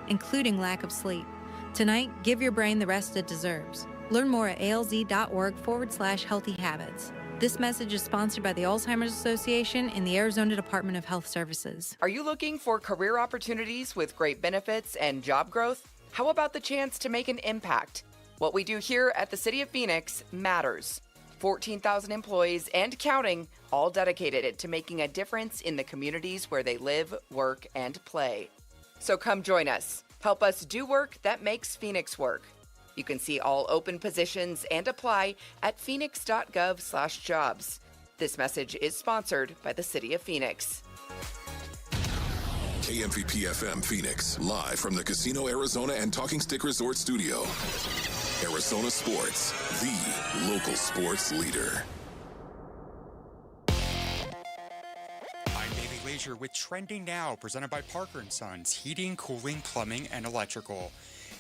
including lack of sleep. Tonight, give your brain the rest it deserves. Learn more at alz.org/healthy habits. This message is sponsored by the Alzheimer's Association and the Arizona Department of Health Services. Are you looking for career opportunities with great benefits and job growth? How about the chance to make an impact? What we do here at the City of Phoenix matters. 14,000 employees and counting, all dedicated to making a difference in the communities where they live, work, and play. So come join us. Help us do work that makes Phoenix work. You can see all open positions and apply at phoenix.gov/jobs. This message is sponsored by the City of Phoenix. KMVP FM Phoenix, live from the Casino Arizona and Talking Stick Resort Studio. Arizona Sports, the local sports leader. I'm Daily Leisure with Trending Now, presented by Parker & Sons, Heating, Cooling, Plumbing, and Electrical.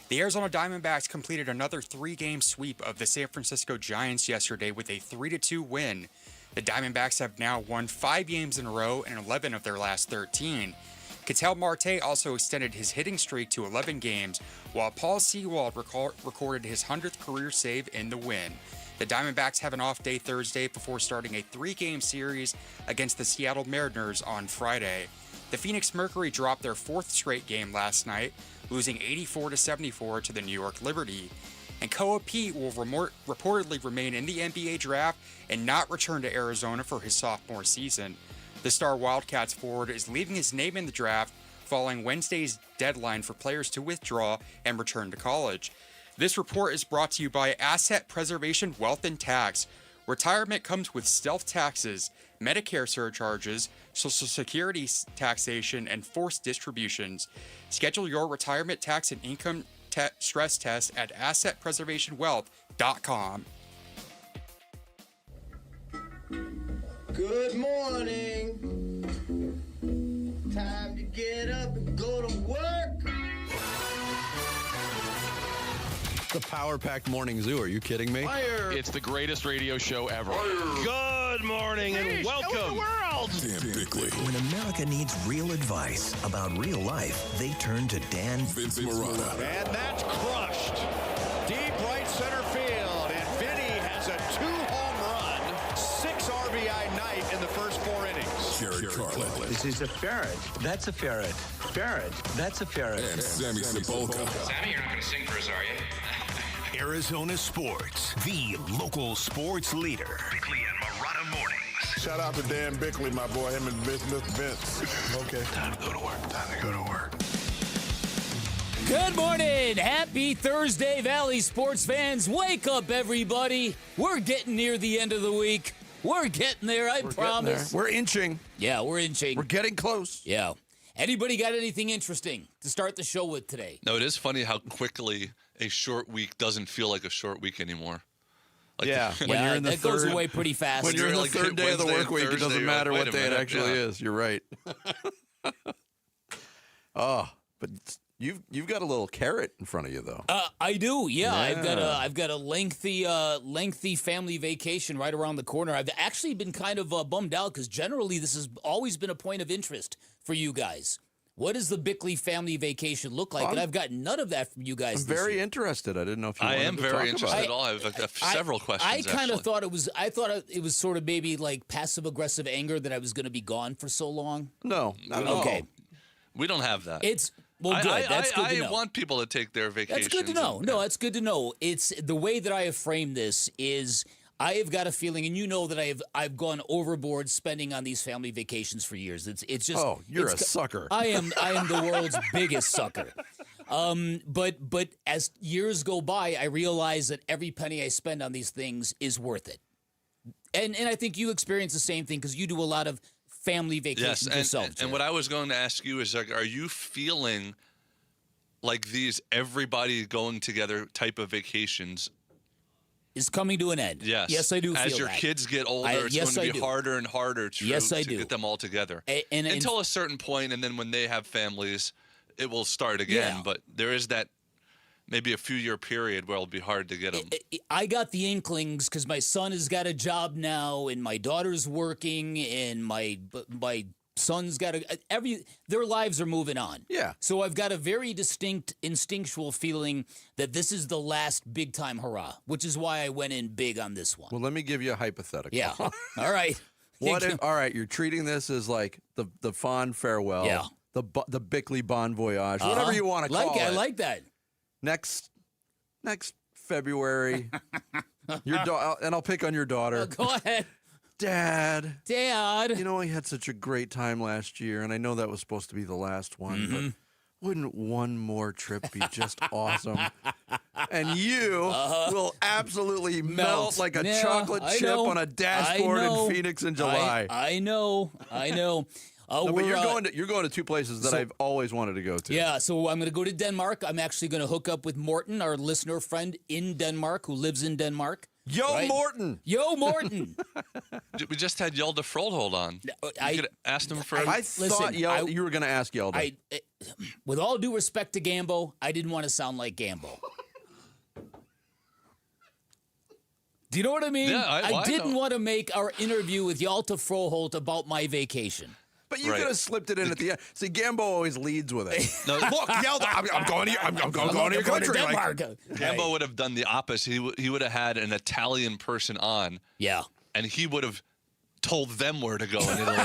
The Arizona Diamondbacks completed another 3-game sweep of the San Francisco Giants yesterday with a 3-2 win. The Diamondbacks have now won 5 games in a row and 11 of their last 13. Ketel Marte also extended his hitting streak to 11 games, while Paul Sewald recorded his 100th career save in the win. The Diamondbacks have an off day Thursday before starting a 3-game series against the Seattle Mariners on Friday. The Phoenix Mercury dropped their 4th straight game last night, losing 84-74 to the New York Liberty. And Koa Pete will reportedly remain in the NBA draft and not return to Arizona for his sophomore season. The star Wildcats forward is leaving his name in the draft following Wednesday's deadline for players to withdraw and return to college. This report is brought to you by Asset Preservation Wealth and Tax. Retirement comes with stealth taxes, Medicare surcharges, Social Security taxation, and forced distributions. Schedule your retirement tax and income stress test at assetpreservationwealth.com. Good morning. Time to get up and go to work. The power-packed morning zoo. Are you kidding me? Fire. It's the greatest radio show ever. Good morning and welcome. Dan Bickley, When America needs real advice about real life, they turn to Dan Vince Morata, And that's crushed. Deep right center field. And Vinny has a 2-home run, 6 RBI night in the first 4 innings. Jared Carlin, This is a ferret. That's a ferret. Ferret. That's a ferret. and Sammy Sepulka. Sammy, you're not going to sing for us, are you? Arizona Sports, the local sports leader. Bickley and Morata mornings. Shout out to Dan Bickley, my boy, him and Mr. Vince. Okay. Time to go to work. Time to go to work. Good morning. Happy Thursday, Valley sports fans. Wake up, everybody. We're getting near the end of the week. We're getting there, I promise. We're inching. Yeah, we're inching. We're getting close. Yeah. Anybody got anything interesting to start the show with today? No, it is funny how quickly a short week doesn't feel like a short week anymore. Like When you're in the that third, goes away pretty fast. When you're in the like third day of the Wednesday work and week, it Thursday, doesn't you're like, matter wait what a day it minute, actually yeah. is. You're right. Oh, but you've got a little carrot in front of you, though. I do, yeah. I've got a lengthy family vacation right around the corner. I've actually been kind of bummed out because generally this has always been a point of interest for you guys. What does the Bickley family vacation look like? And I've got none of that from you guys. I'm very interested. I didn't know if you I wanted am to very talk interested. about it. I have several questions. I kind of thought it was. I thought it was sort of maybe like passive aggressive anger that I was going to be gone for so long. No, not at all. Okay, we don't have that. it's well good. That's good to know. I want people to take their vacations. That's good to know. No, that's good to know. It's the way that I have framed this is I have got a feeling, and you know that I've gone overboard spending on these family vacations for years. It's just you're a sucker. I am the world's biggest sucker. But as years go by, I realize that every penny I spend on these things is worth it. And I think you experience the same thing because you do a lot of family vacations yourself. And what I was going to ask you is, like, are you feeling like these everybody going together type of vacations is coming to an end? Yes. Yes, I do feel As your that. kids get older, it's going to be harder and harder to get them all together. Until a certain point, and then when they have families, it will start again. Yeah. But there is that maybe a few-year period where it'll be hard to get them. I got the inklings because my son has got a job now, and my daughter's working, and my son's got their lives are moving on. Yeah. So I've got a very distinct instinctual feeling that this is the last big time hurrah, which is why I went in big on this one. Well, let me give you a hypothetical. Yeah. All right. What if, all right, you're treating this as like the fond farewell. Yeah. The Bickley Bon Voyage, whatever you want to call it. I like that. Next February, and I'll pick on your daughter. Go ahead. Dad. You know, I had such a great time last year, and I know that was supposed to be the last one, but wouldn't one more trip be just awesome? And you will absolutely melt like a chocolate chip on a dashboard in Phoenix in July. I know. No, but you're going to two places that I've always wanted to go to. Yeah, so I'm going to go to Denmark. I'm actually going to hook up with Morton, our listener friend in Denmark, who lives in Denmark. Morton! Yo, Morton! We just had Hjalte Froholt on. You could ask him for... I thought you were going to ask Hjalte. With all due respect to Gambo, I didn't want to sound like Gambo. Do you know what I mean? Yeah, I didn't want to make our interview with Hjalte Froholt about my vacation. But you could have slipped it in at the end. See, Gambo always leads with it. No, look, Hjalte, I'm going to your, I'm going to your country. Gambo would have done the opposite. He would have had an Italian person on. Yeah. And he would have told them where to go in Italy.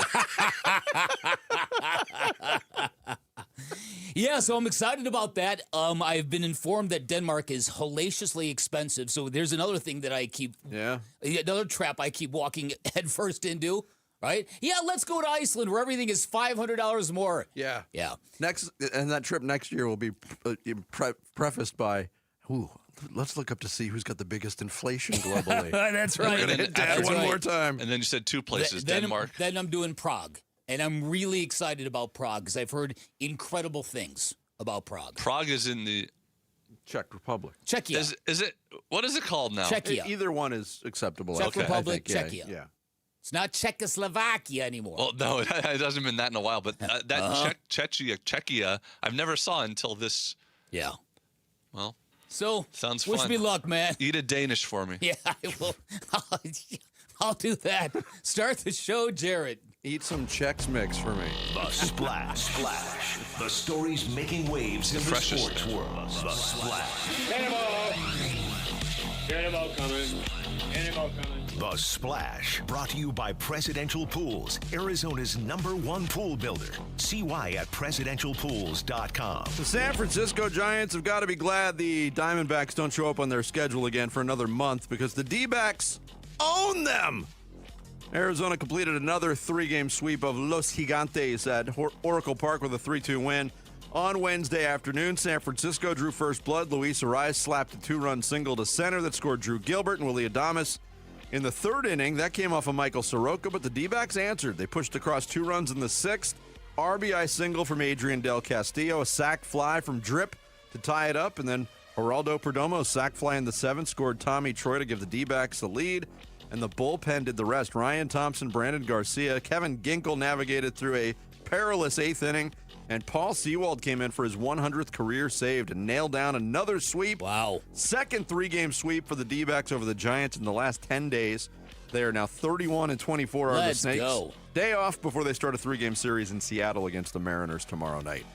Yeah, so I'm excited about that. I've been informed that Denmark is hellaciously expensive. So there's another thing that I keep... Yeah. Another trap I keep walking headfirst into. Right? Yeah, let's go to Iceland where everything is $500 more. Yeah. Yeah. And that trip next year will be prefaced by, let's look up to see who's got the biggest inflation globally. That's right. We're going to hit Dad one more time. And then you said two places, Denmark. Then I'm doing Prague. And I'm really excited about Prague because I've heard incredible things about Prague. Prague is in the... Czech Republic. Czechia. Is it? What is it called now? Czechia. Either one is acceptable. Czech Republic, Czechia. Yeah. It's not Czechoslovakia anymore. Well, no, it hasn't been that in a while. But that Czechia, I've never saw until this. Yeah. Well, so sounds fun. Wish me luck, man. Eat a Danish for me. Yeah, I will. I'll do that. Start the show, Jared. Eat some Chex Mix for me. The Splash. The stories making waves in the sports world. The Splash. Cannonball coming. The Splash, brought to you by Presidential Pools, Arizona's #1 pool builder. See why at presidentialpools.com. The San Francisco Giants have got to be glad the Diamondbacks don't show up on their schedule again for another month because the D-backs own them. Arizona completed another 3-game sweep of Los Gigantes at Oracle Park with a 3-2 win. On Wednesday afternoon, San Francisco drew first blood. Luis Ariz slapped a 2-run single to center that scored Drew Gilbert and Willie Adames. In the third inning, that came off of Michael Soroka, but the D-backs answered. They pushed across 2 runs in the 6th. RBI single from Adrian Del Castillo, a sac fly from Drip to tie it up, and then Geraldo Perdomo, sac fly in the 7th, scored Tommy Troy to give the D-backs the lead, and the bullpen did the rest. Ryan Thompson, Brandon Garcia, Kevin Ginkel navigated through a perilous 8th inning, and Paul Sewald came in for his 100th career saved and nailed down another sweep. Wow. Second 3-game sweep for the D-backs over the Giants in the last 10 days. They are now 31-24 are the Snakes. Go. Day off before they start a 3-game series in Seattle against the Mariners tomorrow night.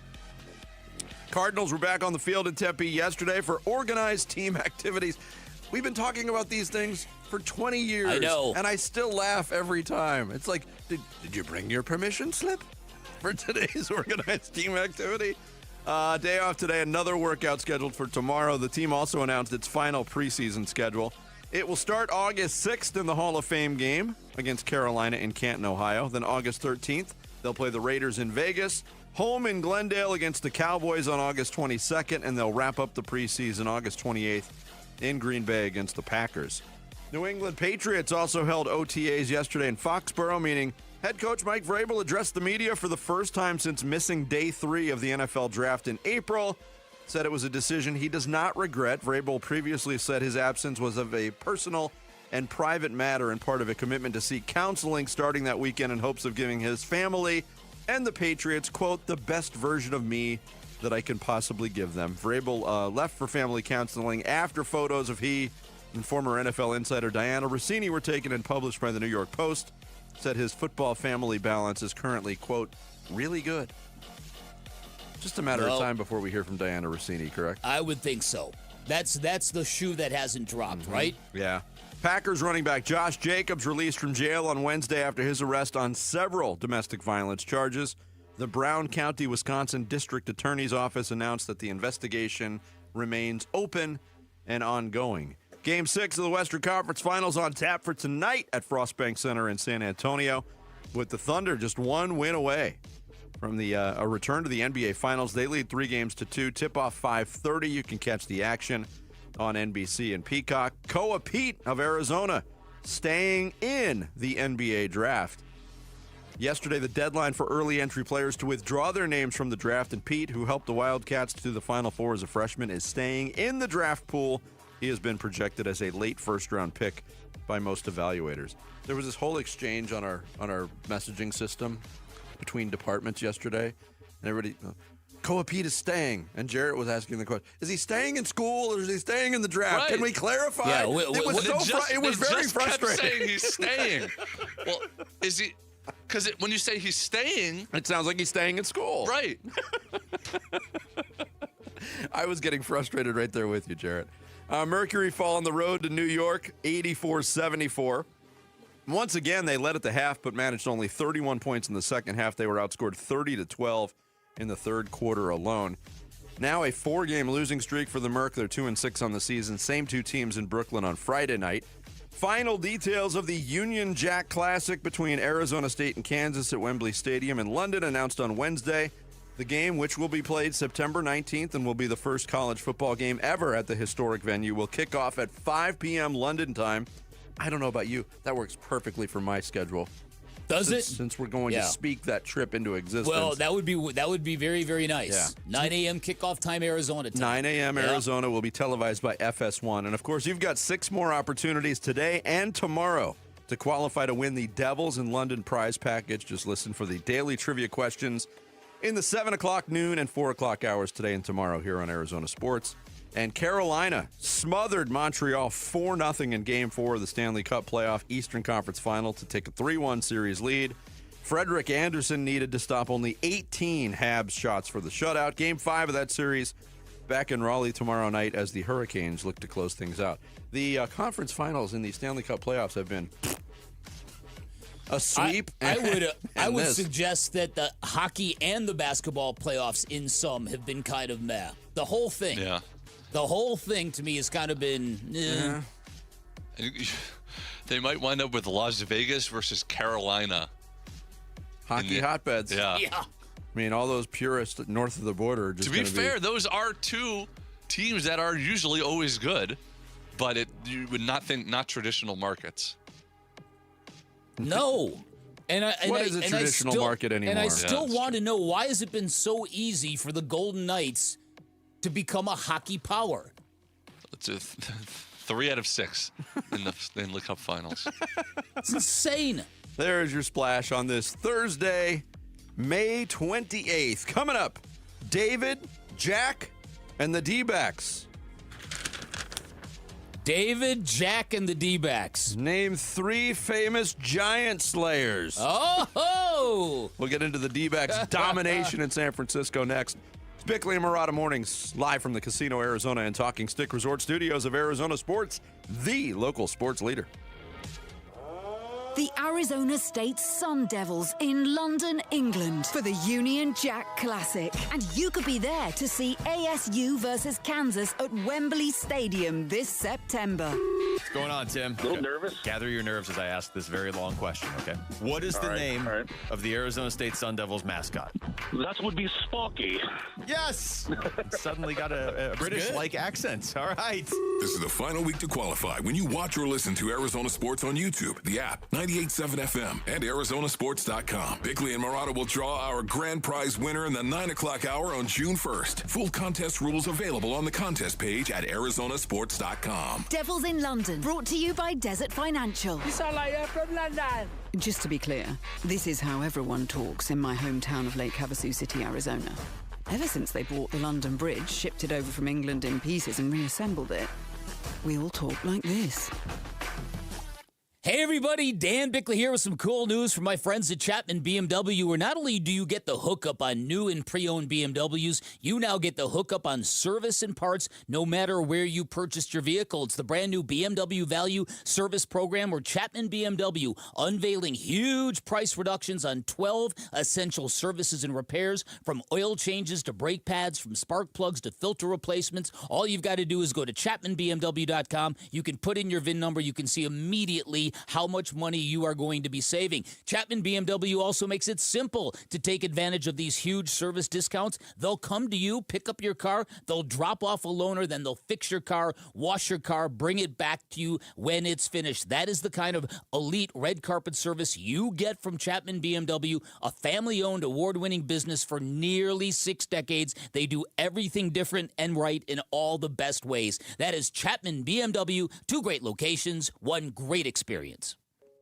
Cardinals were back on the field in Tempe yesterday for organized team activities. We've been talking about these things for 20 years. I know. And I still laugh every time. It's like, did you bring your permission slip for today's organized team activity? Day off today, another workout scheduled for tomorrow. The team also announced its final preseason schedule. It will start August 6th in the Hall of Fame game against Carolina in Canton, Ohio. Then August 13th, they'll play the Raiders in Vegas. Home in Glendale against the Cowboys on August 22nd, and they'll wrap up the preseason August 28th in Green Bay against the Packers. New England Patriots also held OTAs yesterday in Foxborough, meaning head coach Mike Vrabel addressed the media for the first time since missing day 3 of the NFL draft in April. Said it was a decision he does not regret. Vrabel previously said his absence was of a personal and private matter and part of a commitment to seek counseling starting that weekend in hopes of giving his family and the Patriots, quote, the best version of me that I can possibly give them. Vrabel left for family counseling after photos of he and former NFL insider Diana Rossini were taken and published by the New York Post. said his football family balance is currently, quote, really good. Just a matter of time before we hear from Diana Rossini, correct? I would think so. That's the shoe that hasn't dropped, right? Yeah. Packers running back Josh Jacobs released from jail on Wednesday after his arrest on several domestic violence charges. The Brown County, Wisconsin District Attorney's Office announced that the investigation remains open and ongoing. Game 6 of the Western Conference Finals on tap for tonight at Frostbank Center in San Antonio, with the Thunder just one win away from a return to the NBA Finals. They lead 3-2. Tip-off 5:30. You can catch the action on NBC and Peacock. Koa Pete of Arizona staying in the NBA draft. Yesterday, the deadline for early entry players to withdraw their names from the draft, and Pete, who helped the Wildcats to the Final Four as a freshman, is staying in the draft pool. He has been projected as a late first-round pick by most evaluators. There was this whole exchange on our messaging system between departments yesterday, and everybody, Koa Pete is staying, and Jarrett was asking the question: is he staying in school or is he staying in the draft? Right. Can we clarify? Yeah, it was very frustrating. Kept saying he's staying. Well, is he? Because when you say he's staying, it sounds like he's staying in school. Right. I was getting frustrated right there with you, Jarrett. Mercury fall on the road to New York, 84-74. Once again, they led at the half, but managed only 31 points in the second half. They were outscored 30-12 in the third quarter alone. Now a 4-game losing streak for the Merc. They're 2-6 on the season. Same two teams in Brooklyn on Friday night. Final details of the Union Jack Classic between Arizona State and Kansas at Wembley Stadium in London announced on Wednesday. The game, which will be played September 19th and will be the first college football game ever at the historic venue, will kick off at 5 p.m. London time. I don't know about you. That works perfectly for my schedule. Does it? Since we're going to speak that trip into existence. Well, that would be very, very nice. Yeah. 9 a.m. kickoff time, Arizona time. 9 a.m. Arizona will be televised by FS1. And, of course, you've got 6 more opportunities today and tomorrow to qualify to win the Devils in London prize package. Just listen for the daily trivia questions in the 7 o'clock, noon, and 4 o'clock hours today and tomorrow here on Arizona Sports. And Carolina smothered Montreal 4-0 in Game 4 of the Stanley Cup Playoff Eastern Conference Final to take a 3-1 series lead. Frederick Anderson needed to stop only 18 Habs shots for the shutout. Game 5 of that series back in Raleigh tomorrow night as the Hurricanes look to close things out. The conference finals in the Stanley Cup playoffs have been a sweep. I would suggest that the hockey and the basketball playoffs in some have been kind of meh. The whole thing. Yeah. The whole thing to me has kind of been. Yeah. They might wind up with Las Vegas versus Carolina. Hockey hotbeds. Yeah. Yeah. I mean, all those purists north of the border are just. To be fair, those are two teams that are usually always good, but you would not think not traditional markets. No. What is a traditional market anymore? And I still want to know, why has it been so easy for the Golden Knights to become a hockey power? It's a 3 out of 6 in the Stanley Cup Finals. It's insane. There's your splash on this Thursday, May 28th. Coming up, David, Jack, and the D-backs. David, Jack, and the D-backs. Name 3 famous giant slayers. Oh! We'll get into the D-backs' domination in San Francisco next. It's Bickley and Murata Mornings, live from the Casino Arizona and Talking Stick Resort Studios of Arizona Sports, the local sports leader. The Arizona State Sun Devils in London, England for the Union Jack Classic. And you could be there to see ASU versus Kansas at Wembley Stadium this September. What's going on, Tim? A little nervous. Gather your nerves as I ask this very long question, okay? What is the name of the Arizona State Sun Devils mascot? That would be Sparky. Yes! Suddenly got a British-like accent. All right. This is the final week to qualify when you watch or listen to Arizona Sports on YouTube, the app, 98.7 FM, and ArizonaSports.com. Bickley and Murata will draw our grand prize winner in the 9 o'clock hour on June 1st. Full contest rules available on the contest page at ArizonaSports.com. Devils in London, brought to you by Desert Financial. You sound like you're from London. Just to be clear, this is how everyone talks in my hometown of Lake Havasu City, Arizona. Ever since they bought the London Bridge, shipped it over from England in pieces and reassembled it, we all talk like this. Hey everybody, Dan Bickley here with some cool news from my friends at Chapman BMW, where not only do you get the hookup on new and pre-owned BMWs, you now get the hookup on service and parts no matter where you purchased your vehicle. It's the brand new BMW Value Service Program, where Chapman BMW unveiling huge price reductions on 12 essential services and repairs, from oil changes to brake pads, from spark plugs to filter replacements. All you've got to do is go to ChapmanBMW.com. You can put in your VIN number. You can see immediately how much money you are going to be saving. Chapman BMW also makes it simple to take advantage of these huge service discounts. They'll come to you, pick up your car, they'll drop off a loaner, then they'll fix your car, wash your car, bring it back to you when it's finished. That is the kind of elite red carpet service you get from Chapman BMW, a family-owned, award-winning business for nearly 6 decades. They do everything different and right in all the best ways. That is Chapman BMW, 2 great locations, 1 great experience.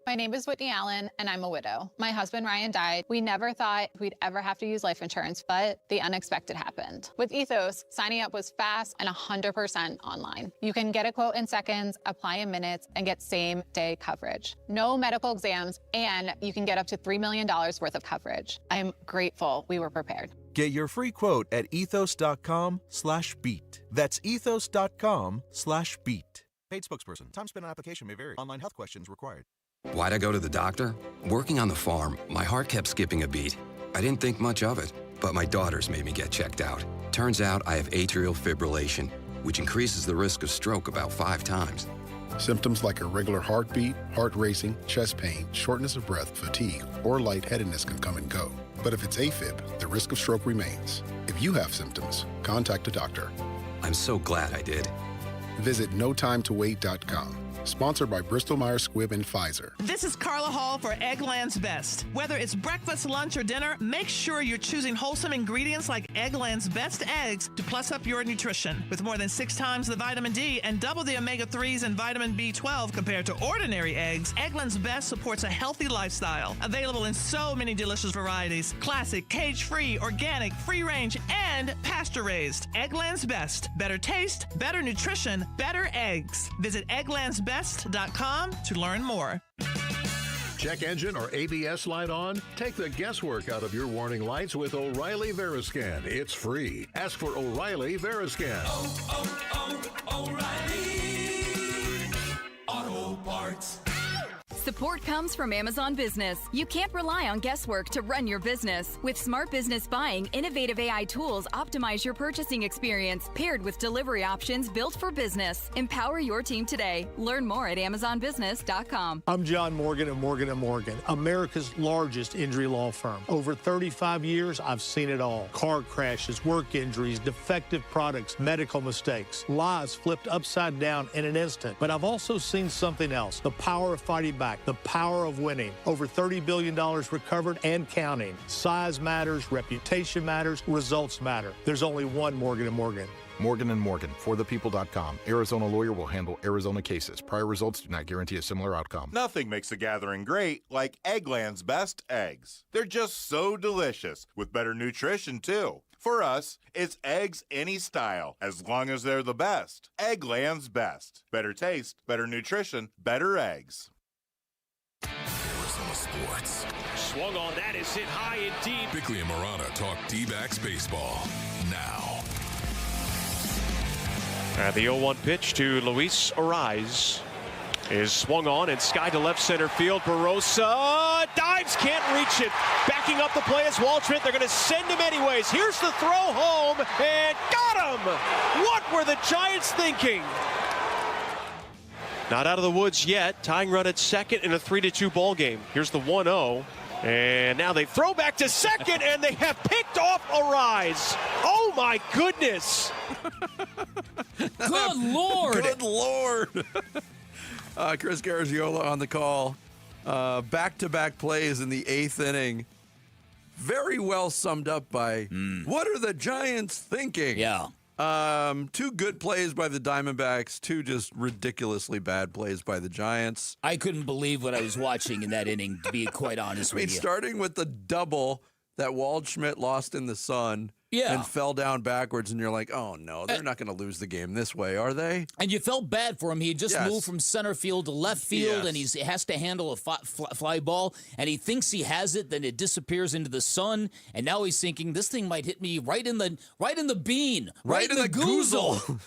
My name is Whitney Allen, and I'm a widow. My husband, Ryan, died. We never thought we'd ever have to use life insurance, but the unexpected happened. With Ethos, signing up was fast and 100% online. You can get a quote in seconds, apply in minutes, and get same-day coverage. No medical exams, and you can get up to $3 million worth of coverage. I'm grateful we were prepared. Get your free quote at ethos.com/beat. That's ethos.com/beat. Paid spokesperson. Time spent on application may vary. Online health questions required. Why'd I go to the doctor? Working on the farm, my heart kept skipping a beat. I didn't think much of it, but my daughters made me get checked out. Turns out I have atrial fibrillation, which increases the risk of stroke about 5 times. Symptoms like irregular heartbeat, heart racing, chest pain, shortness of breath, fatigue, or lightheadedness can come and go. But if it's AFib, the risk of stroke remains. If you have symptoms, contact a doctor. I'm so glad I did. Visit notimetowait.com. Sponsored by Bristol-Myers Squibb and Pfizer. This is Carla Hall for Eggland's Best. Whether it's breakfast, lunch, or dinner, make sure you're choosing wholesome ingredients like Eggland's Best eggs to plus up your nutrition. With more than 6 times the vitamin D and double the omega-3s and vitamin B12 compared to ordinary eggs, Eggland's Best supports a healthy lifestyle. Available in so many delicious varieties: classic, cage-free, organic, free-range, and pasture-raised. Eggland's Best. Better taste, better nutrition, better eggs. Visit egglandsbest.com to learn more. Check engine or ABS light on? Take the guesswork out of your warning lights with O'Reilly Veriscan. It's free. Ask for O'Reilly Veriscan. O'Reilly Auto Parts. Support comes from Amazon Business. You can't rely on guesswork to run your business. With smart business buying, innovative AI tools optimize your purchasing experience, paired with delivery options built for business. Empower your team today. Learn more at amazonbusiness.com. I'm John Morgan of Morgan & Morgan, America's largest injury law firm. Over 35 years, I've seen it all. Car crashes, work injuries, defective products, medical mistakes, lives flipped upside down in an instant. But I've also seen something else: the power of fighting back. The power of winning. Over $30 billion recovered and counting. Size matters, reputation matters, results matter. There's only one Morgan & Morgan. Morgan & Morgan, forthepeople.com. Arizona lawyer will handle Arizona cases. Prior results do not guarantee a similar outcome. Nothing makes a gathering great like Eggland's Best eggs. They're just so delicious, with better nutrition, too. For us, it's eggs any style, as long as they're the best. Eggland's Best. Better taste, better nutrition, better eggs. Arizona Sports. Swung on, that is hit high and deep. Bickley and Murata talk D-backs baseball now. The 0-1 pitch to Luis Ariz is swung on and sky to left center field. Barossa dives, can't reach it. Backing up the play is Waldschmidt. They're going to send him anyways. Here's the throw home and got him. What were the Giants thinking? Not out of the woods yet. Tying run at second in a 3-2 ball game. Here's the 1-0. And now they throw back to second, and they have picked off Ariz. Oh, my goodness. Good Lord. Good Lord. Chris Garagiola on the call. Back-to-back plays in the 8th inning. Very well summed up by what are the Giants thinking? Yeah. 2 good plays by the Diamondbacks, 2 just ridiculously bad plays by the Giants. I couldn't believe what I was watching in that inning, to be quite honest with you. Starting with the double that Waldschmidt lost in the sun, and fell down backwards, and you're like, oh, no, they're not going to lose the game this way, are they? And you felt bad for him. He had just moved from center field to left field, and he has to handle a fly ball, and he thinks he has it, then it disappears into the sun, and now he's thinking, this thing might hit me right in the bean, right in the goozle.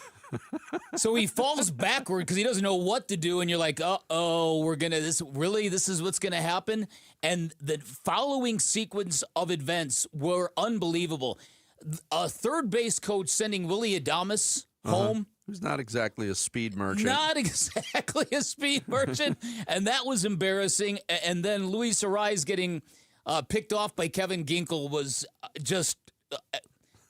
So he falls backward because he doesn't know what to do, and you're like, uh-oh, this is what's going to happen? And the following sequence of events were unbelievable. A third base coach sending Willie Adames home. Who's not exactly a speed merchant. Not exactly a speed merchant, and that was embarrassing. And then Luis Arraez getting picked off by Kevin Ginkel was just...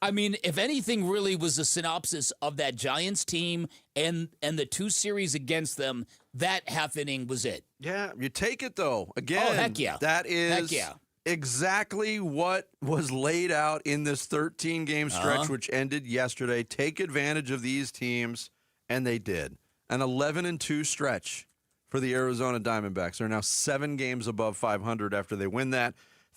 I mean, if anything really was a synopsis of that Giants team and the 2 series against them, that half inning was it. Yeah, you take it, though. Again, heck yeah. That is exactly what was laid out in this 13-game stretch, which ended yesterday. Take advantage of these teams, and they did. An 11-2 stretch for the Arizona Diamondbacks. They're now 7 games above 500 after they win that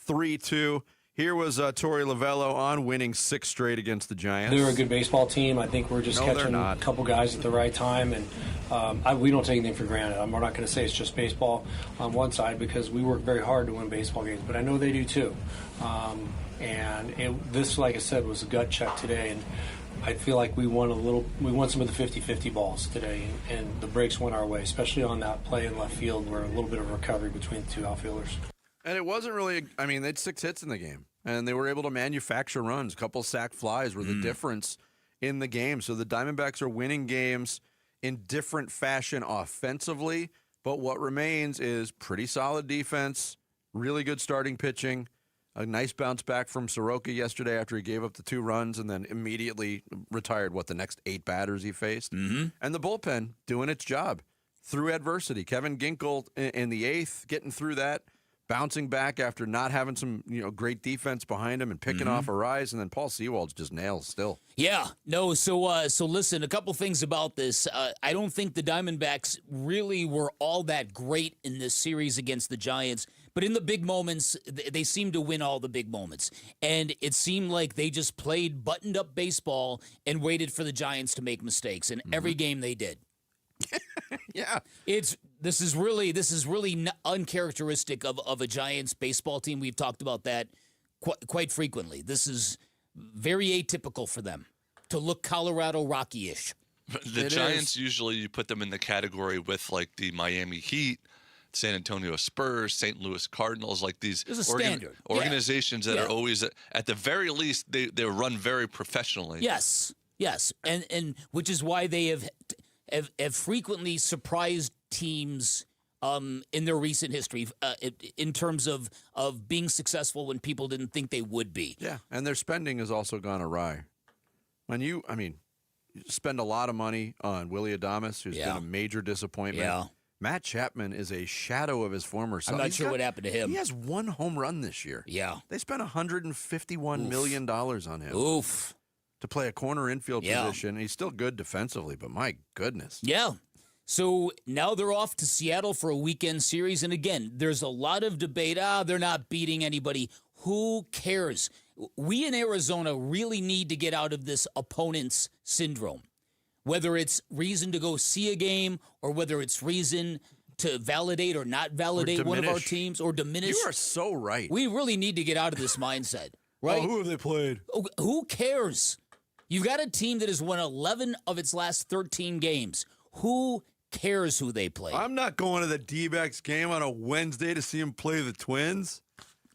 3-2. Here was Torey Lovello on winning 6 straight against the Giants. They're a good baseball team. I think we're just catching a couple guys at the right time, and we don't take anything for granted. We're not going to say it's just baseball on one side because we work very hard to win baseball games, but I know they do too. This, like I said, was a gut check today, and I feel like we won some of the 50-50 balls today, and the breaks went our way, especially on that play in left field where a little bit of recovery between the 2 outfielders. And it wasn't really, they had 6 hits in the game, and they were able to manufacture runs. A couple sac flies were the difference in the game. So the Diamondbacks are winning games in different fashion offensively, but what remains is pretty solid defense, really good starting pitching, a nice bounce back from Soroka yesterday after he gave up the 2 runs and then immediately retired, the next 8 batters he faced. And the bullpen doing its job through adversity. Kevin Ginkel in the 8th, getting through that, bouncing back after not having some great defense behind him and picking off Arraez, and then Paul Sewald's just nails still. Yeah, no. So listen, a couple things about this. I don't think the Diamondbacks really were all that great in this series against the Giants, but in the big moments, they seemed to win all the big moments, and it seemed like they just played buttoned-up baseball and waited for the Giants to make mistakes, and every game they did. Yeah, this is really uncharacteristic of a Giants baseball team. We've talked about that quite frequently. This is very atypical for them to look Colorado Rocky-ish. The Giants usually you put them in the category with like the Miami Heat, San Antonio Spurs, St. Louis Cardinals, like these organizations that are always at the very least they run very professionally. Yes, and which is why they have frequently surprised teams in their recent history in terms of being successful when people didn't think they would be. Yeah, and their spending has also gone awry. When you spend a lot of money on Willie Adames, who's been a major disappointment. Yeah. Matt Chapman is a shadow of his former self. I'm not sure what happened to him. He has 1 home run this year. Yeah. They spent $151 million on him. Oof. To play a corner infield position. He's still good defensively, but my goodness. Yeah. So now they're off to Seattle for a weekend series. And again, there's a lot of debate. They're not beating anybody. Who cares? We in Arizona really need to get out of this opponent's syndrome. Whether it's reason to go see a game or whether it's reason to validate or not validate one of our teams or diminish. You are so right. We really need to get out of this mindset. Right? Who have they played? Who cares? You've got a team that has won 11 of its last 13 games. Who cares who they play? I'm not going to the D-backs game on a Wednesday to see them play the Twins.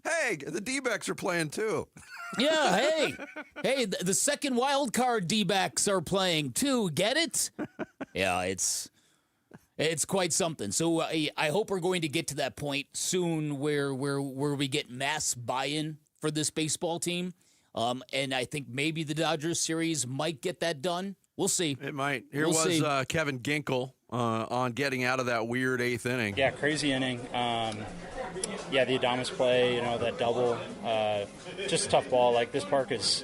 Hey, the D-backs are playing too. Yeah, hey, the second wild card D-backs are playing too. Get it? Yeah, it's quite something. So I hope we're going to get to that point soon where we get mass buy-in for this baseball team. And I think maybe the Dodgers series might get that done. We'll see. It might. Here was Kevin Ginkel on getting out of that weird 8th inning. Yeah, crazy inning. The Adames play, that double, just a tough ball. Like, this park is,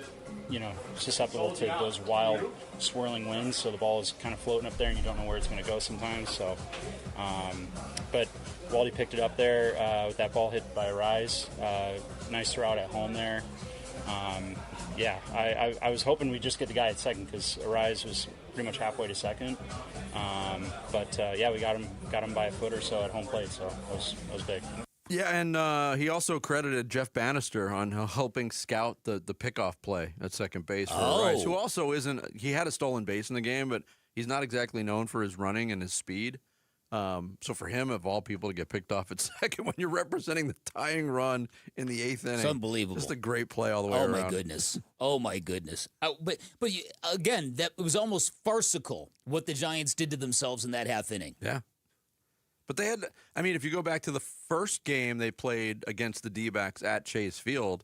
susceptible to those wild swirling winds, so the ball is kind of floating up there and you don't know where it's going to go sometimes. So, but Waldy picked it up there with that ball hit by Arraez. Nice throw out at home there. yeah, I was hoping we'd just get the guy at second because Arise was pretty much halfway to second. But yeah, we got him by a foot or so at home plate, so that was big. Yeah, and he also credited Jeff Bannister on helping scout the pickoff play at second base for Arise, who also he had a stolen base in the game, but he's not exactly known for his running and his speed. So for him, of all people, to get picked off at second when you're representing the tying run in the 8th inning, it's unbelievable. Just a great play all the way around. Oh my goodness! But again, that it was almost farcical what the Giants did to themselves in that half inning. Yeah, but they had. I mean, if you go back to the first game they played against the D-backs at Chase Field,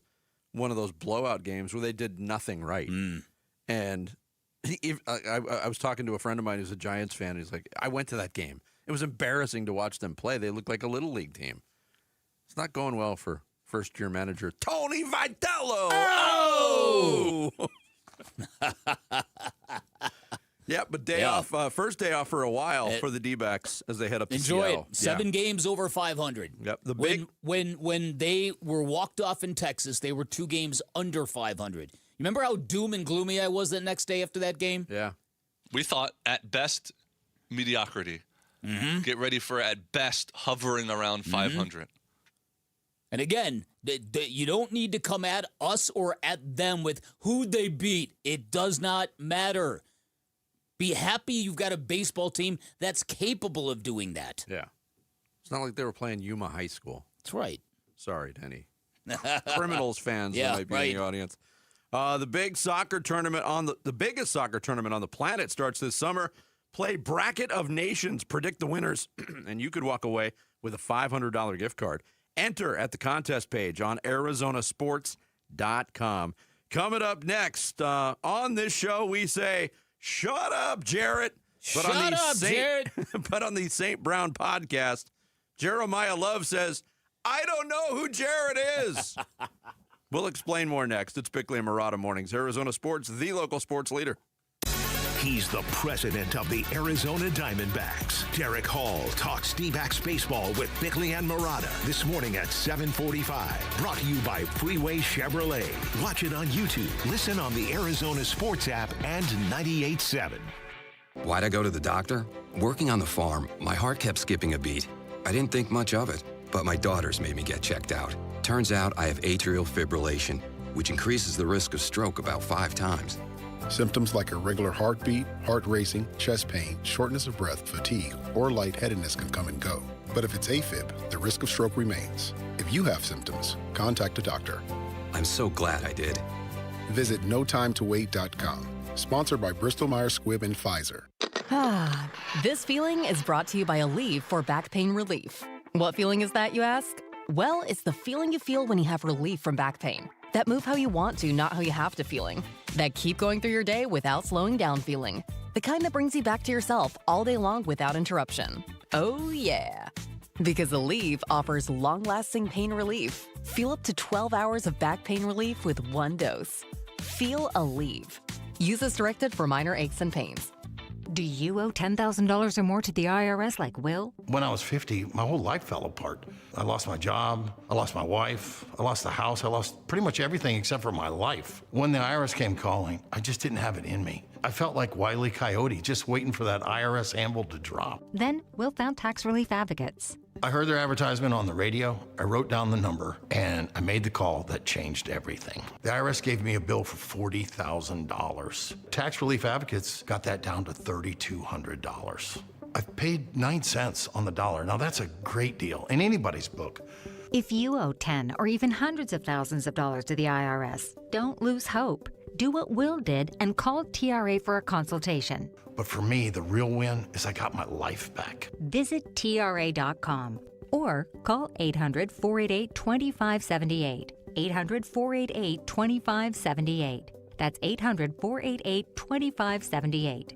one of those blowout games where they did nothing right, and I was talking to a friend of mine who's a Giants fan. He's like, I went to that game. It was embarrassing to watch them play. They looked like a little league team. It's not going well for first-year manager Tony Vitello. Oh! Yeah, but first day off for a while for the D-backs as they head up to Enjoy Seattle. it. 7 games over 500. Yep. When they were walked off in Texas, they were 2 games under 500. You remember how doom and gloomy I was the next day after that game? Yeah. We thought at best mediocrity. Mm-hmm. Get ready for at best hovering around 500. And again, you don't need to come at us or at them with who they beat. It does not matter. Be happy you've got a baseball team that's capable of doing that. Yeah. It's not like they were playing Yuma High School. That's right. Sorry, Denny. Criminals fans that might be in the audience. The big soccer tournament the biggest soccer tournament on the planet starts this summer. Play Bracket of Nations, predict the winners, and you could walk away with a $500 gift card. Enter at the contest page on ArizonaSports.com. Coming up next on this show, we say, shut up, Jarrett. Jarrett. But on the St. Brown podcast, Jeremiah Love says, I don't know who Jarrett is. We'll explain more next. It's Bickley and Murata Mornings. Arizona Sports, the local sports leader. He's the president of the Arizona Diamondbacks. Derek Hall talks D-backs baseball with Bickley and Murata this morning at 7:45. Brought to you by Freeway Chevrolet. Watch it on YouTube. Listen on the Arizona Sports app and 98.7. Why'd I go to the doctor? Working on the farm, my heart kept skipping a beat. I didn't think much of it, but my daughters made me get checked out. Turns out I have atrial fibrillation, which increases the risk of stroke about 5 times. Symptoms like irregular heartbeat, heart racing, chest pain, shortness of breath, fatigue, or lightheadedness can come and go. But if it's AFib, the risk of stroke remains. If you have symptoms, contact a doctor. I'm so glad I did. Visit notimetowait.com. Sponsored by Bristol-Myers Squibb and Pfizer. This feeling is brought to you by Aleve for back pain relief. What feeling is that, you ask? Well, it's the feeling you feel when you have relief from back pain. That move how you want to, not how you have to feeling. That keep going through your day without slowing down feeling. The kind that brings you back to yourself all day long without interruption. Oh, yeah. Because Aleve offers long-lasting pain relief. Feel up to 12 hours of back pain relief with 1 dose. Feel Aleve. Use as directed for minor aches and pains. Do you owe $10,000 or more to the IRS like Will? When I was 50, my whole life fell apart. I lost my job, I lost my wife, I lost the house, I lost pretty much everything except for my life. When the IRS came calling, I just didn't have it in me. I felt like Wile E. Coyote, just waiting for that IRS anvil to drop. Then Will found Tax Relief Advocates. I heard their advertisement on the radio, I wrote down the number, and I made the call that changed everything. The IRS gave me a bill for $40,000. Tax Relief Advocates got that down to $3,200. I've paid 9 cents on the dollar. Now that's a great deal in anybody's book. If you owe 10 or even hundreds of thousands of dollars to the IRS, don't lose hope. Do what Will did and call TRA for a consultation. But for me, the real win is I got my life back. Visit TRA.com or call 800-488-2578. 800-488-2578. That's 800-488-2578.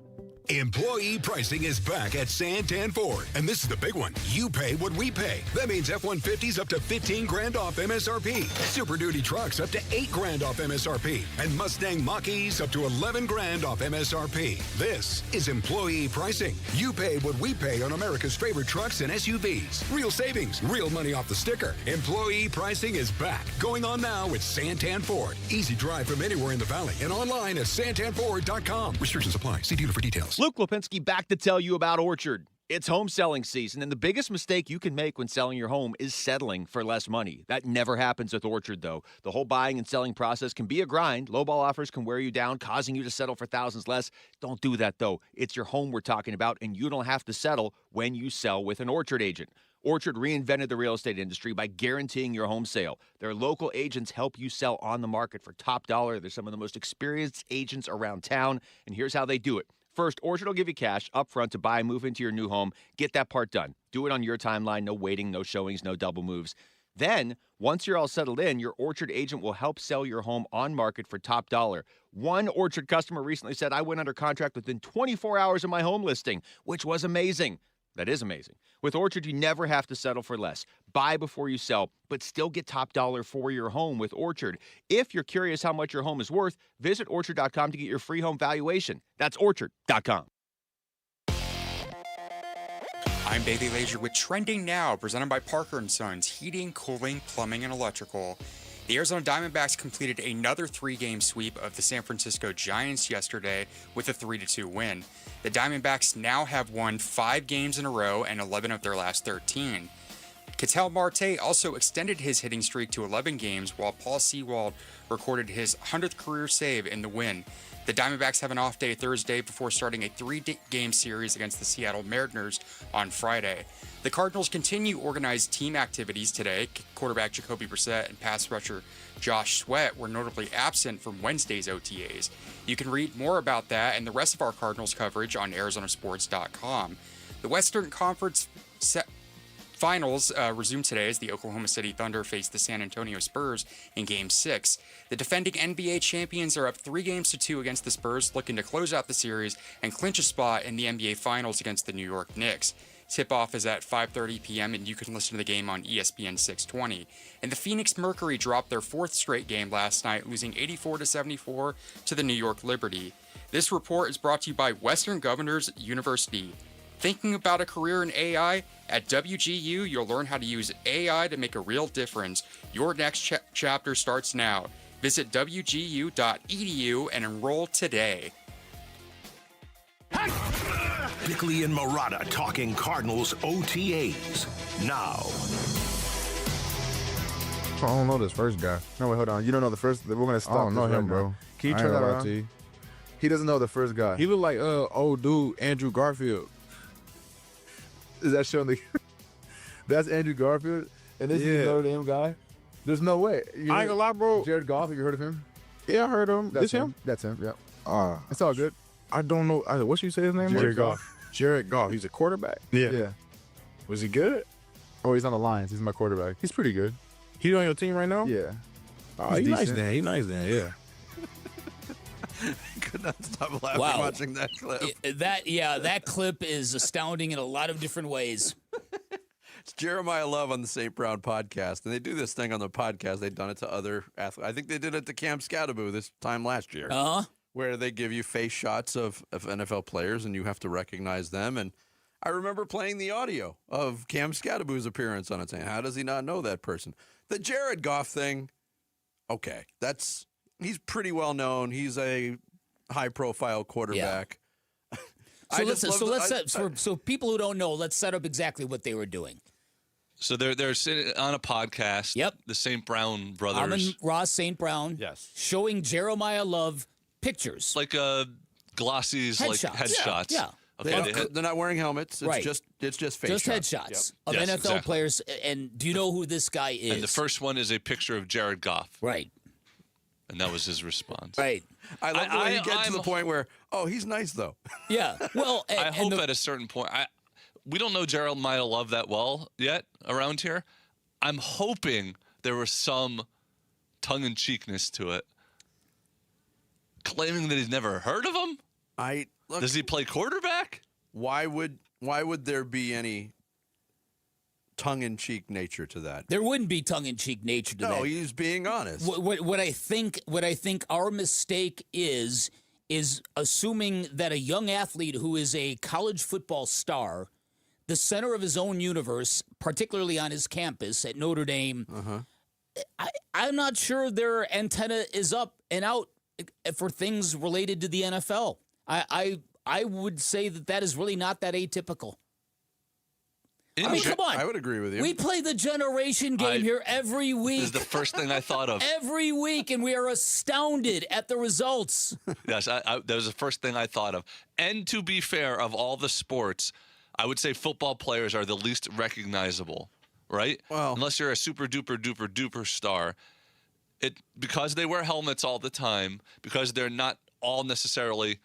Employee pricing is back at Santan Ford, and this is the big one. You pay what we pay. That means F-150s up to $15,000 off MSRP, Super Duty trucks up to $8,000 off MSRP, and Mustang Mach-E's up to $11,000 off MSRP. This is employee pricing. You pay what we pay on America's favorite trucks and SUVs. Real savings, real money off the sticker. Employee pricing is back. Going on now with Santan Ford. Easy drive from anywhere in the valley and online at santanford.com. Restrictions apply. See dealer for details. Luke Lipinski back to tell you about Orchard. It's home selling season, and the biggest mistake you can make when selling your home is settling for less money. That never happens with Orchard, though. The whole buying and selling process can be a grind. Lowball offers can wear you down, causing you to settle for thousands less. Don't do that, though. It's your home we're talking about, and you don't have to settle when you sell with an Orchard agent. Orchard reinvented the real estate industry by guaranteeing your home sale. Their local agents help you sell on the market for top dollar. They're some of the most experienced agents around town, and here's how they do it. First, Orchard will give you cash up front to buy and move into your new home. Get that part done. Do it on your timeline. No waiting, no showings, no double moves. Then, once you're all settled in, your Orchard agent will help sell your home on market for top dollar. One Orchard customer recently said, I went under contract within 24 hours of my home listing, which was amazing. That is amazing. With Orchard, you never have to settle for less. Buy before you sell, but still get top dollar for your home with Orchard. If you're curious how much your home is worth, visit Orchard.com to get your free home valuation. That's Orchard.com. I'm Bailey Lazier with Trending Now, presented by Parker & Sons, heating, cooling, plumbing, and electrical. The Arizona Diamondbacks completed another 3-game sweep of the San Francisco Giants yesterday with a 3-2 win. The Diamondbacks now have won 5 games in a row and 11 of their last 13. Ketel Marte also extended his hitting streak to 11 games, while Paul Sewald recorded his 100th career save in the win. The Diamondbacks have an off day Thursday before starting a 3-game series against the Seattle Mariners on Friday. The Cardinals continue organized team activities today. Quarterback Jacoby Brissett and pass rusher Josh Sweat were notably absent from Wednesday's OTAs. You can read more about that and the rest of our Cardinals coverage on ArizonaSports.com. The Western Conference Finals resume today as the Oklahoma City Thunder face the San Antonio Spurs in Game 6. The defending NBA champions are up 3-2 against the Spurs, looking to close out the series and clinch a spot in the NBA Finals against the New York Knicks. Tip-off is at 5:30 p.m., and you can listen to the game on ESPN 620. And the Phoenix Mercury dropped their 4th straight game last night, losing 84-74 to the New York Liberty. This report is brought to you by Western Governors University. Thinking about a career in AI? At WGU, you'll learn how to use AI to make a real difference. Your next chapter starts now. Visit wgu.edu and enroll today. Bickley and Marotta talking Cardinals OTAs now. I don't know this first guy. No, wait, hold on. You don't know the first? We're going to stop. I don't know him, bro. Can you turn that around? To you. He doesn't know the first guy. He looked like old dude Andrew Garfield. Is that showing the... That's Andrew Garfield? And this is Notre Dame guy? There's no way. I ain't gonna lie, bro. Jared Goff, have you heard of him? Yeah, I heard of him. That's him? That's him, yeah. It's all good. I don't know. What should you say his name was? Jared Goff. Jared Goff. He's a quarterback? Yeah. Was he good? Oh, he's on the Lions. He's my quarterback. He's pretty good. He on your team right now? Yeah. Oh, he's nice then. He's nice then, yeah. Could not stop laughing watching that clip. That clip is astounding in a lot of different ways. It's Jeremiah Love on the St. Brown podcast, and they do this thing on the podcast. They've done it to other athletes. I think they did it to Cam Scadaboo this time last year, where they give you face shots of NFL players, and you have to recognize them. And I remember playing the audio of Cam Scadaboo's appearance on it, saying, how does he not know that person? The Jared Goff thing, okay, he's pretty well known. He's a high-profile quarterback. Yeah. So people who don't know, let's set up exactly what they were doing. So they're sitting on a podcast. Yep. The St. Brown brothers. Armin Ross St. Brown. Yes. Showing Jeremiah Love pictures. Like Glossie's headshots. Yeah. Okay, they're not wearing helmets. It's just face just shots. headshots of NFL players. And do you know who this guy is? And the first one is a picture of Jared Goff. Right. And that was his response. Right. I love the way you get to the point where, he's nice, though. Yeah. Well, I hope at a certain point, we don't know Jeremiah Love that well yet around here. I'm hoping there was some tongue-in-cheekness to it, claiming that he's never heard of him. Does he play quarterback? Why would there be any tongue-in-cheek nature to that? There wouldn't be tongue-in-cheek nature to that. No, he's being honest. What I think our mistake is assuming that a young athlete who is a college football star, the center of his own universe, particularly on his campus at Notre Dame, I'm not sure their antenna is up and out for things related to the NFL. I would say that is really not that atypical. I mean, come on. I would agree with you. We play the generation game here every week. This is the first thing I thought of. Every week, and we are astounded at the results. Yes, that was the first thing I thought of. And to be fair, of all the sports, I would say football players are the least recognizable, right? Well, unless you're a super duper duper duper star, because they wear helmets all the time, because they're not all necessarily,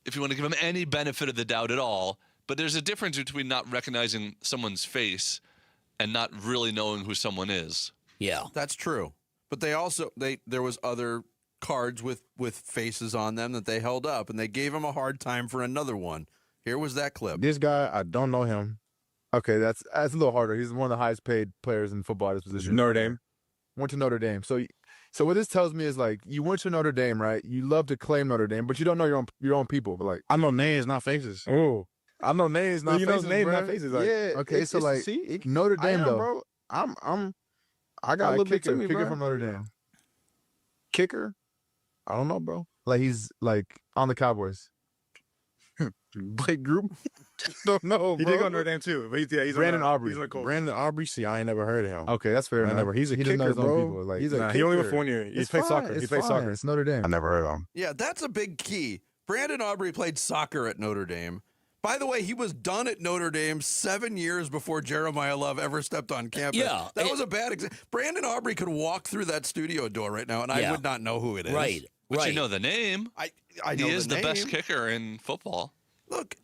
if you want to give them any benefit of the doubt at all. But there's a difference between not recognizing someone's face and not really knowing who someone is. Yeah, that's true. But there was other cards with faces on them that they held up, and they gave him a hard time for another one. Here was that clip. This guy, I don't know him. Okay, that's a little harder. He's one of the highest paid players in football at this position. Notre Dame. Went to Notre Dame. So what this tells me is, like, you went to Notre Dame, right? You love to claim Notre Dame, but you don't know your own people. But, like, I know names, not faces. Oh. I know names, not faces. You know names, bro. not faces. Like, yeah. Okay, so like Notre Dame though. Bro. I got a little bit to me, kicker bro. from Notre Dame. Kicker? I don't know, bro. Like he's like on the Cowboys. Blake Group? Don't know, bro. He did go to Notre Dame too. But he's Brandon Aubrey. He's Brandon Aubrey. See, I ain't never heard of him. Okay, that's fair enough. He's a he kicker, knows his own bro. people. Like, He's a kicker. he only went for 1 year. He played soccer. He played soccer. It's Notre Dame. I never heard of him. Yeah, that's a big key. Brandon Aubrey played soccer at Notre Dame. By the way, he was done at Notre Dame 7 years before Jeremiah Love ever stepped on campus. Yeah, that was a bad example. Brandon Aubrey could walk through that studio door right now, and I would not know who it is. Right. But you know the name. I he know is the the best name. kicker in football. Look,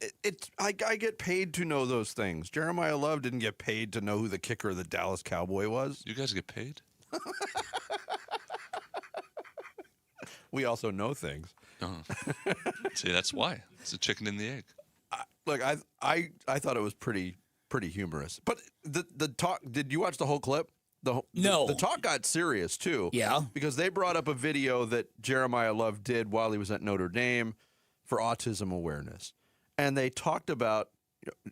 I get paid to know those things. Jeremiah Love didn't get paid to know who the kicker of the Dallas Cowboy was. You guys get paid? We also know things. See, that's why. It's a chicken and the egg. Look, I thought it was pretty humorous. But the talk, did you watch the whole clip? No. The talk got serious too. Yeah. Because they brought up a video that Jeremiah Love did while he was at Notre Dame for autism awareness. And they talked about,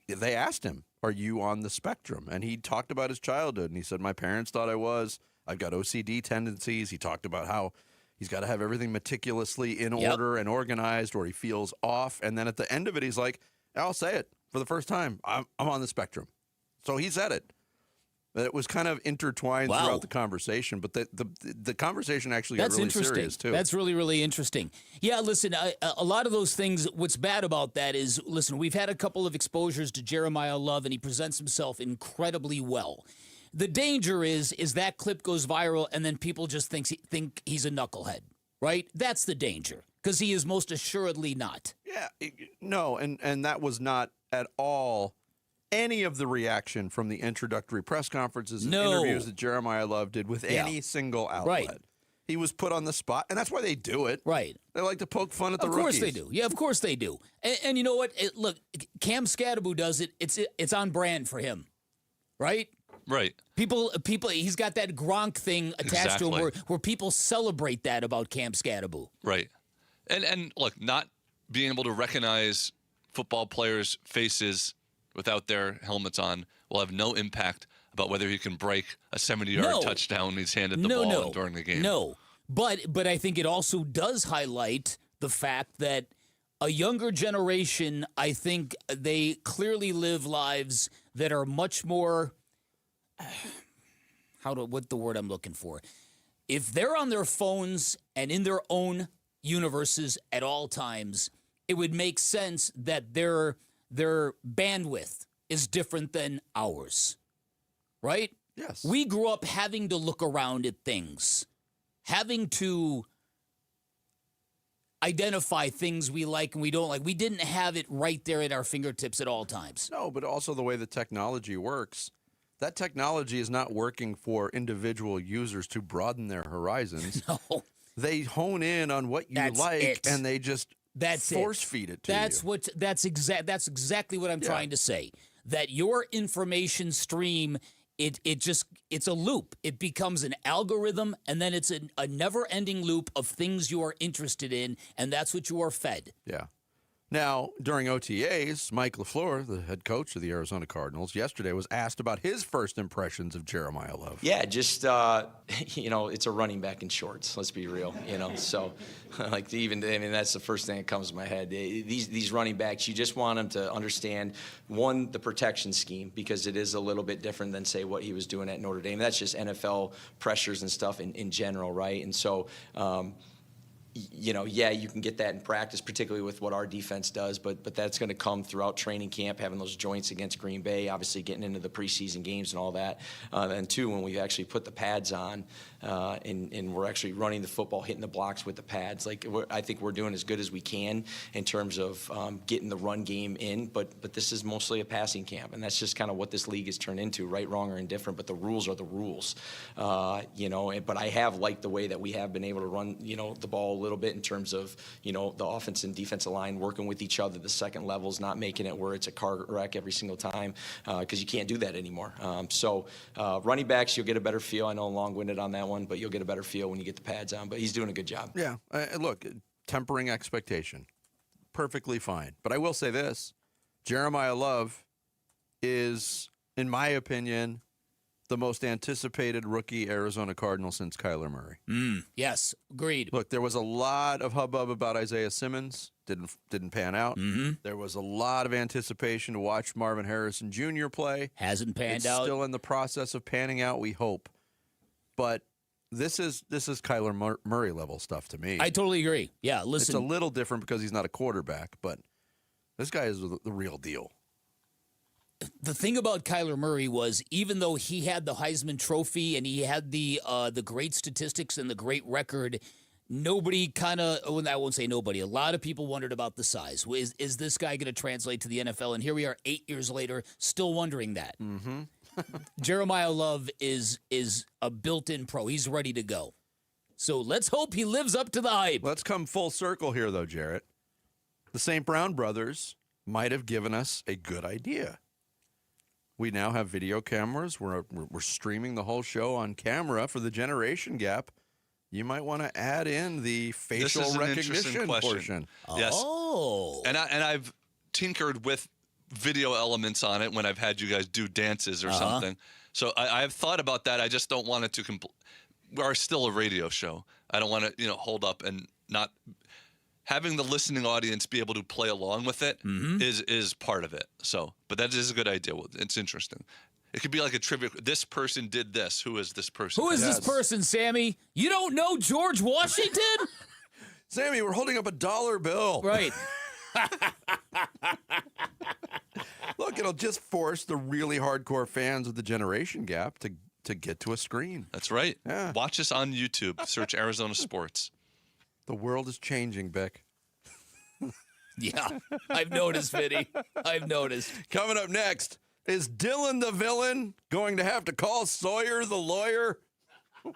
they asked him, are you on the spectrum? And he talked about his childhood. And he said, my parents thought I was. I've got OCD tendencies. He talked about how he's got to have everything meticulously in order and organized, or he feels off. And then at the end of it, he's like, I'll say it for the first time. I'm on the spectrum. So he said it. But it was kind of intertwined throughout the conversation. But the conversation actually got really serious, too. That's really, really interesting. Yeah, listen, a lot of those things, what's bad about that is, listen, we've had a couple of exposures to Jeremiah Love, and he presents himself incredibly well. The danger is that clip goes viral, and then people just think he's a knucklehead, right? That's the danger, because he is most assuredly not. Yeah, no, and that was not at all any of the reaction from the introductory press conferences and interviews that Jeremiah Love did with any single outlet. Right. He was put on the spot, and that's why they do it. Right. They like to poke fun at the rookies. Of course they do. Yeah, of course they do. And you know what? Look, Cam Scadaboo does it. It's on brand for him, right? Right. People. He's got that Gronk thing attached to him where people celebrate that about Cam Scadaboo. Right. And look, not being able to recognize football players' faces without their helmets on will have no impact about whether he can break a 70-yard touchdown when he's handed the ball during the game. No, but I think it also does highlight the fact that a younger generation, I think they clearly live lives that are much more, what the word I'm looking for? If they're on their phones and in their own universes at all times, it would make sense that their bandwidth is different than ours, right? Yes. We grew up having to look around at things, having to identify things we like and we don't like. We didn't have it right there at our fingertips at all times. No, but also the way the technology works. That technology is not working for individual users to broaden their horizons. No. They hone in on what you like, and they just That's force feed it to that's you. That's exactly what I'm trying to say. That your information stream, it's a loop. It becomes an algorithm, and then it's a never-ending loop of things you are interested in, and that's what you are fed. Yeah. Now, during OTAs, Mike LaFleur, the head coach of the Arizona Cardinals, yesterday was asked about his first impressions of Jeremiah Love. Yeah, just, it's a running back in shorts, let's be real, So, that's the first thing that comes to my head. These running backs, you just want them to understand, one, the protection scheme, because it is a little bit different than, say, what he was doing at Notre Dame. That's just NFL pressures and stuff in general, right? And so, you can get that in practice, particularly with what our defense does, but that's going to come throughout training camp, having those joints against Green Bay, obviously getting into the preseason games and all that. And two, when we actually put the pads on and we're actually running the football, hitting the blocks with the pads, I think we're doing as good as we can in terms of getting the run game in, but this is mostly a passing camp, and that's just kind of what this league has turned into, right, wrong, or indifferent, but the rules are the rules. But I have liked the way that we have been able to run, the ball a little bit in terms of, the offense and defensive line working with each other, the second levels, not making it where it's a car wreck every single time, because you can't do that anymore. So running backs, you'll get a better feel. I know I'm long-winded on that one, but you'll get a better feel when you get the pads on. But he's doing a good job. Yeah. Look, tempering expectation, perfectly fine. But I will say this, Jeremiah Love is, in my opinion, the most anticipated rookie Arizona Cardinal since Kyler Murray. Yes, agreed. Look, there was a lot of hubbub about Isaiah Simmons. Didn't pan out. There was a lot of anticipation to watch Marvin Harrison Jr. play. Hasn't panned out. It's still in the process of panning out, we hope. But this is Kyler Murray level stuff to me. I totally agree. Yeah, listen. It's a little different because he's not a quarterback, but this guy is the real deal. The thing about Kyler Murray was, even though he had the Heisman Trophy and he had the great statistics and the great record, nobody I won't say nobody, a lot of people wondered about the size. Is this guy going to translate to the NFL? And here we are 8 years later, still wondering that. Jeremiah Love is a built-in pro. He's ready to go. So let's hope he lives up to the hype. Let's come full circle here, though, Jarrett. The St. Brown brothers might have given us a good idea. We now have video cameras. We're streaming the whole show on camera for the generation gap. You might want to add in the facial recognition portion. Yes. Oh. And I've tinkered with video elements on it when I've had you guys do dances or something. So I have thought about that. I just don't want it to we are still a radio show. I don't want to, hold up and not having the listening audience be able to play along with it is part of it. So, but that is a good idea. It's interesting. It could be like a trivia. This person did this. Who is this person? Who is this person, Sammy? You don't know George Washington? Sammy, we're holding up a dollar bill. Right. Look, it'll just force the really hardcore fans of the generation gap to get to a screen. That's right. Yeah. Watch us on YouTube. Search Arizona Sports. The world is changing, Bick. Yeah, I've noticed, Vinny. I've noticed. Coming up next, is Dylan the villain going to have to call Sawyer the lawyer?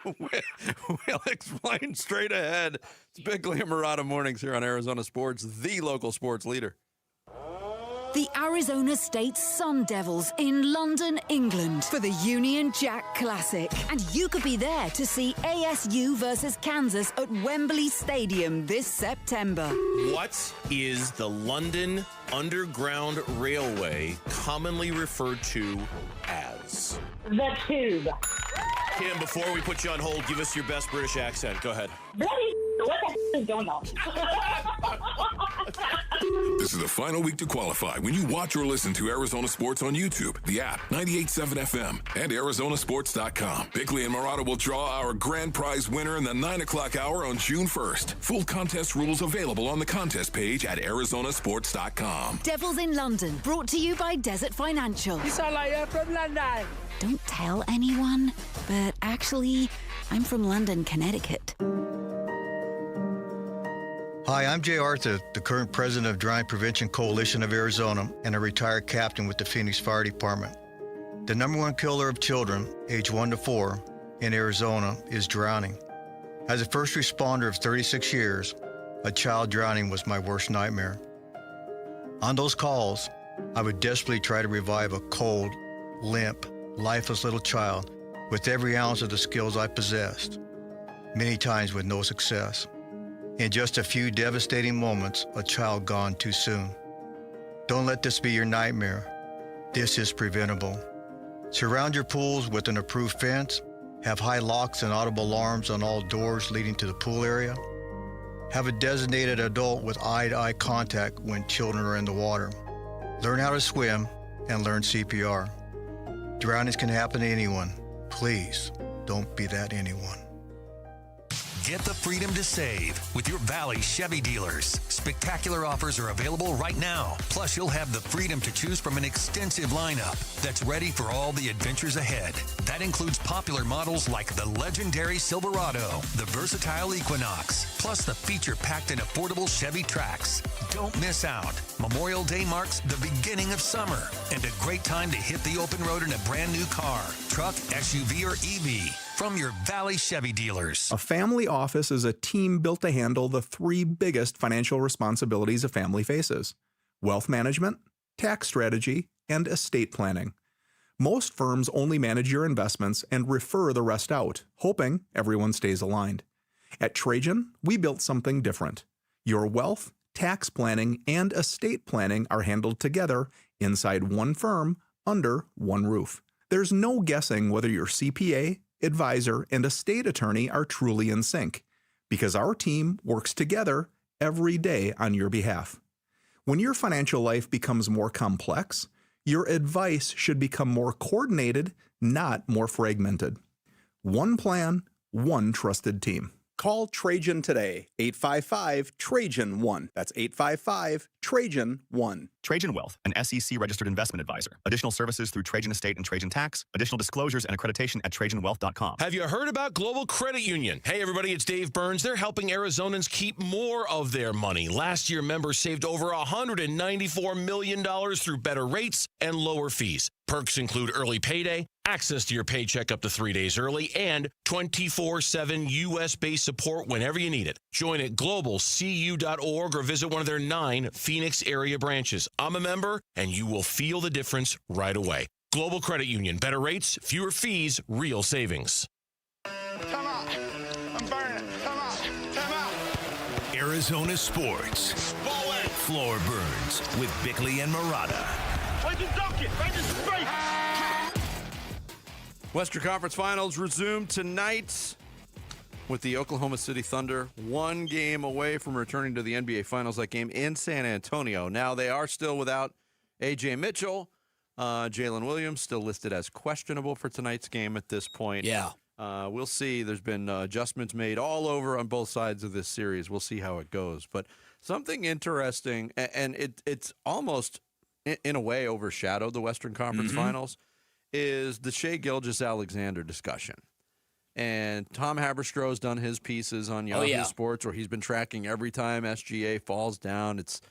We'll explain straight ahead. It's Bickley and Murata Mornings here on Arizona Sports, the local sports leader. The Arizona State Sun Devils in London, England for the Union Jack Classic. And you could be there to see ASU versus Kansas at Wembley Stadium this September. What is the London Underground Railway commonly referred to as? The Tube. Kim, before we put you on hold, give us your best British accent. Go ahead. Bloody, what the f- is going on? This is the final week to qualify when you watch or listen to Arizona Sports on YouTube, the app, 98.7 FM, and Arizonasports.com. Bickley and Murata will draw our grand prize winner in the 9 o'clock hour on June 1st. Full contest rules available on the contest page at Arizonasports.com. Devils in London, brought to you by Desert Financial. You sound like you're from London. Don't tell anyone, but actually, I'm from London, Connecticut. Hi, I'm Jay Arthur, the current president of Drowning Prevention Coalition of Arizona and a retired captain with the Phoenix Fire Department. The number one killer of children, age 1 to 4, in Arizona is drowning. As a first responder of 36 years, A child drowning was my worst nightmare. On those calls, I would desperately try to revive a cold, limp, lifeless little child with every ounce of the skills I possessed, many times with no success. In just a few devastating moments, a child gone too soon. Don't let this be your nightmare. This is preventable. Surround your pools with an approved fence, have high locks and audible alarms on all doors leading to the pool area. Have a designated adult with eye-to-eye contact when children are in the water. Learn how to swim and learn CPR. Drownings can happen to anyone. Please, don't be that anyone. Get the freedom to save with your Valley Chevy dealers. Spectacular offers are available right now. Plus, you'll have the freedom to choose from an extensive lineup that's ready for all the adventures ahead. That includes popular models like the legendary Silverado, the versatile Equinox, plus the feature-packed and affordable Chevy Trax. Don't miss out. Memorial Day marks the beginning of summer and a great time to hit the open road in a brand new car, truck, SUV, or EV. From your Valley Chevy dealers. A family office is a team built to handle the three biggest financial responsibilities a family faces: wealth management, tax strategy, and estate planning. Most firms only manage your investments and refer the rest out, hoping everyone stays aligned. At Trajan, we built something different. Your wealth, tax planning, and estate planning are handled together inside one firm under one roof. There's no guessing whether your CPA, advisor, and estate attorney are truly in sync, because our team works together every day on your behalf. When your financial life becomes more complex, your advice should become more coordinated, not more fragmented. One plan, one trusted team. Call Trajan today, 855-TRAJAN-1. That's 855-TRAJAN-1. Trajan Wealth, an SEC-registered investment advisor. Additional services through Trajan Estate and Trajan Tax. Additional disclosures and accreditation at TrajanWealth.com. Have you heard about Global Credit Union? Hey, everybody, it's Dave Burns. They're helping Arizonans keep more of their money. Last year, members saved over $194 million through better rates and lower fees. Perks include early payday, access to your paycheck up to 3 days early, and 24/7 U.S.-based support whenever you need it. Join at globalcu.org or visit one of their 9 Phoenix area branches. I'm a member, and you will feel the difference right away. Global Credit Union. Better rates, fewer fees, real savings. Come on. I'm burning. Come on. Come on. Arizona Sports. Floor Burns with Bickley and Murata. Western Conference Finals resume tonight with the Oklahoma City Thunder 1 game away from returning to the NBA Finals. That game in San Antonio. Now they are still without A.J. Mitchell. Jalen Williams still listed as questionable for tonight's game at this point. Yeah. We'll see. There's been adjustments made all over on both sides of this series. We'll see how it goes. But something interesting, and it's almost in a way overshadowed the Western Conference Finals, is the Shai Gilgeous-Alexander discussion. And Tom Haberstroh's done his pieces on Yahoo Sports, where he's been tracking every time SGA falls down. It's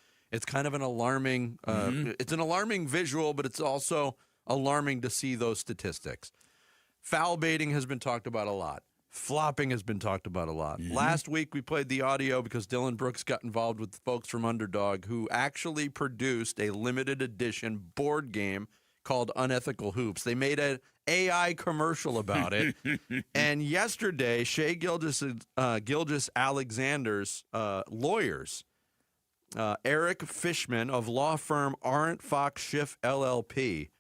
kind of an alarming it's an alarming visual, but it's also alarming to see those statistics. Foul baiting has been talked about a lot. Flopping has been talked about a lot. Last week we played the audio because Dylan Brooks got involved with the folks from Underdog, who actually produced a limited edition board game called Unethical Hoops. They made an AI commercial about it. And yesterday, Shai Gilgeous-Alexander's lawyers, Eric Fishman of law firm Arndt Fox Schiff LLP,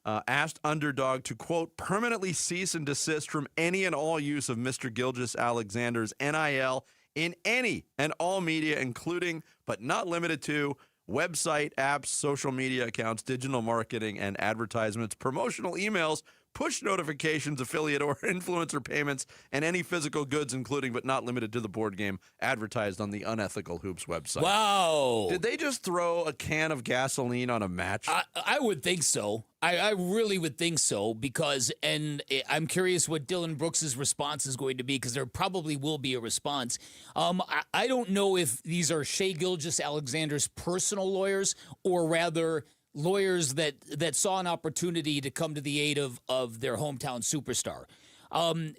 asked Underdog to, quote, permanently cease and desist from any and all use of Mr. Gilgeous-Alexander's NIL in any and all media, including but not limited to website, apps, social media accounts, digital marketing, and advertisements, promotional emails, push notifications, affiliate or influencer payments, and any physical goods, including but not limited to the board game, advertised on the Unethical Hoops website. Wow. Did they just throw a can of gasoline on a match? I would think so. I really would think so, because, and I'm curious what Dylan Brooks' response is going to be, because there probably will be a response. I don't know if these are Shai Gilgeous-Alexander's personal lawyers, or rather lawyers that saw an opportunity to come to the aid of their hometown superstar.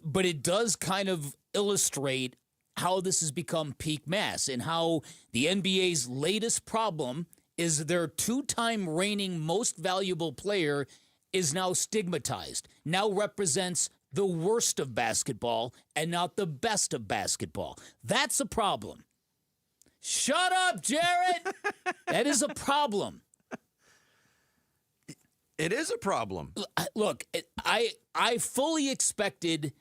But it does kind of illustrate how this has become peak mass and how the NBA's latest problem is their 2-time reigning most valuable player is now stigmatized, now represents the worst of basketball and not the best of basketball. That's a problem. Shut up, Jared! That is a problem. It is a problem. Look, I fully expected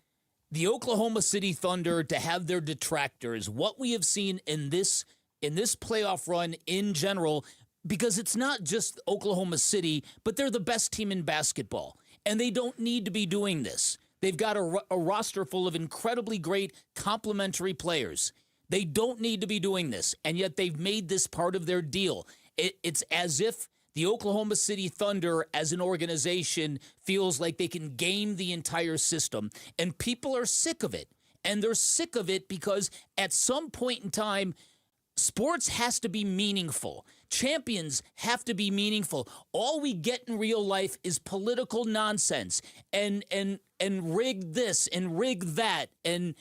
the Oklahoma City Thunder to have their detractors. What we have seen in this playoff run in general, because it's not just Oklahoma City, but they're the best team in basketball, and they don't need to be doing this. They've got a roster full of incredibly great complementary players. They don't need to be doing this, and yet they've made this part of their deal. It's as if the Oklahoma City Thunder as an organization feels like they can game the entire system, and people are sick of it. And they're sick of it because at some point in time, sports has to be meaningful. Champions have to be meaningful. All we get in real life is political nonsense and rig this and rig that and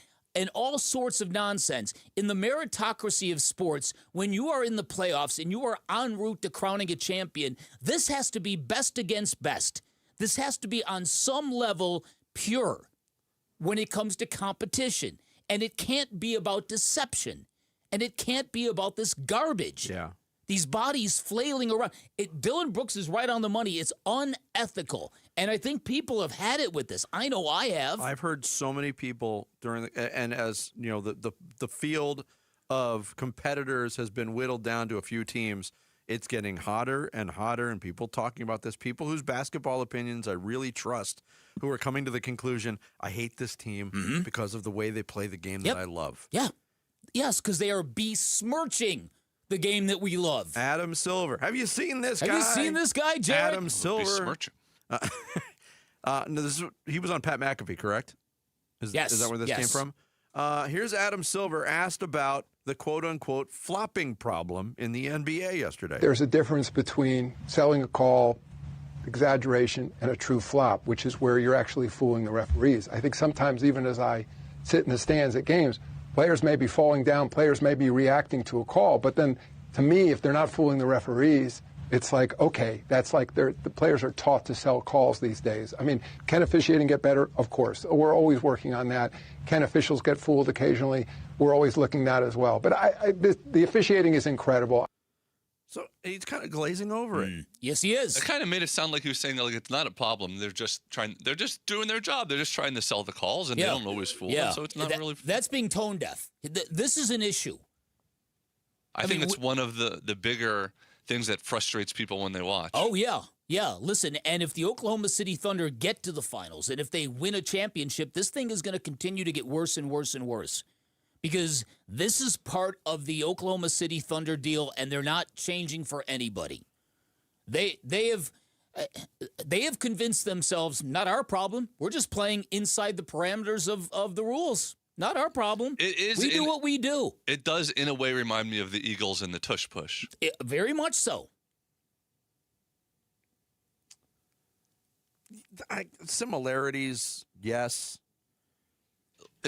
all sorts of nonsense. In the meritocracy of sports, when you are in the playoffs and you are en route to crowning a champion, this has to be best against best. This has to be on some level pure when it comes to competition. And it can't be about deception. And it can't be about this garbage. Yeah. These bodies flailing around. Dylan Brooks is right on the money. It's unethical. And I think people have had it with this. I know I have. I've heard so many people and as you know, the field of competitors has been whittled down to a few teams. It's getting hotter and hotter, and people talking about this. People whose basketball opinions I really trust, who are coming to the conclusion, I hate this team because of the way they play the game that I love. Yeah. Yes, because they are besmirching the game that we love. Adam Silver. Have you seen this guy? Have you seen this guy, Jared? Adam Silver. No, he was on Pat McAfee, correct? Yes. Is that where this came from? Here's Adam Silver asked about the quote-unquote flopping problem in the NBA yesterday. There's a difference between selling a call, exaggeration, and a true flop, which is where you're actually fooling the referees. I think sometimes even as I sit in the stands at games, players may be falling down, players may be reacting to a call, but then to me, if they're not fooling the referees, it's like, okay, that's like the players are taught to sell calls these days. I mean, can officiating get better? Of course. We're always working on that. Can officials get fooled occasionally? We're always looking at that as well. But the officiating is incredible. So he's kind of glazing over it. Yes, he is. It kind of made it sound like he was saying that, like, it's not a problem. They're just doing their job. They're just trying to sell the calls, and they don't always fool them. So it's not really. That's being tone deaf. This is an issue. I think it's one of the bigger things that frustrates people when they watch. Oh, yeah. Yeah, listen, and if the Oklahoma City Thunder get to the finals, and if they win a championship, this thing is going to continue to get worse and worse and worse. Because this is part of the Oklahoma City Thunder deal, and they're not changing for anybody. They have convinced themselves, not our problem. We're just playing inside the parameters of the rules. Not our problem. We do what we do. It does, in a way, remind me of the Eagles and the tush push. Very much so. Similarities, yes.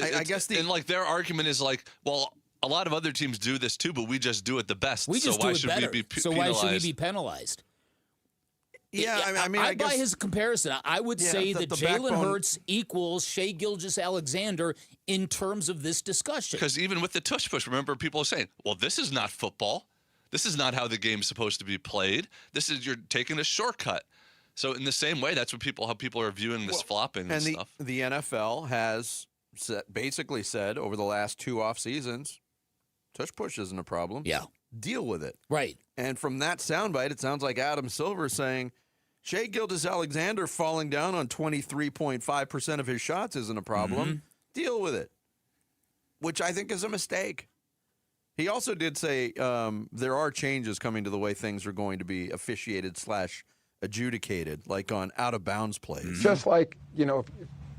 I guess and like their argument is like, well, a lot of other teams do this too, but we just do it the best. We just so why do it should better. we be so penalized? why should we be penalized? Yeah, I mean, I buy guess, his comparison. I would say that Jalen Hurts equals Shai Gilgeous-Alexander in terms of this discussion. Because even with the tush push, remember people are saying, well, this is not football. This is not how the game's supposed to be played. You're taking a shortcut. So in the same way, that's what how people are viewing this flopping and stuff. The NFL has basically said over the last 2 off seasons, tush push isn't a problem. Yeah. Deal with it. Right. And from that soundbite, it sounds like Adam Silver saying Shai Gilgeous-Alexander falling down on 23.5% of his shots isn't a problem. Deal with it, which I think is a mistake. He also did say there are changes coming to the way things are going to be officiated / adjudicated, like on out-of-bounds plays. Just like, if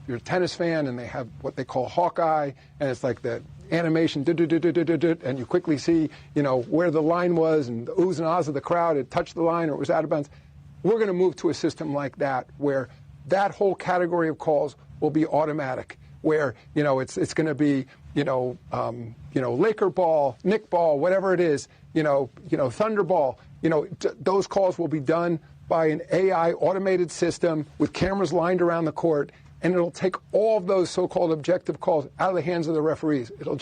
you're a tennis fan and they have what they call Hawkeye, and it's like the animation, and you quickly see, where the line was and the oohs and ahs of the crowd, it touched the line or it was out of bounds. We're going to move to a system like that where that whole category of calls will be automatic, where, it's going to be Laker ball, Nick ball, whatever it is, Thunder ball, those calls will be done by an AI automated system with cameras lined around the court, and it'll take all of those so-called objective calls out of the hands of the referees. It'll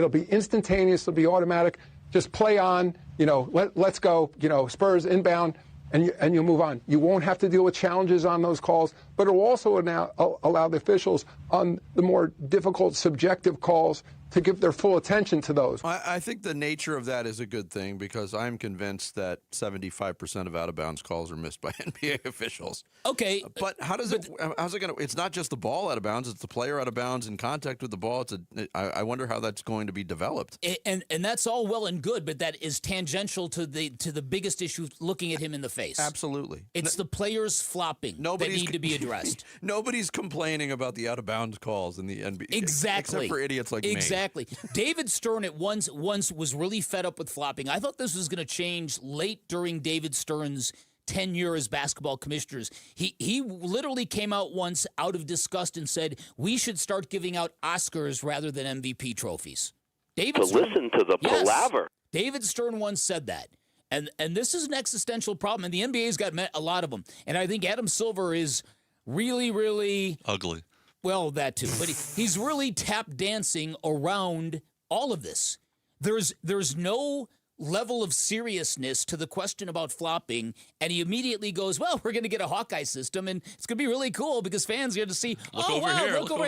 be instantaneous, it'll be automatic. Just play on, let's go, Spurs inbound, and you'll move on. You won't have to deal with challenges on those calls, but it will also allow the officials on the more difficult subjective calls to give their full attention to those. I think the nature of that is a good thing because I'm convinced that 75% of out-of-bounds calls are missed by NBA officials. Okay. But how's it going to – it's not just the ball out of bounds. It's the player out of bounds in contact with the ball. I wonder how that's going to be developed. And that's all well and good, but that is tangential to the biggest issue, looking at him in the face. Absolutely. It's the players flopping that need to be addressed. Nobody's complaining about the out-of-bounds calls in the NBA. Exactly. Except for idiots like me. Exactly. David Stern at once was really fed up with flopping. I thought this was going to change late during David Stern's tenure as basketball commissioners. He literally came out once out of disgust and said, we should start giving out Oscars rather than MVP trophies. Listen to the palaver. David Stern once said that. And this is an existential problem, and the NBA's got a lot of them. And I think Adam Silver is really, really ugly. Well, that too. But he's really tap dancing around all of this. There's no level of seriousness to the question about flopping, and he immediately goes, well, we're going to get a Hawkeye system, and it's going to be really cool because fans get to see, look over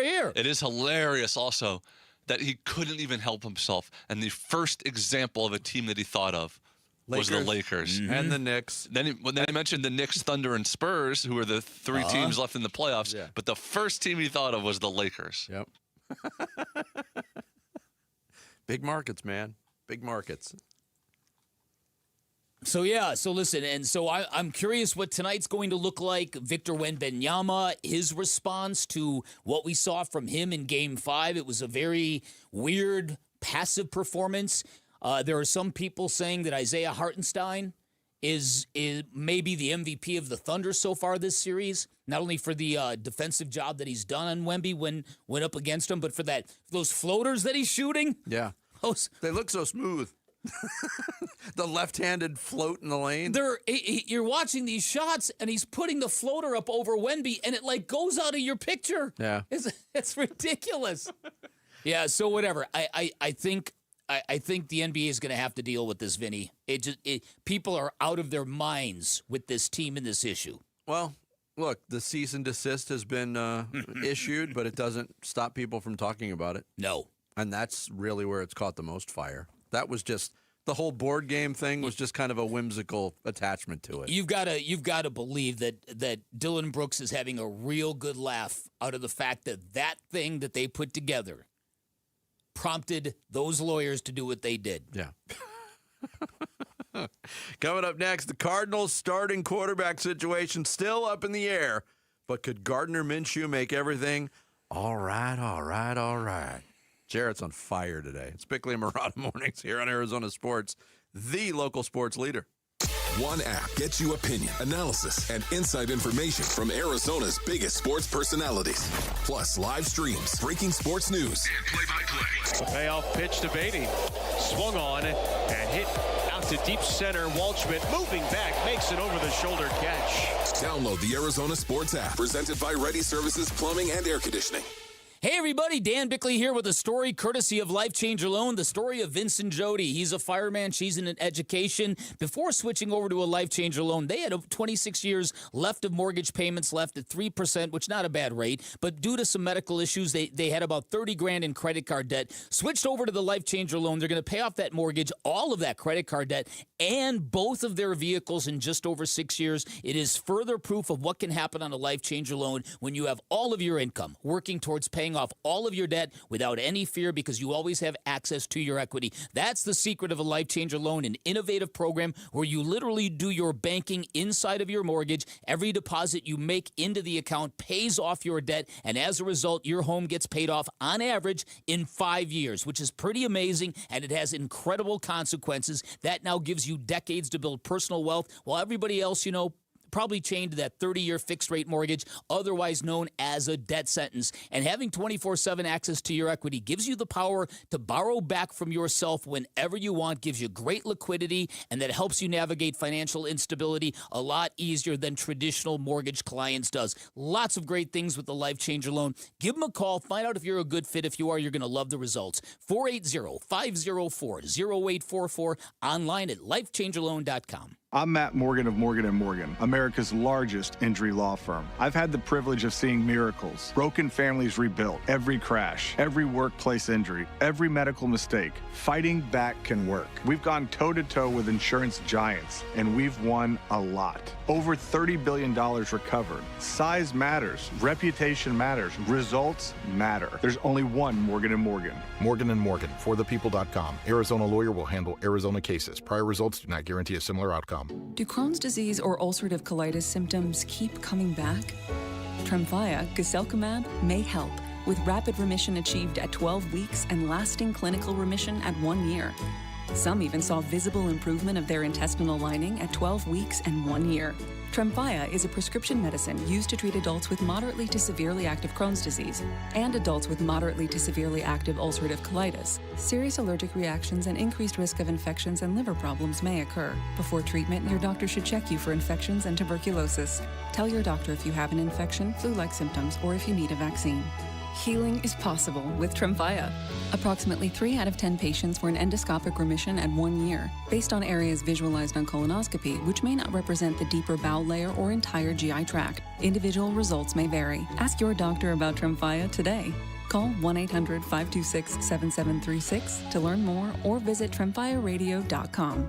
here. It is hilarious also that he couldn't even help himself, and the first example of a team that he thought of was the Lakers. Mm-hmm. And the Knicks. Then I mentioned the Knicks, Thunder, and Spurs, who are the three teams left in the playoffs. Yeah. But the first team he thought of was the Lakers. Yep. Big markets, man. Big markets. So listen, and so I'm curious what tonight's going to look like. Victor Wembanyama, his response to what we saw from him in Game 5. It was a very weird, passive performance. There are some people saying that Isaiah Hartenstein is maybe the MVP of the Thunder so far this series, not only for the defensive job that he's done on Wemby when went up against him, but for those floaters that he's shooting. Yeah. They look so smooth. The left-handed float in the lane. You're watching these shots, and he's putting the floater up over Wemby, and it goes out of your picture. Yeah. It's ridiculous. Yeah, so whatever. I think the NBA is going to have to deal with this, Vinny. People are out of their minds with this team and this issue. Well, look, the cease and desist has been issued, but it doesn't stop people from talking about it. No. And that's really where it's caught the most fire. That was just the whole board game thing was just kind of a whimsical attachment to it. You've got to believe that Dylan Brooks is having a real good laugh out of the fact that thing that they put together prompted those lawyers to do what they did. Yeah. Coming up next, the Cardinals' starting quarterback situation still up in the air, but could Gardner Minshew make everything all right? Jarrett's on fire today. It's Bickley and Marotta Mornings here on Arizona Sports, the local sports leader. One app gets you opinion, analysis, and inside information from Arizona's biggest sports personalities. Plus live streams, breaking sports news, and play-by-play. The payoff pitch to Beatty. Swung on and hit out to deep center. Waldschmidt moving back, makes an over-the-shoulder catch. Download the Arizona Sports app, presented by Ready Services Plumbing and Air Conditioning. Hey, everybody, Dan Bickley here with a story courtesy of Life Changer Loan, the story of Vincent Jody. He's a fireman. She's in education. Before switching over to a Life Changer Loan, they had 26 years left of mortgage payments left at 3%, which not a bad rate. But due to some medical issues, they had about $30,000 in credit card debt. Switched over to the Life Changer Loan. They're going to pay off that mortgage, all of that credit card debt, and both of their vehicles in just over 6 years. It is further proof of what can happen on a Life Changer Loan when you have all of your income working towards paying off all of your debt without any fear, because you always have access to your equity. That's the secret of a Life Changer Loan, an innovative program where you literally do your banking inside of your mortgage. Every deposit you make into the account pays off your debt, and as a result, your home gets paid off on average in 5 years, which is pretty amazing, and it has incredible consequences. That now gives you decades to build personal wealth, while everybody else, probably chained to that 30-year fixed-rate mortgage, otherwise known as a debt sentence. And having 24/7 access to your equity gives you the power to borrow back from yourself whenever you want, gives you great liquidity, and that helps you navigate financial instability a lot easier than traditional mortgage clients does. Lots of great things with the Life Changer loan. Give them a call. Find out if you're a good fit. If you are, you're going to love the results. 480-504-0844. Online at lifechangerloan.com. I'm Matt Morgan of Morgan & Morgan, America's largest injury law firm. I've had the privilege of seeing miracles, broken families rebuilt, every crash, every workplace injury, every medical mistake. Fighting back can work. We've gone toe-to-toe with insurance giants, and we've won a lot. Over $30 billion recovered. Size matters. Reputation matters. Results matter. There's only one Morgan & Morgan. Morgan & Morgan, forthepeople.com. Arizona lawyer will handle Arizona cases. Prior results do not guarantee a similar outcome. Do Crohn's disease or ulcerative colitis symptoms keep coming back? Tremfya, guselkumab, may help, with rapid remission achieved at 12 weeks and lasting clinical remission at 1 year. Some even saw visible improvement of their intestinal lining at 12 weeks and 1 year. Tremfya is a prescription medicine used to treat adults with moderately to severely active Crohn's disease and adults with moderately to severely active ulcerative colitis. Serious allergic reactions and increased risk of infections and liver problems may occur. Before treatment, your doctor should check you for infections and tuberculosis. Tell your doctor if you have an infection, flu-like symptoms, or if you need a vaccine. Healing is possible with Tremfya. Approximately 3 out of 10 patients were in endoscopic remission at 1 year, based on areas visualized on colonoscopy, which may not represent the deeper bowel layer or entire GI tract. Individual results may vary. Ask your doctor about Tremfya today. Call 1-800-526-7736 to learn more or visit tremfyaradio.com.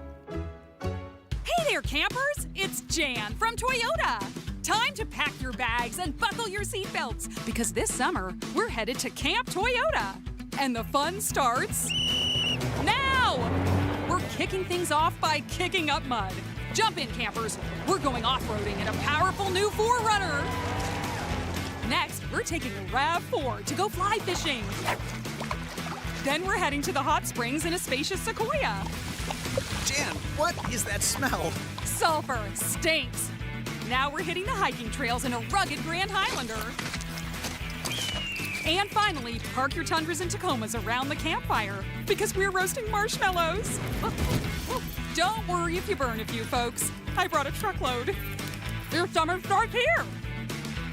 Hey there, campers! It's Jan from Toyota. Time to pack your bags and buckle your seatbelts because this summer we're headed to Camp Toyota. And the fun starts now! We're kicking things off by kicking up mud. Jump in, campers. We're going off-roading in a powerful new 4Runner. Next, we're taking a RAV4 to go fly fishing. Then we're heading to the hot springs in a spacious Sequoia. Jan, what is that smell? Sulfur stinks. Now we're hitting the hiking trails in a rugged Grand Highlander. And finally, park your Tundras and Tacomas around the campfire because we're roasting marshmallows. Don't worry if you burn a few, folks. I brought a truckload. Your summer starts here.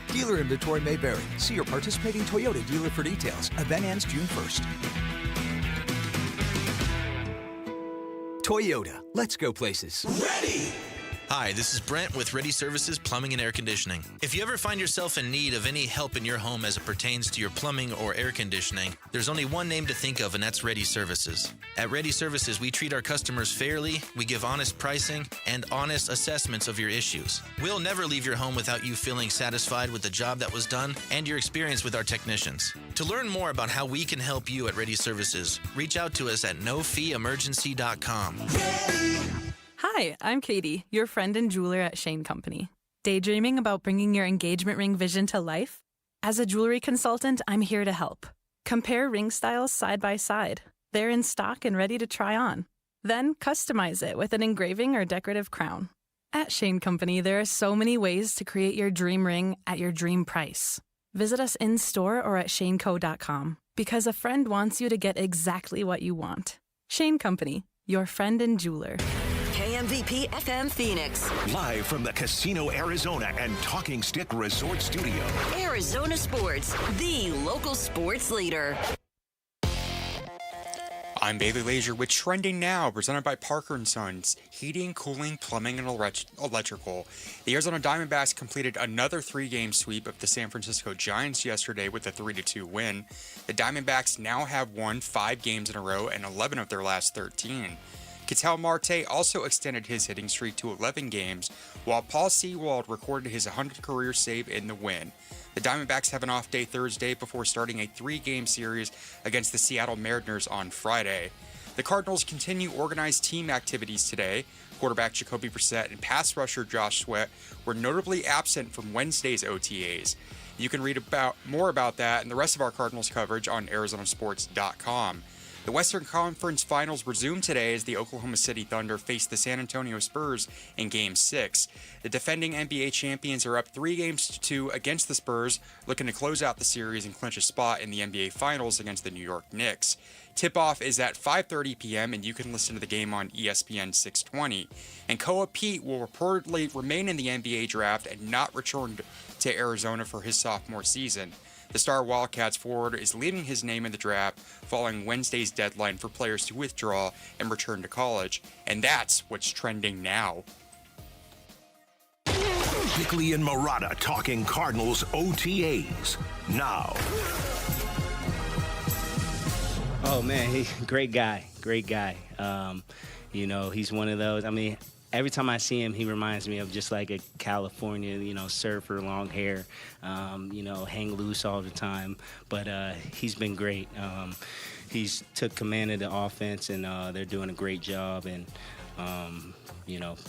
Dealer inventory may vary. See your participating Toyota dealer for details. Event ends June 1st. Toyota, let's go places. Ready! Hi, this is Brent with Ready Services Plumbing and Air Conditioning. If you ever find yourself in need of any help in your home as it pertains to your plumbing or air conditioning, there's only one name to think of, and that's Ready Services. At Ready Services, we treat our customers fairly, we give honest pricing, and honest assessments of your issues. We'll never leave your home without you feeling satisfied with the job that was done and your experience with our technicians. To learn more about how we can help you at Ready Services, reach out to us at nofeeemergency.com. Hi, I'm Katie, your friend and jeweler at Shane Company. Daydreaming about bringing your engagement ring vision to life? As a jewelry consultant, I'm here to help. Compare ring styles side by side. They're in stock and ready to try on. Then customize it with an engraving or decorative crown. At Shane Company, there are so many ways to create your dream ring at your dream price. Visit us in-store or at shaneco.com because a friend wants you to get exactly what you want. Shane Company, your friend and jeweler. KMVP FM Phoenix. Live from the Casino Arizona and Talking Stick Resort Studio. Arizona Sports, the local sports leader. I'm Bailey Leisure with Trending Now, presented by Parker & Sons, heating, cooling, plumbing, and electrical. The Arizona Diamondbacks completed another 3-game sweep of the San Francisco Giants yesterday with a 3-2 win. The Diamondbacks now have won 5 games in a row and 11 of their last 13. Ketel Marte also extended his hitting streak to 11 games, while Paul Sewald recorded his 100th career save in the win. The Diamondbacks have an off day Thursday before starting a 3-game series against the Seattle Mariners on Friday. The Cardinals continue organized team activities today. Quarterback Jacoby Brissett and pass rusher Josh Sweat were notably absent from Wednesday's OTAs. You can read more about that and the rest of our Cardinals coverage on ArizonaSports.com. The Western Conference Finals resume today as the Oklahoma City Thunder face the San Antonio Spurs in Game 6. The defending NBA champions are up 3-2 against the Spurs, looking to close out the series and clinch a spot in the NBA Finals against the New York Knicks. Tip-off is at 5:30 p.m., and you can listen to the game on ESPN 620. And Koa Pete will reportedly remain in the NBA draft and not return to Arizona for his sophomore season. The star Wildcats forward is leaving his name in the draft following Wednesday's deadline for players to withdraw and return to college. And that's what's trending now. Bickley and Marotta talking Cardinals OTAs now. Oh, man, great guy. He's one of those. I mean, every time I see him, he reminds me of just like a California, surfer, long hair, hang loose all the time. But he's been great. He's took command of the offense, and they're doing a great job. And,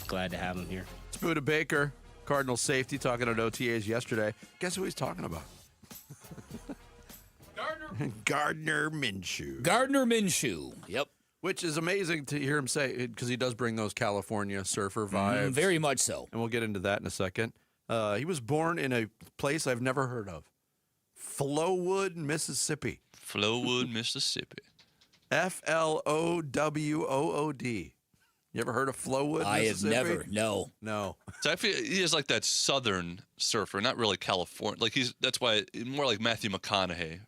glad to have him here. It's Buda Baker, Cardinals safety, talking at OTAs yesterday. Guess who he's talking about? Gardner Minshew. Gardner Minshew. Yep. Which is amazing to hear him say, because he does bring those California surfer vibes. Very much so. And we'll get into that in a second. He was born in a place I've never heard of. Flowood, Mississippi. Flowood, Mississippi. Flowood. You ever heard of Flowood, Mississippi? I have never. No. So I feel he is like that southern surfer, not really California. Like that's why more like Matthew McConaughey,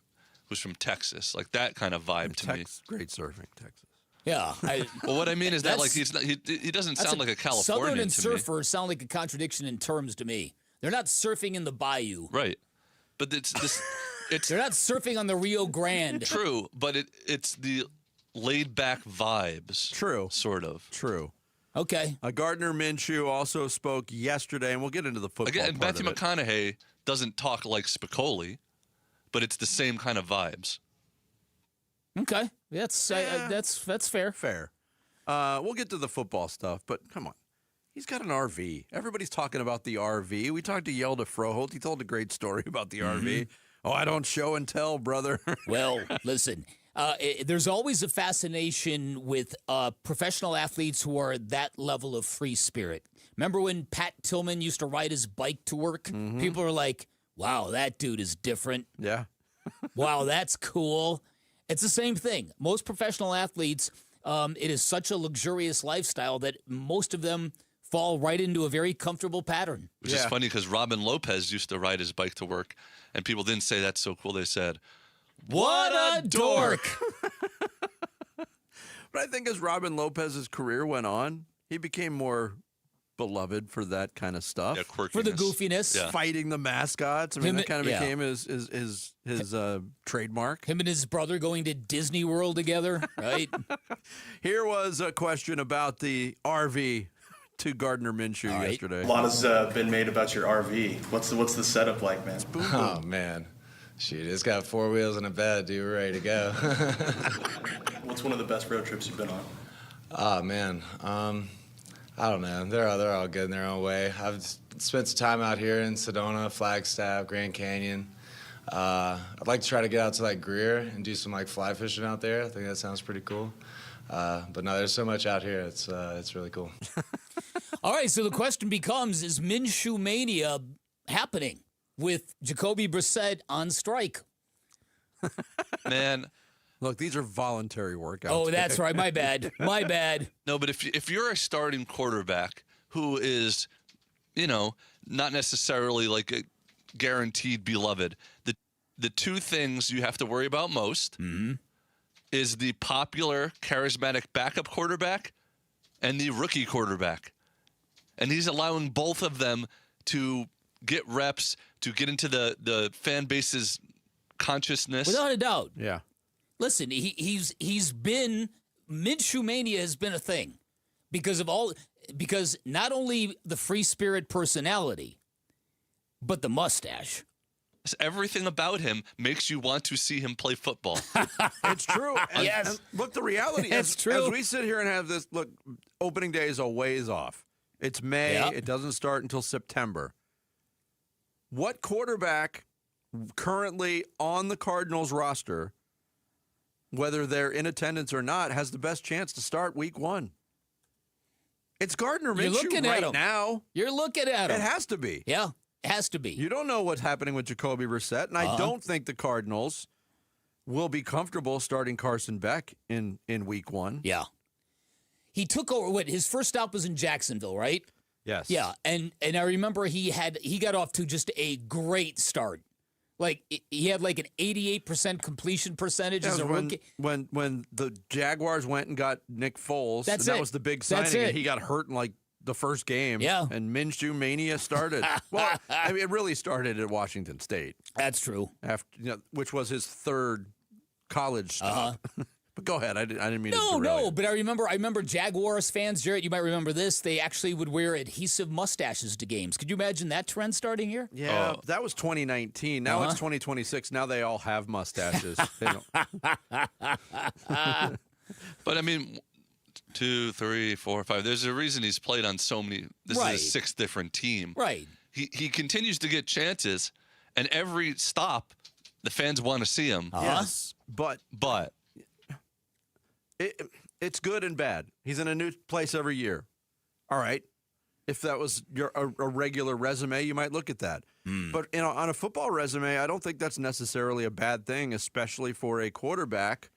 who's from Texas, like that kind of vibe to me. Great surfing, Texas. Yeah. Well, what I mean is that like he doesn't sound like a Californian. Southern and to surfer me. sound like a contradiction in terms to me. They're not surfing in the bayou. Right. But it's they're not surfing on the Rio Grande. True, but it's the laid back vibes. True. Sort of. True. Okay. Gardner Minshew also spoke yesterday, and we'll get into the football Again, part Matthew of it. McConaughey doesn't talk like Spicoli, but it's the same kind of vibes. Okay. That's fair. Fair. We'll get to the football stuff, but come on. He's got an RV. Everybody's talking about the RV. We talked to Yelda Froholt. He told a great story about the RV. Oh, I don't show and tell, brother. Well, listen. There's always a fascination with professional athletes who are that level of free spirit. Remember when Pat Tillman used to ride his bike to work? People are like, wow, that dude is different. Yeah. Wow, that's cool. It's the same thing. Most professional athletes, it is such a luxurious lifestyle that most of them fall right into a very comfortable pattern. Which is funny because Robin Lopez used to ride his bike to work, and people didn't say that's so cool. They said, what a dork. But I think as Robin Lopez's career went on, he became more beloved for that kind of stuff. Yeah, quirkiness. For the goofiness. Yeah. Fighting the mascots. I mean, that kind of became his trademark. Him and his brother going to Disney World together, right? Here was a question about the RV to Gardner Minshew yesterday. A lot has been made about your RV. What's the setup like, man? Oh, man. Shoot, it's got 4 wheels and a bed, dude. We're ready to go. What's one of the best road trips you've been on? Oh, man. I don't know. They're all good in their own way. I've spent some time out here in Sedona, Flagstaff, Grand Canyon. I'd like to try to get out to, like, Greer and do some, like, fly fishing out there. I think that sounds pretty cool. But, no, there's so much out here. It's really cool. All right, so the question becomes, is Minshew Mania happening with Jacoby Brissett on strike? man. Look, these are voluntary workouts. Oh, that's right. My bad. My bad. No, but if you're a starting quarterback who is, not necessarily like a guaranteed beloved, the two things you have to worry about most is the popular, charismatic backup quarterback and the rookie quarterback. And he's allowing both of them to get reps, to get into the fan base's consciousness. Without a doubt. Yeah. Listen, he's been Minshew Mania has been a thing because not only the free spirit personality, but the mustache. Everything about him makes you want to see him play football. It's true. Yes. And look, the reality is, true. as we sit here and have this, look, opening day is a ways off. It's May. Yep. It doesn't start until September. What quarterback currently on the Cardinals roster whether they're in attendance or not, has the best chance to start week 1. It's Gardner Minshew You're looking at him now. You're looking at him. It has to be. Yeah, it has to be. You don't know what's happening with Jacoby Brissett, and I don't think the Cardinals will be comfortable starting Carson Beck in week 1. Yeah. He took over, his first stop was in Jacksonville, right? Yes. Yeah, and I remember he got off to just a great start. Like, he had like an 88% completion percentage as a rookie. When the Jaguars went and got Nick Foles, that was the big signing, That's it. and he got hurt in like the first game. Yeah. And Minshew mania started. Well, I mean, it really started at Washington State. That's true. Which was his third college stop. But go ahead. I didn't mean to derail No, you. but I remember Jaguars fans, Jarrett, you might remember this. They actually would wear adhesive mustaches to games. Could you imagine that trend starting here? Yeah, that was 2019. Now it's 2026. Now they all have mustaches. They don't. But I mean, 2, 3, 4, 5. There's a reason he's played on so many. This is his 6th different team. Right. He continues to get chances, and every stop, the fans want to see him. Yes, but it's good and bad. He's in a new place every year. All right. If that was a regular resume, you might look at that. But on a football resume, I don't think that's necessarily a bad thing, especially for a quarterback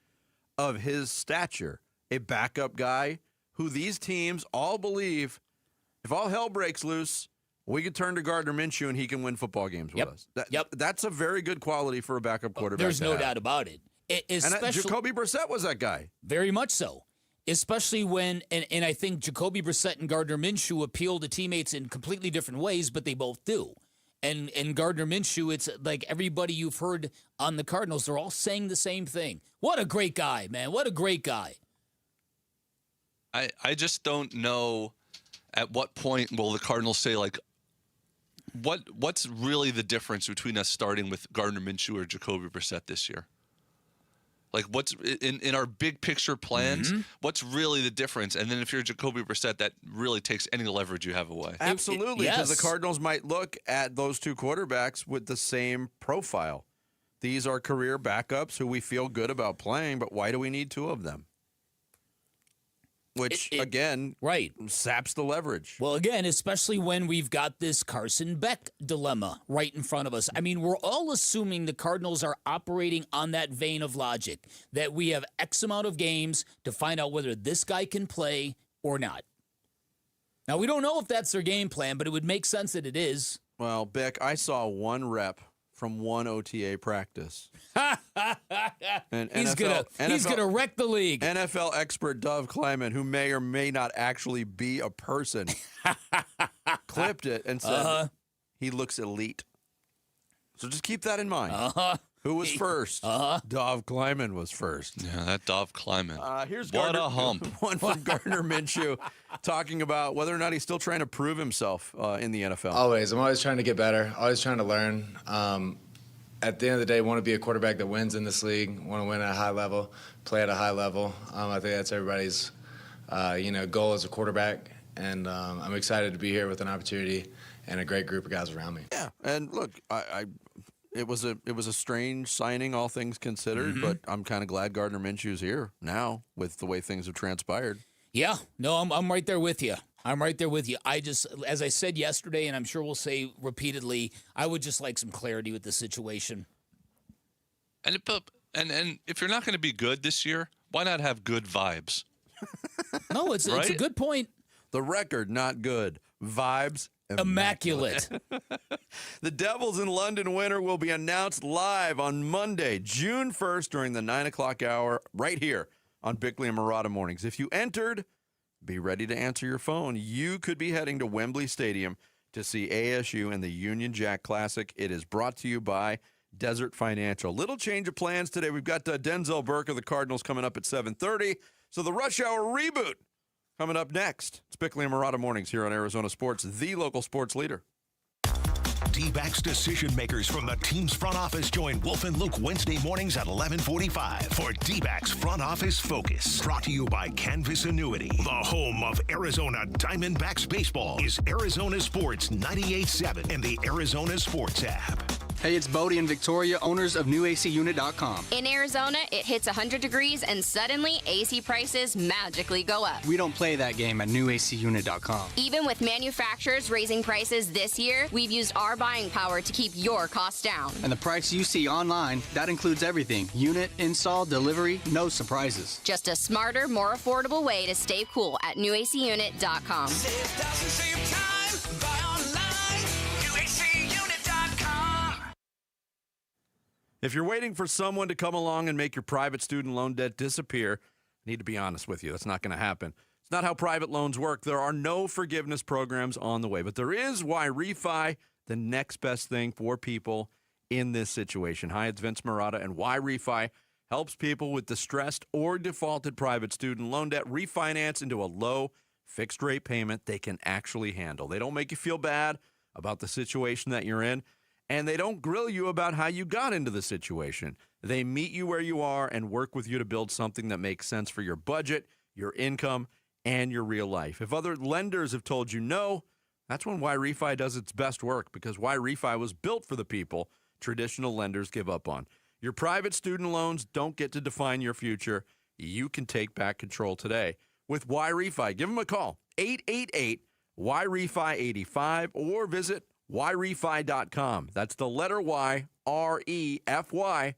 of his stature, a backup guy who these teams all believe, if all hell breaks loose, we could turn to Gardner Minshew and he can win football games with us. That's a very good quality for a backup quarterback. There's no doubt about it. And Jacoby Brissett was that guy. Very much so. Especially when, and I think Jacoby Brissett and Gardner Minshew appeal to teammates in completely different ways, but they both do. And Gardner Minshew, it's like everybody you've heard on the Cardinals, they're all saying the same thing. What a great guy, man. What a great guy. I just don't know at what point will the Cardinals say, like, what's really the difference between us starting with Gardner Minshew or Jacoby Brissett this year? Like, what's in our big picture plans, what's really the difference? And then if you're Jacoby Brissett, that really takes any leverage you have away. Absolutely, because the Cardinals might look at those two quarterbacks with the same profile. These are career backups who we feel good about playing, but why do we need two of them? Which, again, saps the leverage. Well, again, especially when we've got this Carson Beck dilemma right in front of us. I mean, we're all assuming the Cardinals are operating on that vein of logic, that we have X amount of games to find out whether this guy can play or not. Now, we don't know if that's their game plan, but it would make sense that it is. Well, Beck, I saw one rep from one OTA practice. And he's gonna wreck the league. NFL expert Dov Kleiman, who may or may not actually be a person, clipped it and said he looks elite. So just keep that in mind. Who was first? Dov Kleiman was first. Yeah, that Dov Kleiman. Here's what a hump. One from Gardner Minshew talking about whether or not he's still trying to prove himself in the NFL. Always. I'm always trying to get better, always trying to learn. At the end of the day, want to be a quarterback that wins in this league, want to win at a high level, play at a high level. I think that's everybody's goal as a quarterback. And I'm excited to be here with an opportunity and a great group of guys around me. Yeah, and look, It was a strange signing, all things considered, but I'm kind of glad Gardner Minshew's here now with the way things have transpired. Yeah, no, I'm right there with you. I'm right there with you. I just, as I said yesterday, and I'm sure we'll say repeatedly, I would just like some clarity with the situation. And if you're not going to be good this year, why not have good vibes? No, it's a good point. The record, not good. Vibes, immaculate. The Devils in London winter will be announced live on Monday, June 1st during the 9 o'clock hour right here on Bickley and Murata Mornings. If you entered, be ready to answer your phone. You could be heading to Wembley Stadium to see ASU in the Union Jack Classic. It is brought to you by Desert Financial. Little change of plans today. We've got Denzel Burke of the Cardinals coming up at 7:30. So the Rush Hour reboot coming up next. It's Bickley and Murata Mornings here on Arizona Sports, the local sports leader. D-backs decision makers from the team's front office join Wolf and Luke Wednesday mornings at 11:45 for D-backs Front Office Focus. Brought to you by Canvas Annuity. The home of Arizona Diamondbacks baseball is Arizona Sports 98.7 and the Arizona Sports app. Hey, it's Bodie and Victoria, owners of NewACUnit.com. In Arizona, it hits 100 degrees and suddenly AC prices magically go up. We don't play that game at NewACUnit.com. Even with manufacturers raising prices this year, we've used our buying power to keep your costs down. And the price you see online, that includes everything. Unit, install, delivery, no surprises. Just a smarter, more affordable way to stay cool at NewACUnit.com. Save thousands, save time, buy online, NewACUnit.com. If you're waiting for someone to come along and make your private student loan debt disappear, I need to be honest with you, that's not going to happen. It's not how private loans work. There are no forgiveness programs on the way, but there is YRefi, the next best thing for people in this situation. Hi, it's Vince Marotta, and YRefi helps people with distressed or defaulted private student loan debt refinance into a low fixed rate payment they can actually handle. They don't make you feel bad about the situation that you're in, and they don't grill you about how you got into the situation. They meet you where you are and work with you to build something that makes sense for your budget, your income, and your real life. If other lenders have told you no, that's when YRefi does its best work, because YRefi was built for the people traditional lenders give up on. Your private student loans don't get to define your future. You can take back control today with YRefi. Give them a call, 888-YRefi-85, or visit YRefi.com. That's the letter Y, REFY.com.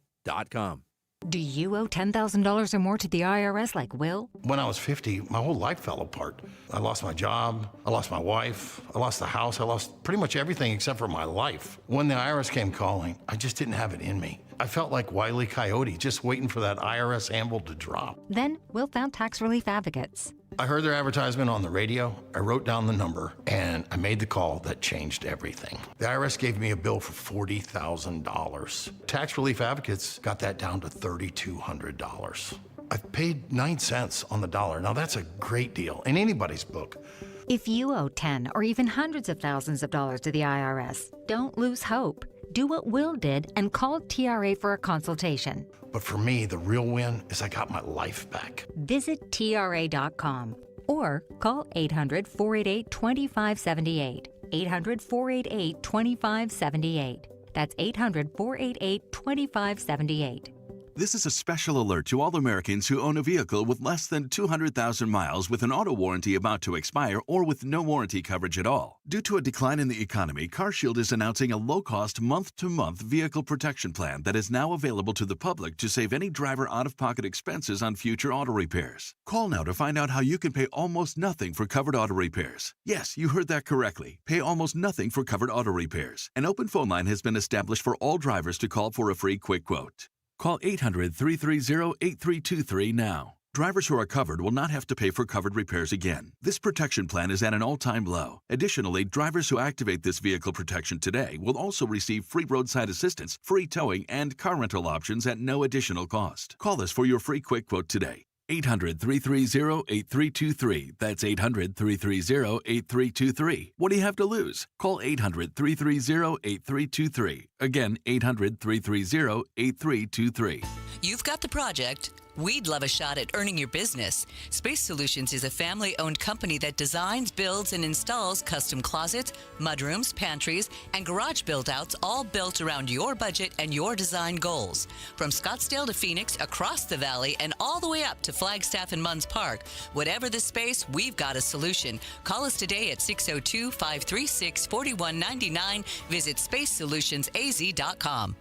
Do you owe $10,000 or more to the IRS like Will? When I was 50, my whole life fell apart. I lost my job, I lost my wife, I lost the house, I lost pretty much everything except for my life. When the IRS came calling, I just didn't have it in me. I felt like Wile E. Coyote, just waiting for that IRS anvil to drop. Then Will found tax relief advocates. I heard their advertisement on the radio, I wrote down the number, and I made the call that changed everything. The IRS gave me a bill for $40,000. Tax Relief Advocates got that down to $3,200. I've paid 9 cents on the dollar. Now that's a great deal in anybody's book. If you owe 10 or even hundreds of thousands of dollars to the IRS, don't lose hope. Do what Will did and call TRA for a consultation. But for me, the real win is I got my life back. Visit TRA.com or call 800-488-2578. 800-488-2578. That's 800-488-2578. This is a special alert to all Americans who own a vehicle with less than 200,000 miles with an auto warranty about to expire or with no warranty coverage at all. Due to a decline in the economy, CarShield is announcing a low-cost month-to-month vehicle protection plan that is now available to the public to save any driver out-of-pocket expenses on future auto repairs. Call now to find out how you can pay almost nothing for covered auto repairs. Yes, you heard that correctly. Pay almost nothing for covered auto repairs. An open phone line has been established for all drivers to call for a free quick quote. Call 800-330-8323 now. Drivers who are covered will not have to pay for covered repairs again. This protection plan is at an all-time low. Additionally, drivers who activate this vehicle protection today will also receive free roadside assistance, free towing, and car rental options at no additional cost. Call us for your free quick quote today. 800-330-8323. That's 800-330-8323. What do you have to lose? Call 800-330-8323. Again, 800-330-8323. You've got the project. We'd love a shot at earning your business. Space Solutions is a family-owned company that designs, builds, and installs custom closets, mudrooms, pantries, and garage build-outs, all built around your budget and your design goals. From Scottsdale to Phoenix, across the valley, and all the way up to Flagstaff and Munns Park. Whatever the space, we've got a solution. Call us today at 602-536-4199. Visit spacesolutionsaz.com.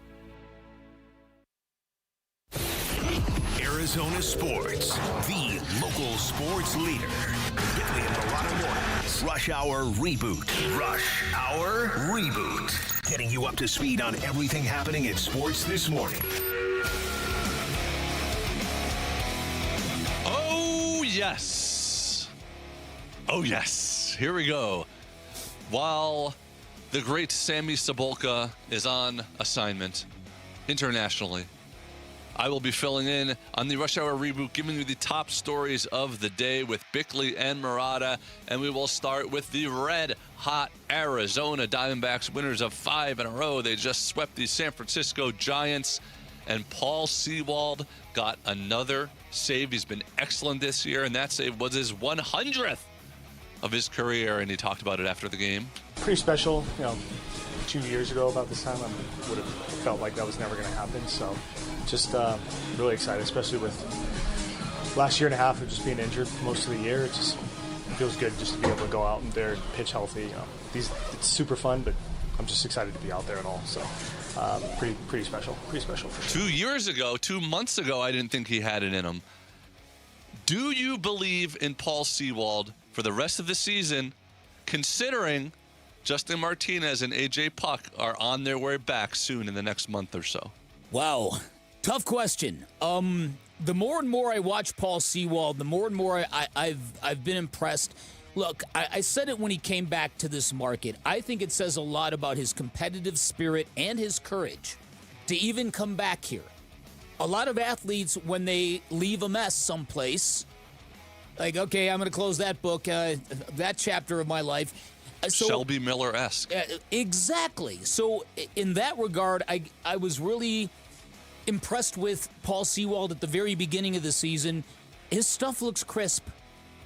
Arizona Sports, the local sports leader. Bickley and Marotta Mornings. Rush Hour Reboot. Rush Hour Reboot. Getting you up to speed on everything happening in sports this morning. Oh, yes. Oh, yes. Here we go. While the great Sammy Sabolka is on assignment internationally, I will be filling in on the Rush Hour Reboot, giving you the top stories of the day with Bickley and Marotta. And we will start with the red-hot Arizona Diamondbacks, winners of 5 in a row. They just swept the San Francisco Giants. And Paul Sewald got another save. He's been excellent this year, and that save was his 100th of his career, and he talked about it after the game. Pretty special, 2 years ago about this time, I would have felt like that was never going to happen. So just really excited, especially with last year and a half of just being injured most of the year. It just feels good just to be able to go out there and pitch healthy. It's super fun, but I'm just excited to be out there and all. So pretty special for sure. 2 years ago, 2 months ago, I didn't think he had it in him. Do you believe in Paul Sewald for the rest of the season, considering Justin Martinez and A.J. Puck are on their way back soon in the next month or so? Wow. Tough question. The more and more I watch Paul Sewald, the more and more I've been impressed. Look, I said it when he came back to this market. I think it says a lot about his competitive spirit and his courage to even come back here. A lot of athletes, when they leave a mess someplace, like, okay, I'm going to close that book, that chapter of my life. So, Shelby Miller-esque. Exactly. So in that regard, I was really impressed with Paul Sewald at the very beginning of the season. His stuff looks crisp.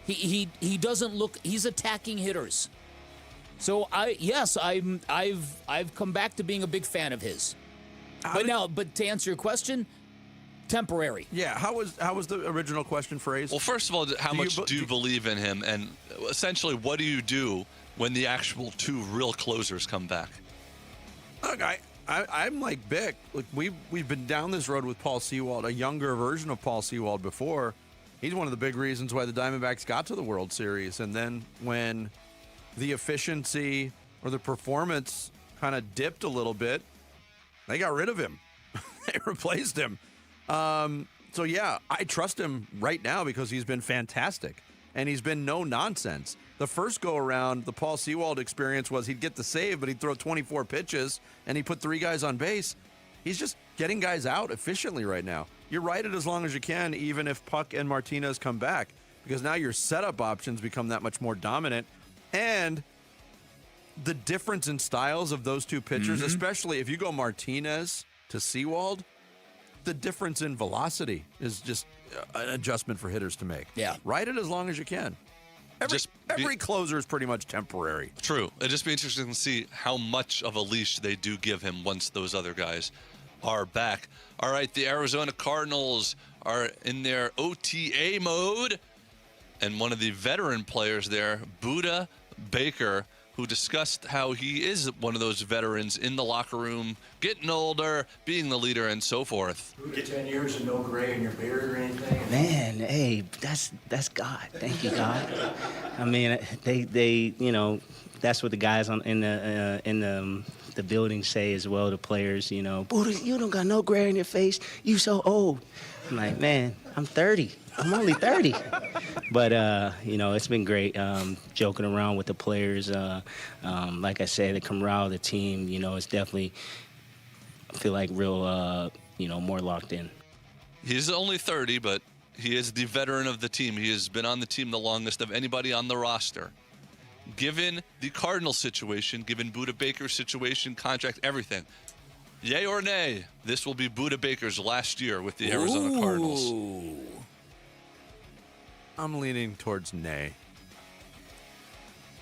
He doesn't look. He's attacking hitters. So I've come back to being a big fan of his. But to answer your question, temporary. Yeah. How was the original question phrased? Well, first of all, how much do you believe in him, and essentially, what do you do when the actual two real closers come back? Look, I'm like Bick. Look, we've been down this road with Paul Sewald, a younger version of Paul Sewald before. He's one of the big reasons why the Diamondbacks got to the World Series. And then when the efficiency or the performance kind of dipped a little bit, they got rid of him. They replaced him. So, yeah, I trust him right now because he's been fantastic. And he's been no nonsense. The first go-around, the Paul Sewald experience was he'd get the save, but he'd throw 24 pitches, and he'd put 3 guys on base. He's just getting guys out efficiently right now. You ride it as long as you can, even if Puck and Martinez come back, because now your setup options become that much more dominant. And the difference in styles of those two pitchers, especially if you go Martinez to Sewald, the difference in velocity is just an adjustment for hitters to make. Yeah. Ride it as long as you can. Every closer is pretty much temporary. True. It'd just be interesting to see how much of a leash they do give him once those other guys are back. All right, the Arizona Cardinals are in their OTA mode. And one of the veteran players there, Buda Baker, who discussed how he is one of those veterans in the locker room, getting older, being the leader, and so forth. You get 10 years and no gray in your beard or anything? Man, hey, that's God. Thank you, God. I mean, they that's what the guys in the building say as well. The players, Buddha, you don't got no gray in your face. You so old. I'm like, man, I'm 30. I'm only 30. But, it's been great joking around with the players. Like I said, the camaraderie of the team, it's definitely, I feel like real, more locked in. He's only 30, but he is the veteran of the team. He has been on the team the longest of anybody on the roster. Given the Cardinals situation, given Buda Baker's situation, contract, everything, yay or nay, this will be Buda Baker's last year with the Arizona Cardinals. I'm leaning towards nay.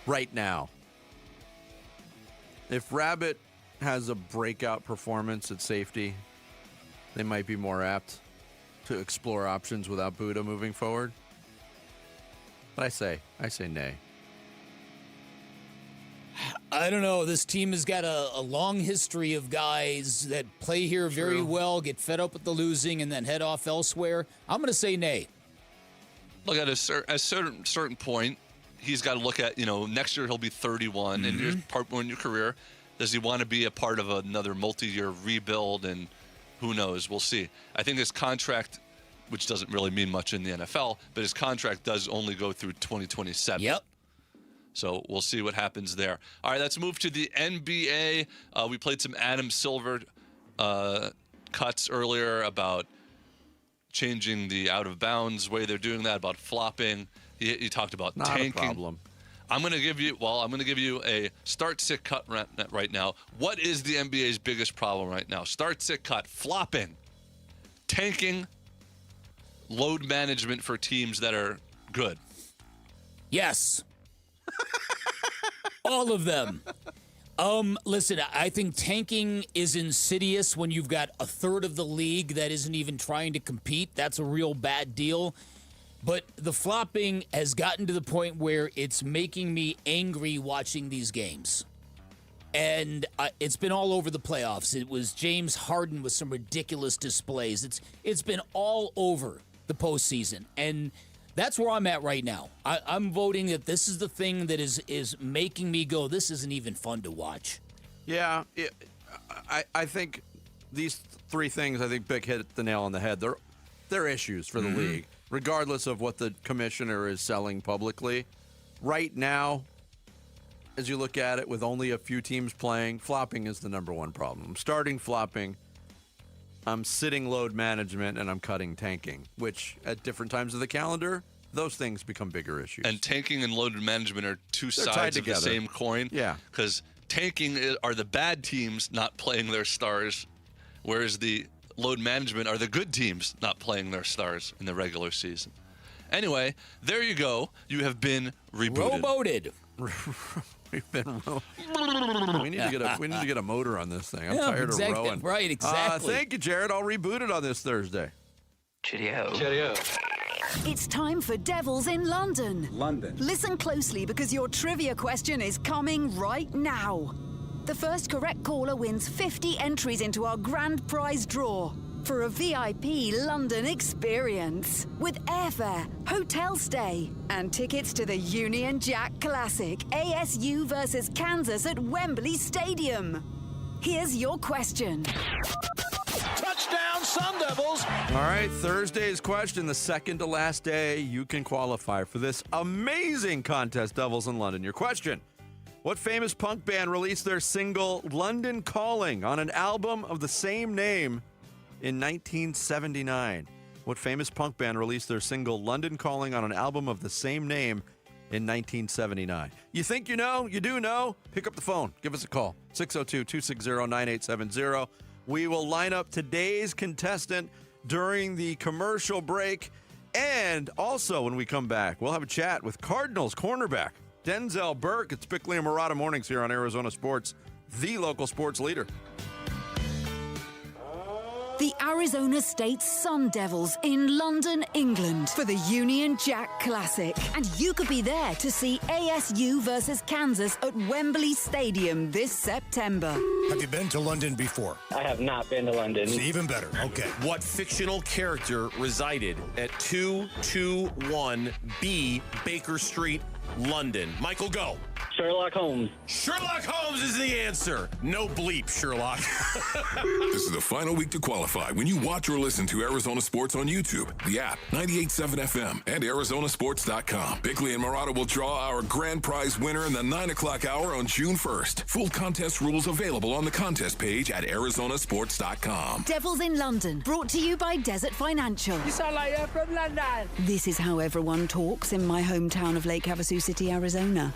Right now. If Rabbit has a breakout performance at safety, they might be more apt to explore options without Buda moving forward. But I say nay. I don't know. This team has got a long history of guys that play here very well, get fed up with the losing, and then head off elsewhere. I'm going to say nay. Look, at a certain point, he's got to look at, next year he'll be 31, and here's part one in your career. Does he want to be a part of another multi-year rebuild? And who knows? We'll see. I think his contract, which doesn't really mean much in the NFL, but his contract does only go through 2027. Yep. So we'll see what happens there. All right, let's move to the NBA. We played some Adam Silver cuts earlier about changing the out-of-bounds way they're doing that, about flopping. He talked about Not tanking. a problem. I'm going to give you a start-sit cut right now. What is the NBA's biggest problem right now? Start-sit cut, flopping, tanking, load management for teams that are good. Yes. All of them. Listen, I think tanking is insidious when you've got a third of the league that isn't even trying to compete. That's a real bad deal. But the flopping has gotten to the point where it's making me angry watching these games. And it's been all over the playoffs. It was James Harden with some ridiculous displays. It's been all over the postseason. And that's where I'm at right now. I'm voting that this is the thing that is making me go, this isn't even fun to watch. Yeah, I think these three things, I think Bick hit the nail on the head. They're issues for the league, regardless of what the commissioner is selling publicly. Right now, as you look at it, with only a few teams playing, flopping is the number one problem. I'm starting flopping. I'm sitting load management, and I'm cutting tanking, which at different times of the calendar, those things become bigger issues. And tanking and load management are two They're sides of the same coin. Yeah. Because tanking are the bad teams not playing their stars, whereas the load management are the good teams not playing their stars in the regular season. Anyway, there you go. You have been rebooted. Roboted. We've been we need to get a motor on this thing. I'm tired of rowing. Right, exactly. Thank you, Jared. I'll reboot it on this Thursday. Cheerio. It's time for Devils in London. Listen closely because your trivia question is coming right now. The first correct caller wins 50 entries into our grand prize draw for a VIP London experience with airfare, hotel stay, and tickets to the Union Jack Classic ASU versus Kansas at Wembley Stadium. Here's your question. Touchdown, Sun Devils! All right, Thursday's question, the second to last day you can qualify for this amazing contest, Devils in London. Your question: what famous punk band released their single London Calling on an album of the same name in 1979? What famous punk band released their single London Calling on an album of the same name in 1979? You think you know? You do know? Pick up the phone. Give us a call. 602-260-9870. We will line up today's contestant during the commercial break. And also, when we come back, we'll have a chat with Cardinals cornerback Denzel Burke. It's Bickley and Murata Mornings here on Arizona Sports, the local sports leader. The Arizona State Sun Devils in London, England for the Union Jack Classic. And you could be there to see ASU versus Kansas at Wembley Stadium this September. Have you been to London before? I have not been to London. It's even better. Okay. What fictional character resided at 221B Baker Street, London? Michael, go. Sherlock Holmes. Sherlock Holmes is the answer. No bleep, Sherlock. This is the final week to qualify when you watch or listen to Arizona Sports on YouTube, the app, 98.7 FM, and ArizonaSports.com. Bickley and Murata will draw our grand prize winner in the 9 o'clock hour on June 1st. Full contest rules available on the contest page at ArizonaSports.com. Devils in London, brought to you by Desert Financial. You sound like you're from London. This is how everyone talks in my hometown of Lake Havasu City, Arizona.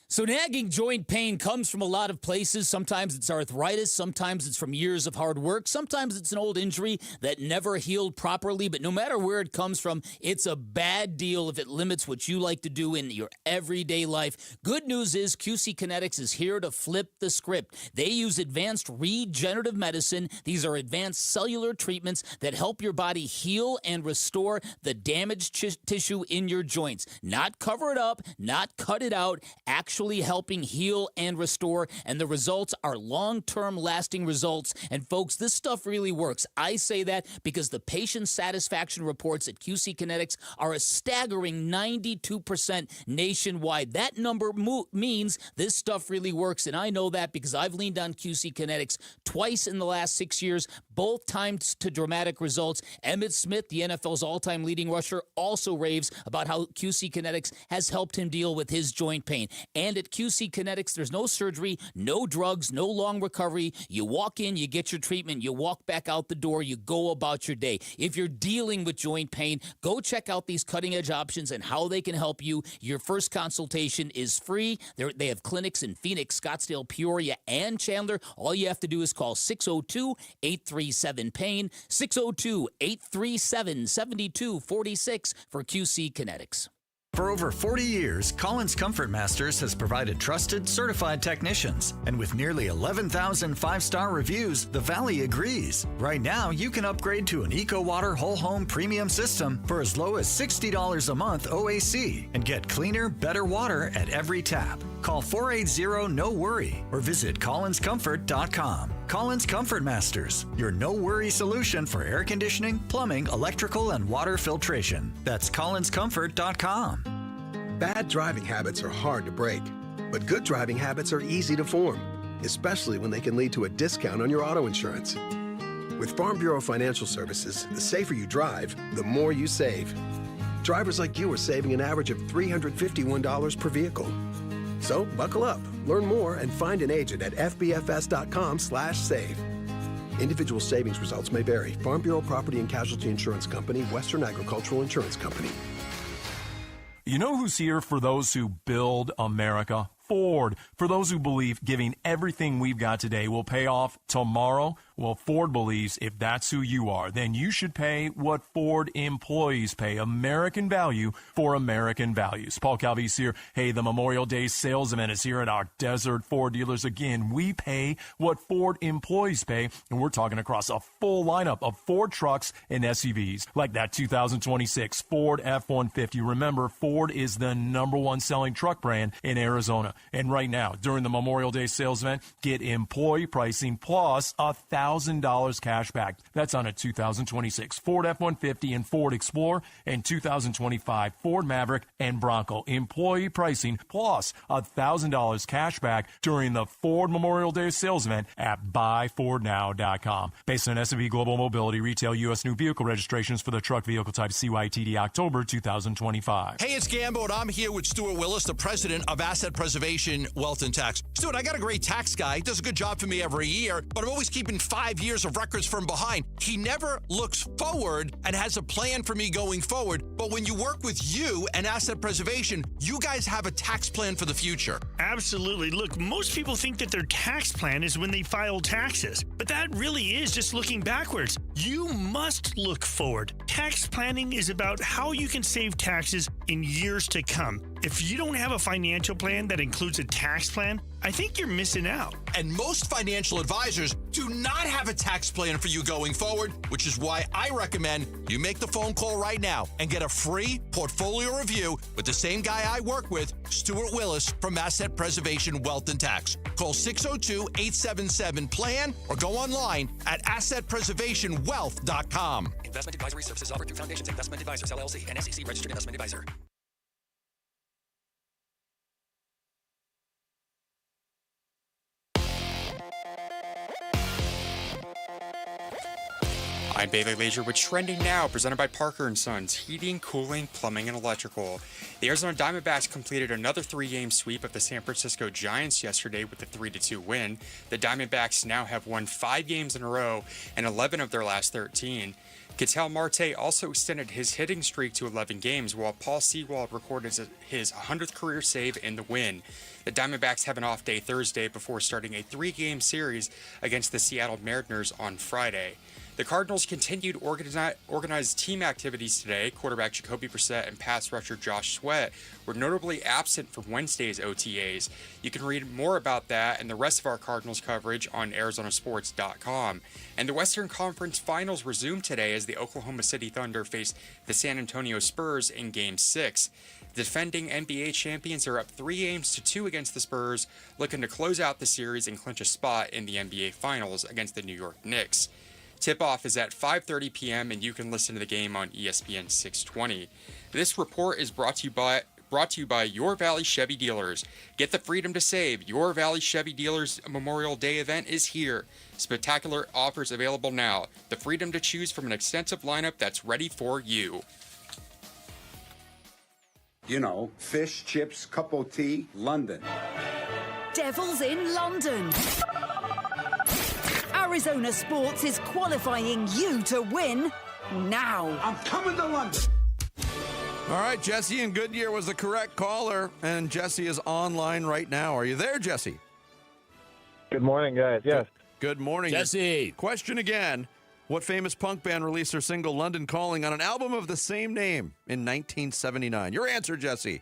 So nagging joint pain comes from a lot of places. Sometimes it's arthritis. Sometimes it's from years of hard work. Sometimes it's an old injury that never healed properly. But no matter where it comes from, it's a bad deal if it limits what you like to do in your everyday life. Good news is QC Kinetics is here to flip the script. They use advanced regenerative medicine. These are advanced cellular treatments that help your body heal and restore the damaged tissue in your joints. Not cover it up, not cut it out, actually helping heal and restore, and the results are long-term lasting results. And folks, this stuff really works. I say that because the patient satisfaction reports at QC Kinetics are a staggering 92% nationwide. That number means this stuff really works, and I know that because I've leaned on QC Kinetics twice in the last 6 years, both times to dramatic results. Emmitt Smith, the NFL's all-time leading rusher, also raves about how QC Kinetics has helped him deal with his joint pain. And at QC Kinetics, there's no surgery, no drugs, no long recovery. You walk in, you get your treatment, you walk back out the door, you go about your day. If you're dealing with joint pain, go check out these cutting-edge options and how they can help you. Your first consultation is free. They have clinics in Phoenix, Scottsdale, Peoria, and Chandler. All you have to do is call 602-837-PAIN, 602-837-7246 for QC Kinetics. For over 40 years, Collins Comfort Masters has provided trusted, certified technicians. And with nearly 11,000 five-star reviews, the Valley agrees. Right now, you can upgrade to an EcoWater Whole Home Premium System for as low as $60 a month OAC and get cleaner, better water at every tap. Call 480-NO-WORRY or visit collinscomfort.com. Collins Comfort Masters, your no-worry solution for air conditioning, plumbing, electrical, and water filtration. That's collinscomfort.com. Bad driving habits are hard to break, but good driving habits are easy to form, especially when they can lead to a discount on your auto insurance. With Farm Bureau Financial Services, the safer you drive, the more you save. Drivers like you are saving an average of $351 per vehicle. So buckle up, learn more, and find an agent at fbfs.com/save. Individual savings results may vary. Farm Bureau Property and Casualty Insurance Company, Western Agricultural Insurance Company. You know who's here for those who build America? Ford. For those who believe giving everything we've got today will pay off tomorrow, well, Ford believes if that's who you are, then you should pay what Ford employees pay. American value for American values. Paul Calvise here. Hey, the Memorial Day sales event is here at our Desert Ford dealers. Again, we pay what Ford employees pay, and we're talking across a full lineup of Ford trucks and SUVs, like that 2026 Ford F-150. Remember, Ford is the #1 selling truck brand in Arizona. And right now, during the Memorial Day sales event, get employee pricing plus $1,000 cash back. That's on a 2026 Ford F-150 and Ford Explorer and 2025 Ford Maverick and Bronco. Employee pricing plus $1,000 cash back during the Ford Memorial Day sales event at buyfordnow.com. Based on S&P Global Mobility, retail U.S. new vehicle registrations for the truck vehicle type CYTD October 2025. Hey, it's Gambo, and I'm here with Stuart Willis, the president of Asset Preservation Wealth and Tax. Stuart, I got a great tax guy. He does a good job for me every year, but I'm always keeping 5 years of records from behind. He never looks forward and has a plan for me going forward. But when you work with you and Asset Preservation, you guys have a tax plan for the future. Absolutely. Look, most people think that their tax plan is when they file taxes, but that really is just looking backwards. You must look forward. Tax planning is about how you can save taxes in years to come. If you don't have a financial plan that includes a tax plan, I think you're missing out. And most financial advisors do not have a tax plan for you going forward, which is why I recommend you make the phone call right now and get a free portfolio review with the same guy I work with, Stuart Willis from Asset Preservation Wealth and Tax. Call 602-877-PLAN or go online at assetpreservationwealth.com. Investment advisory services offered through Foundations Investment Advisors, LLC, an SEC registered investment advisor. I'm Bailey Leisure with Trending Now, presented by Parker & Sons, Heating, Cooling, Plumbing, and Electrical. The Arizona Diamondbacks completed another 3-game sweep of the San Francisco Giants yesterday with a 3-2 win. The Diamondbacks now have won 5 games in a row and 11 of their last 13. Ketel Marte also extended his hitting streak to 11 games, while Paul Sewald recorded his 100th career save in the win. The Diamondbacks have an off day Thursday before starting a 3-game series against the Seattle Mariners on Friday. The Cardinals continued organized team activities today. Quarterback Jacoby Brissett and pass rusher Josh Sweat were notably absent from Wednesday's OTAs. You can read more about that and the rest of our Cardinals coverage on ArizonaSports.com. And the Western Conference Finals resumed today as the Oklahoma City Thunder faced the San Antonio Spurs in Game 6. The defending NBA champions are up 3-2 against the Spurs, looking to close out the series and clinch a spot in the NBA Finals against the New York Knicks. Tip-off is at 5:30 p.m. and you can listen to the game on ESPN 620. This report is brought to you by Your Valley Chevy Dealers. Get the freedom to save. Your Valley Chevy Dealers Memorial Day event is here. Spectacular offers available now. The freedom to choose from an extensive lineup that's ready for you. You know, fish, chips, cup of tea, London. Devils in London. Arizona Sports is qualifying you to win now. I'm coming to London. All right, Jesse in Goodyear was the correct caller, and Jesse is online right now. Are you there, Jesse? Good morning, guys. Yes. Good morning. Jesse. Question again. What famous punk band released their single London Calling on an album of the same name in 1979? Your answer, Jesse.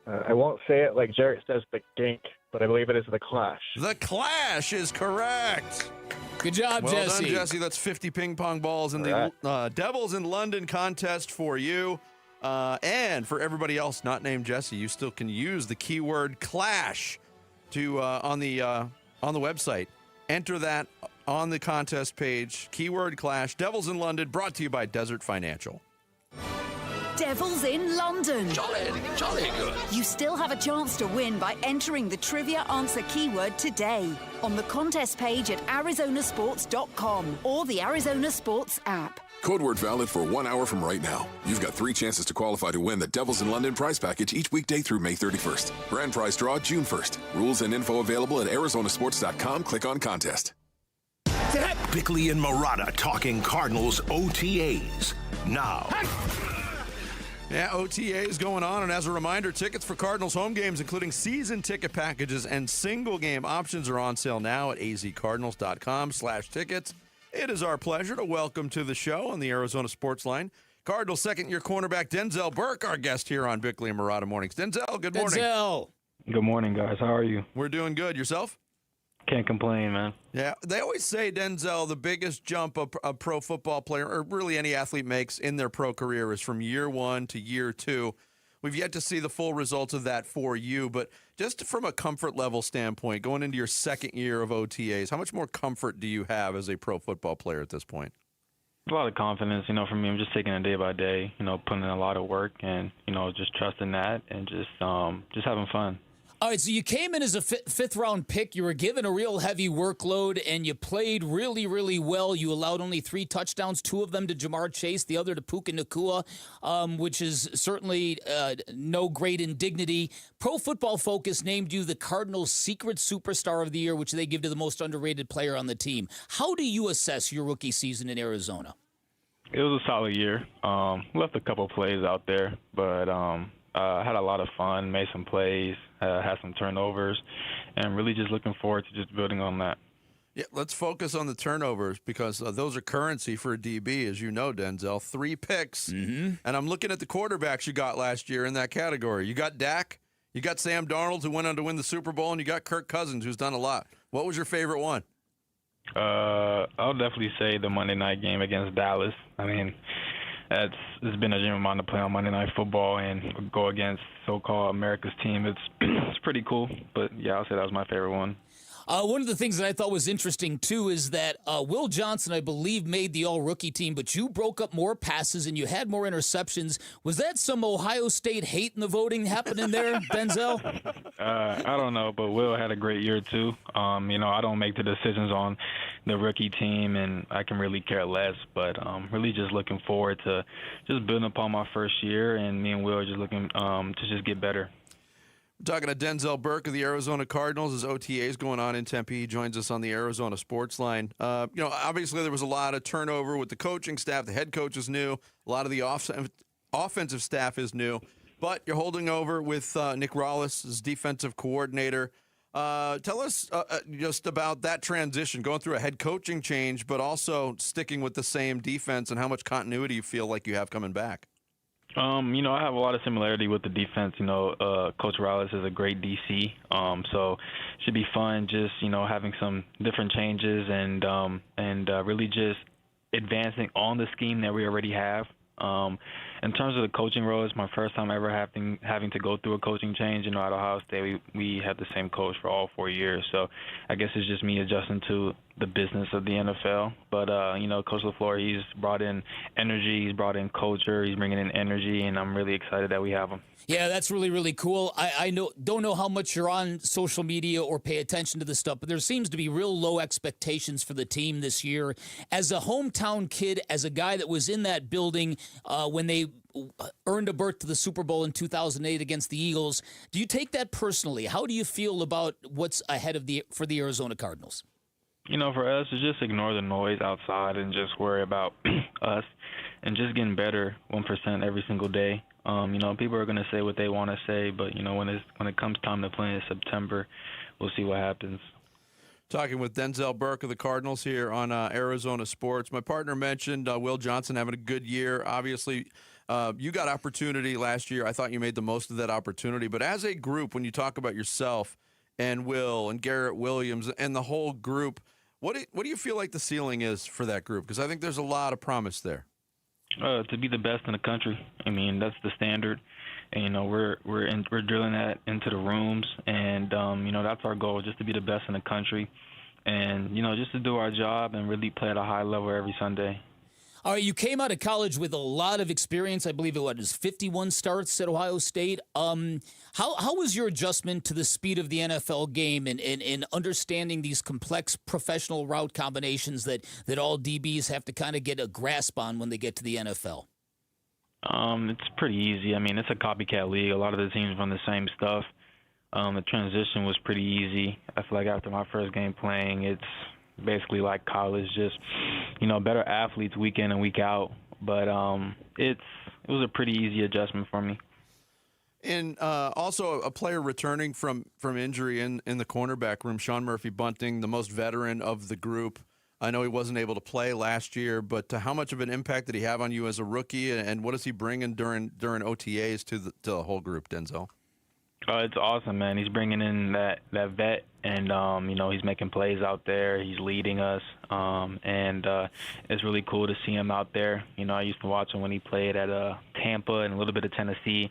I won't say it like Jarrett says the Gink, but I believe it is the Clash. The Clash is correct. Good job, well Jesse. Well done, Jesse. That's 50 ping pong balls in the Devils in London contest for you. And for everybody else not named Jesse, you still can use the keyword Clash to on the website. Enter that on the contest page. Keyword Clash. Devils in London, brought to you by Desert Financial. Devils in London. Jolly good. You still have a chance to win by entering the trivia answer keyword today on the contest page at arizonasports.com or the Arizona Sports app. Code word valid for 1 hour from right now. You've got 3 chances to qualify to win the Devils in London prize package each weekday through May 31st. Grand prize draw June 1st. Rules and info available at arizonasports.com. Click on contest. Bickley and Marotta talking Cardinals OTAs now. Yeah, OTA is going on, and as a reminder, tickets for Cardinals home games, including season ticket packages and single game options, are on sale now at azcardinals.com/tickets. It is our pleasure to welcome to the show on the Arizona Sports Line, Cardinals second-year cornerback Denzel Burke, our guest here on Bickley and Marotta Mornings. Denzel, good morning. Denzel. Good morning, guys. How are you? We're doing good. Yourself? Can't complain, man. Yeah, they always say, Denzel, the biggest jump a pro football player, or really any athlete, makes in their pro career is from year 1 to year 2. We've yet to see the full results of that for you, but just from a comfort level standpoint, going into your second year of OTAs, how much more comfort do you have as a pro football player at this point? A lot of confidence, for me. I'm just taking it day by day, putting in a lot of work and, just trusting that and just having fun. All right, so you came in as a fifth-round pick. You were given a real heavy workload, and you played really, really well. You allowed only 3 touchdowns, 2 of them to Jamar Chase, the other to Puka Nacua, which is certainly no great indignity. Pro Football Focus named you the Cardinals' Secret Superstar of the Year, which they give to the most underrated player on the team. How do you assess your rookie season in Arizona? It was a solid year. Left a couple plays out there, but had a lot of fun, made some plays, had some turnovers, and really just looking forward to just building on that. Yeah, let's focus on the turnovers because those are currency for a DB, as you know, Denzel. 3 picks, and I'm looking at the quarterbacks you got last year in that category. You got Dak, you got Sam Darnold, who went on to win the Super Bowl, and you got Kirk Cousins, who's done a lot. What was your favorite one? I'll definitely say the Monday night game against Dallas. I mean, it's been a dream of mine to play on Monday Night Football and go against so-called America's team. It's pretty cool, but yeah, I'll say that was my favorite one. One of the things that I thought was interesting, too, is that Will Johnson, I believe, made the all-rookie team, but you broke up more passes and you had more interceptions. Was that some Ohio State hate in the voting happening there, Denzel? I don't know, but Will had a great year, too. I don't make the decisions on the rookie team, and I can really care less, but really just looking forward to just building upon my first year, and me and Will are just looking to just get better. Talking to Denzel Burke of the Arizona Cardinals. His OTA is going on in Tempe. He joins us on the Arizona Sports Line. Obviously there was a lot of turnover with the coaching staff. The head coach is new. A lot of the offensive staff is new. But you're holding over with Nick Rollis as defensive coordinator. Tell us just about that transition, going through a head coaching change, but also sticking with the same defense and how much continuity you feel like you have coming back. I have a lot of similarity with the defense. Coach Rollis is a great DC, so it should be fun just, having some different changes and really just advancing on the scheme that we already have. In terms of the coaching role, it's my first time ever having to go through a coaching change. At Ohio State, we had the same coach for all 4 years, so I guess it's just me adjusting to the business of the NFL. But, Coach LaFleur, he's brought in energy, he's brought in culture, he's bringing in energy, and I'm really excited that we have him. Yeah, that's really, really cool. I don't know how much you're on social media or pay attention to this stuff, but there seems to be real low expectations for the team this year. As a hometown kid, as a guy that was in that building when they earned a berth to the Super Bowl in 2008 against the Eagles, do you take that personally? How do you feel about what's ahead for the Arizona Cardinals? For us, it's just ignore the noise outside and just worry about us and just getting better 1% every single day. People are going to say what they want to say, but, when it comes time to play in September, we'll see what happens. Talking with Denzel Burke of the Cardinals here on Arizona Sports. My partner mentioned Will Johnson having a good year. Obviously, you got opportunity last year. I thought you made the most of that opportunity. But as a group, when you talk about yourself and Will and Garrett Williams and the whole group, what do you feel like the ceiling is for that group? Because I think there's a lot of promise there. To be the best in the country. I mean, that's the standard. And, we're drilling that into the rooms, and that's our goal, just to be the best in the country, and just to do our job and really play at a high level every Sunday. All right, you came out of college with a lot of experience. I believe it was 51 starts at Ohio State. How was your adjustment to the speed of the NFL game and understanding these complex professional route combinations that all DBs have to kind of get a grasp on when they get to the NFL? It's pretty easy. I mean, it's a copycat league. A lot of the teams run the same stuff. The transition was pretty easy. I feel like after my first game playing, it's basically like college, just, better athletes week in and week out. But it was a pretty easy adjustment for me. And also a player returning from injury in the cornerback room, Sean Murphy-Bunting, the most veteran of the group. I know he wasn't able to play last year, but how much of an impact did he have on you as a rookie, and what is he bringing during OTAs to the whole group, Denzel? It's awesome, man. He's bringing in that vet, and he's making plays out there. He's leading us, and it's really cool to see him out there. I used to watch him when he played at Tampa and a little bit of Tennessee,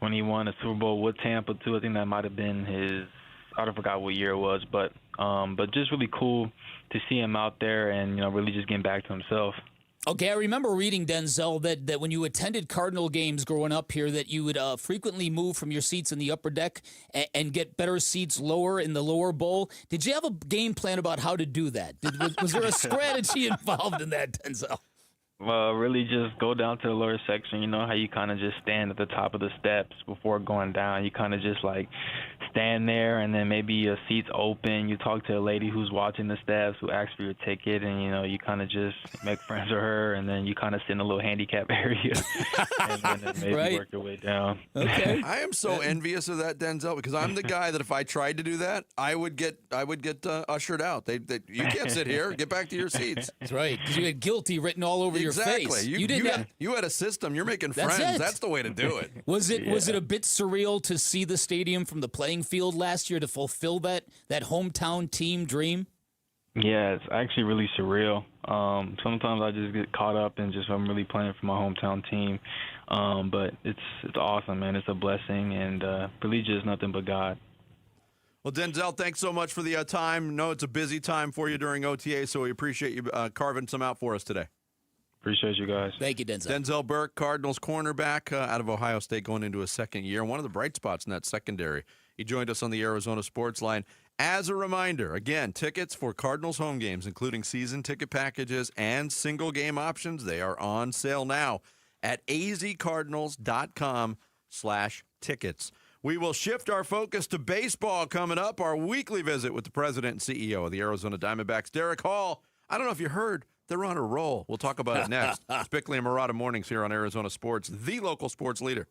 when he won a Super Bowl with Tampa too. I think that might have been his. I forgot what year it was, but just really cool to see him out there and really just getting back to himself. Okay, I remember reading, Denzel, that when you attended Cardinal games growing up here, that you would frequently move from your seats in the upper deck and get better seats lower in the lower bowl. Did you have a game plan about how to do that? Was there a strategy involved in that, Denzel? Really just go down to the lower section. You know how you kind of just stand at the top of the steps before going down. You kind of just stand there, and then maybe your seat's open. You talk to a lady who's watching the steps who asks for your ticket, and you kind of just make friends with her, and then you kind of sit in a little handicap area, and then maybe work your way down. Okay. I am so envious of that, Denzel, because I'm the guy that if I tried to do that, I would get ushered out. You can't sit here. Get back to your seats. That's right, because you had guilty written all over your face. You had a system. You're making friends. That's the way to do it. Was it a bit surreal to see the stadium from the playing field last year to fulfill that hometown team dream? Yeah, it's actually really surreal. Sometimes I just get caught up in I'm really playing for my hometown team. But it's awesome, man. It's a blessing, and really just nothing but God. Well, Denzel, thanks so much for the time. No, it's a busy time for you during OTA, so we appreciate you carving some out for us today. Appreciate you guys. Thank you, Denzel. Denzel Burke, Cardinals cornerback out of Ohio State, going into his second year. One of the bright spots in that secondary. He joined us on the Arizona Sports Line. As a reminder, again, tickets for Cardinals home games, including season ticket packages and single game options, they are on sale now at azcardinals.com/tickets. We will shift our focus to baseball coming up. Our weekly visit with the president and CEO of the Arizona Diamondbacks, Derek Hall. I don't know if you heard, they're on a roll. We'll talk about it next. It's Bickley and Marotta Mornings here on Arizona Sports, the local sports leader.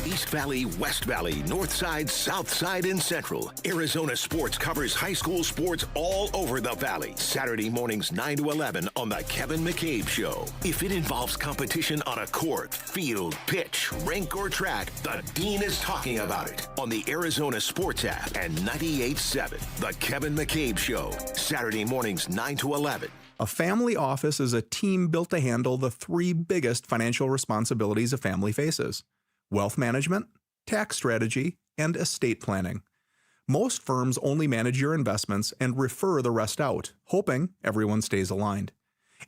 East Valley, West Valley, North Side, South Side, and Central. Arizona Sports covers high school sports all over the valley. Saturday mornings 9 to 11 on The Kevin McCabe Show. If it involves competition on a court, field, pitch, rink, or track, the Dean is talking about it on the Arizona Sports app and 98.7. The Kevin McCabe Show. Saturday mornings 9 to 11. A family office is a team built to handle the three biggest financial responsibilities a family faces: wealth management, tax strategy, and estate planning. Most firms only manage your investments and refer the rest out, hoping everyone stays aligned.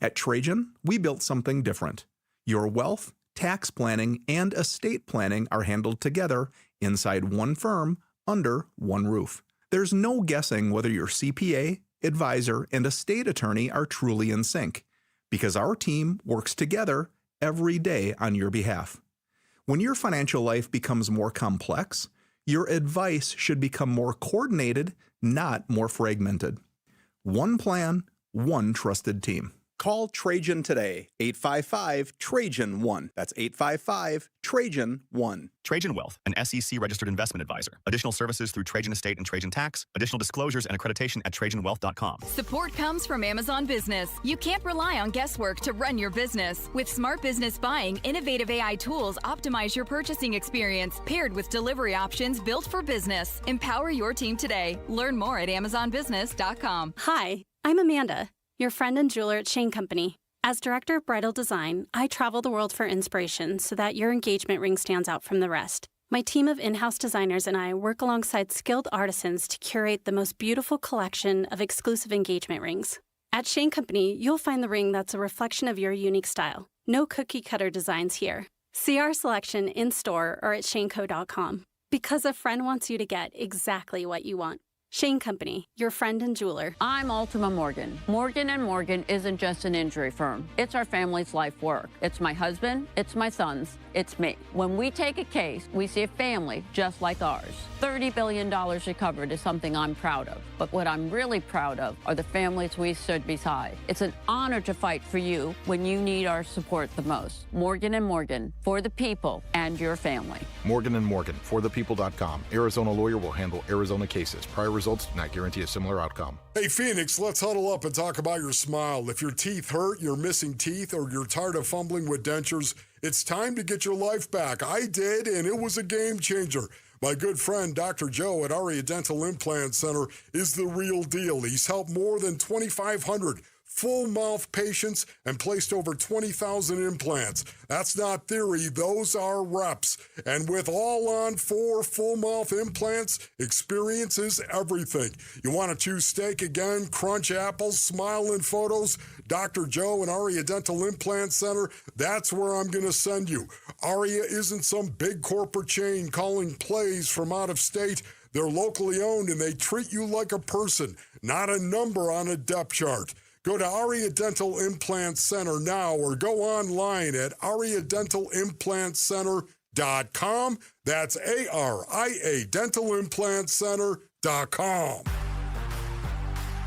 At Trajan, we built something different. Your wealth, tax planning, and estate planning are handled together inside one firm under one roof. There's no guessing whether your CPA, advisor, and estate attorney are truly in sync, because our team works together every day on your behalf. When your financial life becomes more complex, your advice should become more coordinated, not more fragmented. One plan, one trusted team. Call Trajan today, 855-TRAJAN-1. That's 855-TRAJAN-1. Trajan Wealth, an SEC-registered investment advisor. Additional services through Trajan Estate and Trajan Tax. Additional disclosures and accreditation at TrajanWealth.com. Support comes from Amazon Business. You can't rely on guesswork to run your business. With Smart Business Buying, innovative AI tools optimize your purchasing experience, paired with delivery options built for business. Empower your team today. Learn more at AmazonBusiness.com. Hi, I'm Amanda, your friend and jeweler at Shane Company. As director of bridal design, I travel the world for inspiration so that your engagement ring stands out from the rest. My team of in-house designers and I work alongside skilled artisans to curate the most beautiful collection of exclusive engagement rings. At Shane Company, you'll find the ring that's a reflection of your unique style. No cookie-cutter designs here. See our selection in-store or at shaneco.com. Because a friend wants you to get exactly what you want. Shane Company, your friend and jeweler. I'm Ultima Morgan. Morgan & Morgan isn't just an injury firm. It's our family's life work. It's my husband, it's my sons, it's me. When we take a case, we see a family just like ours. $30 billion recovered is something I'm proud of. But what I'm really proud of are the families we stood beside. It's an honor to fight for you when you need our support the most. Morgan & Morgan, for the people and your family. Morgan & Morgan, forthepeople.com. Arizona lawyer will handle Arizona cases. Prior results do not guarantee a similar outcome. Hey, Phoenix, let's huddle up and talk about your smile. If your teeth hurt, you're missing teeth, or you're tired of fumbling with dentures, it's time to get your life back. I did, and it was a game changer. My good friend, Dr. Joe at Aria Dental Implant Center, is the real deal. He's helped more than 2,500 full-mouth patients and placed over 20,000 implants. That's not theory, those are reps. And with all-on-4 full-mouth implants, experience is everything. You want to choose steak again, crunch apples, smile in photos? Dr. Joe and Aria Dental Implant Center, that's where I'm going to send you. Aria isn't some big corporate chain calling plays from out of state. They're locally owned and they treat you like a person, not a number on a depth chart. Go to Aria Dental Implant Center now or go online at ariadentalimplant.com. That's ARIA dentalimplantcenter.com.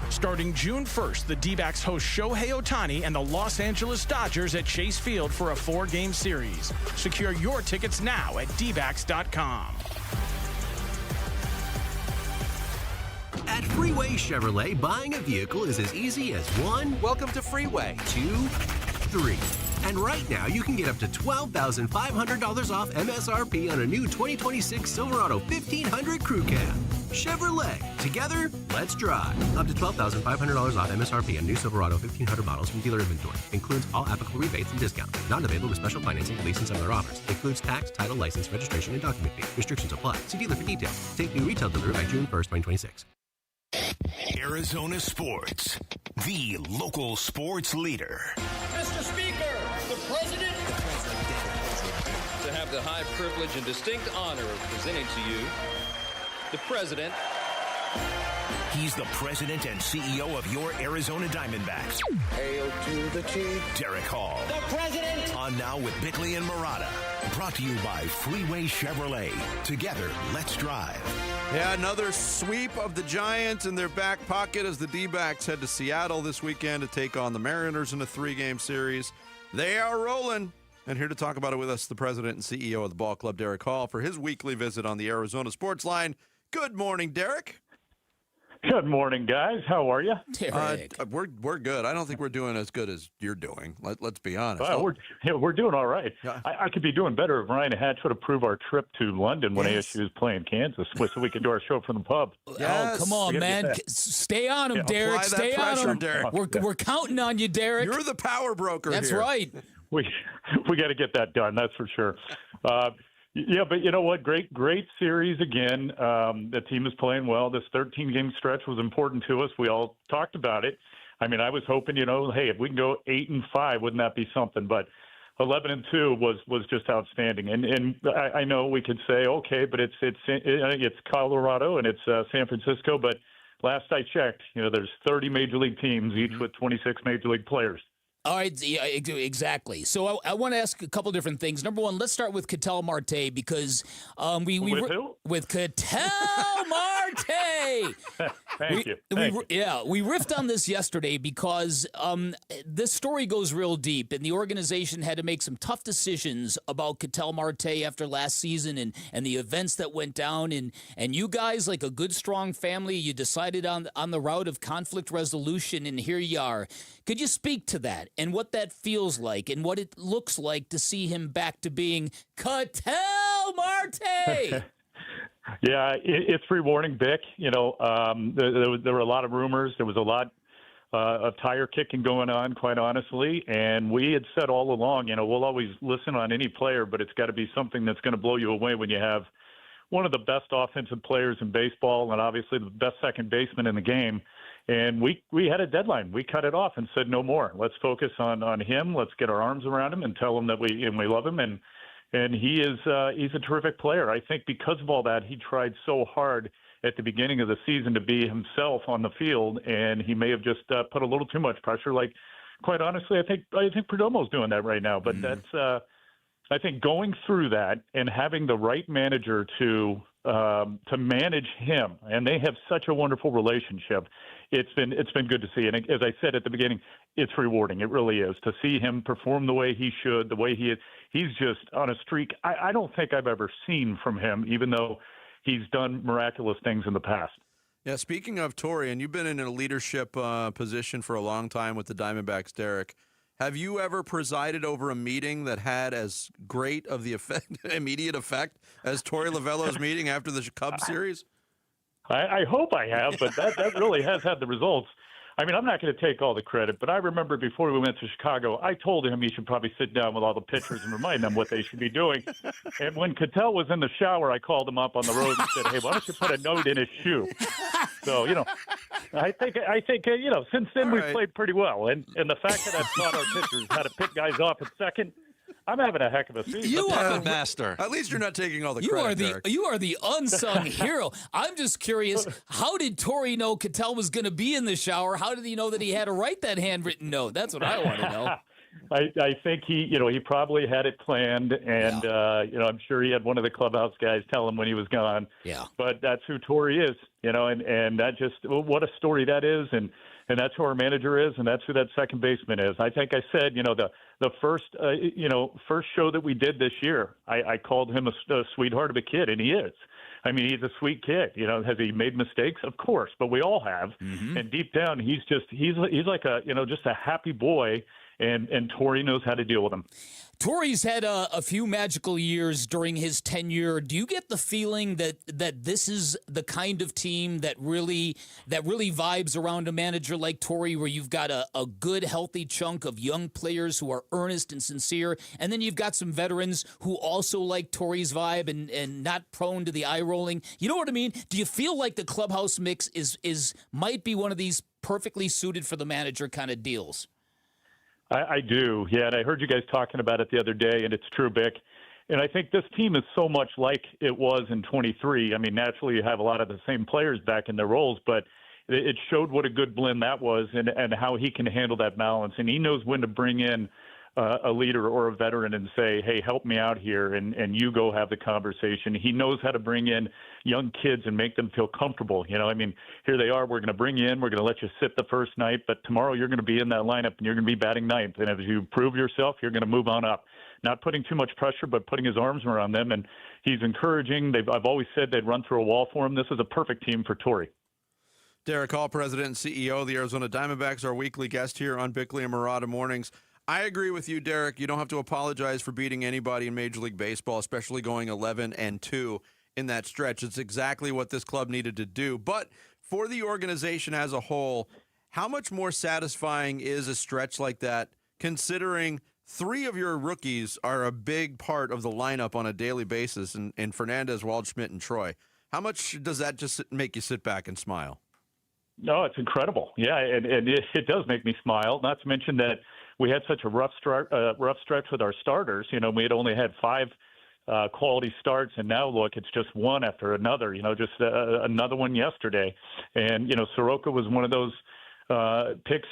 Starting June 1st, the D-backs host Shohei Ohtani and the Los Angeles Dodgers at Chase Field for a 4-game series. Secure your tickets now at dbacks.com. At Freeway Chevrolet, buying a vehicle is as easy as 1. Welcome to Freeway. 2, 3. And right now, you can get up to $12,500 off MSRP on a new 2026 Silverado 1500 Crew Cab. Chevrolet. Together, let's drive. Up to $12,500 off MSRP on new Silverado 1500 models from dealer inventory. Includes all applicable rebates and discounts. Not available with special financing, lease, and similar offers. Includes tax, title, license, registration, and document fee. Restrictions apply. See dealer for details. Take new retail delivery by June 1st, 2026. Arizona Sports, the local sports leader. Mr. Speaker, the President. To have the high privilege and distinct honor of presenting to you the President. He's the president and CEO of your Arizona Diamondbacks. Hail to the chief. Derek Hall. The President. On Now with Bickley and Murata. Brought to you by Freeway Chevrolet. Together, let's drive. Yeah, another sweep of the Giants in their back pocket as the D-backs head to Seattle this weekend to take on the Mariners in a 3-game series. They are rolling. And here to talk about it with us, the president and CEO of the ball club, Derek Hall, for his weekly visit on the Arizona Sports Line. Good morning, Derek. Good morning, guys. How are you? We're good. I don't think we're doing as good as you're doing. Let's be honest. We're doing all right. Yeah. I could be doing better if Ryan Hatch would approve our trip to London when ASU is playing Kansas, so we can do our show from the pub. Yes. Oh, come on, man. Stay on him, Derek. Stay on him. Derek. We're counting on you, Derek. You're the power broker That's here. right. We got to get that done. That's for sure. Yeah, but you know what? Great series again. The team is playing well. This 13-game stretch was important to us. We all talked about it. I mean, I was hoping, hey, if we can go 8-5, wouldn't that be something? But 11-2 was just outstanding. And I know we could say, okay, but it's Colorado and it's San Francisco. But last I checked, there's 30 major league teams, each with 26 major league players. All right, yeah, exactly. So I want to ask a couple different things. Number one, let's start with Ketel Marte because with who? With Ketel Marte. Thank you. Thank you. Yeah, we riffed on this yesterday because this story goes real deep, and the organization had to make some tough decisions about Ketel Marte after last season and the events that went down. And you guys, like a good, strong family, you decided on the route of conflict resolution, and here you are. Could you speak to that and what that feels like and what it looks like to see him back to being Ketel Marte? Yeah, it's rewarding, Vic. There were a lot of rumors. There was a lot of tire kicking going on, quite honestly. And we had said all along, we'll always listen on any player, but it's got to be something that's going to blow you away when you have one of the best offensive players in baseball and obviously the best second baseman in the game. And we had a deadline. We cut it off and said no more. Let's focus on him. Let's get our arms around him and tell him that we love him. And he's a terrific player. I think because of all that, he tried so hard at the beginning of the season to be himself on the field, and he may have just put a little too much pressure. Like, quite honestly, I think Perdomo's doing that right now. But that's I think going through that and having the right manager to manage him, and they have such a wonderful relationship. It's been good to see, and as I said at the beginning, it's rewarding. It really is to see him perform the way he should, the way he is. He's just on a streak I don't think I've ever seen from him, even though he's done miraculous things in the past. Yeah, speaking of Torrey, and you've been in a leadership position for a long time with the Diamondbacks, Derek. Have you ever presided over a meeting that had as great of the immediate effect as Torey Lovullo's meeting after the Cubs series? I hope I have, but that really has had the results. I mean, I'm not going to take all the credit, but I remember before we went to Chicago, I told him he should probably sit down with all the pitchers and remind them what they should be doing. And when Ketel was in the shower, I called him up on the road and said, "Hey, why don't you put a note in his shoe?" So, I think since then we've played pretty well. And the fact that I've taught our pitchers how to pick guys off at second, I'm having a heck of a season. You are the master. At least you're not taking all the credit, Derek. You are the unsung hero. I'm just curious, how did Torrey know Ketel was going to be in the shower? How did he know that he had to write that handwritten note? That's what I want to know. I think he probably had it planned, and I'm sure he had one of the clubhouse guys tell him when he was gone. Yeah. But that's who Torrey is, and that just what a story that is, and that's who our manager is, and that's who that second baseman is. I think I said, the first show that we did this year, I called him a sweetheart of a kid, and he is. I mean, he's a sweet kid. Has he made mistakes? Of course, but we all have. Mm-hmm. And deep down, he's like just a happy boy. And Torrey knows how to deal with them. Torrey's had a few magical years during his tenure. Do you get the feeling that this is the kind of team that really vibes around a manager like Torrey, where you've got a good, healthy chunk of young players who are earnest and sincere, and then you've got some veterans who also like Torrey's vibe and not prone to the eye rolling? You know what I mean? Do you feel like the clubhouse mix might be one of these perfectly suited for the manager kind of deals? I do, yeah, and I heard you guys talking about it the other day, and it's true, Vic. And I think this team is so much like it was in 23. I mean, naturally, you have a lot of the same players back in their roles, but it showed what a good blend that was and how he can handle that balance. And he knows when to bring in a leader or a veteran and say, "Hey, help me out here," and you go have the conversation. He knows how to bring in young kids and make them feel comfortable. I mean, here they are. We're going to bring you in. We're going to let you sit the first night, but tomorrow you're going to be in that lineup and you're going to be batting ninth. And as you prove yourself, you're going to move on up. Not putting too much pressure, but putting his arms around them. And he's encouraging. I've always said they'd run through a wall for him. This is a perfect team for Torrey. Derek Hall, President and CEO of the Arizona Diamondbacks, our weekly guest here on Bickley and Murata Mornings. I agree with you, Derek. You don't have to apologize for beating anybody in Major League Baseball, especially going 11-2 in that stretch. It's exactly what this club needed to do. But for the organization as a whole, how much more satisfying is a stretch like that, considering 3 of your rookies are a big part of the lineup on a daily basis, in Fernandez, Waldschmidt, and Troy? How much does that just make you sit back and smile? No, it's incredible. Yeah, and it does make me smile, not to mention that we had such a rough stretch with our starters. We had only had 5 quality starts, and now look, it's just one after another. Just another one yesterday, and Soroka was one of those picks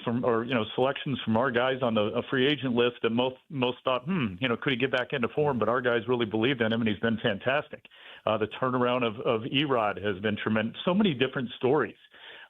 selections from our guys on the free agent list that most thought, could he get back into form? But our guys really believed in him, and he's been fantastic. The turnaround of Erod has been tremendous. So many different stories.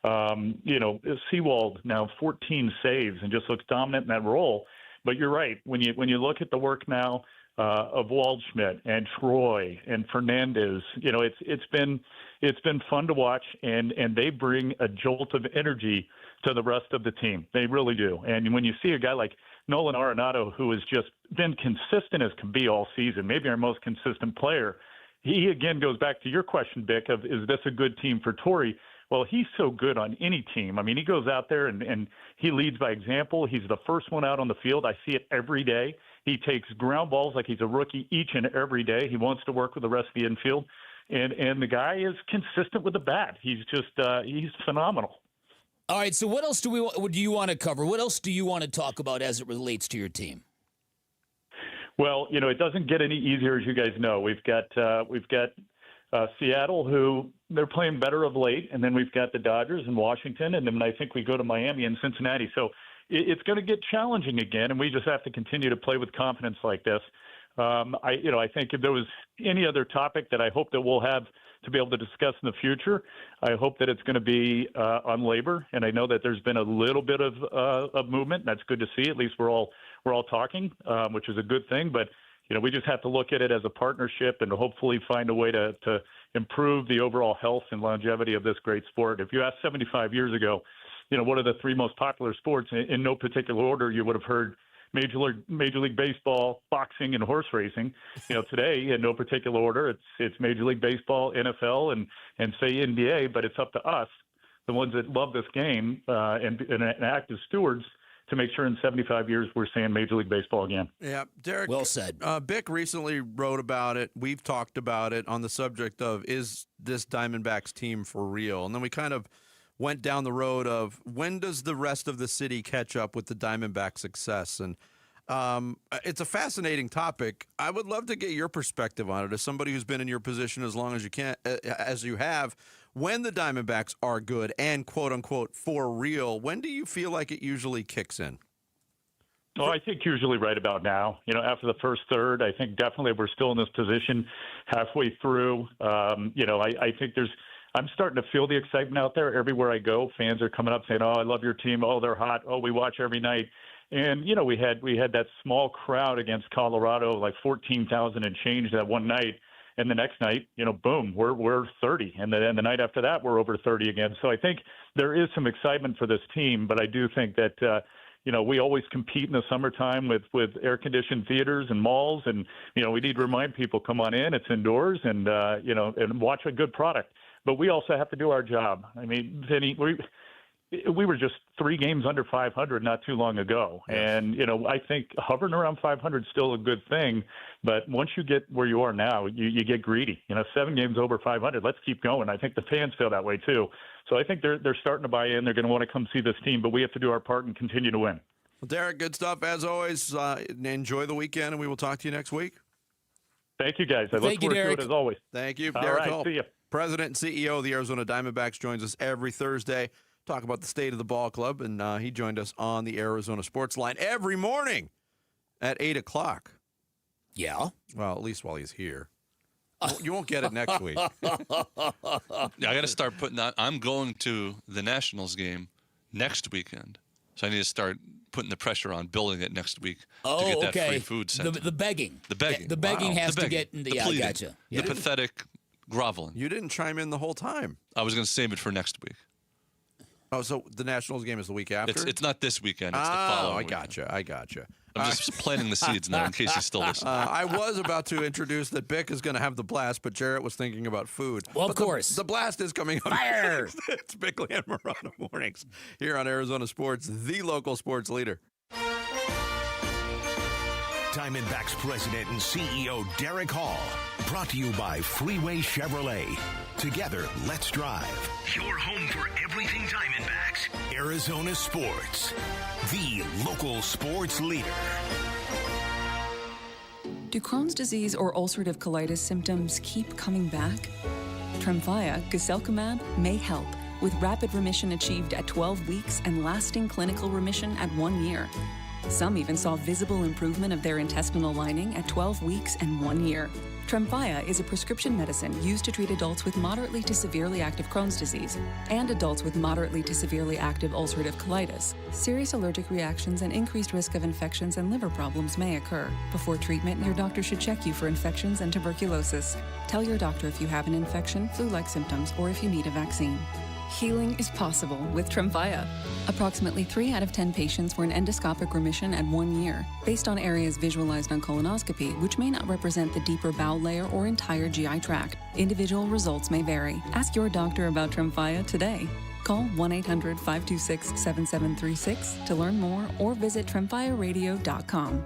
Seawald now 14 saves and just looks dominant in that role. But you're right. When you look at the work now of Waldschmidt and Troy and Fernandez, it's been fun to watch, and they bring a jolt of energy to the rest of the team. They really do. And when you see a guy like Nolan Arenado, who has just been consistent as can be all season, maybe our most consistent player, he again goes back to your question, Vic, of is this a good team for Torrey? Well, he's so good on any team. I mean, he goes out there and he leads by example. He's the first one out on the field. I see it every day. He takes ground balls like he's a rookie each and every day. He wants to work with the rest of the infield. And the guy is consistent with the bat. He's just he's phenomenal. All right, so what else do you want to cover? What else do you want to talk about as it relates to your team? Well, it doesn't get any easier, as you guys know. We've got Seattle, who they're playing better of late, and then we've got the Dodgers and Washington, and then I think we go to Miami and Cincinnati. So it's going to get challenging again, and we just have to continue to play with confidence like this. I think if there was any other topic that I hope that we'll have to be able to discuss in the future, I hope that it's going to be on labor, and I know that there's been a little bit of movement, and that's good to see. At least we're all talking, which is a good thing, but we just have to look at it as a partnership and hopefully find a way to improve the overall health and longevity of this great sport. If you asked 75 years ago, what are the three most popular sports, in no particular order, you would have heard Major League Baseball, boxing, and horse racing. Today, in no particular order, it's Major League Baseball, NFL, and say NBA, but it's up to us, the ones that love this game and active stewards, to make sure in 75 years we're saying Major League Baseball again. Yeah, Derek. Well said. Bick recently wrote about it. We've talked about it on the subject of, is this Diamondbacks team for real? And then we kind of went down the road of, when does the rest of the city catch up with the Diamondback success? And it's a fascinating topic. I would love to get your perspective on it as somebody who's been in your position as long as you have. When the Diamondbacks are good and quote unquote for real, when do you feel like it usually kicks in? Well, I think usually right about now. After the first third, I think definitely we're still in this position halfway through. I think I'm starting to feel the excitement out there. Everywhere I go, fans are coming up saying, "Oh, I love your team. Oh, they're hot. Oh, we watch every night." And we had that small crowd against Colorado, like 14,000 and change that one night. And the next night, boom, we're 30. And the night after that, we're over 30 again. So I think there is some excitement for this team. But I do think that, we always compete in the summertime with air-conditioned theaters and malls. And, we need to remind people, come on in, it's indoors, and, and watch a good product. But we also have to do our job. I mean, Vinny, we were just 3 games under 500 not too long ago. And, I think hovering around 500 is still a good thing. But once you get where you are now, you get greedy. 7 games over 500, let's keep going. I think the fans feel that way too. So I think they're starting to buy in. They're going to want to come see this team, but we have to do our part and continue to win. Well, Derek, good stuff as always. Enjoy the weekend, and we will talk to you next week. Thank you, guys. I look forward to it as always. Thank you. All Derek right, Hull, see you. President and CEO of the Arizona Diamondbacks, joins us every Thursday. Talk about the state of the ball club, and he joined us on the Arizona Sports Line every morning at 8 o'clock. Yeah. Well, at least while he's here. You won't get it next week. Yeah, I got to start putting that. I'm going to the Nationals game next weekend, so I need to start putting the pressure on building it next week to get that free food sent. The begging. The begging. The begging has to get into the I pleading, gotcha. Yeah. The pathetic groveling. You didn't chime in the whole time. I was going to save it for next week. Oh, so the Nationals game is the week after? It's not this weekend. It's the following weekend. I gotcha. I'm just planting the seeds now in case he's still listening. I was about to introduce that Bick is going to have the blast, but Jarrett was thinking about food. Well, of course. The blast is coming up. Fire! It's Bickley and Morano Mornings here on Arizona Sports, the local sports leader. Diamondbacks President and CEO Derek Hall. Brought to you by Freeway Chevrolet. Together, let's drive. Your home for everything Diamondbacks. Arizona Sports, the local sports leader. Do Crohn's disease or ulcerative colitis symptoms keep coming back? Tremfya, guselkumab, may help, with rapid remission achieved at 12 weeks and lasting clinical remission at 1 year. Some even saw visible improvement of their intestinal lining at 12 weeks and 1 year. Tremfya is a prescription medicine used to treat adults with moderately to severely active Crohn's disease and adults with moderately to severely active ulcerative colitis. Serious allergic reactions and increased risk of infections and liver problems may occur. Before treatment, your doctor should check you for infections and tuberculosis. Tell your doctor if you have an infection, flu-like symptoms, or if you need a vaccine. Healing is possible with Tremfya. Approximately 3 out of 10 patients were in endoscopic remission at 1 year, based on areas visualized on colonoscopy, which may not represent the deeper bowel layer or entire GI tract. Individual results may vary. Ask your doctor about Tremfya today. Call 1-800-526-7736 to learn more or visit tremfyaradio.com.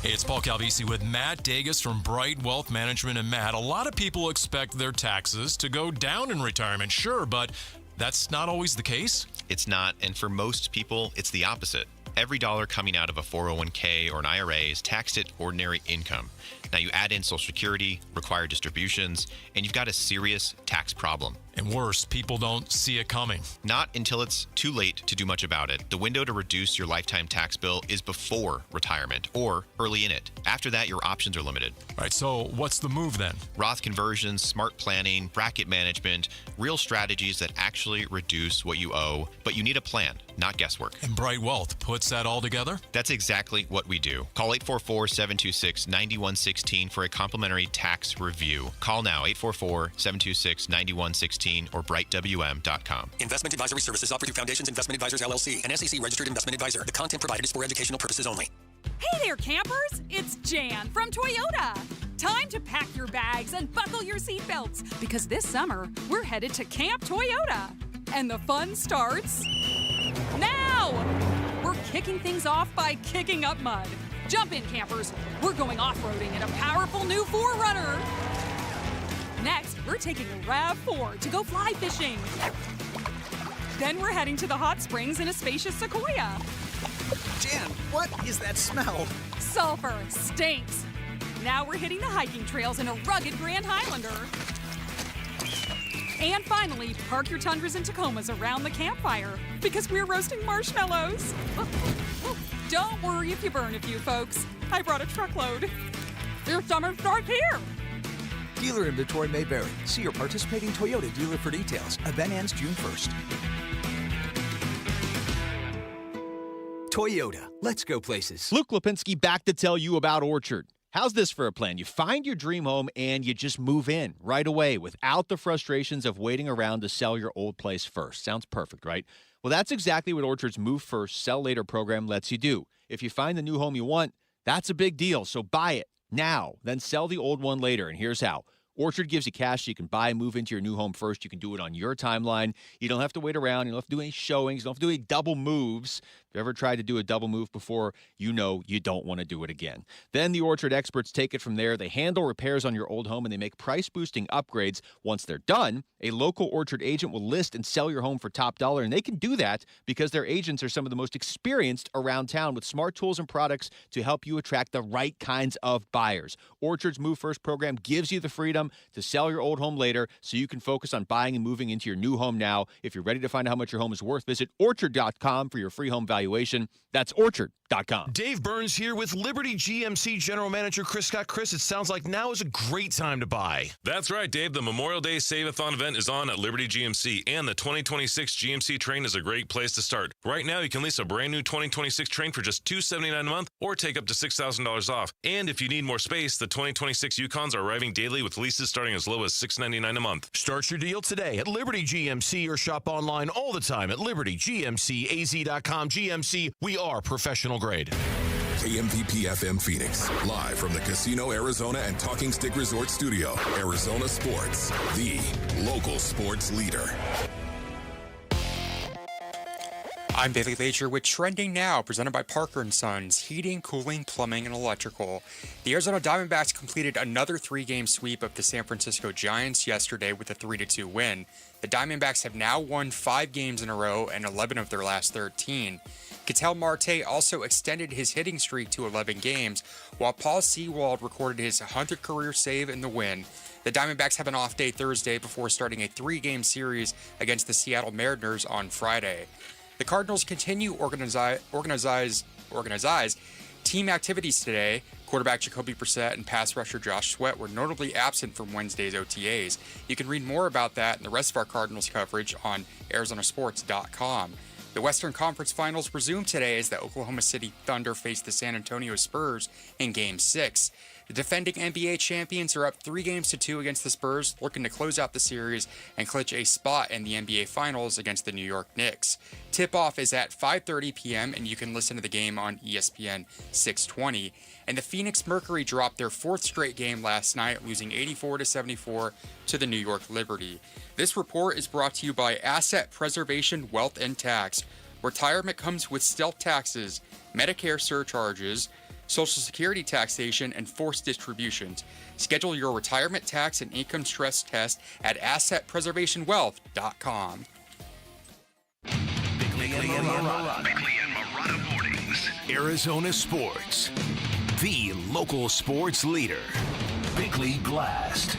Hey, it's Paul Calvisi with Matt Dagas from Bright Wealth Management. And Matt, a lot of people expect their taxes to go down in retirement, sure, but that's not always the case. It's not, and for most people, it's the opposite. Every dollar coming out of a 401k or an IRA is taxed at ordinary income. Now you add in Social Security, required distributions, and you've got a serious tax problem. And worse, people don't see it coming. Not until it's too late to do much about it. The window to reduce your lifetime tax bill is before retirement or early in it. After that, your options are limited. All right, so what's the move then? Roth conversions, smart planning, bracket management, real strategies that actually reduce what you owe, but you need a plan, not guesswork. And Bright Wealth puts that all together? That's exactly what we do. Call 844-726-9116 for a complimentary tax review. Call now, 844-726-9116 or brightwm.com. Investment advisory services offered through Foundations Investment Advisors, LLC, an SEC-registered investment advisor. The content provided is for educational purposes only. Hey there, campers! It's Jan from Toyota. Time to pack your bags and buckle your seatbelts because this summer we're headed to Camp Toyota. And the fun starts now! We're kicking things off by kicking up mud. Jump in, campers. We're going off-roading in a powerful new 4Runner. Next, we're taking a RAV4 to go fly fishing. Then we're heading to the hot springs in a spacious Sequoia. Jan, what is that smell? Sulfur stinks. Now we're hitting the hiking trails in a rugged Grand Highlander. And finally, park your Tundras and Tacomas around the campfire because we're roasting marshmallows. Don't worry if you burn a few, folks. I brought a truckload. Your summer starts here. Dealer inventory may vary. See your participating Toyota dealer for details. Event ends June 1st. Toyota, let's go places. Luke Lipinski back to tell you about Orchard. How's this for a plan? You find your dream home and you just move in right away without the frustrations of waiting around to sell your old place first. Sounds perfect, right? Well, that's exactly what Orchard's Move First, Sell Later program lets you do. If you find the new home you want, that's a big deal, so buy it now, then sell the old one later, and here's how. Orchard gives you cash so you can buy and move into your new home first. You can do it on your timeline. You don't have to wait around. You don't have to do any showings. You don't have to do any double moves. If you ever tried to do a double move before, you know you don't want to do it again. Then the Orchard experts take it from there. They handle repairs on your old home, and they make price-boosting upgrades. Once they're done, a local Orchard agent will list and sell your home for top dollar, and they can do that because their agents are some of the most experienced around town with smart tools and products to help you attract the right kinds of buyers. Orchard's Move First program gives you the freedom to sell your old home later so you can focus on buying and moving into your new home now. If you're ready to find out how much your home is worth, visit Orchard.com for your free home valuation. That's Orchard.com. Dave Burns here with Liberty GMC General Manager Chris Scott. Chris, it sounds like now is a great time to buy. That's right, Dave. The Memorial Day Save-a-thon event is on at Liberty GMC, and the 2026 GMC Train is a great place to start. Right now, you can lease a brand new 2026 Train for just $279 a month or take up to $6,000 off. And if you need more space, the 2026 Yukons are arriving daily with leases starting as low as $699 a month. Start your deal today at Liberty GMC or shop online all the time at libertygmcaz.com. GMC, we are professional grade. KMVP FM Phoenix, live from the Casino Arizona and Talking Stick Resort Studio. Arizona Sports, the local sports leader. I'm Bailey Leger with Trending Now, presented by Parker & Sons, heating, cooling, plumbing, and electrical. The Arizona Diamondbacks completed another 3-game sweep of the San Francisco Giants yesterday with a 3-2 win. The Diamondbacks have now won 5 games in a row and 11 of their last 13. Ketel Marte also extended his hitting streak to 11 games, while Paul Sewald recorded his 100th career save in the win. The Diamondbacks have an off day Thursday before starting a 3-game series against the Seattle Mariners on Friday. The Cardinals continue organize Team activities today, quarterback Jacoby Brissett and pass rusher Josh Sweat were notably absent from Wednesday's OTAs. You can read more about that and the rest of our Cardinals coverage on ArizonaSports.com. The Western Conference Finals resume today as the Oklahoma City Thunder face the San Antonio Spurs in Game 6. The defending NBA champions are up 3-2 against the Spurs, looking to close out the series and clinch a spot in the NBA Finals against the New York Knicks. Tip-off is at 5:30 p.m., and you can listen to the game on ESPN 620. And the Phoenix Mercury dropped their 4th straight game last night, losing 84-74 to the New York Liberty. This report is brought to you by Asset Preservation Wealth and Tax. Retirement comes with stealth taxes, Medicare surcharges, Social Security taxation, and forced distributions. Schedule your retirement tax and income stress test at AssetPreservationWealth.com. Bickley and Marotta Mornings. Arizona Sports. The local sports leader. Bickley Blast.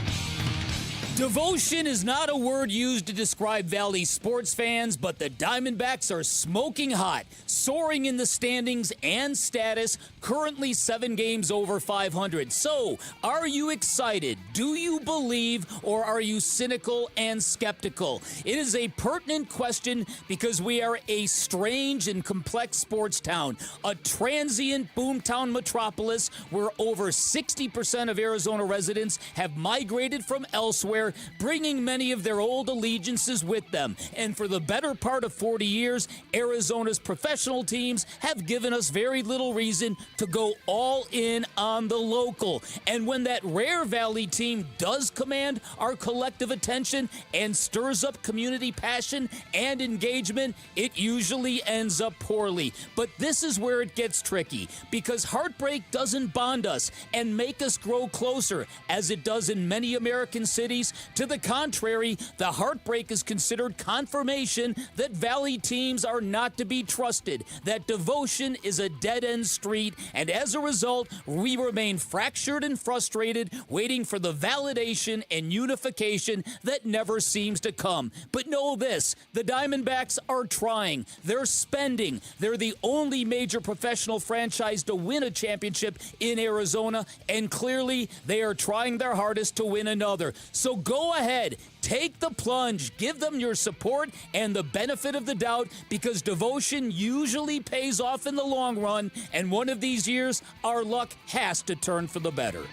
Devotion is not a word used to describe Valley sports fans, but the Diamondbacks are smoking hot, soaring in the standings and status, currently 7 games over 500. So, are you excited? Do you believe, or are you cynical and skeptical? It is a pertinent question because we are a strange and complex sports town, a transient boomtown metropolis where over 60% of Arizona residents have migrated from elsewhere, bringing many of their old allegiances with them. And for the better part of 40 years, Arizona's professional teams have given us very little reason to go all in on the local. And when that rare Valley team does command our collective attention and stirs up community passion and engagement, it usually ends up poorly. But this is where it gets tricky, because heartbreak doesn't bond us and make us grow closer, as it does in many American cities. To the contrary, the heartbreak is considered confirmation that Valley teams are not to be trusted, that devotion is a dead-end street, and as a result, we remain fractured and frustrated, waiting for the validation and unification that never seems to come. But know this, the Diamondbacks are trying, they're spending, they're the only major professional franchise to win a championship in Arizona, and clearly they are trying their hardest to win another. So go ahead, take the plunge, give them your support and the benefit of the doubt, because devotion usually pays off in the long run, and one of these years, our luck has to turn for the better.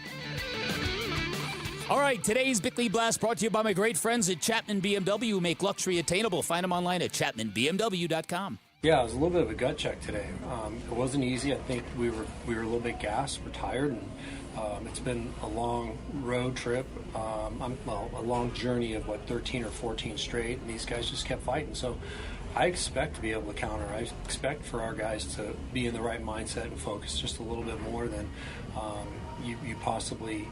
All right, today's Bickley Blast brought to you by my great friends at Chapman BMW, who make luxury attainable. Find them online at ChapmanBMW.com. Yeah, it was a little bit of a gut check today. It wasn't easy. I think we were a little bit gassed, we're tired, and it's been a long road trip, a long journey of 13 or 14 straight, and these guys just kept fighting. So I expect to be able to counter. I expect for our guys to be in the right mindset and focus just a little bit more than you possibly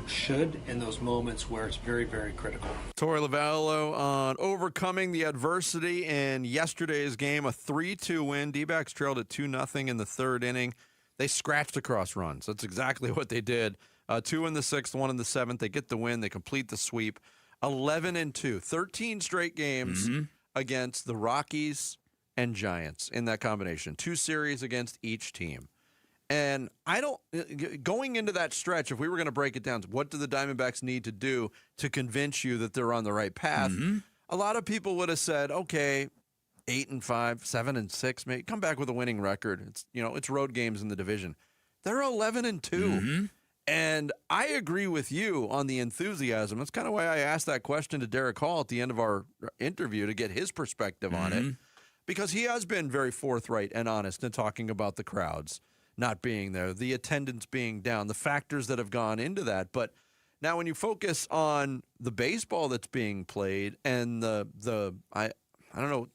should in those moments where it's very, very critical. Torey Lavallo on overcoming the adversity in yesterday's game, a 3-2 win. D-backs trailed at 2-0 in the third inning. They scratched across runs. That's exactly what they did. 2 in the 6th, 1 in the 7th. They get the win. They complete the sweep. 11-2, 13 straight games against the Rockies and Giants in that combination. 2 series against each team. And going into that stretch, if we were going to break it down, what do the Diamondbacks need to do to convince you that they're on the right path? A lot of people would have said, okay, 8-5, 7-6, maybe come back with a winning record. It's road games in the division. They're 11-2. And I agree with you on the enthusiasm. That's kind of why I asked that question to Derek Hall at the end of our interview to get his perspective on it, because he has been very forthright and honest in talking about the crowds not being there, the attendance being down, the factors that have gone into that. But now when you focus on the baseball that's being played and I don't know,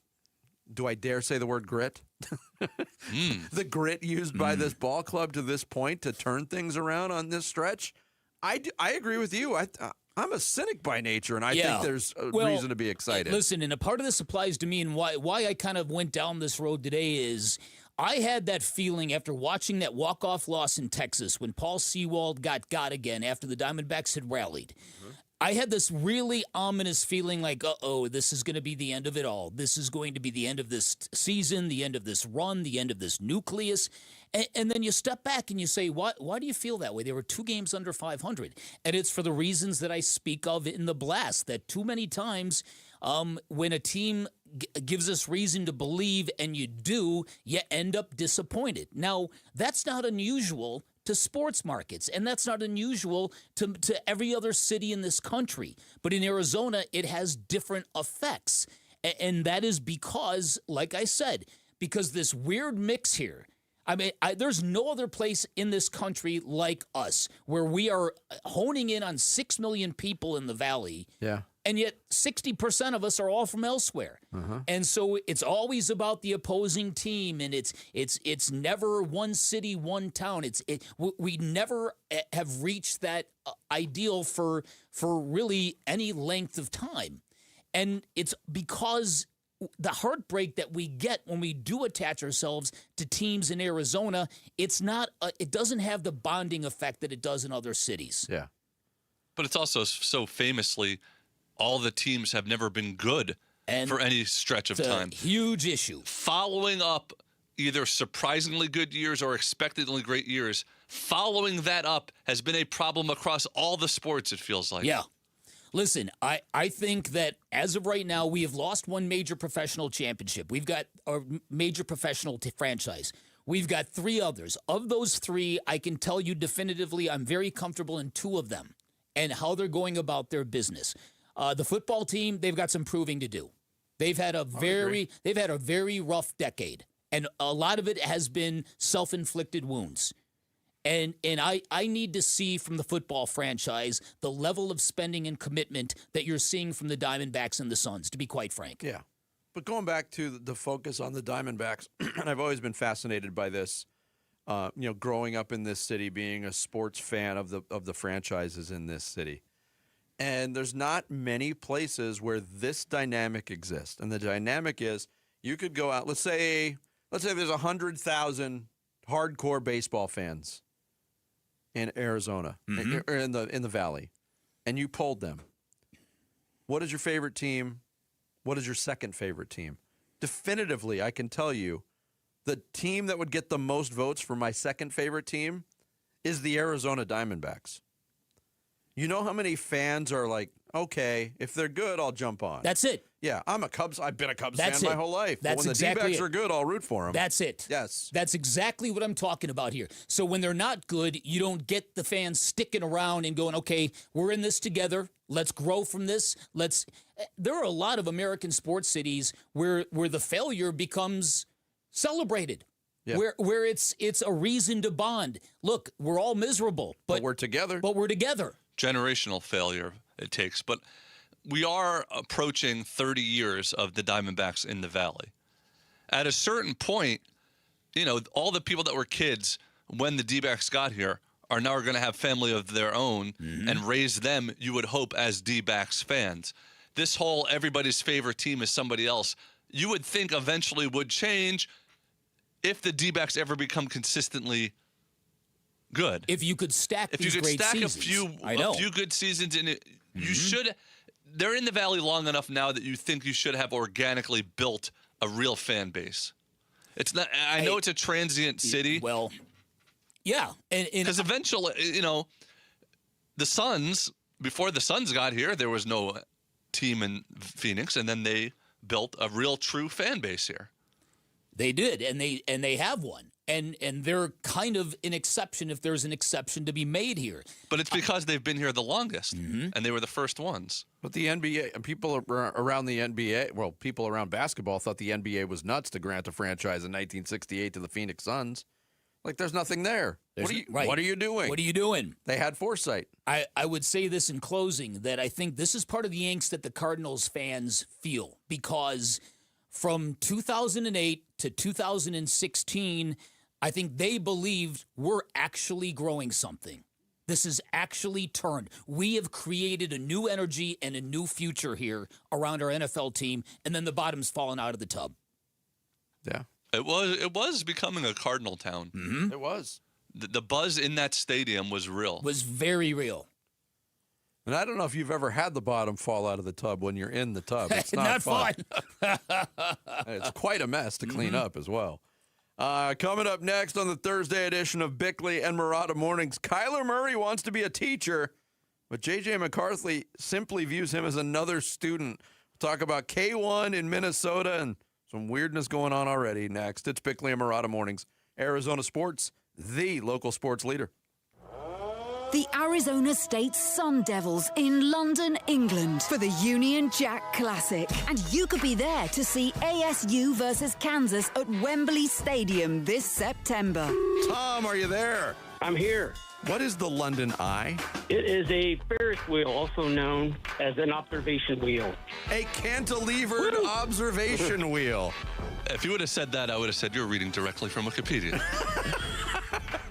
do I dare say the word grit? The grit used by this ball club to this point to turn things around on this stretch, I agree with you. I'm a cynic by nature, and I think there's a reason to be excited. Listen, and a part of this applies to me, and why I kind of went down this road today is I had that feeling after watching that walk-off loss in Texas when Paul Sewald got again after the Diamondbacks had rallied. I had this really ominous feeling like, uh-oh, this is going to be the end of it all. This is going to be the end of this season, the end of this run, the end of this nucleus. And then you step back and you say, why do you feel that way? There were 2 games under 500. And it's for the reasons that I speak of in the blast, that too many times when a team gives us reason to believe and you do, you end up disappointed. Now, that's not unusual to sports markets, and that's not unusual to every other city in this country. But in Arizona, it has different effects. And that is because, like I said, because this weird mix here, I mean, there's no other place in this country like us where we are honing in on 6 million people in the Valley. Yeah. And yet 60% of us are all from elsewhere. And so it's always about the opposing team, and it's never one city, one town. We never have reached that ideal for really any length of time. And it's because the heartbreak that we get when we do attach ourselves to teams in Arizona, it doesn't have the bonding effect that it does in other cities. Yeah. But it's also so famously, all the teams have never been good for any stretch of time. Huge issue. Following up either surprisingly good years or expectedly great years, following that up has been a problem across all the sports, it feels like. Yeah. Listen, I think that as of right now, we have lost one major professional championship. We've got a major professional franchise. We've got 3 others. Of those 3, I can tell you definitively I'm very comfortable in 2 of them and how they're going about their business. The football team, they've got some proving to do. They've had a very rough decade, and a lot of it has been self-inflicted wounds. And I need to see from the football franchise the level of spending and commitment that you're seeing from the Diamondbacks and the Suns, to be quite frank. Yeah. But going back to the focus on the Diamondbacks, and I've always been fascinated by this, growing up in this city, being a sports fan of the franchises in this city. And there's not many places where this dynamic exists. And the dynamic is you could go out, let's say there's 100,000 hardcore baseball fans in Arizona, or in the Valley, and you polled them. What is your favorite team? What is your second favorite team? Definitively, I can tell you the team that would get the most votes for my second favorite team is the Arizona Diamondbacks. You know how many fans are like, okay, if they're good, I'll jump on. That's it. Yeah, I've been a Cubs fan my whole life. But when the D-backs are good, I'll root for them. That's it. Yes. That's exactly what I'm talking about here. So when they're not good, you don't get the fans sticking around and going, okay, we're in this together. Let's grow from this. There are a lot of American sports cities where the failure becomes celebrated. Yeah. Where it's a reason to bond. Look, we're all miserable, but we're together. Generational failure it takes, but we are approaching 30 years of the Diamondbacks in the Valley. At a certain point, all the people that were kids when the D-backs got here are now going to have family of their own and raise them, you would hope, as D-backs fans. This whole everybody's favorite team is somebody else, you would think eventually would change if the D-backs ever become consistently good. If you could stack a few good seasons in it, you should. They're in the Valley long enough now that you think you should have organically built a real fan base. It's not. I know it's a transient city. Well, yeah, because eventually, the Suns. Before the Suns got here, there was no team in Phoenix, and then they built a real, true fan base here. They did, and they have one. And they're kind of an exception if there's an exception to be made here. But it's because they've been here the longest, and they were the first ones. But the NBA, and people around the NBA, people around basketball thought the NBA was nuts to grant a franchise in 1968 to the Phoenix Suns. Like, there's nothing there. What are you doing? What are you doing? They had foresight. I would say this in closing, that I think this is part of the angst that the Cardinals fans feel, because from 2008 to 2016, I think they believed we're actually growing something. This is actually turned. We have created a new energy and a new future here around our NFL team, and then the bottom's fallen out of the tub. Yeah. It was becoming a Cardinal town. It was. The buzz in that stadium was real. Was very real. And I don't know if you've ever had the bottom fall out of the tub when you're in the tub. It's not fun. It's quite a mess to clean up as well. Coming up next on the Thursday edition of Bickley and Murata Mornings, Kyler Murray wants to be a teacher, but J.J. McCarthy simply views him as another student. We'll talk about K1 in Minnesota and some weirdness going on already next. It's Bickley and Murata Mornings, Arizona Sports, the local sports leader. The Arizona State Sun Devils in London, England for the Union Jack Classic. And you could be there to see ASU versus Kansas at Wembley Stadium this September. Tom, are you there? I'm here. What is the London Eye? It is a Ferris wheel, also known as an observation wheel. A cantilevered observation wheel. If you would have said that, I would have said you're reading directly from Wikipedia.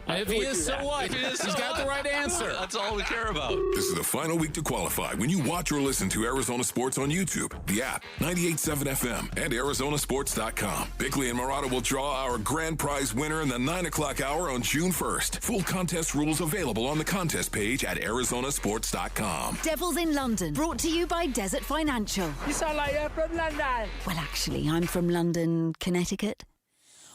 If he is, so what? He's got the right answer. That's all we care about. This is the final week to qualify when you watch or listen to Arizona Sports on YouTube, the app, 98.7 FM, and Arizonasports.com. Bickley and Murata will draw our grand prize winner in the 9 o'clock hour on June 1st. Full contest rules available on the contest page at Arizonasports.com. Devils in London, brought to you by Desert Financial. You sound like you're from London. Well, actually, I'm from London, Connecticut.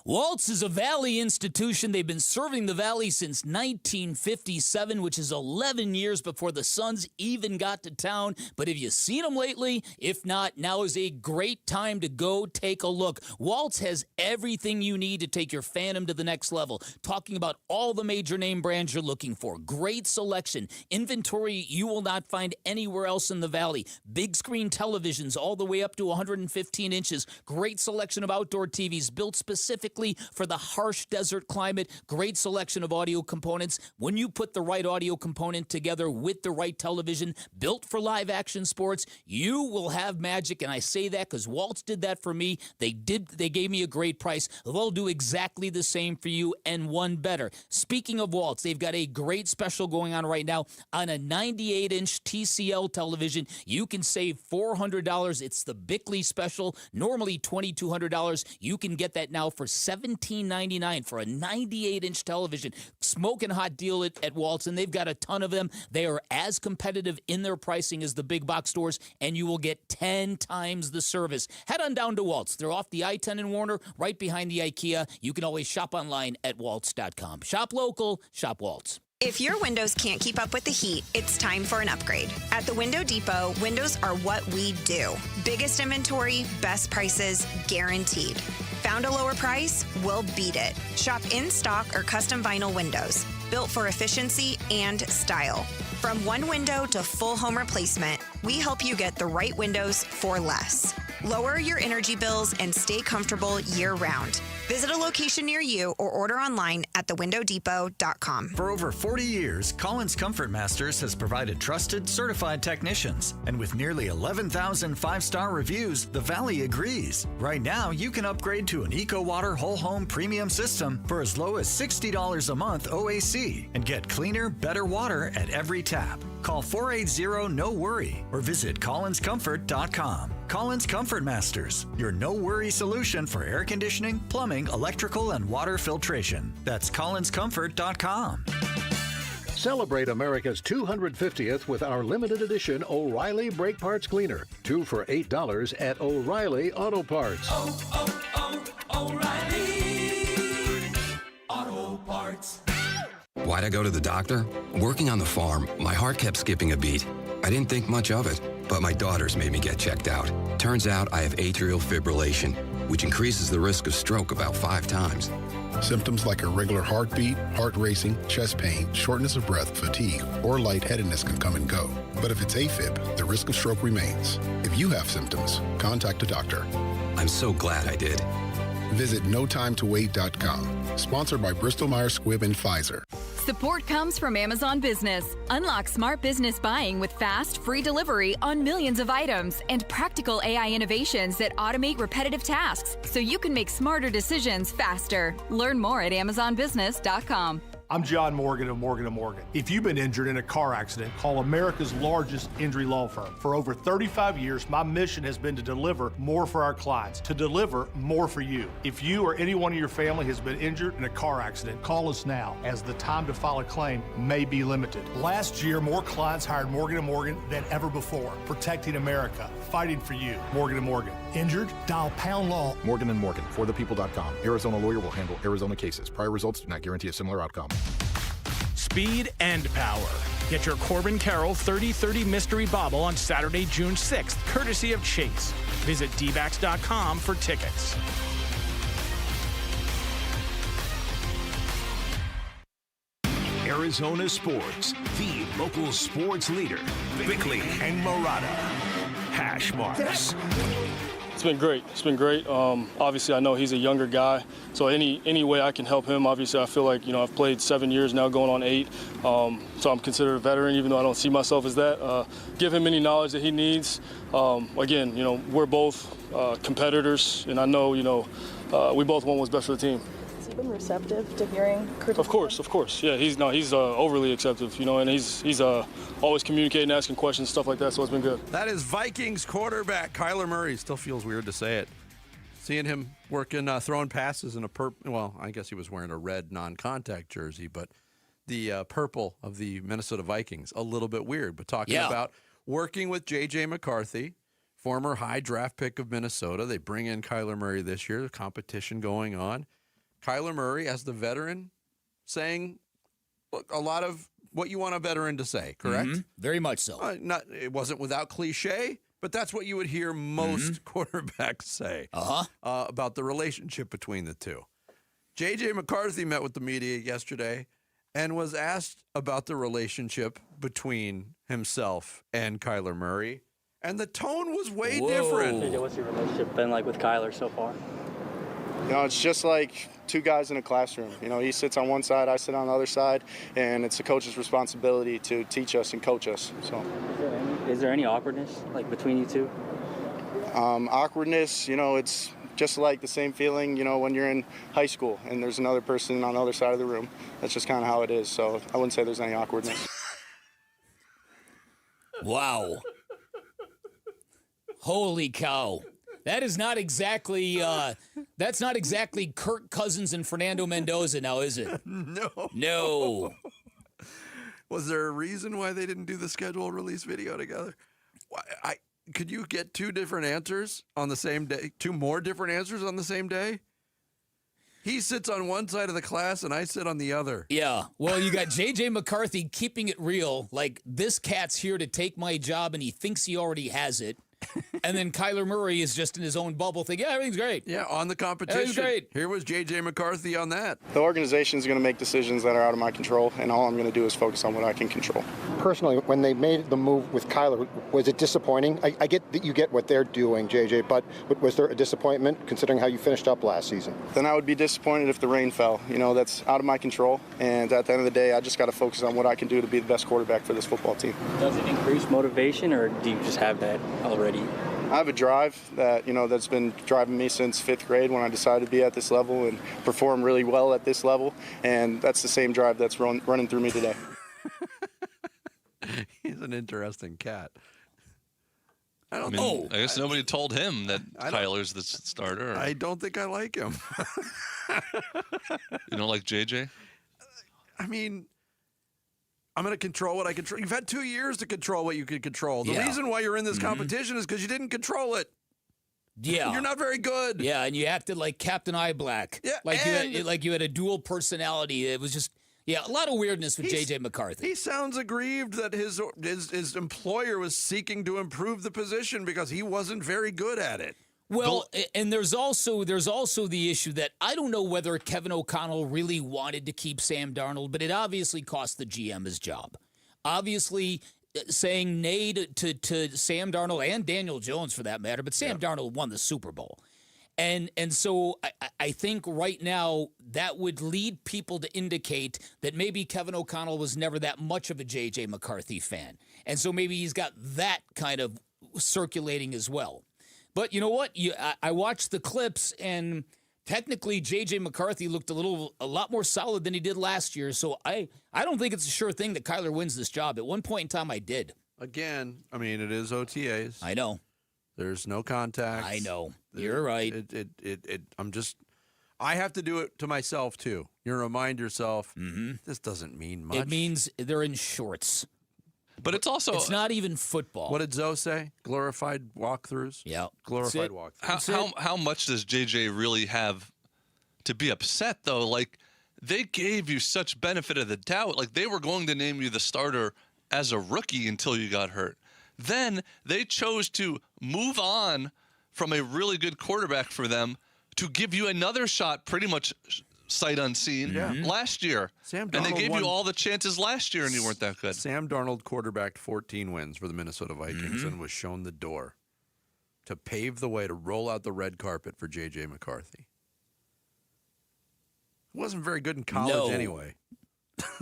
Waltz is a Valley institution. They've been serving the Valley since 1957, which is 11 years before the Suns even got to town. But have you seen them lately? If not, now is a great time to go take a look. Waltz has everything you need to take your fandom to the next level. Talking about all the major name brands you're looking for. Great selection. Inventory you will not find anywhere else in the Valley. Big screen televisions all the way up to 115 inches. Great selection of outdoor TVs built specifically for the harsh desert climate. Great selection of audio components. When you put the right audio component together with the right television built for live action sports, you will have magic. And I say that because Waltz did that for me. They gave me a great price. They'll do exactly the same for you and one better. Speaking of Waltz, they've got a great special going on right now on a 98-inch TCL television. You can save $400. It's the Bickley special, normally $2,200. You can get that now for $17.99 for a 98-inch television. Smoking hot deal at Waltz, and they've got a ton of them. They are as competitive in their pricing as the big box stores, and you will get 10 times the service. Head on down to Waltz. They're off the I-10 in Warner, right behind the IKEA. You can always shop online at waltz.com. Shop local, shop Waltz. If your windows can't keep up with the heat, it's time for an upgrade. At the Window Depot, windows are what we do. Biggest inventory, best prices, guaranteed. Found a lower price? We'll beat it. Shop in stock or custom vinyl windows, built for efficiency and style. From one window to full home replacement, we help you get the right windows for less. Lower your energy bills and stay comfortable year-round. Visit a location near you or order online at thewindowdepot.com. For over 40 years, Collins Comfort Masters has provided trusted, certified technicians. And with nearly 11,000 five-star reviews, the Valley agrees. Right now, you can upgrade to an EcoWater Whole Home Premium System for as low as $60 a month OAC and get cleaner, better water at every tap. Call 480-NO-WORRY or visit collinscomfort.com. Collins Comfort Masters, your no-worry solution for air conditioning, plumbing, electrical, and water filtration. That's collinscomfort.com. Celebrate America's 250th with our limited edition O'Reilly Brake Parts Cleaner. 2 for $8 at O'Reilly Auto Parts. O'Reilly Auto Parts. Why'd I go to the doctor? Working on the farm, my heart kept skipping a beat. I didn't think much of it, but my daughters made me get checked out. Turns out I have atrial fibrillation, which increases the risk of stroke about 5 times. Symptoms like irregular heartbeat, heart racing, chest pain, shortness of breath, fatigue, or lightheadedness can come and go. But if it's AFib, the risk of stroke remains. If you have symptoms, contact a doctor. I'm so glad I did. Visit NoTimeToWait.com. Sponsored by Bristol-Myers Squibb and Pfizer. Support comes from Amazon Business. Unlock smart business buying with fast, free delivery on millions of items and practical AI innovations that automate repetitive tasks so you can make smarter decisions faster. Learn more at AmazonBusiness.com. I'm John Morgan of Morgan & Morgan. If you've been injured in a car accident, call America's largest injury law firm. For over 35 years, my mission has been to deliver more for our clients, to deliver more for you. If you or anyone in your family has been injured in a car accident, call us now, as the time to file a claim may be limited. Last year, more clients hired Morgan & Morgan than ever before, protecting America, fighting for you. Morgan & Morgan. Injured? Dial pound law. Morgan & Morgan, forthepeople.com. Arizona lawyer will handle Arizona cases. Prior results do not guarantee a similar outcome. Speed and power. Get your Corbin Carroll 30-30 mystery bobble on Saturday, June 6th, courtesy of Chase. Visit dbacks.com for tickets. Arizona Sports, the local sports leader. Bickley and Murata. Hash marks. It's been great. It's been great. Obviously, I know he's a younger guy, so any way I can help him. Obviously, I feel like I've played 7 years now, going on 8. So I'm considered a veteran, even though I don't see myself as that. Give him any knowledge that he needs. Again, we're both competitors, and I know we both want what's best for the team. Has he been receptive to hearing criticism? Of course. Yeah, he's overly acceptive, and he's always communicating, asking questions, stuff like that. So it's been good. That is Vikings quarterback Kyler Murray. Still feels weird to say it. Seeing him working, throwing passes in I guess he was wearing a red non-contact jersey, but the purple of the Minnesota Vikings, a little bit weird. But talking about working with J.J. McCarthy, former high draft pick of Minnesota. They bring in Kyler Murray this year. Competition going on. Kyler Murray, as the veteran, saying a lot of what you want a veteran to say, correct? Mm-hmm. Very much so. It wasn't without cliche, but that's what you would hear most quarterbacks say about the relationship between the two. J.J. McCarthy met with the media yesterday and was asked about the relationship between himself and Kyler Murray, and the tone was way different. JJ, what's your relationship been like with Kyler so far? It's just like two guys in a classroom. He sits on one side, I sit on the other side, and it's the coach's responsibility to teach us and coach us. So, is there any awkwardness between you two? Awkwardness, it's just like the same feeling, when you're in high school and there's another person on the other side of the room. That's just kind of how it is. So I wouldn't say there's any awkwardness. Wow. Holy cow. That is not exactly that's not exactly Kirk Cousins and Fernando Mendoza now, is it? No. Was there a reason why they didn't do the scheduled release video together? Could you get two different answers on the same day? Two more different answers on the same day? He sits on one side of the class and I sit on the other. Yeah. Well, you got J.J. McCarthy keeping it real, like this cat's here to take my job and he thinks he already has it. And then Kyler Murray is just in his own bubble thinking, everything's great. Yeah, on the competition. Everything's great. Here was J.J. McCarthy on that. The organization is going to make decisions that are out of my control, and all I'm going to do is focus on what I can control. Personally, when they made the move with Kyler, was it disappointing? I get that you get what they're doing, J.J., but was there a disappointment considering how you finished up last season? Then I would be disappointed if the rain fell. That's out of my control, and at the end of the day, I just got to focus on what I can do to be the best quarterback for this football team. Does it increase motivation, or do you just have that already? I have a drive that, that's been driving me since 5th grade when I decided to be at this level and perform really well at this level. And that's the same drive that's running through me today. He's an interesting cat. I guess nobody told him that Kyler's the starter. I don't think I like him. You don't like JJ? I'm going to control what I control. You've had 2 years to control what you can control. The reason why you're in this competition is because you didn't control it. Yeah. You're not very good. Yeah, and you acted like Captain Eye Black. Yeah, like you had a dual personality. It was just, a lot of weirdness with J.J. McCarthy. He sounds aggrieved that his employer was seeking to improve the position because he wasn't very good at it. Well, and there's also the issue that I don't know whether Kevin O'Connell really wanted to keep Sam Darnold, but it obviously cost the GM his job. Obviously, saying nay to Sam Darnold and Daniel Jones for that matter, but Sam Darnold won the Super Bowl. And so I think right now that would lead people to indicate that maybe Kevin O'Connell was never that much of a J.J. McCarthy fan. And so maybe he's got that kind of circulating as well. But you know what? I watched the clips, and technically J.J. McCarthy looked a lot more solid than he did last year. So I don't think it's a sure thing that Kyler wins this job. At one point in time, I did. Again, I mean, it is OTAs. I know. There's no contact. I know. You're right. I have to do it to myself, too. You remind yourself, this doesn't mean much. It means they're in shorts. But it's also... It's not even football. What did Zoe say? Glorified walkthroughs? Yeah. Glorified walkthroughs. How much does JJ really have to be upset, though? Like, they gave you such benefit of the doubt. Like, they were going to name you the starter as a rookie until you got hurt. Then they chose to move on from a really good quarterback for them to give you another shot pretty much sight unseen last year. And they gave you all the chances last year, and you weren't that good. Sam Darnold quarterbacked 14 wins for the Minnesota Vikings and was shown the door to pave the way to roll out the red carpet for J.J. McCarthy. Wasn't very good in college anyway.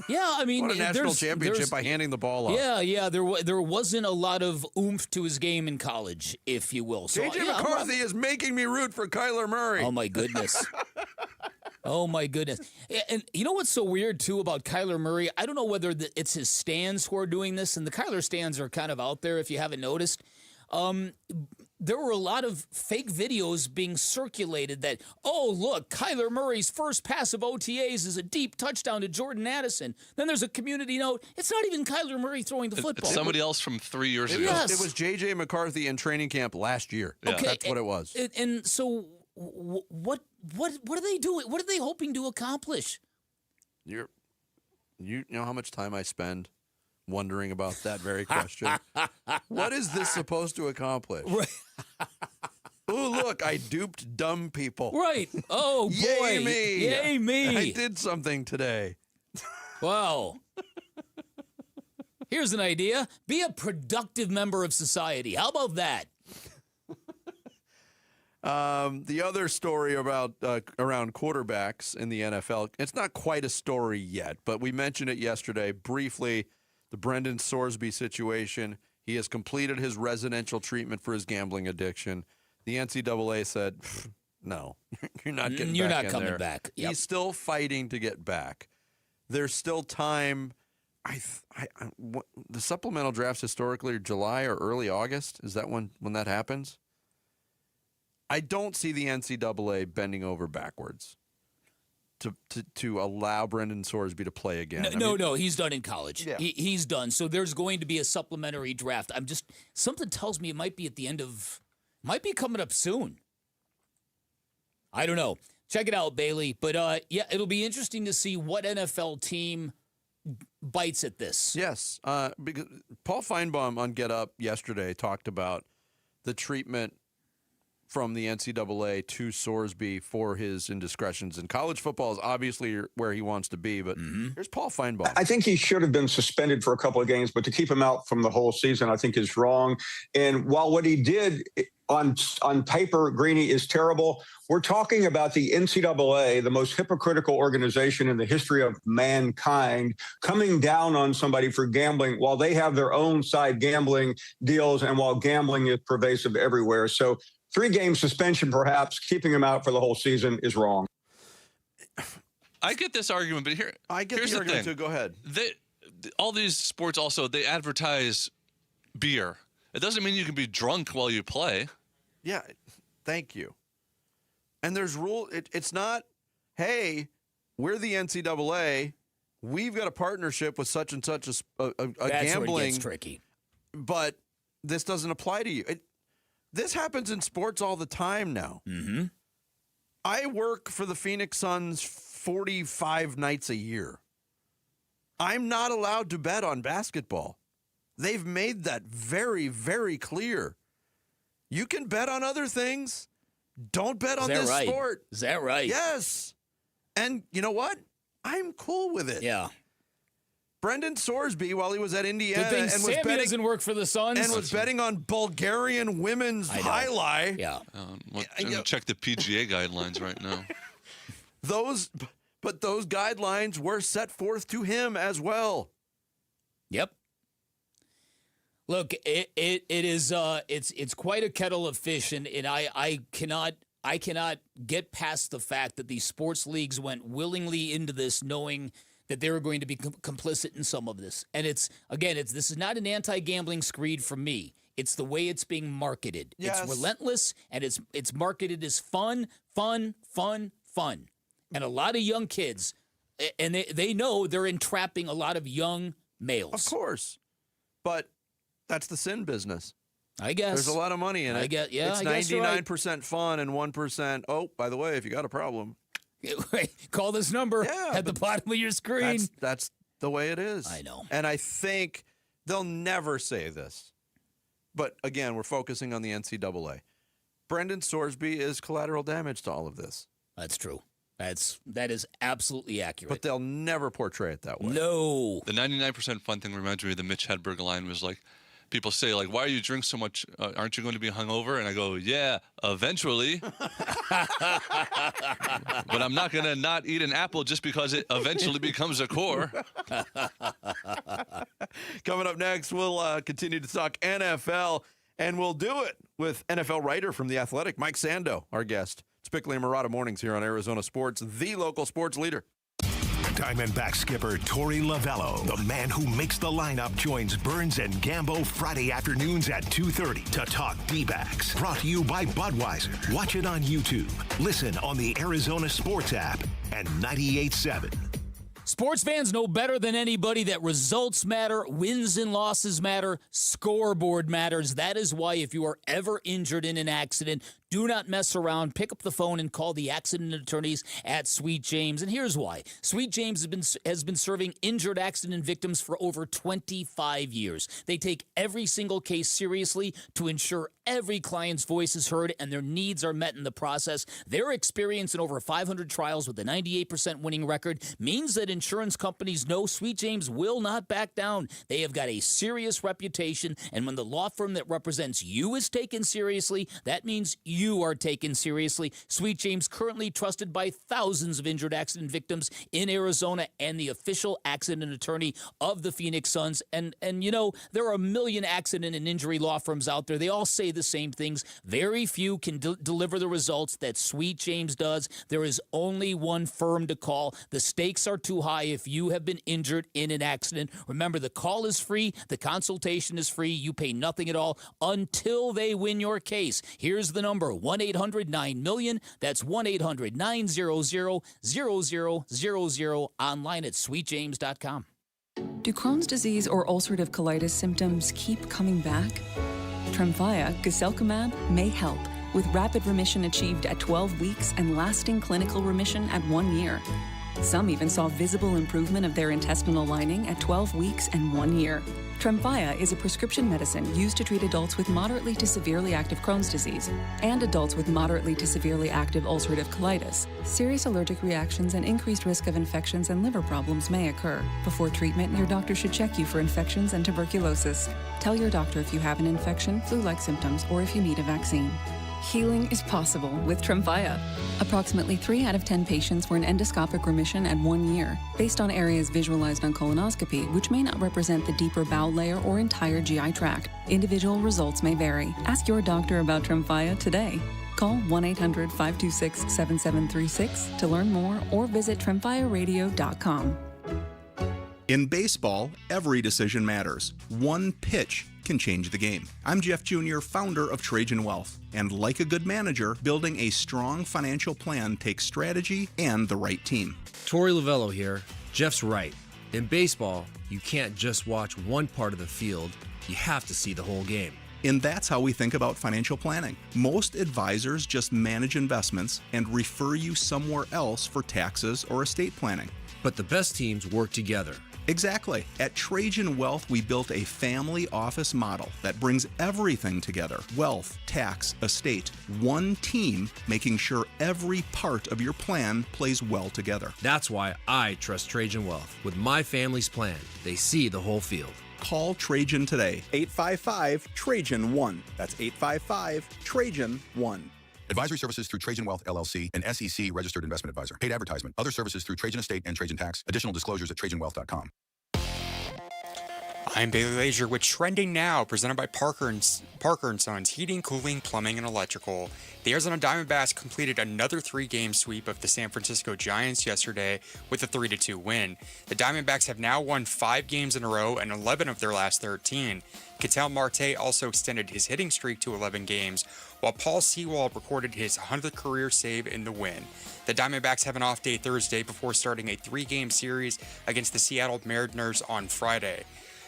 Yeah, I mean, what a national championship by handing the ball off. Yeah, there wasn't a lot of oomph to his game in college, if you will. So, J.J. McCarthy is making me root for Kyler Murray. Oh, my goodness. Oh, my goodness. And you know what's so weird, too, about Kyler Murray? I don't know whether it's his stands who are doing this, and the Kyler stands are kind of out there, if you haven't noticed. There were a lot of fake videos being circulated that, oh, look, Kyler Murray's first pass of OTAs is a deep touchdown to Jordan Addison. Then there's a community note. It's not even Kyler Murray throwing the football. It's somebody else from 3 years ago. It was J.J. McCarthy in training camp last year. Yeah. Okay, that's what it was. And so what are they doing? What are they hoping to accomplish? You know how much time I spend wondering about that very question. What is this supposed to accomplish? Right. Ooh, look, I duped dumb people. Right. Oh, boy. Yay me. Yay me. I did something today. Wow. Here's an idea. Be a productive member of society. How about that? The other story about around quarterbacks in the NFL, it's not quite a story yet, but we mentioned it yesterday briefly. The Brendan Sorsby situation. He has completed his residential treatment for his gambling addiction. The NCAA said, no, you're not getting You're back not in coming there. back. Yep. He's still fighting to get back. There's still time. The supplemental drafts historically are July or early August. Is that when that happens? I don't see the NCAA bending over backwards to allow Brendan Sorsby to play again. No, he's done in college. Yeah. He's done. So there's going to be a supplementary draft. Something tells me it might be might be coming up soon. I don't know. Check it out, Bailey. But it'll be interesting to see what NFL team bites at this. Yes, because Paul Feinbaum on Get Up yesterday talked about the treatment from the NCAA to Sorsby for his indiscretions. And college football is obviously where he wants to be, but here's Paul Feinbaum. I think he should have been suspended for a couple of games, but to keep him out from the whole season, I think is wrong. And while what he did on paper, Greeny, is terrible, we're talking about the NCAA, the most hypocritical organization in the history of mankind, coming down on somebody for gambling while they have their own side gambling deals and while gambling is pervasive everywhere. So 3-game suspension, perhaps, keeping him out for the whole season is wrong. I get this argument, but here's the argument thing. too. Go ahead. All these sports also, they advertise beer. It doesn't mean you can be drunk while you play. Yeah, thank you. And there's rule. It's not, hey, we're the NCAA. We've got a partnership with such and such a That's gambling. where it gets tricky. But this doesn't apply to you. This happens in sports all the time now. Mm-hmm. I work for the Phoenix Suns 45 nights a year. I'm not allowed to bet on basketball. They've made that very, very clear. You can bet on other things. Don't bet on this sport. Is that right? Yes. And you know what? I'm cool with it. Yeah. Brendan Sorsby, while he was at Indiana, Good thing and was Sammy betting, doesn't work for the Suns, and was betting on Bulgarian women's highlight. Yeah. I'm going to check the PGA guidelines right now. Those guidelines were set forth to him as well. Yep. Look, it is it's quite a kettle of fish, and I cannot I cannot get past the fact that these sports leagues went willingly into this knowing that they were going to be complicit in some of this. And this is not an anti-gambling screed from me. It's the way it's being marketed. Yes. It's relentless, and it's marketed as fun. And a lot of young kids, and they know they're entrapping a lot of young males. Of course. But that's the sin business. I guess. There's a lot of money in it. It's 99% fun and 1%, oh, by the way, if you got a problem. Call this number at the bottom of your screen. That's the way it is. I know. And I think they'll never say this. But again, we're focusing on the NCAA. Brendan Sorsby is collateral damage to all of this. That's true. That is absolutely accurate. But they'll never portray it that way. No. The 99% fun thing reminds me of the Mitch Hedberg line was like, people say, like, why do you drink so much? Aren't you going to be hungover? And I go, yeah, eventually. But I'm not going to not eat an apple just because it eventually becomes a core. Coming up next, we'll continue to talk NFL, and we'll do it with NFL writer from The Athletic, Mike Sando, our guest. It's Bickley and Murata Mornings here on Arizona Sports, the local sports leader. Diamondback skipper Torey Lovello, the man who makes the lineup, joins Burns and Gambo Friday afternoons at 2:30 to talk D-backs. Brought to you by Budweiser. Watch it on YouTube. Listen on the Arizona Sports app and 98.7. Sports fans know better than anybody that results matter, wins and losses matter, scoreboard matters. That is why if you are ever injured in an accident, do not mess around. Pick up the phone and call the accident attorneys at Sweet James. And here's why. Sweet James has been serving injured accident victims for over 25 years. They take every single case seriously to ensure every client's voice is heard and their needs are met in the process. Their experience in over 500 trials with a 98% winning record means that insurance companies know Sweet James will not back down. They have got a serious reputation, and when the law firm that represents you is taken seriously, that means you are taken seriously. Sweet James, currently trusted by thousands of injured accident victims in Arizona and the official accident attorney of the Phoenix Suns. And you know, there are a million accident and injury law firms out there. They all say the same things. Very few can deliver the results that Sweet James does. There is only one firm to call. The stakes are too high if you have been injured in an accident. Remember, the call is free. The consultation is free. You pay nothing at all until they win your case. Here's the number, 1-800-9-MILLION. That's 1-800-900-0000, online at sweetjames.com. Do Crohn's disease or ulcerative colitis symptoms keep coming back? Tremfya, guselkumab, may help, with rapid remission achieved at 12 weeks and lasting clinical remission at 1 year. Some even saw visible improvement of their intestinal lining at 12 weeks and 1 year. Tremfya is a prescription medicine used to treat adults with moderately to severely active Crohn's disease and adults with moderately to severely active ulcerative colitis. Serious allergic reactions and increased risk of infections and liver problems may occur. Before treatment, your doctor should check you for infections and tuberculosis. Tell your doctor if you have an infection, flu-like symptoms, or if you need a vaccine. Healing is possible with Tremfya. Approximately 3 out of 10 patients were in endoscopic remission at 1 year, based on areas visualized on colonoscopy, which may not represent the deeper bowel layer or entire GI tract. Individual results may vary. Ask your doctor about Tremfya today. Call 1-800-526-7736 to learn more or visit tremfyaradio.com. In baseball, every decision matters. One pitch can change the game. I'm Jeff Jr., founder of Trajan Wealth, and like a good manager, building a strong financial plan takes strategy and the right team. Torey Lovello here. Jeff's right. In baseball, you can't just watch one part of the field. You have to see the whole game. And that's how we think about financial planning. Most advisors just manage investments and refer you somewhere else for taxes or estate planning. But the best teams work together. Exactly. At Trajan Wealth, we built a family office model that brings everything together. Wealth, tax, estate. One team making sure every part of your plan plays well together. That's why I trust Trajan Wealth. With my family's plan, they see the whole field. Call Trajan today. 855-TRAJAN-1. That's 855-TRAJAN-1. Advisory services through Trajan Wealth, LLC, an SEC registered investment advisor. Paid advertisement. Other services through Trajan Estate and Trajan Tax. Additional disclosures at TrajanWealth.com. I'm Bailey Lazier with Trending Now, presented by Parker & Sons Heating, Cooling, Plumbing, and Electrical. The Arizona Diamondbacks completed another 3-game sweep of the San Francisco Giants yesterday with a 3-2 win. The Diamondbacks have now won 5 games in a row and 11 of their last 13. Ketel Marte also extended his hitting streak to 11 games, while Paul Sewald recorded his 100th career save in the win. The Diamondbacks have an off day Thursday before starting a 3-game series against the Seattle Mariners on Friday.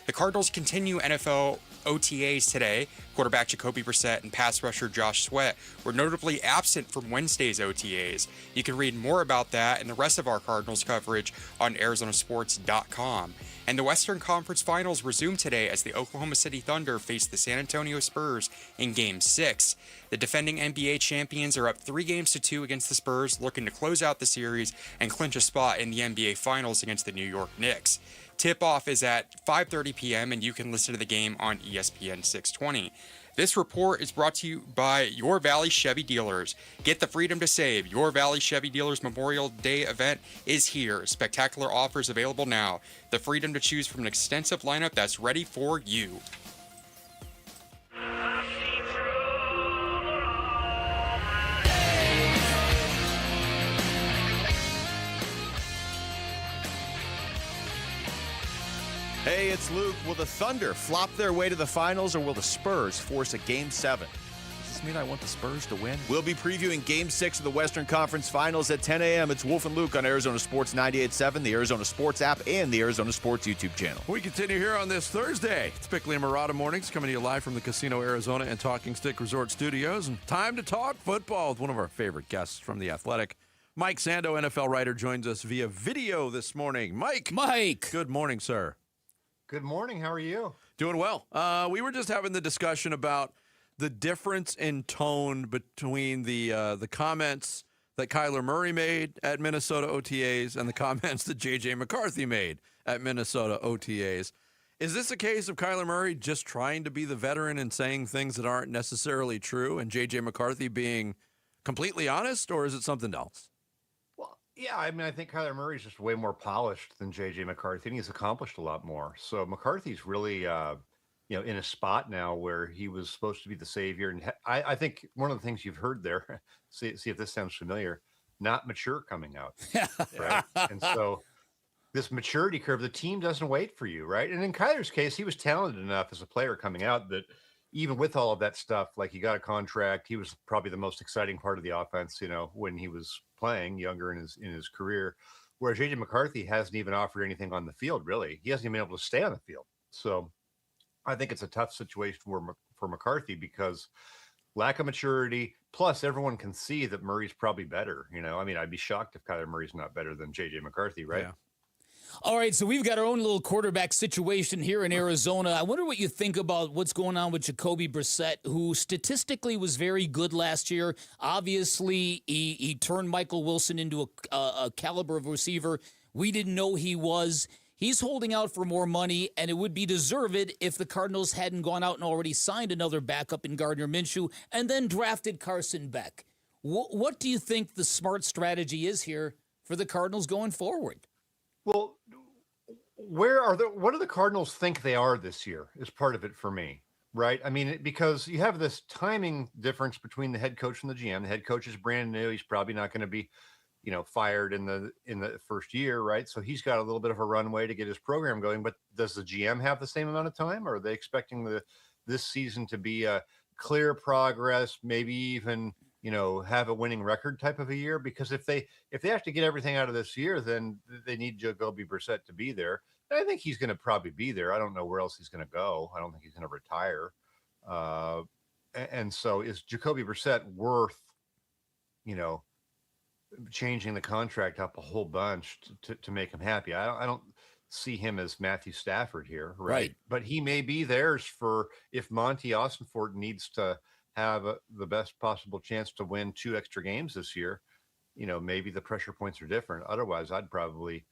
The Cardinals continue NFL OTAs today. Quarterback Jacoby Brissett and pass rusher Josh Sweat were notably absent from Wednesday's OTAs. You can read more about that and the rest of our Cardinals coverage on ArizonaSports.com. And the Western Conference Finals resume today as the Oklahoma City Thunder face the San Antonio Spurs in Game 6. The defending NBA champions are up 3-2 against the Spurs, looking to close out the series and clinch a spot in the NBA Finals against the New York Knicks. Tip-off is at 5:30 p.m., and you can listen to the game on ESPN 620. This report is brought to you by Your Valley Chevy Dealers. Get the freedom to save. Your Valley Chevy Dealers Memorial Day event is here. Spectacular offers available now. The freedom to choose from an extensive lineup that's ready for you. Hey, it's Luke. Will the Thunder flop their way to the finals, or will the Spurs force a Game 7? Does this mean I want the Spurs to win? We'll be previewing Game 6 of the Western Conference Finals at 10 a.m. It's Wolf and Luke on Arizona Sports 98.7, the Arizona Sports app, and the Arizona Sports YouTube channel. We continue here on this Thursday. It's Bickley and Murata Mornings coming to you live from the Casino Arizona and Talking Stick Resort Studios. And time to talk football with one of our favorite guests from The Athletic. Mike Sando, NFL writer, joins us via video this morning. Mike. Good morning, sir. Good morning. How are you? Doing well. We were just having the discussion about the difference in tone between the comments that Kyler Murray made at Minnesota OTAs and the comments that J.J. McCarthy made at Minnesota OTAs. Is this a case of Kyler Murray just trying to be the veteran and saying things that aren't necessarily true, and J.J. McCarthy being completely honest, or is it something else? Yeah, I mean, I think Kyler Murray's just way more polished than J.J. McCarthy, and he's accomplished a lot more. So McCarthy's really, in a spot now where he was supposed to be the savior. And I think one of the things you've heard there, see if this sounds familiar, not mature coming out, right? And so this maturity curve, the team doesn't wait for you, right? And in Kyler's case, he was talented enough as a player coming out that even with all of that stuff, like he got a contract, he was probably the most exciting part of the offense, when he was playing younger in his career, whereas J.J. McCarthy hasn't even offered anything on the field, really. He hasn't even been able to stay on the field. So I think it's a tough situation for McCarthy because lack of maturity, plus everyone can see that Murray's probably better. I mean, I'd be shocked if Kyler Murray's not better than J.J. McCarthy, right? Yeah. All right, so we've got our own little quarterback situation here in Arizona. I wonder what you think about what's going on with Jacoby Brissett, who statistically was very good last year. Obviously, he turned Michael Wilson into a caliber of receiver we didn't know he was. He's holding out for more money, and it would be deserved if the Cardinals hadn't gone out and already signed another backup in Gardner Minshew and then drafted Carson Beck. What do you think the smart strategy is here for the Cardinals going forward? Well, what do the Cardinals think they are this year is part of it for me, right? I mean, because you have this timing difference between the head coach and the GM. The head coach is brand new. He's probably not going to be, fired in the first year, right? So he's got a little bit of a runway to get his program going. But does the GM have the same amount of time, or are they expecting this season to be a clear progress, maybe even have a winning record type of a year? Because if they have to get everything out of this year, then they need Jacoby Brissett to be there. And I think he's going to probably be there. I don't know where else he's going to go. I don't think he's going to retire. And so is Jacoby Brissett worth, changing the contract up a whole bunch to make him happy? I don't see him as Matthew Stafford here, right? But he may be theirs for if Monty Austinford needs to have the best possible chance to win 2 extra games this year. Maybe the pressure points are different. Otherwise, I'd probably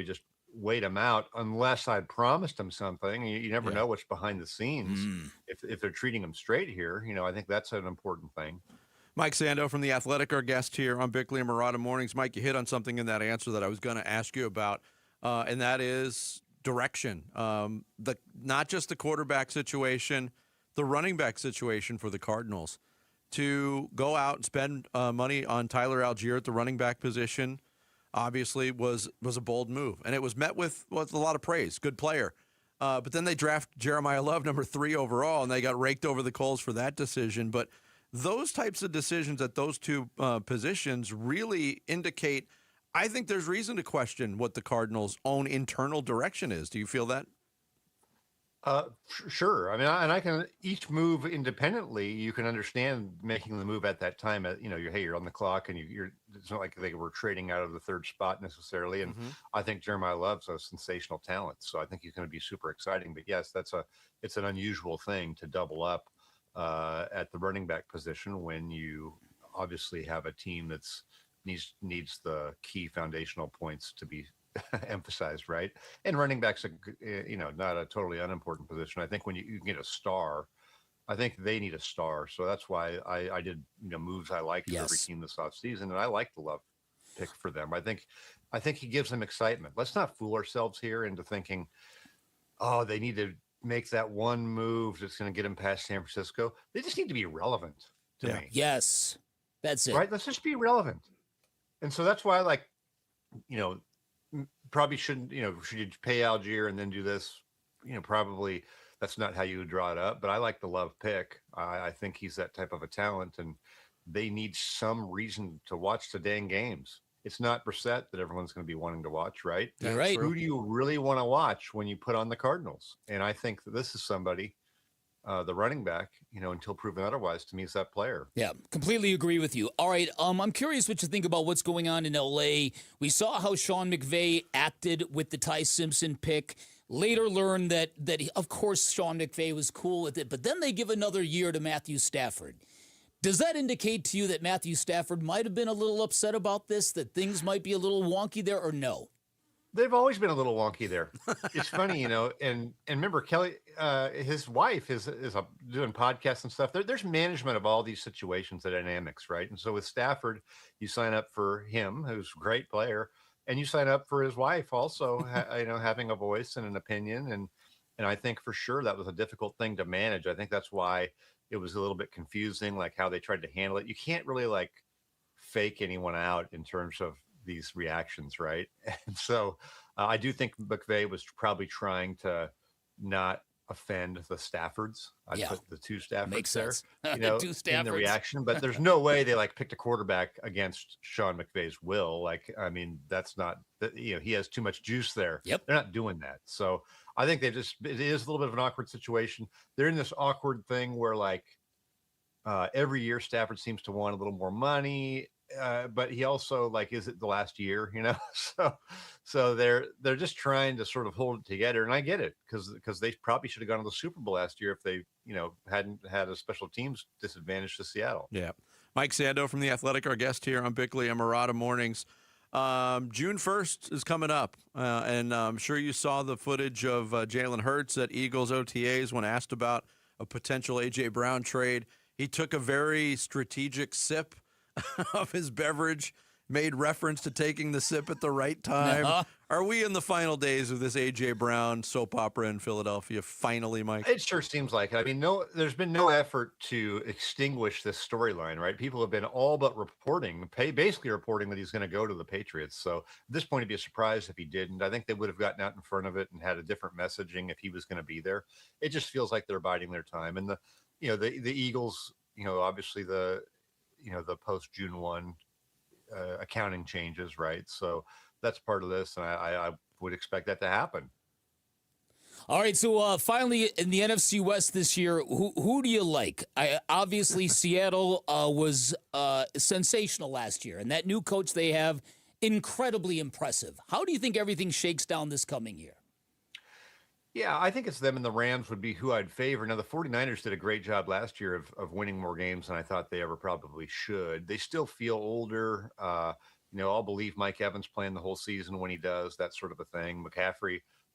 just wait him out unless I'd promised him something. You never know what's behind the scenes if they're treating him straight here. I think that's an important thing. Mike Sando from The Athletic, our guest here on Bickley and Murata Mornings. Mike, you hit on something in that answer that I was going to ask you about, and that is direction. Not just the quarterback situation, the running back situation for the Cardinals. To go out and spend money on Tyler Algier at the running back position, obviously was a bold move, and it was met with a lot of praise. Good player. But then they draft Jeremiah Love, number 3 overall, and they got raked over the coals for that decision. But those types of decisions at those two positions really indicate, I think there's reason to question what the Cardinals' own internal direction is. Do you feel that? Sure. I mean, I can each move independently. You can understand making the move at that time. You're on the clock, and it's not like they were trading out of the third spot necessarily. And I think Jeremiah Love's a sensational talent, so I think he's going to be super exciting. But yes, it's an unusual thing to double up at the running back position when you obviously have a team that's needs the key foundational points to be emphasized, right? And running back's not a totally unimportant position. I think when you get a star, I think they need a star. So that's why I did moves I liked for every team this offseason, and I like the Love pick for them. I think he gives them excitement. Let's not fool ourselves here into thinking, oh, they need to make that one move that's going to get them past San Francisco. They just need to be relevant to me. Yes, that's it. Right? Let's just be relevant. And so that's why, probably shouldn't, should you pay Algier and then do this? Probably that's not how you would draw it up. But I like the Love pick. I think he's that type of a talent, and they need some reason to watch the dang games. It's not Brissett that everyone's going to be wanting to watch, right? You're right. Who do you really want to watch when you put on the Cardinals? And I think that this is somebody, the running back, until proven otherwise, to me, is that player. Yeah, completely agree with you. All right, I'm curious what you think about what's going on in L.A. We saw how Sean McVay acted with the Ty Simpson pick. Later learned that of course, Sean McVay was cool with it, but then they give another year to Matthew Stafford. Does that indicate to you that Matthew Stafford might have been a little upset about this, that things might be a little wonky there, or no? They've always been a little wonky there. It's funny, and remember Kelly, his wife is doing podcasts and stuff. There's management of all these situations, the dynamics, right? And so with Stafford, you sign up for him, who's a great player, and you sign up for his wife also, having a voice and an opinion. And I think for sure that was a difficult thing to manage. I think that's why it was a little bit confusing, like how they tried to handle it. You can't really fake anyone out in terms of these reactions, right? And so I do think McVay was probably trying to not offend the Staffords. I put the two Staffords Makes there, sense. The two Staffords. in the reaction, but there's no way they picked a quarterback against Sean McVay's will. That's not, he has too much juice there. Yep. They're not doing that. So I think it is a little bit of an awkward situation. They're in this awkward thing where every year Stafford seems to want a little more money. But he also is it the last year, so they're just trying to sort of hold it together. And I get it because they probably should have gone to the Super Bowl last year if they, hadn't had a special teams disadvantage to Seattle. Yeah. Mike Sando from The Athletic, our guest here on Bickley and Marotta Mornings. June 1st is coming up, and I'm sure you saw the footage of Jalen Hurts at Eagles OTAs when asked about a potential A.J. Brown trade. He took a very strategic sip of his beverage, made reference to taking the sip at the right time. Are we in the final days of this A.J. Brown soap opera in Philadelphia finally, Mike? It sure seems like it. I mean, there's been no effort to extinguish this storyline, right? People have been all but basically reporting that he's going to go to the Patriots. So at this point, it'd be a surprise if he didn't. I think they would have gotten out in front of it and had a different messaging if he was going to be there. It just feels like they're biding their time. And the Eagles, obviously the post June 1 accounting changes, right? So that's part of this, and I would expect that to happen. All right, so finally in the NFC West this year, who do you like? Obviously, Seattle was sensational last year, and that new coach they have, incredibly impressive. How do you think everything shakes down this coming year? Yeah, I think it's them, and the Rams would be who I'd favor. Now, the 49ers did a great job last year of winning more games than I thought they ever probably should. They still feel older. I'll believe Mike Evans playing the whole season when he does, that sort of a thing.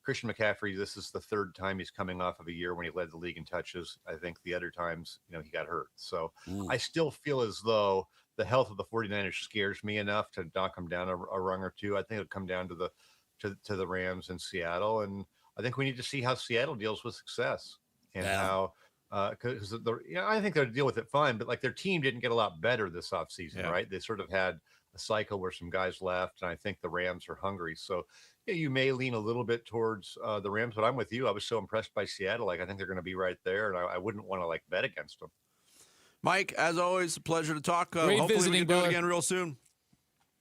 Christian McCaffrey, this is the third time he's coming off of a year when he led the league in touches. I think the other times, he got hurt. So I still feel as though the health of the 49ers scares me enough to knock them down a rung or two. I think it'll come down to the Rams in Seattle. And I think we need to see how Seattle deals with success and how, because I think they'll deal with it fine, but like their team didn't get a lot better this offseason, right? They sort of had a cycle where some guys left, and I think the Rams are hungry. So you may lean a little bit towards the Rams, but I'm with you. I was so impressed by Seattle. Like, I think they're going to be right there, and I wouldn't want to like bet against them. Mike, as always, a pleasure to talk. Great Hopefully visiting, we can do brother. it again real soon.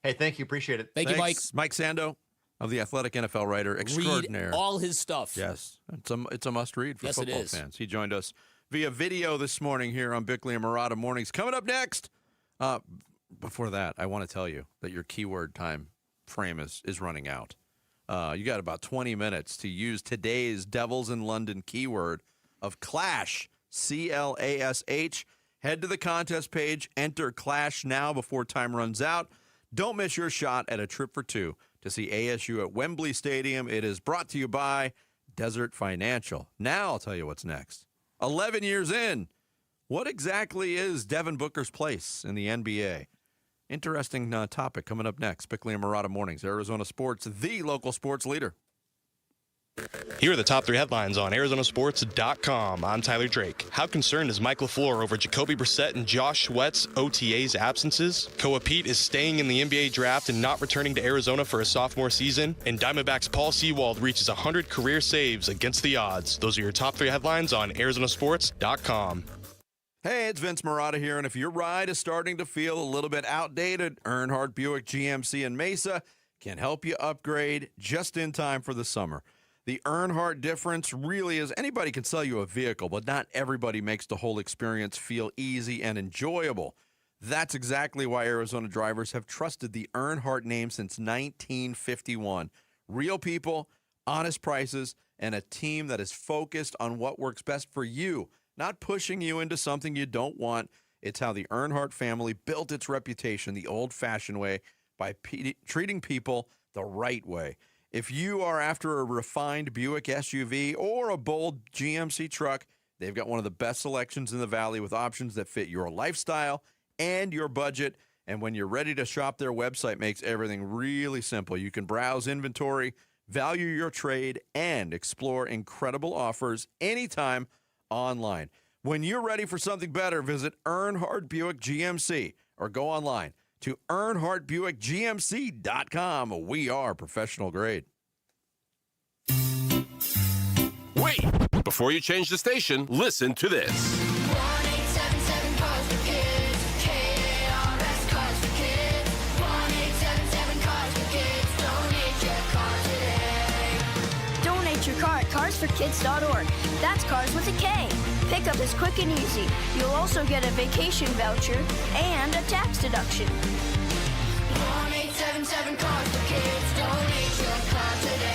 Hey, thank you. Appreciate it. Thank you, Mike. Mike Sando of The Athletic, NFL writer extraordinaire. Read all his stuff. Yes, it's a must-read for football fans. He joined us via video this morning here on Bickley and Marotta Mornings. Coming up next, before that, I want to tell you that your keyword time frame is running out. You got about 20 minutes to use today's Devils in London keyword of Clash, C-L-A-S-H. Head to the contest page, enter Clash now before time runs out. Don't miss your shot at a trip for two to see ASU at Wembley Stadium. It is brought to you by Desert Financial. Now I'll tell you what's next. 11 years in, what exactly is Devin Booker's place in the NBA? Interesting topic coming up next. Bickley and Marotta Mornings, Arizona Sports, the local sports leader. Here are the top 3 headlines on ArizonaSports.com. I'm Tyler Drake. How concerned is Mike LaFleur over Jacoby Brissett and Josh Sweat's OTA's absences? Koa Pete is staying in the NBA draft and not returning to Arizona for his sophomore season. And Diamondbacks' Paul Sewald reaches 100 career saves against the odds. Those are your top 3 headlines on ArizonaSports.com. Hey, it's Vince Marotta here, and if your ride is starting to feel a little bit outdated, Earnhardt Buick GMC in Mesa can help you upgrade just in time for the summer. The Earnhardt difference really is anybody can sell you a vehicle, but not everybody makes the whole experience feel easy and enjoyable. That's exactly why Arizona drivers have trusted the Earnhardt name since 1951. Real people, honest prices, and a team that is focused on what works best for you, not pushing you into something you don't want. It's how the Earnhardt family built its reputation the old-fashioned way by treating people the right way. If you are after a refined Buick SUV or a bold GMC truck, they've got one of the best selections in the Valley with options that fit your lifestyle and your budget. And when you're ready to shop, their website makes everything really simple. You can browse inventory, value your trade, and explore incredible offers anytime online. When you're ready for something better, visit Earnhardt Buick GMC or go online to EarnhardtBuickGMC.com. We are professional grade. Wait! Before you change the station, listen to this. 1-877 Cars for Kids. KARS Cars for Kids. 1-877 Cars for Kids. Donate your car today. Donate your car at carsforkids.org. That's cars with a K. Pickup is quick and easy. You'll also get a vacation voucher and a tax deduction. 1-877 Cars for Kids. Donate your car today.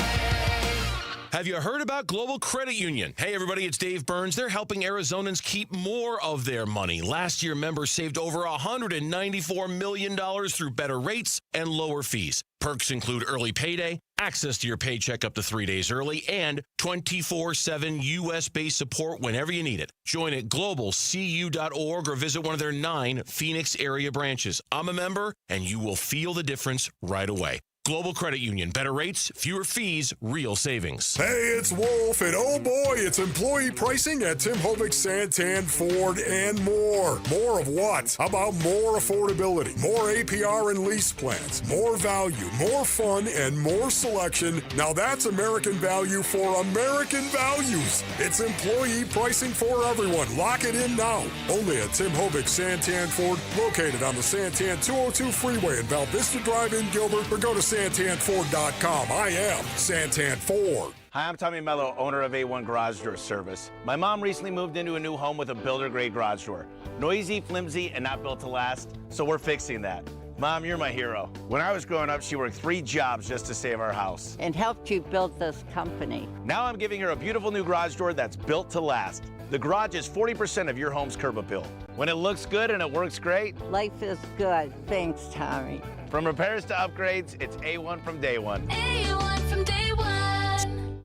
Have you heard about Global Credit Union? Hey, everybody, it's Dave Burns. They're helping Arizonans keep more of their money. Last year, members saved over $194 million through better rates and lower fees. Perks include early payday, access to your paycheck up to 3 days early, and 24/7 U.S.-based support whenever you need it. Join at globalcu.org or visit one of their 9 Phoenix area branches. I'm a member, and you will feel the difference right away. Global Credit Union. Better rates, fewer fees, real savings. Hey, it's Wolf, and oh boy, it's employee pricing at Tim Hovick, Santan, Ford, and more. More of what? How about more affordability, more APR and lease plans, more value, more fun, and more selection? Now that's American value for American values. It's employee pricing for everyone. Lock it in now. Only at Tim Hovick, Santan, Ford, located on the Santan 202 freeway in Val Vista Drive in Gilbert, or go to SantanFord.com. I am Santan Ford. Hi, I'm Tommy Mello, owner of A1 Garage Door Service. My mom recently moved into a new home with a builder-grade garage door. Noisy, flimsy, and not built to last, so we're fixing that. Mom, you're my hero. When I was growing up, she worked 3 jobs just to save our house. And helped you build this company. Now I'm giving her a beautiful new garage door that's built to last. The garage is 40% of your home's curb appeal. When it looks good and it works great, life is good. Thanks, Tommy. From repairs to upgrades, it's A1 from day one. A1 from day one.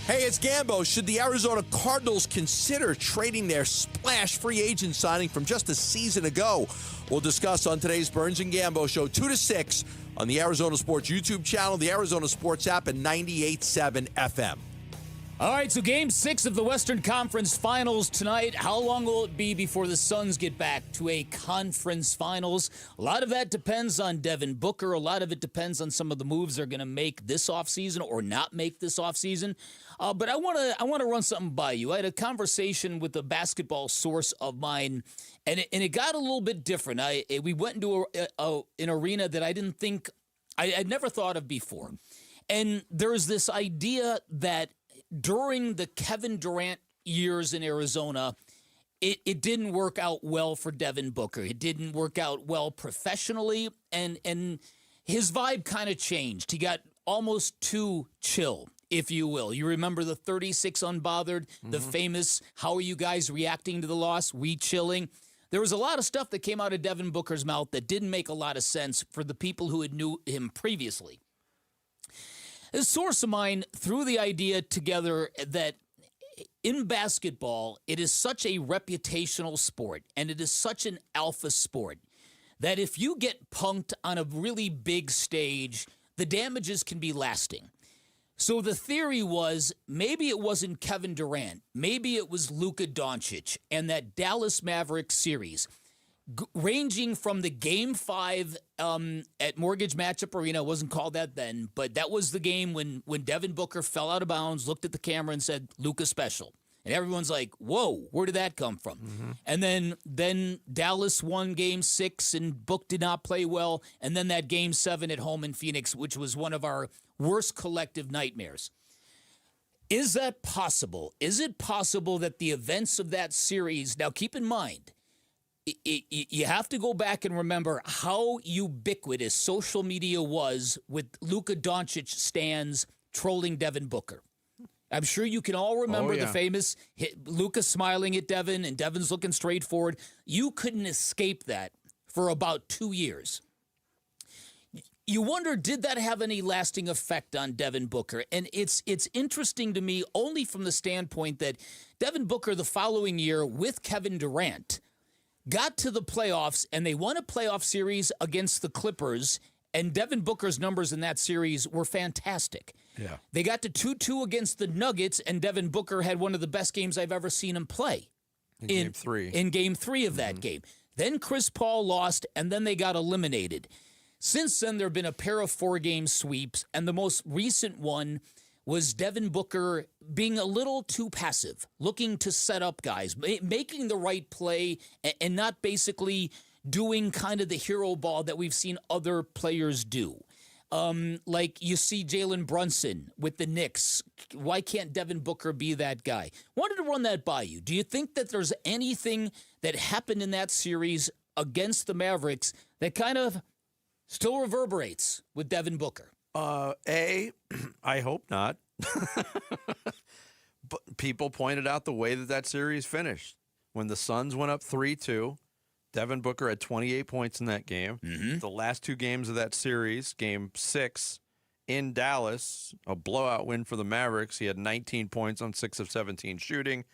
Hey, it's it's Gambo. Should the Arizona Cardinals consider trading their splash free agent signing from just a season ago? We'll discuss on today's Burns and Gambo show, 2 to 6 on the Arizona Sports YouTube channel, the Arizona Sports app, and 98.7 FM. All right, so Game 6 of the Western Conference Finals tonight. How long will it be before the Suns get back to a conference finals? A lot of that depends on Devin Booker. A lot of it depends on some of the moves they're going to make this offseason or not make this offseason. But I want to run something by you. I had a conversation with a basketball source of mine, and it got a little bit different. We went into an arena that I didn't think I'd never thought of before. And there's this idea that during the Kevin Durant years in Arizona, it didn't work out well for Devin Booker. It didn't work out well professionally, and his vibe kind of changed. He got almost too chill, if you will. You remember the 36 unbothered, the famous, how are you guys reacting to the loss? We chilling. There was a lot of stuff that came out of Devin Booker's mouth that didn't make a lot of sense for the people who had knew him previously. A source of mine threw the idea together that in basketball, it is such a reputational sport and it is such an alpha sport that if you get punked on a really big stage, the damages can be lasting. So the theory was maybe it wasn't Kevin Durant, maybe it was Luka Doncic and that Dallas Mavericks series. Ranging from the Game 5 at Mortgage Matchup Arena, it wasn't called that then, but that was the game when Devin Booker fell out of bounds, looked at the camera and said, Luka special. And everyone's like, whoa, where did that come from? And then Dallas won Game 6 and Book did not play well. And then that Game 7 at home in Phoenix, which was one of our worst collective nightmares. Is that possible? Is it possible that the events of that series, now keep in mind, you have to go back and remember how ubiquitous social media was with Luka Doncic stans trolling Devin Booker. I'm sure you can all remember the famous Luka smiling at Devin and Devin's looking straight forward. You couldn't escape that for about 2 years. You wonder, did that have any lasting effect on Devin Booker? And it's interesting to me only from the standpoint that Devin Booker the following year with Kevin Durant got to the playoffs, and they won a playoff series against the Clippers, and Devin Booker's numbers in that series were fantastic. Yeah. They got to 2-2 against the Nuggets, and Devin Booker had one of the best games I've ever seen him play. In Game 3. In Game 3 of that game. Then Chris Paul lost, and then they got eliminated. Since then, there have been a pair of 4-game sweeps, and the most recent one was Devin Booker being a little too passive, looking to set up guys, making the right play and not basically doing kind of the hero ball that we've seen other players do. Like you see Jalen Brunson with the Knicks. Why can't Devin Booker be that guy? Wanted to run that by you. Do you think that there's anything that happened in that series against the Mavericks that kind of still reverberates with Devin Booker? I hope not. But people pointed out the way that series finished. When the Suns went up 3-2, Devin Booker had 28 points in that game. The last 2 games of that series, Game 6 in Dallas, a blowout win for the Mavericks. He had 19 points on 6 of 17 shooting.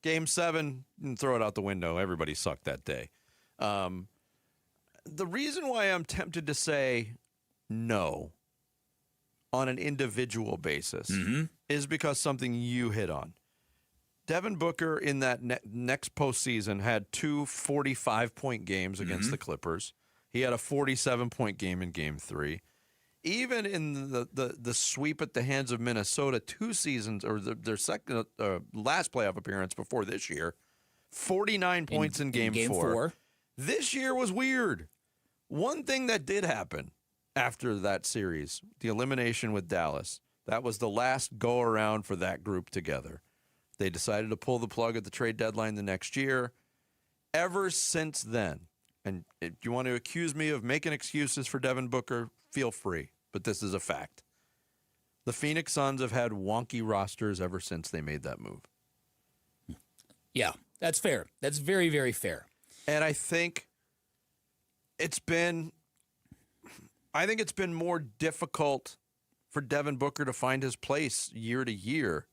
Game 7, throw it out the window. Everybody sucked that day. The reason why I'm tempted to say no on an individual basis is because something you hit on. Devin Booker in that next postseason had 2 45-point games against the Clippers. He had a 47-point game in Game 3. Even in the sweep at the hands of Minnesota 2 seasons, or their second last playoff appearance before this year, 49 points in Game 4. This year was weird. One thing that did happen after that series, the elimination with Dallas, that was the last go-around for that group together. They decided to pull the plug at the trade deadline the next year. Ever since then, and if you want to accuse me of making excuses for Devin Booker, feel free, but this is a fact. The Phoenix Suns have had wonky rosters ever since they made that move. Yeah, that's fair. That's very, very fair. And I think it's been more difficult for Devin Booker to find his place year to year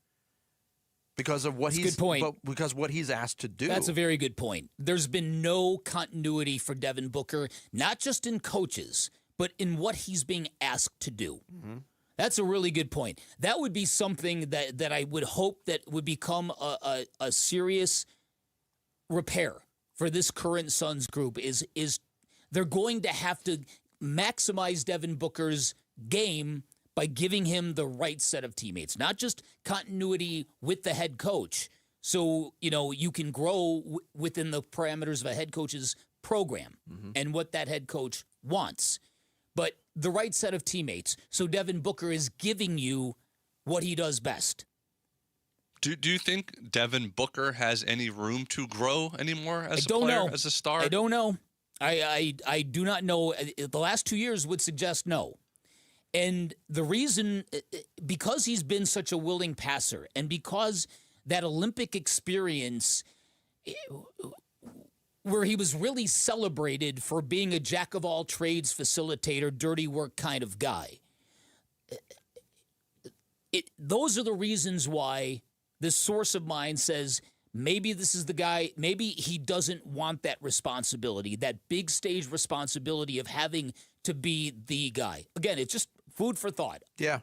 because of what That's a he's good point. but because what he's asked to do. That's a very good point. There's been no continuity for Devin Booker, not just in coaches, but in what he's being asked to do. Mm-hmm. That's a really good point. That would be something that I would hope that would become a serious repair for this current Suns group is they're going to have to maximize Devin Booker's game by giving him the right set of teammates, not just continuity with the head coach. So, you can grow within the parameters of a head coach's program and what that head coach wants. But the right set of teammates, so Devin Booker is giving you what he does best. Do you think Devin Booker has any room to grow anymore as a don't player, know. as a star? I don't know. I do not know. The last 2 years would suggest no. And the reason, because he's been such a willing passer and because that Olympic experience where he was really celebrated for being a jack-of-all-trades facilitator, dirty work kind of guy. Those are the reasons why this source of mine says maybe this is the guy, maybe he doesn't want that responsibility, that big stage responsibility of having to be the guy. Again, it's just food for thought. Yeah.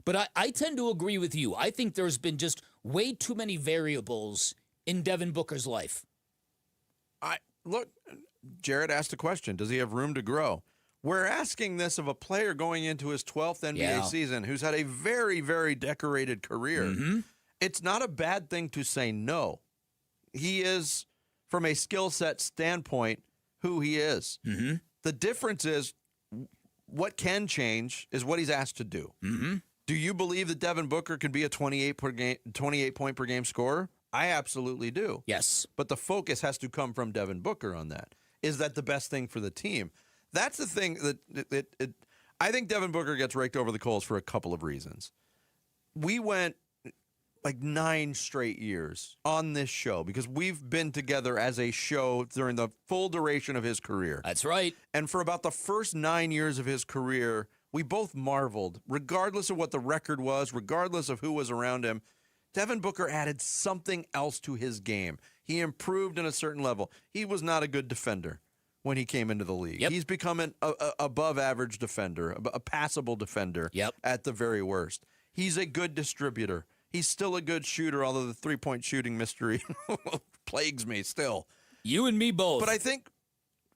But I tend to agree with you. I think there's been just way too many variables in Devin Booker's life. Look, Jared asked a question. Does he have room to grow? We're asking this of a player going into his 12th NBA season who's had a very, very decorated career. Mm-hmm. It's not a bad thing to say no. He is, from a skill set standpoint, who he is. Mm-hmm. The difference is what can change is what he's asked to do. Mm-hmm. Do you believe that Devin Booker can be a 28 point per game scorer? I absolutely do. Yes. But the focus has to come from Devin Booker on that. Is that the best thing for the team? That's the thing that I think Devin Booker gets raked over the coals for a couple of reasons. We went like 9 straight years on this show because we've been together as a show during the full duration of his career. That's right. And for about the first 9 years of his career, we both marveled, regardless of what the record was, regardless of who was around him, Devin Booker added something else to his game. He improved in a certain level. He was not a good defender when he came into the league. Yep. He's become an above-average defender, a passable defender at the very worst. He's a good distributor. He's still a good shooter, although the three-point shooting mystery plagues me still. You and me both. But I think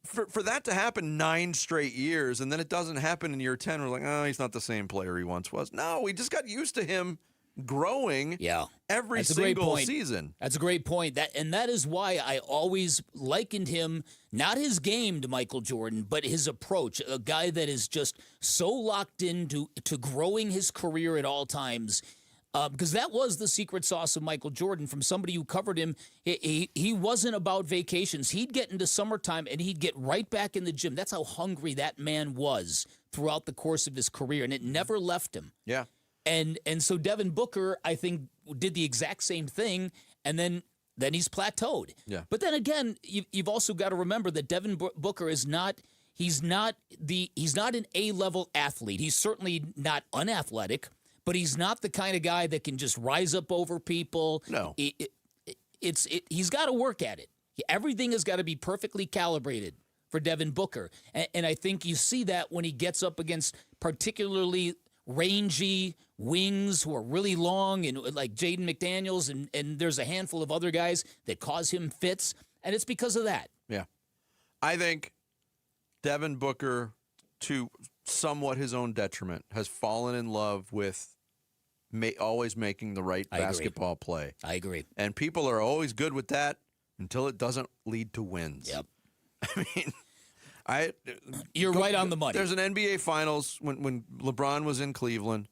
for that to happen 9 straight years, and then it doesn't happen in year 10, we're like, oh, he's not the same player he once was. No, we just got used to him growing every single season. That's a great point. That is why I always likened him, not his game to Michael Jordan, but his approach, a guy that is just so locked into growing his career at all times. Because that was the secret sauce of Michael Jordan. From somebody who covered him, he wasn't about vacations. He'd get into summertime and he'd get right back in the gym. That's how hungry that man was throughout the course of his career, and it never left him. Yeah. And so Devin Booker, I think, did the exact same thing, and then he's plateaued. Yeah. But then again, you've also got to remember that Devin Booker is not an A-level athlete. He's certainly not unathletic, but he's not the kind of guy that can just rise up over people. No. He's got to work at it. Everything has got to be perfectly calibrated for Devin Booker. And I think you see that when he gets up against particularly rangy wings who are really long, and like Jaden McDaniels, and there's a handful of other guys that cause him fits, and it's because of that. Yeah. I think Devin Booker, to somewhat his own detriment, has fallen in love with always making the right basketball play. I agree. And people are always good with that until it doesn't lead to wins. Yep. I mean, you're right on the money. There's an NBA Finals when LeBron was in Cleveland,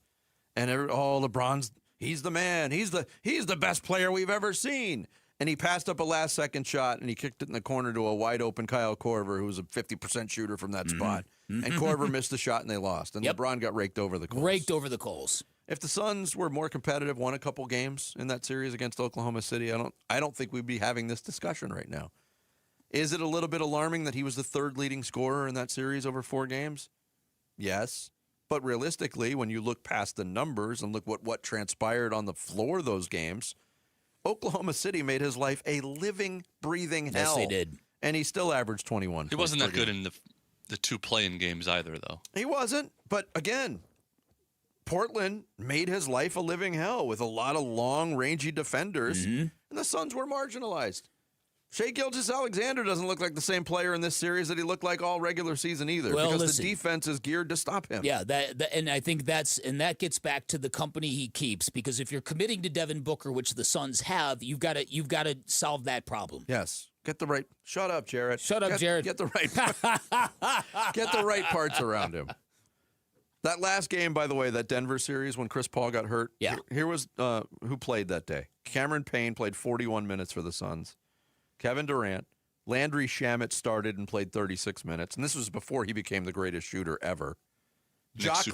and LeBron's he's the man. He's the best player we've ever seen. And he passed up a last-second shot, and he kicked it in the corner to a wide-open Kyle Korver, who was a 50% shooter from that spot. And Korver missed the shot, and they lost. And LeBron got raked over the coals. If the Suns were more competitive, won a couple games in that series against Oklahoma City, I don't think we'd be having this discussion right now. Is it a little bit alarming that he was the third leading scorer in that series over 4 games? Yes. But realistically, when you look past the numbers and look what transpired on the floor those games, Oklahoma City made his life a living, breathing hell. Yes, they did. And he still averaged 21. He wasn't that good in the 2 play-in games either, though. He wasn't. But again, Portland made his life a living hell with a lot of long, rangy defenders, and the Suns were marginalized. Shai Gilgeous-Alexander doesn't look like the same player in this series that he looked like all regular season either, because the defense is geared to stop him. Yeah, and I think that gets back to the company he keeps, because if you're committing to Devin Booker, which the Suns have, you've got to solve that problem. Yes. Get the right. Shut up, Jarrett. Jared. Get the right. Get the right parts around him. That last game, by the way, that Denver series when Chris Paul got hurt. Yeah. Here was who played that day. Cameron Payne played 41 minutes for the Suns. Kevin Durant, Landry Shamet started and played 36 minutes, and this was before he became the greatest shooter ever. Jock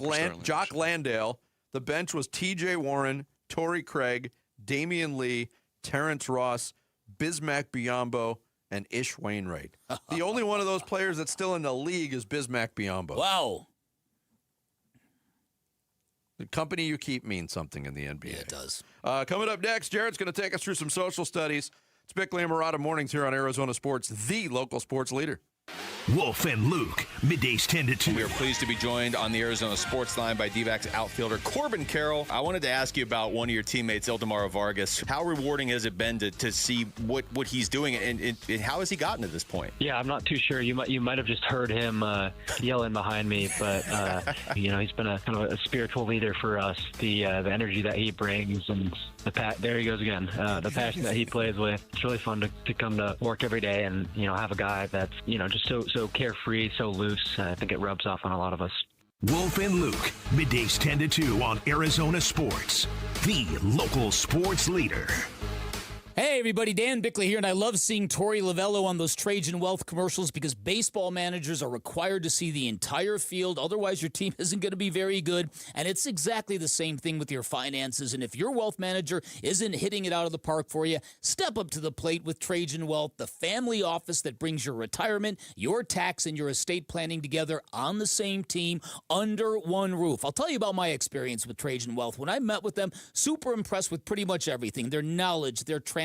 Landale. The bench was T.J. Warren, Torrey Craig, Damian Lee, Terrence Ross, Bismack Biyombo, and Ish Wainwright. The only one of those players that's still in the league is Bismack Biyombo. Wow. The company you keep means something in the NBA. Yeah, it does. Coming up next, Jared's going to take us through some social studies. It's Bickley and Murata Mornings here on Arizona Sports, the local sports leader. Wolf and Luke, middays 10 to 2. We are pleased to be joined on the Arizona Sports Line by D-backs outfielder Corbin Carroll. I wanted to ask you about one of your teammates, Ildemaro Vargas. How rewarding has it been to see what he's doing, and how has he gotten to this point? Yeah, I'm not too sure. You might have just heard him yelling behind me, but he's been a kind of a spiritual leader for us. The energy that he brings, and there he goes again. The passion that he plays with. It's really fun to come to work every day and have a guy that's just so carefree, so loose. I think it rubs off on a lot of us. Wolf and Luke, middays 10 to 2 on Arizona Sports, the local sports leader. Hey everybody, Dan Bickley here, and I love seeing Torey Lovello on those Trajan Wealth commercials, because baseball managers are required to see the entire field. Otherwise, your team isn't going to be very good, and it's exactly the same thing with your finances. And if your wealth manager isn't hitting it out of the park for you, step up to the plate with Trajan Wealth, the family office that brings your retirement, your tax, and your estate planning together on the same team under one roof. I'll tell you about my experience with Trajan Wealth. When I met with them, super impressed with pretty much everything. Their knowledge, their transparency,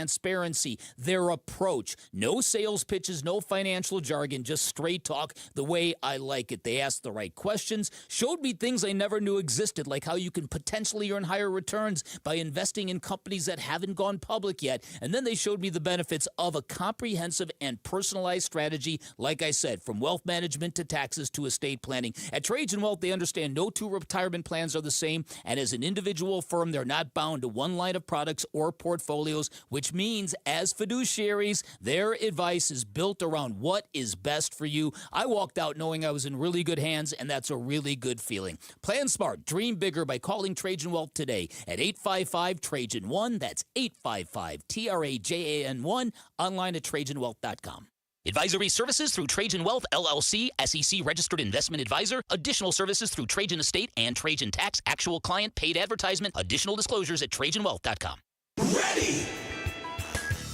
their approach. No sales pitches, no financial jargon, just straight talk the way I like it. They asked the right questions, showed me things I never knew existed, like how you can potentially earn higher returns by investing in companies that haven't gone public yet. And then they showed me the benefits of a comprehensive and personalized strategy, like I said, from wealth management to taxes to estate planning. At Trajan Wealth, they understand no two retirement plans are the same, and as an individual firm, they're not bound to one line of products or portfolios, which means as fiduciaries, their advice is built around what is best for you. I walked out knowing I was in really good hands, and that's a really good feeling. Plan smart, dream bigger by calling Trajan Wealth today at 855-TRAJAN-1. That's 855-TRAJAN-1. Online at TrajanWealth.com. Advisory services through Trajan Wealth, LLC, SEC registered investment advisor. Additional services through Trajan Estate and Trajan Tax. Actual client paid advertisement. Additional disclosures at TrajanWealth.com. Ready!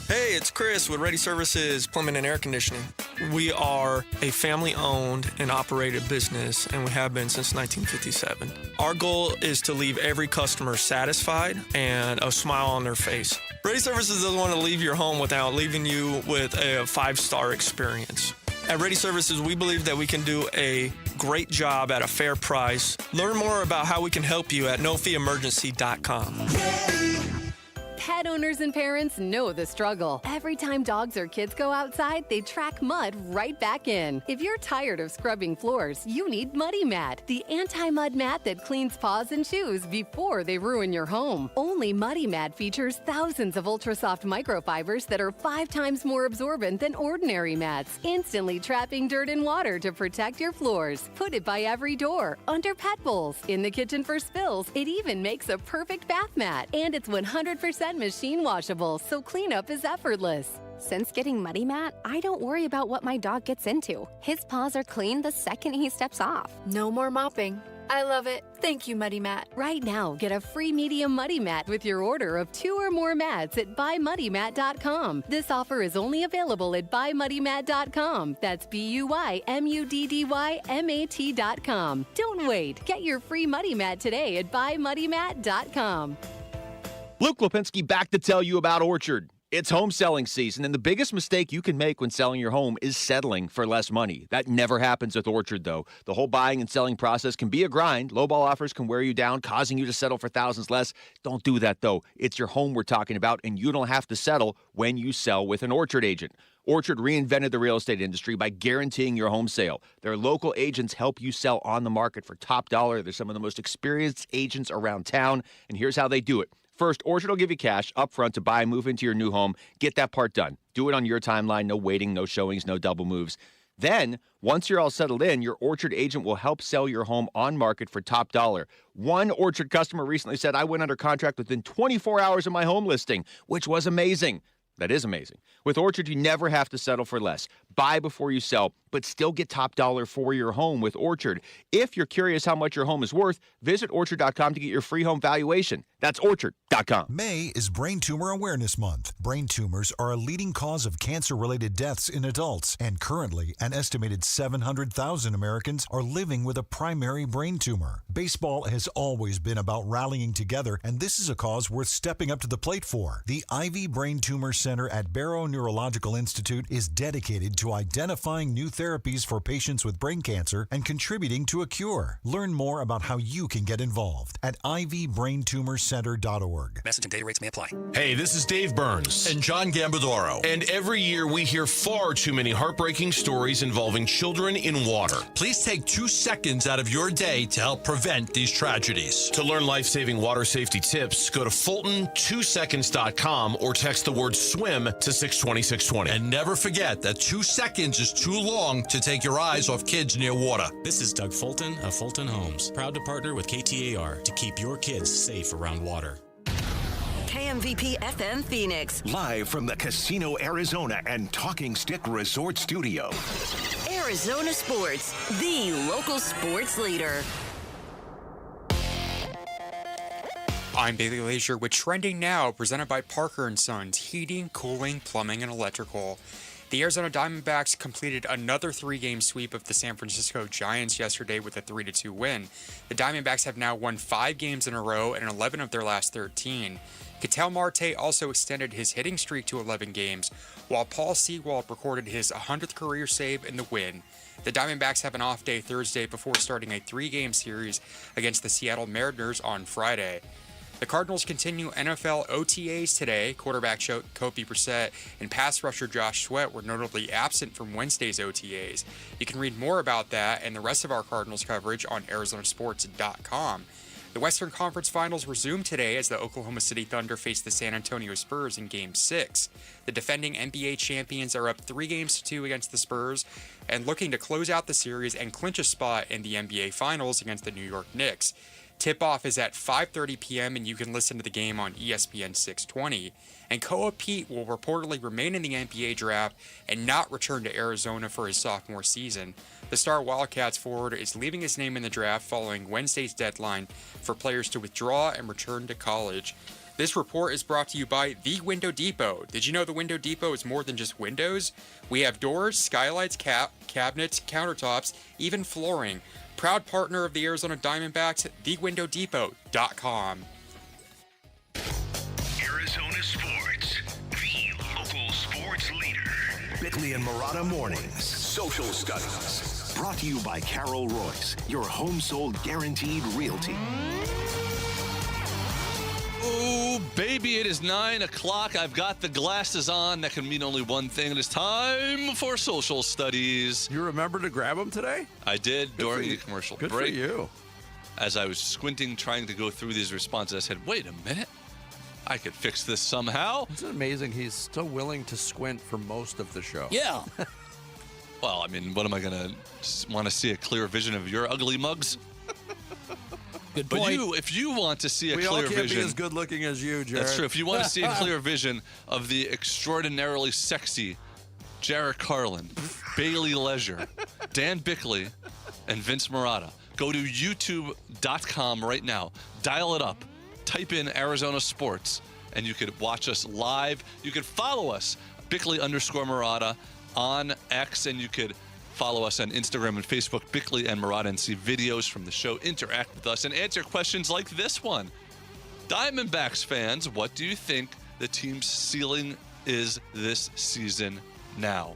Hey, it's Chris with Ready Services Plumbing and Air Conditioning. We are a family-owned and operated business, and we have been since 1957. Our goal is to leave every customer satisfied and a smile on their face. Ready Services doesn't want to leave your home without leaving you with a 5-star experience. At Ready Services, we believe that we can do a great job at a fair price. Learn more about how we can help you at nofeeemergency.com. Pet owners and parents know the struggle. Every time dogs or kids go outside, they track mud right back in. If you're tired of scrubbing floors, you need Muddy Mat, the anti-mud mat that cleans paws and shoes before they ruin your home. Only Muddy Mat features thousands of ultra-soft microfibers that are 5 times more absorbent than ordinary mats, instantly trapping dirt and water to protect your floors. Put it by every door, under pet bowls, in the kitchen for spills. It even makes a perfect bath mat, and it's 100% machine washable, so cleanup is effortless. Since getting Muddy Mat, I don't worry about what my dog gets into. His paws are clean the second he steps off. No more mopping. I love it. Thank you, Muddy Mat. Right now, get a free medium Muddy Mat with your order of 2 or more mats at buymuddymat.com. This offer is only available at buymuddymat.com. That's BUYMUDDYMAT.com. Don't wait. Get your free Muddy Mat today at buymuddymat.com. Luke Lipinski back to tell you about Orchard. It's home selling season, and the biggest mistake you can make when selling your home is settling for less money. That never happens with Orchard, though. The whole buying and selling process can be a grind. Lowball offers can wear you down, causing you to settle for thousands less. Don't do that, though. It's your home we're talking about, and you don't have to settle when you sell with an Orchard agent. Orchard reinvented the real estate industry by guaranteeing your home sale. Their local agents help you sell on the market for top dollar. They're some of the most experienced agents around town, and here's how they do it. First, Orchard will give you cash up front to buy and move into your new home. Get that part done. Do it on your timeline. No waiting, no showings, no double moves. Then, once you're all settled in, your Orchard agent will help sell your home on market for top dollar. One Orchard customer recently said, I went under contract within 24 hours of my home listing, which was amazing. That is amazing. With Orchard, you never have to settle for less. Buy before you sell, but still get top dollar for your home with Orchard. If you're curious how much your home is worth, visit Orchard.com to get your free home valuation. That's Orchard.com. May is Brain Tumor Awareness Month. Brain tumors are a leading cause of cancer-related deaths in adults, and currently, an estimated 700,000 Americans are living with a primary brain tumor. Baseball has always been about rallying together, and this is a cause worth stepping up to the plate for. The Ivy Brain Tumor Center at Barrow Neurological Institute is dedicated to identifying new therapies for patients with brain cancer and contributing to a cure. Learn more about how you can get involved at ivybraintumorcenter.org. Message and data rates may apply. Hey, this is Dave Burns. And John Gambadoro. And every year we hear far too many heartbreaking stories involving children in water. Please take 2 seconds out of your day to help prevent these tragedies. To learn life-saving water safety tips, go to Fulton2seconds.com or text the word SWIM to 620-620. And never forget that 2 seconds is too long to take your eyes off kids near water. This is Doug Fulton of Fulton Homes, proud to partner with KTAR to keep your kids safe around water. KMVP FM Phoenix. Live from the Casino Arizona and Talking Stick Resort Studio. Arizona Sports, the local sports leader. I'm Bailey Leisure with Trending Now, presented by Parker & Sons, heating, cooling, plumbing, and electrical. The Arizona Diamondbacks completed another 3-game sweep of the San Francisco Giants yesterday with a 3-2 win. The Diamondbacks have now won 5 games in a row and 11 of their last 13. Ketel Marte also extended his hitting streak to 11 games, while Paul Sewald recorded his 100th career save in the win. The Diamondbacks have an off day Thursday before starting a 3-game series against the Seattle Mariners on Friday. The Cardinals continue NFL OTAs today. Quarterback Jacoby Brissett and pass rusher Josh Sweat were notably absent from Wednesday's OTAs. You can read more about that and the rest of our Cardinals coverage on ArizonaSports.com. The Western Conference Finals resume today as the Oklahoma City Thunder face the San Antonio Spurs in Game 6. The defending NBA champions are up 3-2 against the Spurs and looking to close out the series and clinch a spot in the NBA Finals against the New York Knicks. Tip-off is at 5:30 p.m. and you can listen to the game on ESPN 620. And Koa Pete will reportedly remain in the NBA draft and not return to Arizona for his sophomore season. The star Wildcats forward is leaving his name in the draft following Wednesday's deadline for players to withdraw and return to college. This report is brought to you by The Window Depot. Did you know The Window Depot is more than just windows? We have doors, skylights, cabinets, countertops, even flooring. Proud partner of the Arizona Diamondbacks, TheWindowDepot.com. Arizona Sports, the local sports leader. Bickley and Murata Mornings. Social Studies. Brought to you by Carol Royce, your home sold guaranteed realty. Oh, baby, it is 9 o'clock. I've got the glasses on. That can mean only one thing. It is time for social studies. You remember to grab them today? I did during the commercial break. Good for you. As I was squinting, trying to go through these responses, I said, wait a minute. I could fix this somehow. Isn't it amazing he's still willing to squint for most of the show? Yeah. Well, I mean, what am I going to want to see a clear vision of your ugly mugs? Good but point. if you want to see a we clear all can't vision, be as good looking as you, Jared. That's true. If you want to see a clear vision of the extraordinarily sexy Jarrett Carlin, Bailey Leisure, Dan Bickley, and Vince Murata, go to youtube.com right now. Dial it up. Type in Arizona Sports, and you could watch us live. You could follow us, Bickley_Murata, on X, and you could follow us on Instagram and Facebook, Bickley and Murata, and see videos from the show. Interact with us and answer questions like this one. Diamondbacks fans, what do you think the team's ceiling is this season now?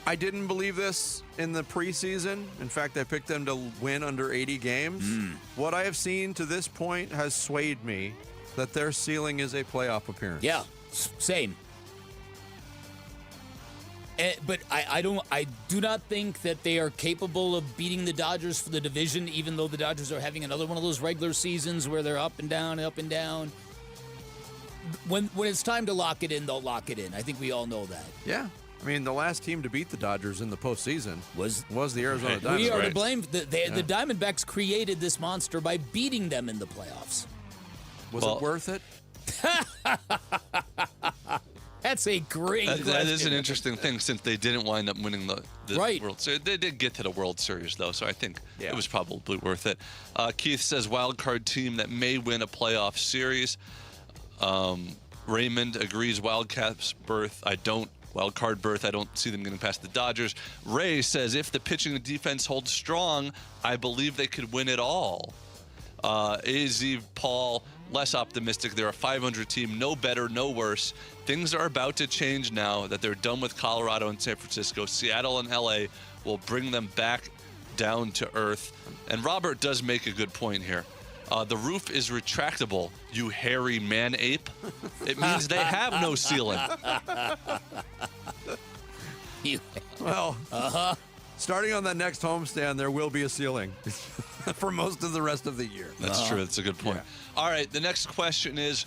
I didn't believe this in the preseason. In fact, I picked them to win under 80 games. What I have seen to this point has swayed me that their ceiling is a playoff appearance. Yeah, same. But I do not think that they are capable of beating the Dodgers for the division, even though the Dodgers are having another one of those regular seasons where they're up and down, up and down. When it's time to lock it in, they'll lock it in. I think we all know that. Yeah. I mean, the last team to beat the Dodgers in the postseason was the Arizona Diamondbacks. We are to blame. The Diamondbacks created this monster by beating them in the playoffs. Was it worth it? That's a great question. That is an interesting thing since they didn't wind up winning the World Series. They did get to the World Series, though, so I think it was probably worth it. Keith says wild card team that may win a playoff series. Raymond agrees Wildcats berth. Wild card berth. I don't see them getting past the Dodgers. Ray says if the pitching and defense hold strong, I believe they could win it all. AZ Paul, less optimistic. They're a 500 team, no better, no worse. Things are about to change now that they're done with Colorado and San Francisco. Seattle and LA will bring them back down to earth. And Robert does make a good point here. The roof is retractable, you hairy man-ape. It means they have no ceiling. Well, starting on that next homestand, there will be a ceiling for most of the rest of the year. That's true. That's a good point. Yeah. All right, the next question is,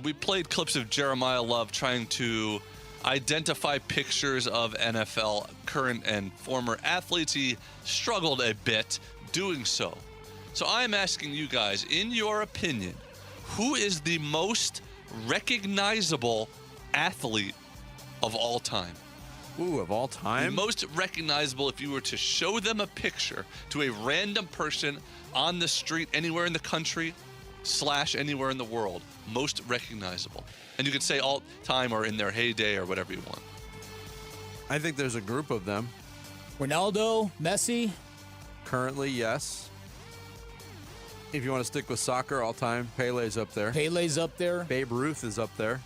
we played clips of Jeremiah Love trying to identify pictures of NFL current and former athletes. He struggled a bit doing so. So I'm asking you guys, in your opinion, who is the most recognizable athlete of all time? Ooh, of all time? The most recognizable if you were to show them a picture to a random person on the street anywhere in the country / anywhere in the world. Most recognizable. And you could say all time or in their heyday or whatever you want. I think there's a group of them. Ronaldo, Messi? Currently, yes. If you want to stick with soccer all time, Pele's up there. Pele's up there. Babe Ruth is up there.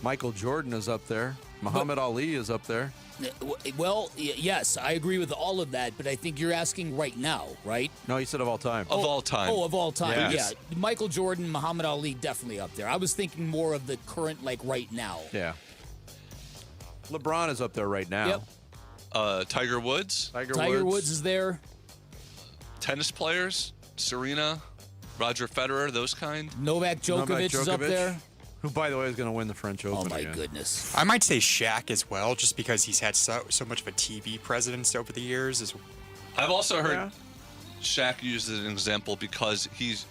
Michael Jordan is up there. Muhammad Ali is up there. Well, yes, I agree with all of that, but I think you're asking right now, right? No, you said of all time. Of all time. Oh, of all time, Yes. yeah. Michael Jordan, Muhammad Ali, definitely up there. I was thinking more of the current, like right now. Yeah. LeBron is up there right now. Yep. Tiger Woods. Tiger Woods is there. Tennis players. Serena, Roger Federer, those kind. Novak Djokovic is up there. Who, by the way, is going to win the French Open. Oh, my again. goodness. I might say Shaq as well, just because he's had so much of a TV presence over the years. I've also heard Shaq used as an example because is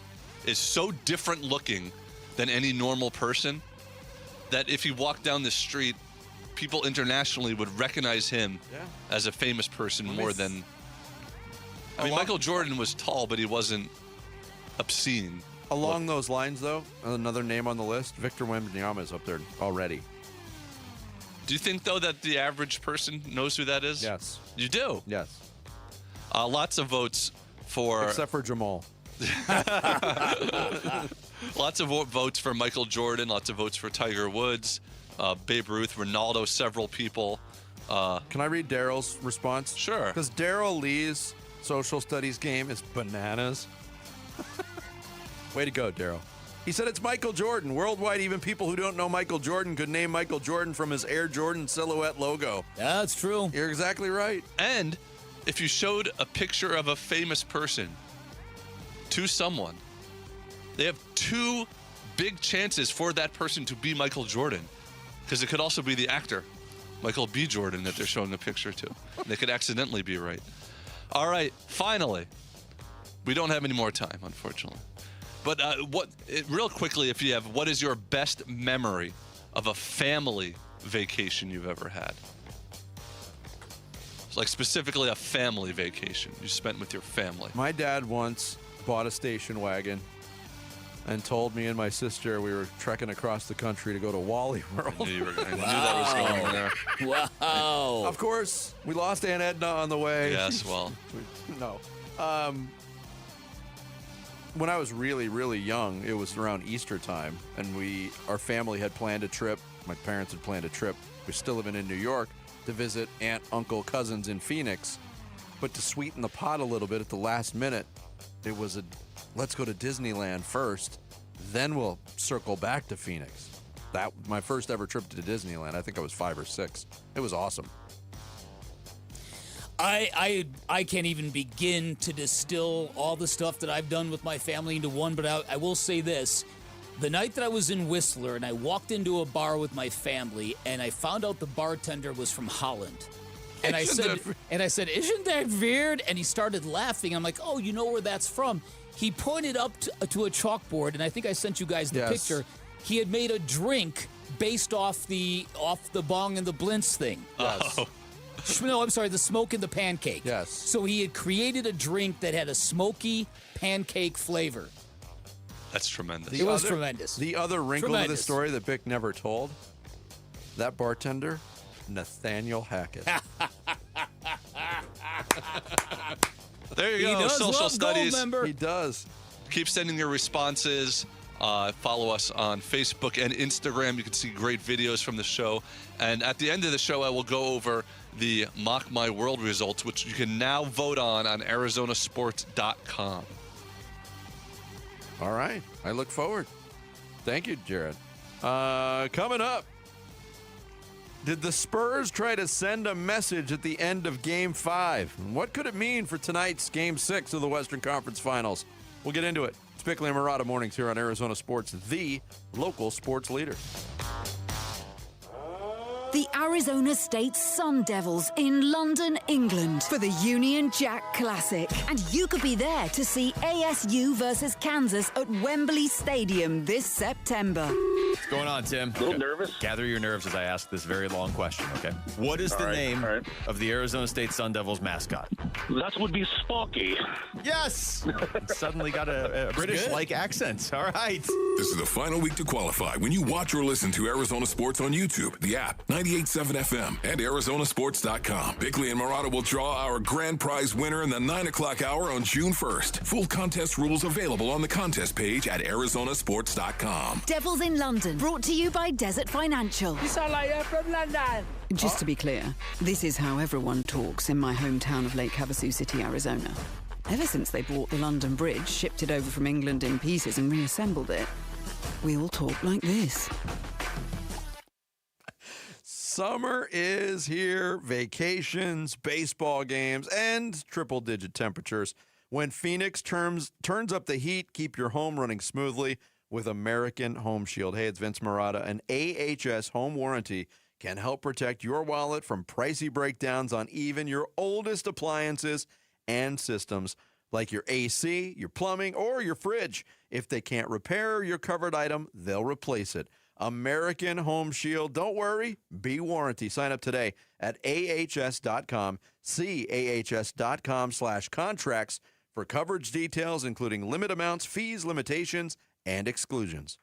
so different looking than any normal person that if he walked down the street, people internationally would recognize him as a famous person more than... I mean, Michael Jordan was tall, but he wasn't obscene. Along those lines, though, another name on the list, Victor Wembanyama is up there already. Do you think, though, that the average person knows who that is? Yes. You do? Yes. Lots of votes for... Except for Jamal. Lots of votes for Michael Jordan, lots of votes for Tiger Woods, Babe Ruth, Ronaldo, several people. Can I read Daryl's response? Sure. Because Daryl Lee's social studies game is bananas. Way to go, Daryl. He said it's Michael Jordan. Worldwide, even people who don't know Michael Jordan could name Michael Jordan from his Air Jordan silhouette logo. Yeah, that's true. You're exactly right. And if you showed a picture of a famous person to someone, they have two big chances for that person to be Michael Jordan. Because it could also be the actor, Michael B. Jordan, that they're showing a picture to. They could accidentally be right. All right, finally. We don't have any more time, unfortunately. But real quickly, if you have, what is your best memory of a family vacation you've ever had? It's like specifically a family vacation you spent with your family. My dad once bought a station wagon and told me and my sister we were trekking across the country to go to Wally World. I knew that was going there. Wow. Of course, we lost Aunt Edna on the way. Yes, well. No. when I was really, really young, it was around Easter time, and our family had planned a trip. My parents had planned a trip. We're still living in New York to visit aunt, uncle, cousins in Phoenix. But to sweeten the pot a little bit at the last minute, it was let's go to Disneyland first, then we'll circle back to Phoenix. That my first ever trip to Disneyland. I think I was 5 or 6. It was awesome. I can't even begin to distill all the stuff that I've done with my family into one, but I will say this. The night that I was in Whistler and I walked into a bar with my family and I found out the bartender was from Holland. And I said, isn't that weird? And he started laughing. I'm like, oh, you know where that's from? He pointed up to a chalkboard, and I think I sent you guys the picture. He had made a drink based off the Bong and the Blintz thing. Yes. Oh. No, I'm sorry, the smoke and the pancake. Yes. So he had created a drink that had a smoky pancake flavor. That's tremendous. It was tremendous. The other wrinkle to the story that Bick never told, that bartender, Nathaniel Hackett. There you go. Social studies. He does. Keep sending your responses. Follow us on Facebook and Instagram. You can see great videos from the show. And at the end of the show, I will go over the Mock My World results, which you can now vote on ArizonaSports.com. All right. I look forward. Thank you, Jared. Coming up, did the Spurs try to send a message at the end of Game 5? And what could it mean for tonight's Game 6 of the Western Conference Finals? We'll get into it. It's Bickley and Murata mornings here on Arizona Sports, the local sports leader. The Arizona State Sun Devils in London, England for the Union Jack Classic. And you could be there to see ASU versus Kansas at Wembley Stadium this September. What's going on, Tim? A little nervous. Gather your nerves as I ask this very long question, okay? What is the name of the Arizona State Sun Devils mascot? That would be Sparky. Yes! Suddenly got a British-like accent. All right. This is the final week to qualify when you watch or listen to Arizona Sports on YouTube, the app, 98.7 FM, and ArizonaSports.com. Bickley and Murata will draw our grand prize winner in the 9 o'clock hour on June 1st. Full contest rules available on the contest page at ArizonaSports.com. Devils in London, brought to you by Desert Financial. You sound like you're from London. Just to be clear, this is how everyone talks in my hometown of Lake Havasu City, Arizona. Ever since they bought the London Bridge, shipped it over from England in pieces and reassembled it, we all talk like this. Summer is here, vacations, baseball games, and triple-digit temperatures. When Phoenix turns up the heat, keep your home running smoothly with American Home Shield. Hey, it's Vince Murata. An AHS home warranty can help protect your wallet from pricey breakdowns on even your oldest appliances and systems, like your AC, your plumbing, or your fridge. If they can't repair your covered item, they'll replace it. American Home Shield. Don't worry, be warranty. Sign up today at ahs.com. See ahs.com/contracts for coverage details, including limit amounts, fees, limitations, and exclusions.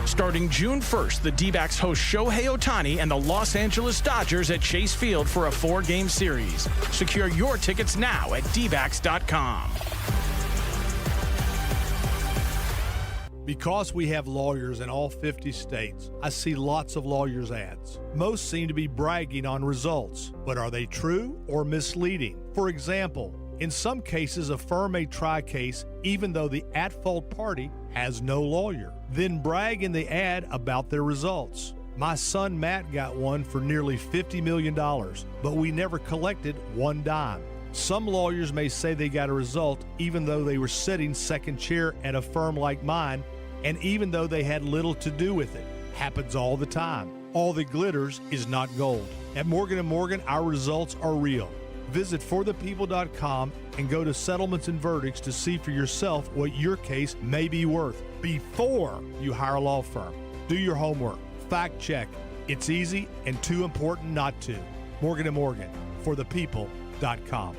Starting June 1st, the D-backs host Shohei Ohtani and the Los Angeles Dodgers at Chase Field for a 4-game series. Secure your tickets now at dbacks.com. Because we have lawyers in all 50 states, I see lots of lawyers' ads. Most seem to be bragging on results, but are they true or misleading? For example, in some cases, a firm may try a case even though the at-fault party has no lawyer, then brag in the ad about their results. My son Matt got one for nearly $50 million, but we never collected one dime. Some lawyers may say they got a result even though they were sitting second chair at a firm like mine, and even though they had little to do with it. Happens all the time. All that glitters is not gold. At Morgan & Morgan, our results are real. Visit forthepeople.com and go to settlements and verdicts to see for yourself what your case may be worth before you hire a law firm. Do your homework. Fact check. It's easy and too important not to. Morgan & Morgan, forthepeople.com.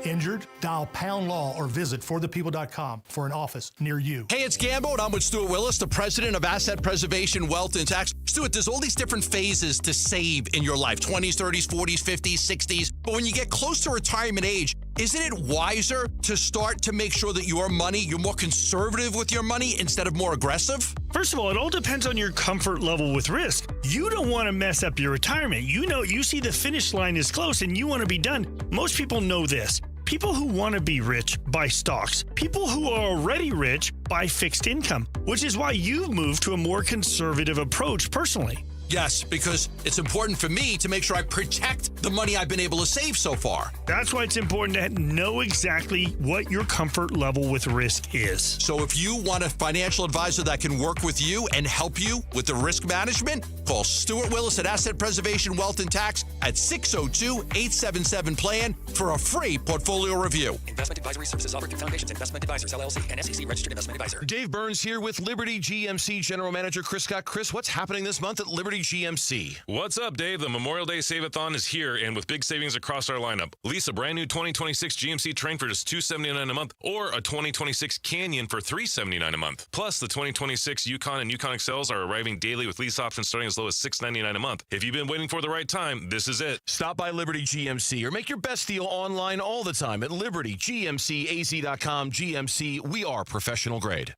Injured? Dial Pound Law or visit forthepeople.com for an office near you. Hey, it's Gambo, and I'm with Stuart Willis, the president of Asset Preservation Wealth and Tax. Stuart, there's all these different phases to save in your life, 20s, 30s, 40s, 50s, 60s. But when you get close to retirement age, isn't it wiser to start to make sure that you're more conservative with your money instead of more aggressive? First of all, it all depends on your comfort level with risk. You don't want to mess up your retirement. You see the finish line is close and you want to be done. Most people know this. People who want to be rich buy stocks. People who are already rich buy fixed income, which is why you've moved to a more conservative approach personally. Yes, because it's important for me to make sure I protect the money I've been able to save so far. That's why it's important to know exactly what your comfort level with risk is. So if you want a financial advisor that can work with you and help you with the risk management, call Stuart Willis at Asset Preservation Wealth and Tax at 602-877-PLAN for a free portfolio review. Investment advisory services offered through Foundations Investment Advisors, LLC, and SEC registered investment advisor. Dave Burns here with Liberty GMC General Manager Chris Scott. Chris, what's happening this month at Liberty GMC? What's up, Dave? The Memorial Day Save-a-thon is here, and with big savings across our lineup. Lease a brand new 2026 GMC Terrain for just $279 a month, or a 2026 Canyon for $379 a month. Plus, the 2026 Yukon and Yukon XLs are arriving daily with lease options starting as low as $699 a month. If you've been waiting for the right time, this is it. Stop by Liberty GMC or make your best deal online all the time at libertygmcaz.com. GMC, we are professional grade.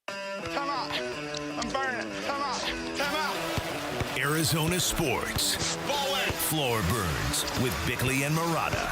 Come on. I'm burning. Come on. Come on. Arizona Sports. Floor Burns with Bickley and Murata.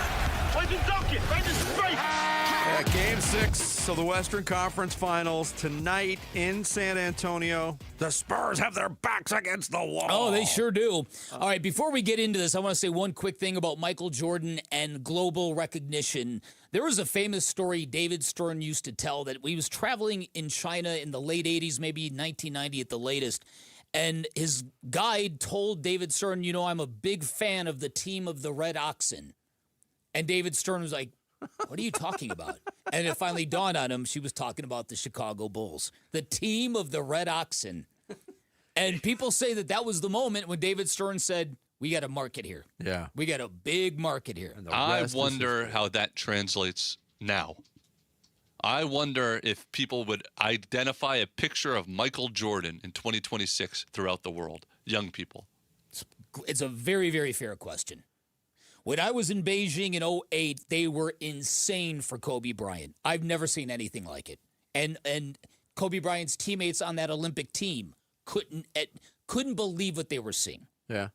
Yeah, Game 6 of the Western Conference Finals tonight in San Antonio. The Spurs have their backs against the wall. Oh, they sure do. All right, before we get into this, I want to say one quick thing about Michael Jordan and global recognition. There was a famous story David Stern used to tell that he was traveling in China in the late 80s, maybe 1990 at the latest, and his guide told David Stern, I'm a big fan of the team of the Red Oxen. And David Stern was like, what are you talking about? And it finally dawned on him she was talking about the Chicago Bulls, the team of the Red Oxen. And people say that was the moment when David Stern said, we got a market here. Yeah. We got a big market here. I wonder how that translates now. I wonder if people would identify a picture of Michael Jordan in 2026 throughout the world, young people. It's a very, very fair question. When I was in Beijing in 2008, they were insane for Kobe Bryant. I've never seen anything like it. And Kobe Bryant's teammates on that Olympic team couldn't believe what they were seeing. Yeah.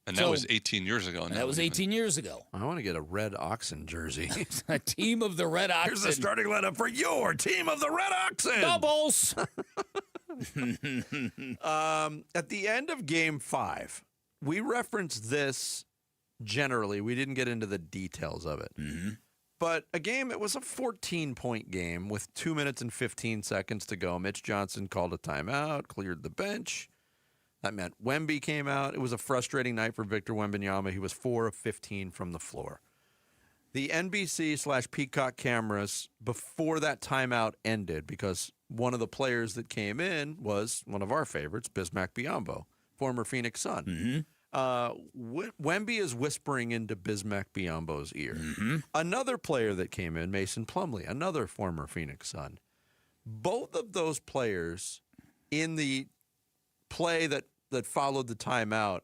And that was 18 years ago. That was 18 years ago. I want to get a Red Oxen jersey. A team of the Red Oxen. Here's the starting lineup for your team of the Red Oxen. Doubles. At the end of Game 5, we referenced this generally. We didn't get into the details of it. Mm-hmm. But it was a 14-point game with 2 minutes and 15 seconds to go. Mitch Johnson called a timeout, cleared the bench. That meant Wemby came out. It was a frustrating night for Victor Wembanyama. He was 4 of 15 from the floor. The NBC/Peacock cameras, before that timeout ended, because one of the players that came in was one of our favorites, Bismack Biyombo, former Phoenix Sun. Mm-hmm. Wemby is whispering into Bismack Biyombo's ear. Mm-hmm. Another player that came in, Mason Plumlee, another former Phoenix Sun. Both of those players in the play that followed the timeout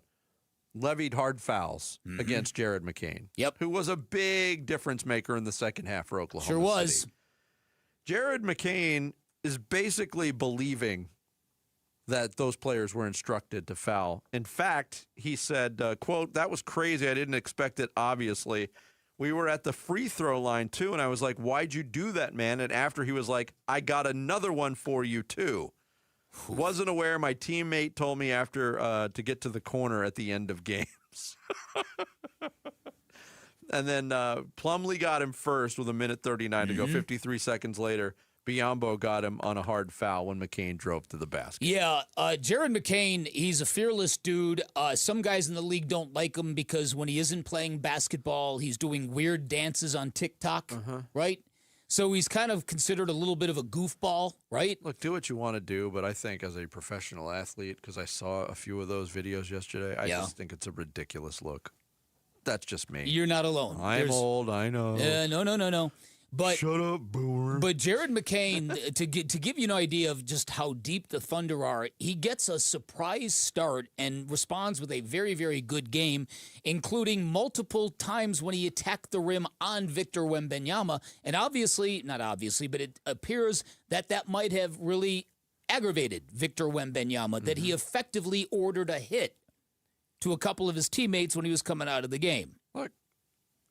levied hard fouls against Jared McCain. Yep. Who was a big difference maker in the second half for Oklahoma City. Sure was. Jared McCain is basically believing that those players were instructed to foul. In fact, he said, quote, "That was crazy. I didn't expect it, obviously. We were at the free throw line, too, and I was like, why'd you do that, man?" And after he was like, "I got another one for you, too." Wasn't aware. My teammate told me after to get to the corner at the end of games. And then Plumlee got him first with 1:39 to go. 53 seconds later, Biyombo got him on a hard foul when McCain drove to the basket. Yeah, Jared McCain, he's a fearless dude. Some guys in the league don't like him because when he isn't playing basketball, he's doing weird dances on TikTok, right? So he's kind of considered a little bit of a goofball, right? Look, do what you want to do, but I think as a professional athlete, because I saw a few of those videos yesterday, I just think it's a ridiculous look. That's just me. You're not alone. I'm old, I know. No. But shut up, Boomer. But Jared McCain, to give you an idea of just how deep the Thunder are, he gets a surprise start and responds with a very, very good game, including multiple times when he attacked the rim on Victor Wembanyama. And not obviously, but it appears that might have really aggravated Victor Wembanyama, that he effectively ordered a hit to a couple of his teammates when he was coming out of the game. Look,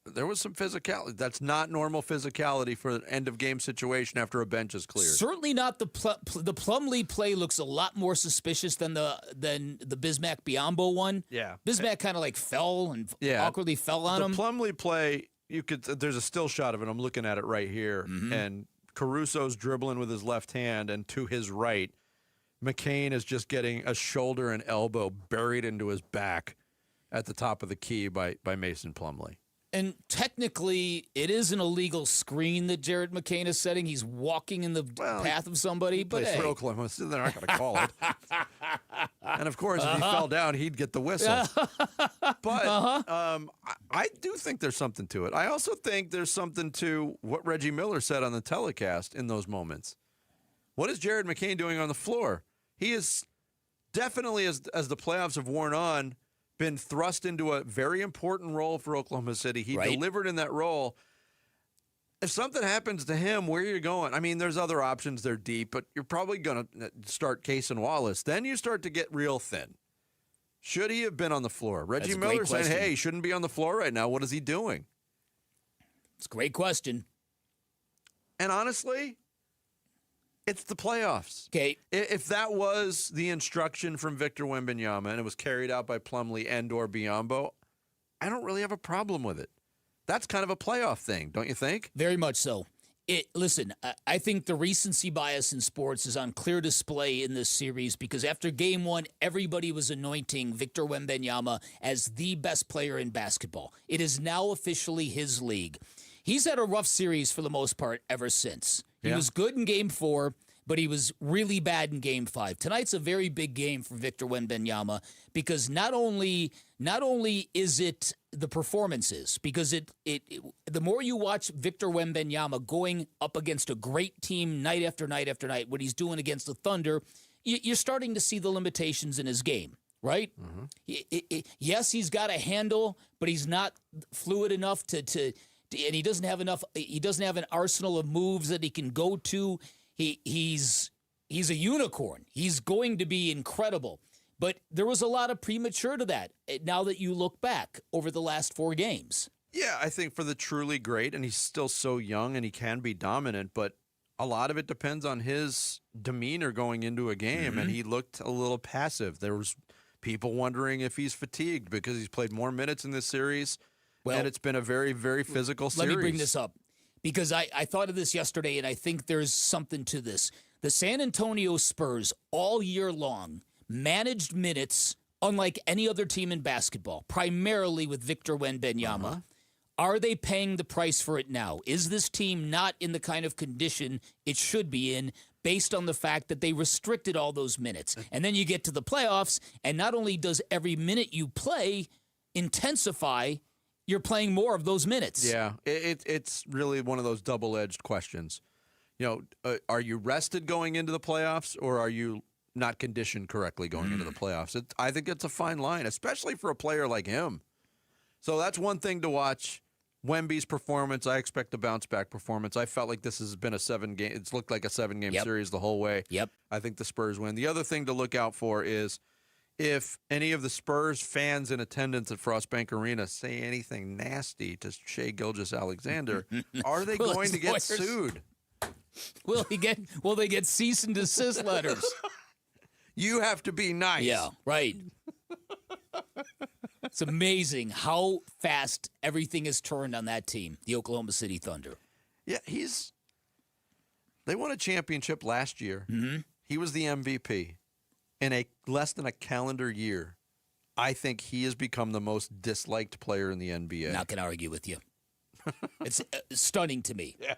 there was some physicality. That's not normal physicality for an end-of-game situation after a bench is cleared. Certainly not the Plumlee play looks a lot more suspicious than the Bismack Biyombo one. Yeah. Bismack kind of like fell and awkwardly fell on him. The Plumlee play, there's a still shot of it. I'm looking at it right here. And Caruso's dribbling with his left hand, and to his right, McCain is just getting a shoulder and elbow buried into his back at the top of the key by Mason Plumlee. And technically, it is an illegal screen that Jared McCain is setting. He's walking in the path of somebody. But for Oklahoma, so they're not going to call it. And, of course, if he fell down, he'd get the whistle. But I do think there's something to it. I also think there's something to what Reggie Miller said on the telecast in those moments. What is Jared McCain doing on the floor? He is definitely, as the playoffs have worn on, been thrust into a very important role for Oklahoma City. He delivered in that role. If something happens to him, where are you going? I mean, there's other options. They're deep, but you're probably going to start Case and Wallace. Then you start to get real thin. Should he have been on the floor? Reggie Miller saying, hey, he shouldn't be on the floor right now. What is he doing? It's a great question. And honestly, it's the playoffs. Okay. If that was the instruction from Victor Wembanyama and it was carried out by Plumlee and or Biyombo, I don't really have a problem with it. That's kind of a playoff thing, don't you think? Very much so. Listen, I think the recency bias in sports is on clear display in this series because after game one, everybody was anointing Victor Wembanyama as the best player in basketball. It is now officially his league. He's had a rough series for the most part ever since. He was good in game 4, but he was really bad in game 5. Tonight's a very big game for Victor Wembanyama because not only is it the performances, because the more you watch Victor Wembanyama going up against a great team night after night after night, what he's doing against the Thunder, you're starting to see the limitations in his game. Right? Yes, he's got a handle, but he's not fluid enough to and he doesn't have enough. He doesn't have an arsenal of moves that he can go to. He's a unicorn. He's going to be incredible. But there was a lot of premature to that. Now that you look back over the last 4 games. Yeah, I think for the truly great, and he's still so young and he can be dominant, but a lot of it depends on his demeanor going into a game, and he looked a little passive. There was people wondering if he's fatigued because he's played more minutes in this series. And it's been a very, very physical series. Let me bring this up because I thought of this yesterday, and I think there's something to this. The San Antonio Spurs all year long managed minutes unlike any other team in basketball, primarily with Victor Wembanyama. Are they paying the price for it now? Is this team not in the kind of condition it should be in based on the fact that they restricted all those minutes? And then you get to the playoffs, and not only does every minute you play intensify, you're playing more of those minutes. Yeah, it's really one of those double-edged questions. You know, are you rested going into the playoffs, or are you not conditioned correctly going into the playoffs? I think it's a fine line, especially for a player like him. So that's one thing to watch. Wemby's performance, I expect a bounce-back performance. I felt like this has been a 7-game. It's looked like a 7-game series the whole way. I think the Spurs win. The other thing to look out for is if any of the Spurs fans in attendance at Frost Bank Arena say anything nasty to Shai Gilgeous-Alexander, are they going to get sued? Will they get cease and desist letters? You have to be nice. Yeah, right. It's amazing how fast everything has turned on that team, the Oklahoma City Thunder. Yeah, they won a championship last year. He was the MVP. In less than a calendar year, I think he has become the most disliked player in the NBA. Not going to argue with you. It's stunning to me. Yeah,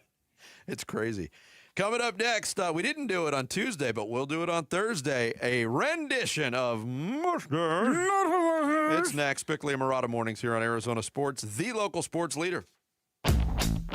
it's crazy. Coming up next, we didn't do it on Tuesday, but we'll do it on Thursday. A rendition of Mr. It's next. Bickley and Murata mornings here on Arizona Sports, the local sports leader.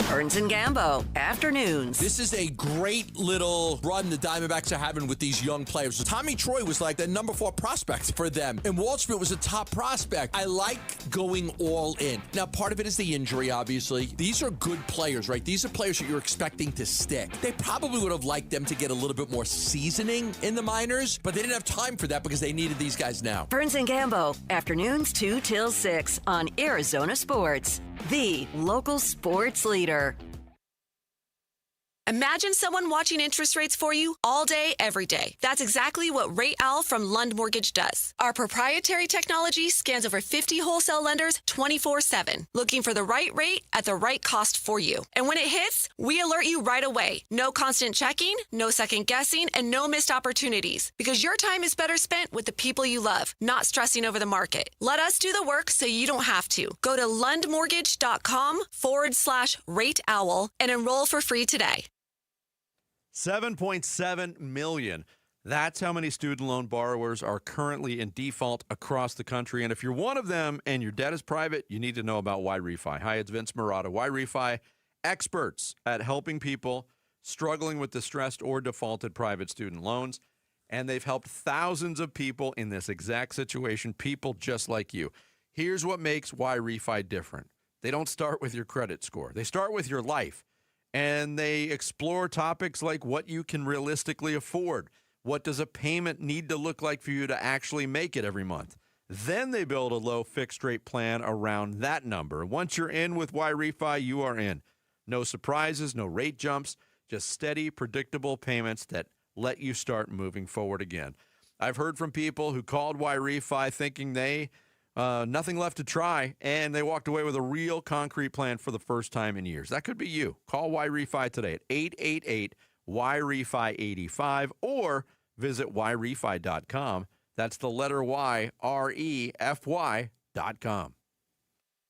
Burns and Gambo, afternoons. This is a great little run the Diamondbacks are having with these young players. Tommy Troy was like the number 4 prospect for them, and Waldschmidt was a top prospect. I like going all in. Now, part of it is the injury, obviously. These are good players, right? These are players that you're expecting to stick. They probably would have liked them to get a little bit more seasoning in the minors, but they didn't have time for that because they needed these guys now. Burns and Gambo, afternoons 2 till 6 on Arizona Sports, the local sports leader. Imagine someone watching interest rates for you all day, every day. That's exactly what Rate Owl from Lund Mortgage does. Our proprietary technology scans over 50 wholesale lenders 24/7, looking for the right rate at the right cost for you. And when it hits, we alert you right away. No constant checking, no second guessing, and no missed opportunities. Because your time is better spent with the people you love, not stressing over the market. Let us do the work so you don't have to. Go to lundmortgage.com/Rate Owl and enroll for free today. 7.7 million. That's how many student loan borrowers are currently in default across the country. And if you're one of them and your debt is private, you need to know about Y-Refi. Hi, it's Vince Marotta. Y-Refi, experts at helping people struggling with distressed or defaulted private student loans. And they've helped thousands of people in this exact situation, people just like you. Here's what makes Y-Refi different. They don't start with your credit score. They start with your life. And they explore topics like what you can realistically afford. What does a payment need to look like for you to actually make it every month? Then they build a low fixed rate plan around that number. Once you're in with Y-Refi, you are in. No surprises, no rate jumps, just steady, predictable payments that let you start moving forward again. I've heard from people who called Y-Refi thinking they nothing left to try, and they walked away with a real concrete plan for the first time in years. That could be you. Call Y-Refi today at 888-Y-REFI-85 or visit YREFI.com. That's the letter Y, REFY.com.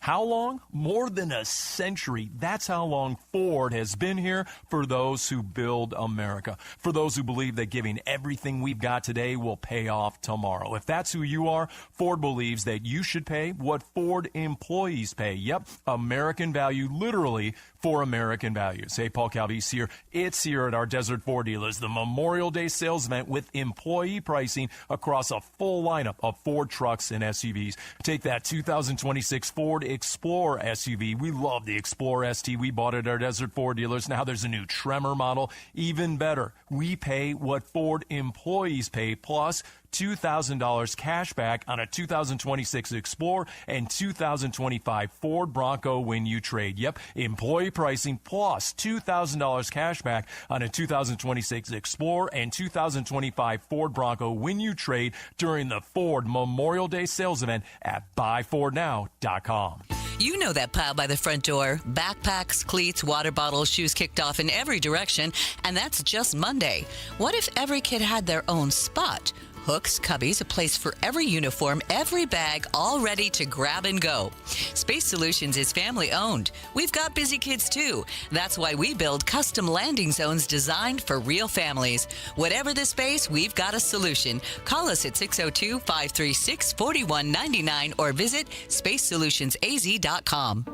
How long? More than a century. That's how long Ford has been here for those who build America, for those who believe that giving everything we've got today will pay off tomorrow. If that's who you are, Ford believes that you should pay what Ford employees pay. Yep, American value, literally for American values. Hey, Paul Calvese here. It's here at our Desert Ford dealers, the Memorial Day sales event with employee pricing across a full lineup of Ford trucks and SUVs. Take that 2026 Ford Explorer SUV. We love the Explorer ST. We bought it at our Desert Ford dealers. Now there's a new Tremor model. Even better, we pay what Ford employees pay, plus $2,000 cash back on a 2026 Explorer and 2025 Ford Bronco when you trade. Yep, employee pricing plus $2,000 cash back on a 2026 Explorer and 2025 Ford Bronco when you trade during the Ford Memorial Day sales event at buyfordnow.com. You know that pile by the front door. Backpacks, cleats, water bottles, shoes kicked off in every direction, and that's just Monday. What if every kid had their own spot? Hooks, cubbies, a place for every uniform, every bag, all ready to grab and go. Space Solutions is family owned. We've got busy kids too. That's why we build custom landing zones designed for real families. Whatever the space, we've got a solution. Call us at 602-536-4199 or visit spacesolutionsaz.com.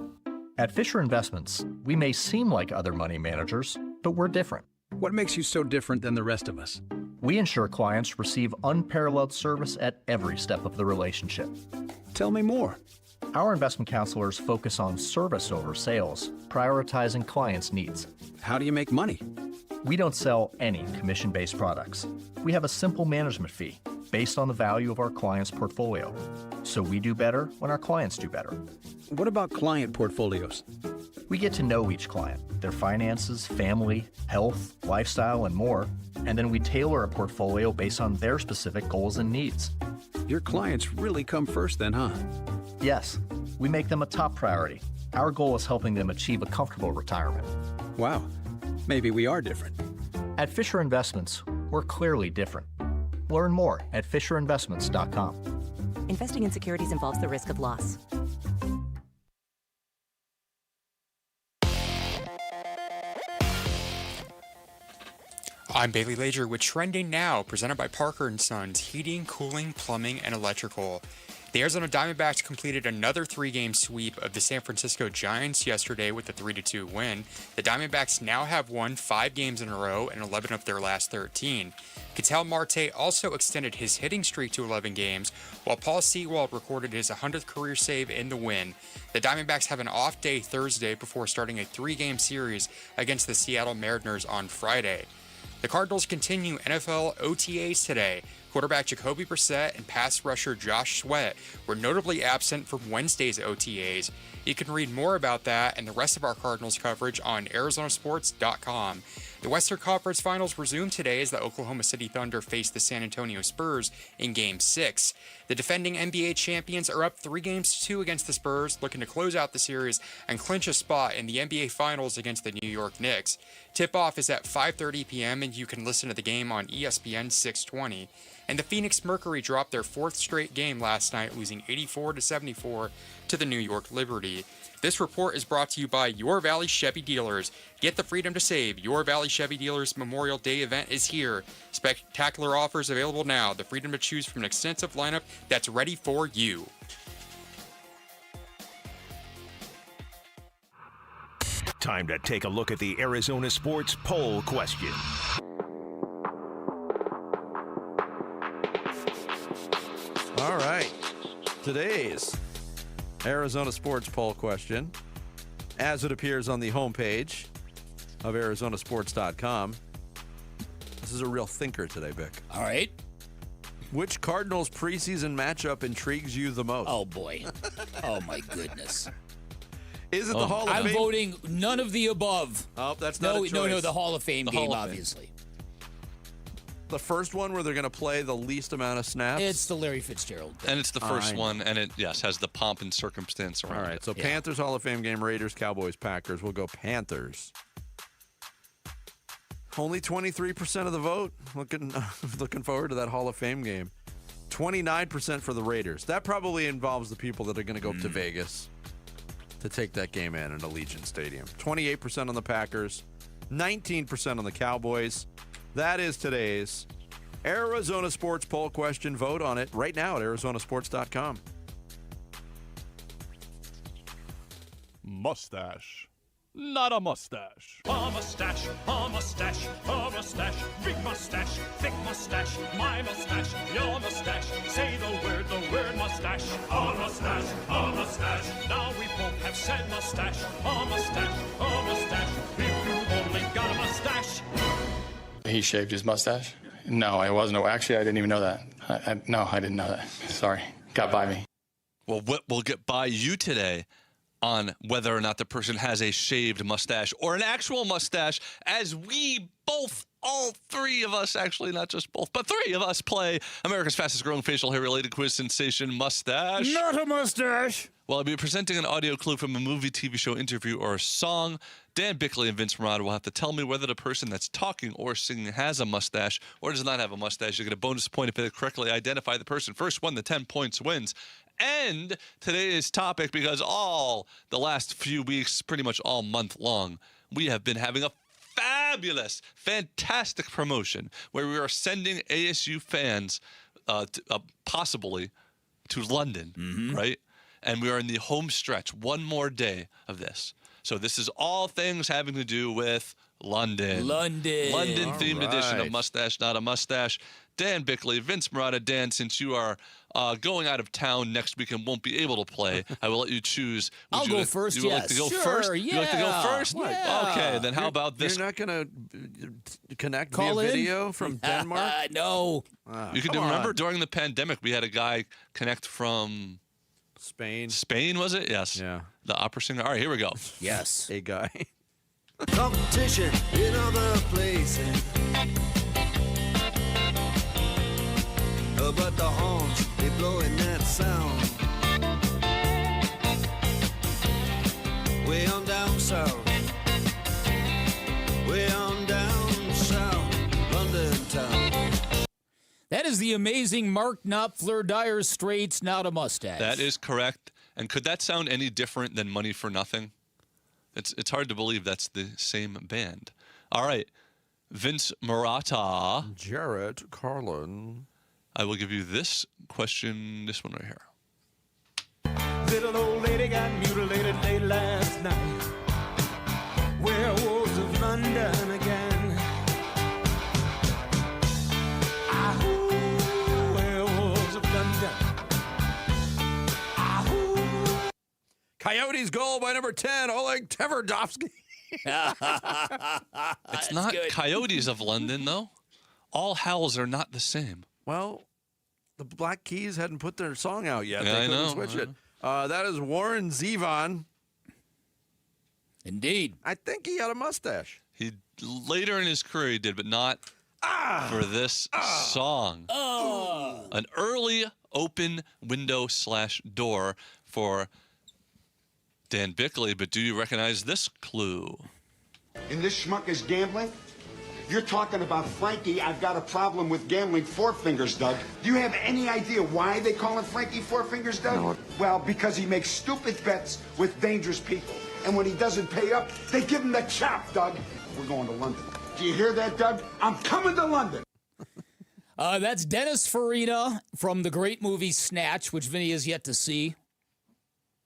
At Fisher Investments, we may seem like other money managers, but we're different. What makes you so different than the rest of us? We ensure clients receive unparalleled service at every step of the relationship. Tell me more. Our investment counselors focus on service over sales, prioritizing clients' needs. How do you make money? We don't sell any commission-based products. We have a simple management fee based on the value of our client's portfolio. So we do better when our clients do better. What about client portfolios? We get to know each client, their finances, family, health, lifestyle, and more, and then we tailor a portfolio based on their specific goals and needs. Your clients really come first then, huh? Yes, we make them a top priority. Our goal is helping them achieve a comfortable retirement. Wow, maybe we are different. At Fisher Investments, we're clearly different. Learn more at FisherInvestments.com. Investing in securities involves the risk of loss. I'm Bailey Lager with Trending Now, presented by Parker & Sons, heating, cooling, plumbing, and electrical. The Arizona Diamondbacks completed another 3-game sweep of the San Francisco Giants yesterday with a 3-2 win. The Diamondbacks now have won 5 games in a row and 11 of their last 13. Ketel Marte also extended his hitting streak to 11 games, while Paul Sewald recorded his 100th career save in the win. The Diamondbacks have an off day Thursday before starting a 3-game series against the Seattle Mariners on Friday. The Cardinals continue NFL OTAs today. Quarterback Jacoby Brissett and pass rusher Josh Sweat were notably absent from Wednesday's OTAs. You can read more about that and the rest of our Cardinals coverage on ArizonaSports.com. The Western Conference Finals resume today as the Oklahoma City Thunder face the San Antonio Spurs in Game 6. The defending NBA champions are up 3-2 against the Spurs, looking to close out the series and clinch a spot in the NBA Finals against the New York Knicks. Tip-off is at 5:30 p.m. and you can listen to the game on ESPN 620. And the Phoenix Mercury dropped their 4th straight game last night, losing 84-74 to the New York Liberty. This report is brought to you by Your Valley Chevy Dealers. Get the freedom to save. Your Valley Chevy Dealers Memorial Day event is here. Spectacular offers available now. The freedom to choose from an extensive lineup that's ready for you. Time to take a look at the Arizona Sports Poll Question. All right. Today's Arizona Sports Poll Question, as it appears on the homepage of ArizonaSports.com. This is a real thinker today, Vic. All right. Which Cardinals preseason matchup intrigues you the most? Oh, boy. Oh, my goodness. Is it the Hall of I'm Fame? voting none of the above. Oh, that's not a choice. No, the Hall of Fame The game, Hall of Fame. obviously. The first one where they're going to play the least amount of snaps? It's the Larry Fitzgerald. And it's the first one, and it, has the pomp and circumstance around it. All right, so Panthers Hall of Fame game, Raiders, Cowboys, Packers. We'll go Panthers. Only 23% of the vote. Looking forward to that Hall of Fame game. 29% for the Raiders. That probably involves the people that are going to go up to Vegas to take that game in Allegiant Stadium. 28% on the Packers. 19% on the Cowboys. That is today's Arizona Sports Poll Question. Vote on it right now at ArizonaSports.com. Mustache. Not a mustache. A mustache, a mustache, a mustache, big mustache, thick mustache, my mustache, your mustache. Say the word mustache. A mustache, a mustache. Now we both have said mustache. A mustache, a mustache. If you only got a mustache. He shaved his mustache? No, I wasn't. Actually, I didn't even know that. No, I didn't know that. Sorry. Got by me. Well, what will get by you today on whether or not the person has a shaved mustache or an actual mustache, as we both, all three of us, actually, not just both, but three of us play America's fastest growing facial hair-related quiz sensation, Mustache. Not a mustache. Well, I'll be presenting an audio clue from a movie, TV show, interview, or a song. Dan Bickley and Vince Morata will have to tell me whether the person that's talking or singing has a mustache or does not have a mustache. You get a bonus point if they correctly identify the person. First one, the 10 points wins. And today's topic, because all the last few weeks, pretty much all month long, we have been having a fabulous, fantastic promotion where we are sending ASU fans possibly to London, right? And we are in the home stretch, one more day of this. So this is all things having to do with London. London-themed edition of Mustache, Not a Mustache. Dan Bickley, Vince Morata. Dan, since you are going out of town next week and won't be able to play, I will let you choose. I'll go first, You would like to go first? Yeah. You like to go first? Yeah. Okay, then how about this? You're not going to connect Call via in? video from Denmark? No. You can remember during the pandemic, we had a guy connect from Spain. Spain, was it? Yes. Yeah. The opera singer. All right, here we go. Yes. A guy. Competition in other places. But the horns, they blowing that sound. Way on down south. Way on down south. London town. That is the amazing Mark Knopfler, Dire Straits, Not a Mustache. That is correct. And could that sound any different than Money for Nothing? It's hard to believe that's the same band. All right. Vince Morata. Jarrett Carlin. I will give you this question, this one right here. Little old lady got mutilated late last night. Werewolves of London again. Ahoo, werewolves of London. Ahoo. Coyotes goal by number 10, Oleg Tverdovsky. It's not good. Coyotes of London, though. All howls are not the same. Well, the Black Keys hadn't put their song out yet. Yeah, They I couldn't know. switch it. That is Warren Zevon. Indeed. I think he had a mustache. He later in his career he did, but not for this song. An early open window / door for Dan Bickley, but do you recognize this clue? And this schmuck is gambling? You're talking about Frankie. I've got a problem with gambling Four Fingers, Doug. Do you have any idea why they call him Frankie Four Fingers, Doug? No. Well, because he makes stupid bets with dangerous people. And when he doesn't pay up, they give him the chop, Doug. We're going to London. Do you hear that, Doug? I'm coming to London. That's Dennis Farina from the great movie Snatch, which Vinny has yet to see.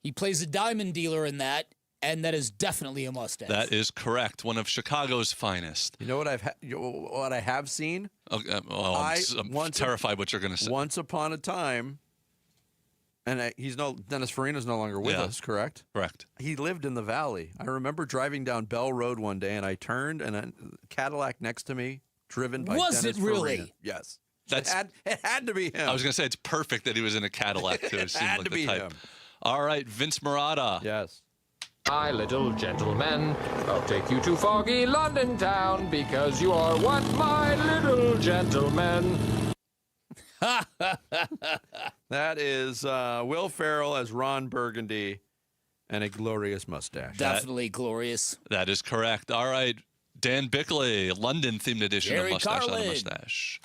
He plays a diamond dealer in that, and that is definitely a mustache. That is correct. One of Chicago's finest. You know what I have seen? Okay, well, I'm terrified what you're going to say. Once upon a time, and Dennis Farina's no longer with us, correct? Correct. He lived in the Valley. I remember driving down Bell Road one day, and I turned, and a Cadillac next to me, driven by Was Dennis it really? Farina. Yes. It had to be him. I was going to say it's perfect that he was in a Cadillac too. It had to be him. All right, Vince Marotta. Yes. My little gentleman, I'll take you to foggy London town because you are what, my little gentleman. That is Will Ferrell as Ron Burgundy and a glorious mustache. Definitely glorious. That is correct. All right, Dan Bickley, London-themed edition Jerry of Mustache on a Carlin. Mustache.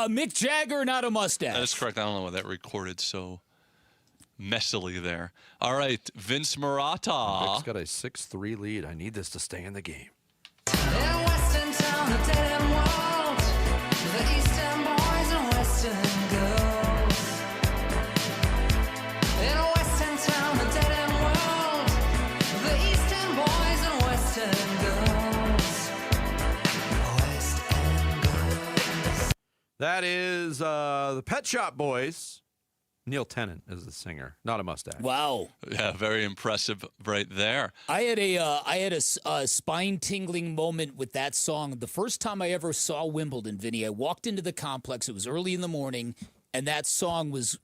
Mick Jagger, not a mustache. That is correct. I don't know why that recorded so messily there. All right, Vince Marotta. Vic's got a 6-3 lead. I need this to stay in the game. That is the Pet Shop Boys. Neil Tennant is the singer, not a mustache. Wow. Yeah, very impressive right there. I had a spine-tingling moment with that song. The first time I ever saw Wimbledon, Vinny, I walked into the complex. It was early in the morning, and that song was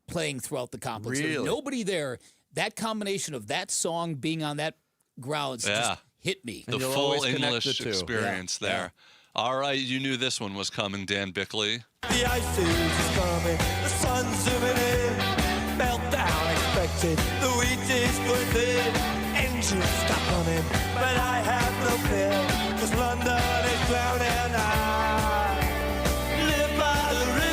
playing throughout the complex. There was Really? nobody there. That combination of that song being on that grounds just hit me. The full English experience there. All right, you knew this one was coming, Dan Bickley. The ice is coming, the sun's zooming in. Meltdown expected, the wheat is good in. Engines stop running, but I have no fear. Cause London is drowning, I live by the river.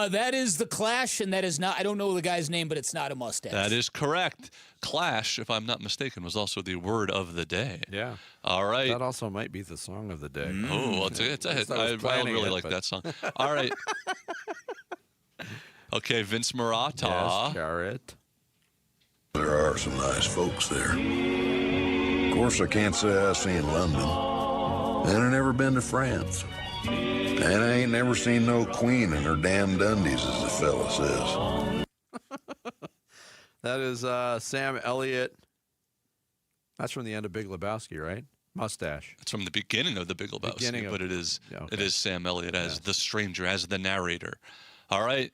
That is The Clash, and that is not, I don't know the guy's name, but it's not a mustache. That is correct. Clash, if I'm not mistaken, was also the word of the day. Yeah. All right. That also might be the song of the day. Oh, well, it's a hit. I really like that song. All right. Okay, Vince Marotta. Yes, Garrett. There are some nice folks there. Of course, I can't say I've seen London. And I've never been to France. And I ain't never seen no queen in her damn Dundies, as the fella says. That is Sam Elliott. That's from the end of Big Lebowski, right? Mustache. It's from the beginning of the Big Lebowski, but it is Sam Elliott as the stranger, as the narrator. All right.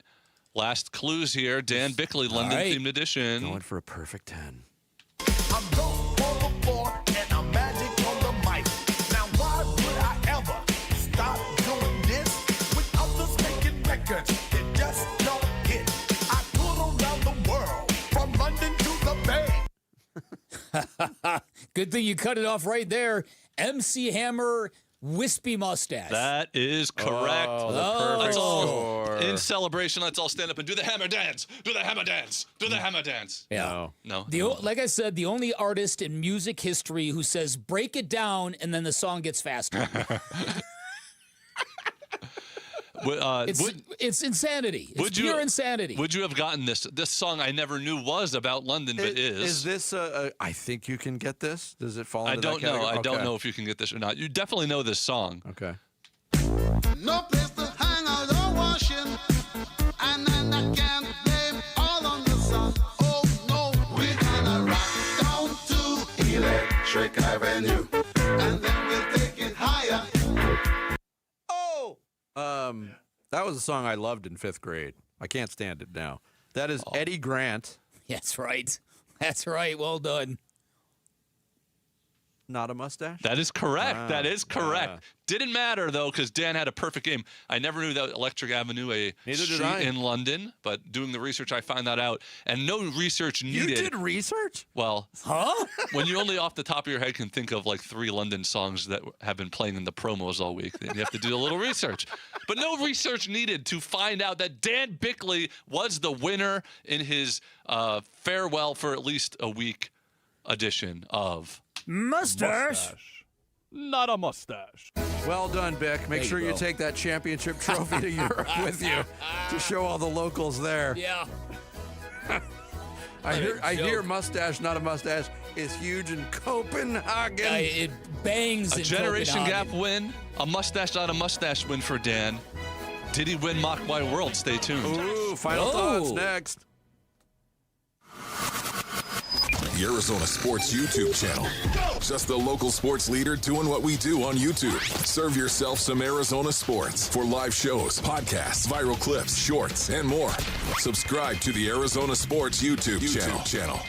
Last clues here. Dan Bickley, London-themed edition. Going for a perfect 10. I'm going for the 4 and I'm magic on the mic. Now why would I ever stop doing this? With others making records that just don't hit. I tour around the world, from London to the Bay. Good thing you cut it off right there. MC Hammer wispy mustache. That is correct. Oh, Let's all, score. in celebration, let's all stand up and do the hammer dance. Do the hammer dance. Do the hammer dance. Yeah. No. Like I said, the only artist in music history who says break it down and then the song gets faster. It's insanity. It's pure insanity. Would you have gotten this? This song I never knew was about London, but is. Is this I think you can get this? Does it fall into I don't that know. category? I don't know if you can get this or not. You definitely know this song. Okay. No place to hang out or washing, and then I can't blame all on the sun. Oh no, we're gonna rock down to Electric Avenue, and then we'll take it higher. That was a song I loved in 5th grade. I can't stand it now. That is Eddie Grant. That's right. That's right. Well done. Not a mustache? That is correct. Ah, that is correct. Didn't matter, though, because Dan had a perfect game. I never knew that Electric Avenue, Neither street did I. in London, but doing the research, I found that out. And no research needed. You did research? Well, when you only off the top of your head can think of like 3 London songs that have been playing in the promos all week, then you have to do a little research. But no research needed to find out that Dan Bickley was the winner in his farewell for at least a week edition of Mustache. Not a mustache. Well done, Bick. Make sure you take that championship trophy to Europe with you to show all the locals there. Yeah. I hear mustache, not a mustache, is huge in Copenhagen. It bangs a in generation Copenhagen. gap win, a mustache, not a mustache win for Dan. Did he win Mock My World? Stay tuned. Ooh, final thoughts next. The Arizona Sports YouTube channel. Just the local sports leader doing what we do on YouTube. Serve yourself some Arizona sports for live shows, podcasts, viral clips, shorts, and more. Subscribe to the Arizona Sports YouTube channel.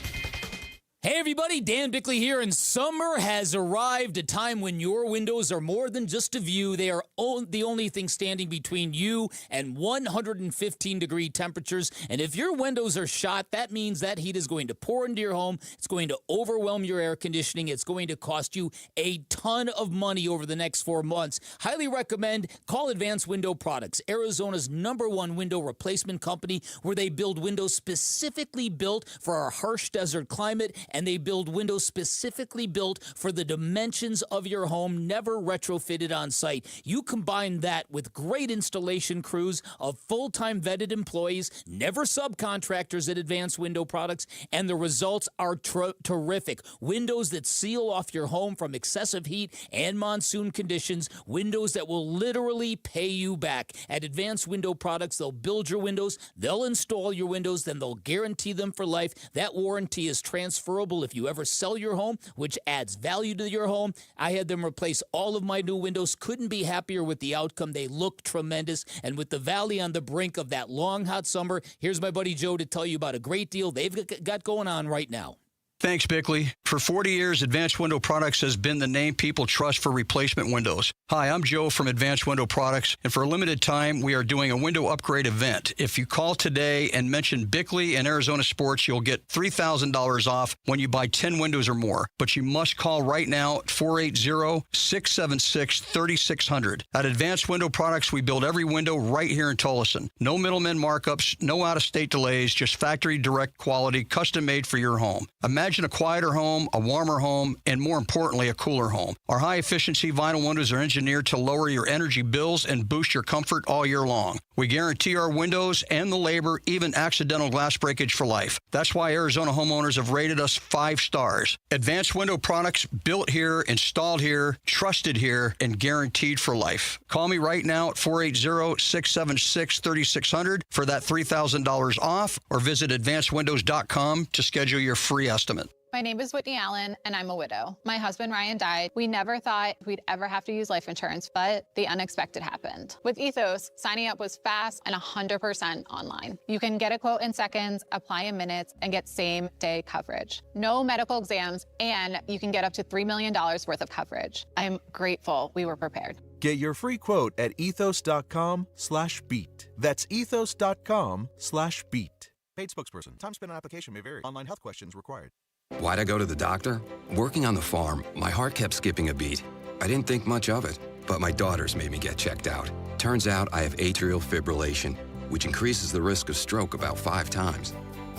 Hey everybody, Dan Bickley here, and summer has arrived, a time when your windows are more than just a view. They are the only thing standing between you and 115-degree temperatures. And if your windows are shot, that means that heat is going to pour into your home. It's going to overwhelm your air conditioning. It's going to cost you a ton of money over the next 4 months. Highly recommend call Advanced Window Products, Arizona's #1 window replacement company, where they build windows specifically built for our harsh desert climate, and they build windows specifically built for the dimensions of your home, never retrofitted on site. You combine that with great installation crews of full-time vetted employees, never subcontractors at Advanced Window Products, and the results are terrific. Windows that seal off your home from excessive heat and monsoon conditions, windows that will literally pay you back. At Advanced Window Products, they'll build your windows, they'll install your windows, then they'll guarantee them for life. That warranty is transferable if you ever sell your home, which adds value to your home. I had them replace all of my new windows. Couldn't be happier with the outcome. They look tremendous. And with the valley on the brink of that long, hot summer, here's my buddy Joe to tell you about a great deal they've got going on right now. Thanks, Bickley. For 40 years, Advanced Window Products has been the name people trust for replacement windows. Hi, I'm Joe from Advanced Window Products, and for a limited time, we are doing a window upgrade event. If you call today and mention Bickley and Arizona Sports, you'll get $3,000 off when you buy 10 windows or more. But you must call right now at 480-676-3600. At Advanced Window Products, we build every window right here in Tolleson. No middlemen markups, no out-of-state delays, just factory direct quality, custom made for your home. Imagine a quieter home, a warmer home, and more importantly, a cooler home. Our high-efficiency vinyl windows are engineered to lower your energy bills and boost your comfort all year long. We guarantee our windows and the labor, even accidental glass breakage, for life. That's why Arizona homeowners have rated us 5 stars. Advanced Window Products, built here, installed here, trusted here, and guaranteed for life. Call me right now at 480-676-3600 for that $3,000 off, or visit advancedwindows.com to schedule your free estimate. My name is Whitney Allen, and I'm a widow. My husband, Ryan, died. We never thought we'd ever have to use life insurance, but the unexpected happened. With Ethos, signing up was fast and 100% online. You can get a quote in seconds, apply in minutes, and get same-day coverage. No medical exams, and you can get up to $3 million worth of coverage. I'm grateful we were prepared. Get your free quote at ethos.com/beat. That's ethos.com/beat. Paid spokesperson. Time spent on application may vary. Online health questions required. Why'd I go to the doctor? Working on the farm, my heart kept skipping a beat. I didn't think much of it, but my daughters made me get checked out. Turns out I have atrial fibrillation, which increases the risk of stroke about 5 times.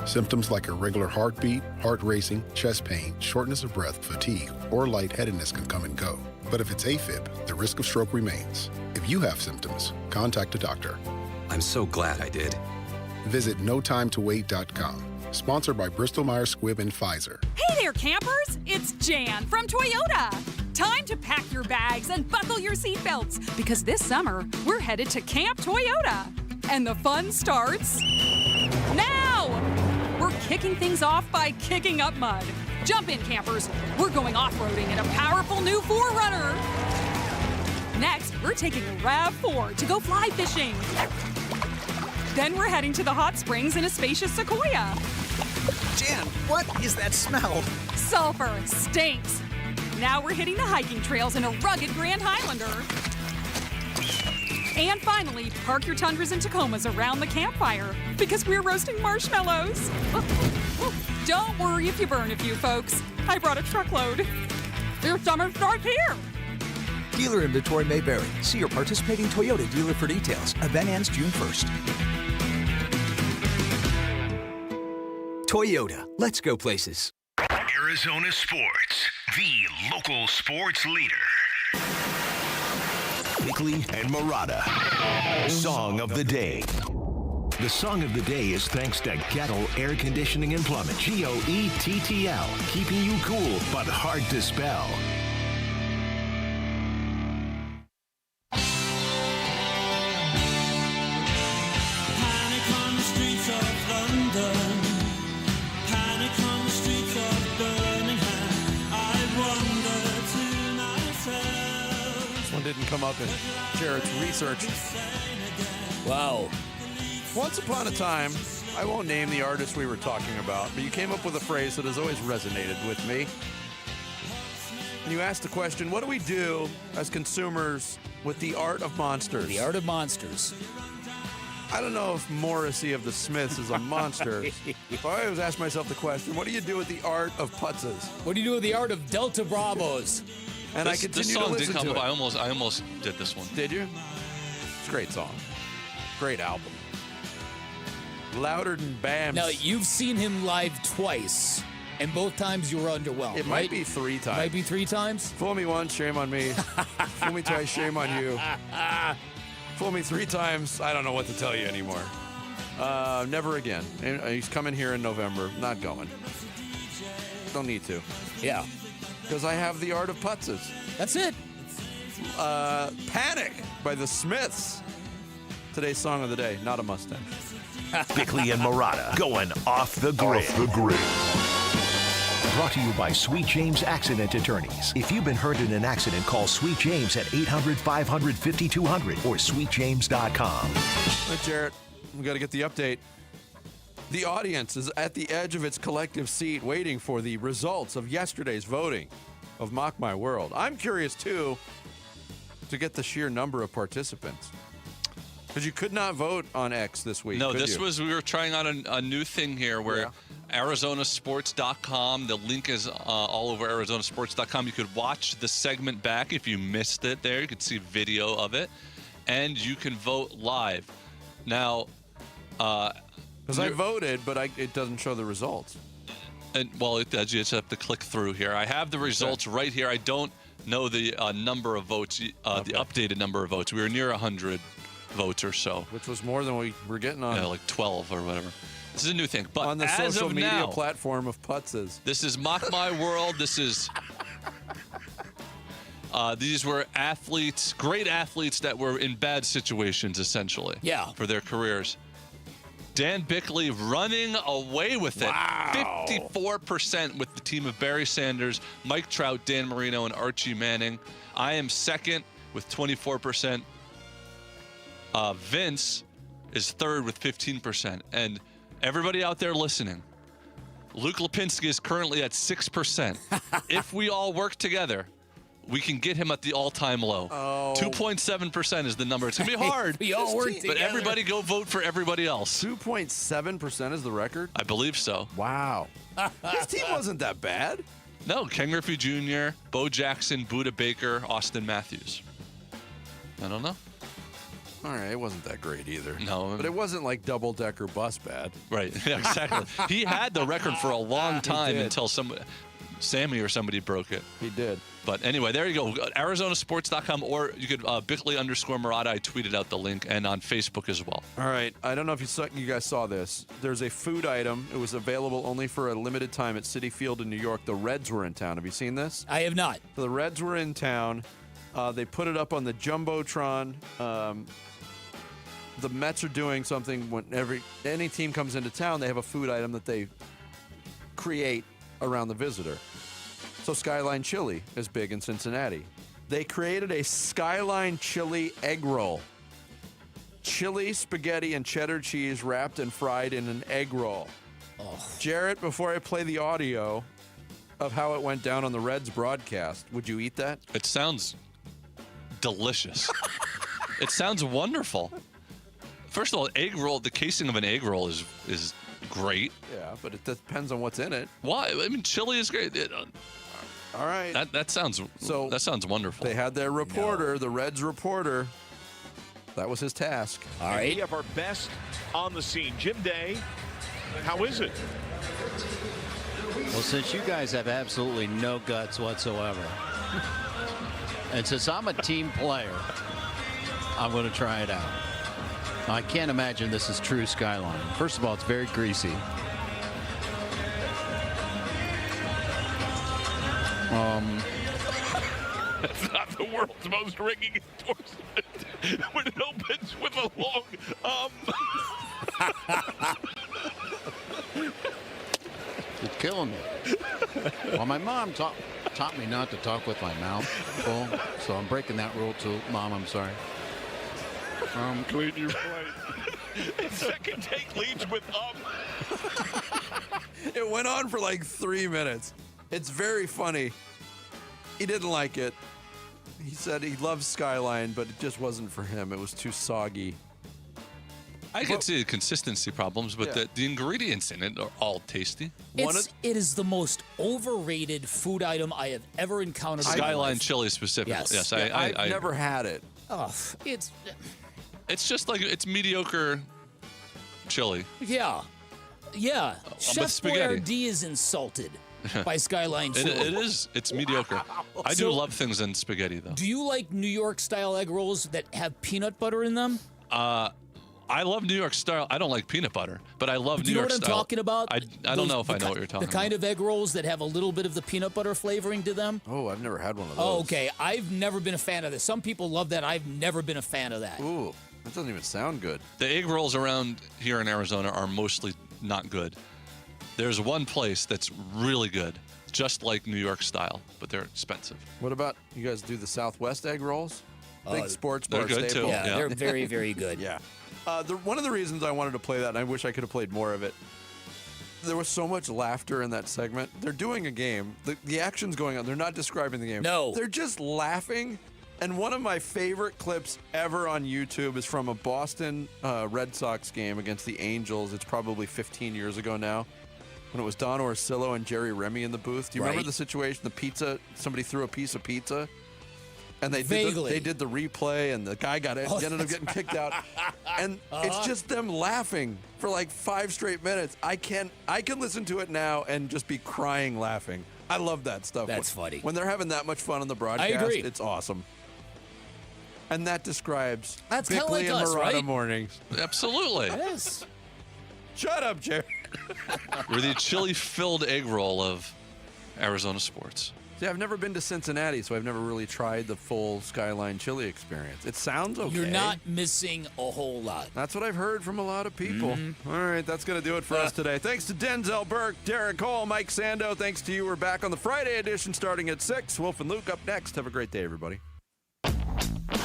Symptoms like irregular heartbeat, heart racing, chest pain, shortness of breath, fatigue, or lightheadedness can come and go. But if it's AFib, the risk of stroke remains. If you have symptoms, contact a doctor. I'm so glad I did. Visit notimetowait.com. Sponsored by Bristol-Myers Squibb and Pfizer. Hey there, campers! It's Jan from Toyota. Time to pack your bags and buckle your seatbelts because this summer we're headed to Camp Toyota. And the fun starts now! We're kicking things off by kicking up mud. Jump in, campers. We're going off-roading in a powerful new 4Runner. Next, we're taking a RAV4 to go fly fishing. Then we're heading to the hot springs in a spacious Sequoia. Jan, what is that smell? Sulfur stinks. Now we're hitting the hiking trails in a rugged Grand Highlander. And finally, park your Tundras and Tacomas around the campfire because we're roasting marshmallows. Don't worry if you burn a few, folks. I brought a truckload. Your summer starts here. Dealer inventory may vary. See your participating Toyota dealer for details. Event ends June 1st. Toyota, let's go places. Arizona Sports, the local sports leader. Bickley and Murata. Song of the Day. The song of the day is thanks to Gettle Air Conditioning and Plumbing. GOETTL, keeping you cool but hard to spell. Panic on the streets of London. Panic on the streets of Birmingham. I wonder to myself. This one didn't come up in Jarrett's research. Wow. Once upon a time, I won't name the artist we were talking about, but you came up with a phrase that has always resonated with me. And you asked the question, what do we do as consumers with the art of monsters? The art of monsters. I don't know if Morrissey of the Smiths is a monster. But I always ask myself the question, what do you do with the art of putzes? What do you do with the art of Delta Bravos? And I continue to listen to it. I almost did this one. Did you? It's a great song. Great album. Louder than Bams. Now, you've seen him live twice, and both times you were underwhelmed, It might be 3 times. Might be 3 times? Fool me once, shame on me. Fool me twice, shame on you. Fool me 3 times, I don't know what to tell you anymore. Never again. And he's coming here in November. Not going. Don't need to. Yeah. Because I have the art of putzes. That's it. Panic by the Smiths. Today's song of the day, Not a Mustache. Bickley and Murata going off the grid. Brought to you by Sweet James Accident Attorneys. If you've been hurt in an accident, call Sweet James at 800-500-5200 or sweetjames.com. Hey, Jarrett, we got to get the update. The audience is at the edge of its collective seat waiting for the results of yesterday's voting of Mock My World. I'm curious, too, to get the sheer number of participants. Because you could not vote on X this week. No, we were trying out a new thing here where Arizonasports.com, the link is all over Arizonasports.com. You could watch the segment back if you missed it there. You could see video of it. And you can vote live. Now, because I voted, but it doesn't show the results. And well, you just have to click through here. I have the results right here. I don't know the number of votes, the updated number of votes. We were near 100 votes or so. Which was more than we were getting on. Yeah, like 12 or whatever. This is a new thing. But on the as social of media now, platform of putzes. This is Mock My World. This is... these were athletes, great athletes that were in bad situations, essentially. Yeah. For their careers. Dan Bickley running away with it. Wow. 54% with the team of Barry Sanders, Mike Trout, Dan Marino, and Archie Manning. I am second with 24%. Vince is third with 15%. And everybody out there listening, Luke Lipinski is currently at 6%. If we all work together, we can get him at the all-time low. 2.7% is the number. It's going to be hard. We all work together. But everybody go vote for everybody else. 2.7% is the record? I believe so. Wow. His team wasn't that bad. No, Ken Griffey Jr., Bo Jackson, Buda Baker, Austin Matthews. I don't know. All right, it wasn't that great either. No. But it wasn't like double-decker bus bad. Right, yeah, exactly. He had the record for a long time until Sammy or somebody broke it. He did. But anyway, there you go. ArizonaSports.com, or you could Bickley_Murata. I tweeted out the link, and on Facebook as well. All right. I don't know if you guys saw this. There's a food item. It was available only for a limited time at Citi Field in New York. The Reds were in town. Have you seen this? I have not. So the Reds were in town. They put it up on the Jumbotron. The Mets are doing something when any team comes into town, they have a food item that they create around the visitor. So Skyline Chili is big in Cincinnati. They created a Skyline Chili egg roll. Chili, spaghetti, and cheddar cheese wrapped and fried in an egg roll. Oh. Jarrett, before I play the audio of how it went down on the Reds broadcast, would you eat that? It sounds delicious. It sounds wonderful. First of all, egg roll, the casing of an egg roll is great. Yeah, but it depends on what's in it. Why? I mean, chili is great. All right. That sounds wonderful. They had their reporter, the Reds reporter. That was his task. All right. We have our best on the scene. Jim Day, how is it? Well, since you guys have absolutely no guts whatsoever, and since I'm a team player, I'm going to try it out. I can't imagine this is true Skyline. First of all, it's very greasy. That's not the world's most ringing endorsement when it opens with a long You're killing me. Well, my mom taught me not to talk with my mouth full, so I'm breaking that rule too. Mom, I'm sorry. Clean your plate. Second take leads with It went on for like 3 minutes. It's very funny. He didn't like it. He said he loves Skyline, but it just wasn't for him. It was too soggy. I could see the consistency problems, but the ingredients in it are all tasty. It is the most overrated food item I have ever encountered. Skyline chili specifically. Yes, I've never had it. Oh, it's just like it's mediocre chili. Yeah. Chef spaghetti. Boyardee is insulted by Skyline chili. It is. It's mediocre. I do love things in spaghetti, though. Do you like New York style egg rolls that have peanut butter in them? I love New York style. I don't like peanut butter, but I love New York style. Do you know what I'm talking about? I don't know if I know what you're talking about. The kind of egg rolls that have a little bit of the peanut butter flavoring to them? Oh, I've never had one of those. Oh, okay. I've never been a fan of this. Some people love that. I've never been a fan of that. Ooh, that doesn't even sound good. The egg rolls around here in Arizona are mostly not good. There's one place that's really good, just like New York style, but they're expensive. What about you guys do the Southwest egg rolls? Big sports bar they're good staple. too. Yeah, they're very, very good. Yeah. One of the reasons I wanted to play that, and I wish I could have played more of it, there was so much laughter in that segment. They're doing a game. The action's going on. They're not describing the game. No. They're just laughing. And one of my favorite clips ever on YouTube is from a Boston Red Sox game against the Angels. It's probably 15 years ago now, when it was Don Orsillo and Jerry Remy in the booth. Do you remember the situation? The pizza, somebody threw a piece of pizza. And they did the replay, and the guy ended up getting kicked out. And it's just them laughing for like 5 straight minutes. I can listen to it now and just be crying laughing. I love that stuff. That's funny. When they're having that much fun on the broadcast, I agree. It's awesome. And that describes That's kinda Bickley like and us, Murata right? mornings. Absolutely. Yes. Shut up, Jerry. We're the chili-filled egg roll of Arizona sports. See, I've never been to Cincinnati, so I've never really tried the full Skyline chili experience. It sounds okay. You're not missing a whole lot. That's what I've heard from a lot of people. Mm-hmm. All right, that's going to do it for us today. Thanks to Denzel Burke, Derek Cole, Mike Sando. Thanks to you. We're back on the Friday edition starting at 6. Wolf and Luke up next. Have a great day, everybody.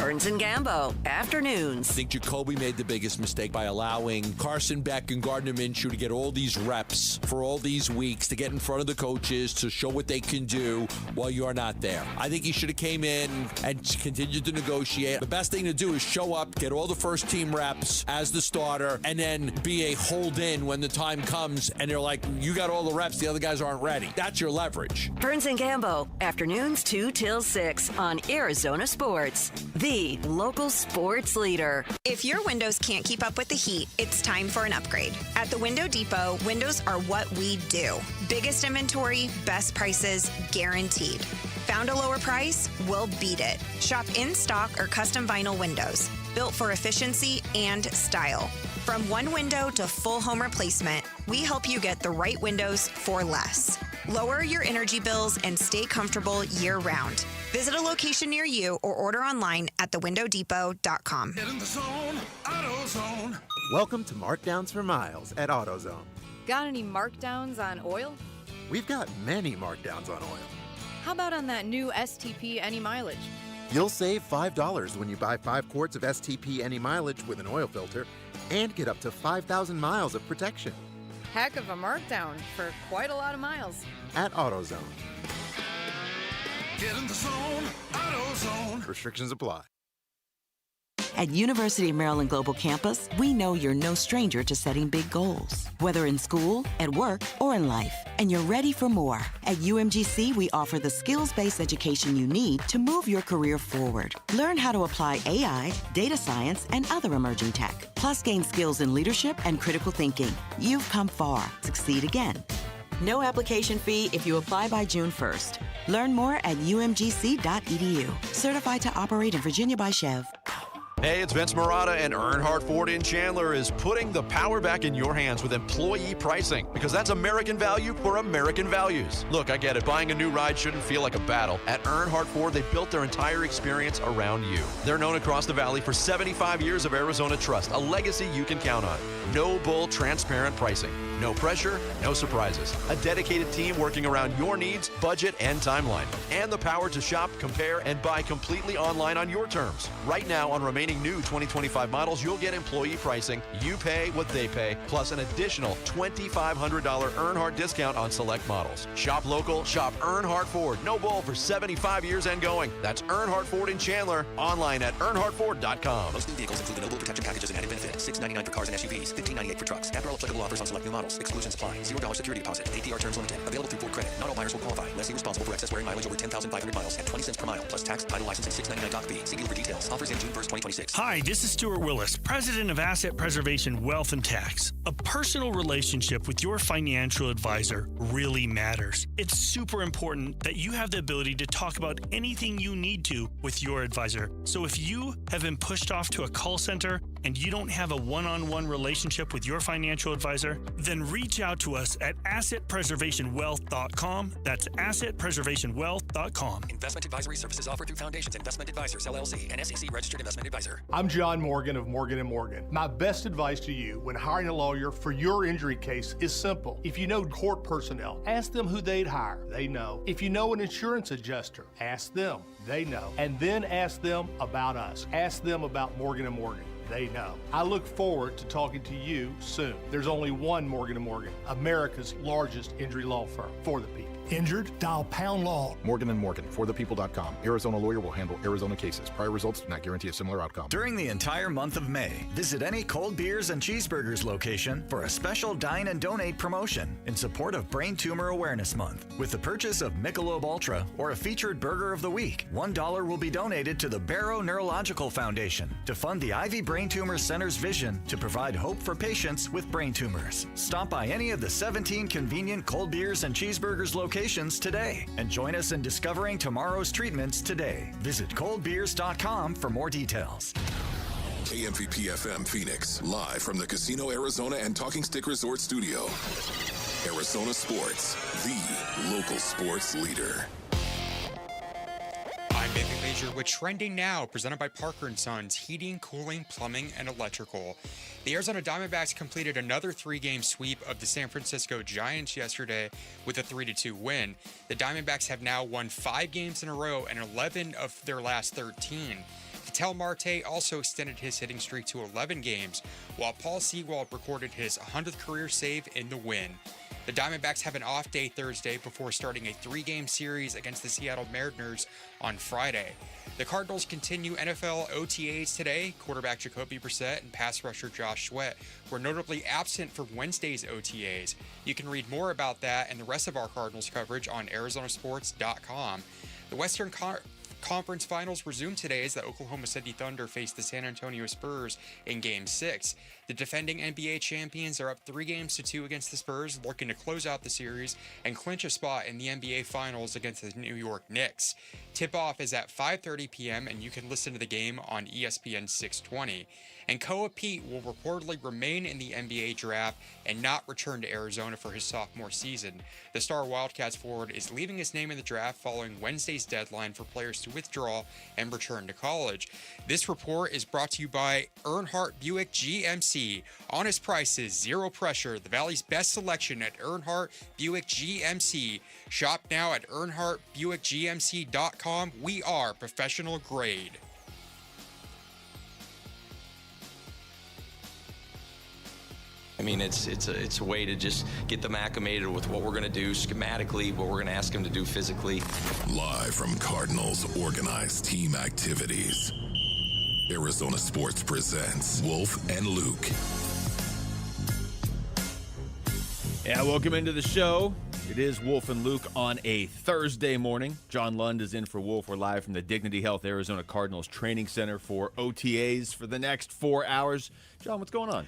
Burns and Gambo, afternoons. I think Jacoby made the biggest mistake by allowing Carson Beck and Gardner Minshew to get all these reps for all these weeks, to get in front of the coaches, to show what they can do while you're not there. I think he should have came in and continued to negotiate. The best thing to do is show up, get all the first team reps as the starter, and then be a hold-in when the time comes and they're like, you got all the reps, the other guys aren't ready. That's your leverage. Burns and Gambo, afternoons 2 till 6 on Arizona Sports, the local sports leader. If your windows can't keep up with the heat, it's time for an upgrade. At the Window Depot, windows are what we do. Biggest inventory, best prices, guaranteed. Found a lower price? We'll beat it. Shop in stock or custom vinyl windows, built for efficiency and style. From one window to full home replacement, we help you get the right windows for less. Lower your energy bills and stay comfortable year-round. Visit a location near you or order online at thewindowdepot.com. Get in the zone, AutoZone. Welcome to Markdowns for Miles at AutoZone. Got any markdowns on oil? We've got many markdowns on oil. How about on that new STP Any Mileage? You'll save $5 when you buy 5 quarts of STP Any Mileage with an oil filter and get up to 5,000 miles of protection. Heck of a markdown for quite a lot of miles. At AutoZone. Get in the zone, AutoZone. Restrictions apply. At University of Maryland Global Campus, we know you're no stranger to setting big goals, whether in school, at work, or in life, and you're ready for more. At UMGC, we offer the skills-based education you need to move your career forward. Learn how to apply AI, data science, and other emerging tech, plus gain skills in leadership and critical thinking. You've come far. Succeed again. No application fee if you apply by June 1st. Learn more at umgc.edu. Certified to operate in Virginia by Chev. Hey, it's Vince Marotta, and Earnhardt Ford in Chandler is putting the power back in your hands with employee pricing, because that's American value for American values. Look, I get it. Buying a new ride shouldn't feel like a battle. At Earnhardt Ford, they built their entire experience around you. They're known across the valley for 75 years of Arizona trust, a legacy you can count on. No bull, transparent pricing. No pressure, no surprises. A dedicated team working around your needs, budget, and timeline. And the power to shop, compare, and buy completely online on your terms. Right now, on remaining new 2025 models, you'll get employee pricing. You pay what they pay, plus an additional $2,500 Earnhardt discount on select models. Shop local, shop Earnhardt Ford. No bull for 75 years and going. That's Earnhardt Ford in Chandler. Online at earnhardtford.com. Most new vehicles include the no-bull protection packages and added benefit. $699 for cars and SUVs, $1,598 for trucks. After all applicable offers on select new models. Exclusions apply. $0 security deposit. APR terms limited. Available through Ford Credit. Not all buyers will qualify. Lessee responsible for excess wearing mileage over 10,500 miles at 20 cents per mile, plus tax, title, license, and $699 doc fee. See dealer for details. Offers in June 1st, 2026. Hi, this is Stuart Willis, President of Asset Preservation Wealth and Tax. A personal relationship with your financial advisor really matters. It's super important that you have the ability to talk about anything you need to with your advisor. So if you have been pushed off to a call center and you don't have a one-on-one relationship with your financial advisor, then reach out to us at assetpreservationwealth.com. That's assetpreservationwealth.com. Investment advisory services offered through Foundations Investment Advisors, LLC, an SEC registered investment advisor. I'm John Morgan of Morgan & Morgan. My best advice to you when hiring a lawyer for your injury case is simple. If you know court personnel, ask them who they'd hire. They know. If you know an insurance adjuster, ask them. They know. And then ask them about us. Ask them about Morgan & Morgan. They know. I look forward to talking to you soon. There's only one Morgan & Morgan, America's largest injury law firm for the people. Injured? Dial pound law. Morgan & Morgan, forthepeople.com. Arizona lawyer will handle Arizona cases. Prior results do not guarantee a similar outcome. During the entire month of May, visit any Cold Beers and Cheeseburgers location for a special Dine and Donate promotion in support of Brain Tumor Awareness Month. With the purchase of Michelob Ultra or a featured Burger of the Week, $1 will be donated to the Barrow Neurological Foundation to fund the Ivy Brain Tumor Center's vision to provide hope for patients with brain tumors. Stop by any of the 17 convenient Cold Beers and Cheeseburgers locations today and join us in discovering tomorrow's treatments today. Visit coldbeers.com for more details. KMVP FM Phoenix, live from the Casino Arizona and Talking Stick Resort Studio. Arizona Sports, the local sports leader. I'm Bailey Leisure with Trending Now, presented by Parker & Sons, heating, cooling, plumbing, and electrical. The Arizona Diamondbacks completed another 3-game sweep of the San Francisco Giants yesterday with a 3-2 win. The Diamondbacks have now won 5 games in a row and 11 of their last 13. The Ketel Marte also extended his hitting streak to 11 games, while Paul Sewald recorded his 100th career save in the win. The Diamondbacks have an off day Thursday before starting a 3-game series against the Seattle Mariners on Friday. The Cardinals continue NFL OTAs today. Quarterback Jacoby Brissett and pass rusher Josh Sweat were notably absent from Wednesday's OTAs. You can read more about that and the rest of our Cardinals coverage on ArizonaSports.com. The Western Conference Finals resume today as the Oklahoma City Thunder face the San Antonio Spurs in Game 6. The defending NBA champions are up 3-2 against the Spurs, looking to close out the series and clinch a spot in the NBA Finals against the New York Knicks. Tip-off is at 5:30 p.m., and you can listen to the game on ESPN 620. And Koa Pete will reportedly remain in the NBA draft and not return to Arizona for his sophomore season. The star Wildcats forward is leaving his name in the draft following Wednesday's deadline for players to withdraw and return to college. This report is brought to you by Earnhardt Buick GMC. Honest prices, zero pressure, the Valley's best selection at Earnhardt Buick GMC. Shop now at EarnhardtBuickGMC.com. We are professional grade. I mean, it's a way to just get them acclimated with what we're going to do schematically, what we're going to ask them to do physically. Live from Cardinals organized team activities, Arizona Sports presents Wolf and Luke. Yeah, welcome into the show. It is Wolf and Luke on a Thursday morning. John Lund is in for Wolf. We're live from the Dignity Health Arizona Cardinals Training Center for OTAs for the next 4 hours. John, what's going on?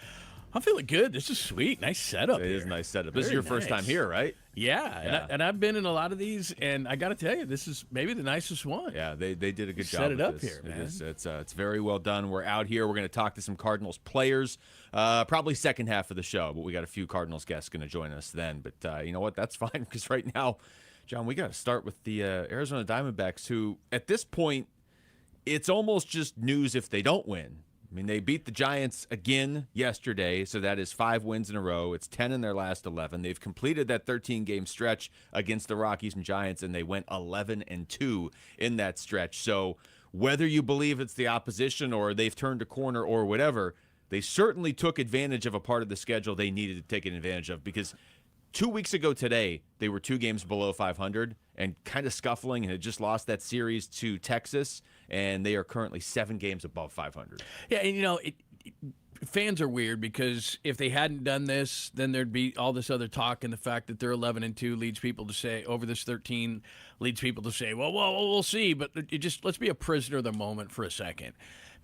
I'm feeling good. This is sweet. Nice setup. It is a nice setup. This is your first time here, right? Yeah. And I've been in a lot of these, and I got to tell you, this is maybe the nicest one. Yeah, they did a good job. Set it up this. here, man. It's very well done. We're out here. We're going to talk to some Cardinals players, probably second half of the show, but we got a few Cardinals guests going to join us then. But you know what? That's fine because right now, John, we got to start with the Arizona Diamondbacks, who at this point, it's almost just news if they don't win. I mean, they beat the Giants again yesterday, so that is 5 wins in a row. It's 10 in their last 11. They've completed that 13-game stretch against the Rockies and Giants, and they went 11-2 in that stretch. So whether you believe it's the opposition or they've turned a corner or whatever, they certainly took advantage of a part of the schedule they needed to take advantage of because 2 weeks ago today, they were 2 games below 500 and kind of scuffling and had just lost that series to Texas, and they are currently 7 games above 500. Yeah, and fans are weird because if they hadn't done this, then there'd be all this other talk, and the fact that they're 11-2 leads people to say, over this 13, leads people to say, well, we'll see, but let's be a prisoner of the moment for a second.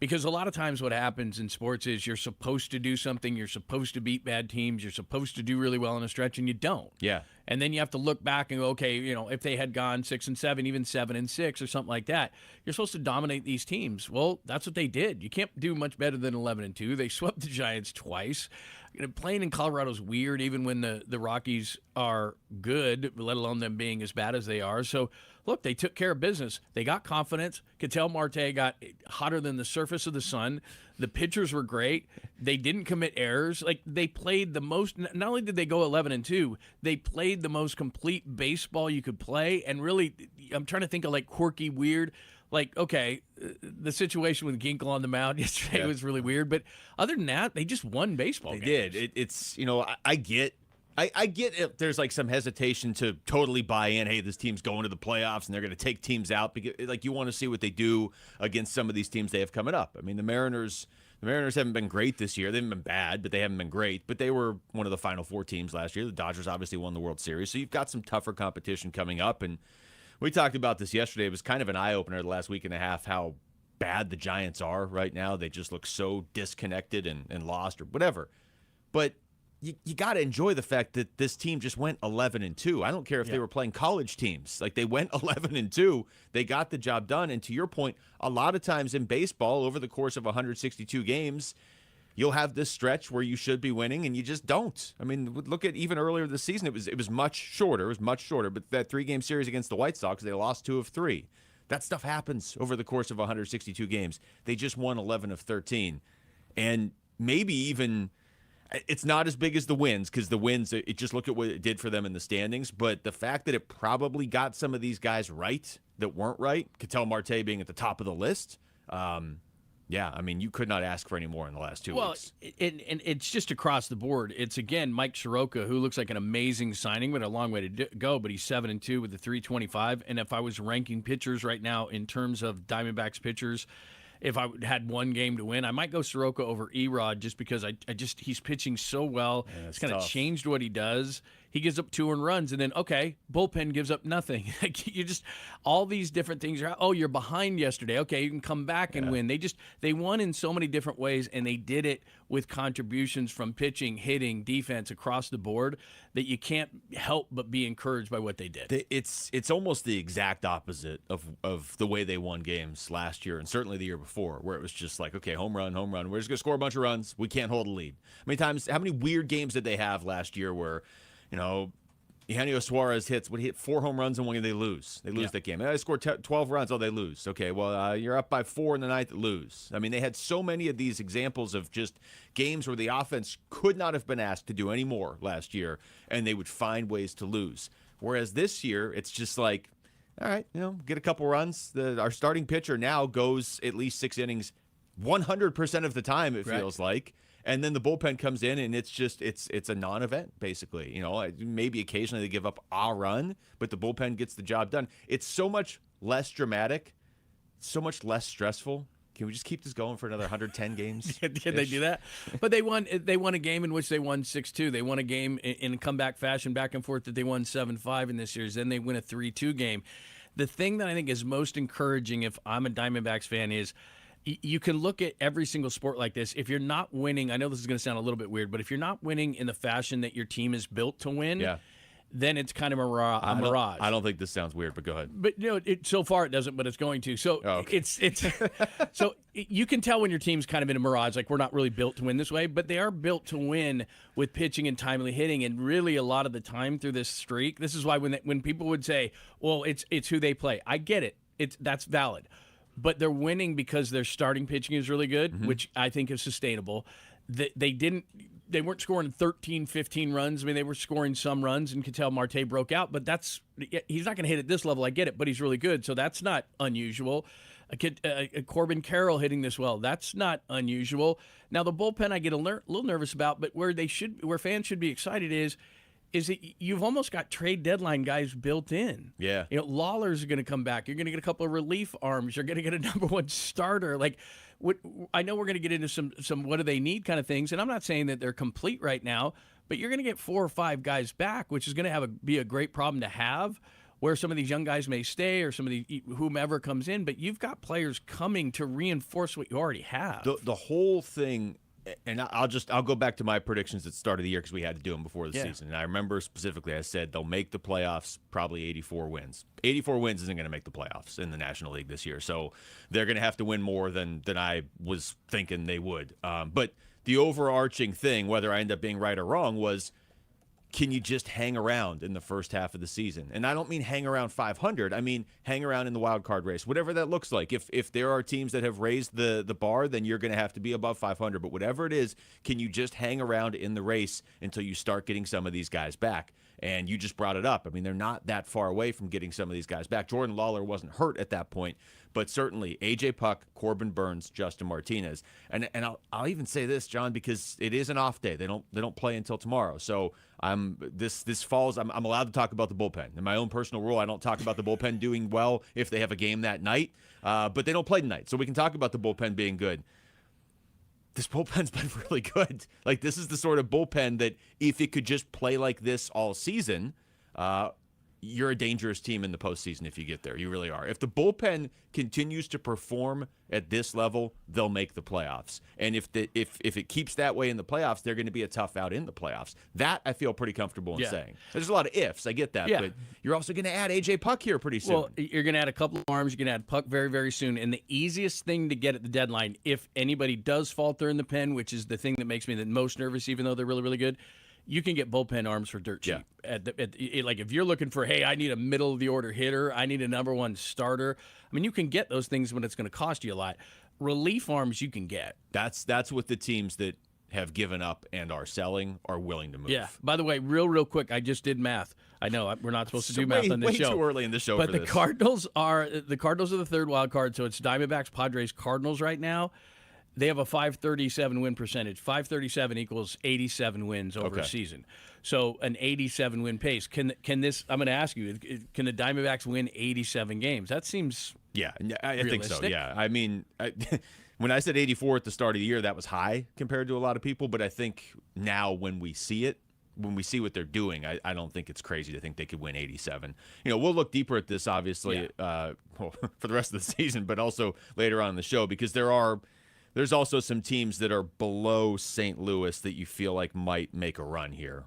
Because a lot of times what happens in sports is you're supposed to do something, you're supposed to beat bad teams, you're supposed to do really well in a stretch, and you don't. Yeah. And then you have to look back and go, okay, if they had gone 6-7, even 7-6 or something like that, you're supposed to dominate these teams. Well, that's what they did. You can't do much better than 11-2. They swept the Giants twice. Playing in Colorado is weird, even when the Rockies are good, let alone them being as bad as they are. So, look, they took care of business. They got confidence. Ketel Marte got hotter than the surface of the sun. The pitchers were great. They didn't commit errors. Like, they played the most. Not only did they go 11-2, they played the most complete baseball you could play. And really, I'm trying to think of quirky, weird. Okay, the situation with Ginkel on the mound yesterday was really weird. But other than that, they just won baseball games. They did. It's I get if there's some hesitation to totally buy in. Hey, this team's going to the playoffs and they're going to take teams out because you want to see what they do against some of these teams they have coming up. I mean, the Mariners haven't been great this year. They haven't been bad, but they haven't been great. But they were one of the Final Four teams last year. The Dodgers obviously won the World Series, so you've got some tougher competition coming up. And we talked about this yesterday. It was kind of an eye-opener the last week and a half how bad the Giants are right now. They just look so disconnected and lost or whatever. But you got to enjoy the fact that this team just went 11-2. I don't care if they were playing college teams. They went 11-2. They got the job done. And to your point, a lot of times in baseball, over the course of 162 games, you'll have this stretch where you should be winning and you just don't. I mean, look at even earlier this season, it was much shorter. It was much shorter. But that 3-game series against the White Sox, they lost 2 of 3. That stuff happens over the course of 162 games. They just won 11 of 13. And maybe even it's not as big as the wins because the wins, just look at what it did for them in the standings. But the fact that it probably got some of these guys right that weren't right, Ketel Marte being at the top of the list, Yeah, I mean, you could not ask for any more in the last 2 weeks. And it's just across the board. It's, again, Mike Soroka, who looks like an amazing signing, but a long way to go. But he's 7-2 with the 325. And if I was ranking pitchers right now in terms of Diamondbacks pitchers, if I had one game to win, I might go Soroka over Erod just because he's pitching so well. Yeah, it's kind of tough. changed what he does. He gives up 2 earned runs, and then, okay, bullpen gives up nothing. You just, all these different things are, oh, you're behind yesterday. Okay, you can come back and win. They won in so many different ways, and they did it with contributions from pitching, hitting, defense across the board that you can't help but be encouraged by what they did. It's almost the exact opposite of the way they won games last year and certainly the year before, where it was just like, okay, home run. We're just going to score a bunch of runs. We can't hold a lead. How many weird games did they have last year where, Eugenio Suarez hits, would he hit 4 home runs in one game, they lose. They lose that game. They scored 12 runs, they lose. Okay, well, you're up by 4 in the ninth, lose. I mean, they had so many of these examples of just games where the offense could not have been asked to do any more last year, and they would find ways to lose. Whereas this year, it's just like, all right, get a couple runs. Our starting pitcher now goes at least 6 innings 100% of the time, it feels like. And then the bullpen comes in, and it's a non-event, basically. Maybe occasionally they give up a run, but the bullpen gets the job done. It's so much less dramatic, so much less stressful. Can we just keep this going for another 110 games? Can they do that? But they won a game in which they won 6-2. They won a game in a comeback fashion, back and forth, that they won 7-5 in this series. Then they win a 3-2 game. The thing that I think is most encouraging, if I'm a Diamondbacks fan, is you can look at every single sport like this. If you're not winning, I know this is going to sound a little bit weird, but if you're not winning in the fashion that your team is built to win, then it's kind of a mirage. I don't think this sounds weird, but go ahead. But so far it doesn't, but it's going to. So it's so you can tell when your team's kind of in a mirage, like we're not really built to win this way, but they are built to win with pitching and timely hitting. And really, a lot of the time through this streak, this is why when people would say, "Well, it's who they play," I get it. That's valid. But they're winning because their starting pitching is really good, which I think is sustainable. They weren't scoring 13, 15 runs. I mean, they were scoring some runs, and Ketel Marte broke out. But he's not going to hit at this level. I get it, but he's really good, so that's not unusual. Corbin Carroll hitting this well, that's not unusual. Now the bullpen I get a little nervous about, but where fans should be excited is that you've almost got trade deadline guys built in. Yeah. Lawler's going to come back. You're going to get a couple of relief arms. You're going to get a number one starter. I know we're going to get into some what do they need kind of things, and I'm not saying that they're complete right now, but you're going to get 4 or 5 guys back, which is going to be a great problem to have, where some of these young guys may stay or some of the whomever comes in, but you've got players coming to reinforce what you already have. The whole thing. And I'll go back to my predictions at the start of the year because we had to do them before the season. And I remember specifically I said they'll make the playoffs, probably 84 wins. 84 wins isn't going to make the playoffs in the National League this year. So they're going to have to win more than I was thinking they would. But the overarching thing, whether I end up being right or wrong, was can you just hang around in the first half of the season? And I don't mean hang around 500. I mean hang around in the wild card race, whatever that looks like. If there are teams that have raised the bar, then you're going to have to be above 500. But whatever it is, can you just hang around in the race until you start getting some of these guys back? And you just brought it up. I mean, they're not that far away from getting some of these guys back. Jordan Lawler wasn't hurt at that point, but certainly A.J. Puck, Corbin Burns, Justin Martinez. And I'll even say this, John, because it is an off day. They don't play until tomorrow. So this falls. I'm allowed to talk about the bullpen. In my own personal rule, I don't talk about the bullpen doing well if they have a game that night. But they don't play tonight, so we can talk about the bullpen being good. This bullpen's been really good. Like, this is the sort of bullpen that if it could just play like this all season, you're a dangerous team in the postseason if you get there. You really are. If the bullpen continues to perform at this level, they'll make the playoffs. And if it keeps that way in the playoffs, they're going to be a tough out in the playoffs. That I feel pretty comfortable in saying. There's a lot of ifs. I get that. But you're also going to add A.J. Puck here pretty soon. Well, you're going to add a couple of arms. You're going to add Puck very, very soon. And the easiest thing to get at the deadline, if anybody does falter in the pen, which is the thing that makes me the most nervous, even though they're really, really good, you can get bullpen arms for dirt cheap. Like if you're looking for, hey, I need a middle of the order hitter, I need a number one starter. I mean, you can get those things when it's going to cost you a lot. Relief arms you can get. That's what the teams that have given up and are selling are willing to move. Yeah. By the way, real quick, I just did math. I know we're not supposed to do math on this show. Way too early in the show. But for the this. Cardinals are the third wild card, so it's Diamondbacks, Padres, Cardinals right now. They have a 537 win percentage. 537 equals 87 wins over a season. So an 87 win pace. Can this? I'm going to ask you. Can the Diamondbacks win 87 games? That seems I think so. realistic. Yeah, I mean, when I said 84 at the start of the year, that was high compared to a lot of people. But I think now when we see it, when we see what they're doing, I don't think it's crazy to think they could win 87. We'll look deeper at this, obviously, for the rest of the season, but also later on in the show, because there's also some teams that are below St. Louis that you feel like might make a run here.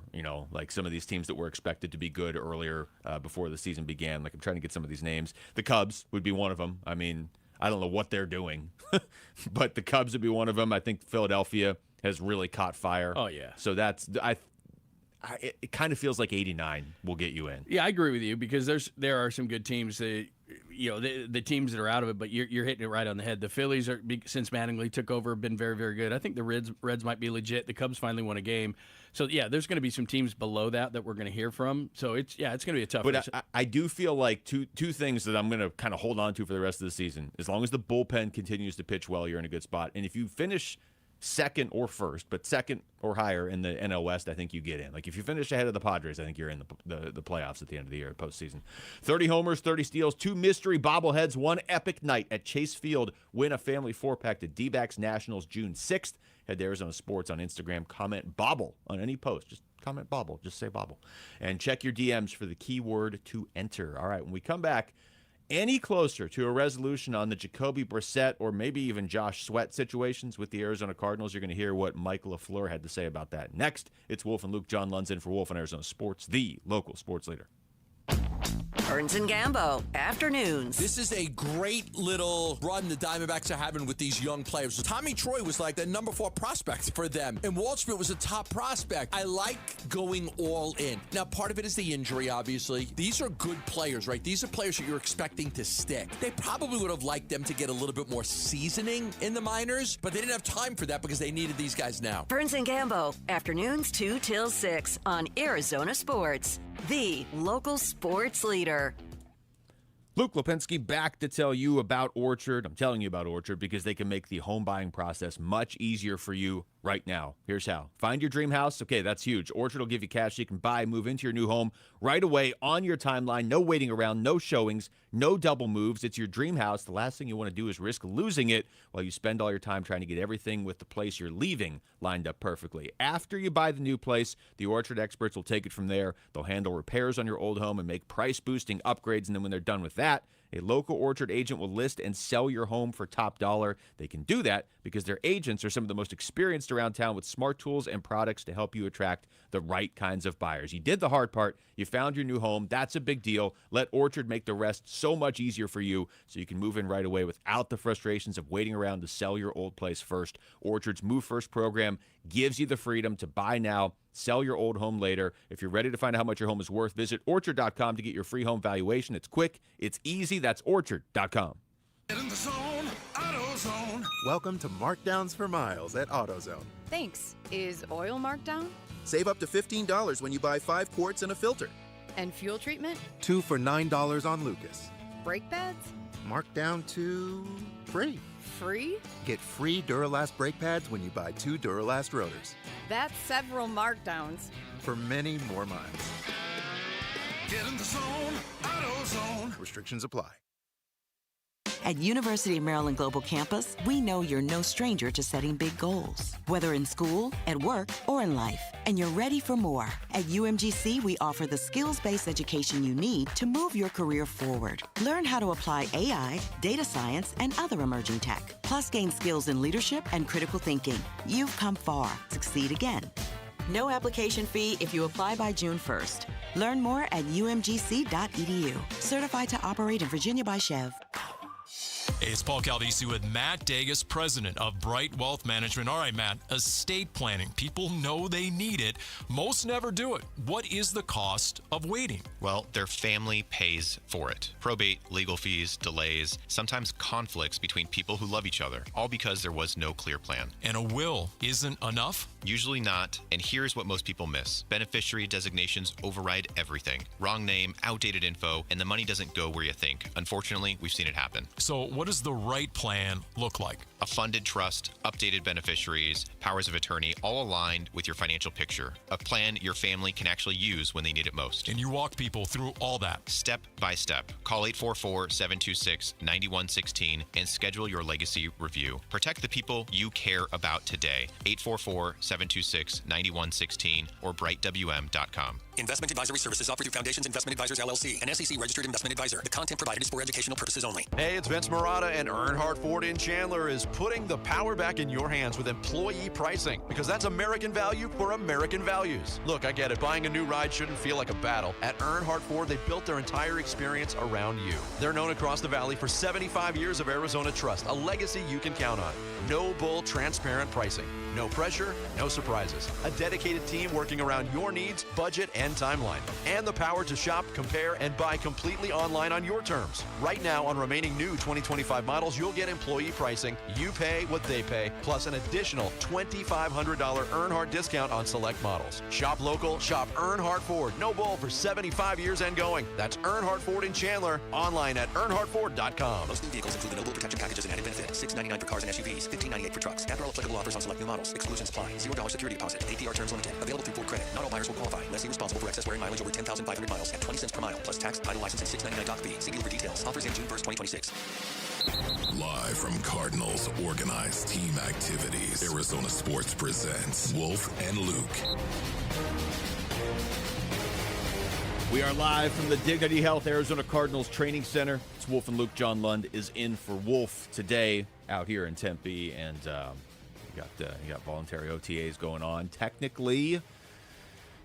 Like some of these teams that were expected to be good earlier before the season began. Like I'm trying to get some of these names. The Cubs would be one of them. I mean, I don't know what they're doing, but the Cubs would be one of them. I think Philadelphia has really caught fire. Oh, yeah. So it kind of feels like 89 will get you in. Yeah, I agree with you because there are some good teams that the teams that are out of it, but you're hitting it right on the head. The Phillies are, since Mattingly took over, have been very, very good. I think the Reds might be legit. The Cubs finally won a game. So yeah, there's going to be some teams below that we're going to hear from. So it's going to be a tough. But I do feel like two things that I'm going to kind of hold on to for the rest of the season. As long as the bullpen continues to pitch well, you're in a good spot. And if you finish second or first, but second or higher in the NL West, I think you get in. Like if you finish ahead of the Padres, I think you're in the playoffs at the end of the year, postseason. 30 homers, 30 steals, 2 mystery bobbleheads, 1 epic night at Chase Field. Win a family 4-pack to D-backs Nationals June 6th. Head to Arizona Sports on Instagram. Comment Bobble on any post. Just comment Bobble. Just say Bobble. And check your DMs for the keyword to enter. All right, when we come back, any closer to a resolution on the Jacoby Brissett or maybe even Josh Sweat situations with the Arizona Cardinals, you're going to hear what Mike LaFleur had to say about that. Next, it's Wolf and Luke. John Lund's in for Wolf on Arizona Sports, the local sports leader. Burns and Gambo, afternoons. This is a great little run the Diamondbacks are having with these young players. Tommy Troy was like the number 4 prospect for them, and Waldschmidt was a top prospect. I like going all in. Now, part of it is the injury, obviously. These are good players, right? These are players that you're expecting to stick. They probably would have liked them to get a little bit more seasoning in the minors, but they didn't have time for that because they needed these guys now. Burns and Gambo, afternoons 2 till 6 on Arizona Sports, the local sports leader. Luke Lipinski back to tell you about Orchard. I'm telling you about Orchard because they can make the home buying process much easier for you right now. Here's how. Find your dream house. Okay, that's huge. Orchard will give you cash so you can buy, move into your new home right away on your timeline. No waiting around, no showings, no double moves. It's your dream house. The last thing you want to do is risk losing it while you spend all your time trying to get everything with the place you're leaving lined up perfectly. After you buy the new place, the Orchard experts will take it from there. They'll handle repairs on your old home and make price-boosting upgrades, and then when they're done with that, a local Orchard agent will list and sell your home for top dollar. They can do that because their agents are some of the most experienced around town with smart tools and products to help you attract the right kinds of buyers. You did the hard part. You found your new home. That's a big deal. Let Orchard make the rest so much easier for you so you can move in right away without the frustrations of waiting around to sell your old place first. Orchard's Move First program gives you the freedom to buy now, sell your old home later. If you're ready to find out how much your home is worth, visit Orchard.com to get your free home valuation. It's quick. It's easy. That's Orchard.com. Get in the zone, AutoZone. Welcome to Markdowns for Miles at AutoZone. Thanks. Is oil marked down? Save up to $15 when you buy 5 quarts and a filter. And fuel treatment? 2 for $9 on Lucas. Brake pads? Marked down to free. Free? Get free Duralast brake pads when you buy 2 Duralast rotors. That's several markdowns. For many more miles. Get in the zone, AutoZone. Restrictions apply. At University of Maryland Global Campus, we know you're no stranger to setting big goals, whether in school, at work, or in life, and you're ready for more. At UMGC, we offer the skills-based education you need to move your career forward. Learn how to apply AI, data science, and other emerging tech, plus gain skills in leadership and critical thinking. You've come far. Succeed again. No application fee if you apply by June 1st. Learn more at umgc.edu. Certified to operate in Virginia by Chev. Hey, it's Paul Caldisi with Matt Dagas, president of Bright Wealth Management. All right, Matt, estate planning. People know they need it. Most never do it. What is the cost of waiting? Well, their family pays for it. Probate, legal fees, delays, sometimes conflicts between people who love each other, all because there was no clear plan. And a will isn't enough? Usually not, and here's what most people miss. Beneficiary designations override everything. Wrong name, outdated info, and the money doesn't go where you think. Unfortunately, we've seen it happen. So what does the right plan look like? A funded trust, updated beneficiaries, powers of attorney, all aligned with your financial picture. A plan your family can actually use when they need it most. And you walk people through all that. Step by step. Call 844-726-9116 and schedule your legacy review. Protect the people you care about today. 844-726-9116 or brightwm.com. Investment advisory services offered through Foundations Investment Advisors LLC, an SEC-registered investment advisor. The content provided is for educational purposes only. Hey, it's Vince Marotta, and Earnhardt Ford in Chandler is putting the power back in your hands with employee pricing, because that's American value for American values. Look, I get it. Buying a new ride shouldn't feel like a battle. At Earnhardt Ford, they built their entire experience around you. They're known across the valley for 75 years of Arizona trust, a legacy you can count on. No bull, transparent pricing. No pressure, no surprises. A dedicated team working around your needs, budget, and timeline. And the power to shop, compare, and buy completely online on your terms. Right now, on remaining new 2025 models, you'll get employee pricing. You pay what they pay, plus an additional $2,500 Earnhardt discount on select models. Shop local, shop Earnhardt Ford. No bull for 75 years and going. That's Earnhardt Ford in Chandler. Online at earnhardtford.com. Most new vehicles include the no bull protection packages and added benefit. $699 for cars and SUVs, $1,598 for trucks. After all applicable offers on select new models. Exclusions apply. $0 security deposit. APR terms limited. Available through Ford Credit. Not all buyers will qualify. Lessee responsible for excess wearing mileage over 10,500 miles at 20 cents per mile, plus tax, title, license, and $699 doc fee. See dealer for details. Offers in June 1st, 2026. Live from Cardinals organized team activities, Arizona Sports presents Wolf and Luke. We are live from the Dignity Health Arizona Cardinals Training Center. It's Wolf and Luke. John Lund is in for Wolf today out here in Tempe, and you got voluntary OTAs going on. Technically,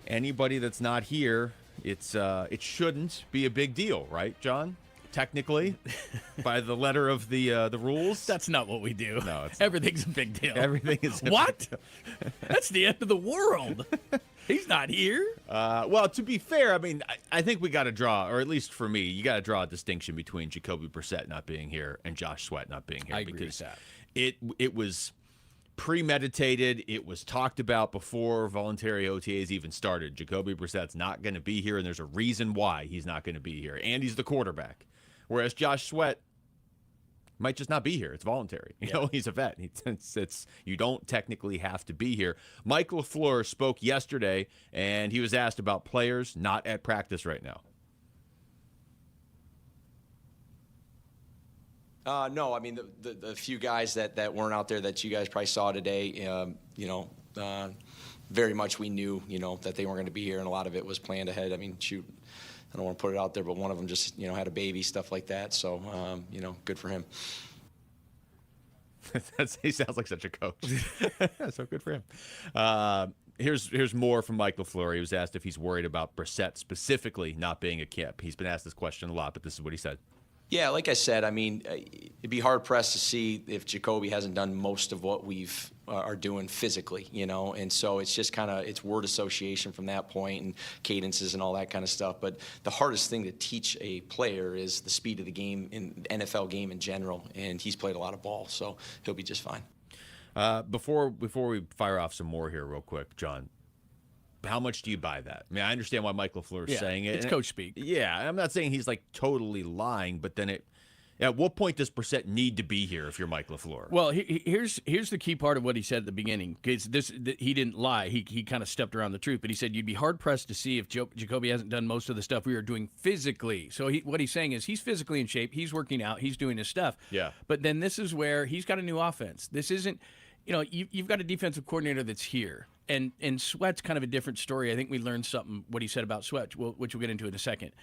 anybody that's not here, it shouldn't be a big deal, right, John? Technically, by the letter of the rules. That's not what we do. No, it's everything's a big deal. Everything is a what? big deal. That's the end of the world. He's not here. Well, to be fair, I mean, I think we got to draw, or at least for me, you got to draw a distinction between Jacoby Brissett not being here and Josh Sweat not being here. I agree with that. It was premeditated. It was talked about before voluntary OTAs even started. Jacoby Brissett's not going to be here, and there's a reason why he's not going to be here. And he's the quarterback. Whereas Josh Sweat might just not be here. It's voluntary. You know, he's a vet. You don't technically have to be here. Mike LaFleur spoke yesterday, and he was asked about players not at practice right now. No, I mean, the few guys that weren't out there that you guys probably saw today, very much we knew, that they weren't going to be here, and a lot of it was planned ahead. I mean, shoot, I don't want to put it out there, but one of them just, had a baby, stuff like that. So, good for him. He sounds like such a coach. So good for him. Here's more from Mike LaFleur. He was asked if he's worried about Brissett specifically not being a Kip. He's been asked this question a lot, but this is what he said. Yeah, like I said, I mean, it'd be hard-pressed to see if Jacoby hasn't done most of what we've are doing physically, and so it's just kind of, it's word association from that point and cadences and all that kind of stuff. But the hardest thing to teach a player is the speed of the game, in the NFL game in general, and he's played a lot of ball, so he'll be just fine. Before we fire off some more here real quick, John, how much do you buy that? I mean, I understand why Mike LaFleur is saying it. It's coach speak. Yeah, I'm not saying he's like totally lying, but then at what point does Brissett need to be here if you're Mike LaFleur? Well, here's the key part of what he said at the beginning, because he didn't lie. He kind of stepped around the truth, but he said you'd be hard-pressed to see if Jacoby hasn't done most of the stuff we are doing physically. So what he's saying is he's physically in shape, he's working out, he's doing his stuff. Yeah. But then this is where he's got a new offense. This isn't, you've got a defensive coordinator that's here. And Sweat's kind of a different story. I think we learned something, what he said about Sweat, which we'll get into in a second.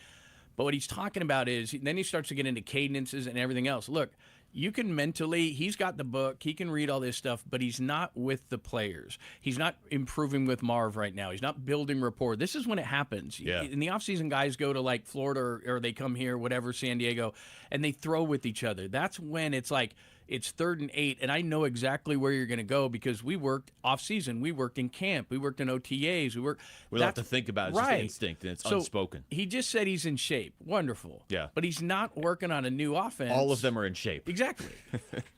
But what he's talking about is, then he starts to get into cadences and everything else. Look, you can mentally, he's got the book, he can read all this stuff, but he's not with the players. He's not improving with Marv right now. He's not building rapport. This is when it happens. Yeah. In the offseason, guys go to like Florida or they come here, whatever, San Diego, and they throw with each other. That's when it's like, it's 3rd and 8, and I know exactly where you're going to go because we worked off-season. We worked in camp. We worked in OTAs. We don't have to think about it. It's right. just instinct, and it's so unspoken. He just said he's in shape. Wonderful. Yeah. But he's not working on a new offense. All of them are in shape. Exactly.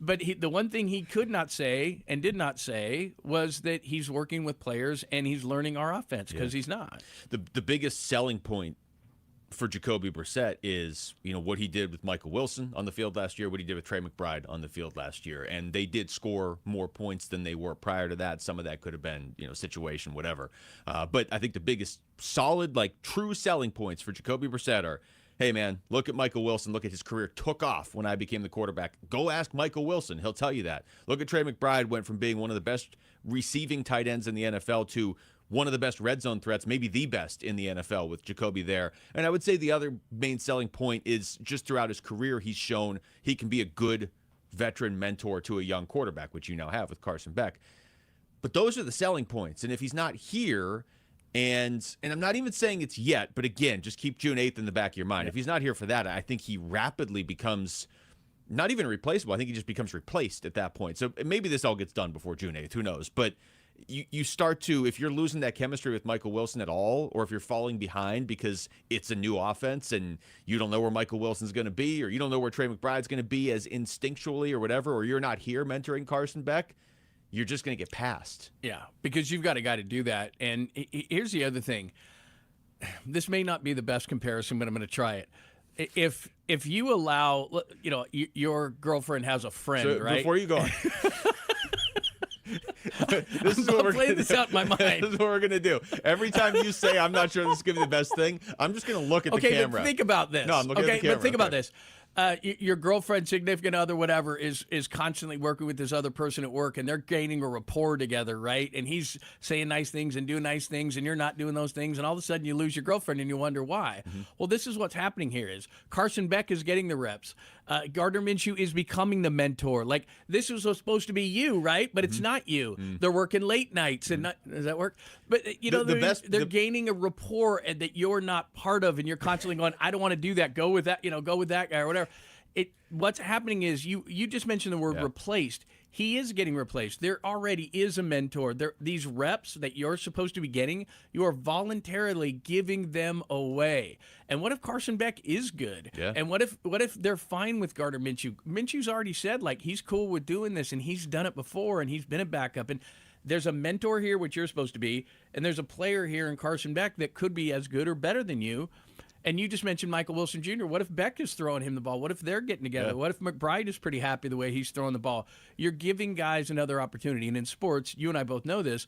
But the one thing he could not say and did not say was that he's working with players and he's learning our offense because he's not. The biggest selling point for Jacoby Brissett is, what he did with Michael Wilson on the field last year, what he did with Trey McBride on the field last year. And they did score more points than they were prior to that. Some of that could have been, situation, whatever. But I think the biggest solid, true selling points for Jacoby Brissett are, hey, man, look at Michael Wilson. Look at his career took off when I became the quarterback. Go ask Michael Wilson. He'll tell you that. Look at Trey McBride, went from being one of the best receiving tight ends in the NFL to one of the best red zone threats, maybe the best in the NFL with Jacoby there. And I would say the other main selling point is just throughout his career, he's shown he can be a good veteran mentor to a young quarterback, which you now have with Carson Beck. But those are the selling points. And if he's not here, and I'm not even saying it's yet, but again, just keep June 8th in the back of your mind. If he's not here for that, I think he rapidly becomes not even replaceable. I think he just becomes replaced at that point. So maybe this all gets done before June 8th. Who knows? But you start to, if you're losing that chemistry with Michael Wilson at all, or if you're falling behind because it's a new offense and you don't know where Michael Wilson's going to be, or you don't know where Trey McBride's going to be as instinctually or whatever, or you're not here mentoring Carson Beck, you're just going to get passed. Yeah, because you've got a guy to do that. And here's the other thing. This may not be the best comparison, but I'm going to try it. If you allow, your girlfriend has a friend, right? Before you go on. This is what we're playing this out in my mind. This is what we're gonna do. Every time you say, "I'm not sure this is gonna be the best thing," I'm just gonna look at the camera. Okay, but think about this. No, I'm looking at the camera. But think about this. Your girlfriend, significant other, whatever, is constantly working with this other person at work, and they're gaining a rapport together, right? And he's saying nice things and doing nice things, and you're not doing those things, and all of a sudden you lose your girlfriend, and you wonder why. Mm-hmm. Well, this is what's happening here: is Carson Beck is getting the reps. Gardner Minshew is becoming the mentor. Like, this was supposed to be you, right? But it's not you. Mm-hmm. They're working late nights, and does that work? But they're gaining a rapport and that you're not part of, and you're constantly going, I don't want to do that. Go with that, go with that guy or whatever. What's happening is you just mentioned the word replaced. He is getting replaced. There already is a mentor. These reps that you're supposed to be getting, you are voluntarily giving them away. And what if Carson Beck is good? Yeah. And what if they're fine with Gardner Minshew? Minshew's already said, he's cool with doing this, and he's done it before, and he's been a backup. And there's a mentor here, which you're supposed to be, and there's a player here in Carson Beck that could be as good or better than you. And you just mentioned Michael Wilson Jr. What if Beck is throwing him the ball? What if they're getting together? Yeah. What if McBride is pretty happy the way he's throwing the ball? You're giving guys another opportunity. And in sports, you and I both know this,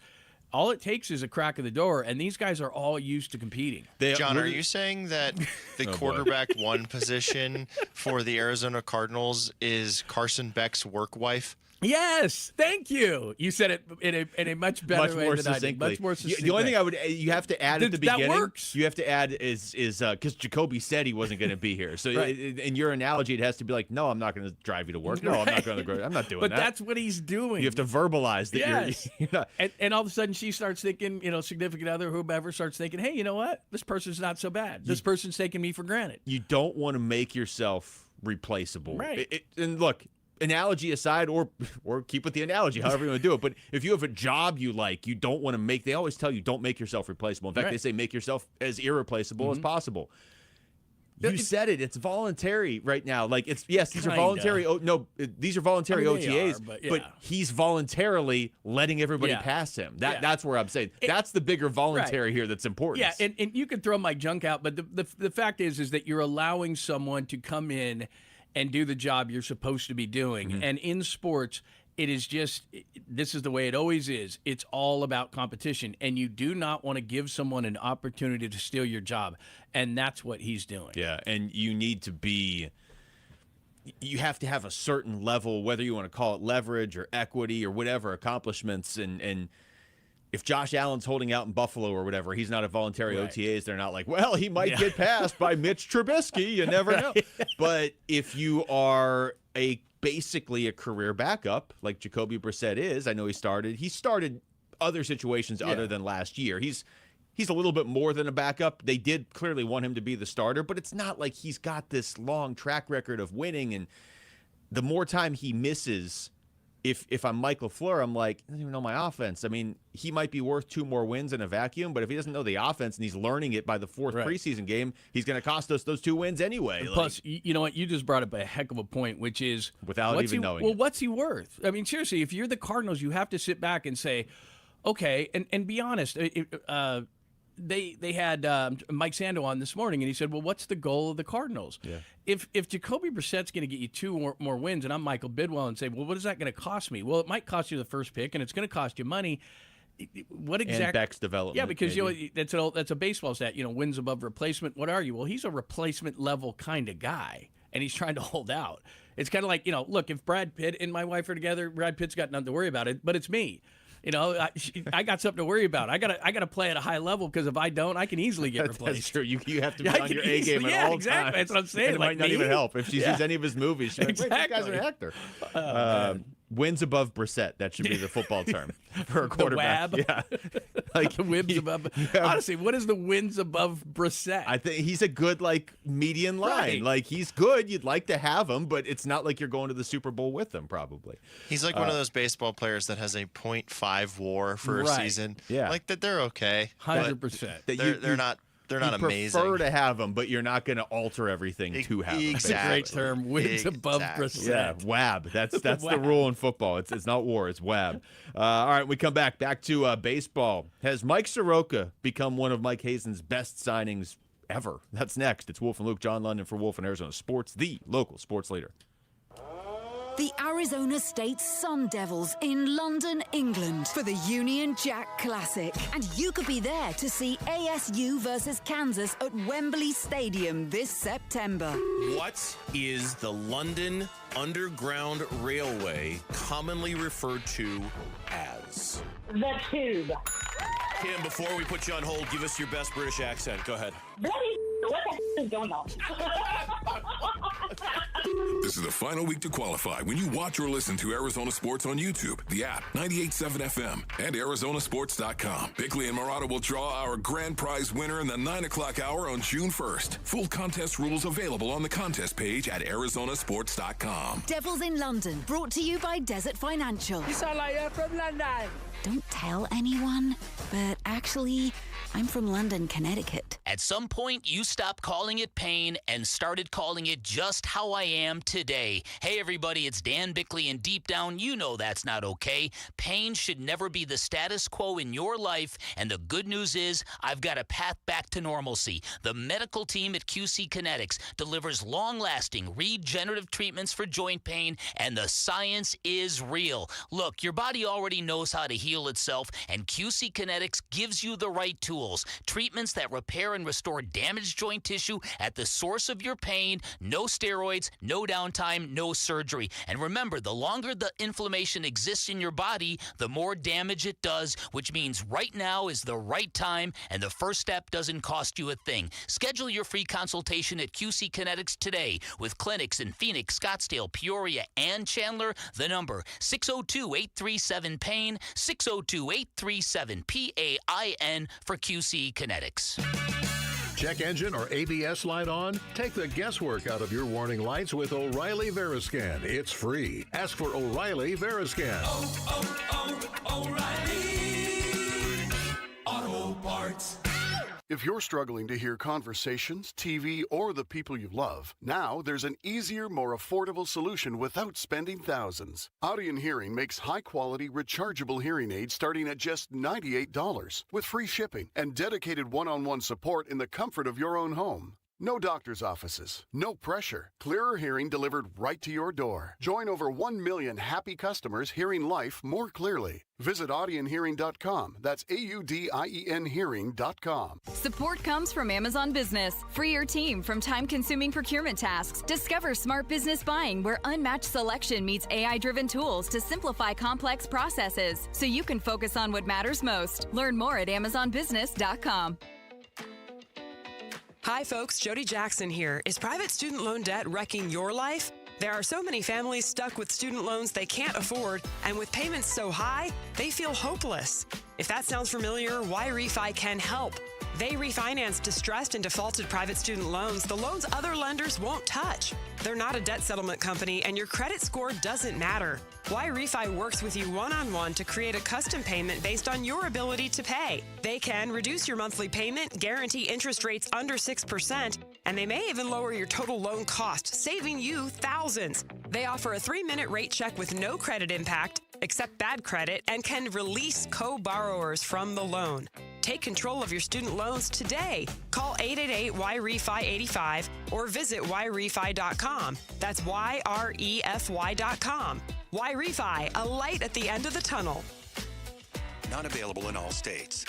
all it takes is a crack of the door, and these guys are all used to competing. John, are you saying that the quarterback one position for the Arizona Cardinals is Carson Beck's work wife? Yes, thank you. You said it in a much better way than I did. Much more succinctly. The only thing you have to add at the beginning. That works. You have to add is because Jacoby said he wasn't going to be here. So right. In your analogy, it has to be like, no, I'm not going to drive you to work. No, right. I'm not going to. I'm not doing that. But that's what he's doing. You have to verbalize that. Yes. You're not. And all of a sudden she starts thinking, significant other, whomever starts thinking, hey, you know what? This person's not so bad. This person's taking me for granted. You don't want to make yourself replaceable. Right. And look. Analogy aside, or keep with the analogy, however you want to do it. But if you have a job you like, you don't want to make. They always tell you don't make yourself replaceable. In fact, they say make yourself as irreplaceable as possible. You said it. It's voluntary right now. These are voluntary. These are voluntary OTAs. But he's voluntarily letting everybody pass him. That's where I'm saying that's the bigger voluntary here. That's important. Yeah, and you can throw my junk out, but the fact is that you're allowing someone to come in and do the job you're supposed to be doing. Mm-hmm. And in sports, it is just, this is the way it always is. It's all about competition. And you do not want to give someone an opportunity to steal your job. And that's what he's doing. Yeah, and you have to have a certain level, whether you want to call it leverage or equity or whatever, accomplishments. And if Josh Allen's holding out in Buffalo or whatever, he's not a voluntary OTAs. They're not like, well, he might get passed by Mitch Trubisky. You never know. But if you are basically a career backup, like Jacoby Brissett is, I know he started other situations other than last year. He's a little bit more than a backup. They did clearly want him to be the starter, but it's not like he's got this long track record of winning. And the more time he misses, if I'm Michael Fleur, I'm like, I don't even know my offense. I mean, he might be worth 2 more wins in a vacuum, but if he doesn't know the offense and he's learning it by the 4th preseason game, he's going to cost us those 2 wins anyway. Plus, you know what? You just brought up a heck of a point, which is without even knowing. Well, what's he worth? I mean, seriously, if you're the Cardinals, you have to sit back and say, okay, and be honest. they had Mike Sando on this morning, and he said, well, what's the goal of the Cardinals? Yeah. If Jacoby Brissett's going to get you 2 more wins, and I'm Michael Bidwell, and say, well, what is that going to cost me? Well, it might cost you the first pick, and it's going to cost you money. What exactly? And Beck's development. Yeah, because that's a baseball stat. Wins above replacement. What are you? Well, he's a replacement level kind of guy, and he's trying to hold out. It's kind of like, look, if Brad Pitt and my wife are together, Brad Pitt's got nothing to worry about it, but it's me. I got something to worry about. I got to play at a high level, because if I don't, I can easily get replaced. That's true. You have to be on your A game at all exactly. times. That's what I'm saying. And it might not even help if she sees any of his movies. She's like, wait, this guy's an actor. Wins above Brissett. That should be the football term for a quarterback. The WAB. Yeah. Like the wins above. Honestly, what is the wins above Brissett? I think he's a good median line. Right. Like he's good. You'd like to have him, but it's not like you're going to the Super Bowl with him. Probably. He's like one of those baseball players that has a .5 WAR for a season. Yeah, like that they're okay. 100%. They're not. They're not amazing. You prefer to have them, but you're not going to alter everything to have them. That's a great term. Wins above Brissett. Yeah, WAB. That's the rule in football. It's not WAR. It's WAB. All right, we come back to baseball. Has Mike Soroka become one of Mike Hazen's best signings ever? That's next. It's Wolf and Luke, John London for Wolf and Arizona Sports, the local sports leader. The Arizona State Sun Devils in London, England for the Union Jack Classic. And you could be there to see ASU versus Kansas at Wembley Stadium this September. What is the London Underground Railway commonly referred to as? The Tube. Kim, before we put you on hold, give us your best British accent. Go ahead. Bloody what the is going on? This is the final week to qualify when you watch or listen to Arizona Sports on YouTube, the app, 98.7 FM, and ArizonaSports.com. Bickley and Murata will draw our grand prize winner in the 9 o'clock hour on June 1st. Full contest rules available on the contest page at ArizonaSports.com. Devils in London, brought to you by Desert Financial. You sound like you're from London. Don't tell anyone, but actually, I'm from London, Connecticut. At some point, you stopped calling it pain and started calling it just how I am today. Hey, everybody, it's Dan Bickley, and deep down, you know that's not okay. Pain should never be the status quo in your life, and the good news is I've got a path back to normalcy. The medical team at QC Kinetics delivers long-lasting regenerative treatments for joint pain, and the science is real. Look, your body already knows how to heal itself, and QC Kinetics gives you the right tools. Treatments that repair and restore damaged joint tissue at the source of your pain. No steroids, no downtime, no surgery. And remember, the longer the inflammation exists in your body, the more damage it does, which means right now is the right time, and the first step doesn't cost you a thing. Schedule your free consultation at QC Kinetics today with clinics in Phoenix, Scottsdale, Peoria, and Chandler. The number 602-837-PAIN, 602-837-PAIN for QC Kinetics. Check engine or ABS light on? Take the guesswork out of your warning lights with O'Reilly Veriscan. It's free. Ask for O'Reilly Veriscan. O'Reilly Auto Parts. If you're struggling to hear conversations, TV, or the people you love, now there's an easier, more affordable solution without spending thousands. Audion Hearing makes high-quality, rechargeable hearing aids starting at just $98 with free shipping and dedicated one-on-one support in the comfort of your own home. No doctor's offices, no pressure. Clearer hearing delivered right to your door. Join over 1 million happy customers hearing life more clearly. Visit audionhearing.com. That's AUDIEN hearing.com. Support comes from Amazon Business. Free your team from time-consuming procurement tasks. Discover smart business buying where unmatched selection meets AI-driven tools to simplify complex processes so you can focus on what matters most. Learn more at amazonbusiness.com. Hi, folks. Jody Jackson here. Is private student loan debt wrecking your life? There are so many families stuck with student loans they can't afford, and with payments so high, they feel hopeless. If that sounds familiar, Y-Refi can help. They refinance distressed and defaulted private student loans, the loans other lenders won't touch. They're not a debt settlement company, and your credit score doesn't matter. Y-Refi works with you one-on-one to create a custom payment based on your ability to pay. They can reduce your monthly payment, guarantee interest rates under 6%, and they may even lower your total loan cost, saving you thousands. They offer a 3-minute rate check with no credit impact, accept bad credit, and can release co-borrowers from the loan. Take control of your student loans today. Call 888-YREFI-85 or visit YREFI.com. That's YREFY.com. YREFI, a light at the end of the tunnel. Not available in all states.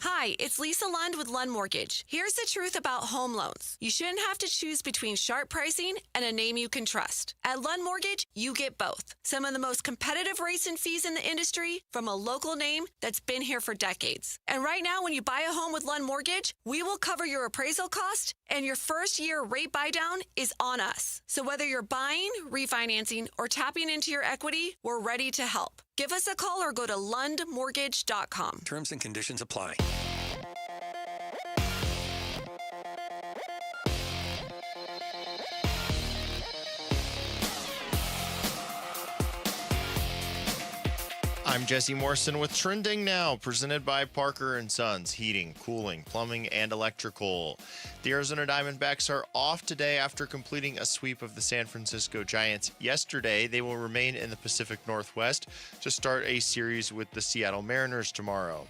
Hi, it's Lisa Lund with Lund Mortgage. Here's the truth about home loans. You shouldn't have to choose between sharp pricing and a name you can trust. At Lund Mortgage, you get both. Some of the most competitive rates and fees in the industry from a local name that's been here for decades. And right now, when you buy a home with Lund Mortgage, we will cover your appraisal cost, and your first year rate buydown is on us. So whether you're buying, refinancing, or tapping into your equity, we're ready to help. Give us a call or go to lundmortgage.com. Terms and conditions apply. I'm Jesse Morrison with Trending Now, presented by Parker & Sons, heating, cooling, plumbing, and electrical. The Arizona Diamondbacks are off today after completing a sweep of the San Francisco Giants yesterday. They will remain in the Pacific Northwest to start a series with the Seattle Mariners tomorrow.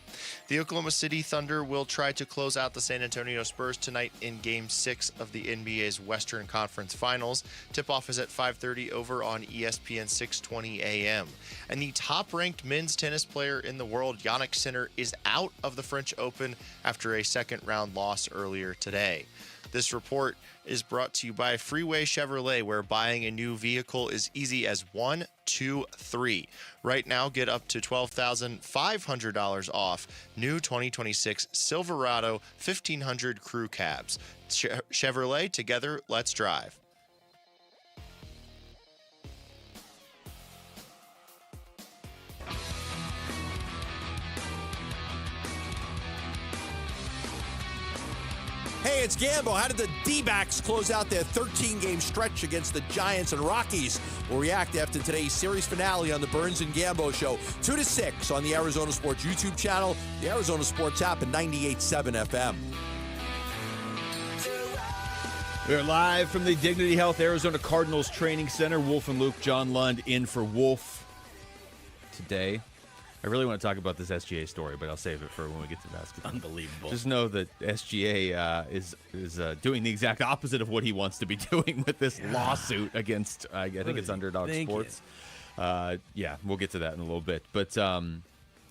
The Oklahoma City Thunder will try to close out the San Antonio Spurs tonight in Game 6 of the NBA's Western Conference Finals. Tip-off is at 5:30 over on ESPN 620 AM. And the top-ranked men's tennis player in the world, Jannik Sinner, is out of the French Open after a second-round loss earlier today. This report is brought to you by Freeway Chevrolet, where buying a new vehicle is easy as 1, 2, 3. Right now, get up to $12,500 off new 2026 Silverado 1500 crew cabs. Chevrolet, together, let's drive. Hey, it's Gambo. How did the D-backs close out their 13-game stretch against the Giants and Rockies? We'll react after today's series finale on the Burns and Gambo Show, 2 to 6 on the Arizona Sports YouTube channel, the Arizona Sports app, and 98.7 FM. We're live from the Dignity Health Arizona Cardinals Training Center. Wolf and Luke, John Lund in for Wolf today. I really want to talk about this SGA story, but I'll save it for when we get to basketball. Unbelievable. Just know that SGA is doing the exact opposite of what he wants to be doing with this lawsuit against, I think it's Underdog Sports. Yeah, we'll get to that in a little bit. But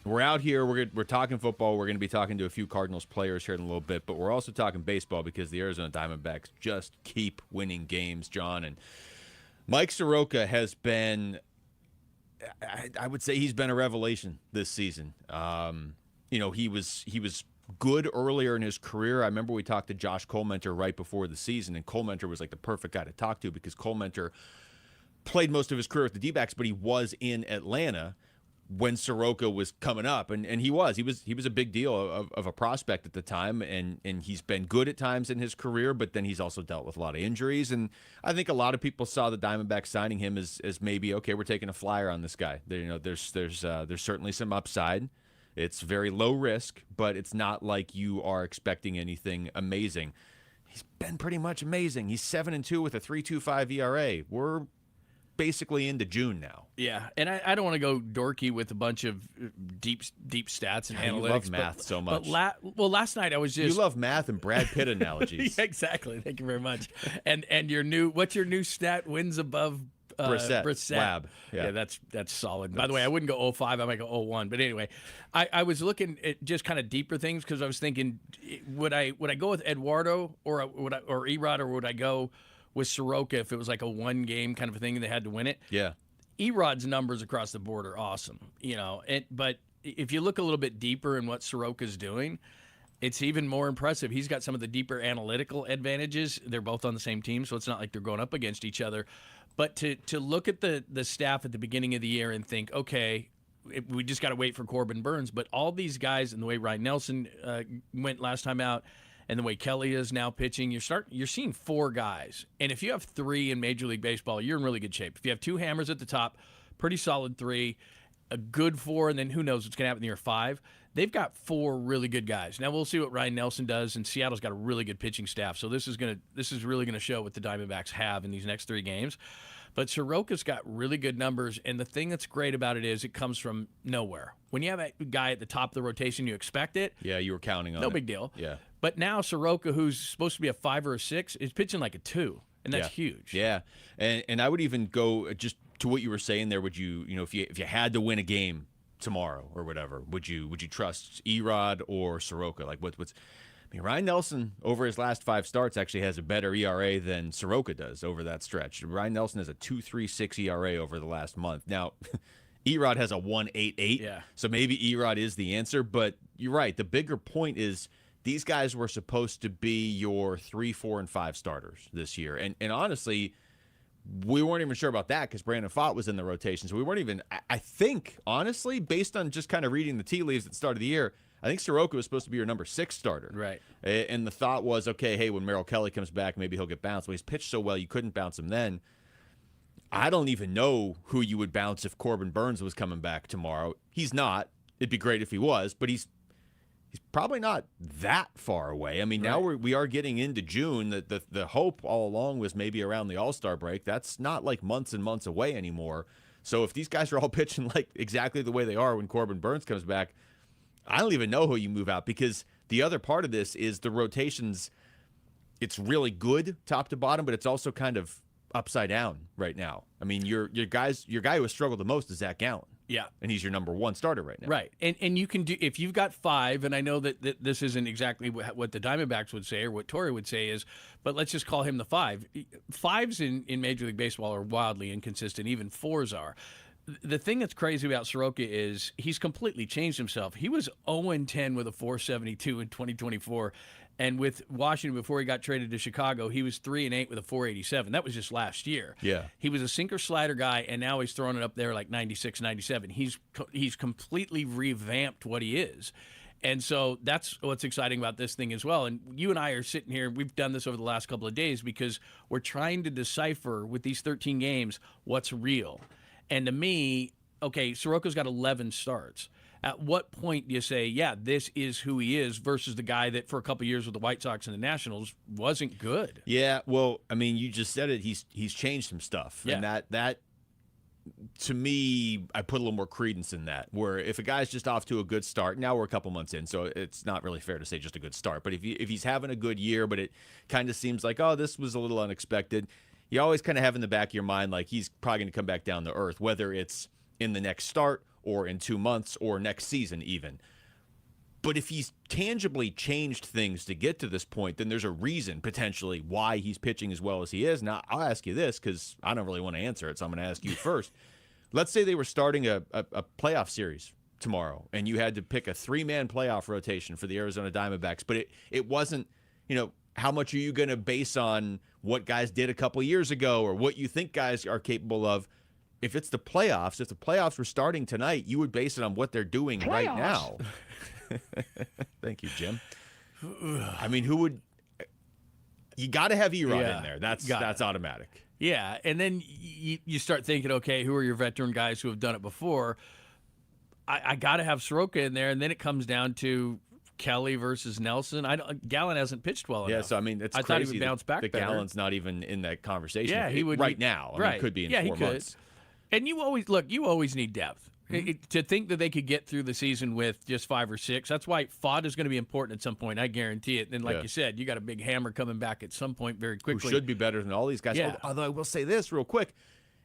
we're out here. We're talking football. We're going to be talking to a few Cardinals players here in a little bit. But we're also talking baseball because the Arizona Diamondbacks just keep winning games, John. And Mike Soroka has been... I would say he's been a revelation this season. He was good earlier in his career. I remember we talked to Josh Colementor right before the season, and Colementor was like the perfect guy to talk to because Colementor played most of his career with the D-backs, but he was in Atlanta when Soroka was coming up, and he was a big deal of a prospect at the time, and he's been good at times in his career, but then he's also dealt with a lot of injuries, and I think a lot of people saw the Diamondbacks signing him as maybe, okay, we're taking a flyer on this guy. There's certainly some upside. It's very low risk, but it's not like you are expecting anything amazing. He's been pretty much amazing. He's 7-2 with a 3.25 ERA. We're basically into June now. Yeah, and I don't want to go dorky with a bunch of deep stats and analytics. You love math so much. But last night I was just... You love math and Brad Pitt analogies. Yeah, exactly. Thank you very much. And what's your new stat? Wins above Brissett. Lab. Yeah, that's solid. By the way, I wouldn't go 05. I might go 01. But anyway, I was looking at just kind of deeper things because I was thinking, would I go with Eduardo or Erod, or would I go with Soroka if it was like a one-game kind of a thing and they had to win it? Yeah. Erod's numbers across the board are awesome, but if you look a little bit deeper in what Soroka's doing, it's even more impressive. He's got some of the deeper analytical advantages. They're both on the same team, so it's not like they're going up against each other. But to look at the staff at the beginning of the year and think, okay, we just got to wait for Corbin Burns, but all these guys and the way Ryan Nelson went last time out, and the way Kelly is now pitching, you're seeing 4 guys. And if you have 3 in Major League Baseball, you're in really good shape. If you have 2 hammers at the top, pretty solid 3, a good 4, and then who knows what's going to happen in year 5. They've got 4 really good guys. Now we'll see what Ryan Nelson does, and Seattle's got a really good pitching staff. So this is really going to show what the Diamondbacks have in these next 3 games. But Soroka's got really good numbers, and the thing that's great about it is it comes from nowhere. When you have a guy at the top of the rotation, you expect it. Yeah, you were counting on it. No big deal. Yeah. But now Soroka, who's supposed to be a 5 or a 6, is pitching like a 2, and that's huge. Yeah, and I would even go just to what you were saying there. Would you if you had to win a game tomorrow or whatever, would you trust Erod or Soroka? Like what's I mean, Ryan Nelson over his last 5 starts actually has a better ERA than Soroka does over that stretch. Ryan Nelson has a 2.36 ERA over the last month. Now, Erod has a 1.88. Yeah. So maybe Erod is the answer, but you're right. The bigger point is these guys were supposed to be your 3, 4, and 5 starters this year. And honestly, we weren't even sure about that because Brandon Pfaadt was in the rotation. So we weren't even, I think, honestly, based on just kind of reading the tea leaves at the start of the year, I think Soroka was supposed to be your number 6 starter. Right. And the thought was, okay, hey, when Merrill Kelly comes back, maybe he'll get bounced. Well, he's pitched so well, you couldn't bounce him then. I don't even know who you would bounce if Corbin Burns was coming back tomorrow. He's not. It'd be great if he was, but he's probably not that far away. I mean, now we are getting into June. The hope all along was maybe around the All-Star break. That's not like months and months away anymore. So if these guys are all pitching like exactly the way they are when Corbin Burns comes back, I don't even know who you move out, because the other part of this is the rotations. It's really good top to bottom, but it's also kind of upside down right now. I mean, your guy who has struggled the most is Zach Gallen. Yeah. And he's your number 1 starter right now. Right. And you can do, if you've got 5, and I know that this isn't exactly what the Diamondbacks would say or what Torrey would say is, but let's just call him the 5. 5s in Major League Baseball are wildly inconsistent. Even 4s are. The thing that's crazy about Soroka is he's completely changed himself. He was 0-10 with a 472 in 2024. And with Washington, before he got traded to Chicago, he was 3-8 with a 487. That was just last year. Yeah. He was a sinker slider guy, and now he's throwing it up there like 96, 97. He's completely revamped what he is. And so that's what's exciting about this thing as well. And you and I are sitting here, we've done this over the last couple of days because we're trying to decipher with these 13 games what's real. And to me, okay, Soroka's got 11 starts. At what point do you say, yeah, this is who he is versus the guy that for a couple of years with the White Sox and the Nationals wasn't good? Yeah, well, I mean, you just said it. He's changed some stuff. Yeah. And that to me, I put a little more credence in that, where if a guy's just off to a good start, now we're a couple months in, so it's not really fair to say just a good start. But if he's having a good year, but it kind of seems like, oh, this was a little unexpected, you always kind of have in the back of your mind, like, he's probably going to come back down to earth, whether it's in the next start or in 2 months or next season even. But if he's tangibly changed things to get to this point, then there's a reason potentially why he's pitching as well as he is. Now, I'll ask you this because I don't really want to answer it, so I'm going to ask you first. Let's say they were starting a playoff series tomorrow, and you had to pick a 3-man playoff rotation for the Arizona Diamondbacks, but it wasn't, how much are you going to base on what guys did a couple years ago or what you think guys are capable of? If it's the playoffs, if the playoffs were starting tonight, you would base it on what they're doing right now. Thank you, Jim. I mean, who would? You got to have Erod in there. That's automatic. Yeah, and then you start thinking, okay, who are your veteran guys who have done it before? I got to have Soroka in there, and then it comes down to Kelly versus Nelson. Gallen hasn't pitched well enough. Yeah, so I mean, it's I crazy thought he would bounce back that better. Gallen's not even in that conversation. Yeah, he would right now. I mean, it could be in 4 months. And you always need depth. To think that they could get through the season with just 5 or 6, that's why Pfaadt is going to be important at some point. I guarantee it. And like you said, you got a big hammer coming back at some point very quickly. Who should be better than all these guys. Yeah. Although I will say this real quick.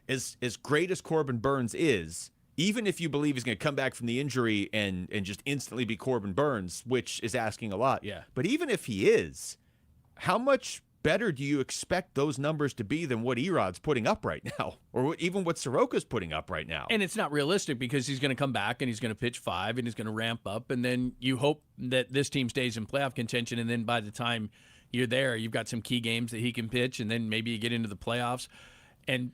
As great as Corbin Burns is, even if you believe he's going to come back from the injury and just instantly be Corbin Burns, which is asking a lot. Yeah. But even if he is, how much better do you expect those numbers to be than what Erod's putting up right now, or even what Soroka's putting up right now? And it's not realistic because he's going to come back and he's going to pitch 5 and he's going to ramp up, and then you hope that this team stays in playoff contention, and then by the time you're there, you've got some key games that he can pitch, and then maybe you get into the playoffs. And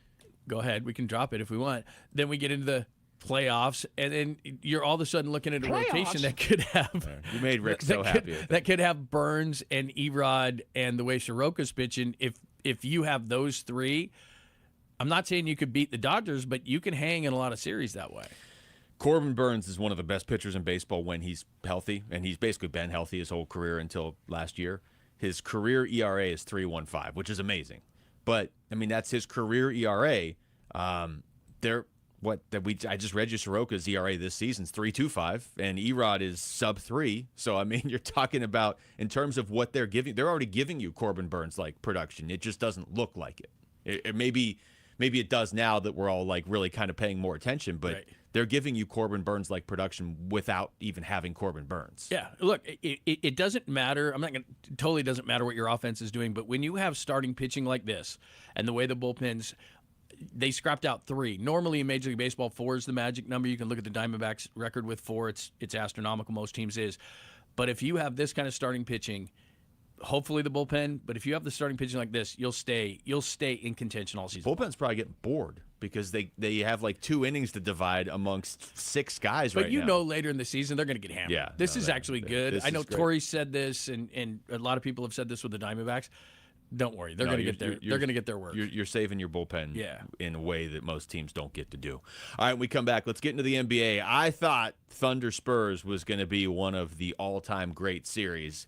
go ahead, we can drop it if we want. Then we get into the playoffs, and then you're all of a sudden looking at a rotation that could have you made Rick so happy that could have Burns and Erod and the way Soroka's pitching. If you have those 3, I'm not saying you could beat the Dodgers, but you can hang in a lot of series that way. Corbin Burns is one of the best pitchers in baseball when he's healthy, and he's basically been healthy his whole career until last year. His career ERA is 3.15, which is amazing. But I mean, that's his career ERA. I just read you Soroka's ERA this season's 3.25, and Erod is sub 3. So I mean, you're talking about in terms of what they're giving. They're already giving you Corbin Burns like production. It just doesn't look like it. Maybe it does now that we're all like really kind of paying more attention, but they're giving you Corbin Burns like production without even having Corbin Burns. Yeah, look, it doesn't matter. Totally doesn't matter what your offense is doing, but when you have starting pitching like this and the way the bullpens. They scrapped out 3. Normally in Major League Baseball, 4 is the magic number. You can look at the Diamondbacks record with 4. It's astronomical. Most teams is. But if you have this kind of starting pitching, hopefully the bullpen, but if you have the starting pitching like this, you'll stay in contention all season. Bullpen's probably getting bored because they have like 2 innings to divide amongst 6 guys but right you now. know later in the season they're going to get hammered. Yeah, this is actually good. I know great. Torrey said this, and a lot of people have said this with the Diamondbacks. Don't worry, they're going to get their. They're going to get their work. You're saving your bullpen, in a way that most teams don't get to do. All right, when we come back, let's get into the NBA. I thought Thunder Spurs was going to be one of the all-time great series,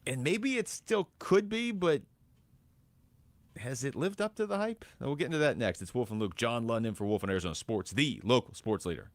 and maybe it still could be, but has it lived up to the hype? We'll get into that next. It's Wolf and Luke, John London for Wolf and Arizona Sports, the local sports leader.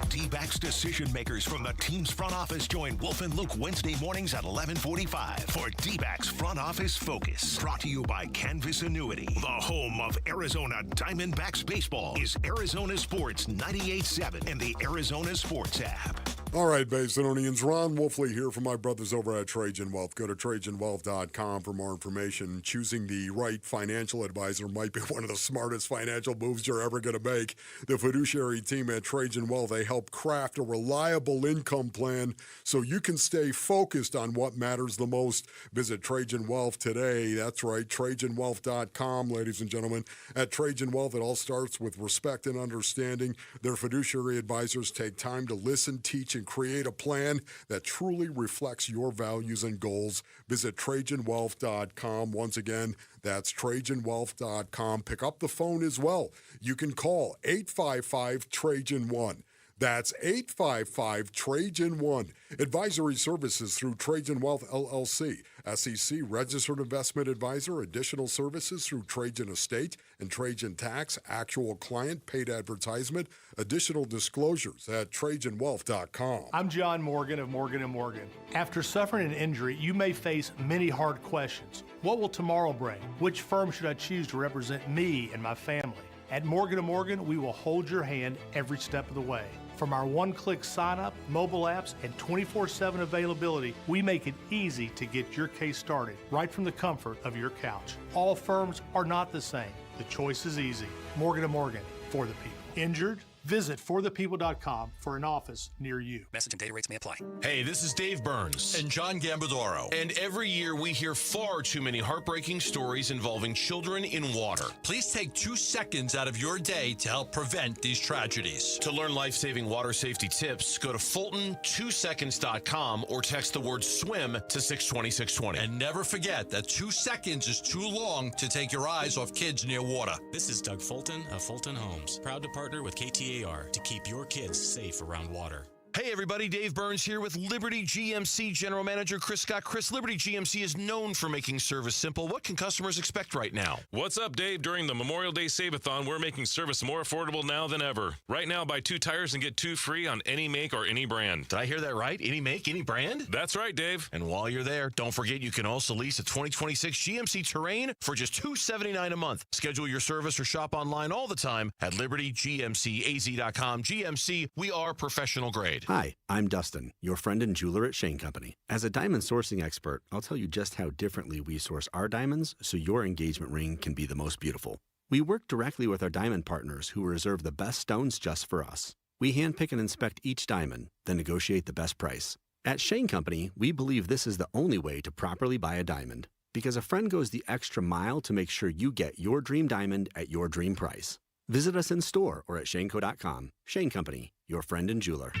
D-backs decision makers from the team's front office join Wolf and Luke Wednesday mornings at 11:45 for D-backs Front Office Focus. Brought to you by Canvas Annuity. The home of Arizona Diamondbacks baseball is Arizona Sports 98.7 and the Arizona Sports app. All right, Basinonians, Ron Wolfley here from my brothers over at Trajan Wealth. Go to TrajanWealth.com for more information. Choosing the right financial advisor might be one of the smartest financial moves you're ever going to make. The fiduciary team at Trajan Wealth, they help craft a reliable income plan so you can stay focused on what matters the most. Visit Trajan Wealth today. That's right, TrajanWealth.com, ladies and gentlemen. At Trajan Wealth, it all starts with respect and understanding. Their fiduciary advisors take time to listen, teach, and create a plan that truly reflects your values and goals. Visit TrajanWealth.com. Once again, that's TrajanWealth.com. Pick up the phone as well. You can call 855-TRAJAN-1. That's 855-TRAJAN-1. Advisory services through Trajan Wealth, LLC. SEC Registered Investment Advisor. Additional services through Trajan Estate and Trajan Tax. Actual client paid advertisement. Additional disclosures at TrajanWealth.com. I'm John Morgan of Morgan & Morgan. After suffering an injury, you may face many hard questions. What will tomorrow bring? Which firm should I choose to represent me and my family? At Morgan & Morgan, we will hold your hand every step of the way. From our one-click sign-up, mobile apps, and 24/7 availability, we make it easy to get your case started right from the comfort of your couch. All firms are not the same. The choice is easy. Morgan & Morgan, for the people. Injured? Visit forthepeople.com for an office near you. Message and data rates may apply. Hey, this is Dave Burns. And John Gambadoro. And every year we hear far too many heartbreaking stories involving children in water. Please take 2 seconds out of your day to help prevent these tragedies. To learn life-saving water safety tips, go to Fulton2seconds.com or text the word SWIM to 620-620. And never forget that 2 seconds is too long to take your eyes off kids near water. This is Doug Fulton of Fulton Homes, proud to partner with KTAR to keep your kids safe around water. Hey everybody, Dave Burns here with Liberty GMC General Manager Chris Scott. Chris, Liberty GMC is known for making service simple. What can customers expect right now? What's up, Dave? During the Memorial Day Save-a-thon, we're making service more affordable now than ever. Right now, buy 2 tires and get 2 free on any make or any brand. Did I hear that right? Any make, any brand? That's right, Dave. And while you're there, don't forget you can also lease a 2026 GMC Terrain for just $279 a month. Schedule your service or shop online all the time at libertygmcaz.com. GMC, we are professional grade. Hi, I'm Dustin, your friend and jeweler at Shane Company. As a diamond sourcing expert, I'll tell you just how differently we source our diamonds so your engagement ring can be the most beautiful. We work directly with our diamond partners who reserve the best stones just for us. We handpick and inspect each diamond, then negotiate the best price. At Shane Company, we believe this is the only way to properly buy a diamond, because a friend goes the extra mile to make sure you get your dream diamond at your dream price. Visit us in store or at shaneco.com. Shane Company, your friend and jeweler.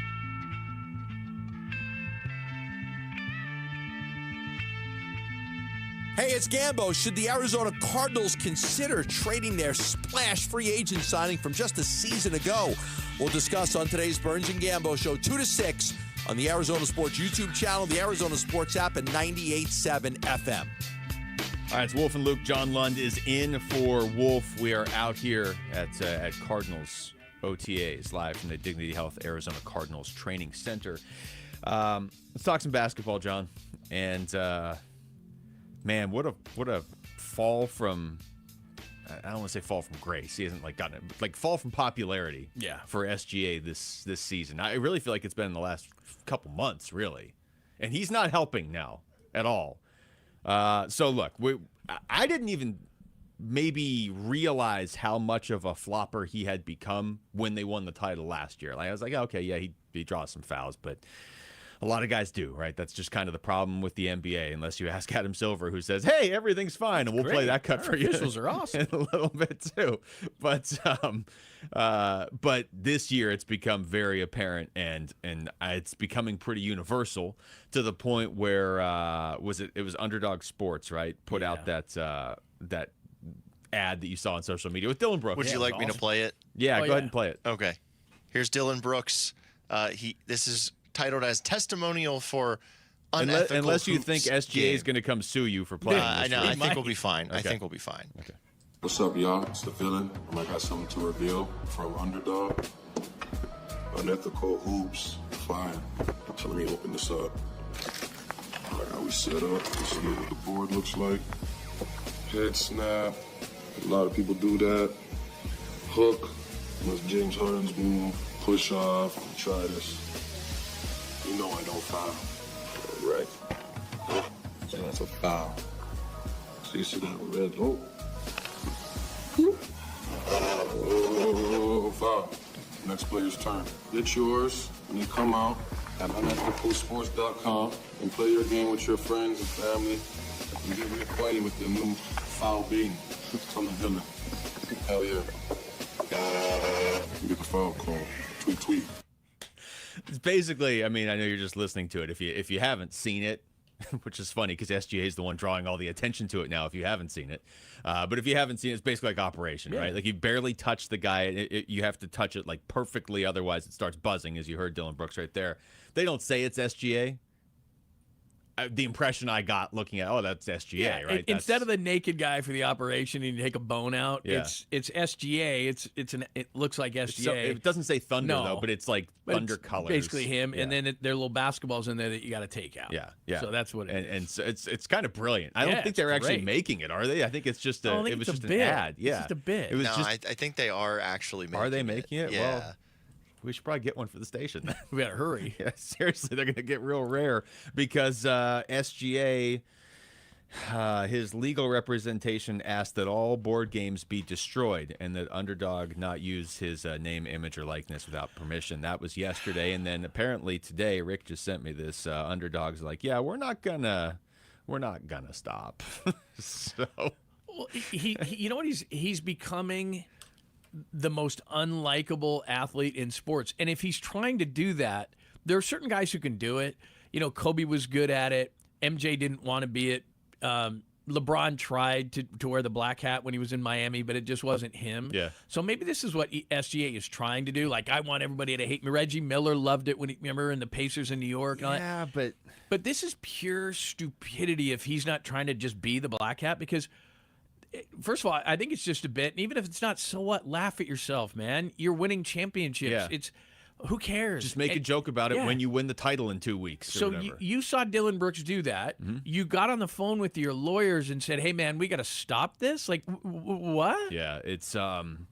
Hey, it's Gambo. Should the Arizona Cardinals consider trading their splash free agent signing from just a season ago? We'll discuss on today's Burns and Gambo show, 2 to 6 on the Arizona Sports YouTube channel, the Arizona Sports app, and 98.7 FM. All right, it's Wolf and Luke. John Lund is in for Wolf. We are out here at Cardinals OTAs, live from the Dignity Health Arizona Cardinals Training Center. Let's talk some basketball, John. And man, what a fall from. I don't want to say fall from grace. He hasn't gotten it, fall from popularity. Yeah. For SGA this season. I really feel like it's been in the last couple months, really, and he's not helping now at all. So look, I didn't even maybe realize how much of a flopper he had become when they won the title last year. I was like, okay, yeah, he draws some fouls, but a lot of guys do, right? That's just kind of the problem with the NBA, unless you ask Adam Silver, who says, hey, everything's fine, and we'll play that cut for you. Officials are awesome. In a little bit, too. But this year it's become very apparent, and it's becoming pretty universal to the point where, it was Underdog Sports, right? Put out that ad that you saw on social media with Dylan Brooks. Would you like me to play it? Yeah, go ahead and play it. Okay. Here's Dylan Brooks. This is titled as testimonial for unethical unless you hoops think SGA game. is going to come sue you for playing. I this know. week. I think we'll be fine. Okay. I think we'll be fine. Okay. What's up, y'all? It's the villain. I got something to reveal from Underdog. Unethical hoops. Fine. So let me open this up. All right, how we set up. This is what the board looks like. Head snap. A lot of people do that. Hook. That's James Harden's move. Push off. Try this. You know I don't foul. Right. And that's a foul. So you see that red? Oh, foul. Next player's turn. Get yours when you come out at unethicalsports.com and play your game with your friends and family and get reacquainted with the new foul beating from the villain. Hell yeah. Get the foul call. Tweet, tweet. It's basically, I know you're just listening to it. If you haven't seen it, which is funny because SGA is the one drawing all the attention to it now if you haven't seen it. But if you haven't seen it, it's basically like Operation, right? Like you barely touch the guy. You have to touch it perfectly. Otherwise, it starts buzzing, as you heard Dylan Brooks right there. They don't say it's SGA. The impression I got looking at, that's SGA, right? Instead of the naked guy for the operation and you take a bone out, Yeah. it's SGA. It looks like SGA. It doesn't say Thunder though, but it's like Thunder colors. Basically him, Yeah. and then there are little basketballs in there that you got to take out. Yeah, yeah. So that's what it is. And so it's kind of brilliant. I don't think it's they're actually great. making it, are they? I think it's just I don't think it was it's a just an bit. ad. It's Yeah, just a bit. It was No, just. I think they are actually making it. Are they making it? Yeah. Well, we should probably get one for the station. We gotta hurry. Yeah, seriously, they're gonna get real rare because SGA, his legal representation asked that all board games be destroyed and that Underdog not use his name, image, or likeness without permission. That was yesterday, and then apparently today, Rick just sent me this. Underdog's like, yeah, we're not gonna stop. So, Well, he you know what he's becoming the most unlikable athlete in sports. And if he's trying to do that, there are certain guys who can do it. Kobe was good at it. MJ didn't want to be it. LeBron tried to wear the black hat when he was in Miami, but it just wasn't him. Yeah. So maybe this is what SGA is trying to do. Like, I want everybody to hate me. Reggie Miller loved it when remember in the Pacers in New York. And all that. But this is pure stupidity if he's not trying to just be the black hat because – first of all, I think it's just a bit. And even if it's not, so what? Laugh at yourself, man. You're winning championships. Yeah. It's who cares? just make a joke about it when you win the title in 2 weeks. So or whatever. you saw Dylan Brooks do that. Mm-hmm. You got on the phone with your lawyers and said, "Hey, man, we got to stop this." Like, what? Yeah, it's an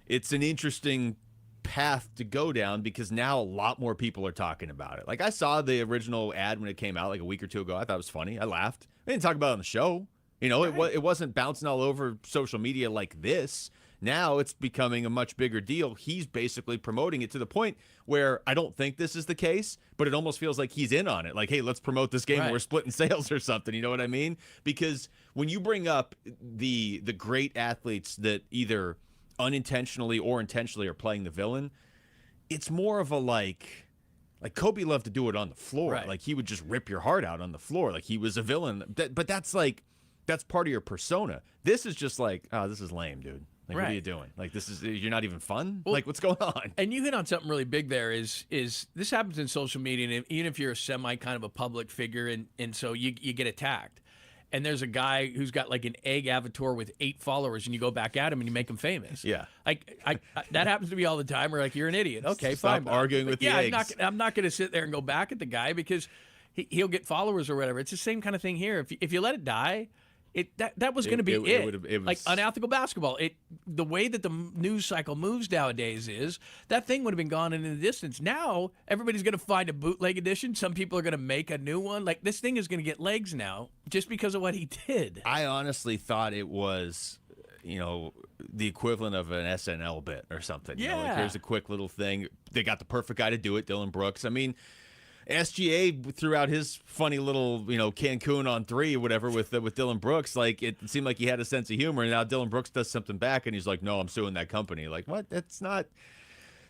interesting path to go down because now a lot more people are talking about it. Like I saw the original ad when it came out like a week or two ago. I thought it was funny. I laughed. I didn't talk about it on the show. It wasn't bouncing all over social media like this. Now it's becoming a much bigger deal. He's basically promoting it to the point where I don't think this is the case, but it almost feels like he's in on it. Like, hey, let's promote this game. Right. We're splitting sales or something. You know what I mean? Because when you bring up the great athletes that either unintentionally or intentionally are playing the villain, it's more of a like Kobe loved to do it on the floor. Right. Like he would just rip your heart out on the floor. Like he was a villain. But that's part of your persona. This is just like, oh, this is lame, dude. Like, what are you doing? Like, you're not even fun? Well, like, what's going on? And you hit on something really big there is this happens in social media, and even if you're a semi kind of a public figure, and so you get attacked. and there's a guy who's got like an egg avatar with 8 followers, and you go back at him and you make him famous. Yeah. I that happens to me all the time. We're like, you're an idiot. Okay, Stop fine. arguing with the eggs. I'm not going to sit there and go back at the guy because he'll get followers or whatever. It's the same kind of thing here. If you let it die, that was going to be it. It was, like unethical basketball. The way that the news cycle moves nowadays is that thing would have been gone in the distance. Now everybody's going to find a bootleg edition. Some people are going to make a new one. Like this thing is going to get legs now just because of what he did. I honestly thought it was, the equivalent of an SNL bit or something. Yeah. Like here's a quick little thing. They got the perfect guy to do it, Dylan Brooks. I mean, SGA threw out his funny little, Cancun on 3 or whatever with Dylan Brooks. Like it seemed like he had a sense of humor, and now Dylan Brooks does something back, and he's like, "No, I'm suing that company." Like what? That's not.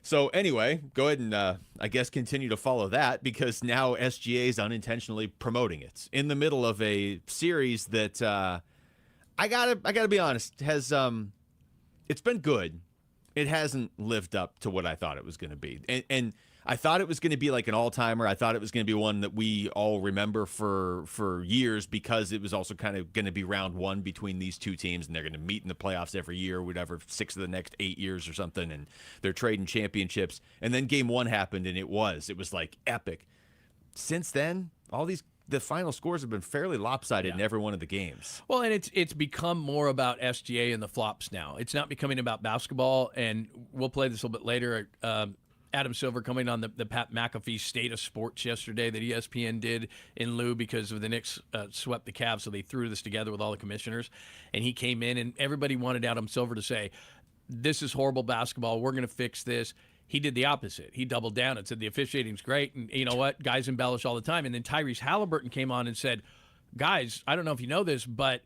So anyway, go ahead and I guess continue to follow that because now SGA is unintentionally promoting it in the middle of a series that I gotta be honest has it's been good. It hasn't lived up to what I thought it was going to be, and I thought it was going to be like an all-timer. I thought it was going to be one that we all remember for years because it was also kind of going to be round 1 between these two teams, and they're going to meet in the playoffs every year, or whatever, 6 of the next 8 years or something, and they're trading championships. And then game 1 happened, and it was like epic. Since then, the final scores have been fairly lopsided in every one of the games. Well, and it's become more about SGA and the flops now. It's not becoming about basketball, and we'll play this a little bit later. Adam Silver coming on the Pat McAfee State of Sports yesterday that ESPN did in lieu because of the Knicks swept the Cavs, so they threw this together with all the commissioners. And he came in, and everybody wanted Adam Silver to say, this is horrible basketball, we're going to fix this. He did the opposite. He doubled down and said the officiating's great, and you know what? Guys embellish all the time. And then Tyrese Halliburton came on and said, guys, I don't know if you know this, but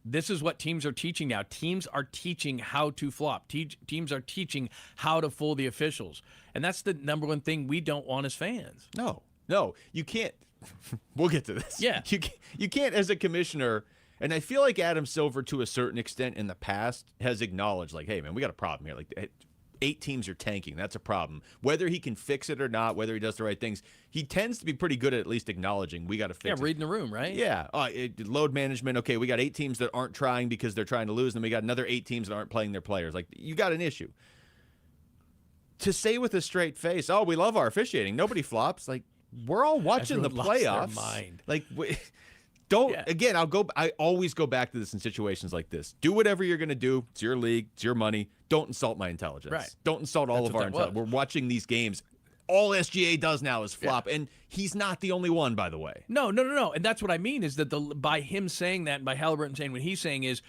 this is what teams are teaching now. Teams are teaching how to flop. Teams are teaching how to fool the officials. And that's the number one thing we don't want as fans. No, you can't. We'll get to this. Yeah. You can't as a commissioner, and I feel like Adam Silver to a certain extent in the past has acknowledged like, hey, man, we got a problem here. Like 8 teams are tanking. That's a problem. Whether he can fix it or not, whether he does the right things, he tends to be pretty good at least acknowledging we got to fix it. Yeah, reading the room, right? Yeah. Load management. Okay, we got 8 teams that aren't trying because they're trying to lose, and then we got another 8 teams that aren't playing their players. Like, you got an issue. To say with a straight face, oh, we love our officiating. Nobody flops. Like, we're all watching Everyone the lost their playoffs. mind. Like, again, I always go back to this in situations like this. Do whatever you're going to do. It's your league. It's your money. Don't insult my intelligence. Right. Don't insult all of our intelligence. We're watching these games. All SGA does now is flop, and he's not the only one, by the way. No. And that's what I mean is that by him saying that and by Halliburton saying what he's saying is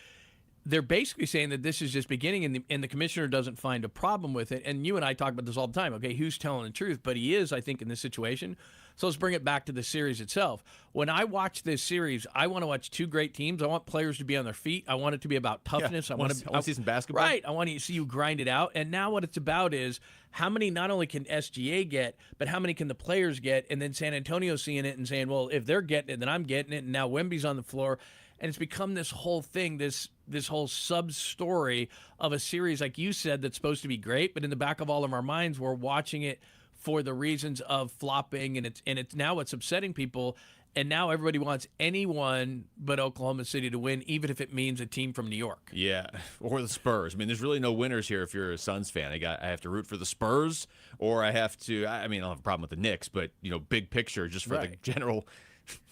they're basically saying that this is just beginning and the commissioner doesn't find a problem with it. And you and I talk about this all the time. Okay, who's telling the truth? But he is, I think, in this situation. So let's bring it back to the series itself. When I watch this series, I want to watch 2 great teams. I want players to be on their feet. I want it to be about toughness. I want to see some basketball. Right. I want to see you grind it out. And now what it's about is how many not only can SGA get, but how many can the players get? And then San Antonio seeing it and saying, well, if they're getting it, then I'm getting it. And now Wemby's on the floor. And it's become this whole thing, this whole sub-story of a series, like you said, that's supposed to be great. But in the back of all of our minds, we're watching it for the reasons of flopping. And it's now it's upsetting people. And now everybody wants anyone but Oklahoma City to win, even if it means a team from New York. Yeah, or the Spurs. I mean, there's really no winners here if you're a Suns fan. I have to root for the Spurs, or I have to. I mean, I don't have a problem with the Knicks, but big picture, just for the general.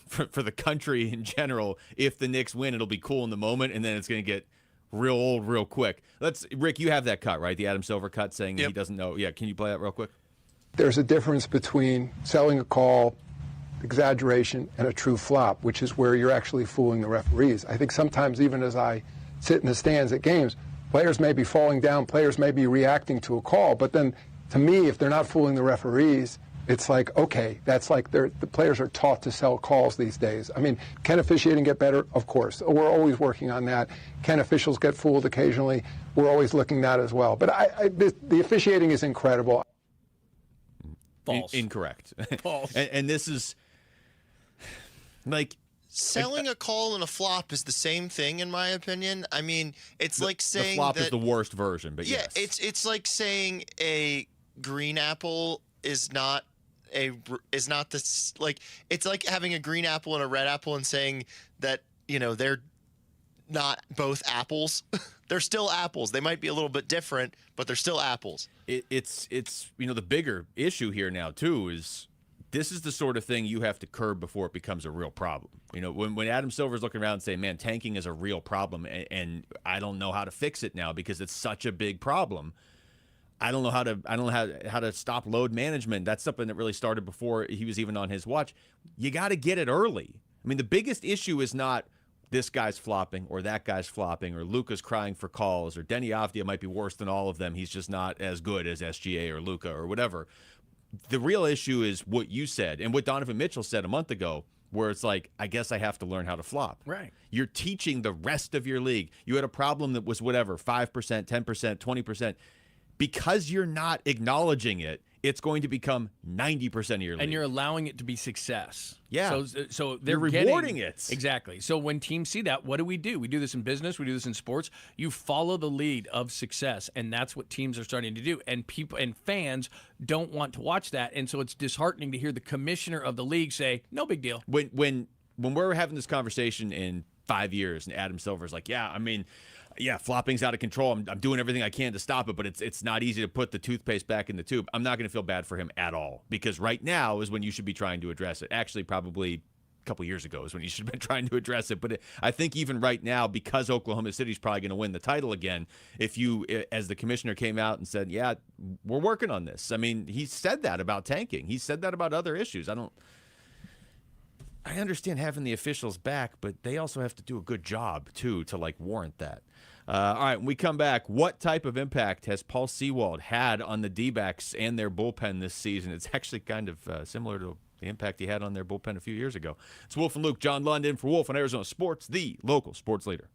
For the country in general, if the Knicks win, it'll be cool in the moment, and then it's going to get real old real quick. Rick, you have that cut, right? The Adam Silver cut saying he doesn't know. Yeah, can you play that real quick? There's a difference between selling a call, exaggeration, and a true flop, which is where you're actually fooling the referees. I think sometimes even as I sit in the stands at games, players may be falling down, players may be reacting to a call, but then to me, if they're not fooling the referees, it's like, okay, that's like the players are taught to sell calls these days. I mean, can officiating get better? Of course. We're always working on that. Can officials get fooled occasionally? We're always looking at that as well. But the officiating is incredible. False. Incorrect. False. and this is like... Selling a call and a flop is the same thing, in my opinion. I mean, it's like saying the flop that, is the worst version, but yeah, yes. it's like saying a green apple is not this, like, it's like having a green apple and a red apple and saying that they're not both apples. They're still apples. They might be a little bit different, but they're still apples. It's the bigger issue here now too is this is the sort of thing you have to curb before it becomes a real problem. When Adam Silver's looking around and saying, "Man, tanking is a real problem, and I don't know how to fix it now because it's such a big problem." I don't know how to stop load management. That's something that really started before he was even on his watch. You got to get it early. I mean, the biggest issue is not this guy's flopping or that guy's flopping or Luka's crying for calls or Denny Avdia might be worse than all of them. He's just not as good as SGA or Luka or whatever. The real issue is what you said and what Donovan Mitchell said a month ago, where it's like, I guess I have to learn how to flop. Right. You're teaching the rest of your league. You had a problem that was 5%, 10%, 20%. Because you're not acknowledging it, it's going to become 90% of your league. And you're allowing it to be success. Yeah. So they're rewarding it. Exactly. So when teams see that, what do? We do this in business. We do this in sports. You follow the lead of success, and that's what teams are starting to do. And people and fans don't want to watch that, and so it's disheartening to hear the commissioner of the league say, "No big deal." When we're having this conversation in 5 years, and Adam Silver's like, flopping's out of control. I'm doing everything I can to stop it, but it's not easy to put the toothpaste back in the tube. I'm not going to feel bad for him at all because right now is when you should be trying to address it. Actually, probably a couple years ago is when you should have been trying to address it. But I think even right now, because Oklahoma City's probably going to win the title again, if you, as the commissioner came out and said, yeah, we're working on this. I mean, he said that about tanking. He said that about other issues. I understand having the officials back, but they also have to do a good job, too, to warrant that. All right, when we come back, what type of impact has Paul Sewald had on the D-backs and their bullpen this season? It's actually kind of similar to the impact he had on their bullpen a few years ago. It's Wolf and Luke, John London for Wolf on Arizona Sports, the local sports leader.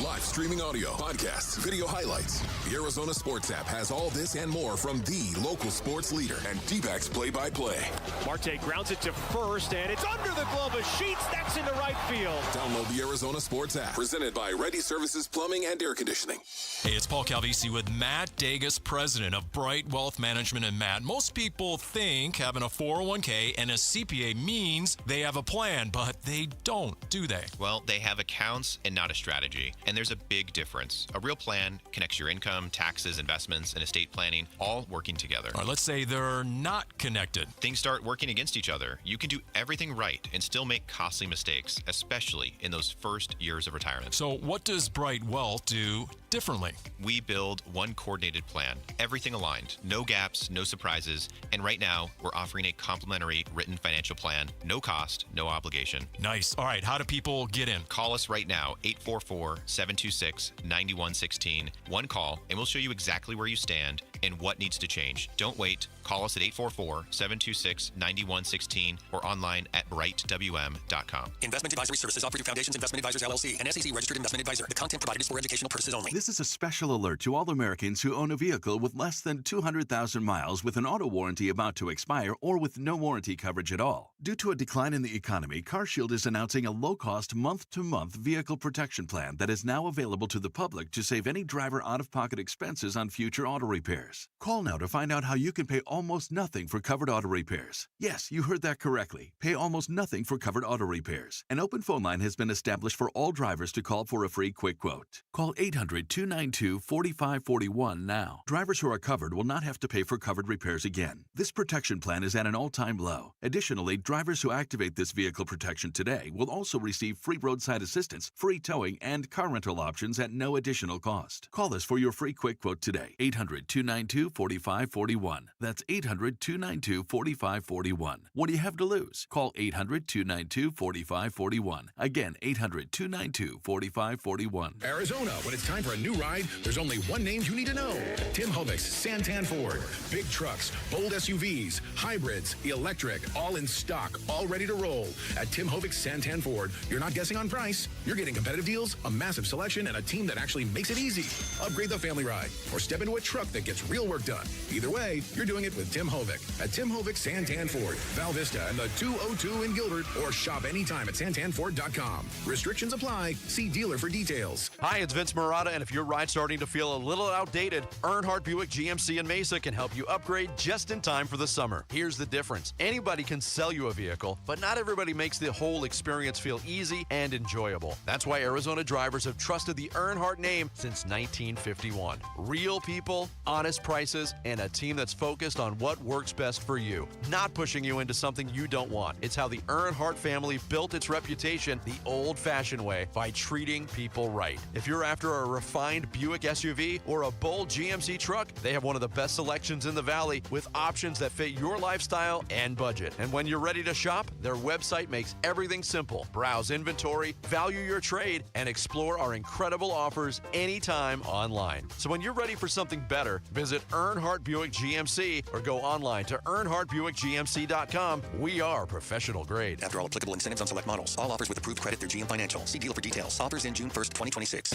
Live streaming audio, podcasts, video highlights. The Arizona Sports app has all this and more from the local sports leader and D-backs play-by-play. Marte grounds it to first, and it's under the glove of Sheets. That's into right field. Download the Arizona Sports app, presented by Ready Services Plumbing and Air Conditioning. Hey, it's Paul Calvisi with Matt Dagas, president of Bright Wealth Management. And Matt, most people think having a 401k and a CPA means they have a plan, but they don't, do they? Well, they have accounts and not a strategy. And there's a big difference. A real plan connects your income, taxes, investments, and estate planning all working together. All right, let's say they're not connected. Things start working against each other. You can do everything right and still make costly mistakes, especially in those first years of retirement. So what does Bright Wealth do differently? We build one coordinated plan, everything aligned, no gaps, no surprises, and right now we're offering a complimentary written financial plan, no cost, no obligation. Nice. All right, how do people get in? Call us right now, 844-726-9116. One call, and we'll show you exactly where you stand and what needs to change. Don't wait. Call us at 844-726-9116 or online at brightwm.com. Investment advisory services offered through Foundations Investment Advisors, LLC, an SEC registered investment advisor. The content provided is for educational purposes only. This is a special alert to all Americans who own a vehicle with less than 200,000 miles with an auto warranty about to expire or with no warranty coverage at all. Due to a decline in the economy, CarShield is announcing a low-cost month-to-month vehicle protection plan that is now available to the public to save any driver out-of-pocket expenses on future auto repairs. Call now to find out how you can pay almost nothing for covered auto repairs. Yes, you heard that correctly. Pay almost nothing for covered auto repairs. An open phone line has been established for all drivers to call for a free quick quote. Call 800-292-4541 now. Drivers who are covered will not have to pay for covered repairs again. This protection plan is at an all-time low. Additionally, drivers who activate this vehicle protection today will also receive free roadside assistance, free towing, and car rental options at no additional cost. Call us for your free quick quote today. 800-292-4541. That's 800-292-4541. What do you have to lose? Call 800-292-4541. Again, 800-292-4541. Arizona, when it's time for a new ride, there's only one name you need to know. Tim Hovig's Santan Ford. Big trucks, bold SUVs, hybrids, electric, all in stock, all ready to roll. At Tim Hovig's Santan Ford, you're not guessing on price. You're getting competitive deals, a massive selection, and a team that actually makes it easy. Upgrade the family ride or step into a truck that gets real work done. Either way, you're doing it with Tim Hovick at Tim Hovick Santan Ford, Val Vista, and the 202 in Gilbert, or shop anytime at santanford.com. Restrictions apply. See dealer for details. Hi, it's Vince Marotta, and if your ride's starting to feel a little outdated, Earnhardt Buick GMC in Mesa can help you upgrade just in time for the summer. Here's the difference. Anybody can sell you a vehicle, but not everybody makes the whole experience feel easy and enjoyable. That's why Arizona drivers have trusted the Earnhardt name since 1951. Real people, honest prices, and a team that's focused on what works best for you, not pushing you into something you don't want. It's how the Earnhardt family built its reputation the old-fashioned way, by treating people right. If you're after a refined Buick SUV or a bold GMC truck, they have one of the best selections in the Valley with options that fit your lifestyle and budget. And when you're ready to shop, their website makes everything simple. Browse inventory, value your trade, and explore our incredible offers anytime online. So when you're ready for something better, visit Earnhardt Buick GMC or go online to EarnhardtBuickGMC.com. We are professional grade. After all applicable incentives on select models. All offers with approved credit through GM Financial. See dealer for details. Offers in June 1st, 2026.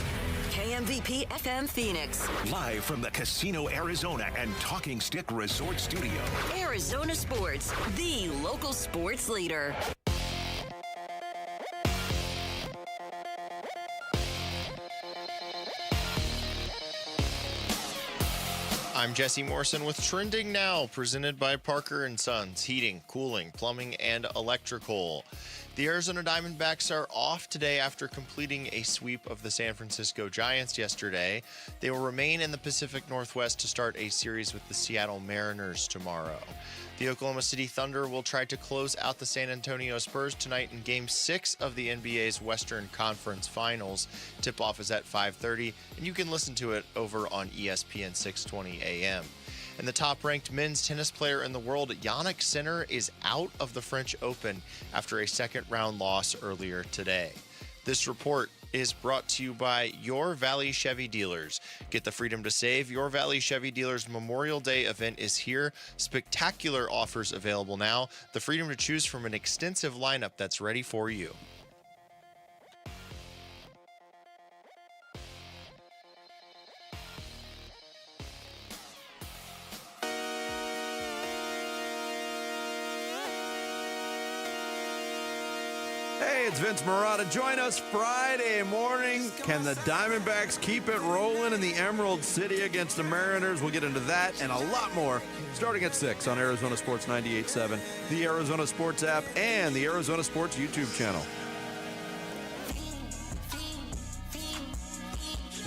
KMVP FM Phoenix. Live from the Casino Arizona and Talking Stick Resort Studio. Arizona Sports, the local sports leader. I'm Jesse Morrison with Trending Now, presented by Parker & Sons, heating, cooling, plumbing, and electrical. The Arizona Diamondbacks are off today after completing a sweep of the San Francisco Giants yesterday. They will remain in the Pacific Northwest to start a series with the Seattle Mariners tomorrow. The Oklahoma City Thunder will try to close out the San Antonio Spurs tonight in Game 6 of the NBA's Western Conference Finals. Tip-off is at 5:30, and you can listen to it over on ESPN 620 AM. And the top-ranked men's tennis player in the world, Jannik Sinner, is out of the French Open after a second-round loss earlier today. This report is brought to you by Your Valley Chevy Dealers. Get the freedom to save. Your Valley Chevy Dealers Memorial Day event is here. Spectacular offers available now. The freedom to choose from an extensive lineup that's ready for you. Hey, it's Vince Marotta. Join us Friday morning. Can the Diamondbacks keep it rolling in the Emerald City against the Mariners? We'll get into that and a lot more starting at 6 on Arizona Sports 98.7, the Arizona Sports app, and the Arizona Sports YouTube channel.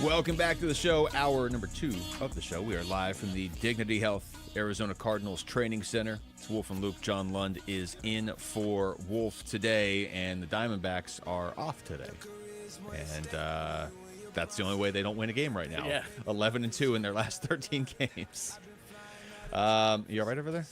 Welcome back to the show, hour number 2 of the show. We are live from the Dignity Health Arizona Cardinals Training Center. It's Wolf and Luke. John Lund is in for Wolf today, and the Diamondbacks are off today. And that's the only way they don't win a game right now. Yeah. 11-2 in their last 13 games. You all right over there?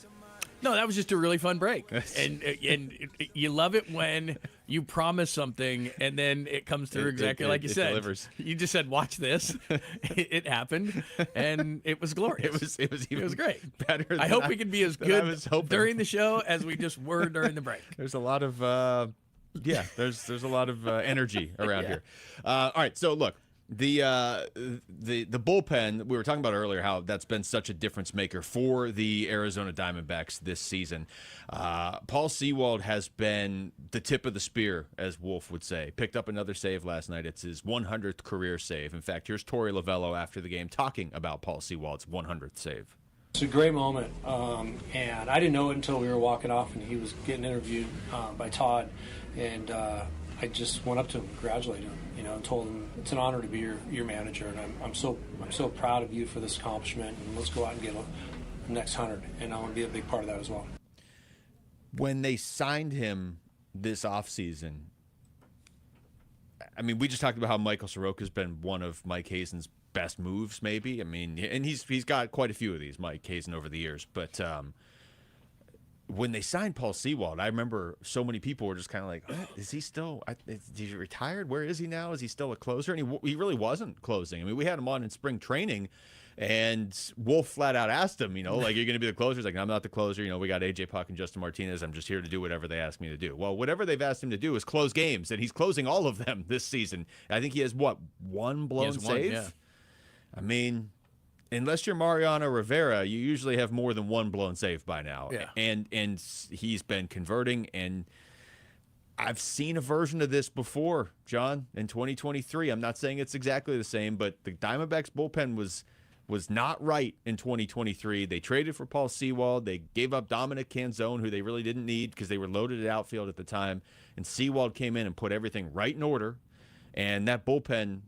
No, that was just a really fun break. And you love it when you promise something and then it comes through exactly like you said. Delivers. You just said, watch this. It happened, and it was glorious. It was great. Better. I hope we can be as good during the show as we just were during the break. There's a lot of there's a lot of energy around here. All right, so look. The bullpen, we were talking about earlier how that's been such a difference maker for the Arizona Diamondbacks this season. Paul Sewald has been the tip of the spear, as Wolf would say. Picked up another save last night. It's his 100th career save. In fact, here's Torey Lovello after the game talking about Paul Sewald's 100th save. It's a great moment, and I didn't know it until we were walking off and he was getting interviewed by Todd, and I just went up to him, congratulated him, and told him it's an honor to be your manager, and I'm so proud of you for this accomplishment, and let's go out and get the next 100, and I want to be a big part of that as well. When they signed him this offseason, I mean, we just talked about how Michael Soroka's been one of Mike Hazen's best moves, maybe. I mean, and he's got quite a few of these, Mike Hazen, over the years, but when they signed Paul Sewald, I remember so many people were just kind of like, what? Is he still is he retired? Where is he now? Is he still a closer? And he really wasn't closing. I mean, we had him on in spring training, and Wolf flat out asked him, like, you're going to be the closer? He's like, I'm not the closer. We got A.J. Puck and Justin Martinez. I'm just here to do whatever they ask me to do. Well, whatever they've asked him to do is close games, and he's closing all of them this season. I think he has, one blown save? Yeah. I mean, unless you're Mariano Rivera, you usually have more than one blown save by now. Yeah. And he's been converting, and I've seen a version of this before, John, in 2023. I'm not saying it's exactly the same, but the Diamondbacks bullpen was not right in 2023. They traded for Paul Sewald. They gave up Dominic Canzone, who they really didn't need because they were loaded at outfield at the time. And Sewald came in and put everything right in order. And that bullpen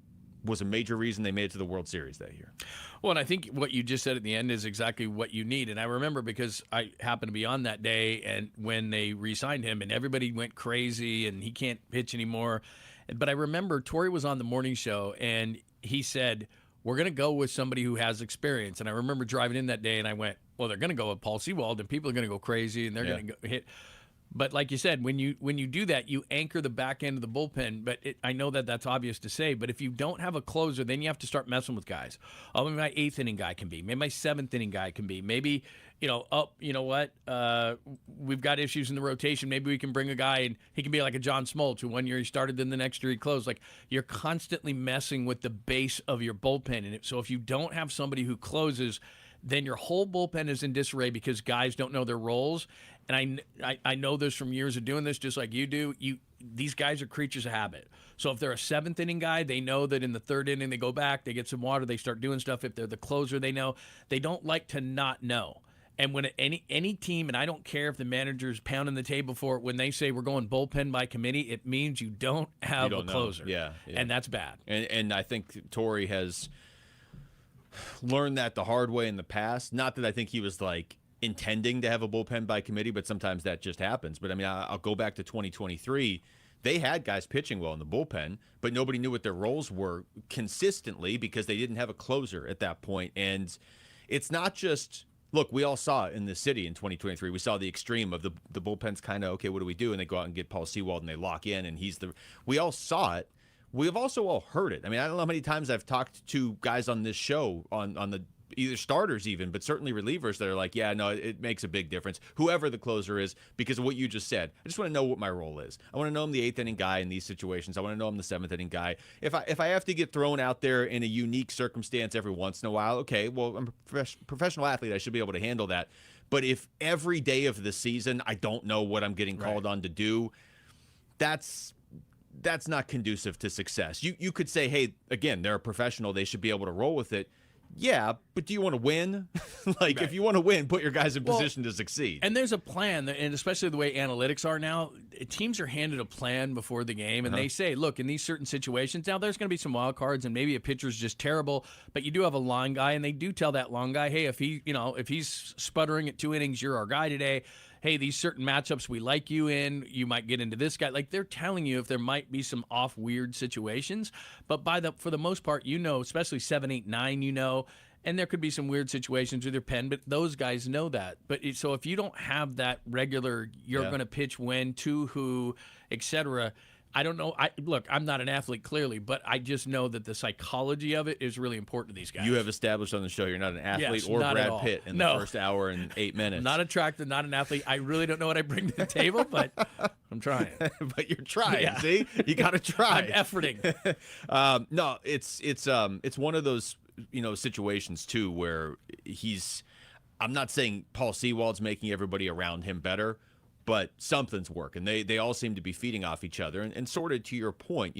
was a major reason they made it to the World Series that year. Well, and I think what you just said at the end is exactly what you need. And I remember because I happened to be on that day and when they re-signed him and everybody went crazy and he can't pitch anymore. But I remember Torrey was on the morning show and he said, we're going to go with somebody who has experience. And I remember driving in that day and I went, well, they're going to go with Paul Sewald and people are going to go crazy and they're going to hit. But like you said, when you do that, you anchor the back end of the bullpen. But I know that that's obvious to say. But if you don't have a closer, then you have to start messing with guys. Oh, maybe my 8th inning guy can be. Maybe my 7th inning guy can be. Maybe, you know what? We've got issues in the rotation. Maybe we can bring a guy and he can be like a John Smoltz, who one year he started, then the next year he closed. Like, you're constantly messing with the base of your bullpen. And so if you don't have somebody who closes, then your whole bullpen is in disarray because guys don't know their roles. And I know this from years of doing this, just like you do. These guys are creatures of habit. So if they're a 7th inning guy, they know that in the 3rd inning they go back, they get some water, they start doing stuff. If they're the closer, they know. They don't like to not know. And when any team, and I don't care if the manager's pounding the table for it, when they say we're going bullpen by committee, it means you don't have a closer. Yeah. And that's bad. And I think Torrey has learned that the hard way in the past. Not that I think he was like intending to have a bullpen by committee, but sometimes that just happens. But I mean, I'll go back to 2023. They had guys pitching well in the bullpen, but nobody knew what their roles were consistently because they didn't have a closer at that point. And it's not just, look, we all saw it in the city in 2023. We saw the extreme of the bullpen's kind of, okay, what do we do? And they go out and get Paul Sewald and they lock in, and we all saw it. We've also all heard it. I mean, I don't know how many times I've talked to guys on this show, on the either starters even, but certainly relievers that are like, yeah, no, it makes a big difference, whoever the closer is, because of what you just said. I just want to know what my role is. I want to know I'm the 8th inning guy in these situations. I want to know I'm the 7th inning guy. If I have to get thrown out there in a unique circumstance every once in a while, okay, well, I'm a professional athlete. I should be able to handle that. But if every day of the season I don't know what I'm getting called on to do, that's not conducive to success. You could say, hey, again, they're a professional. They should be able to roll with it. Yeah, but do you want to win? If you want to win, put your guys in position to succeed. And there's a plan, and especially the way analytics are now, teams are handed a plan before the game, and they say, look, in these certain situations, now there's going to be some wild cards, and maybe a pitcher's just terrible, but you do have a long guy, and they do tell that long guy, hey, if he's sputtering at 2 innings, you're our guy today. Hey, these certain matchups we like you in, you might get into this guy. Like, they're telling you if there might be some off weird situations, but for the most part, especially 7, 8, 9, and there could be some weird situations with your pen, but those guys know that. So if you don't have that regular, you're going to pitch when, to who, etc., I don't know. Look, I'm not an athlete, clearly, but I just know that the psychology of it is really important to these guys. You have established on the show you're not an athlete or Brad Pitt in the first hour and 8 minutes. Not attractive, not an athlete. I really don't know what I bring to the table, but I'm trying. But you're trying, see? You got to try. I'm efforting. No, it's one of those situations, too, where I'm not saying Paul Sewald's making everybody around him better, but something's working. They all seem to be feeding off each other. And sort of to your point,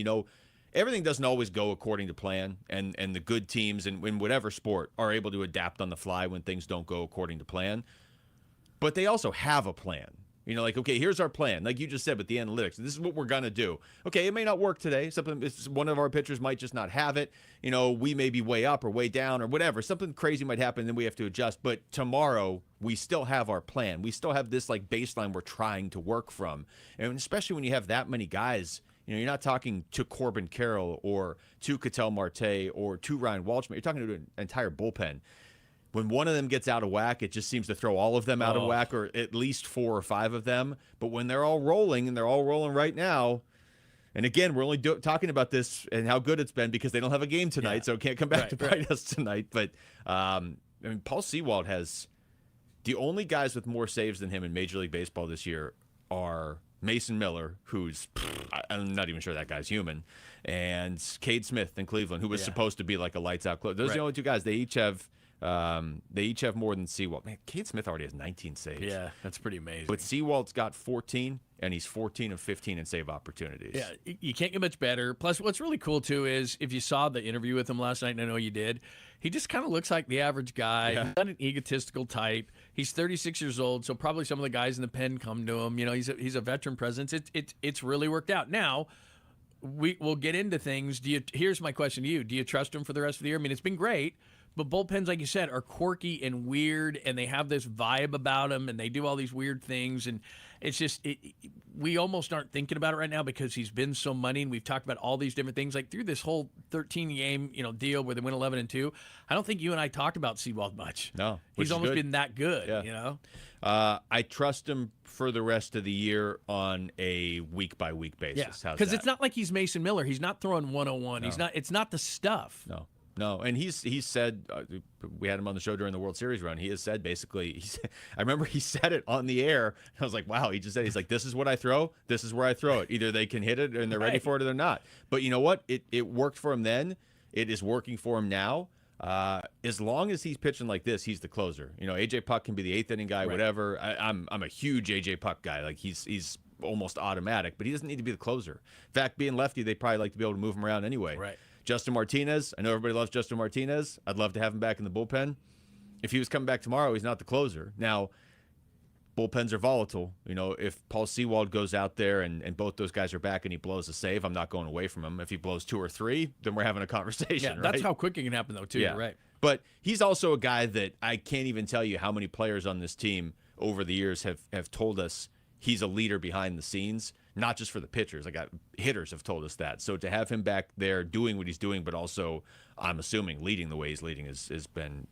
everything doesn't always go according to plan, and the good teams in whatever sport are able to adapt on the fly when things don't go according to plan. But they also have a plan. Okay, here's our plan. Like you just said with the analytics, this is what we're going to do. Okay, it may not work today. One of our pitchers might just not have it. We may be way up or way down or whatever. Something crazy might happen, then we have to adjust. But tomorrow, we still have our plan. We still have this baseline we're trying to work from. And especially when you have that many guys, you're not talking to Corbin Carroll or to Ketel Marte or to Ryan Walchman. You're talking to an entire bullpen. When one of them gets out of whack, it just seems to throw all of them out of whack, or at least 4 or 5 of them. But when they're all rolling, and they're all rolling right now, and again, we're only talking about this and how good it's been because they don't have a game tonight, so it can't come back to bite us tonight. But, Paul Sewald has the only guys with more saves than him in Major League Baseball this year are Mason Miller, who's I'm not even sure that guy's human, and Cade Smith in Cleveland, who was supposed to be like a lights-out closer. Those are the only 2 guys. They each have They each have more than Seawald. Man, Cade Smith already has 19 saves. Yeah, that's pretty amazing. But Seawald's got 14, and he's 14 of 15 in save opportunities. Yeah, you can't get much better. Plus, what's really cool, too, is if you saw the interview with him last night, and I know you did, he just kind of looks like the average guy. Yeah. He's not an egotistical type. He's 36 years old, so probably some of the guys in the pen come to him. You know, he's a veteran presence. It's really worked out. Now, we'll get into things. Here's my question to you. Do you trust him for the rest of the year? I mean, it's been great. But bullpens, like you said, are quirky and weird, and they have this vibe about them, and they do all these weird things. And it's just we almost aren't thinking about it right now because he's been so money, and we've talked about all these different things. Like through this whole 13-game deal where they win 11-2, I don't think you and I talked about Seawald much. No, he's almost been that good. Yeah. I trust him for the rest of the year on a week-by-week basis. Yeah, because it's not like he's Mason Miller. He's not throwing 101. No. It's not the stuff. No, and he's said we had him on the show during the World Series run. He has said basically, I remember he said it on the air. I was like, wow. He just said he's like, this is what I throw. This is where I throw it. Either they can hit it and they're ready for it or they're not. But you know what? It worked for him then. It is working for him now. As long as he's pitching like this, he's the closer. AJ Puck can be the eighth inning guy, whatever. I'm a huge AJ Puck guy. Like he's almost automatic, but he doesn't need to be the closer. In fact, being lefty, they probably like to be able to move him around anyway. Right. Justin Martinez, I know everybody loves Justin Martinez. I'd love to have him back in the bullpen. If he was coming back tomorrow, he's not the closer. Now, bullpens are volatile. If Paul Seawald goes out there and both those guys are back and he blows a save, I'm not going away from him. If he blows 2 or 3, then we're having a conversation. Yeah, that's how quick it can happen, though, too. Yeah. Right. But he's also a guy that I can't even tell you how many players on this team over the years have told us he's a leader behind the scenes. Not just for the pitchers. Hitters have told us that. So to have him back there doing what he's doing, but also, I'm assuming, leading the way he's leading has been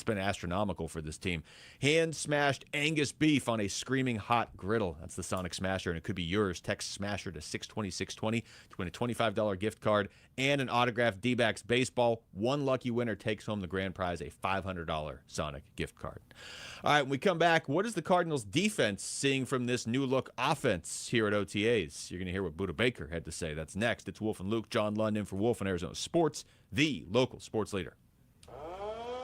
astronomical for this team. Hand-smashed Angus beef on a screaming hot griddle. That's the Sonic Smasher, and it could be yours. Text Smasher to 620-620 to win a $25 gift card and an autographed D-backs baseball. One lucky winner takes home the grand prize, a $500 Sonic gift card. All right, when we come back, what is the Cardinals' defense seeing from this new-look offense here at OTAs? You're going to hear what Buda Baker had to say. That's next. It's Wolf and Luke. John Lund in for Wolf and Arizona Sports, the local sports leader.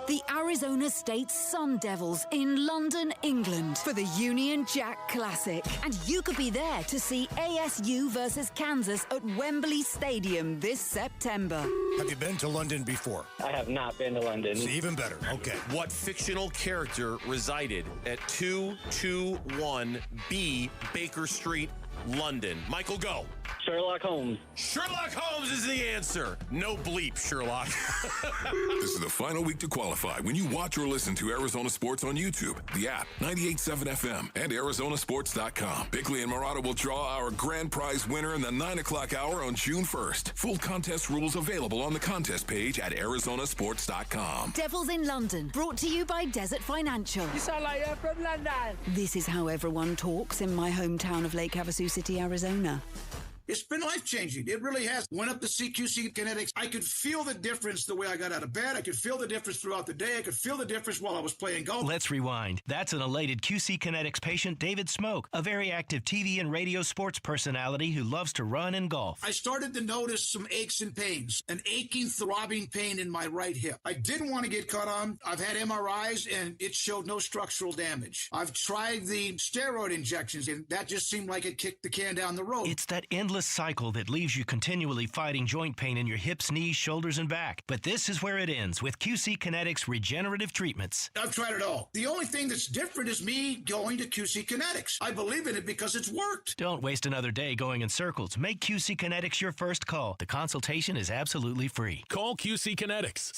The Arizona State Sun Devils in London, England for the Union Jack Classic. And you could be there to see ASU versus Kansas at Wembley Stadium this September. Have you been to London before? I have not been to London. It's even better. Okay. What fictional character resided at 221B Baker Street, London? Michael, go. Sherlock Holmes. Sherlock Holmes is the answer. No bleep, Sherlock. This is the final week to qualify when you watch or listen to Arizona Sports on YouTube, the app, 98.7 FM, and ArizonaSports.com. Bickley and Murata will draw our grand prize winner in the 9 o'clock hour on June 1st. Full contest rules available on the contest page at ArizonaSports.com. Devils in London, brought to you by Desert Financial. You sound like you're from London. This is how everyone talks in my hometown of Lake Havasu City, Arizona. It's been life-changing. It really has. Went up to CQC Kinetics. I could feel the difference the way I got out of bed. I could feel the difference throughout the day. I could feel the difference while I was playing golf. Let's rewind. That's an elated QC Kinetics patient, David Smoke, a very active TV and radio sports personality who loves to run and golf. I started to notice some aches and pains, an aching, throbbing pain in my right hip. I didn't want to get cut on. I've had MRIs, and it showed no structural damage. I've tried the steroid injections, and that just seemed like it kicked the can down the road. It's that endless cycle that leaves you continually fighting joint pain in your hips, knees, shoulders, and back. But this is where it ends with QC Kinetics regenerative treatments. I've tried it all. The only thing that's different is me going to QC Kinetics. I believe in it because it's worked. Don't waste another day going in circles. Make QC Kinetics your first call. The consultation is absolutely free. Call QC Kinetics,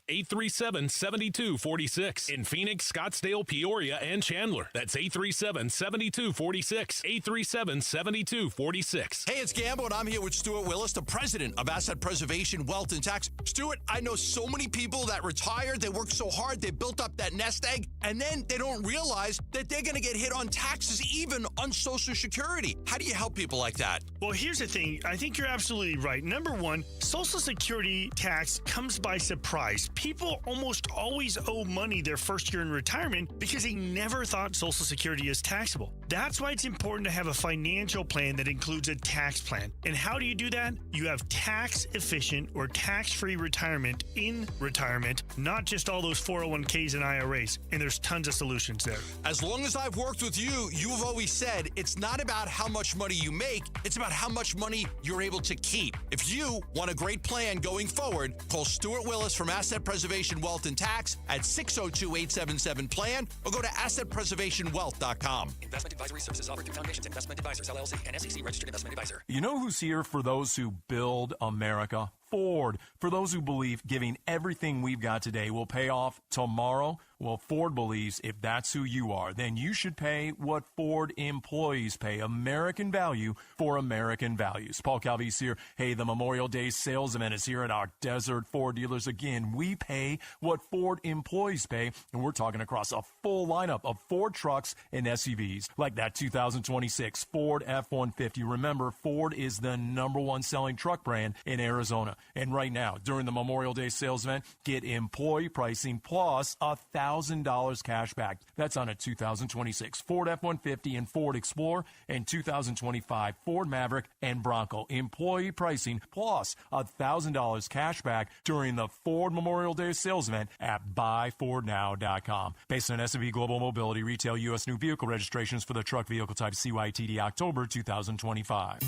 602-837-7246. In Phoenix, Scottsdale, Peoria, and Chandler. That's 837-7246. 837-7246. Hey, it's Gambo, and I'm here with Stuart Willis, the president of Asset Preservation, Wealth, and Tax. Stuart, I know so many people that retired, they worked so hard, they built up that nest egg, and then they don't realize that they're going to get hit on taxes, even on Social Security. How do you help people like that? Well, here's the thing. I think you're absolutely right. Number one, Social Security tax comes by surprise. People almost always owe money their first year in retirement because they never thought Social Security is taxable. That's why it's important to have a financial plan that includes a retirement tax plan. And how do you do that? You have tax-efficient or tax-free retirement in retirement, not just all those 401ks and IRAs. And there's tons of solutions there. As long as I've worked with you, you've always said it's not about how much money you make, it's about how much money you're able to keep. If you want a great plan going forward, call Stuart Willis from Asset Preservation Wealth and Tax at 602-877-PLAN or go to assetpreservationwealth.com. Investment advisory services offered through Foundations Investment Advisors, LLC, and SEC registered investment advisor. You know who's here for those who build America? Ford. For those who believe giving everything we've got today will pay off tomorrow, well, Ford believes if that's who you are, then you should pay what Ford employees pay. American value for American values. Paul Calvise here. Hey, the Memorial Day sales event is here at our Desert Ford dealers again. We pay what Ford employees pay, and we're talking across a full lineup of Ford trucks and SUVs, like that 2026 Ford F-150. Remember, Ford is the #1 selling truck brand in Arizona. And right now, during the Memorial Day sales event, get employee pricing plus $1,000 cash back. That's on a 2026 Ford F-150 and Ford Explorer, and 2025 Ford Maverick and Bronco. Employee pricing plus $1,000 cash back during the Ford Memorial Day sales event at buyfordnow.com. Based on S&P Global Mobility, retail U.S. new vehicle registrations for the truck vehicle type CYTD October 2025.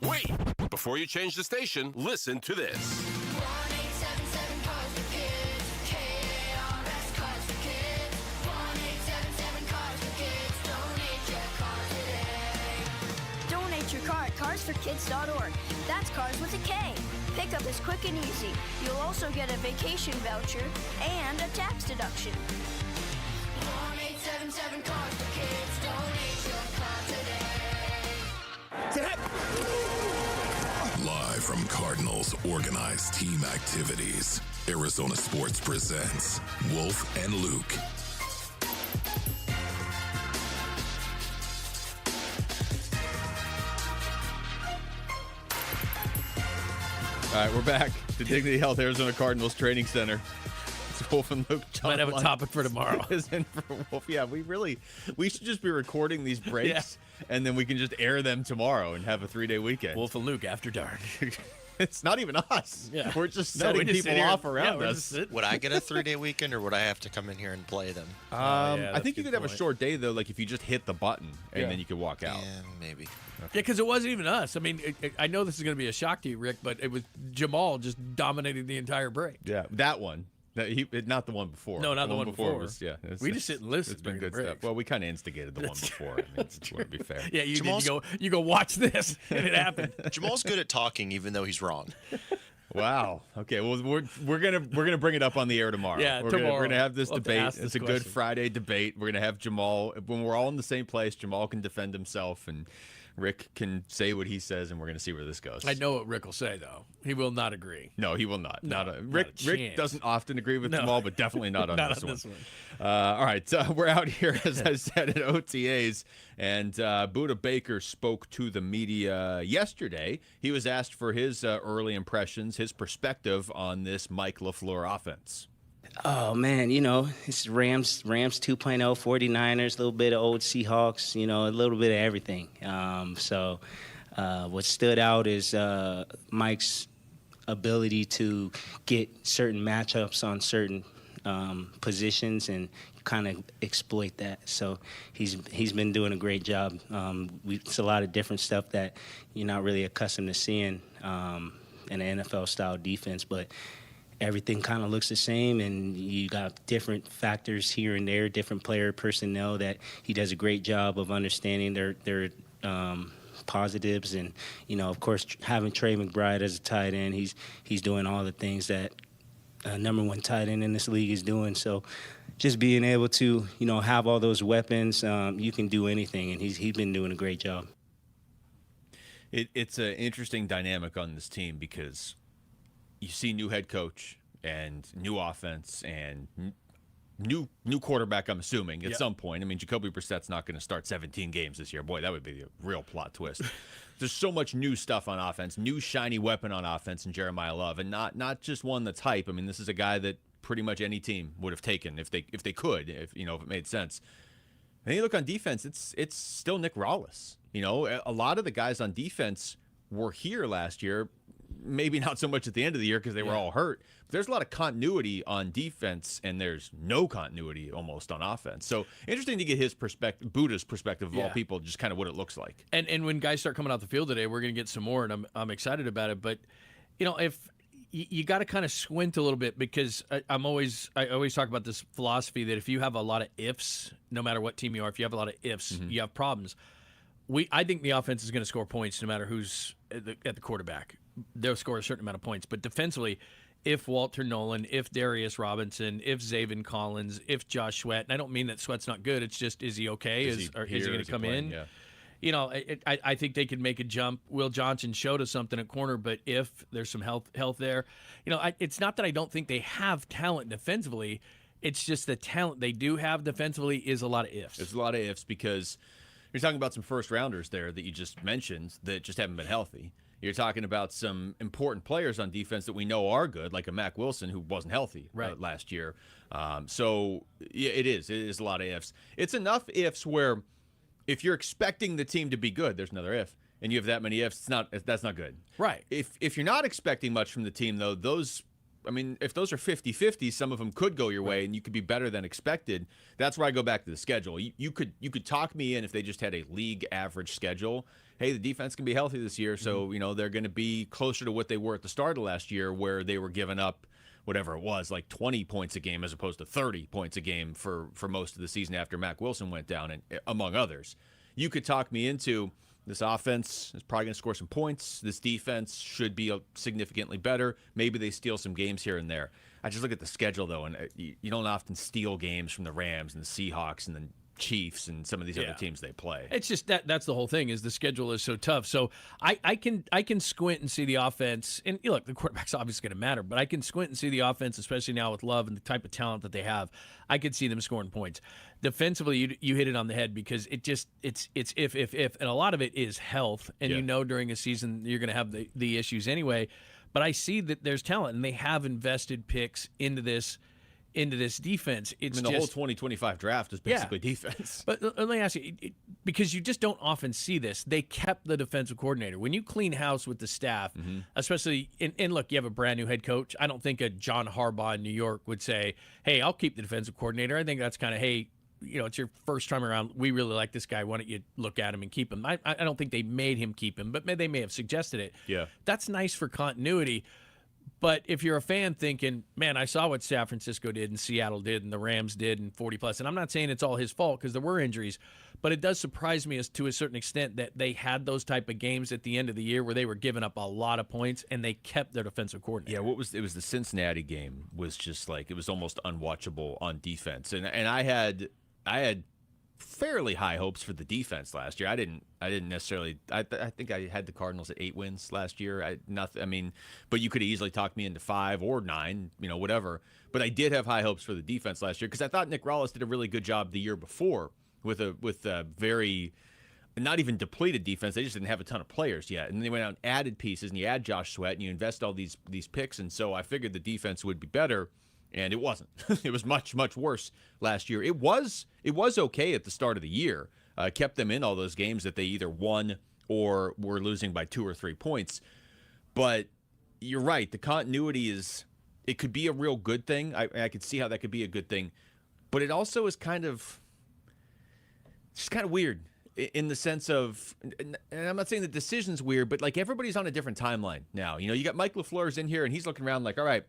Wait! Before you change the station, listen to this. 1-877 Cars for Kids. KARS Cars for Kids. 1-877 Cars for Kids. Donate your car today. Donate your car at carsforkids.org. That's cars with a K. Pickup is quick and easy. You'll also get a vacation voucher and a tax deduction. 1-877 Cars for Kids. Donate your car today. Live from Cardinals organized team activities, Arizona Sports presents Wolf and Luke. All right, we're back to Dignity Health Arizona Cardinals Training Center. It's Wolf and Luke. Might have a topic for tomorrow. Is in for Wolf. Yeah, we should just be recording these breaks, and then we can just air them tomorrow and have a 3-day weekend. Wolf and Luke after dark. It's not even us. Yeah. We're just setting people off around us. Would I get a 3-day weekend, or would I have to come in here and play them? I think you could have a short day, though, like if you just hit the button, and then you could walk out. Yeah, maybe. Yeah, because it wasn't even us. I mean, I know this is going to be a shock to you, Rick, but it was Jamal just dominating the entire break. Yeah, that one. Not the one before. No, not the one before. Was, we just sit and listen. It's been good stuff. Well, we kind of instigated the one before. I mean, to be fair. Yeah, you go watch this, and it happened. Jamal's good at talking, even though he's wrong. Wow. Okay. Well, we're gonna bring it up on the air tomorrow. Yeah, tomorrow. We're gonna have this debate. It's a question. Good Friday debate. We're gonna have Jamal when we're all in the same place. Jamal can defend himself, and Rick can say what he says, and we're going to see where this goes. I know what Rick will say, though. He will not agree. No, he will not. Rick doesn't often agree with Jamal, but definitely not on not this on one. This one. All right, we're out here, as I said, at OTAs, and Budda Baker spoke to the media yesterday. He was asked for his early impressions, his perspective on this Mike LaFleur offense. Oh, man, it's Rams 2.0, 49ers, a little bit of old Seahawks, a little bit of everything. What stood out is Mike's ability to get certain matchups on certain positions and kind of exploit that. So he's been doing a great job. It's a lot of different stuff that you're not really accustomed to seeing in an NFL-style defense, but everything kind of looks the same, and you got different factors here and there, different player personnel that he does a great job of understanding their positives. And, of course, having Trey McBride as a tight end, he's doing all the things that a number one tight end in this league is doing. So just being able to, have all those weapons, you can do anything, and he's been doing a great job. It's an interesting dynamic on this team because you see new head coach and new offense and new quarterback, I'm assuming, at some point. I mean, Jacoby Brissett's not going to start 17 games this year. Boy, that would be a real plot twist. There's so much new stuff on offense, new shiny weapon on offense in Jeremiah Love, and not just one that's hype. I mean, this is a guy that pretty much any team would have taken if they could, if it made sense. And you look on defense, it's still Nick Rawlis. You know, a lot of the guys on defense were here last year. Maybe not so much at the end of the year because they were all hurt. But there's a lot of continuity on defense, and there's no continuity almost on offense. So interesting to get his perspective, Buddha's perspective of all people, just kind of what it looks like. And when guys start coming out the field today, we're going to get some more, and I'm excited about it. But you know, if you got to kind of squint a little bit, because I always talk about this philosophy that if you have a lot of ifs, no matter what team you are, if you have a lot of ifs, you have problems. I think the offense is going to score points no matter who's at the quarterback. They'll score a certain amount of points. But defensively, if Walter Nolan, if Darius Robinson, if Zaven Collins, if Josh Sweat, and I don't mean that Sweat's not good. It's just, is he okay? Is he going to come in? Yeah. You know, I think they could make a jump. Will Johnson showed us something at corner, but if there's some health there, you know, it's not that I don't think they have talent defensively. It's just the talent they do have defensively is a lot of ifs. There's a lot of ifs because you're talking about some first-rounders there that you just mentioned that just haven't been healthy. You're talking about some important players on defense that we know are good, like a Mac Wilson who wasn't healthy last year. So, yeah, it is a lot of ifs. It's enough ifs where if you're expecting the team to be good, there's another if, and you have that many ifs, that's not good. Right. If you're not expecting much from the team, though, if those are 50-50, some of them could go your way, and you could be better than expected. That's where I go back to the schedule. You could talk me in if they just had a league average schedule. Hey, the defense can be healthy this year, so they're going to be closer to what they were at the start of last year, where they were giving up whatever it was, like 20 points a game as opposed to 30 points a game for most of the season after Mac Wilson went down, and among others. You could talk me into this offense is probably going to score some points. This defense should be significantly better. Maybe they steal some games here and there. I just look at the schedule, though, and you don't often steal games from the Rams and the Seahawks and the Chiefs and some of these other teams they play. It's just that's the whole thing, is the schedule is so tough. So I can squint and see the offense, and look, the quarterback's obviously going to matter, but I can squint and see the offense, especially now with Love and the type of talent that they have. I could see them scoring points. Defensively, you hit it on the head, because it's if, and a lot of it is health, and you know during a season you're going to have the issues anyway. But I see that there's talent, and they have invested picks into this defense. It's the whole 2025 draft is basically defense. But let me ask you, because you just don't often see this, they kept the defensive coordinator. When you clean house with the staff, especially, and look, you have a brand new head coach. I don't think a John Harbaugh in New York would say, hey, I'll keep the defensive coordinator. I think that's kind of, hey, it's your first time around. We really like this guy. Why don't you look at him and keep him? I don't think they made him keep him, but they may have suggested it. Yeah. That's nice for continuity. But if you're a fan thinking, man, I saw what San Francisco did and Seattle did and the Rams did and 40+, and I'm not saying it's all his fault because there were injuries, but it does surprise me to a certain extent that they had those type of games at the end of the year where they were giving up a lot of points and they kept their defensive coordinator. Yeah, it was the Cincinnati game was just like, it was almost unwatchable on defense. And I had fairly high hopes for the defense last year. I didn't necessarily. I think I had the Cardinals at 8 wins last year. But you could have easily talked me into 5 or 9, whatever. But I did have high hopes for the defense last year because I thought Nick Rollis did a really good job the year before with a very not even depleted defense. They just didn't have a ton of players yet, and then they went out and added pieces. And you add Josh Sweat and you invest all these picks, and so I figured the defense would be better. And it wasn't. It was much, much worse last year. It was okay at the start of the year. Kept them in all those games that they either won or were losing by 2 or 3 points. But you're right. The continuity it could be a real good thing. I could see how that could be a good thing. But it also is it's just kind of weird in the sense of, and I'm not saying the decision's weird, but like everybody's on a different timeline now. You got Mike LaFleur's in here and he's looking around like, all right,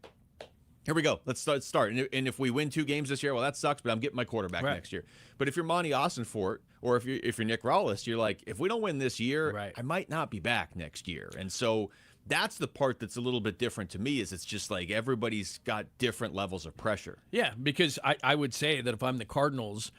here we go. Let's start. And if we win 2 games this year, well, that sucks, but I'm getting my quarterback next year. But if you're Monty Ossenfort or if you're Nick Rollis, you're like, if we don't win this year, I might not be back next year. And so that's the part that's a little bit different to me is it's just like everybody's got different levels of pressure. Yeah, because I would say that if I'm the Cardinals,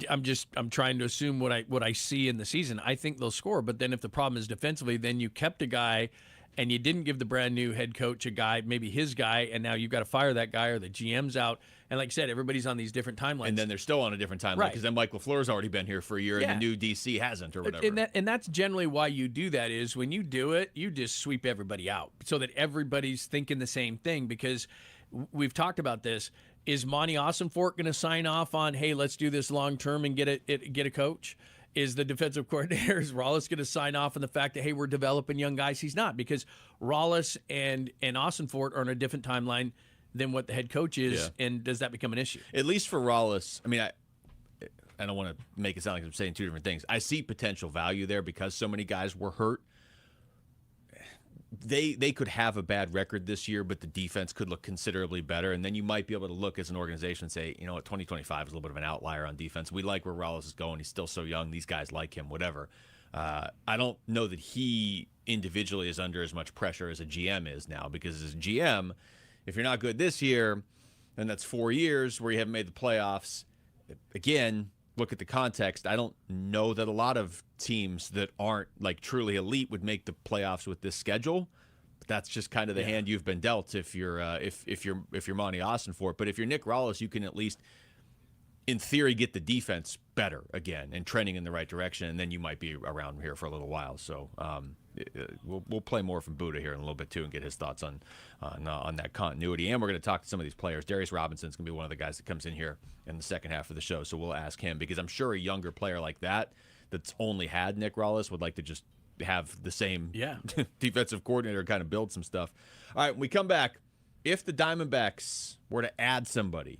I'm trying to assume what I see in the season. I think they'll score, but then if the problem is defensively, then you kept a guy and you didn't give the brand new head coach a guy, maybe his guy, and now you've got to fire that guy or the GM's out. And like I said, everybody's on these different timelines. And then they're still on a different timeline because then Mike LaFleur's already been here for a year and the new DC hasn't or whatever. And that's generally why you do that is when you do it, you just sweep everybody out so that everybody's thinking the same thing because we've talked about this. Is Monty Ossenfort going to sign off on, hey, let's do this long term and get a coach? is the defensive coordinator. Is Rollis going to sign off on the fact that, hey, we're developing young guys? He's not, because Rollis and Austin Fort are on a different timeline than what the head coach is, and does that become an issue? At least for Rollis, I mean, I don't want to make it sound like I'm saying two different things. I see potential value there because so many guys were hurt. They could have a bad record this year, but the defense could look considerably better. And then you might be able to look as an organization and say, you know what, 2025 is a little bit of an outlier on defense. We like where Rollis is going. He's still so young. These guys like him, whatever. I don't know that he individually is under as much pressure as a GM is now, because as a GM, if you're not good this year, then that's 4 years where you haven't made the playoffs. Again, look at the context. I don't know that a lot of teams that aren't like truly elite would make the playoffs with this schedule. But that's just kind of the hand you've been dealt if you're Monty Austin for it. But if you're Nick Rollis, you can at least, in theory, get the defense better again and trending in the right direction, and then you might be around here for a little while. So we'll play more from Buddha here in a little bit too, and get his thoughts on that continuity. And we're going to talk to some of these players. Darius Robinson's going to be one of the guys that comes in here in the second half of the show, so we'll ask him, because I'm sure a younger player like that's only had Nick Rollis would like to just have the same defensive coordinator kind of build some stuff. All right, when we come back, if the Diamondbacks were to add somebody,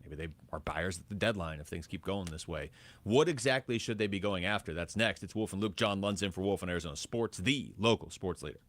maybe they are buyers at the deadline if things keep going this way, what exactly should they be going after? That's next. It's Wolf and Luke. John Lund's in for Wolf on Arizona Sports, the local sports leader.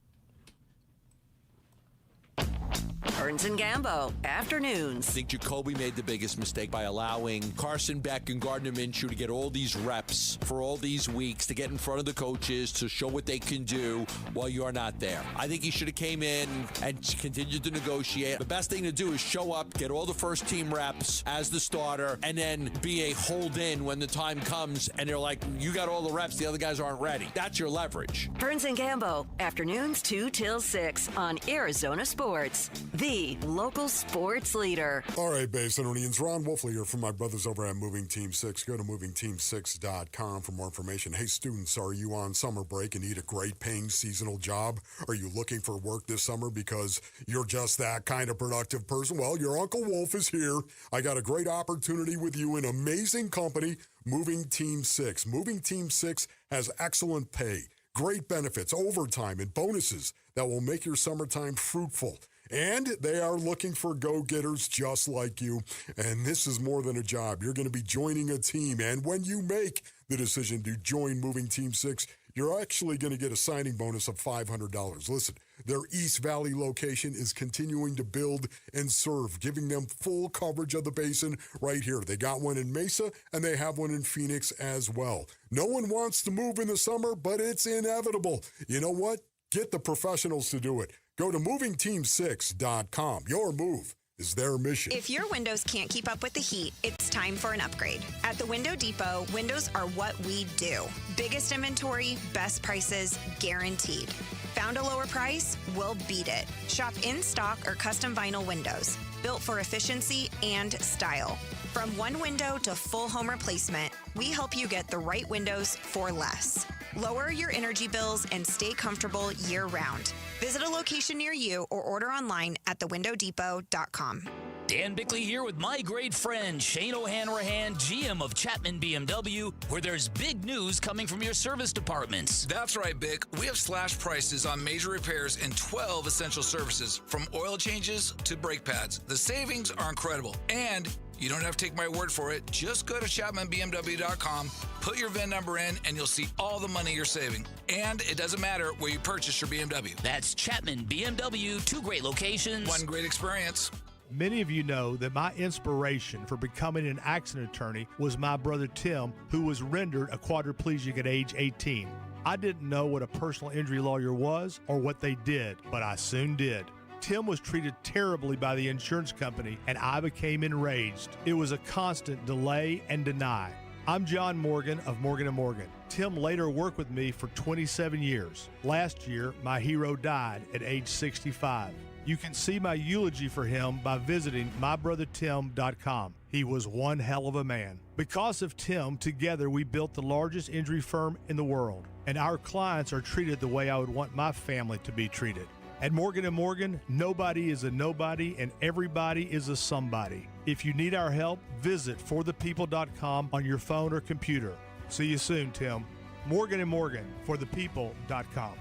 Burns and Gambo, afternoons. I think Jacoby made the biggest mistake by allowing Carson Beck and Gardner Minshew to get all these reps for all these weeks, to get in front of the coaches, to show what they can do while you're not there. I think he should have came in and continued to negotiate. The best thing to do is show up, get all the first team reps as the starter, and then be a hold-in when the time comes and they're like, you got all the reps, the other guys aren't ready. That's your leverage. Burns and Gambo, afternoons 2 till 6 on Arizona Sports, the local sports leader. All right, Basinonians, Ron Wolfley here from my brothers over at Moving Team 6. Go to movingteam6.com for more information. Hey, students, are you on summer break and need a great paying seasonal job? Are you looking for work this summer because you're just that kind of productive person? Well, your Uncle Wolf is here. I got a great opportunity with you, an amazing company, Moving Team 6. Moving Team 6 has excellent pay, great benefits, overtime, and bonuses that will make your summertime fruitful. And they are looking for go-getters just like you. And this is more than a job. You're going to be joining a team. And when you make the decision to join Moving Team 6, you're actually going to get a signing bonus of $500. Listen, their East Valley location is continuing to build and serve, giving them full coverage of the basin right here. They got one in Mesa, and they have one in Phoenix as well. No one wants to move in the summer, but it's inevitable. You know what? Get the professionals to do it. Go to movingteam6.com. Your move is their mission. If your windows can't keep up with the heat, it's time for an upgrade. At the Window Depot, windows are what we do. Biggest inventory, best prices, guaranteed. Found a lower price? We'll beat it. Shop in stock or custom vinyl windows, built for efficiency and style. From one window to full home replacement, we help you get the right windows for less. Lower your energy bills and stay comfortable year-round. Visit a location near you or order online at thewindowdepot.com. Dan Bickley here with my great friend Shane O'Hanrahan, GM of Chapman BMW, where there's big news coming from your service departments. That's right, Bick. We have slashed prices on major repairs and 12 essential services, from oil changes to brake pads. The savings are incredible, and you don't have to take my word for it. Just go to ChapmanBMW.com, put your VIN number in, and you'll see all the money you're saving. And it doesn't matter where you purchase your BMW. That's Chapman BMW, 2 great locations. 1 great experience. Many of you know that my inspiration for becoming an accident attorney was my brother Tim, who was rendered a quadriplegic at age 18. I didn't know what a personal injury lawyer was or what they did, but I soon did. Tim was treated terribly by the insurance company, and I became enraged. It was a constant delay and deny. I'm John Morgan of Morgan & Morgan. Tim later worked with me for 27 years. Last year, my hero died at age 65. You can see my eulogy for him by visiting mybrothertim.com. He was one hell of a man. Because of Tim, together we built the largest injury firm in the world, and our clients are treated the way I would want my family to be treated. At Morgan & Morgan, nobody is a nobody and everybody is a somebody. If you need our help, visit forthepeople.com on your phone or computer. See you soon, Tim. Morgan & Morgan, forthepeople.com.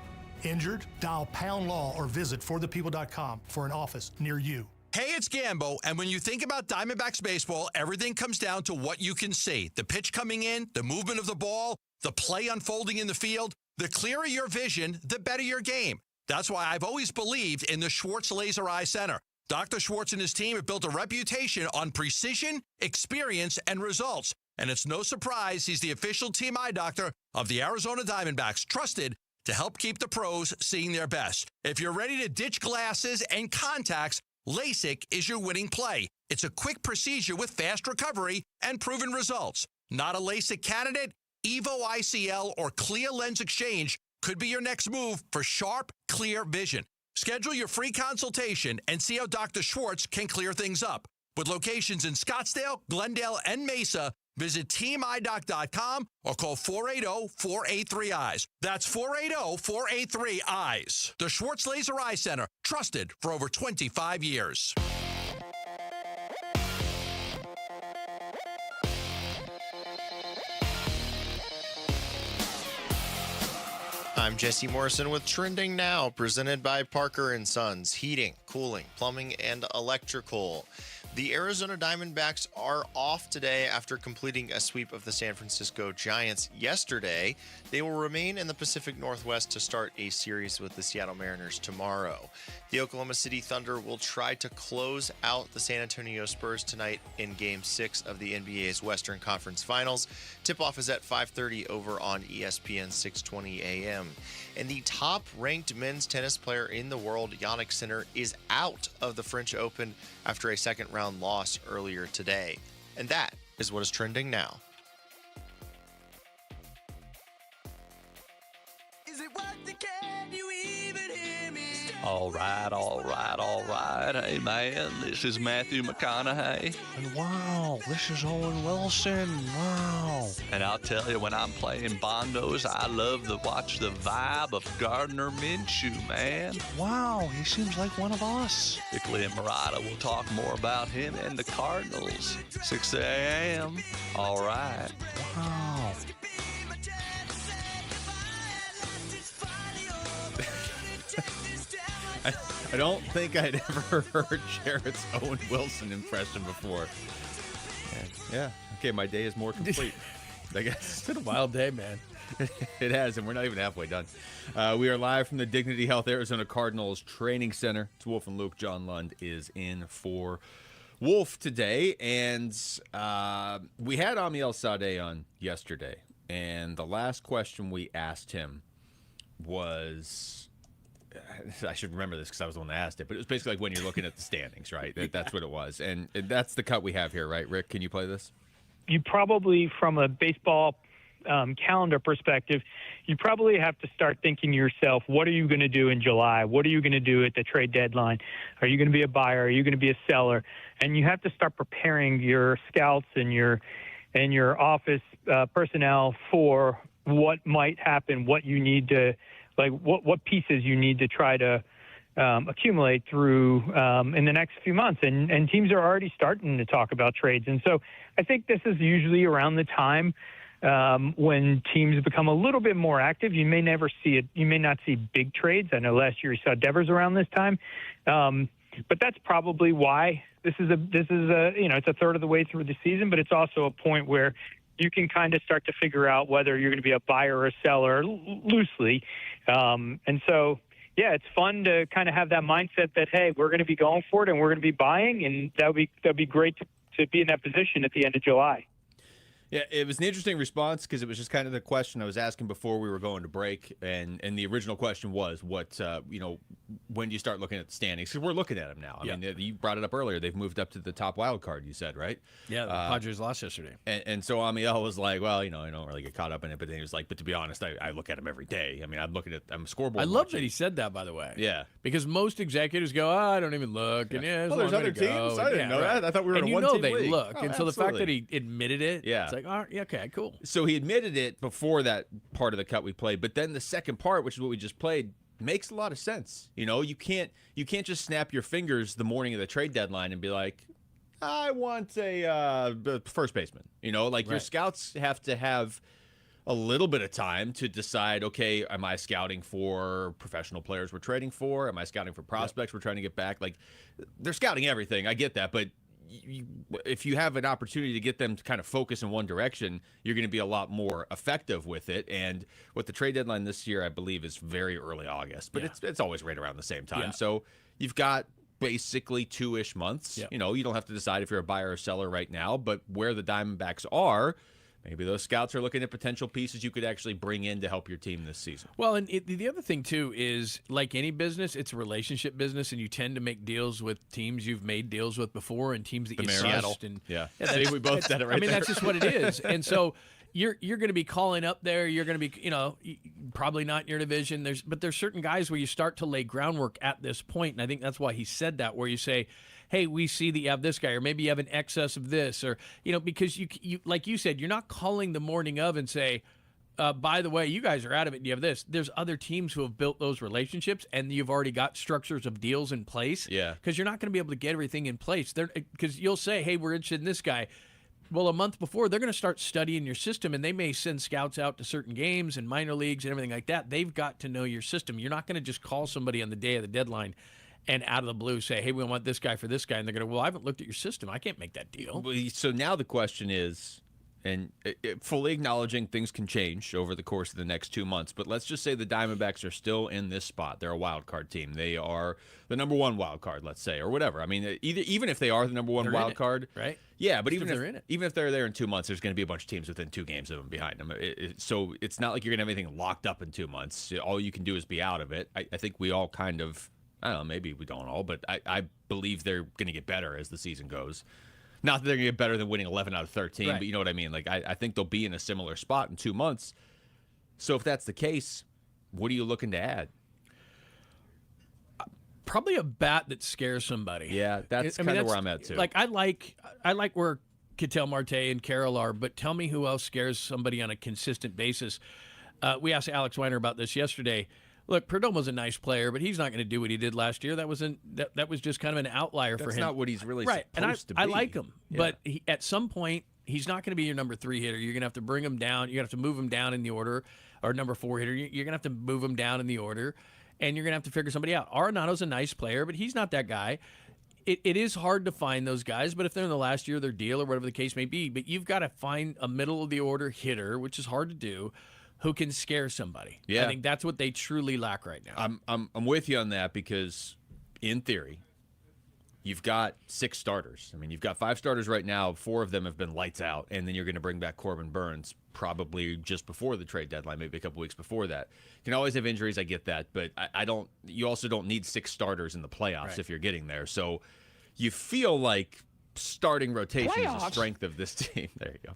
Injured? Dial Pound Law or visit forthepeople.com for an office near you. Hey, it's Gambo, and when you think about Diamondbacks baseball, everything comes down to what you can see. The pitch coming in, the movement of the ball, the play unfolding in the field. The clearer your vision, the better your game. That's why I've always believed in the Schwartz Laser Eye Center. Dr. Schwartz and his team have built a reputation on precision, experience, and results. And it's no surprise he's the official team eye doctor of the Arizona Diamondbacks, trusted to help keep the pros seeing their best. If you're ready to ditch glasses and contacts, LASIK is your winning play. It's a quick procedure with fast recovery and proven results. Not a LASIK candidate? Evo ICL or Clear Lens Exchange could be your next move for sharp, clear vision. Schedule your free consultation and see how Dr. Schwartz can clear things up. With locations in Scottsdale, Glendale, and Mesa, visit teamidoc.com or call 480-483-EYES. That's 480-483-EYES. The Schwartz Laser Eye Center, trusted for over 25 years. I'm Jesse Morrison with Trending Now, presented by Parker & Sons, heating, cooling, plumbing, and electrical. The Arizona Diamondbacks are off today after completing a sweep of the San Francisco Giants yesterday. They will remain in the Pacific Northwest to start a series with the Seattle Mariners tomorrow. The Oklahoma City Thunder will try to close out the San Antonio Spurs tonight in Game 6 of the NBA's Western Conference Finals. Tip-off is at 5:30 over on ESPN 620 AM. And the top-ranked men's tennis player in the world, Jannik Sinner, is out of the French Open after a second-round loss earlier today. And that is what is trending now. All right. Hey, man, this is Matthew McConaughey. And wow, this is Owen Wilson. Wow. And I'll tell you, when I'm playing bondos, I love to watch the vibe of Gardner Minshew, man. Wow, he seems like one of us. Bickley and Murata will talk more about him and the Cardinals. 6 a.m. All right. Wow. I don't think I'd ever heard Jarrett's Owen Wilson impression before. Yeah. Okay, my day is more complete. I guess. It's been a wild day, man. It has, and we're not even halfway done. We are live from the Dignity Health Arizona Cardinals Training Center. It's Wolf and Luke. John Lund is in for Wolf today, and we had Amiel Sadeh on yesterday, and the last question we asked him was... I should remember this because I was the one that asked it, but it was basically like when you're looking at the standings, right? That's what it was. And that's the cut we have here, right? Rick, can you play this? You probably, from a baseball calendar perspective, you probably have to start thinking to yourself, what are you going to do in July? What are you going to do at the trade deadline? Are you going to be a buyer? Are you going to be a seller? And you have to start preparing your scouts and your office personnel for what might happen, what you need to, like what pieces you need to try to accumulate through in the next few months. And teams are already starting to talk about trades. And so I think this is usually around the time when teams become a little bit more active. You may never see it. You may not see big trades. I know last year you saw Devers around this time. But that's probably why this is it's a third of the way through the season, but it's also a point where you can kind of start to figure out whether you're going to be a buyer or a seller loosely. And so, yeah, it's fun to kind of have that mindset that, hey, we're going to be going for it and we're going to be buying. And that'd be great to be in that position at the end of July. Yeah, it was an interesting response because it was just kind of the question I was asking before we were going to break, and the original question was, what when do you start looking at the standings? Because we're looking at them now. I mean, you brought it up earlier. They've moved up to the top wild card, you said, right? Yeah, the Padres lost yesterday. And so Amiel was like, well, I don't really get caught up in it, but then he was like, but to be honest, I look at them every day. I mean, I'm a scoreboard. I love that he said that, by the way. Yeah. Because most executives go, I don't even look. And there's other teams? I didn't know that. I thought we were in a one-team league. They look. Oh, and so the fact that he admitted it, it's like, oh, yeah, okay, cool. So he admitted it before that part of the cut we played, but then the second part, which is what we just played, makes a lot of sense. You can't just snap your fingers the morning of the trade deadline and be like, I want a first baseman. Your scouts have to have a little bit of time to decide, okay, am I scouting for professional players we're trading for? Am I scouting for prospects we're trying to get back? Like, they're scouting everything. I get that. But if you have an opportunity to get them to kind of focus in one direction, you're going to be a lot more effective with it. And with the trade deadline this year, I believe, is very early August. But it's always right around the same time. Yeah. So you've got basically 2-ish months. Yep. You know, you don't have to decide if you're a buyer or seller right now. But where the Diamondbacks are, maybe those scouts are looking at potential pieces you could actually bring in to help your team this season. Well, and the other thing, too, is like any business, it's a relationship business, and you tend to make deals with teams you've made deals with before and teams that you trust. And See, we both said it right I mean, there. that's just what it is. And so you're going to be calling up there. You're going to be, probably not in your division. But there's certain guys where you start to lay groundwork at this point, and I think that's why he said that, where you say, hey, we see that you have this guy, or maybe you have an excess of this, or, because you like you said, you're not calling the morning of and say, by the way, you guys are out of it and you have this. There's other teams who have built those relationships, and you've already got structures of deals in place. Yeah. Because you're not going to be able to get everything in place. Because you'll say, hey, we're interested in this guy. Well, a month before, they're going to start studying your system, and they may send scouts out to certain games and minor leagues and everything like that. They've got to know your system. You're not going to just call somebody on the day of the deadline and out of the blue say, hey, we want this guy for this guy. And they're going to, well, I haven't looked at your system. I can't make that deal. So now the question is, and fully acknowledging things can change over the course of the next 2 months, but let's just say the Diamondbacks are still in this spot. They're a wild card team. They are the number one wild card, let's say, or whatever. I mean, even if they are the number one wild card, right? Yeah, but even if they're there in 2 months, there's going to be a bunch of teams within 2 games of them behind them. So it's not like you're going to have anything locked up in 2 months. All you can do is be out of it. I think we all kind of, I don't know, maybe we don't all, but I believe they're going to get better as the season goes. Not that they're going to get better than winning 11 out of 13, right. But you know what I mean? Like, I think they'll be in a similar spot in 2 months. So if that's the case, what are you looking to add? Probably a bat that scares somebody. Yeah, that's kind of where I'm at, too. Like, I like where Ketel Marte and Carroll are, but tell me who else scares somebody on a consistent basis. We asked Alex Weiner about this yesterday. Look, Perdomo's a nice player, but he's not going to do what he did last year. That was just kind of an outlier for him. That's not what he's really right. supposed to be. I like him, Yeah. but at some point, he's not going to be your number 3 hitter. You're going to have to bring him down. You're going to have to move him down in the order, or number 4 hitter. You're going to have to move him down in the order, and you're going to have to figure somebody out. Arenado's a nice player, but he's not that guy. It is hard to find those guys, but if they're in the last year of their deal or whatever the case may be, but you've got to find a middle of the order hitter, which is hard to do, who can scare somebody. Yeah. I think that's what they truly lack right now. I'm with you on that because, in theory, you've got 6 starters. I mean, you've got 5 starters right now. 4 of them have been lights out, and then you're going to bring back Corbin Burns probably just before the trade deadline, maybe a couple weeks before that. You can always have injuries, I get that, but I don't. You also don't need 6 starters in the playoffs if you're getting there. So you feel like starting rotation is the strength of this team. There you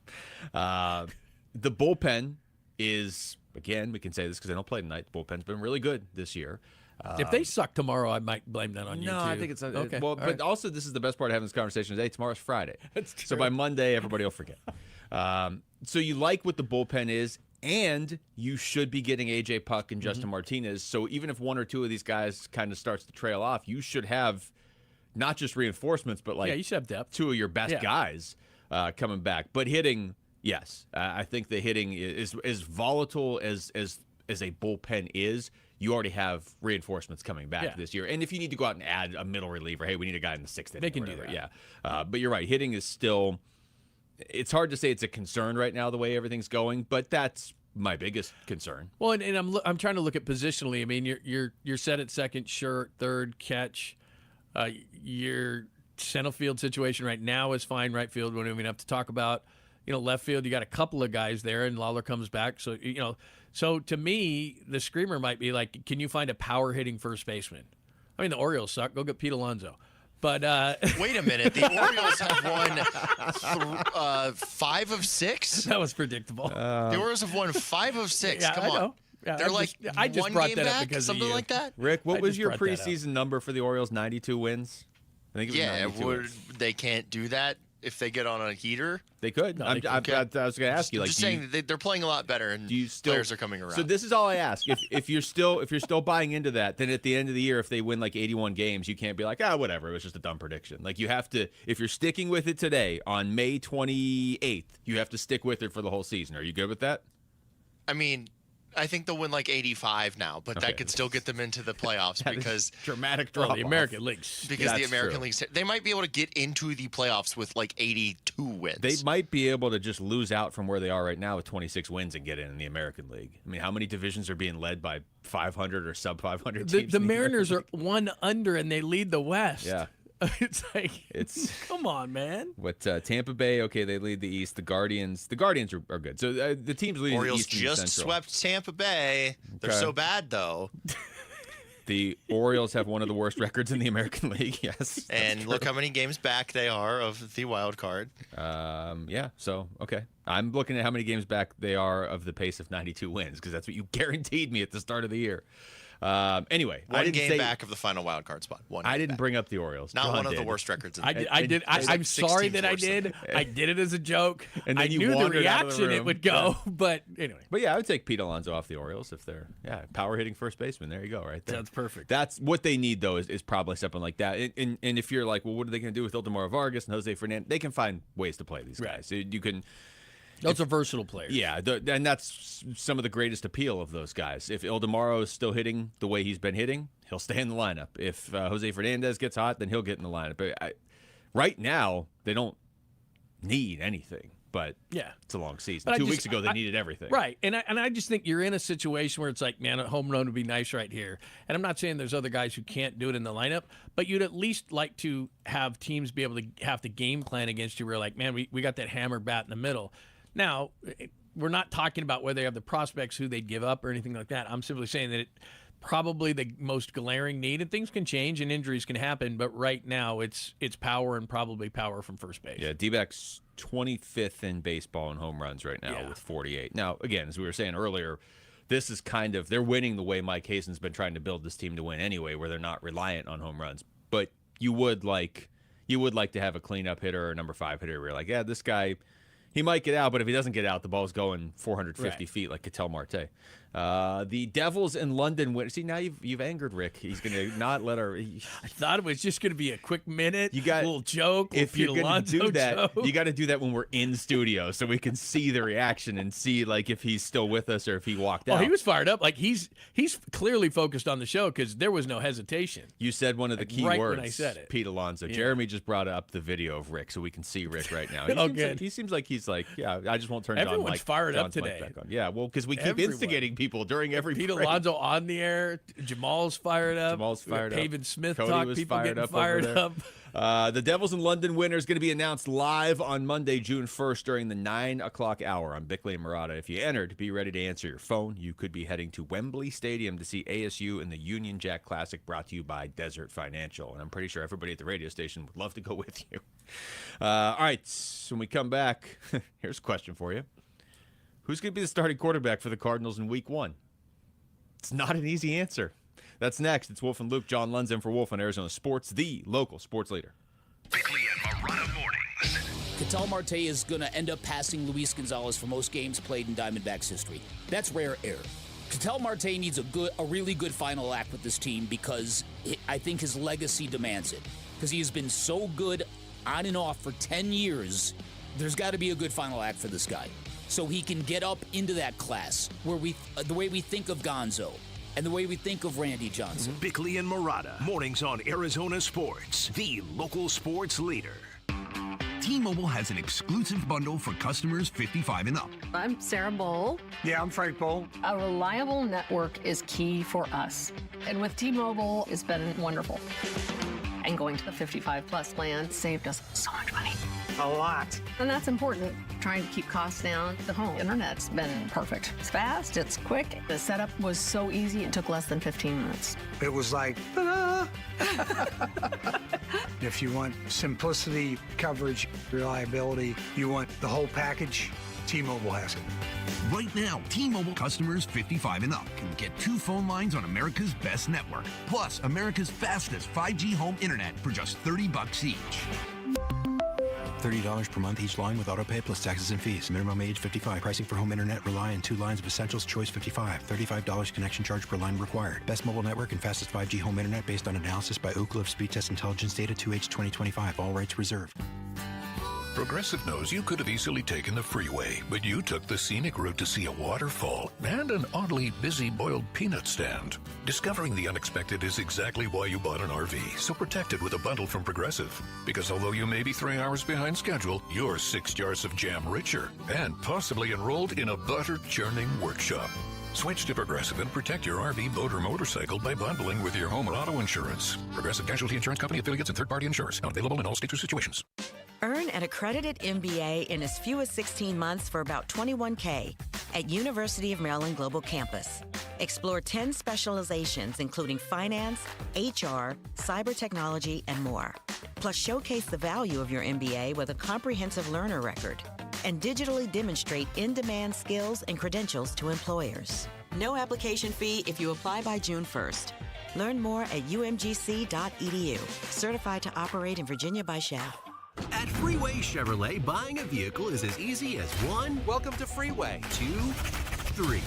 go. The bullpen is, again, we can say this because they don't play tonight. The bullpen's been really good this year. If they suck tomorrow, I might blame that on you, too. No, I think it's not. Okay. Well, All but right. also this is the best part of having this conversation today. Tomorrow's Friday. That's true. So by Monday, everybody will forget. So you like what the bullpen is, and you should be getting A.J. Puck and Justin Martinez. So even if 1 or 2 of these guys kind of starts to trail off, you should have not just reinforcements, but like you should have depth. 2 of your best guys coming back. But hitting, yes. I think the hitting is as volatile as a bullpen is. You already have reinforcements coming back this year. And if you need to go out and add a middle reliever, hey, we need a guy in the 6th inning. They can or do whatever, that. Yeah. But you're right. Hitting is still, it's hard to say it's a concern right now the way everything's going, but that's my biggest concern. Well, and I'm trying to look at positionally. I mean, you're set at second, short, third, catch. Your center field situation right now is fine. Right field, we don't even have to talk about. Left field, you got a couple of guys there, and Lawler comes back. So, so to me, the screamer might be like, can you find a power hitting first baseman? I mean, the Orioles suck. Go get Pete Alonso. But wait a minute, the Orioles have won 5 of 6. That was predictable. The Orioles have won 5 of 6. Yeah, Come I on. know. Yeah, They're I just one brought game that up back, because of something you. like that. Rick, what I was just your brought that up. preseason number for the Orioles? 92 wins? I think it was 92 wins. They can't do that if they get on a heater. They could. I was going to ask you. Like, just saying that they're playing a lot better, and players are coming around. So this is all I ask. If you're still buying into that, then at the end of the year, if they win like 81 games, you can't be like, whatever. It was just a dumb prediction. Like, you have to. If you're sticking with it today on May 28th, you have to stick with it for the whole season. Are you good with that? I mean, I think they'll win like 85 now, but that could still get them into the playoffs because dramatic drop. The American League. Because the American League, they might be able to get into the playoffs with like 82 wins. They might be able to just lose out from where they are right now with 26 wins and get in the American League. I mean, how many divisions are being led by 500 or sub 500 teams? The Mariners are 1 under and they lead the West. Yeah. It's like, come on, man. What Tampa Bay? Okay, they lead the East. The Guardians are good. So the teams leading Orioles the East and just Central. swept Tampa Bay. They're so bad though. The Orioles have one of the worst records in the American League. Yes, and look how many games back they are of the wild card. Yeah. So okay, I'm looking at how many games back they are of the pace of 92 wins because that's what you guaranteed me at the start of the year. Anyway, one game back of the final wild card spot. I didn't bring up the Orioles. Not John one of did. the worst records. I did. I'm sorry that I did. I did it as a joke. And then I you knew the wandered out of the reaction it room. would go, but anyway. But yeah, I would take Pete Alonso off the Orioles if they're power hitting first baseman. There you go, right there. That's perfect. That's what they need though is probably something like that. And if you're like, well, what are they going to do with Ildemaro Vargas and Jose Fernandez? They can find ways to play these guys. You can. Those are versatile players. Yeah, and that's some of the greatest appeal of those guys. If Ildemaro is still hitting the way he's been hitting, he'll stay in the lineup. If Jose Fernandez gets hot, then he'll get in the lineup. But right now, they don't need anything. But yeah, it's a long season. But 2 weeks ago, they needed everything. Right, and I just think you're in a situation where it's like, man, a home run would be nice right here. And I'm not saying there's other guys who can't do it in the lineup, but you'd at least like to have teams be able to have to game plan against you where like, man, we got that hammer bat in the middle. Now, we're not talking about whether they have the prospects who they'd give up or anything like that. I'm simply saying that probably the most glaring need, and things can change and injuries can happen, but right now it's power and probably power from first base. Yeah, D-backs 25th in baseball in home runs right now with 48. Now, again, as we were saying earlier, this is kind of, they're winning the way Mike Hasen's been trying to build this team to win anyway, where they're not reliant on home runs. But you would like to have a cleanup hitter or a number 5 hitter where you're like, yeah, this guy, he might get out, but if he doesn't get out, the ball's going 450 feet like Ketel Marte. The Devils in London win. See, now you've angered Rick. He's going to not let our. I thought it was just going to be a quick minute, a little joke. If you're going to do that, joke. you got to do that when we're in studio so we can see the reaction and see like if he's still with us or if he walked out. Oh, he was fired up. Like he's clearly focused on the show because there was no hesitation. You said one of the key right words. when I said it. Pete Alonso. Yeah. Jeremy just brought up the video of Rick so we can see Rick right now. He seems like he's like, yeah, I just won't turn Everyone's John's fired up mic today. back on. Yeah, well, because we keep Everyone. instigating people during every Pete break. Alonso on the air. Jamal's fired up. Pavin Smith Cody talk. was People fired getting up fired over there. up. The Devils in London winner is going to be announced live on Monday, June 1st during the 9 o'clock hour on Bickley and Murata. If you entered, be ready to answer your phone. You could be heading to Wembley Stadium to see ASU in the Union Jack Classic brought to you by Desert Financial. And I'm pretty sure everybody at the radio station would love to go with you. All right, so when we come back, here's a question for you. Who's going to be the starting quarterback for the Cardinals in Week 1? It's not an easy answer. That's next. It's Wolf and Luke. John Lund's in for Wolf on Arizona Sports, the local sports leader. Bickley and Murata mornings. Ketel Marte is going to end up passing Luis Gonzalez for most games played in Diamondbacks history. That's rare air. Ketel Marte needs a really good final act with this team because I think his legacy demands it. Because he has been so good on and off for 10 years, there's got to be a good final act for this guy. So he can get up into that class where the way we think of Gonzo and the way we think of Randy Johnson. Bickley and Murata mornings on Arizona Sports, the local sports leader. T-Mobile has an exclusive bundle for customers 55 and up. I'm Sarah Bowl. Yeah, I'm Frank Bowl. A reliable network is key for us. And with T-Mobile, it's been wonderful. And going to the 55 plus plan saved us so much money. A lot. And that's important. Trying to keep costs down. The home internet's been perfect. It's fast, it's quick. The setup was so easy, it took less than 15 minutes. It was like, ta-da! If you want simplicity, coverage, reliability, you want the whole package, T-Mobile has it. Right now, T-Mobile customers 55 and up can get 2 phone lines on America's best network, plus America's fastest 5G home internet for just $30 each. $30 per month each line with autopay plus taxes and fees. Minimum age 55. Pricing for home internet rely on 2 lines of Essentials Choice 55. $35 connection charge per line required. Best mobile network and fastest 5G home internet based on analysis by Ookla of Speed Test Intelligence Data 2H 2025. All rights reserved. Progressive knows you could have easily taken the freeway, but you took the scenic route to see a waterfall and an oddly busy boiled peanut stand. Discovering the unexpected is exactly why you bought an RV, so protect it with a bundle from Progressive. Because although you may be 3 hours behind schedule, you're 6 jars of jam richer and possibly enrolled in a butter-churning workshop. Switch to Progressive and protect your RV, boat, or motorcycle by bundling with your home or auto insurance. Progressive Casualty Insurance Company, affiliates, and third-party insurers. Not available in all states or situations. Earn an accredited MBA in as few as 16 months for about $21K at University of Maryland Global Campus. Explore 10 specializations, including finance, HR, cyber technology, and more. Plus, showcase the value of your MBA with a comprehensive learner record and digitally demonstrate in-demand skills and credentials to employers. No application fee if you apply by June 1st. Learn more at umgc.edu. Certified to operate in Virginia by Shell. At Freeway Chevrolet, buying a vehicle is as easy as 1. Welcome to Freeway. 2, 3.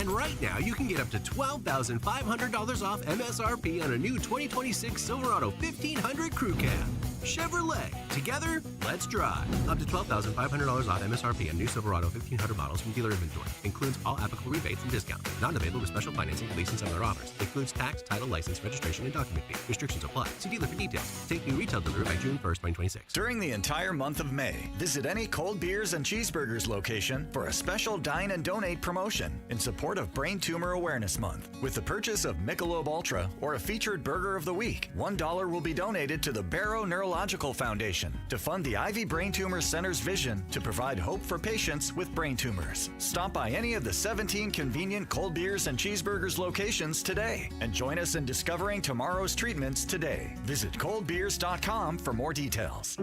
And right now, you can get up to $12,500 off MSRP on a new 2026 Silverado 1500 Crew Cab. Chevrolet. Together, let's drive. Up to $12,500 off MSRP on new Silverado 1500 models from dealer inventory. Includes all applicable rebates and discounts. Not available with special financing, lease, and some other offers. Includes tax, title, license, registration, and document fee. Restrictions apply. See dealer for details. Take new retail delivery by June 1st, 2026. During the entire month of May, visit any Cold Beers and Cheeseburgers location for a special Dine and Donate promotion in support of Brain Tumor Awareness Month. With the purchase of Michelob Ultra or a featured Burger of the Week, $1 will be donated to the Barrow Neurological Foundation to fund the Ivy Brain Tumor Center's vision to provide hope for patients with brain tumors. Stop by any of the 17 convenient Cold Beers and Cheeseburgers locations today and join us in discovering tomorrow's treatments today. Visit coldbeers.com for more details.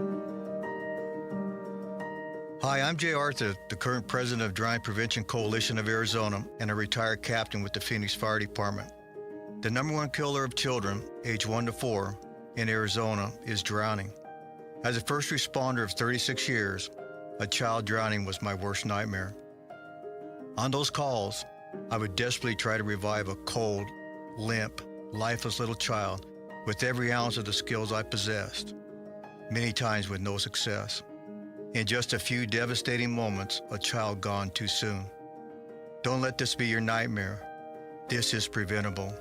Hi, I'm Jay Arthur, the current president of Drowning Prevention Coalition of Arizona and a retired captain with the Phoenix Fire Department. The number one killer of children, age 1 to 4, in Arizona is drowning. As a first responder of 36 years, a child drowning was my worst nightmare. On those calls, I would desperately try to revive a cold, limp, lifeless little child with every ounce of the skills I possessed, many times with no success. In just a few devastating moments, a child gone too soon. Don't let this be your nightmare. This is preventable.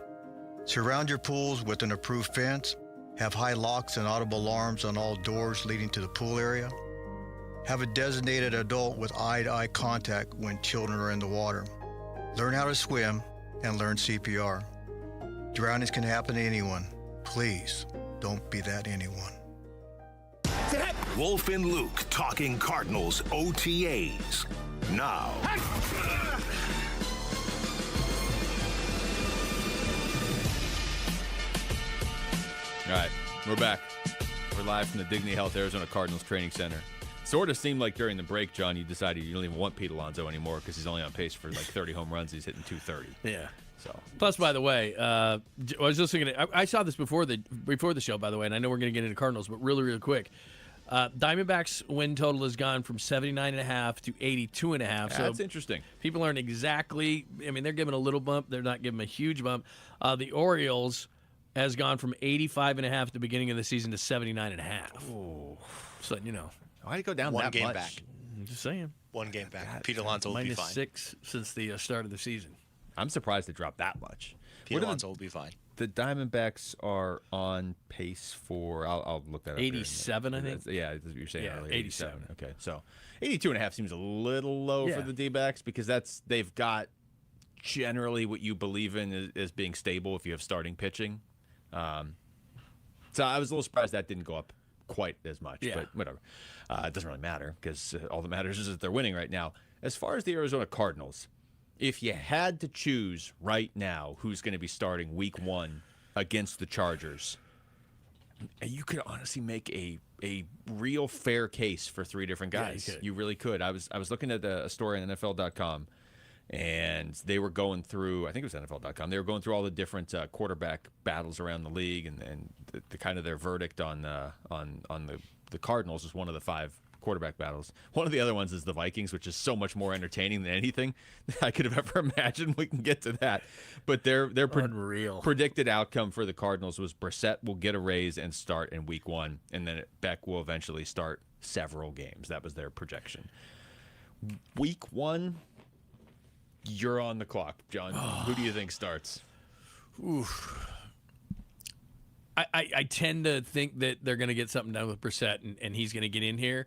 Surround your pools with an approved fence. Have high locks and audible alarms on all doors leading to the pool area. Have a designated adult with eye-to-eye contact when children are in the water. Learn how to swim and learn CPR. Drownings can happen to anyone. Please, don't be that anyone. Wolf and Luke talking Cardinals OTAs. Now. All right, we're back. We're live from the Dignity Health Arizona Cardinals Training Center. Sort of seemed like during the break, John, you decided you don't even want Pete Alonso anymore because he's only on pace for like 30 home runs. He's hitting 230. Yeah. So. Plus, by the way, I was just thinking. I saw this before the show, by the way, and I know we're going to get into Cardinals, but really quick. Diamondbacks win total has gone from 79.5 to 82.5. Yeah, so that's interesting. People aren't exactly. I mean, they're giving a little bump. They're not giving a huge bump. The Orioles has gone from 85.5 at the beginning of the season to 79.5. Oh, so you know, why'd it go down One that game much? back. I'm just saying. One game back. Pete Alonso will be Minus fine. 6 since the start of the season. I'm surprised it dropped that much. Pete Alonso will be fine. The Diamondbacks are on pace for, I'll look that up. 87, I think. Yeah, that's what you're saying earlier. 87. Okay, so 82.5 seems a little low for the D-backs because they've got generally what you believe in as being stable if you have starting pitching. So I was a little surprised that didn't go up quite as much, but whatever. It doesn't really matter because all that matters is that they're winning right now. As far as the Arizona Cardinals, if you had to choose right now who's going to be starting week 1 against the Chargers, you could honestly make a real fair case for 3 different guys. Yeah, you really could. I was looking at a story on NFL.com, and they were going through, I think it was NFL.com, they were going through all the different quarterback battles around the league, and the kind of their verdict on the Cardinals is one of the 5 quarterback battles. One of the other ones is the Vikings, which is so much more entertaining than anything I could have ever imagined. We can get to that. But their predicted outcome for the Cardinals was Brissett will get a raise and start in week 1, and then Beck will eventually start several games. That was their projection. Week 1, you're on the clock, John. Who do you think starts? Oof. I tend to think that they're going to get something done with Brissett, and he's going to get in here.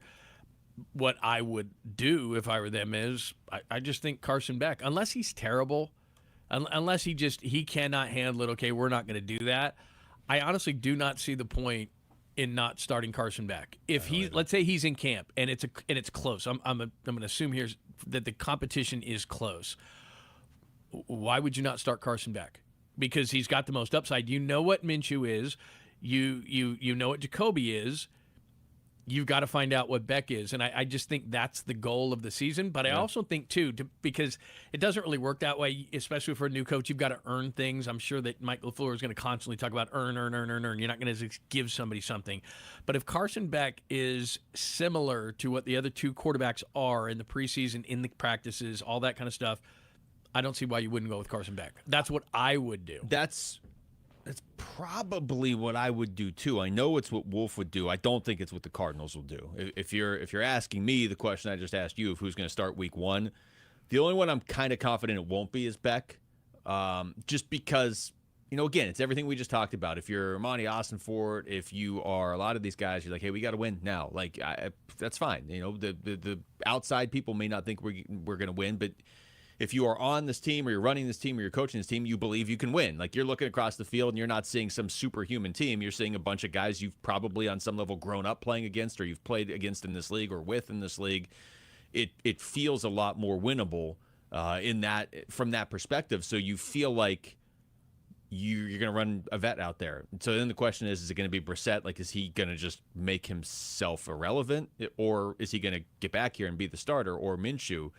What I would do if I were them is I just think Carson Beck, unless he's terrible, unless he cannot handle it. Okay, we're not going to do that. I honestly do not see the point in not starting Carson Beck. If let's say he's in camp and it's close. I'm going to assume here that the competition is close. Why would you not start Carson Beck? Because he's got the most upside. You know what Minshew is. You know what Jacoby is. You've got to find out what Beck is. And I just think that's the goal of the season. But I also think, too, because it doesn't really work that way, especially for a new coach, you've got to earn things. I'm sure that Mike LaFleur is going to constantly talk about earn. You're not going to just give somebody something. But if Carson Beck is similar to what the other two quarterbacks are in the preseason, in the practices, all that kind of stuff, I don't see why you wouldn't go with Carson Beck. That's what I would do. That's probably what I would do too. I know it's what Wolf would do. I don't think it's what the Cardinals will do. If you're asking me the question I just asked you of who's going to start week 1, the only one I'm kind of confident it won't be is Beck. Just because, again, it's everything we just talked about. If you're Monty Ossenfort, if you are a lot of these guys, you're like, hey, we got to win now. Like, that's fine. The outside people may not think we're going to win, but if you are on this team or you're running this team or you're coaching this team, you believe you can win. Like, you're looking across the field and you're not seeing some superhuman team. You're seeing a bunch of guys you've probably on some level grown up playing against or you've played against in this league or with in this league. It feels a lot more winnable from that perspective. So you feel like you're going to run a vet out there. So then the question is it going to be Brissett? Like, is he going to just make himself irrelevant, or is he going to get back here and be the starter, or Minshew?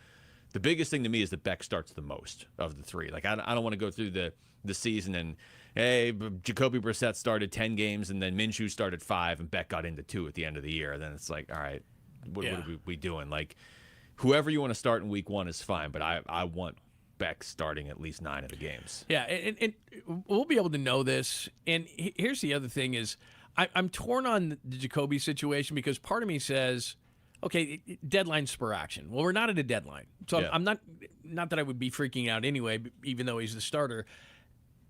The biggest thing to me is that Beck starts the most of the three. Like, I don't want to go through the season and, hey, Jacoby Brissett started 10 games and then Minshew started 5 and Beck got into 2 at the end of the year. And then it's like, all right, what are we doing? Like, whoever you want to start in week 1 is fine, but I want Beck starting at least 9 of the games. Yeah, and we'll be able to know this. And here's the other thing is I'm torn on the Jacoby situation because part of me says, okay, deadline spur action. Well, we're not at a deadline. So I'm not that I would be freaking out anyway, even though he's the starter.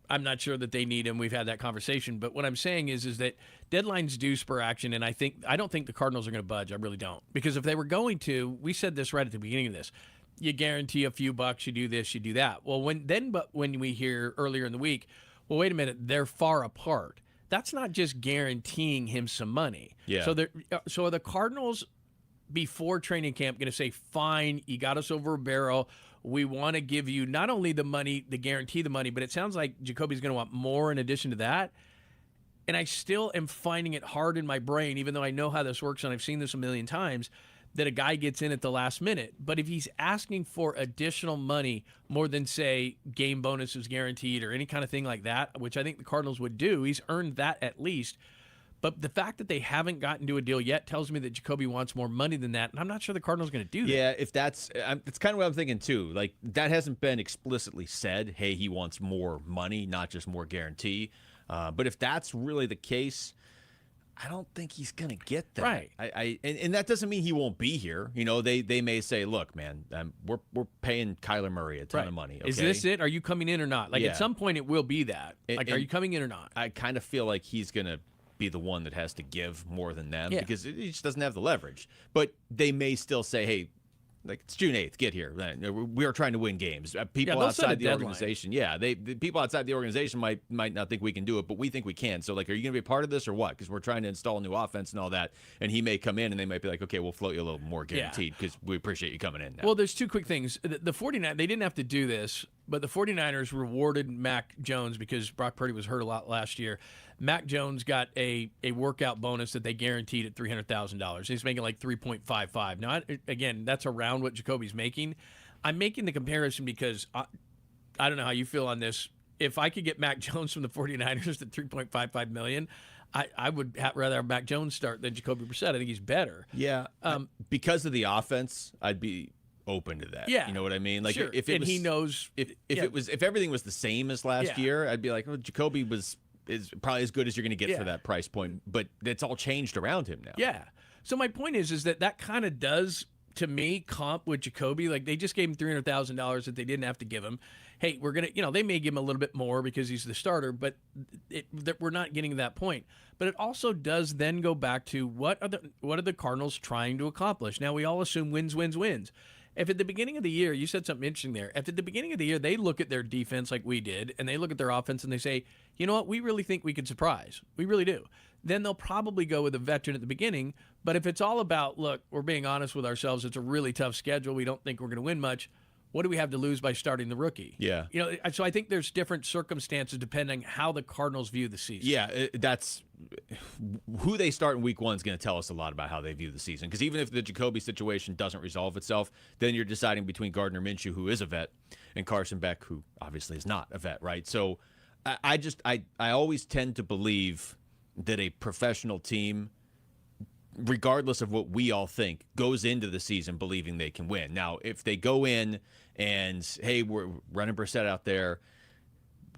I'm not sure that they need him. We've had that conversation. But what I'm saying is that deadlines do spur action, and I don't think the Cardinals are going to budge. I really don't. Because if they were going to, we said this right at the beginning of this, you guarantee a few bucks, you do this, you do that. Well, when we hear earlier in the week, well, wait a minute, they're far apart. That's not just guaranteeing him some money. Yeah. So are the Cardinals before training camp going to say, fine, you got us over a barrel. We want to give you not only the money, the guarantee the money, but it sounds like Jacoby's going to want more in addition to that. And I still am finding it hard in my brain, even though I know how this works and I've seen this a million times, that a guy gets in at the last minute. But if he's asking for additional money more than, say, game bonuses guaranteed or any kind of thing like that, which I think the Cardinals would do, he's earned that at least. But the fact that they haven't gotten to a deal yet tells me that Jacoby wants more money than that, and I'm not sure the Cardinals are going to do that. Yeah, it's kind of what I'm thinking too. Like, that hasn't been explicitly said, hey, he wants more money, not just more guarantee. But if that's really the case, I don't think he's going to get that. Right. And that doesn't mean he won't be here. They may say, look, man, we're paying Kyler Murray a ton of money. Okay? Is this it? Are you coming in or not? Like, at some point it will be that. Like, are you coming in or not? I kind of feel like he's going to be the one that has to give more than them because he just doesn't have the leverage. But they may still say, hey, like, it's June 8th, get here. We are trying to win games. People outside the organization, the people outside the organization might not think we can do it, but we think we can. So, like, are you going to be a part of this or what? Because we're trying to install a new offense and all that. And he may come in and they might be like, okay, we'll float you a little more guaranteed because we appreciate you coming in now. Well, there's two quick things. The 49ers, they didn't have to do this, but the 49ers rewarded Mac Jones because Brock Purdy was hurt a lot last year. Mac Jones got a workout bonus that they guaranteed at $300,000. He's making like $3.55. Now, again, that's around what Jacoby's making. I'm making the comparison because I don't know how you feel on this. If I could get Mac Jones from the 49ers at $3.55 million, I would rather have Mac Jones start than Jacoby Brissett. I think he's better. Yeah. Because of the offense, I'd be open to that. Yeah. You know what I mean? Like, sure. if it was, he knows if everything was the same as last year, I'd be like, oh, Jacoby is probably as good as you're going to get for that price point, but it's all changed around him now. Yeah. So my point is that kind of does, to me, comp with Jacoby. Like, they just gave him $300,000 that they didn't have to give him. Hey, we're going to, they may give him a little bit more because he's the starter, but we're not getting to that point. But it also does then go back to what are the Cardinals trying to accomplish? Now, we all assume wins. If at the beginning of the year, you said something interesting there, if at the beginning of the year they look at their defense like we did, and they look at their offense and they say, you know what, we really think we could surprise. We really do. Then they'll probably go with a veteran at the beginning. But if it's all about, look, we're being honest with ourselves, it's a really tough schedule, we don't think we're going to win much, what do we have to lose by starting the rookie? Yeah. So I think there's different circumstances depending how the Cardinals view the season. Yeah, that's who they start in week 1 is going to tell us a lot about how they view the season. Because even if the Jacoby situation doesn't resolve itself, then you're deciding between Gardner Minshew, who is a vet, and Carson Beck, who obviously is not a vet, right? So I always tend to believe that a professional team, regardless of what we all think, goes into the season believing they can win. Now, if they go in and, hey, we're running Brissett out there,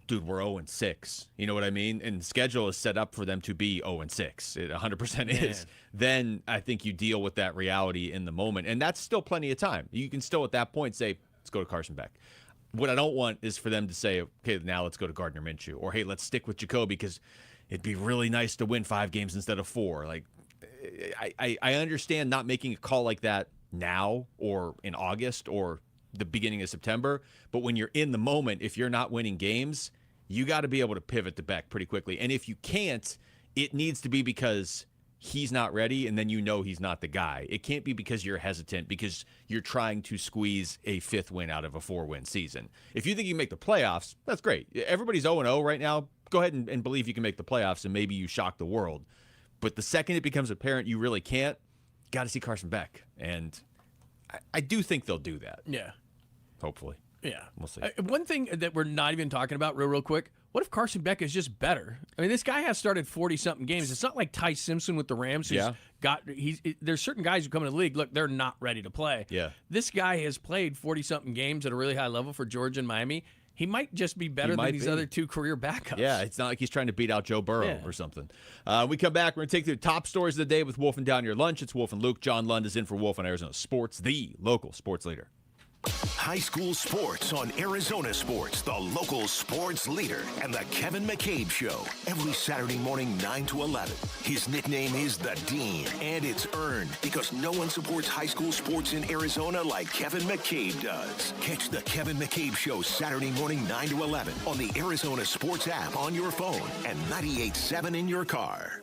dude, we're 0-6. You know what I mean? And the schedule is set up for them to be 0-6. It 100% is. Then I think you deal with that reality in the moment. And that's still plenty of time. You can still at that point say, let's go to Carson Beck. What I don't want is for them to say, okay, now let's go to Gardner Minshew. Or, hey, let's stick with Jacoby because it'd be really nice to win 5 games instead of 4. Like, I understand not making a call like that now or in August or the beginning of September, but when you're in the moment, if you're not winning games, you got to be able to pivot to Beck pretty quickly. And if you can't, it needs to be because he's not ready, and then he's not the guy. It can't be because you're hesitant because you're trying to squeeze a 5th win out of a 4-win season. If you think you can make the playoffs, that's great. Everybody's 0-0 right now. Go ahead and believe you can make the playoffs, and maybe you shock the world. But the second it becomes apparent you really can't, you got to see Carson Beck. And I do think they'll do that. Yeah. Hopefully. Yeah. We'll see. One thing that we're not even talking about real quick, what if Carson Beck is just better? I mean, this guy has started 40-something games. It's not like Ty Simpson with the Rams. There's certain guys who come in the league, look, they're not ready to play. Yeah. This guy has played 40-something games at a really high level for Georgia and Miami. He might just be better than these other 2 career backups. Yeah, it's not like he's trying to beat out Joe Burrow or something. We come back. We're going to take the top stories of the day with Wolf and Down Your Lunch. It's Wolf and Luke. John Lund is in for Wolf on Arizona Sports, the local sports leader. High school sports on Arizona Sports, the local sports leader, and the Kevin McCabe Show. Every Saturday morning, 9 to 11. His nickname is The Dean, and it's earned because no one supports high school sports in Arizona like Kevin McCabe does. Catch the Kevin McCabe Show Saturday morning, 9 to 11 on the Arizona Sports app on your phone and 98.7 in your car.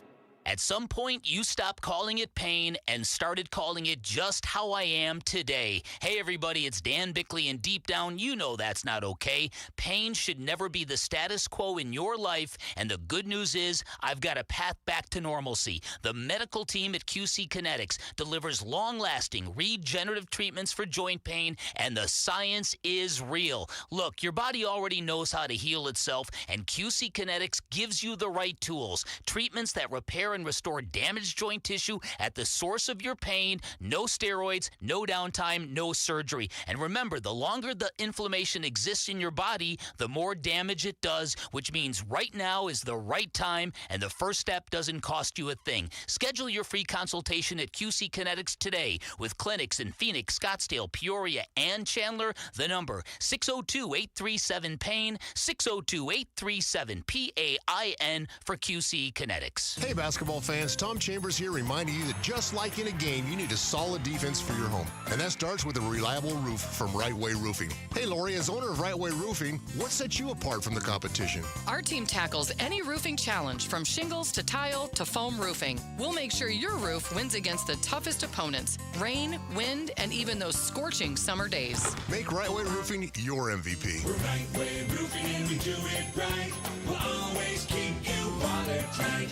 At some point, you stopped calling it pain and started calling it just how I am today. Hey, everybody, it's Dan Bickley, and deep down, you know that's not okay. Pain should never be the status quo in your life, and the good news is I've got a path back to normalcy. The medical team at QC Kinetics delivers long-lasting regenerative treatments for joint pain, and the science is real. Look, your body already knows how to heal itself, and QC Kinetics gives you the right tools. Treatments that repair and restore damaged joint tissue at the source of your pain. No steroids, no downtime, no surgery. And remember, the longer the inflammation exists in your body, the more damage it does, which means right now is the right time, and the first step doesn't cost you a thing. Schedule your free consultation at QC Kinetics today with clinics in Phoenix, Scottsdale, Peoria, and Chandler. The number 602-837-PAIN, 602-837-PAIN for QC Kinetics. Hey, basketball fans, Tom Chambers here reminding you that just like in a game, you need a solid defense for your home. And that starts with a reliable roof from Right Way Roofing. Hey, Lori, as owner of Right Way Roofing, what sets you apart from the competition? Our team tackles any roofing challenge from shingles to tile to foam roofing. We'll make sure your roof wins against the toughest opponents, rain, wind, and even those scorching summer days. Make Right Way Roofing your MVP. We're Right Way Roofing and we do it right. We'll always keep you watertight.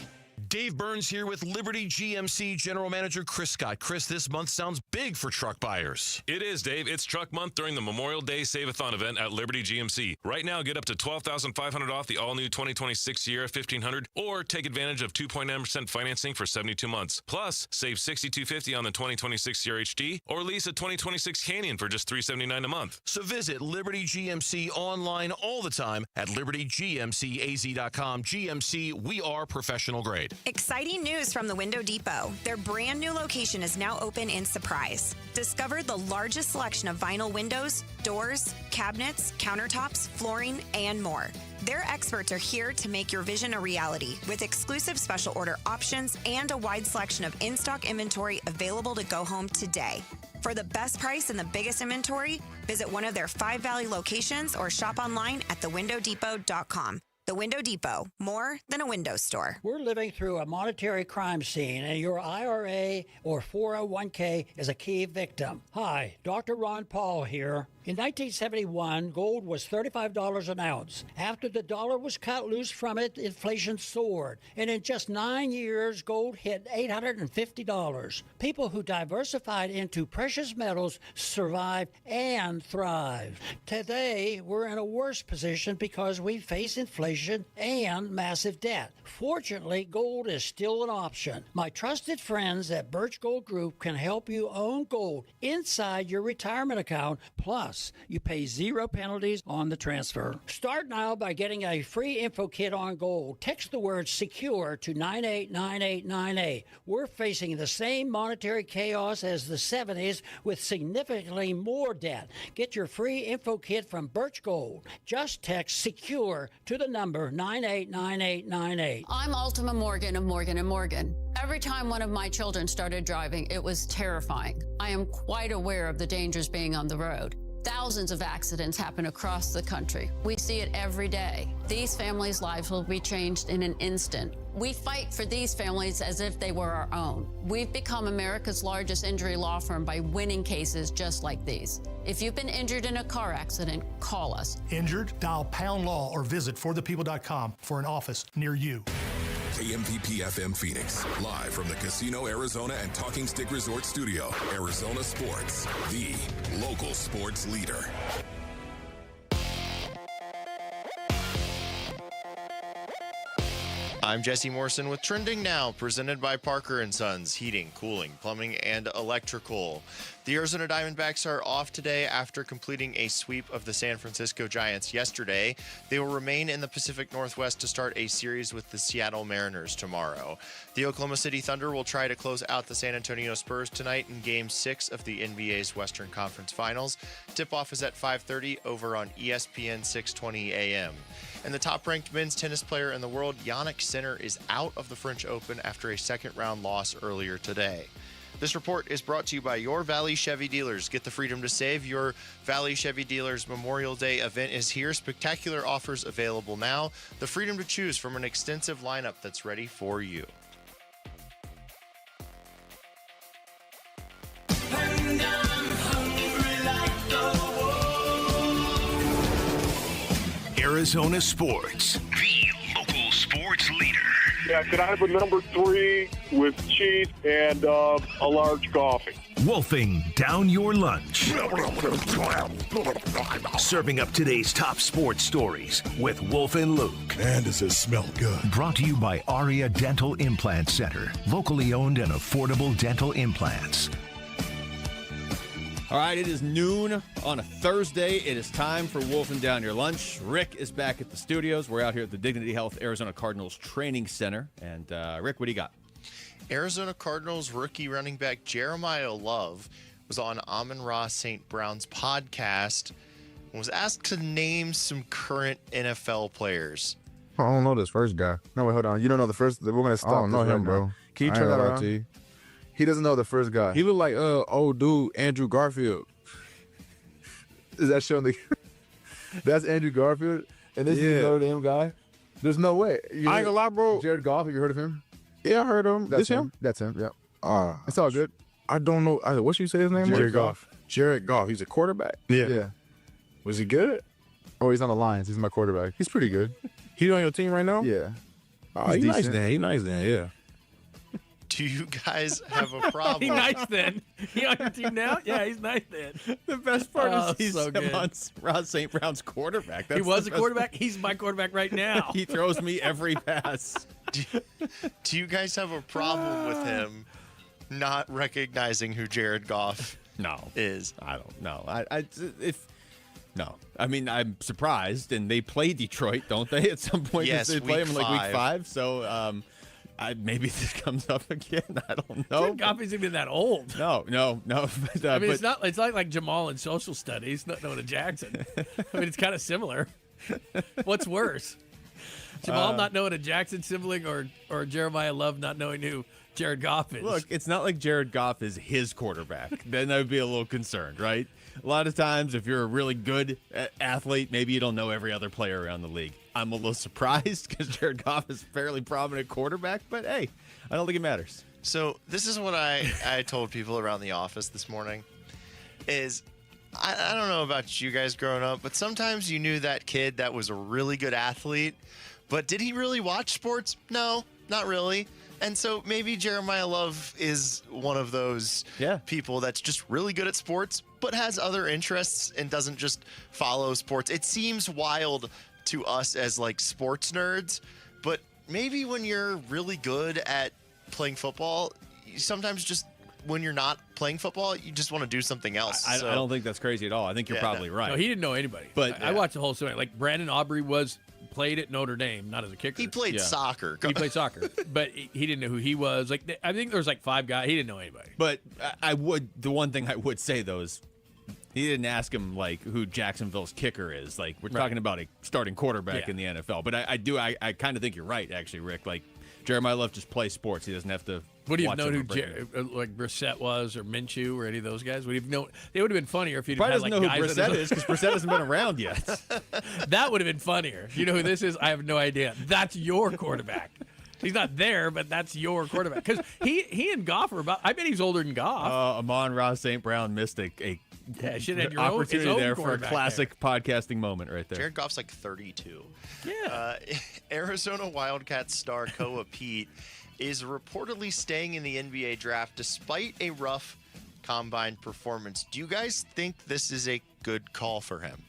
Dave Burns here with Liberty GMC General Manager Chris Scott. Chris, this month sounds big for truck buyers. It is, Dave. It's Truck Month during the Memorial Day Save-a-thon event at Liberty GMC. Right now, get up to $12,500 off the all-new 2026 Sierra 1500, or take advantage of 2.9% financing for 72 months. Plus, save $6,250 on the 2026 Sierra HD, or lease a 2026 Canyon for just $379 a month. So visit Liberty GMC online all the time at libertygmcaz.com. GMC, we are professional grade. Exciting news from the Window Depot. Their brand new location is now open in Surprise. Discover the largest selection of vinyl windows, doors, cabinets, countertops, flooring, and more. Their experts are here to make your vision a reality with exclusive special order options and a wide selection of in-stock inventory available to go home today. For the best price and the biggest inventory, visit one of their 5 Valley locations or shop online at thewindowdepot.com. The Window Depot, more than a window store. We're living through a monetary crime scene, and your IRA or 401k is a key victim. Hi, Dr. Ron Paul here. In 1971, gold was $35 an ounce. After the dollar was cut loose from it, inflation soared. And in just 9 years, gold hit $850. People who diversified into precious metals survived and thrived. Today, we're in a worse position because we face inflation and massive debt. Fortunately, gold is still an option. My trusted friends at Birch Gold Group can help you own gold inside your retirement account. Plus, you pay 0 penalties on the transfer. Start now by getting a free info kit on gold. Text the word SECURE to 989898. We're facing the same monetary chaos as the 70s with significantly more debt. Get your free info kit from Birch Gold. Just text SECURE to the number 989898. I'm Ultima Morgan of Morgan & Morgan. Every time one of my children started driving, it was terrifying. I am quite aware of the dangers being on the road. Thousands of accidents happen across the country. We see it every day. These families' lives will be changed in an instant. We fight for these families as if they were our own. We've become America's largest injury law firm by winning cases just like these. If you've been injured in a car accident, call us. Injured? Dial pound law or visit forthepeople.com for an office near you. KMPP FM Phoenix, live from the Casino Arizona and Talking Stick Resort Studio. Arizona Sports, the local sports leader. I'm Jesse Morrison with Trending Now, presented by Parker & Sons, heating, cooling, plumbing, and electrical. The Arizona Diamondbacks are off today after completing a sweep of the San Francisco Giants yesterday. They will remain in the Pacific Northwest to start a series with the Seattle Mariners tomorrow. The Oklahoma City Thunder will try to close out the San Antonio Spurs tonight in Game 6 of the NBA's Western Conference Finals. Tip-off is at 5:30 over on ESPN 620 AM. And the top-ranked men's tennis player in the world, Yannick Sinner, is out of the French Open after a second-round loss earlier today. This report is brought to you by your Valley Chevy dealers. Get the freedom to save. Your Valley Chevy dealers Memorial Day event is here. Spectacular offers available now. The freedom to choose from an extensive lineup that's ready for you. Arizona Sports, the local sports leader. Yeah, can I have a number 3 with cheese and a large coffee? Wolfing down your lunch. Serving up today's top sports stories with Wolf and Luke. Man, does it smell good. Brought to you by Aria Dental Implant Center. Locally owned and affordable dental implants. All right, it is noon on a Thursday. It is time for Wolfing Down Your Lunch. Rick is back at the studios. We're out here at the Dignity Health Arizona Cardinals Training Center. And, Rick, what do you got? Arizona Cardinals rookie running back Jeremiah Love was on Amon-Ra St. Brown's podcast and was asked to name some current NFL players. I don't know this first guy. No, wait, hold on. You don't know the first? We're going to stop. I don't know him, bro. Can you turn that around? To you. He doesn't know the first guy. He looked like old dude Andrew Garfield. Is that showing the? That's Andrew Garfield, and this is the Notre Dame guy. There's no way. I ain't gonna lie, bro. Jared Goff. Have you heard of him? Yeah, I heard of him. That's him. That's him. Yeah. It's all good. I don't know. What you say his name was? Jared Goff. Jared Goff. He's a quarterback. Yeah. Was he good? Oh, he's on the Lions. He's my quarterback. He's pretty good. He's on your team right now? Yeah. Oh, he's nice then. He's nice then. Yeah. Do you guys have a problem? He's nice then. He on your team now? Yeah, he's nice then. The best part is he's Amon-Ra St. Brown's quarterback. He was a quarterback. He's my quarterback right now. He throws me every pass. Do you guys have a problem with him not recognizing who Jared Goff is? I don't know. No. I mean, I'm surprised, and they play Detroit, don't they, at some point? Yes, they play them in like week week 5. So, Maybe this comes up again. I don't know. Jared Goff isn't even that old. No. But, I mean, it's not like Jamal in Social Studies not knowing a Jackson. I mean, it's kind of similar. What's worse? Jamal not knowing a Jackson sibling or Jeremiah Love not knowing who Jared Goff is? Look, it's not like Jared Goff is his quarterback. Then I would be a little concerned, right? A lot of times, if you're a really good athlete, maybe you don't know every other player around the league. I'm a little surprised because Jared Goff is a fairly prominent quarterback, but hey, I don't think it matters. So this is what I told people around the office this morning is I don't know about you guys growing up, but sometimes you knew that kid that was a really good athlete, but did he really watch sports? No, not really. And so maybe Jeremiah Love is one of those people that's just really good at sports, but has other interests and doesn't just follow sports. It seems wild to us as like sports nerds, but maybe when you're really good at playing football, sometimes just when you're not playing football, you just want to do something else. I don't think that's crazy at all. I think you're probably right. No, he didn't know anybody. But I watched the whole story. Like Brandon Aubrey played at Notre Dame, not as a kicker. He played soccer. He played soccer, but he didn't know who he was. Like I think there was like 5 guys. He didn't know anybody. But the one thing I would say though is he didn't ask him like who Jacksonville's kicker is. Like we're talking about a starting quarterback in the NFL. But I kind of think you're right, actually, Rick. Like Jeremiah Love just plays sports. He doesn't have to. Would he have known who like Brissett was or Minshew or any of those guys? Would he have known? They would have been funnier if he'd had like guys. Probably doesn't know who Brissett is because Brissett hasn't been around yet. That would have been funnier. You know who this is? I have no idea. That's your quarterback. He's not there, but that's your quarterback. Because he and Goff are about. I bet he's older than Goff. Amon-Ra St. Brown missed a should have your opportunity own there for a classic podcasting moment right there. Jared Goff's like 32. Yeah. Arizona Wildcats star Koa Pete is reportedly staying in the NBA draft despite a rough combine performance. Do you guys think this is a good call for him?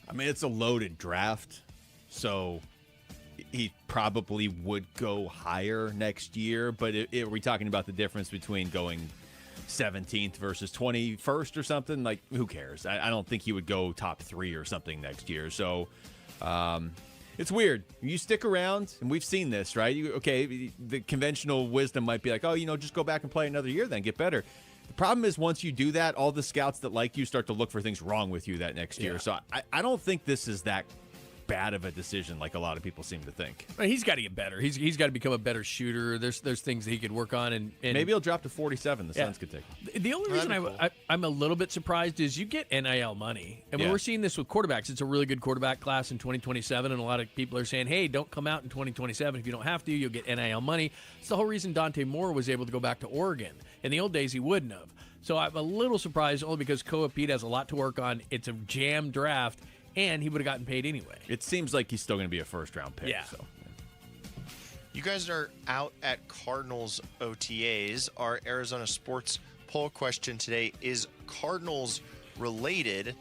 I mean, it's a loaded draft, so he probably would go higher next year. But are we talking about the difference between going 17th versus 21st or something? Like, who cares? I don't think he would go top 3 or something next year. So, it's weird. You stick around, and we've seen this, right? The conventional wisdom might be like, just go back and play another year, then get better. The problem is once you do that, all the scouts that like you start to look for things wrong with you that next year. So I don't think this is that bad of a decision like a lot of people seem to think. I mean, he's got to get better. He's got to become a better shooter. There's things that he could work on, and maybe he'll drop to 47. The Suns could take him. The only reason I'm a little bit surprised is you get NIL money, and when we're seeing this with quarterbacks, it's a really good quarterback class in 2027, and a lot of people are saying, hey, don't come out in 2027 if you don't have to. You'll get NIL money. It's the whole reason Dante Moore was able to go back to Oregon. In the old days, he wouldn't have. So I'm a little surprised only because Koa Pete has a lot to work on. It's a jam draft, and he would have gotten paid anyway. It seems like he's still going to be a first-round pick. Yeah. So. You guys are out at Cardinals OTAs. Our Arizona Sports poll question today is Cardinals related,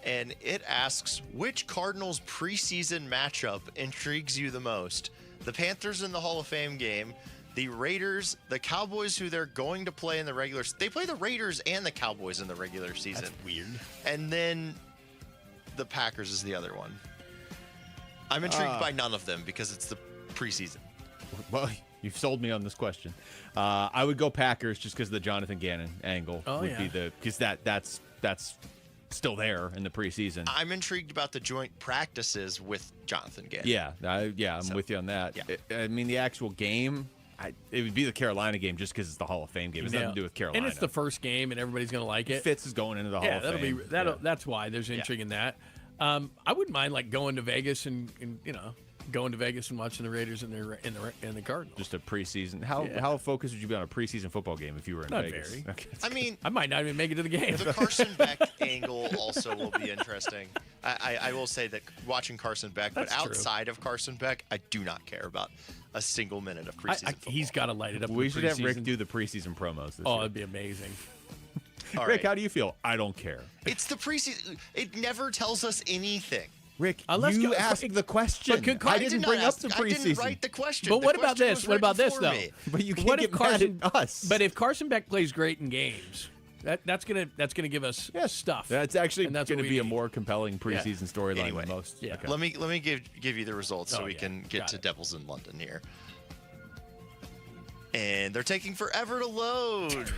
and it asks, which Cardinals preseason matchup intrigues you the most? The Panthers in the Hall of Fame game, the Raiders, the Cowboys, who they're going to play in the regular. They play the Raiders and the Cowboys in the regular season. That's weird. And then the Packers is the other one. I'm intrigued by none of them because it's the preseason. Well, you've sold me on this question. I would go Packers just because the Jonathan Gannon angle be because that's still there in the preseason. I'm intrigued about the joint practices with Jonathan Gannon. Yeah, I'm with you on that. Yeah. I mean, the actual game, it would be the Carolina game just because it's the Hall of Fame game. It's nothing to do with Carolina. And it's the first game, and everybody's going to like it. Fitz is going into the Hall of Fame. That's why there's intrigue in that. I wouldn't mind like going to Vegas and going to Vegas and watching the Raiders and the Cardinals. Just a preseason. How focused would you be on a preseason football game if you were in Not Vegas? Very. Okay. I mean, I might not even make it to the game. The Carson Beck angle also will be interesting. I will say that watching Carson Beck, but outside of Carson Beck, I do not care about a single minute of preseason football. He's got to light it up. We should have Rick do the preseason promos this year. It'd be amazing. Rick, how do you feel? I don't care. It's the preseason. It never tells us anything. Rick, you asked the question. I didn't bring up the preseason. I didn't write the question. But what about this? What about this, though? But you can't get mad at us. But if Carson Beck plays great in games, that's gonna give us stuff. That's actually going to be a more compelling preseason storyline than most. Yeah. Okay. Let me give you the results so we can get to Devils in London here. and they're taking forever to load.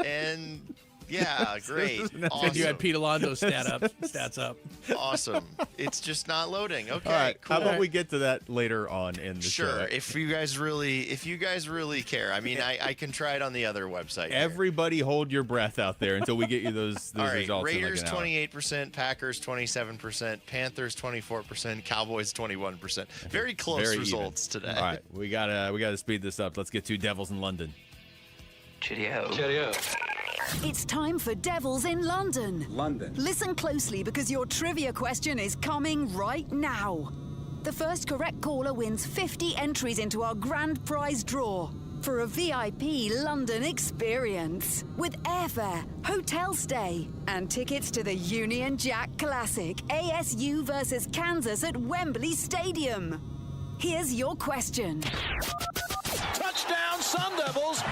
And yeah, great. Awesome. You had Pete Alonso's stats up. Awesome. It's just not loading. Okay, All right. cool. How about we get to that later on in the show? Sure. If you guys really care. I mean, I can try it on the other website. Everybody hold your breath out there until we get you those All right, results. Raiders in like an hour. 28%, Packers 27%, Panthers 24%, Cowboys 21%. Very close results today. All right, we gotta speed this up. Let's get to Devils in London. Cheerio. It's time for Devils in London. Listen closely because your trivia question is coming right now. The first correct caller wins 50 entries into our grand prize draw for a VIP London experience with airfare, hotel stay, and tickets to the Union Jack Classic ASU versus Kansas at Wembley Stadium. Here's your question. Touchdown, Sun Devils!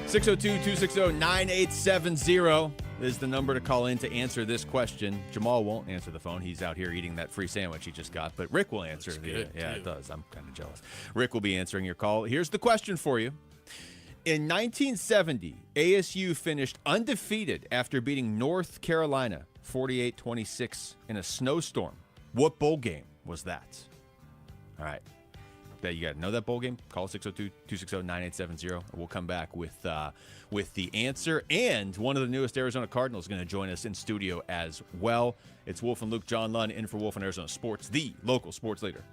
602-260-9870 is the number to call in to answer this question. Jamal won't answer the phone. He's out here eating that free sandwich he just got. But Rick will answer. It does. I'm kind of jealous. Rick will be answering your call. Here's the question for you. In 1970, ASU finished undefeated after beating North Carolina 48-26 in a snowstorm. What bowl game was that? All right. You got to know that bowl game. Call 602-260-9870. We'll come back with the answer. And one of the newest Arizona Cardinals is going to join us in studio as well. It's Wolf and Luke, John Lunn, in for Wolf and Arizona Sports, the local sports leader.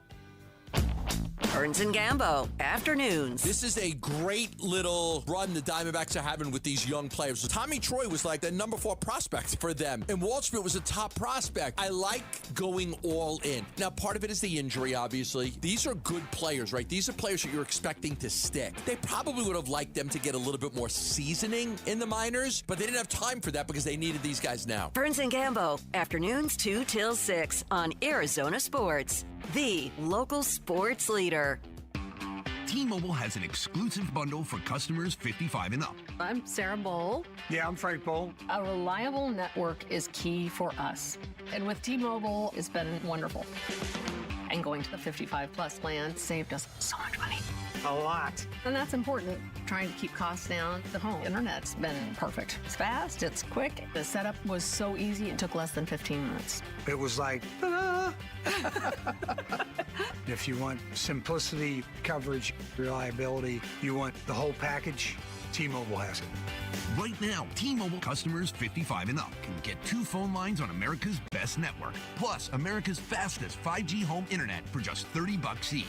Burns and Gambo, afternoons. This is a great little run the Diamondbacks are having with these young players. Tommy Troy was like the number 4 prospect for them, and Waldschmidt was a top prospect. I like going all in. Now, part of it is the injury, obviously. These are good players, right? These are players that you're expecting to stick. They probably would have liked them to get a little bit more seasoning in the minors, but they didn't have time for that because they needed these guys now. Burns and Gambo, afternoons 2 till 6 on Arizona Sports, the local sports leader. T-Mobile has an exclusive bundle for customers 55 and up. I'm Sarah Bowl. Yeah, I'm Frank Bowl. A reliable network is key for us. And with T-Mobile, it's been wonderful. And going to the 55 plus plan saved us so much money. A lot. And that's important. Trying to keep costs down. The home internet's been perfect. It's fast, it's quick. The setup was so easy, it took less than 15 minutes. It was like, ta-da! If you want simplicity, coverage, reliability, you want the whole package, T-Mobile has it. Right now, T-Mobile customers 55 and up can get 2 phone lines on America's best network, plus America's fastest 5G home internet for just $30 each.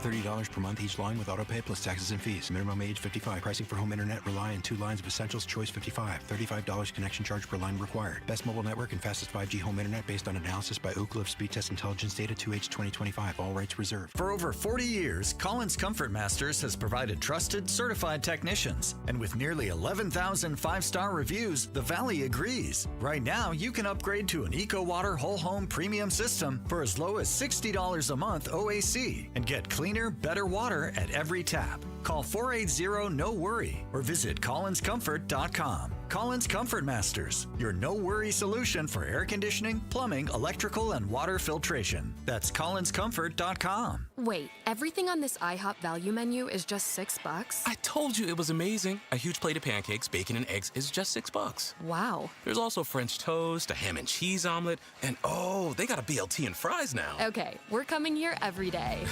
$30 per month each line with autopay plus taxes and fees. Minimum age 55. Pricing for home internet rely on 2 lines of essentials. Choice 55. $35 connection charge per line required. Best mobile network and fastest 5G home internet based on analysis by Ookla of Speed Test Intelligence data 2H 2025. All rights reserved. For over 40 years, Collins Comfort Masters has provided trusted, certified technicians. And with nearly 11,000 5-star reviews, the Valley agrees. Right now, you can upgrade to an EcoWater Whole Home Premium System for as low as $60 a month OAC and get cleaner, better water at every tap. Call 480-NO-WORRY or visit collinscomfort.com. Collins Comfort Masters, your no-worry solution for air conditioning, plumbing, electrical, and water filtration. That's collinscomfort.com. Wait, everything on this IHOP value menu is just $6? I told you it was amazing. A huge plate of pancakes, bacon, and eggs is just $6. Wow. There's also French toast, a ham and cheese omelet, and oh, they got a BLT and fries now. Okay, we're coming here every day.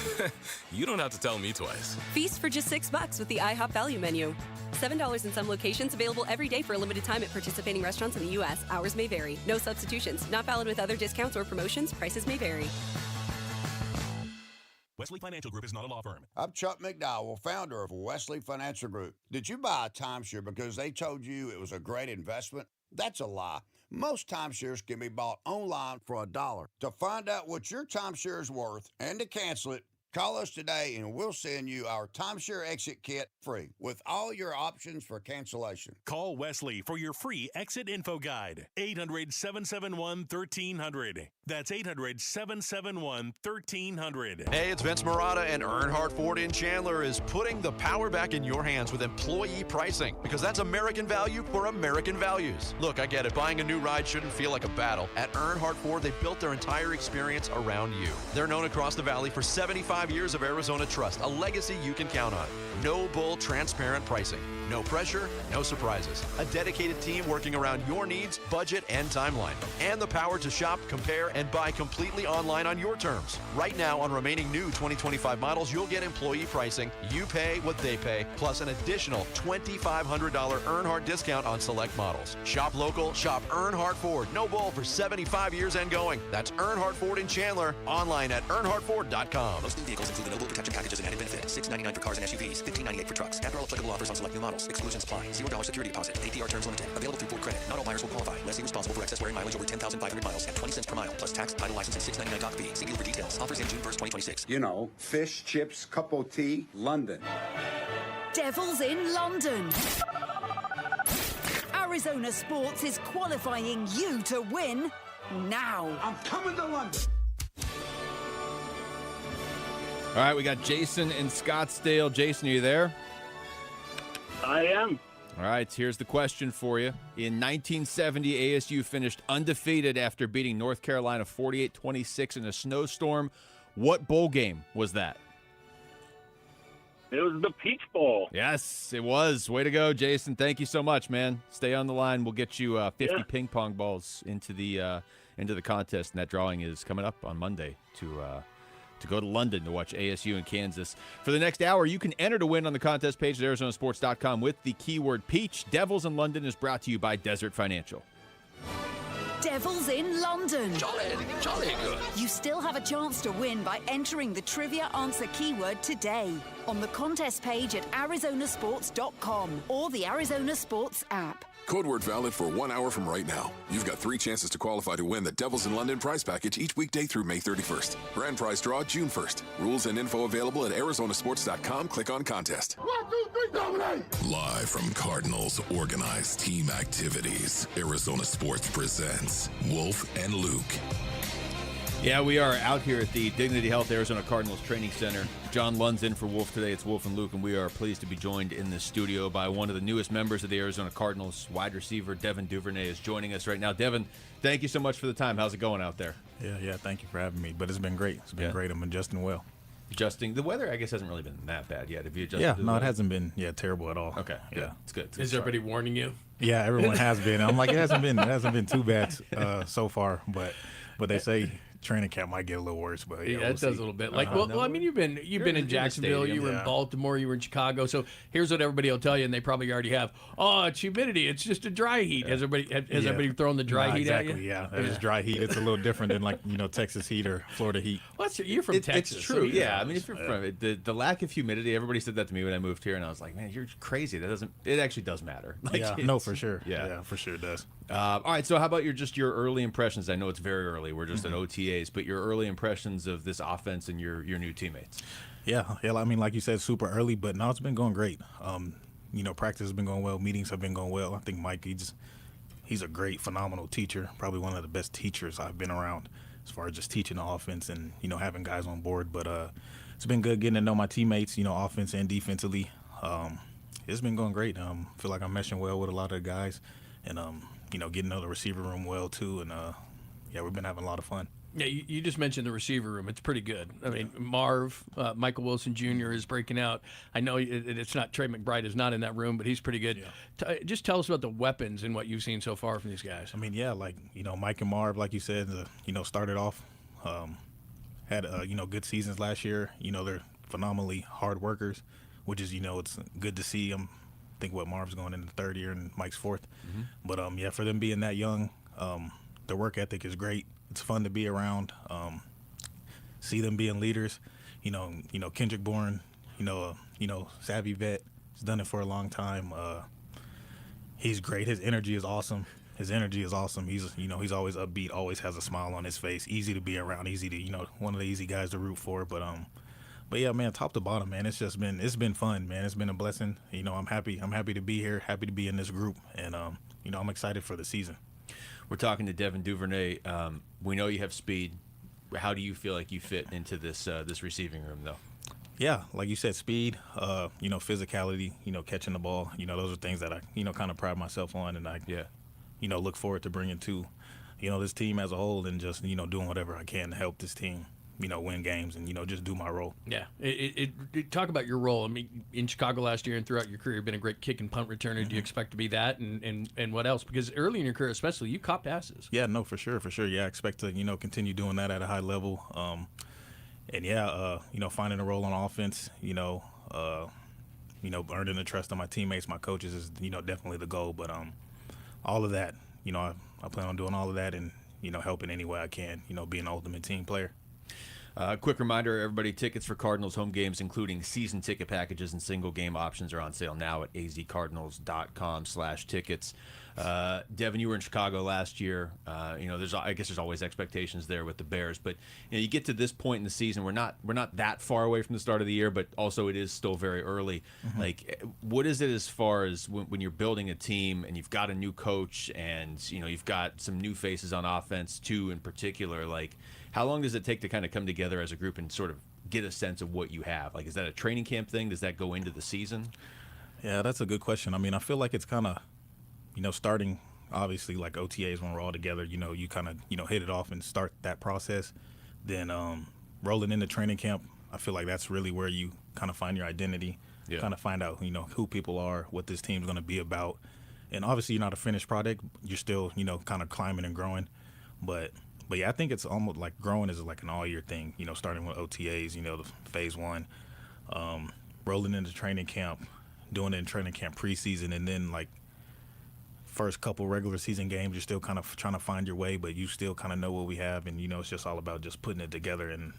You don't have to tell me twice. Feast for just $6 with the IHOP value menu. $7 in some locations, available every day for a limited time at participating restaurants in the U.S. Hours may vary. No substitutions. Not valid with other discounts or promotions. Prices may vary. Wesley Financial Group is not a law firm. I'm Chuck McDowell, founder of Wesley Financial Group. Did you buy a timeshare because they told you it was a great investment? That's a lie. Most timeshares can be bought online for $1. To find out what your timeshare is worth and to cancel it, call us today and we'll send you our timeshare exit kit free with all your options for cancellation. Call Wesley for your free exit info guide. 800-771-1300. That's 800-771-1300. Hey, it's Vince Marotta, and Earnhardt Ford in Chandler is putting the power back in your hands with employee pricing, because that's American value for American values. Look, I get it. Buying a new ride shouldn't feel like a battle. At Earnhardt Ford, they built their entire experience around you. They're known across the valley for 75 75 years of Arizona trust, a legacy you can count on. No bull, transparent pricing. No pressure, no surprises. A dedicated team working around your needs, budget, and timeline. And the power to shop, compare, and buy completely online on your terms. Right now, on remaining new 2025 models, you'll get employee pricing. You pay what they pay, plus an additional $2,500 Earnhardt discount on select models. Shop local, shop Earnhardt Ford. No bull for 75 years and going. That's Earnhardt Ford in Chandler. Online at earnhardtford.com. Most new vehicles include the no-bull protection packages and added benefit. $699 for cars and SUVs, $1,598 for trucks. After all applicable offers on select new models. Exclusions apply. $0 security deposit. APR terms limited. Available through Ford Credit. Not all buyers will qualify. Lessee responsible for excess wear and mileage over 10,500 miles at 20 cents per mile, plus tax, title, license, and $699 doc fee. See dealer for details. Offers in June 1st, 2026. You know, fish, chips, cup of tea, London. Devils in London. Arizona Sports is qualifying you to win now. I'm coming to London. All right, we got Jason in Scottsdale. Jason, are you there? I am. All right, here's the question for you. In 1970, ASU finished undefeated after beating North Carolina 48-26 in a snowstorm. What bowl game was that? It was the Peach Bowl. Yes, it was. Way to go, Jason. Thank you so much, man. Stay on the line. We'll get you 50 ping pong balls into the contest, and that drawing is coming up on Monday to go to London to watch ASU and Kansas. For the next hour, you can enter to win on the contest page at arizonasports.com with the keyword Peach. Devils in London is brought to you by Desert Financial. Devils in London. Jolly good. You still have a chance to win by entering the trivia answer keyword today on the contest page at arizonasports.com or the Arizona Sports app. Code word valid for 1 hour from right now. You've got 3 chances to qualify to win the Devils in London prize package each weekday through May 31st. Grand prize draw June 1st. Rules and info available at arizonasports.com. Click on contest. 1, 2, 3, dominate! Live from Cardinals organized team activities, Arizona Sports presents Wolf and Luke. Yeah, we are out here at the Dignity Health Arizona Cardinals Training Center. John Lund's in for Wolf today. It's Wolf and Luke, and we are pleased to be joined in the studio by one of the newest members of the Arizona Cardinals. Wide receiver Devin Duvernay is joining us right now. Devin, thank you so much for the time. How's it going out there? Yeah, thank you for having me. But it's been great. It's been great. I'm adjusting well. Adjusting. The weather, I guess, hasn't really been that bad yet. Have you adjusted? Yeah, no, it hasn't been terrible at all. Okay, yeah, it's good. Is everybody warning you? Yeah, everyone has been. I'm like, it hasn't been too bad so far, but they say training camp might get a little worse, but yeah, we'll it does see. a little bit. Like, well, I mean, you've been in Jacksonville, you were in Baltimore, you were in Chicago. So here's what everybody will tell you, and they probably already have. Oh, it's humidity. It's just a dry heat. Has everybody thrown the dry heat at you? Exactly. Yeah, it is dry heat. It's a little different than Texas heat or Florida heat. Well, you're from Texas. It's true. So I mean, if you're from it, the lack of humidity. Everybody said that to me when I moved here, and I was like, man, you're crazy. It actually does matter. Like, yeah, no, for sure. Yeah, for sure it does. All right, so how about your early impressions? I know it's very early. We're just at OTAs, but your early impressions of this offense and your new teammates. Yeah. I mean, like you said, super early, but no, it's been going great. Practice has been going well. Meetings have been going well. I think Mike, he's a great, phenomenal teacher. Probably one of the best teachers I've been around as far as just teaching the offense and having guys on board. But it's been good getting to know my teammates, offense and defensively. It's been going great. Feel like I'm meshing well with a lot of the guys, and getting to know the receiver room well too. And we've been having a lot of fun. Yeah, you just mentioned the receiver room. It's pretty good. I mean, Marv, Michael Wilson Jr. is breaking out. I know it's not Trey McBride is not in that room, but he's pretty good. Yeah. Just tell us about the weapons and what you've seen so far from these guys. I mean, Mike and Marv, like you said, started off, had good seasons last year. They're phenomenally hard workers, which is it's good to see. I think Marv's going into the third year and Mike's fourth. Mm-hmm. But for them being that young, their work ethic is great. It's fun to be around. See them being leaders. Kendrick Bourne, savvy vet. He's done it for a long time. He's great. His energy is awesome. He's he's always upbeat, always has a smile on his face. Easy to be around. Easy to one of the easy guys to root for. But yeah, man, top to bottom, man, it's been fun, man. It's been a blessing. I'm happy to be here. Happy to be in this group, and I'm excited for the season. We're talking to Devin Duvernay. We know you have speed. How do you feel like you fit into this receiving room, though? Yeah, like you said, speed, physicality, catching the ball. Those are things that I, kind of pride myself on, and I, look forward to bringing to, this team as a whole, and just, doing whatever I can to help this team, win games and, just do my role. Yeah. Talk about your role. I mean, in Chicago last year and throughout your career, you've been a great kick and punt returner. Mm-hmm. Do you expect to be that? And what else? Because early in your career especially, you caught passes. Yeah, no, for sure. Yeah, I expect to, continue doing that at a high level. Finding a role on offense, earning the trust of my teammates, my coaches is, definitely the goal. But all of that, I plan on doing all of that and, helping any way I can, being an ultimate team player. Quick reminder, everybody, tickets for Cardinals home games, including season ticket packages and single game options, are on sale now at azcardinals.com/tickets. Devin, you were in Chicago last year. There's always expectations there with the Bears, but you get to this point in the season, we're not that far away from the start of the year, but also it is still very early. Mm-hmm. Like, what is it as far as when you're building a team and you've got a new coach and you've got some new faces on offense too, in particular? Like, how long does it take to kind of come together as a group and sort of get a sense of what you have? Like, is that a training camp thing? Does that go into the season? Yeah, that's a good question. I mean, I feel like it's kind of, starting obviously like OTAs when we're all together, you kind of, hit it off and start that process. Then rolling into training camp, I feel like that's really where you kind of find your identity, kind of find out, who people are, what this team's going to be about. And obviously you're not a finished product. You're still, kind of climbing and growing. But yeah, I think it's almost like growing is like an all-year thing, starting with OTAs, the phase one, rolling into training camp, doing it in training camp preseason, and then like first couple regular season games, you're still kind of trying to find your way, but you still kind of know what we have, and, it's just all about just putting it together and,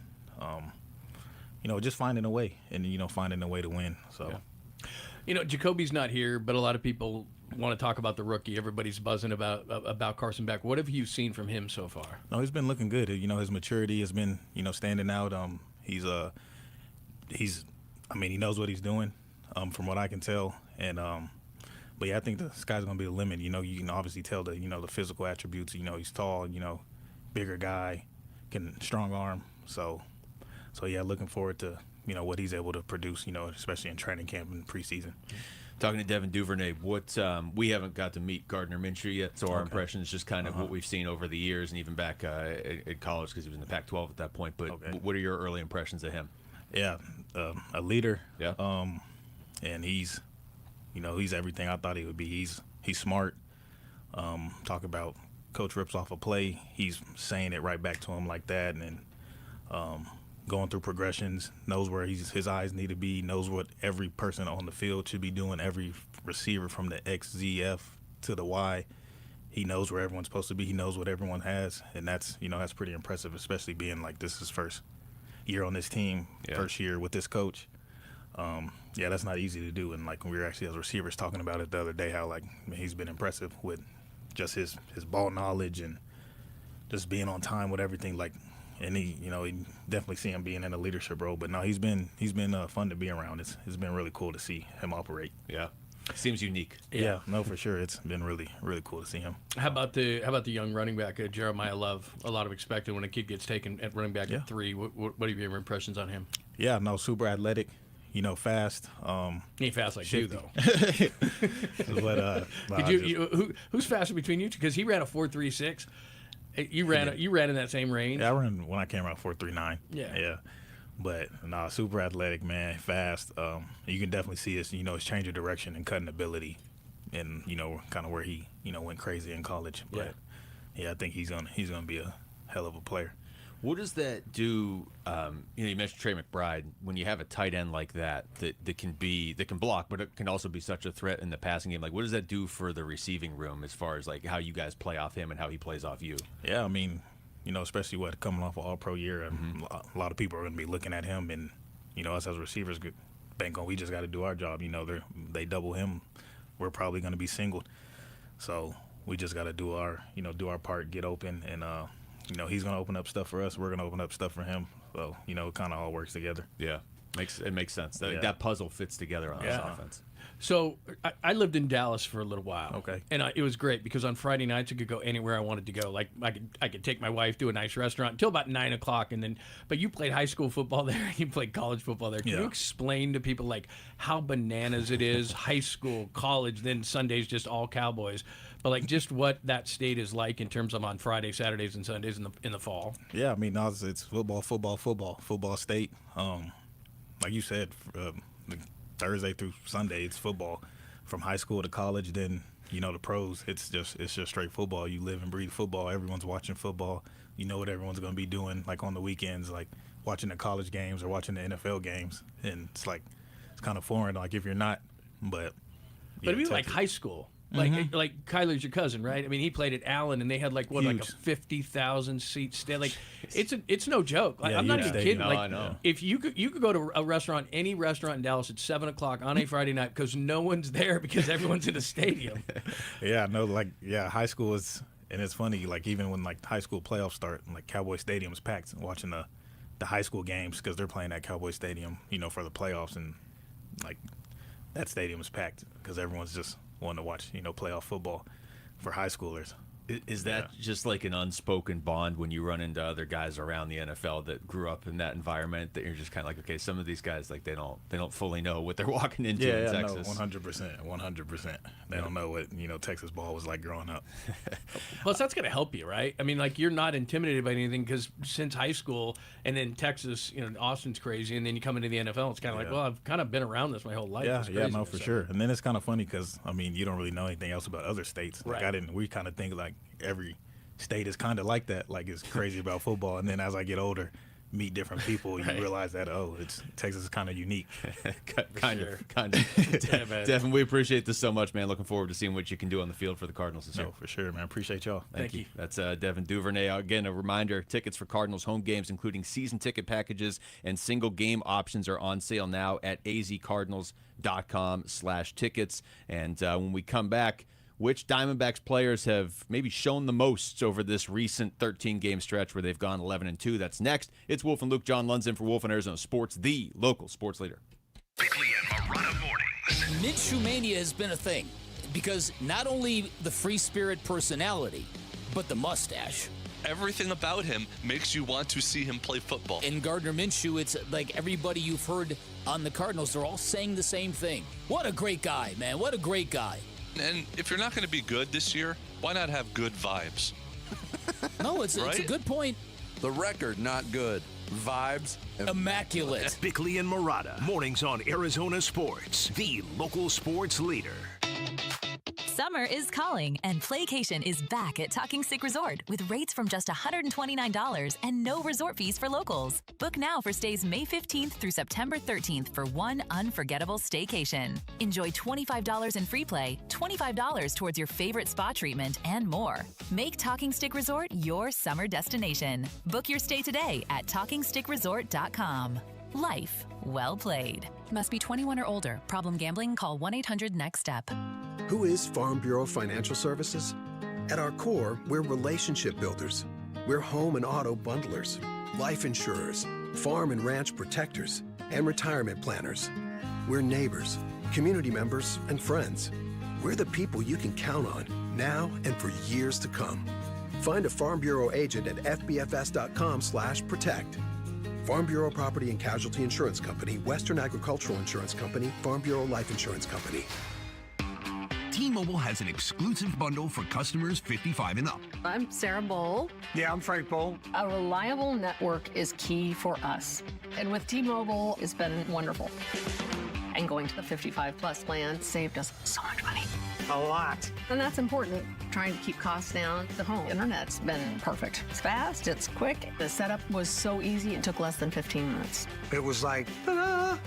just finding a way and, finding a way to win. So, Jacoby's not here, but a lot of people want to talk about the rookie. Everybody's buzzing about Carson Beck. What have you seen from him so far? No, he's been looking good. His maturity has been, standing out. He knows what he's doing, from what I can tell. And, but yeah, I think the sky's going to be the limit. You can obviously tell the physical attributes. He's tall, bigger guy, strong arm. So yeah, looking forward to, what he's able to produce, especially in training camp and preseason. Talking to Devin Duvernay, what we haven't got to meet Gardner Minshew yet, so our impression is just kind of what we've seen over the years and even back at college because he was in the Pac-12 at that point. But what are your early impressions of him? Yeah, a leader. Yeah. And he's everything I thought he would be. He's smart. Talk about coach rips off a play, he's saying it right back to him like that, and going through progressions, knows where his eyes need to be, knows what every person on the field should be doing, every receiver from the X, Z, F to the Y. He knows where everyone's supposed to be. He knows what everyone has, and that's pretty impressive, especially being like this is his first year on this team, first year with this coach. That's not easy to do. And like we were actually as receivers talking about it the other day, how he's been impressive with just his ball knowledge and just being on time with everything. And he definitely see him being in a leadership role. But no, he's been fun to be around. It's been really cool to see him operate. Yeah, seems unique. Yeah, no, for sure. It's been really, really cool to see him. How about the young running back, Jeremiah Love? A lot of expected when a kid gets taken at running back at 3. What are your impressions on him? Yeah, no, super athletic. Fast. He ain't fast like you, though. But who's faster between you two? Because he ran a 4.36. You ran in that same range. Yeah, I ran when I came around 4.39. Yeah. But super athletic, man, fast. You can definitely see his change of direction and cutting ability, and kind of where he went crazy in college. But I think he's gonna be a hell of a player. What does that do? You mentioned Trey McBride. When you have a tight end like that can block, but it can also be such a threat in the passing game. Like, what does that do for the receiving room as far as like how you guys play off him and how he plays off you? Yeah, I mean, especially coming off an All-Pro year, and a lot of people are going to be looking at him, and us as receivers bank on we just got to do our job. They double him, we're probably going to be singled, so we just got to do our part, get open, and he's going to open up stuff for us. We're going to open up stuff for him. So, it kind of all works together. Yeah. It makes sense. That puzzle fits together on this offense. So I lived in Dallas for a little while. Okay. And it was great because on Friday nights I could go anywhere I wanted to go. Like I could take my wife to a nice restaurant until about 9 o'clock, and then. But you played high school football there. You played college football there. Can you explain to people like how bananas it is? High school, college, then Sundays just all Cowboys. But like just what that state is like in terms of on Fridays, Saturdays, and Sundays in the fall. Yeah, I mean, it's football state. Like you said, Thursday through Sunday, it's football. From high school to college, then the pros. It's just straight football. You live and breathe football. Everyone's watching football. You know what everyone's going to be doing, like on the weekends, like watching the college games or watching the NFL games. And it's kind of foreign, like if you're not. But it'd be like high school. Like Kyler's your cousin, right? I mean, he played at Allen, and they had like a 50,000 seat stadium. Like it's no joke. Like, I'm not even kidding. No, like, I know. If you could go to a restaurant, any restaurant in Dallas at 7 o'clock on a Friday night because no one's there because everyone's in the stadium. High school is, and it's funny. Like even when like high school playoffs start, like Cowboy Stadium's packed watching the high school games because they're playing at Cowboy Stadium, for the playoffs, and like that stadium is packed because everyone's just wanting to watch, playoff football for high schoolers. Is that just like an unspoken bond when you run into other guys around the NFL that grew up in that environment that you're just kind of like, okay, some of these guys, like they don't fully know what they're walking into in Texas. No, 100%. They don't know what, Texas ball was like growing up. Plus, that's going to help you, right? I mean, like you're not intimidated by anything because since high school and then Texas, Austin's crazy, and then you come into the NFL, it's kind of like, well, I've kind of been around this my whole life. For sure. And then it's kind of funny because, I mean, you don't really know anything else about other states. Like we kind of think like every state is kind of like that, like it's crazy about football. And then as I get older, meet different people, you realize that Texas is kind of unique. kind of. Devin, we appreciate this so much, man. Looking forward to seeing what you can do on the field for the Cardinals this year. For sure, man. Appreciate y'all. Thank you. That's Devin Duvernay. Again, a reminder: tickets for Cardinals home games, including season ticket packages and single game options, are on sale now at azcardinals.com/tickets. And when we come back, which Diamondbacks players have maybe shown the most over this recent 13-game stretch where they've gone 11-2? That's next. It's Wolf and Luke. John Lund's in for Wolf and Arizona Sports, the local sports leader. Bickley and Marotta mornings. Minshewmania has been a thing because not only the free spirit personality, but the mustache. Everything about him makes you want to see him play football. And Gardner Minshew, it's like everybody you've heard on the Cardinals, they're all saying the same thing. What a great guy, man. What a great guy. And if you're not going to be good this year, why not have good vibes? No, it's a good point. The record, not good. Vibes, immaculate. Bickley and Marotta, mornings on Arizona Sports, the local sports leader. Summer is calling, and Playcation is back at Talking Stick Resort with rates from just $129 and no resort fees for locals. Book now for stays May 15th through September 13th for one unforgettable staycation. Enjoy $25 in free play, $25 towards your favorite spa treatment, and more. Make Talking Stick Resort your summer destination. Book your stay today at TalkingStickResort.com. Life well played. Must be 21 or older. Problem gambling? Call 1-800-NEXT-STEP. Who is Farm Bureau Financial Services? At our core, we're relationship builders. We're home and auto bundlers, life insurers, farm and ranch protectors, and retirement planners. We're neighbors, community members, and friends. We're the people you can count on now and for years to come. Find a Farm Bureau agent at fbfs.com/protect. Farm Bureau Property and Casualty Insurance Company, Western Agricultural Insurance Company, Farm Bureau Life Insurance Company. T-Mobile has an exclusive bundle for customers 55 and up. I'm Sarah Bowl. Yeah, I'm Frank Bowl. A reliable network is key for us. And with T-Mobile, it's been wonderful. And going to the 55-plus plan saved us so much money. A lot. And that's important. Trying to keep costs down. The home internet's been perfect. It's fast, it's quick. The setup was so easy, it took less than 15 minutes. It was like, ta-da!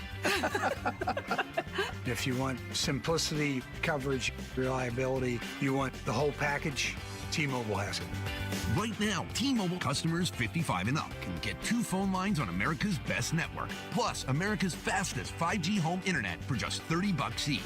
If you want simplicity, coverage, reliability, you want the whole package, T-Mobile has it. Right now, T-Mobile customers 55 and up can get 2 phone lines on America's best network, plus America's fastest 5G home internet for just $30 each.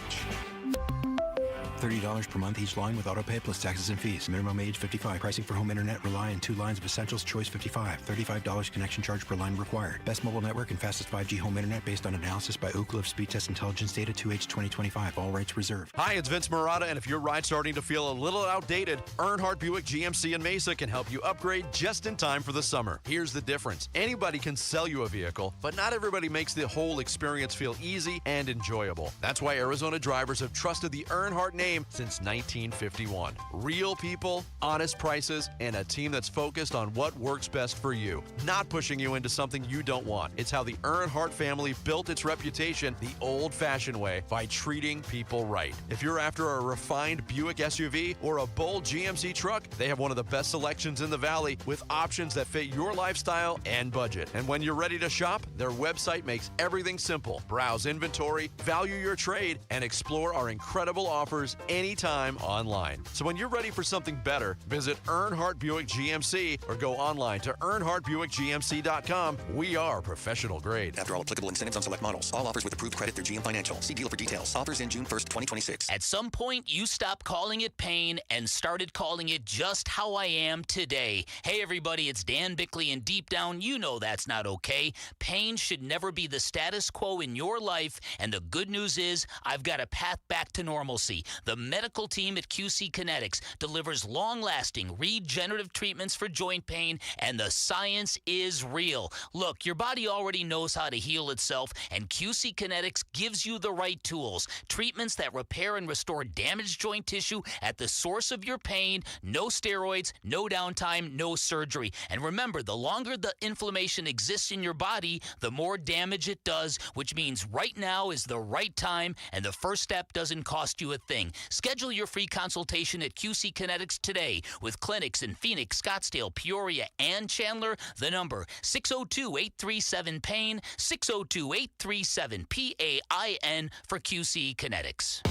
$30 per month each line with autopay plus taxes and fees. Minimum age 55. Pricing for home internet rely on 2 lines of Essentials Choice 55. $35 connection charge per line required. Best mobile network and fastest 5G home internet based on analysis by Ookla of Speed Test Intelligence data 2H 2025. All rights reserved. Hi, it's Vince Marotta, and if your ride's starting to feel a little outdated, Earnhardt Buick GMC in Mesa can help you upgrade just in time for the summer. Here's the difference. Anybody can sell you a vehicle, but not everybody makes the whole experience feel easy and enjoyable. That's why Arizona drivers have trusted the Earnhardt name since 1951. Real people, honest prices, and a team that's focused on what works best for you, not pushing you into something you don't want. It's how the Earnhardt family built its reputation the old-fashioned way, by treating people right. If you're after a refined Buick SUV or a bold GMC truck, they have one of the best selections in the Valley with options that fit your lifestyle and budget. And when you're ready to shop, their website makes everything simple. Browse inventory, value your trade, and explore our incredible offers anytime online. So when you're ready for something better, visit Earnhardt Buick GMC or go online to EarnhardtBuickGMC.com. We are professional grade. After all applicable incentives on select models. All offers with approved credit through GM Financial. See dealer for details. Offers in June 1st, 2026. At some point, you stopped calling it pain and started calling it just how I am today. Hey, everybody, it's Dan Bickley, and deep down, you know that's not okay. Pain should never be the status quo in your life, and the good news is I've got a path back to normalcy. The medical team at QC Kinetics delivers long-lasting regenerative treatments for joint pain, and the science is real. Look, your body already knows how to heal itself, and QC Kinetics gives you the right tools. Treatments that repair and restore damaged joint tissue at the source of your pain. No steroids, no downtime, no surgery. And remember, the longer the inflammation exists in your body, the more damage it does, which means right now is the right time, and the first step doesn't cost you a thing. Schedule your free consultation at QC Kinetics today with clinics in Phoenix, Scottsdale, Peoria, and Chandler. The number 602-837-PAIN, 602-837-PAIN for QC Kinetics.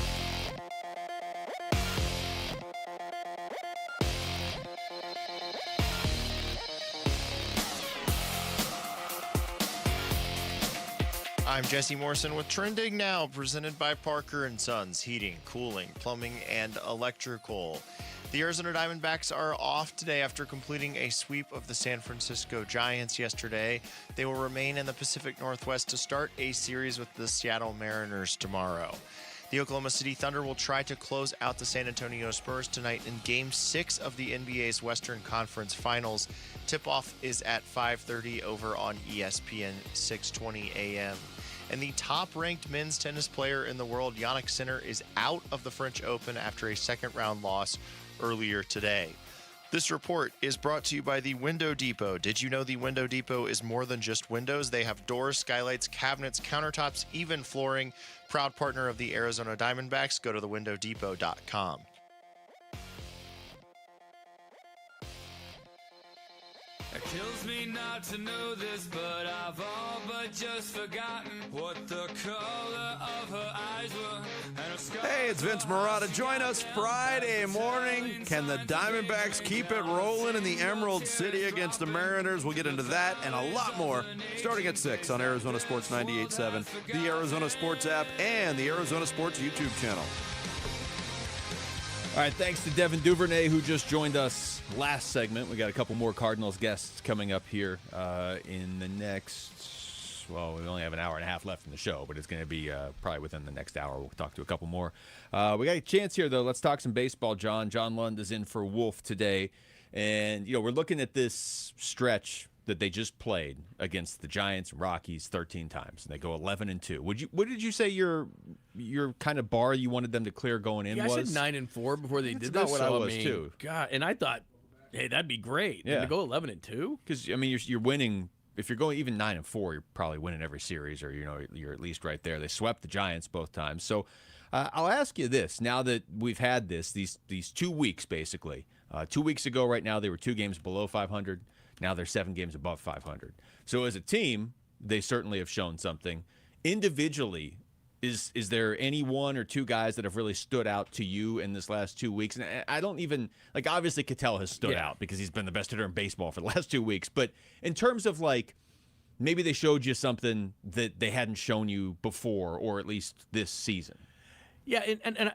I'm Jesse Morrison with Trending Now, presented by Parker & Sons Heating, Cooling, Plumbing, and Electrical. The Arizona Diamondbacks are off today after completing a sweep of the San Francisco Giants yesterday. They will remain in the Pacific Northwest to start a series with the Seattle Mariners tomorrow. The Oklahoma City Thunder will try to close out the San Antonio Spurs tonight in Game 6 of the NBA's Western Conference Finals. Tip-off is at 5:30 over on ESPN 620 AM. And the top-ranked men's tennis player in the world, Jannik Sinner, is out of the French Open after a second-round loss earlier today. This report is brought to you by the Window Depot. Did you know the Window Depot is more than just windows? They have doors, skylights, cabinets, countertops, even flooring. Proud partner of the Arizona Diamondbacks. Go to thewindowdepot.com. It kills me not to know this, but I've all but just forgotten what the color of her eyes were. Hey, it's Vince Marotta. Join us Friday morning. Can the Diamondbacks keep it rolling in the Emerald City against the Mariners? We'll get into that and a lot more starting at 6 on Arizona Sports 98.7, the Arizona Sports app, and the Arizona Sports YouTube channel. All right, thanks to Devin Duvernay, who just joined us last segment. We got a couple more Cardinals guests coming up here in the next, well, we only have an hour and a half left in the show, but it's going to be probably within the next hour. We'll talk to a couple more. We got a chance here, though. Let's talk some baseball, John. John Lund is in for Wolf today. And, you know, we're looking at this stretch that they just played against the Giants and Rockies 13 times. And they go 11-2. What did you say your kind of bar you wanted them to clear going in was? I said 9-4 before they did That's this. what I was too. God, and I thought, hey, that'd be great. Yeah. And to go 11-2? Because I mean, you're winning. If you're going even 9-4, you're probably winning every series, or you're at least right there. They swept the Giants both times. So I'll ask you this: now that we've had these 2 weeks basically, 2 weeks ago, right now they were 2 games below 500. Now they're 7 games above 500. So as a team, they certainly have shown something. Individually, is there any 1 or 2 guys that have really stood out to you in this last 2 weeks? And I don't even, like, obviously Cattell has stood out because he's been the best hitter in baseball for the last 2 weeks. But in terms of, like, maybe they showed you something that they hadn't shown you before, or at least this season. Yeah, and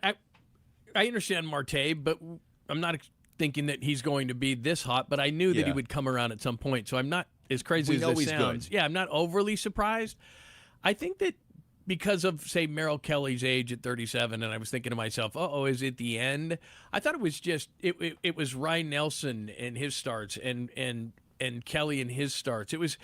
I understand Marte, but I'm not thinking that he's going to be this hot, but I knew that he would come around at some point, so I'm not as crazy as this sounds. Good. Yeah, I'm not overly surprised. I think that because of, say, Merrill Kelly's age at 37, and I was thinking to myself, is it the end? I thought it was just, it was Ryan Nelson and his starts and Kelly and his starts. It was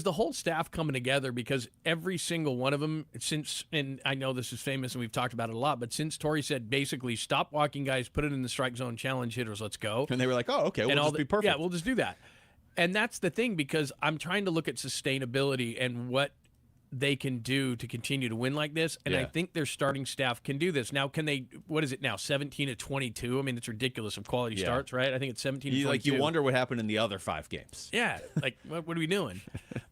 the whole staff coming together because every single one of them since, and I know this is famous and we've talked about it a lot, but since Torrey said basically stop walking guys, put it in the strike zone, challenge hitters, let's go. And they were like, oh, okay, we'll just be perfect. Yeah, we'll just do that. And that's the thing, because I'm trying to look at sustainability and what they can do to continue to win like this, and I think their starting staff can do this. Now, can they, what is it now, 17 to 22? I mean, it's ridiculous of quality starts, right? I think it's 17 to 22. You wonder what happened in the other 5 games. Yeah, like, what are we doing?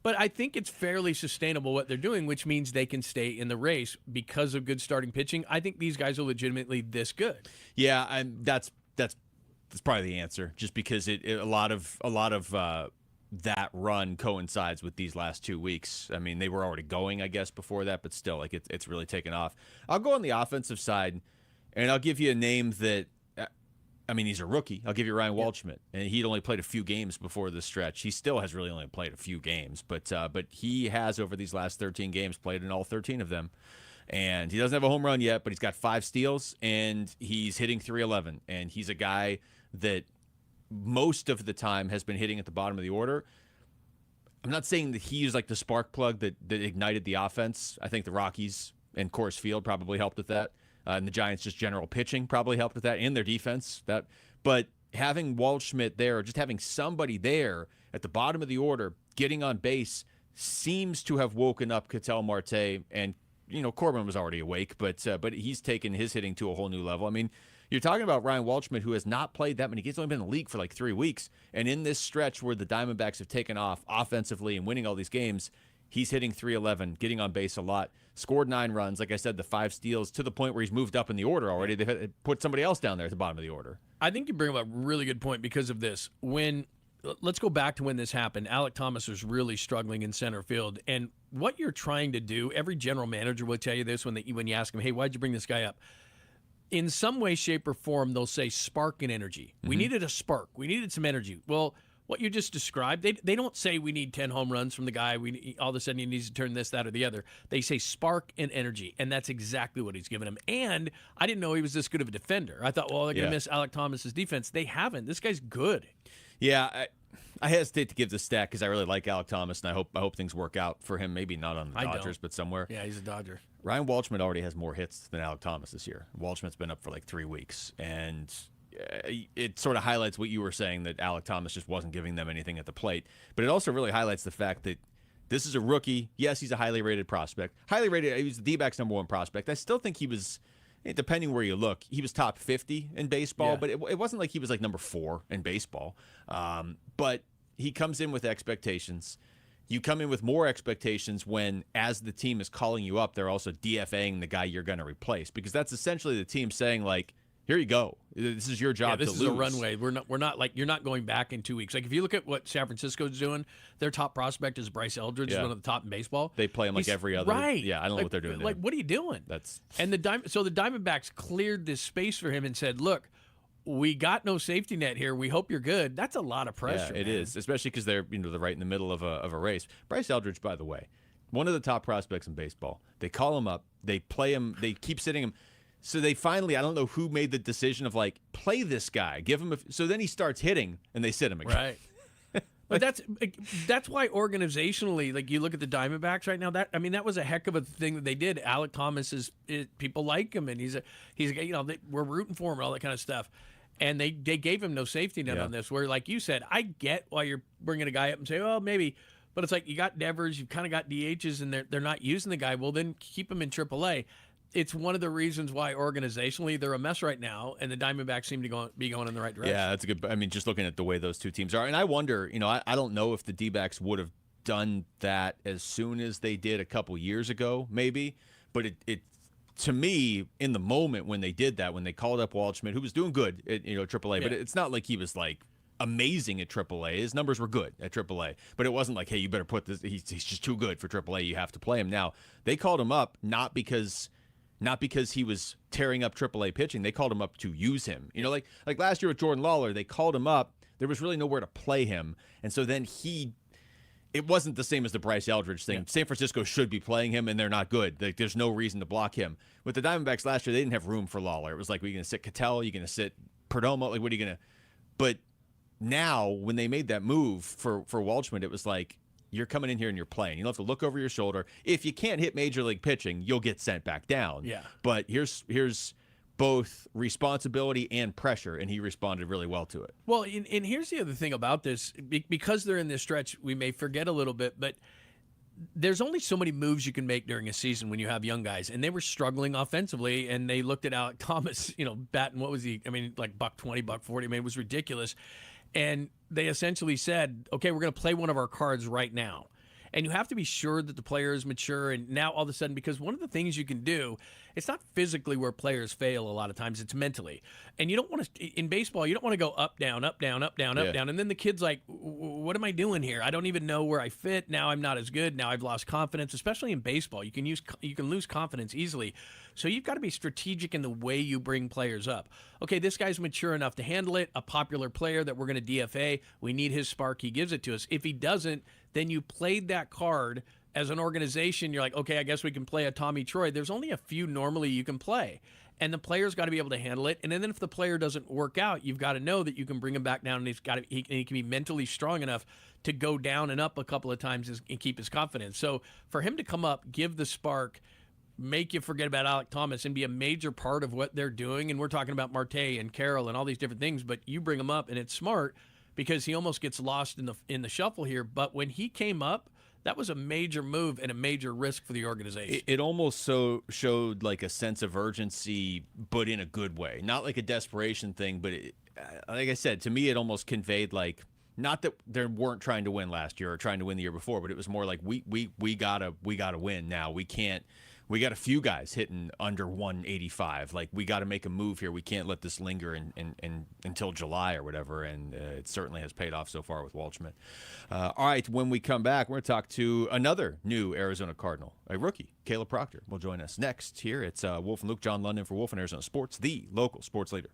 But I think it's fairly sustainable what they're doing, which means they can stay in the race because of good starting pitching. I think these guys are legitimately this good. Yeah, and that's probably the answer, just because a lot of that run coincides with these last 2 weeks. I mean, they were already going, I guess, before that, but still, like, it's really taken off. I'll go on the offensive side, and I'll give you a name that, I mean, he's a rookie. I'll give you Ryan Waldschmidt, and he'd only played a few games before this stretch. He still has really only played a few games, but he has, over these last 13 games, played in all 13 of them. And he doesn't have a home run yet, but he's got 5 steals, and he's hitting .311, and he's a guy that most of the time has been hitting at the bottom of the order. I'm not saying that he's like the spark plug that ignited the offense. I think the Rockies and Coors Field probably helped with that. And the Giants' just general pitching probably helped with that, and their defense. But having Waldschmidt there, or just having somebody there at the bottom of the order getting on base, seems to have woken up Ketel Marte. And, Corbin was already awake, but he's taken his hitting to a whole new level. I mean, you're talking about Ryan Waldschmidt, who has not played that many games. He's only been in the league for like 3 weeks. And in this stretch where the Diamondbacks have taken off offensively and winning all these games, he's hitting .311, getting on base a lot, scored 9 runs. Like I said, the 5 steals, to the point where he's moved up in the order already. They've put somebody else down there at the bottom of the order. I think you bring up a really good point because of this. Let's go back to when this happened. Alek Thomas was really struggling in center field. And what you're trying to do, every general manager will tell you this when you ask him, hey, why'd you bring this guy up? In some way, shape, or form, they'll say spark and energy. We needed a spark. We needed some energy. Well, what you just described, they don't say we need 10 home runs from the guy. All of a sudden he needs to turn this, that, or the other. They say spark and energy, and that's exactly what he's given him. And I didn't know he was this good of a defender. I thought, well, they're going to miss Alek Thomas's defense. They haven't. This guy's good. Yeah, I hesitate to give this stat because I really like Alek Thomas, and I hope things work out for him. Maybe not on the Dodgers, but somewhere. Yeah, he's a Dodger. Ryan Waldschmidt already has more hits than Alek Thomas this year. Waldschmidt's been up for like 3 weeks, and it sort of highlights what you were saying, that Alek Thomas just wasn't giving them anything at the plate. But it also really highlights the fact that this is a rookie. Yes, he's a highly rated prospect. He was the D-backs' number 1 prospect. I still think he was, depending where you look, he was top 50 in baseball, but it wasn't like he was like number 4 in baseball. But he comes in with expectations. You come in with more expectations when, as the team is calling you up, they're also DFAing the guy you're going to replace, because that's essentially the team saying, like, here you go. This is your job to lose. This is a runway. We're not like, you're not going back in 2 weeks. Like, if you look at what San Francisco's doing, their top prospect is Bryce Eldridge, one of the top in baseball. They play him like every other. Right. Yeah, I don't know what they're doing there. Like, what are you doing? And the Diamondbacks cleared this space for him and said, look, we got no safety net here. We hope you're good. That's a lot of pressure. Yeah, it is, especially because they're they're right in the middle of a race. Bryce Eldridge, by the way, one of the top prospects in baseball. They call him up. They play him. They keep sitting him. So they finally, I don't know who made the decision of like, play this guy, give him so then he starts hitting and they sit him again. Right. But that's why organizationally, like, you look at the Diamondbacks right now. That was a heck of a thing that they did. Alek Thomas people like him, and he's we're rooting for him and all that kind of stuff. And they gave him no safety net on this. Where, like you said, I get why you're bringing a guy up and say, oh, maybe, but it's like you got Devers, you've kind of got DHs, and they're not using the guy. Well, then keep him in AAA. It's one of the reasons why organizationally they're a mess right now, and the Diamondbacks seem to be going in the right direction. Yeah, that's a good. I mean, just looking at the way those two teams are, and I wonder, I don't know if the D-backs would have done that as soon as they did a couple years ago, maybe, but it to me, in the moment when they did that, when they called up Waldschmidt, who was doing good at AAA, but it's not like he was like amazing at AAA. His numbers were good at AAA, but it wasn't like, hey, you better put this. He's just too good for AAA. You have to play him now. They called him up not because not because he was tearing up AAA pitching. They called him up to use him. You know, like last year with Jordan Lawler, they called him up. There was really nowhere to play him. And so then it wasn't the same as the Bryce Eldridge thing. Yeah. San Francisco should be playing him, and they're not good. Like, there's no reason to block him. With the Diamondbacks last year, they didn't have room for Lawler. It was like, are you going to sit Cattell? Are you going to sit Perdomo? Like, what are you going to – but now when they made that move for Waldschmidt, it was like, you're coming in here and you're playing. You don't have to look over your shoulder. If you can't hit major league pitching, you'll get sent back down. Yeah. But here's both responsibility and pressure, and he responded really well to it. Well, and here's the other thing about this. Because they're in this stretch, we may forget a little bit, but there's only so many moves you can make during a season when you have young guys, and they were struggling offensively, and they looked at Alek Thomas, batting, what was he? I mean, like $120, $140. I mean, it was ridiculous. And they essentially said, okay, we're going to play one of our cards right now. And you have to be sure that the player is mature. And now all of a sudden, because one of the things you can do, it's not physically where players fail a lot of times, it's mentally. And you don't want to, in baseball, you don't want to go up, down, up, down, up, down, up, down. And then the kid's like, what am I doing here? I don't even know where I fit. Now I'm not as good. Now I've lost confidence, especially in baseball. You can lose confidence easily. So you've got to be strategic in the way you bring players up. Okay, this guy's mature enough to handle it, a popular player that we're going to DFA. We need his spark. He gives it to us. If he doesn't, then you played that card as an organization. You're like, okay, I guess we can play a Tommy Troy. There's only a few normally you can play. And the player's got to be able to handle it. And then if the player doesn't work out, you've got to know that you can bring him back down, and he can be mentally strong enough to go down and up a couple of times and keep his confidence. So for him to come up, give the spark, make you forget about Alek Thomas and be a major part of what they're doing. And we're talking about Marte and Carroll and all these different things, but you bring him up, and it's smart because he almost gets lost in the shuffle here. But when he came up, that was a major move and a major risk for the organization. It almost showed like a sense of urgency, but in a good way. Not like a desperation thing, but like I said, to me, it almost conveyed like, not that they weren't trying to win last year or trying to win the year before, but it was more like we gotta win now. We got a few guys hitting under 185. Like, we got to make a move here. We can't let this linger until July or whatever, and it certainly has paid off so far with Waldschmidt. All right, when we come back, we're going to talk to another new Arizona Cardinal, a rookie, Caleb Proctor, will join us next here. It's Wolf and Luke, John London for Wolf and Arizona Sports, the local sports leader.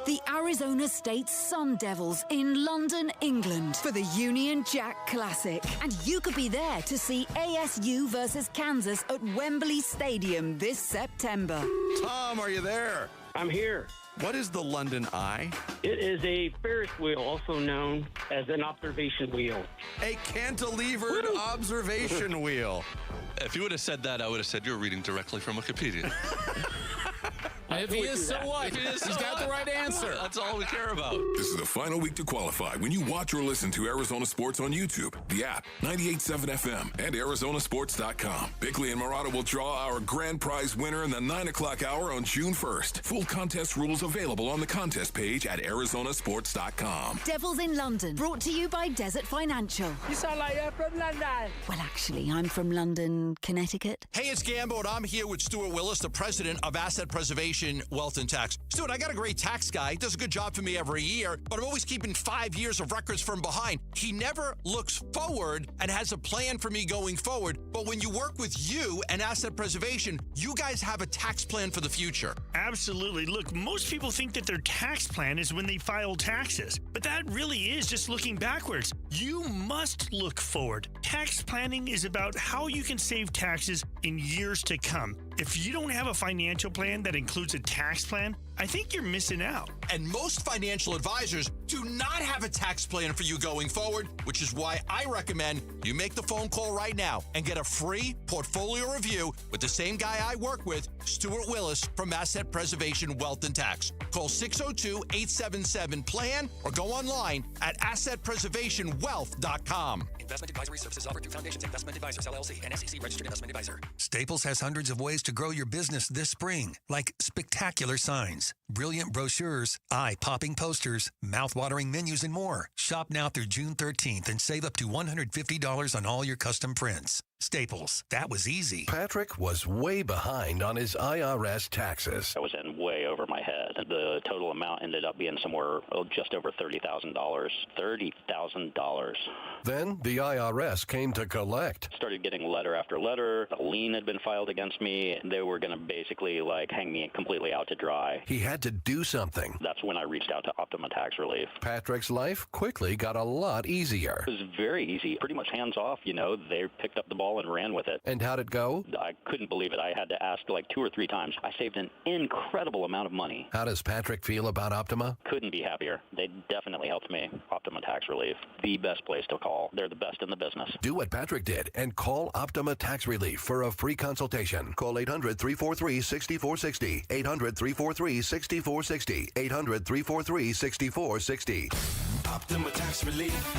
The Arizona State Sun Devils in London, England for the Union Jack Classic. And you could be there to see ASU versus Kansas at Wembley Stadium this September. Tom, are you there? I'm here. What is the London Eye? It is a Ferris wheel, also known as an observation wheel. A cantilevered observation wheel. If you would have said that, I would have said you're reading directly from Wikipedia. If he is, so what? He's got the right answer. That's all we care about. This is the final week to qualify when you watch or listen to Arizona Sports on YouTube, the app, 98.7 FM, and ArizonaSports.com. Bickley and Murata will draw our grand prize winner in the 9 o'clock hour on June 1st. Full contest rules available on the contest page at ArizonaSports.com. Devils in London, brought to you by Desert Financial. You sound like you're from London. Well, actually, I'm from London, Connecticut. Hey, it's Gambo, and I'm here with Stuart Willis, the president of Asset Preservation Wealth and Tax. Stuart, I got a great tax guy. He does a good job for me every year, but I'm always keeping 5 years of records from behind. He never looks forward and has a plan for me going forward. But when you work with you and Asset Preservation, you guys have a tax plan for the future. Absolutely. Look, most people think that their tax plan is when they file taxes, but that really is just looking backwards. You must look forward. Tax planning is about how you can save taxes in years to come. If you don't have a financial plan that includes a tax plan, I think you're missing out. And most financial advisors do not have a tax plan for you going forward, which is why I recommend you make the phone call right now and get a free portfolio review with the same guy I work with, Stuart Willis from Asset Preservation Wealth and Tax. Call 602-877-PLAN or go online at assetpreservationwealth.com. Investment advisory services offered through Foundations Investment Advisors, LLC, and SEC Registered Investment Advisor. Staples has hundreds of ways to grow your business this spring, like spectacular signs, brilliant brochures, eye-popping posters, mouth-watering menus, and more. Shop now through June 13th and save up to $150 on all your custom prints. Staples, that was easy. Patrick was way behind on his IRS taxes. I was in way over my head. The total amount ended up being somewhere just over $30,000. $30,000. Then the IRS came to collect. Started getting letter after letter. A lien had been filed against me. They were going to basically hang me completely out to dry. He had to do something. That's when I reached out to Optima Tax Relief. Patrick's life quickly got a lot easier. It was very easy, pretty much hands off. They picked up the ball and ran with it. And how'd it go? I couldn't believe it. I had to ask 2 or 3 times. I saved an incredible amount of money. How does Patrick feel about Optima? Couldn't be happier. They definitely helped me. Optima Tax Relief, the best place to call. They're the best in the business. Do what Patrick did and call Optima Tax Relief for a free consultation. Call 800-343-6460. 800-343-6460. 800-343-6460. Optima Tax Relief.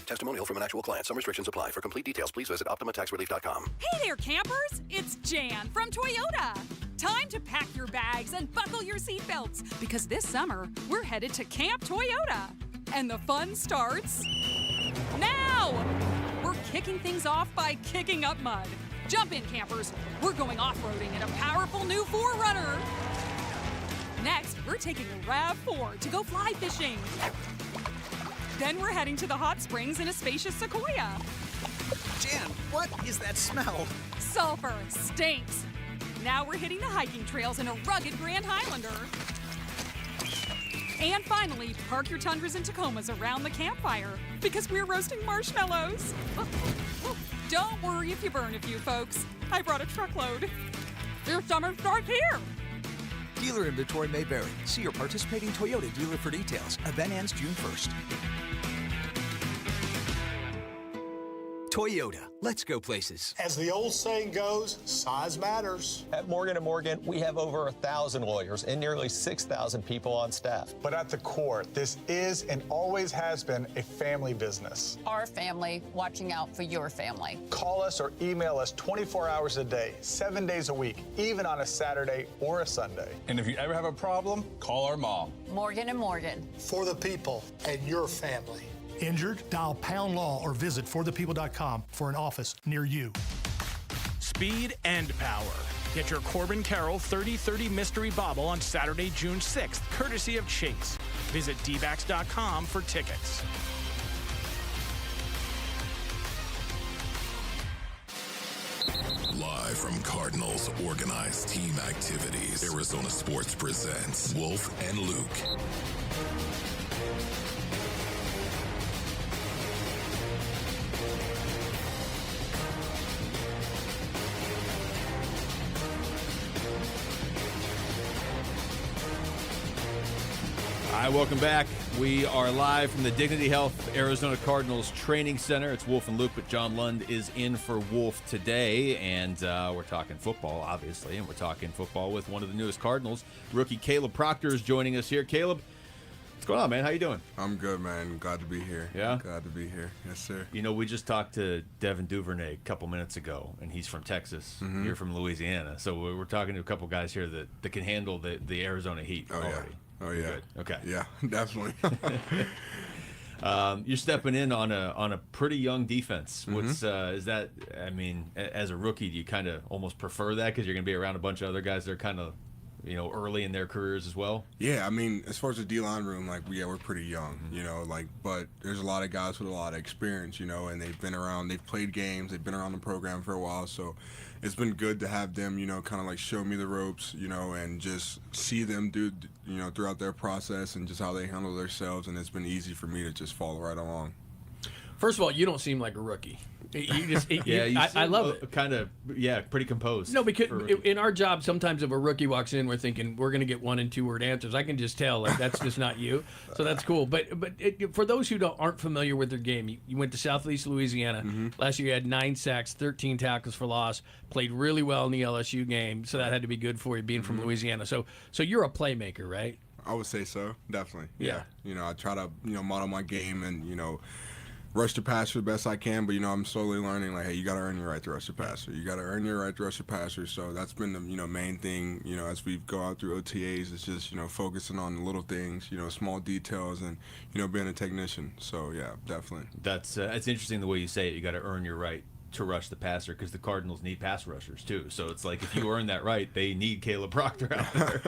Testimonial from an actual client. Some restrictions apply. For complete details, please visit OptimaTaxRelief.com. Hey there, campers! It's Jan from Toyota. Time to pack your bags and buckle your seatbelts because this summer we're headed to Camp Toyota. And the fun starts now! We're kicking things off by kicking up mud. Jump in, campers. We're going off-roading in a powerful new 4Runner. Next, we're taking a RAV4 to go fly fishing. Then we're heading to the hot springs in a spacious Sequoia. Jan, what is that smell? Sulfur stinks. Now we're hitting the hiking trails in a rugged Grand Highlander. And finally, park your Tundras and Tacomas around the campfire because we're roasting marshmallows. Don't worry if you burn a few, folks. I brought a truckload. Your summer starts here. Dealer inventory may vary. See your participating Toyota dealer for details. Event ends June 1st. Toyota, let's go places. As the old saying goes, size matters. At Morgan & Morgan, we have over 1,000 lawyers and nearly 6,000 people on staff. But at the core, this is and always has been a family business. Our family watching out for your family. Call us or email us 24 hours a day, 7 days a week, even on a Saturday or a Sunday. And if you ever have a problem, call our mom. Morgan & Morgan. For the people and your family. Injured? Dial Pound Law or visit forthepeople.com for an office near you. Speed and power. Get your Corbin Carroll 30-30 Mystery Bobble on Saturday, June 6th, courtesy of Chase. Visit dbacks.com for tickets. Live from Cardinals organized team activities, Arizona Sports presents Wolf and Luke. Hi, welcome back. We are live from the Dignity Health Arizona Cardinals Training Center. It's Wolf and Luke, but John Lund is in for Wolf today, and we're talking football, obviously, and we're talking football with one of the newest Cardinals. Rookie Caleb Proctor is joining us here. Caleb, what's going on, man? How you doing? I'm good, man. Glad to be here. Yeah? Glad to be here. Yes, sir. You know, we just talked to Devin Duvernay a couple minutes ago, and he's from Texas. Mhm. You're from Louisiana. So we're talking to a couple guys here that can handle the Arizona heat already. Yeah. Oh, yeah. Good. Okay. Yeah, definitely. You're stepping in on a pretty young defense. Mhm. What's is that? I mean, as a rookie, do you kind of almost prefer that because you're going to be around a bunch of other guys that are kind of, early in their careers as well? Yeah, I mean, as far as the D-line room, we're pretty young, but there's a lot of guys with a lot of experience, and they've been around, they've played games, they've been around the program for a while, so it's been good to have them, kind of show me the ropes, and just see them do, throughout their process and just how they handle themselves, and it's been easy for me to just follow right along. First of all, you don't seem like a rookie. I love it. Kind of, pretty composed. No, because in our job, sometimes if a rookie walks in, we're thinking we're going to get 1- and 2-word answers. I can just tell that's just not you. So that's cool. But for those who aren't familiar with their game, you went to Southeast Louisiana. Mm-hmm. Last year you had 9 sacks, 13 tackles for loss, played really well in the LSU game. So that had to be good for you being from Louisiana. So you're a playmaker, right? I would say so, definitely. Yeah. I try to, model my game and, rush the passer the best I can, but I'm slowly learning hey, you got to earn your right to rush the passer. You got to earn your right to rush the passer. So that's been the main thing. As we go out through OTAs, it's just focusing on the little things, small details, and being a technician. So yeah, definitely. That's it's interesting the way you say it. You got to earn your right to rush the passer because the Cardinals need pass rushers too. So it's like if you earn that right, they need Caleb Proctor out there.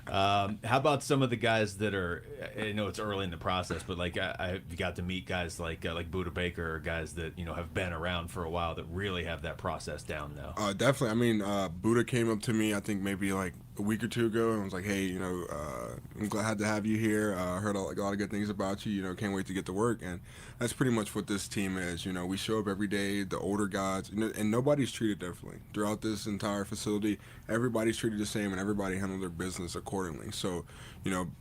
How about some of the guys that are? I know it's early in the process, but like I got to meet guys like Buda Baker, or guys that have been around for a while that really have that process down now. Definitely. I mean, Buda came up to me, I think maybe like a week or two ago, and was like, "Hey, I'm glad to have you here. Heard a lot of good things about you. Can't wait to get to work." And that's pretty much what this team is. We show up every day. The older guys, and nobody's treated differently throughout this entire facility. Everybody's treated the same, and everybody handled their business accordingly. So,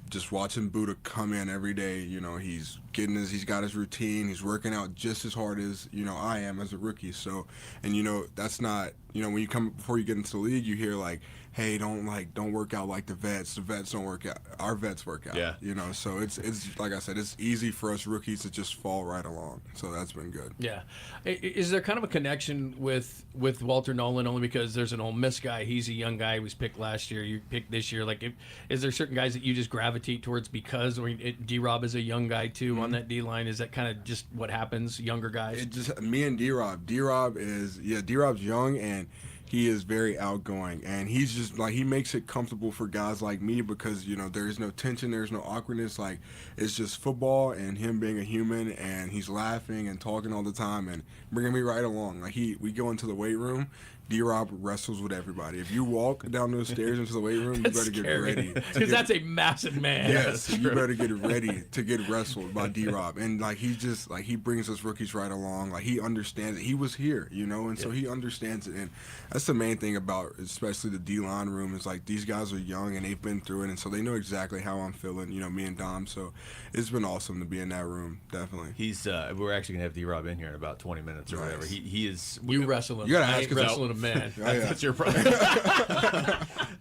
just watching Buda come in every day, he's got his routine. He's working out just as hard as I am as a rookie. So, and that's not when you come before you get into the league, you hear like, hey, don't work out like the vets. The vets don't work out. Our vets work out. Yeah. So it's like I said, it's easy for us rookies to just fall right along. So that's been good. Yeah. Is there kind of a connection with Walter Nolan only because there's an Ole Miss guy? He's a young guy who was picked last year. You picked this year. Like, is there certain guys that you just gravitate towards because D-Rob is a young guy too on that D-line? Is that kind of just what happens? Younger guys? It just me and D-Rob. D-Rob's young and he is very outgoing, and he's just like he makes it comfortable for guys like me because there's no tension, there's no awkwardness. Like it's just football and him being a human, and he's laughing and talking all the time and bringing me right along. Like we go into the weight room. D-Rob wrestles with everybody. If you walk down those stairs into the weight room, you better get ready. Because that's a massive man. Yes, you better get ready to get wrestled by D-Rob. And like he just like he brings us rookies right along. Like he understands it. He was here, and so he understands it. And that's the main thing about especially the D-line room is like these guys are young and they've been through it, and so they know exactly how I'm feeling. Me and Dom. So it's been awesome to be in that room. Definitely. He's we're actually gonna have D-Rob in here in about 20 minutes or whatever. He is. You wrestle him. You gotta ask wrestling him. Man, that's your problem.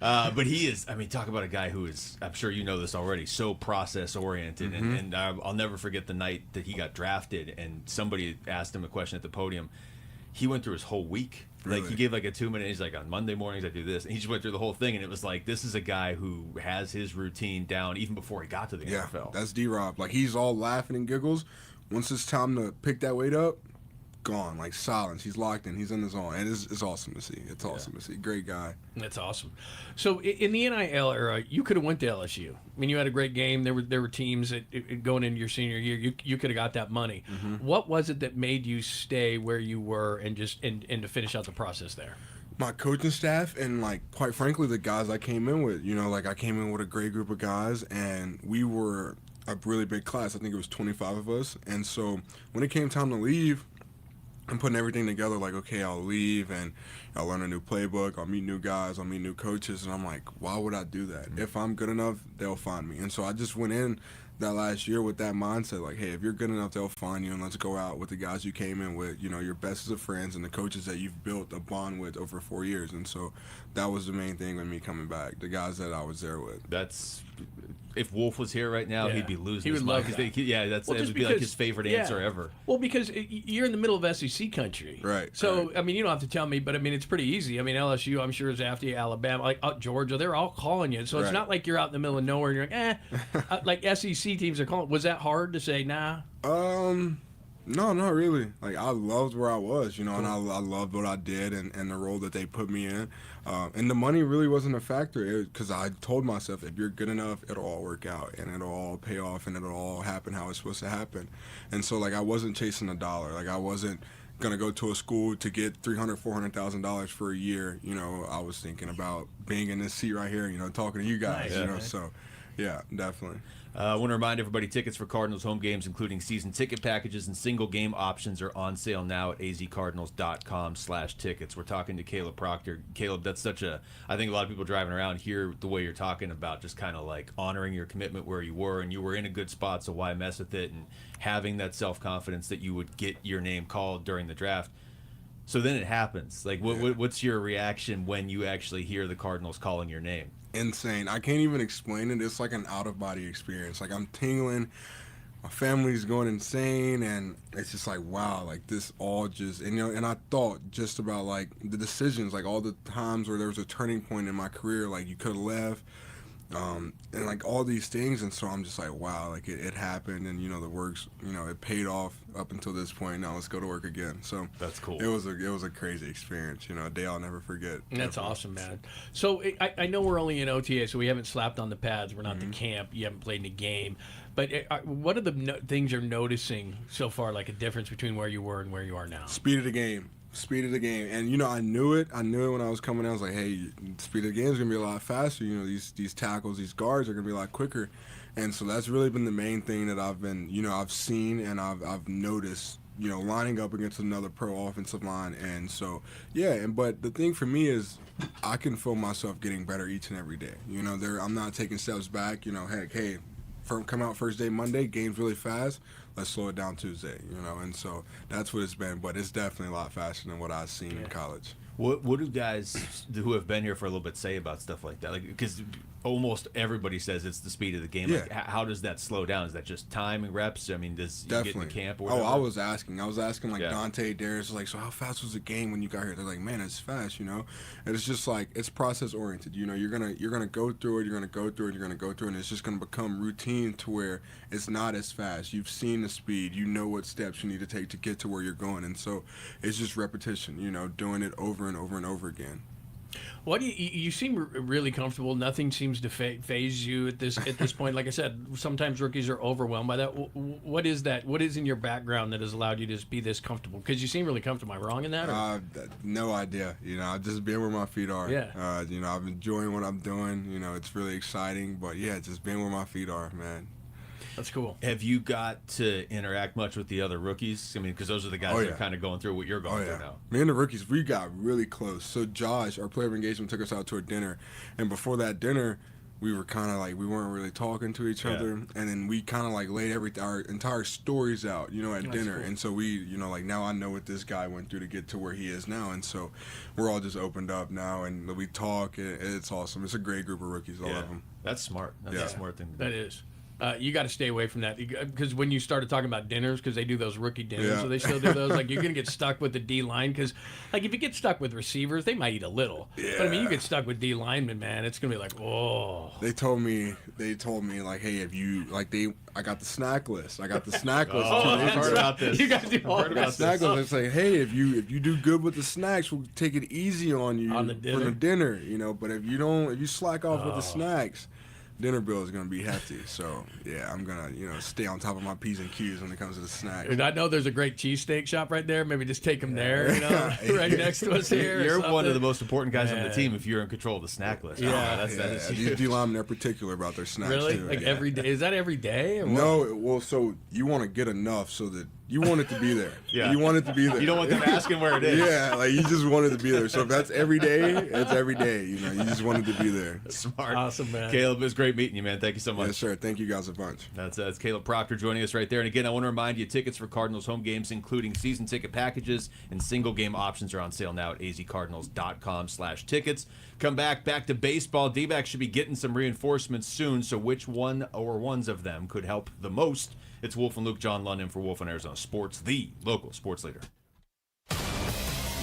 But he is. I mean, talk about a guy who is. I'm sure you know this already. So process oriented, and I'll never forget the night that he got drafted, and somebody asked him a question at the podium. He went through his whole week. Really? Like he gave like a 2-minute. He's like, on Monday mornings I do this, and he just went through the whole thing, and it was like this is a guy who has his routine down even before he got to the NFL. That's D-Rob. Like he's all laughing and giggles. Once it's time to pick that weight up, gone, like silence. He's locked in. He's in his zone, and it's awesome to see. It's awesome to see. Great guy. That's awesome. So in the NIL era, you could have went to LSU. I mean, you had a great game. There were teams that going into your senior year, you could have got that money. What was it that made you stay where you were and to finish out the process there? My coaching staff and like quite frankly the guys I came in with. Like I came in with a great group of guys, and we were a really big class. I think it was 25 of us, and so when it came time to leave, I'm putting everything together like, okay, I'll leave and I'll learn a new playbook, I'll meet new guys, I'll meet new coaches, and I'm like, why would I do that? If I'm good enough, they'll find me. And so I just went in that last year with that mindset, like, hey, if you're good enough, they'll find you, and let's go out with the guys you came in with, your bestest of friends and the coaches that you've built a bond with over 4 years. And so that was the main thing with me coming back, the guys that I was there with. That's if Wolf was here right now, he'd be losing his mind. That would be like his favorite answer ever. Well, because you're in the middle of SEC country. Right. So, I mean, you don't have to tell me, but I mean, it's pretty easy. I mean, LSU, I'm sure, is after you, Alabama, like Georgia, they're all calling you. So it's not like you're out in the middle of nowhere and you're like, like SEC teams are calling. Was that hard to say, nah? No, not really. Like, I loved where I was, and I loved what I did and the role that they put me in. And the money really wasn't a factor because I told myself, if you're good enough, it'll all work out and it'll all pay off and it'll all happen how it's supposed to happen. And so, like, I wasn't chasing a dollar. Like, I wasn't going to go to a school to get $300,000, $400,000 for a year. I was thinking about being in this seat right here, talking to you guys, So, yeah, definitely. I want to remind everybody, tickets for Cardinals home games, including season ticket packages and single game options, are on sale now at azcardinals.com/tickets. We're talking to Caleb Proctor. Caleb, that's I think a lot of people driving around hear the way you're talking about just kind of like honoring your commitment where you were, and you were in a good spot, so why mess with it, and having that self-confidence that you would get your name called during the draft. So then it happens. Like, what's your reaction when you actually hear the Cardinals calling your name? Insane. I can't even explain it. It's like an out-of-body experience. Like, I'm tingling. My family's going insane, and it's just like, wow, like this all just, and I thought just about like the decisions, like all the times where there was a turning point in my career, like you could have left, and like all these things. And so I'm just like, wow, like it happened, and the work's, it paid off up until this point. Now let's go to work again. So that's cool. It was a crazy experience, a day I'll never forget. That's awesome, man. So I know we're only in OTA, so we haven't slapped on the pads. We're not the camp. You haven't played in a game. But what are the things you're noticing so far, like a difference between where you were and where you are now? Speed of the game. And I knew it when I was coming out. I was like, hey, the speed of the game is gonna be a lot faster. These tackles, these guards are gonna be a lot quicker. And so that's really been the main thing that I've seen and I've noticed, lining up against another pro offensive line. And so but the thing for me is I can feel myself getting better each and every day. I'm not taking steps back. Hey, come out first day Monday, game's really fast. Let's slow it down Tuesday, and so that's what it's been. But it's definitely a lot faster than what I've seen in college. What do guys who have been here for a little bit say about stuff like that? Like, because almost everybody says it's the speed of the game. Yeah. Like, how does that slow down? Is that just time and reps? I mean, does you get in the camp or whatever? I was asking like Dante, Darius, like, so how fast was the game when you got here? They're like, man, it's fast, And it's just like, it's process oriented. You're gonna go through it, and it's just gonna become routine to where it's not as fast. You've seen the speed, you know what steps you need to take to get to where you're going, and so it's just repetition. Doing it over and over and over again. What do you seem really comfortable? Nothing seems to phase you at this point. Like I said, sometimes rookies are overwhelmed by that. What is that? What is in your background that has allowed you to be this comfortable? Because you seem really comfortable. Am I wrong in that? No idea. I've just been where my feet are. Yeah. I'm enjoying what I'm doing. It's really exciting. But yeah, just being where my feet are, man. That's cool. Have you got to interact much with the other rookies? I mean, because those are the guys that are kind of going through what you're going through now. Me and the rookies, we got really close. So Josh, our player of engagement, took us out to a dinner. And before that dinner, we were kind of like, we weren't really talking to each other. And then we kind of like laid our entire stories out, at That's dinner. cool. And so we, like now I know what this guy went through to get to where he is now. And so we're all just opened up now and we talk. It's awesome. It's a great group of rookies, all of them. That's smart. That's a smart thing to do. That is. You got to stay away from that because when you started talking about dinners, because they do those rookie dinners, so they still do those. Like you're gonna get stuck with the D line because, like, if you get stuck with receivers, they might eat a little. Yeah. But I mean, you get stuck with D linemen, man, it's gonna be like, oh. They told me like, hey, if you like I got the snack list. I got the snack list. I've heard about this. You got to do all the snack list. It's like, hey, if you do good with the snacks, we'll take it easy on you on the dinner. for the dinner. But if you slack off with the snacks, dinner bill is going to be hefty. So, yeah, I'm going to, stay on top of my P's and Q's when it comes to the snacks. And I know there's a great cheesesteak shop right there. Maybe just take them there, right next to us here. You're one of the most important guys on the team if you're in control of the snack list. These D linemen are particular about their snacks, really? too. Like every day? Is that every day? Or no, well, so you want to get enough so that you want it to be there. You want it to be there. You don't want them asking where it is. Yeah, like you just want it to be there. So if that's every day, it's every day. You just want it to be there. Smart. Awesome, man. Caleb, it was great meeting you, man. Thank you so much. Yes, sir. Thank you guys a bunch. That's Caleb Proctor joining us right there. And again, I want to remind you, tickets for Cardinals home games, including season ticket packages and single game options, are on sale now at azcardinals.com/tickets. Come back to baseball. D-backs should be getting some reinforcements soon, so which one or ones of them could help the most? It's Wolf and Luke, John London for Wolf on Arizona Sports, the local sports leader.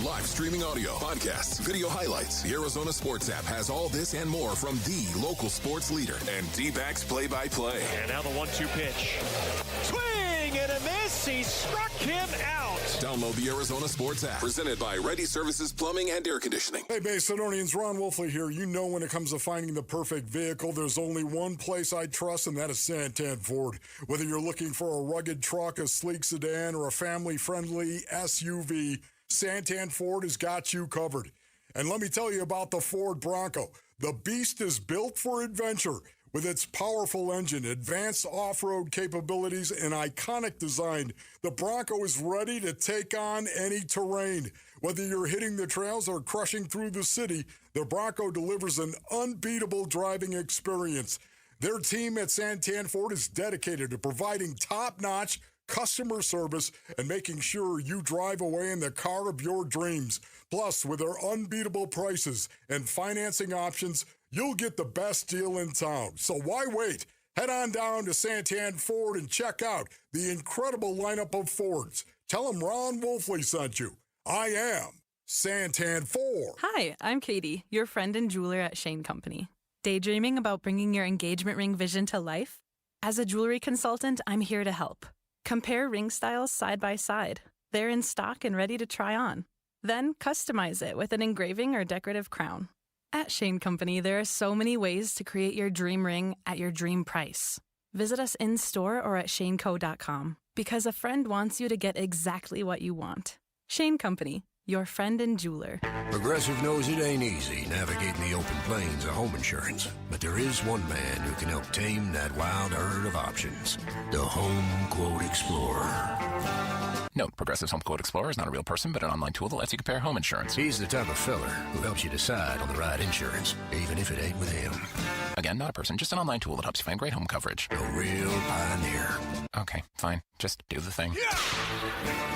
Live streaming audio, podcasts, video highlights. The Arizona Sports app has all this and more from the local sports leader and D-backs play-by-play. And now the 1-2 pitch. Swing and a miss. He struck him out. Download the Arizona Sports app. Presented by Ready Services Plumbing and Air Conditioning. Hey, Bay Sidonians, Ron Wolfley here. You know when it comes to finding the perfect vehicle, there's only one place I trust, and that is Santan Ford. Whether you're looking for a rugged truck, a sleek sedan, or a family-friendly SUV, Santan Ford has got you covered. And let me tell you about the Ford Bronco. The beast is built for adventure. With its powerful engine, advanced off-road capabilities, and iconic design, the Bronco is ready to take on any terrain. Whether you're hitting the trails or crushing through the city, the Bronco delivers an unbeatable driving experience. Their team at Santan Ford is dedicated to providing top-notch customer service and making sure you drive away in the car of your dreams. Plus, with their unbeatable prices and financing options, you'll get the best deal in town. So why wait? Head on down to Santan Ford and check out the incredible lineup of Fords. Tell them Ron Wolfley sent you. I am Santan Ford. Hi, I'm Katie, your friend and jeweler at Shane Company. Daydreaming about bringing your engagement ring vision to life? As a jewelry consultant, I'm here to help. Compare ring styles side by side. They're in stock and ready to try on. Then customize it with an engraving or decorative crown. At Shane Company, there are so many ways to create your dream ring at your dream price. Visit us in-store or at shaneco.com because a friend wants you to get exactly what you want. Shane Company, your friend and jeweler. Progressive knows it ain't easy navigating the open plains of home insurance, but there is one man who can help tame that wild herd of options. The Home Quote Explorer. Note, Progressive's Home Quote Explorer is not a real person, but an online tool that lets you compare home insurance. He's the type of feller who helps you decide on the right insurance, even if it ain't with him. Again, not a person, just an online tool that helps you find great home coverage. A real pioneer. Okay, fine. Just do the thing.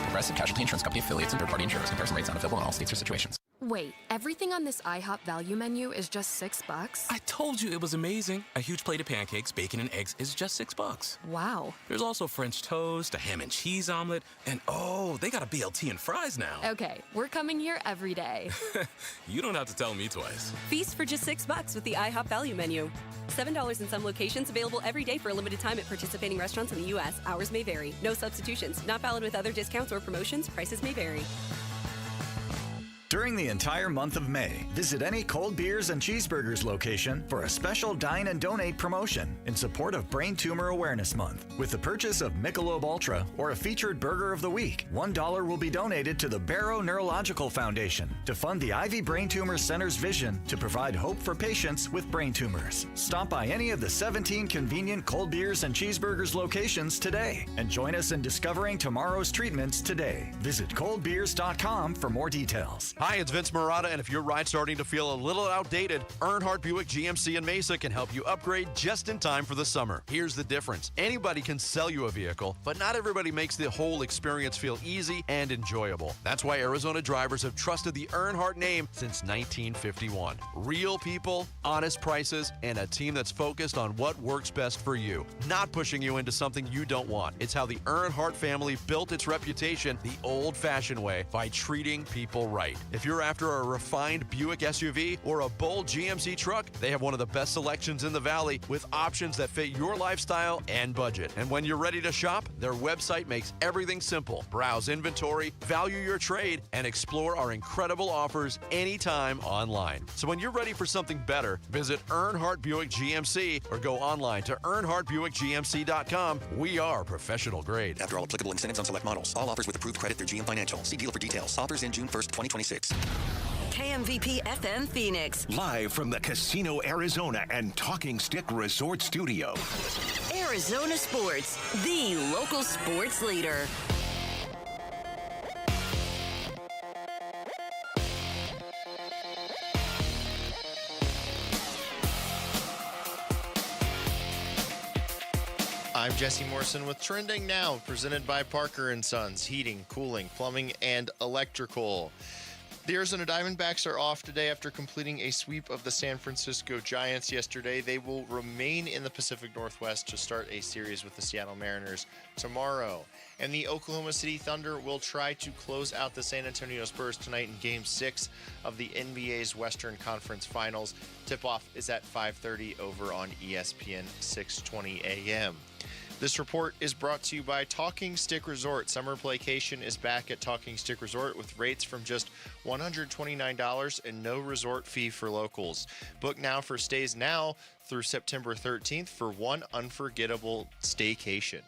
Progressive Casualty Insurance Company affiliates and third-party insurers. Comparison rates not available in all states or situations. Wait, everything on this IHOP value menu is just $6? I told you it was amazing. A huge plate of pancakes, bacon, and eggs is just $6. Wow. There's also French toast, a ham and cheese omelet, and oh, they got a BLT and fries now. Okay, we're coming here every day. You don't have to tell me twice. Feast for just $6 with the IHOP value menu. $7 in some locations, available every day for a limited time at participating restaurants in the U.S. Hours may vary. No substitutions. Not valid with other discounts or promotions. Prices may vary. During the entire month of May, visit any Cold Beers and Cheeseburgers location for a special Dine and Donate promotion in support of Brain Tumor Awareness Month. With the purchase of Michelob Ultra or a featured Burger of the Week, $1 will be donated to the Barrow Neurological Foundation to fund the Ivy Brain Tumor Center's vision to provide hope for patients with brain tumors. Stop by any of the 17 convenient Cold Beers and Cheeseburgers locations today and join us in discovering tomorrow's treatments today. Visit coldbeers.com for more details. Hi, it's Vince Marotta, and if your ride's starting to feel a little outdated, Earnhardt Buick GMC in Mesa can help you upgrade just in time for the summer. Here's the difference. Anybody can sell you a vehicle, but not everybody makes the whole experience feel easy and enjoyable. That's why Arizona drivers have trusted the Earnhardt name since 1951. Real people, honest prices, and a team that's focused on what works best for you, not pushing you into something you don't want. It's how the Earnhardt family built its reputation the old-fashioned way, by treating people right. If you're after a refined Buick SUV or a bold GMC truck, they have one of the best selections in the Valley with options that fit your lifestyle and budget. And when you're ready to shop, their website makes everything simple. Browse inventory, value your trade, and explore our incredible offers anytime online. So when you're ready for something better, visit Earnhardt Buick GMC or go online to EarnhardtBuickGMC.com. We are professional grade. After all applicable incentives on select models. All offers with approved credit through GM Financial. See dealer for details. Offers in June 1st, 2026. KMVP FM Phoenix. Live from the Casino Arizona and Talking Stick Resort Studio. Arizona Sports, the local sports leader. I'm Jesse Morrison with Trending Now, presented by Parker & Sons, heating, cooling, plumbing, and electrical. The Arizona Diamondbacks are off today after completing a sweep of the San Francisco Giants yesterday. They will remain in the Pacific Northwest to start a series with the Seattle Mariners tomorrow. And the Oklahoma City Thunder will try to close out the San Antonio Spurs tonight in Game 6 of the NBA's Western Conference Finals. Tip-off is at 5:30 over on ESPN 620 AM. This report is brought to you by Talking Stick Resort. Summer Playcation is back at Talking Stick Resort with rates from just $129 and no resort fee for locals. Book now for stays now through September 13th for one unforgettable staycation.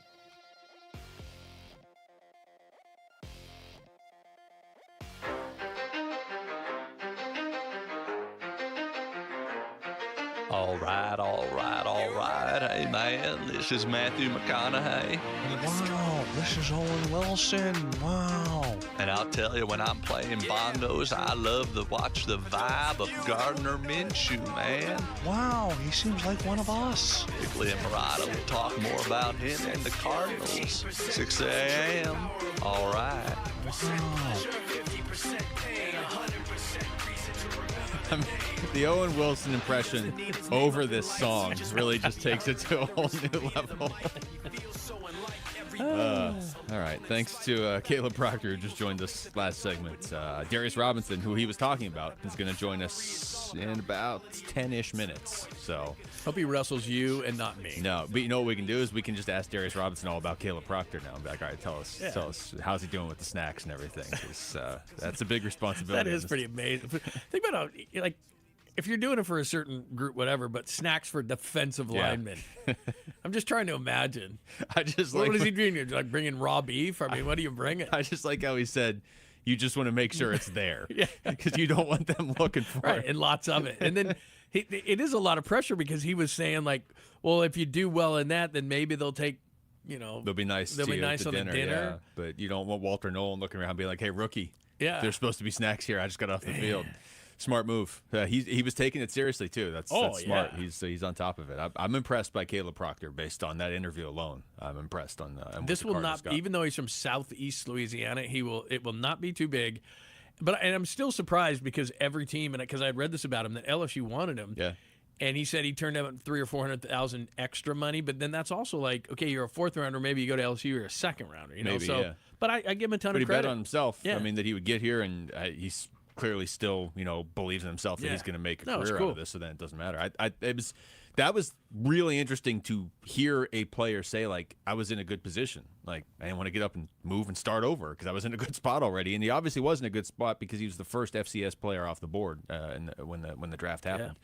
All right. Hey, man, this is Matthew McConaughey. Wow, this is Owen Wilson. Wow. And I'll tell you, when I'm playing bongos, I love to watch the vibe of Gardner Minshew, man. Wow, he seems like one of us. Big and Murata will talk more about him and the Cardinals. 6 a.m. All right. Wow. I mean, the Owen Wilson impression over this song really just takes it to a whole new level. All right. Thanks to Caleb Proctor, who just joined us last segment. Darius Robinson, who he was talking about, is going to join us in about 10-ish minutes. So hope he wrestles you and not me. No, but you know what we can do is we can just ask Darius Robinson all about Caleb Proctor now. Be like, all right, tell us how's he doing with the snacks and everything. 'Cause, that's a big responsibility. That is pretty amazing. Think about how, like, if you're doing it for a certain group, whatever, but snacks for defensive linemen. I'm just trying to imagine. What is he doing? Like bringing raw beef? I mean, what are you bringing? I just like how he said, you just want to make sure it's there. Because you don't want them looking for it. And lots of it. And then it is a lot of pressure because he was saying, like, well, if you do well in that, then maybe they'll take, they'll be nice on the dinner. Yeah. But you don't want Walter Nolan looking around and be like, hey, rookie, there's supposed to be snacks here. I just got off the field. Smart move. He was taking it seriously too. That's smart. He's on top of it. I'm impressed by Caleb Proctor based on that interview alone. I'm impressed on this will not, even though he's from Southeast Louisiana, it will not be too big. And I'm still surprised because every team, and because I had read this about him, that LSU wanted him. Yeah. And he said he turned down $300,000 or $400,000 extra money, but then that's also like, okay, you're a fourth rounder, maybe you go to LSU, you're a second rounder, Maybe, so. Yeah. But I give him a ton but of credit. He bet on himself. Yeah. I mean, that he would get here, and he's clearly still, believes in himself that he's going to make a career out of this, so then it doesn't matter. That was really interesting to hear a player say, like, I was in a good position. Like, I didn't want to get up and move and start over because I was in a good spot already. And he obviously was in a good spot because he was the first FCS player off the board when the draft happened.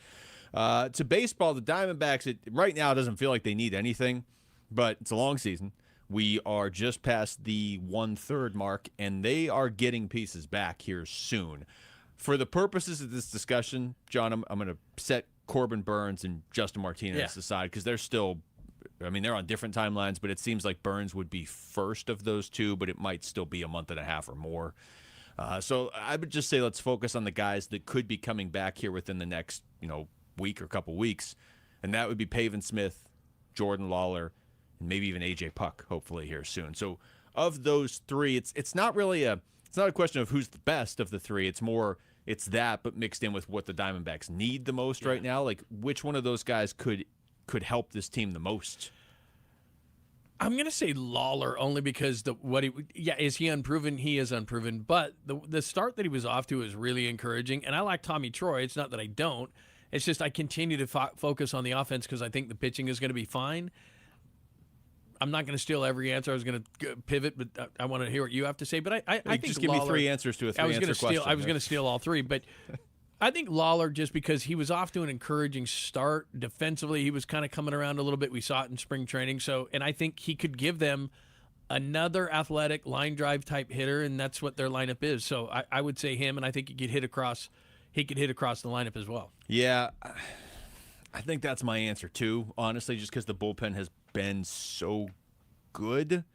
Yeah. To baseball, the Diamondbacks, right now it doesn't feel like they need anything, but it's a long season. We are just past the 1/3 mark, and they are getting pieces back here soon. For the purposes of this discussion, John, I'm going to set Corbin Burns and Justin Martinez aside because they're still, they're on different timelines, but it seems like Burns would be first of those two, but it might still be a month and a half or more. So I would just say let's focus on the guys that could be coming back here within the next, week or couple weeks, and that would be Pavin Smith, Jordan Lawler, and maybe even AJ Puck, hopefully here soon. So of those three, it's not really it's not a question of who's the best of the three. It's more that, but mixed in with what the Diamondbacks need the most right now. Like, which one of those guys could help this team the most? I'm going to say Lawler only because is he unproven? He is unproven, but the start that he was off to is really encouraging, and I like Tommy Troy. It's not that I don't. It's just I continue to focus on the offense because I think the pitching is going to be fine. I'm not going to steal every answer. I was going to pivot, but I want to hear what you have to say. But I think just give Lawler, me three answers to a three-answer question. I was going to steal all three, but I think Lawler, just because he was off to an encouraging start defensively, he was kind of coming around a little bit. We saw it in spring training. And I think he could give them another athletic line drive type hitter, and that's what their lineup is. So I would say him, and I think he could hit across the lineup as well. Yeah, I think that's my answer too, honestly, just because the bullpen has been so good.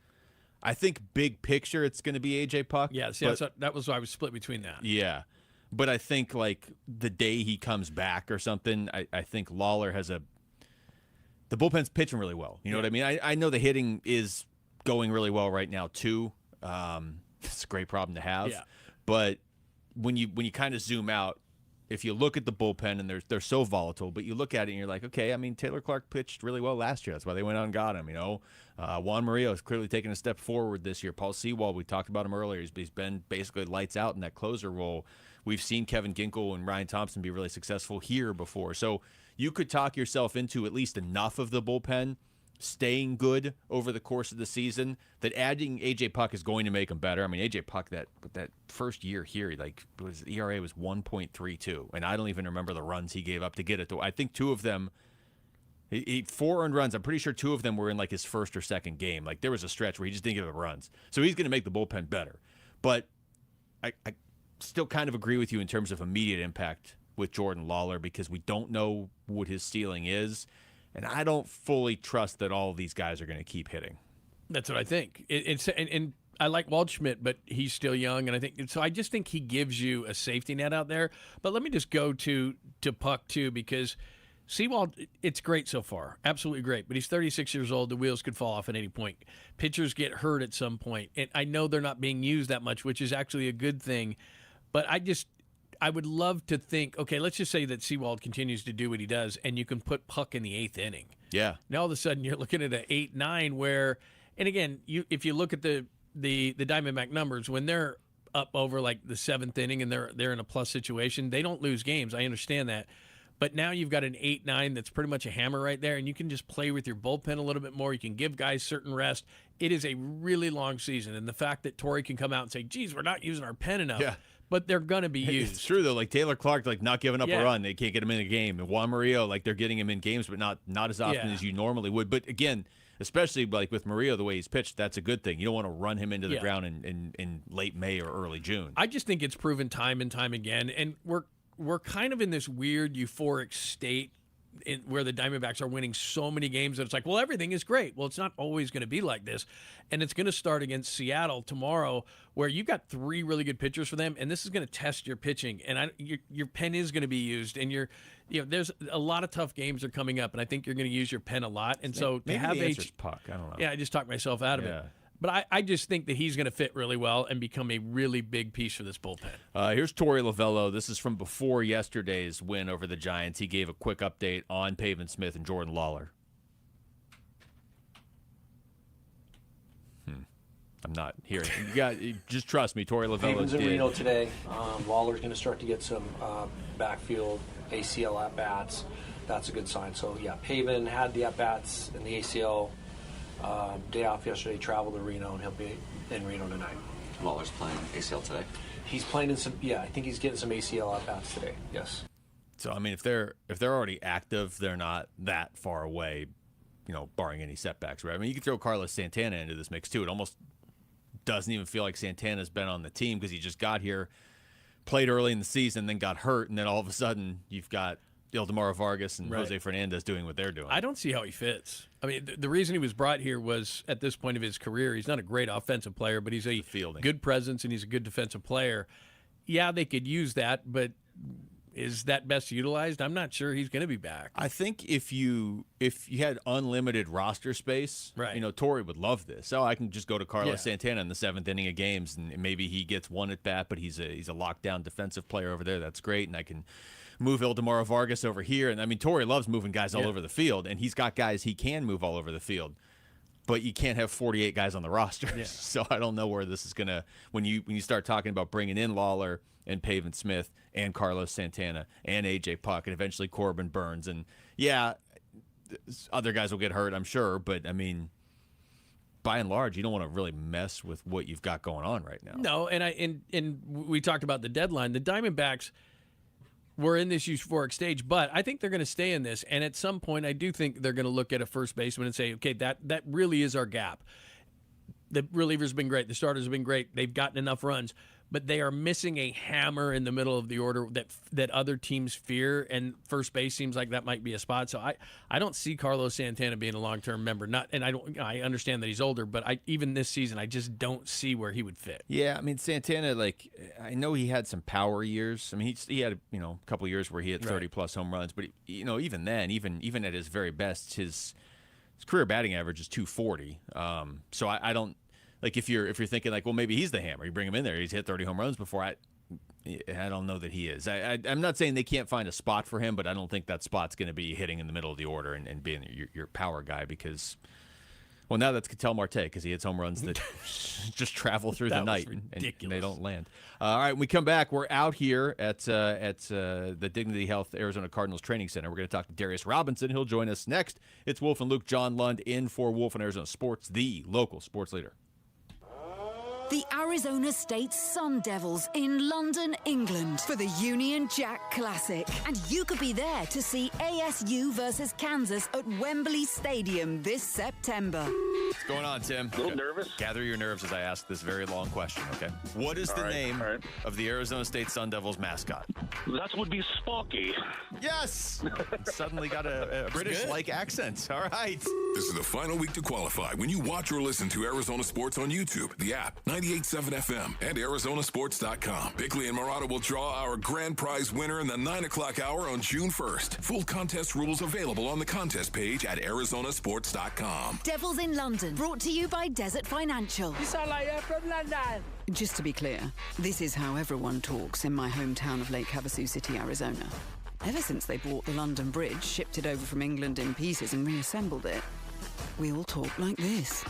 I think big picture it's going to be AJ Puck. Yeah, that was why I was split between that. Yeah, but I think like the day he comes back or something, I think Lawler has the bullpen's pitching really well. You know what I mean? I know the hitting is going really well right now too. It's a great problem to have. Yeah. But when you kind of zoom out, if you look at the bullpen, and they're so volatile, but you look at it and you're like, okay, Taylor Clark pitched really well last year. That's why they went out and got him, Juan Murillo is clearly taking a step forward this year. Paul Sewald, we talked about him earlier. He's been basically lights out in that closer role. We've seen Kevin Ginkel and Ryan Thompson be really successful here before. So you could talk yourself into at least enough of the bullpen staying good over the course of the season that adding AJ Puck is going to make him better. AJ Puck, that first year here, his ERA was 1.32, and I don't even remember the runs he gave up to get it. I think two of them, he 4 earned runs. I'm pretty sure 2 of them were in like his first or second game. Like there was a stretch where he just didn't give up runs. So he's going to make the bullpen better. But I still kind of agree with you in terms of immediate impact with Jordan Lawler because we don't know what his ceiling is. And I don't fully trust that all of these guys are going to keep hitting. That's what I think. And I like Waldschmidt, but he's still young, and I just think he gives you a safety net out there. But let me just go to Puck too, because Sewald, it's great so far, absolutely great. But he's 36 years old. The wheels could fall off at any point. Pitchers get hurt at some point, and I know they're not being used that much, which is actually a good thing. But I would love to think, okay, let's just say that Sewald continues to do what he does, and you can put Puck in the 8th inning. Yeah. Now all of a sudden you're looking at an 8-9 where, and again, if you look at the the Diamondback numbers, when they're up over like the 7th inning and they're in a plus situation, they don't lose games. I understand that. But now you've got an 8-9 that's pretty much a hammer right there, and you can just play with your bullpen a little bit more. You can give guys certain rest. It is a really long season, and the fact that Torrey can come out and say, geez, we're not using our pen enough. Yeah. But they're going to be used. It's true, though. Like Taylor Clark, like not giving up a run. They can't get him in a game. And Juan Murillo, like they're getting him in games, but not as often as you normally would. But again, especially like with Murillo, the way he's pitched, that's a good thing. You don't want to run him into the ground in late May or early June. I just think it's proven time and time again. And we're kind of in this weird euphoric state where the Diamondbacks are winning so many games that it's like, well, everything is great. Well, it's not always going to be like this. And it's going to start against Seattle tomorrow, where you've got 3 really good pitchers for them, and this is going to test your pitching. And your pen is going to be used, and there's a lot of tough games are coming up, and I think you're going to use your pen a lot. And so maybe to have the answer's Puck. I don't know. Yeah, I just talked myself out of it. But I just think that he's going to fit really well and become a really big piece for this bullpen. Here's Torey Lovullo. This is from before yesterday's win over the Giants. He gave a quick update on Pavin Smith and Jordan Lawler. I'm not hearing. Just trust me, Torey Lovullo Pavin's in Reno today. Lawler's going to start to get some backfield ACL at-bats. That's a good sign. So, yeah, Pavin had the at-bats in the ACL. Day off yesterday, traveled to Reno, and he'll be in Reno tonight. Lawler's playing ACL today? He's playing in some, I think he's getting some ACL at-bats today, yes. So, I mean, if they're already active, they're not that far away, barring any setbacks, right? I mean, you can throw Carlos Santana into this mix, too. It almost doesn't even feel like Santana's been on the team because he just got here, played early in the season, then got hurt, and then all of a sudden you've got Ildemaro Vargas and Jose Fernandez doing what they're doing. I don't see how he fits. I mean, the reason he was brought here was at this point of his career, he's not a great offensive player, but he's a good presence and he's a good defensive player. Yeah, they could use that, but is that best utilized? I'm not sure he's going to be back. I think if you had unlimited roster space, Torey would love this. So I can just go to Carlos Santana in the 7th inning of games, and maybe he gets one at bat, but he's a lockdown defensive player over there. That's great, and I can move Ildemaro Vargas over here. And I mean, Torey loves moving guys all over the field, and he's got guys he can move all over the field. But you can't have 48 guys on the roster. Yeah. So I don't know where this is going to – when you start talking about bringing in Lawler and Pavin Smith and Carlos Santana and A.J. Puck and eventually Corbin Burns. And, other guys will get hurt, I'm sure. But, I mean, by and large, you don't want to really mess with what you've got going on right now. No, and we talked about the deadline. The Diamondbacks – we're in this euphoric stage, but I think they're going to stay in this. And at some point, I do think they're going to look at a first baseman and say, okay, that really is our gap. The relievers have been great. The starters have been great. They've gotten enough runs. But they are missing a hammer in the middle of the order that other teams fear, and first base seems like that might be a spot. So I don't see Carlos Santana being a long-term member. I understand that he's older, but even this season, I just don't see where he would fit. Yeah, I mean, Santana, I know he had some power years. I mean, he had a couple years where he had 30-plus home runs, but even then, even at his very best, his career batting average is .240. So I don't. Like if you're thinking well maybe he's the hammer, you bring him in there, he's hit 30 home runs before. I don't know that he is. I'm not saying they can't find a spot for him, but I don't think that spot's going to be hitting in the middle of the order and being your power guy because, well, now that's Ketel Marte because he hits home runs that just travel through the night and they don't land. All right, when we come back, we're out here at the Dignity Health Arizona Cardinals Training Center. We're going to talk to Darius Robinson. He'll join us next. It's Wolf and Luke, John Lund in for Wolf and Arizona Sports, the local sports leader. The Arizona State Sun Devils in London, England for the Union Jack Classic. And you could be there to see ASU versus Kansas at Wembley Stadium this September. What's going on, Tim? A little nervous. Gather your nerves as I ask this very long question, okay? What is the name of the Arizona State Sun Devils mascot? That would be Sparky. Yes! Suddenly got a British-like accent. All right. This is the final week to qualify when you watch or listen to Arizona Sports on YouTube, the app, 98.7 FM, and ArizonaSports.com. Bickley and Murata will draw our grand prize winner in the 9 o'clock hour on June 1st. Full contest rules available on the contest page at ArizonaSports.com. Devils in London, brought to you by Desert Financial. You sound like you're from London. Just to be clear, this is how everyone talks in my hometown of Lake Havasu City, Arizona. Ever since they bought the London Bridge, shipped it over from England in pieces and reassembled it, we all talk like this.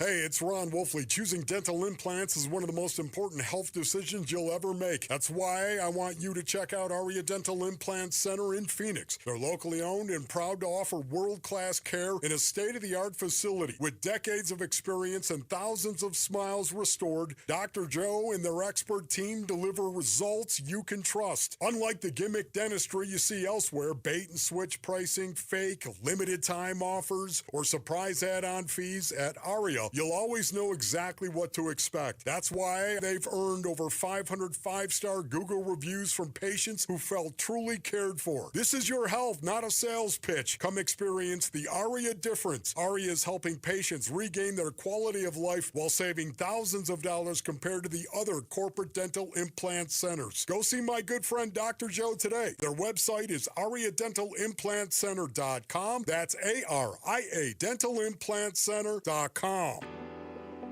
Hey, it's Ron Wolfley. Choosing dental implants is one of the most important health decisions you'll ever make. That's why I want you to check out Aria Dental Implant Center in Phoenix. They're locally owned and proud to offer world-class care in a state-of-the-art facility. With decades of experience and thousands of smiles restored, Dr. Joe and their expert team deliver results you can trust. Unlike the gimmick dentistry you see elsewhere, bait-and-switch pricing, fake, limited-time offers, or surprise add-on fees, at Aria, you'll always know exactly what to expect. That's why they've earned over 500 five-star Google reviews from patients who felt truly cared for. This is your health, not a sales pitch. Come experience the Aria difference. Aria is helping patients regain their quality of life while saving thousands of dollars compared to the other corporate dental implant centers. Go see my good friend Dr. Joe today. Their website is ariadentalimplantcenter.com. That's ARIA dentalimplantcenter.com.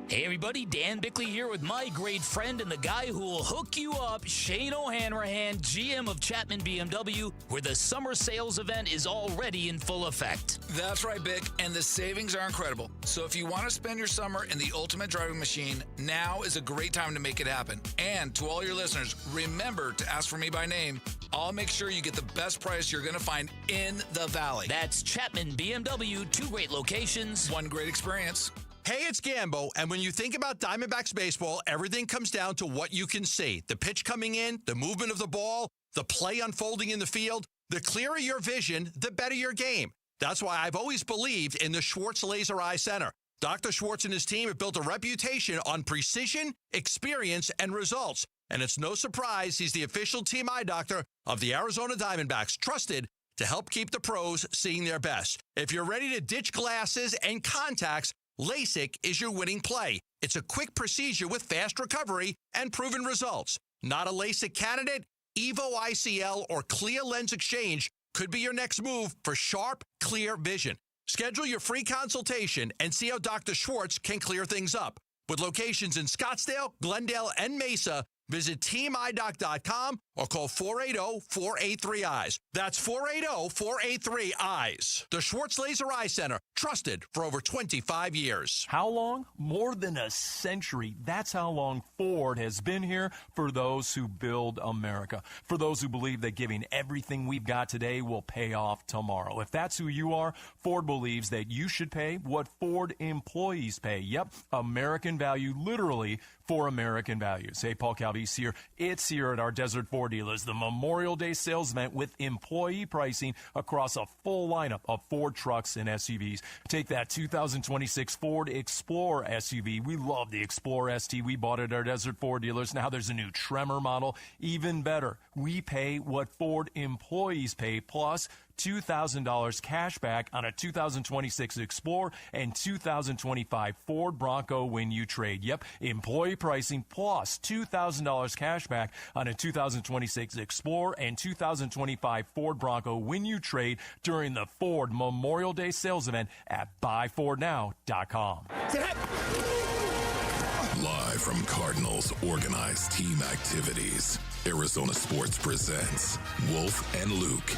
Hey everybody, Dan Bickley here with my great friend and the guy who will hook you up, Shane O'Hanrahan, GM of Chapman BMW, where the summer sales event is already in full effect. That's right, Bick, and the savings are incredible. So if you want to spend your summer in the ultimate driving machine, now is a great time to make it happen. And to all your listeners, remember to ask for me by name. I'll make sure you get the best price you're going to find in the Valley. That's Chapman BMW, 2 great locations, 1 great experience. Hey, it's Gambo, and when you think about Diamondbacks baseball, everything comes down to what you can see. The pitch coming in, the movement of the ball, the play unfolding in the field. The clearer your vision, the better your game. That's why I've always believed in the Schwartz Laser Eye Center. Dr. Schwartz and his team have built a reputation on precision, experience, and results. And it's no surprise he's the official team eye doctor of the Arizona Diamondbacks, trusted to help keep the pros seeing their best. If you're ready to ditch glasses and contacts, LASIK is your winning play. It's a quick procedure with fast recovery and proven results. Not a LASIK candidate? Evo ICL or Clear Lens Exchange could be your next move for sharp, clear vision. Schedule your free consultation and see how Dr. Schwartz can clear things up. With locations in Scottsdale, Glendale, and Mesa, visit teamidoc.com or call 480-483-EYES. That's 480-483-EYES. The Schwartz Laser Eye Center, trusted for over 25 years. How long? More than a century. That's how long Ford has been here for those who build America. For those who believe that giving everything we've got today will pay off tomorrow. If that's who you are, Ford believes that you should pay what Ford employees pay. Yep, American value, literally for American values. Hey, Paul Calvise here. It's here at our Desert Ford dealers, the Memorial Day sales event with employee pricing across a full lineup of Ford trucks and SUVs. Take that 2026 Ford Explorer SUV. We love the Explorer ST. We bought it at our Desert Ford dealers. Now there's a new Tremor model. Even better, we pay what Ford employees pay, plus $2,000 cash back on a 2026 Explorer and 2025 Ford Bronco when you trade. Yep, employee pricing plus $2,000 cash back on a 2026 Explorer and 2025 Ford Bronco when you trade during the Ford Memorial Day sales event at buyfordnow.com. Live from Cardinals organized team activities, Arizona Sports presents Wolf and Luke.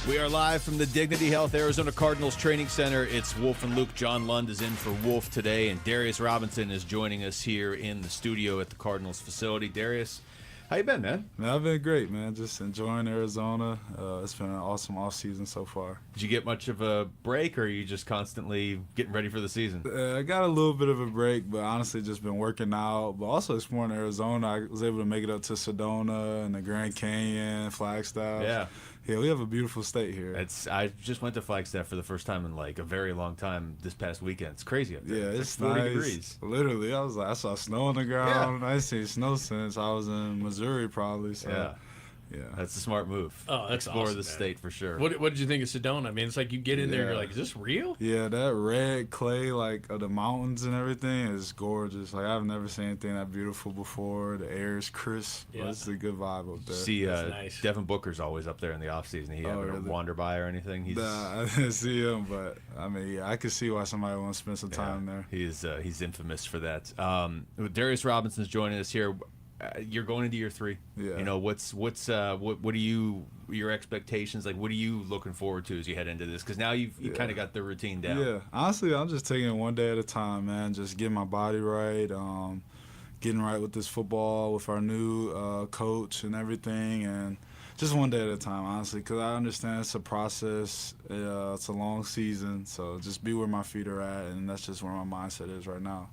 We are live from the Dignity Health Arizona Cardinals Training Center. It's Wolf and Luke. John Lund is in for Wolf today, and Darius Robinson is joining us here in the studio at the Cardinals facility. Darius, how you been, man? Man, I've been great, man. Just enjoying Arizona. It's been an awesome offseason so far. Did you get much of a break, or are you just constantly getting ready for the season? I got a little bit of a break, but honestly just been working out, but also exploring Arizona. I was able to make it up to Sedona and the Grand Canyon, Flagstaff. Yeah, we have a beautiful state here. I just went to Flagstaff for the first time in like a very long time this past weekend. It's crazy up there. Yeah, it's like 40 degrees. Literally, I saw snow on the ground. I ain't seen snow since I was in Missouri probably. So. Yeah, that's a smart move. Oh, that's Explore awesome, the man. state for sure. What did you think of Sedona? I mean, it's like you get in there, you're like, is this real? Yeah, that red clay, like of the mountains and everything, is gorgeous. Like I've never seen anything that beautiful before. The air is crisp. Yeah. It's a good vibe up there. See, nice. Devin Booker's always up there in the off season. He happened to wander by or anything? Nah, I didn't see him, but I mean, yeah, I could see why somebody wants to spend some time there. He's infamous for that. Darius Robinson's joining us here. you're going into year 3. Yeah. You know, what are your expectations? Like, what are you looking forward to as you head into this? Because now you kind of got the routine down. Yeah, honestly, I'm just taking it one day at a time, man. Just getting my body right, getting right with this football, with our new coach and everything, and just one day at a time, honestly, because I understand it's a process. It's a long season, so just be where my feet are at, and that's just where my mindset is right now.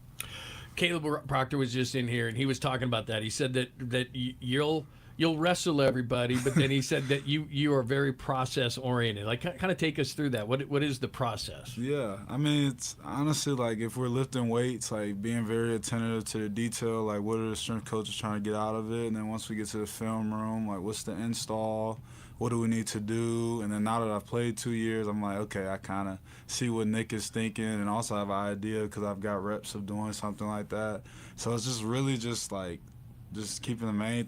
Caleb Proctor was just in here, and he was talking about that. He said that you'll wrestle everybody, but then he said that you are very process oriented. Like, kind of take us through that. What is the process? Yeah, I mean, it's honestly like if we're lifting weights, like being very attentive to the detail, like what are the strength coaches trying to get out of it, and then once we get to the film room, like what's the install, what do we need to do, and then now that I've played 2 years, I'm like, okay, I kind of see what Nick is thinking, and also have an idea because I've got reps of doing something like that. So it's just really just like just keeping the main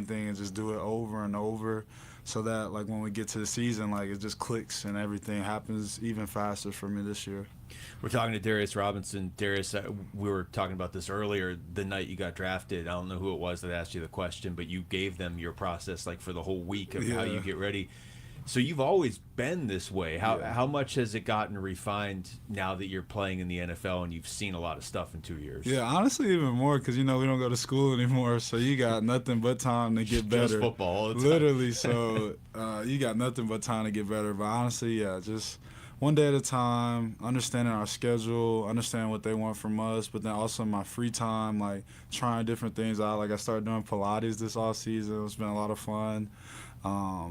thing, and just do it over and over so that, like, when we get to the season, like, it just clicks and everything happens even faster for me this year. We're talking to Darius Robinson. Darius, we were talking about this earlier the night you got drafted. I don't know who it was that asked you the question, but you gave them your process, like, for the whole week of how you get ready. So you've always been this way. How much has it gotten refined now that you're playing in the NFL and you've seen a lot of stuff in 2 years? Yeah, honestly, even more because, we don't go to school anymore, so you got nothing but time to get better. Just football all the time. Literally, so you got nothing but time to get better. But honestly, yeah, just one day at a time, understanding our schedule, understanding what they want from us, but then also my free time, like trying different things out. Like I started doing Pilates this off season. It's been a lot of fun.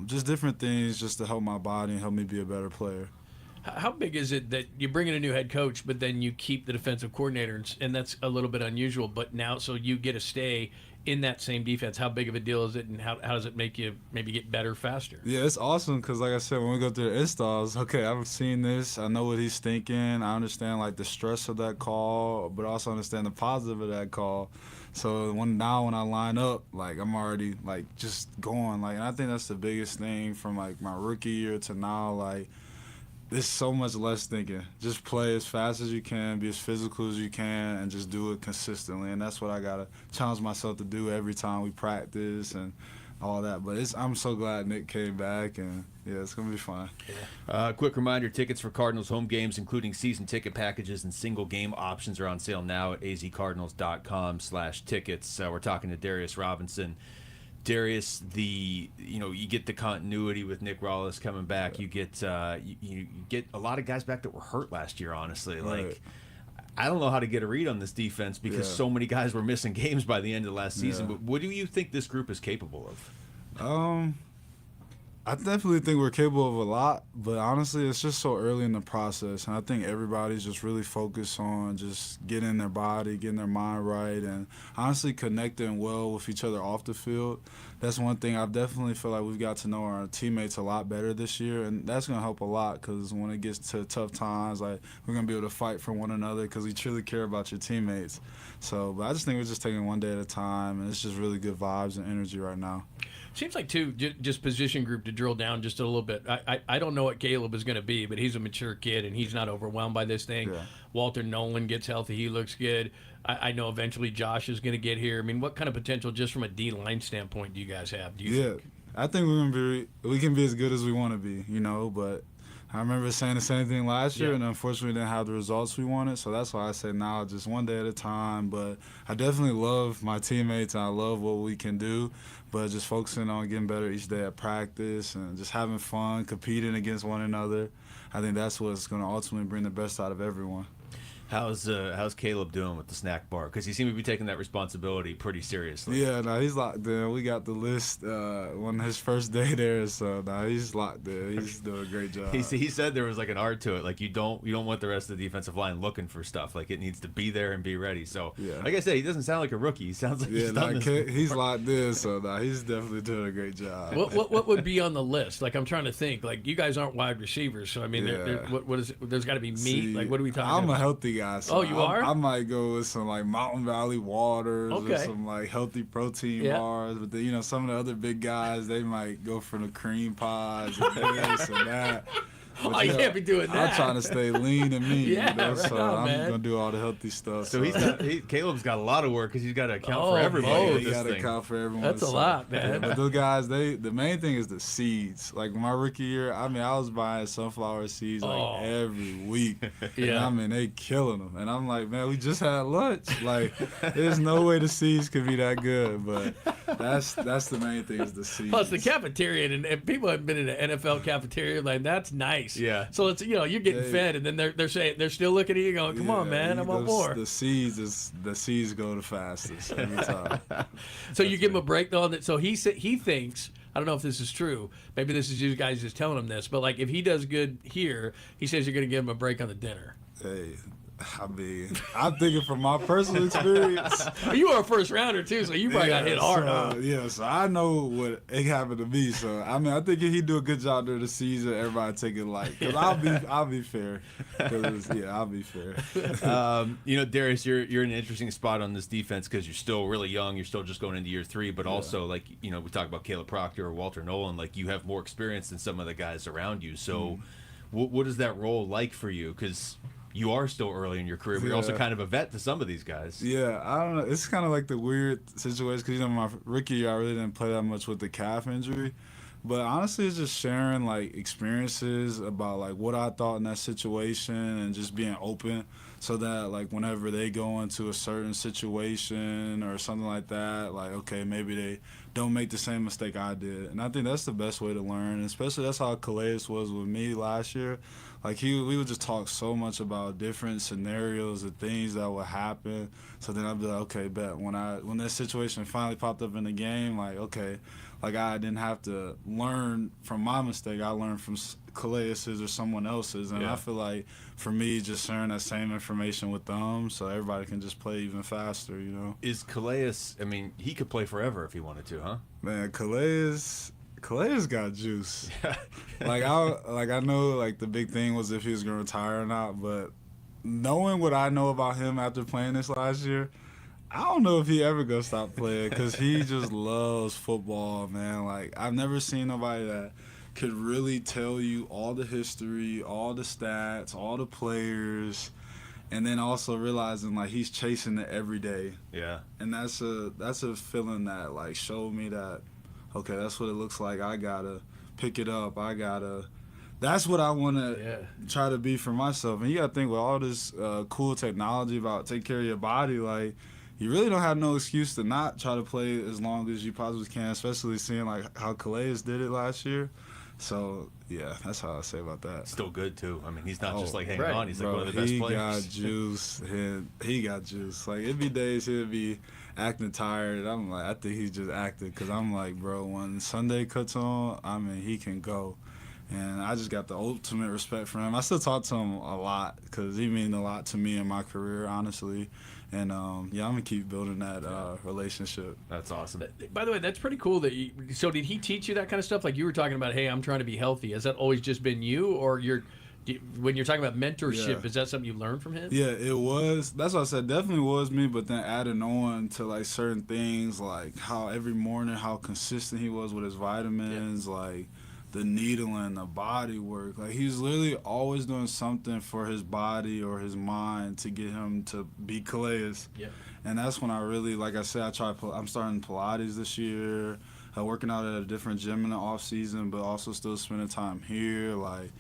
Just different things just to help my body and help me be a better player. How big is it that you bring in a new head coach, but then you keep the defensive coordinator, and that's a little bit unusual, but now so you get to stay in that same defense? How big of a deal is it, and how does it make you maybe get better faster? Yeah, it's awesome because, like I said, when we go through the installs, okay, I've seen this. I know what he's thinking. I understand, like, the stress of that call, but also understand the positive of that call. So when I line up, like, I'm already, like, just going. Like, and I think that's the biggest thing from, like, my rookie year to now. Like, there's so much less thinking. Just play as fast as you can, be as physical as you can, and just do it consistently. And that's what I got to challenge myself to do every time we practice and all that. But I'm so glad Nick came back, and, yeah, it's going to be fun. Quick reminder, tickets for Cardinals home games, including season ticket packages and single game options, are on sale now at azcardinals.com/tickets. We're talking to Darius Robinson. Darius, you get the continuity with Nick Rawless coming back. You get you get a lot of guys back that were hurt last year, honestly. Like, I don't know how to get a read on this defense because so many guys were missing games by the end of last season. But what do you think this group is capable of? I definitely think we're capable of a lot, but honestly, it's just so early in the process, and I think everybody's just really focused on just getting their body, getting their mind right, and honestly connecting well with each other off the field. That's one thing I definitely feel like we've got to know our teammates a lot better this year, and that's going to help a lot because when it gets to tough times, like, we're going to be able to fight for one another because we truly care about your teammates. So, but I just think we're just taking one day at a time, and it's just really good vibes and energy right now. Seems like, too, just position group to drill down just a little bit. I don't know what Caleb is going to be, but he's a mature kid, and he's not overwhelmed by this thing. Yeah. Walter Nolan gets healthy. He looks good. I know eventually Josh is going to get here. I mean, what kind of potential just from a D-line standpoint do you guys have? Do you think? I think we can be as good as we want to be, but I remember saying the same thing last year, and unfortunately didn't have the results we wanted. So that's why I say now, just one day at a time. But I definitely love my teammates, and I love what we can do. But just focusing on getting better each day at practice and just having fun, competing against one another. I think that's what's going to ultimately bring the best out of everyone. How's Caleb doing with the snack bar? Because he seemed to be taking that responsibility pretty seriously. Yeah, he's locked in. We got the list on his first day there, so he's locked in. He's doing a great job. He said there was like an art to it. Like you don't want the rest of the defensive line looking for stuff. Like it needs to be there and be ready. So like I said, he doesn't sound like a rookie. He sounds like he's done this. He's locked in, so he's definitely doing a great job. What would be on the list? Like I'm trying to think. Like you guys aren't wide receivers, so I mean, what is it? There's got to be meat. See, like what are we talking about? I'm a healthy guy. So you are? I might go with some like Mountain Valley waters or some like healthy protein bars. But then, some of the other big guys, they might go for the cream pies and this and that. Oh, you can't be doing that. I'm trying to stay lean and mean. Yeah, you know, right so on, I'm man. gonna do all the healthy stuff. So Caleb's got a lot of work because he's got to account for everybody. Yeah, with you this got to thing. account for everyone. That's a lot, man. But those guys, the main thing is the seeds. Like my rookie year, I was buying sunflower seeds like every week. Yeah. And they killing them. And I'm like, man, we just had lunch. Like, there's no way the seeds could be that good. But that's the main thing is the seeds. Plus the cafeteria, and people have been in an NFL cafeteria, like that's nice. Yeah. So it's you're getting fed, and then they're saying they're still looking at you, going, "Come on, man, I want more." The seeds go the fastest every time. So you give him a break though. So he thinks. I don't know if this is true. Maybe this is you guys just telling him this, but like if he does good here, he says you're going to give him a break on the dinner. Hey, I'm thinking from my personal experience. You were a first rounder too, so you probably got hit hard, huh? Yeah, so I know what it happened to me. So I think if he do a good job during the season, everybody take it light. Cause I'll be fair. I'll be fair. Darius, you're in an interesting spot on this defense because you're still really young. You're still just going into year 3, but also we talk about Caleb Proctor or Walter Nolan. Like you have more experience than some of the guys around you. So, what is that role like for you? Because you are still early in your career, but you're also kind of a vet to some of these guys. Yeah, I don't know. It's kind of like the weird situation because my rookie year I really didn't play that much with the calf injury, but honestly, it's just sharing like experiences about like what I thought in that situation and just being open so that like whenever they go into a certain situation or something like that, like okay, maybe they don't make the same mistake I did, and I think that's the best way to learn. And especially that's how Calais was with me last year. Like we would just talk so much about different scenarios and things that would happen. So then I'd be like, okay, bet when that situation finally popped up in the game, like okay, like I didn't have to learn from my mistake. I learned from Calais' or someone else's, and I feel like for me, just sharing that same information with them, so everybody can just play even faster. Is Calais? I mean, he could play forever if he wanted to, huh? Man, Calais got juice. I know like the big thing was if he was gonna retire or not, but knowing what I know about him after playing this last year, I don't know if he ever gonna stop playing because he just loves football, man. Like I've never seen nobody that could really tell you all the history, all the stats, all the players, and then also realizing like he's chasing it every day. Yeah. And that's a feeling that like showed me that okay, that's what it looks like. I gotta pick it up. That's what I want to try to be for myself. And you gotta think with all this cool technology about take care of your body, like you really don't have no excuse to not try to play as long as you possibly can, especially seeing like how Calais did it last year. So yeah, that's how I say about that. Still good too. I mean, he's not just like hanging on. He's like one of the best He players. got juice. He got juice. Like it'd be days he'll be acting tired. I'm like, I think he's just acting because I'm like, bro, when Sunday cuts on, I mean, he can go. And I just got the ultimate respect for him. I still talk to him a lot because he means a lot to me in my career, honestly. And, I'm going to keep building that relationship. That's awesome. By the way, that's pretty cool. So did he teach you that kind of stuff? Like you were talking about, hey, I'm trying to be healthy. Has that always just been you? Or when you're talking about mentorship, is that something you learned from him? Yeah, it was. That's what I said. Definitely was me, but then adding on to, like, certain things, like how every morning, how consistent he was with his vitamins, like the needling, the body work. Like, he's literally always doing something for his body or his mind to get him to be Calais. Yeah. And that's when I really, like I said, I'm starting Pilates this year, working out at a different gym in the off season, but also still spending time here. Like,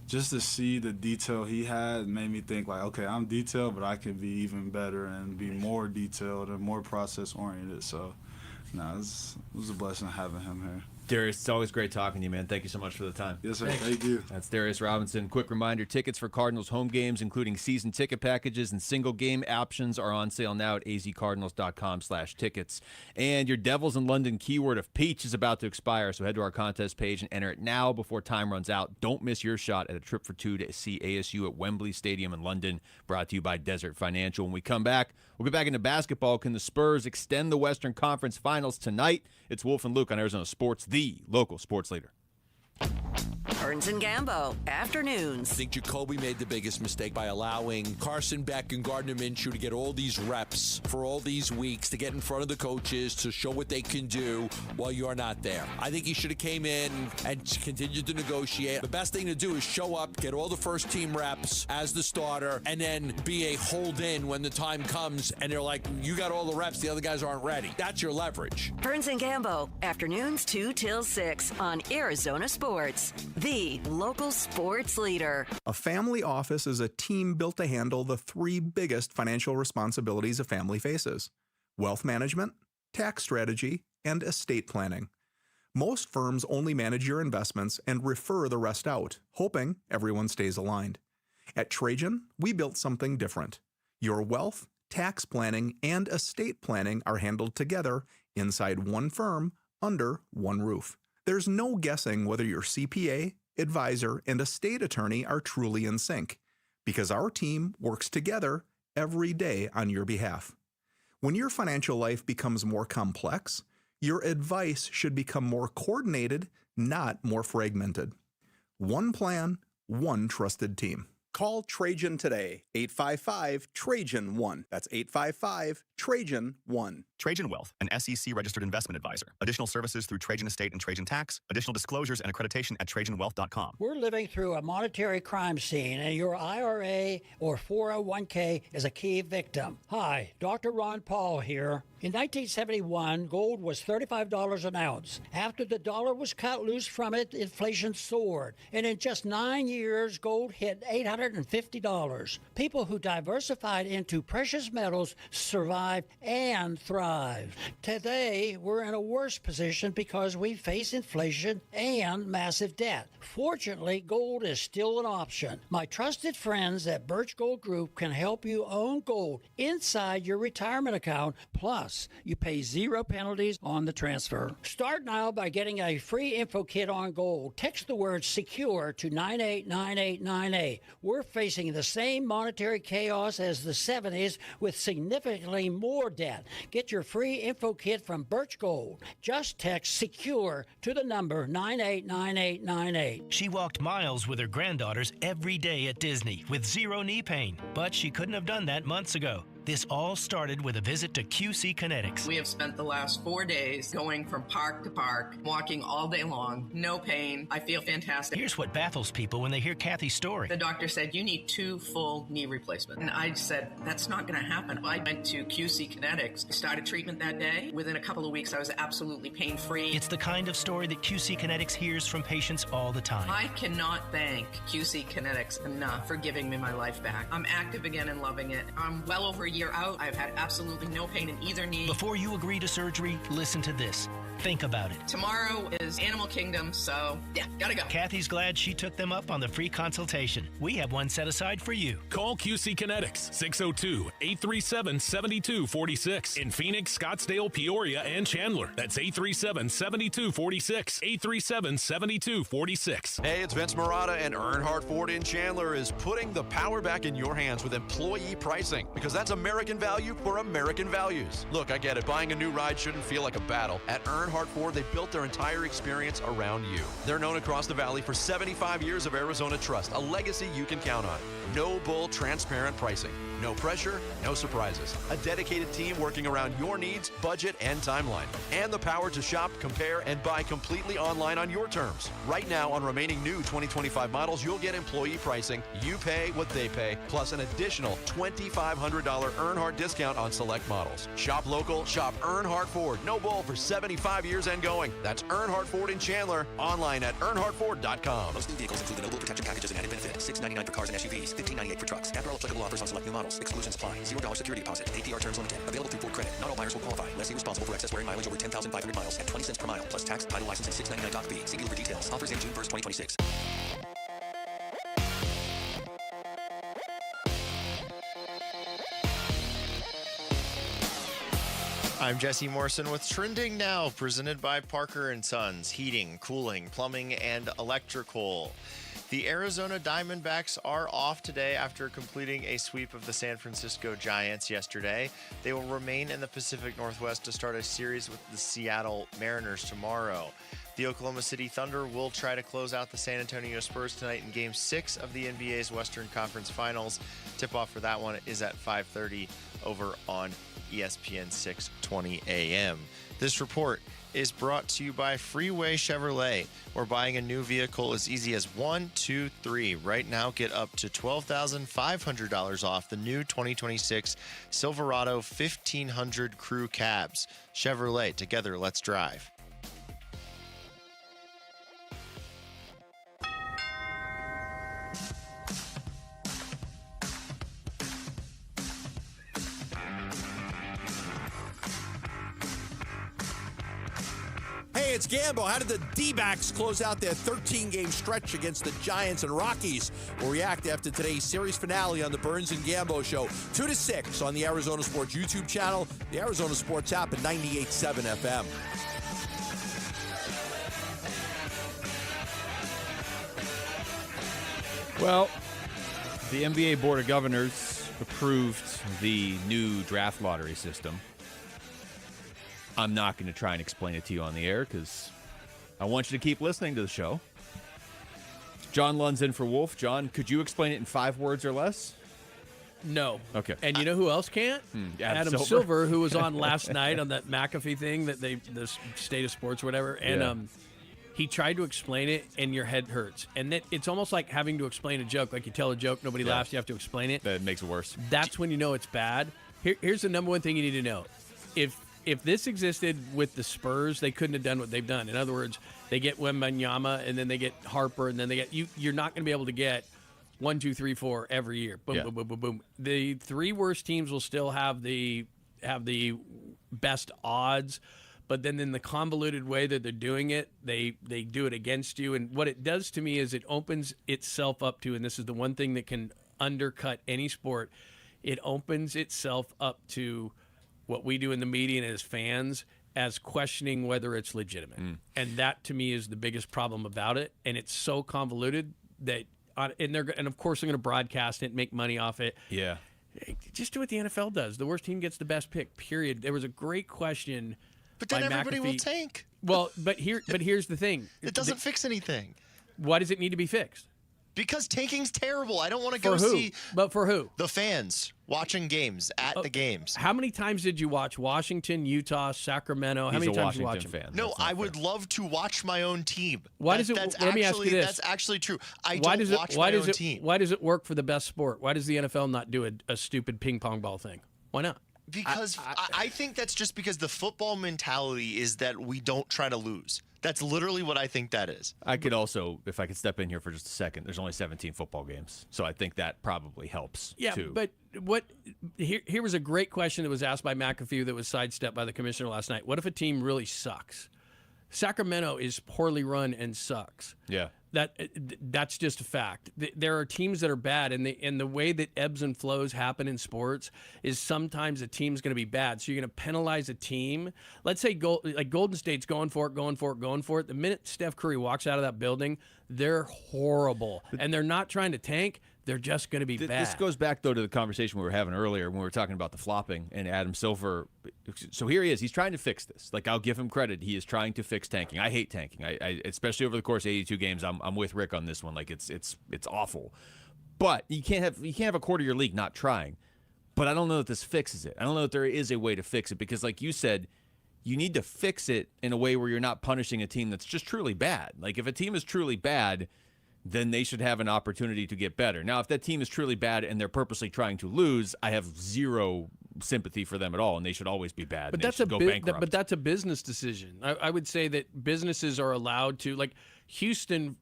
just to see the detail he had made me think, like, okay, I'm detailed, but I can be even better and be more detailed and more process-oriented. So, it was a blessing having him here. Darius, it's always great talking to you, man. Thank you so much for the time. Yes, sir. Thank you. That's Darius Robinson. Quick reminder, tickets for Cardinals home games, including season ticket packages and single game options, are on sale now at azcardinals.com/tickets. And your Devils in London keyword of peach is about to expire, so head to our contest page and enter it now before time runs out. Don't miss your shot at a trip for two to see ASU at Wembley Stadium in London, brought to you by Desert Financial. When we come back, we'll get back into basketball. Can the Spurs extend the Western Conference Finals tonight? It's Wolf and Luke on Arizona Sports, the local sports leader. Burns and Gambo, afternoons. I think Jacoby made the biggest mistake by allowing Carson Beck and Gardner Minshew to get all these reps for all these weeks, to get in front of the coaches, to show what they can do while you're not there. I think he should have came in and continued to negotiate. The best thing to do is show up, get all the first team reps as the starter, and then be a hold-in when the time comes and they're like, you got all the reps, the other guys aren't ready. That's your leverage. Burns and Gambo, afternoons 2 till 6 on Arizona Sports, the local sports leader. A family office is a team built to handle the three biggest financial responsibilities a family faces: wealth management, tax strategy, and estate planning. Most firms only manage your investments and refer the rest out, hoping everyone stays aligned. At Trajan, we built something different. Your wealth, tax planning, and estate planning are handled together inside one firm under one roof. There's no guessing whether your CPA, advisor, and estate attorney are truly in sync, because our team works together every day on your behalf. When your financial life becomes more complex, your advice should become more coordinated, not more fragmented. One plan, one trusted team. Call Trajan today, 855-TRAJAN-1. That's 855-TRAJAN-1. Trajan Wealth, an SEC-registered investment advisor. Additional services through Trajan Estate and Trajan Tax. Additional disclosures and accreditation at TrajanWealth.com. We're living through a monetary crime scene, and your IRA or 401k is a key victim. Hi, Dr. Ron Paul here. In 1971, gold was $35 an ounce. After the dollar was cut loose from it, inflation soared. And in just 9 years, gold hit $850. People who diversified into precious metals survived and thrived. Today, we're in a worse position because we face inflation and massive debt. Fortunately, gold is still an option. My trusted friends at Birch Gold Group can help you own gold inside your retirement account. Plus, you pay 0 penalties on the transfer. Start now by getting a free info kit on gold. Text the word SECURE to 989898. We're facing the same monetary chaos as the 70s with significantly more debt. Get your free info kit from Birch Gold. Just text SECURE to the number 989898. She walked miles with her granddaughters every day at Disney with 0 knee pain, but she couldn't have done that months ago. This all started with a visit to QC Kinetics. We have spent the last 4 days going from park to park, walking all day long, no pain. I feel fantastic. Here's what baffles people when they hear Kathy's story. The doctor said, you need 2 full knee replacements. And I said, that's not going to happen. I went to QC Kinetics, started treatment that day. Within a couple of weeks, I was absolutely pain-free. It's the kind of story that QC Kinetics hears from patients all the time. I cannot thank QC Kinetics enough for giving me my life back. I'm active again and loving it. I'm well over a year out. I've had absolutely no pain in either knee. Before you agree to surgery, listen to this. Think about it. Tomorrow is Animal Kingdom, so yeah, gotta go. Kathy's glad she took them up on the free consultation. We have one set aside for you. Call QC Kinetics, 602-837-7246. In Phoenix, Scottsdale, Peoria, and Chandler. That's 837-7246. 837-7246. Hey, it's Vince Marotta, and Earnhardt Ford in Chandler is putting the power back in your hands with employee pricing, because that's American value for American values. Look, I get it. Buying a new ride shouldn't feel like a battle. At Earnhardt Ford, they built their entire experience around you. They're known across the valley for 75 years of Arizona trust, a legacy you can count on. No bull, transparent pricing. No pressure, no surprises. A dedicated team working around your needs, budget, and timeline. And the power to shop, compare, and buy completely online on your terms. Right now, on remaining new 2025 models, you'll get employee pricing. You pay what they pay, plus an additional $2,500 Earnhardt discount on select models. Shop local, shop Earnhardt Ford. No bull for 75 years and going. That's Earnhardt Ford in Chandler. Online at earnhardtford.com. Most new vehicles include the no bull protection packages and added benefit. $699 for cars and SUVs, $1,598 for trucks. After all applicable offers on select new models. Exclusions apply. $0 security deposit. APR terms limited. Available through Ford Credit. Not all buyers will qualify. Lessee responsible for excess wearing mileage over 10,500 miles at 20 cents per mile. Plus tax, title, license, and $699 doc fee. See dealer for details. Offers in June 1st, 2026. I'm Jesse Morrison with Trending Now, presented by Parker & Sons, heating, cooling, plumbing, and electrical. The Arizona Diamondbacks are off today after completing a sweep of the San Francisco Giants yesterday. They will remain in the Pacific Northwest to start a series with the Seattle Mariners tomorrow. The Oklahoma City Thunder will try to close out the San Antonio Spurs tonight in Game 6 of the NBA's Western Conference Finals. Tip-off for that one is at 5:30 over on ESPN 620 AM. This report is brought to you by Freeway Chevrolet, where buying a new vehicle is easy as 1, 2, 3. Right now, get up to $12,500 off the new 2026 Silverado 1500 Crew Cabs. Chevrolet, together, let's drive. Hey, it's Gambo. How did the D-backs close out their 13-game stretch against the Giants and Rockies? We'll react after today's series finale on the Burns and Gambo Show, 2 to 6 on the Arizona Sports YouTube channel, the Arizona Sports app, and 98.7 FM. Well, the NBA Board of Governors approved the new draft lottery system. I'm not going to try and explain it to you on the air because I want you to keep listening to the show. John Lund's in for Wolf. John, could you explain it in 5 words or less? No. Okay. And you know who else can't? Adam Silver, who was on last night on that McAfee thing that the State of Sports or whatever, and he tried to explain it, and your head hurts. And it's almost like having to explain a joke. Like you tell a joke, nobody laughs, you have to explain it. That makes it worse. That's when you know it's bad. Here's the number one thing you need to know. If this existed with the Spurs, they couldn't have done what they've done. In other words, they get Wembanyama, and then they get Harper, and then they get you're not going to be able to get 1, 2, 3, 4 every year. Boom, boom, boom, boom, boom. The 3 worst teams will still have the best odds, but then in the convoluted way that they're doing it, they do it against you. And what it does to me is it opens itself up to, and this is the one thing that can undercut any sport, it opens itself up to what we do in the media and as fans as questioning whether it's legitimate. And that, to me, is the biggest problem about it. And it's so convoluted that, and of course, they're going to broadcast it and make money off it. Yeah. Just do what the NFL does. The worst team gets the best pick, period. There was a great question. But then everybody will tank. Well, but here's the thing. It doesn't fix anything. Why does it need to be fixed? Because tanking's terrible. I don't want to go For who? see. But for who? The fans watching games at the games. How many times did you watch Washington, Utah, Sacramento? How many times did you watch them? Fan. No, I would love to watch my own team. Why does it? Let me ask you this. That's actually true. I don't watch my own team. Why does it work for the best sport? Why does the NFL not do a stupid ping pong ball thing? Why not? Because I think that's just because the football mentality is that we don't try to lose. That's literally what I think that is. I could also, if I could step in here for just a second, there's only 17 football games. So I think that probably helps, too. But here was a great question that was asked by McAfee that was sidestepped by the commissioner last night. What if a team really sucks? Sacramento is poorly run and sucks. Yeah. That's just a fact. There are teams that are bad, and the way that ebbs and flows happen in sports is sometimes a team's going to be bad. So you're going to penalize a team. Let's say Golden State's going for it. The minute Steph Curry walks out of that building, they're horrible, and they're not trying to tank. They're just going to be bad. This goes back, though, to the conversation we were having earlier when we were talking about the flopping and Adam Silver. So here he is. He's trying to fix this. Like, I'll give him credit. He is trying to fix tanking. I hate tanking. I especially over the course of 82 games. I'm with Rick on this one. Like, it's awful. But you can't have a quarter of your league not trying. But I don't know that this fixes it. I don't know that there is a way to fix it because, like you said, you need to fix it in a way where you're not punishing a team that's just truly bad. Like, if a team is truly bad, then they should have an opportunity to get better. Now, if that team is truly bad and they're purposely trying to lose, I have zero sympathy for them at all, and they should always be bad. But that's a business decision. I would say that businesses are allowed to, like, Houston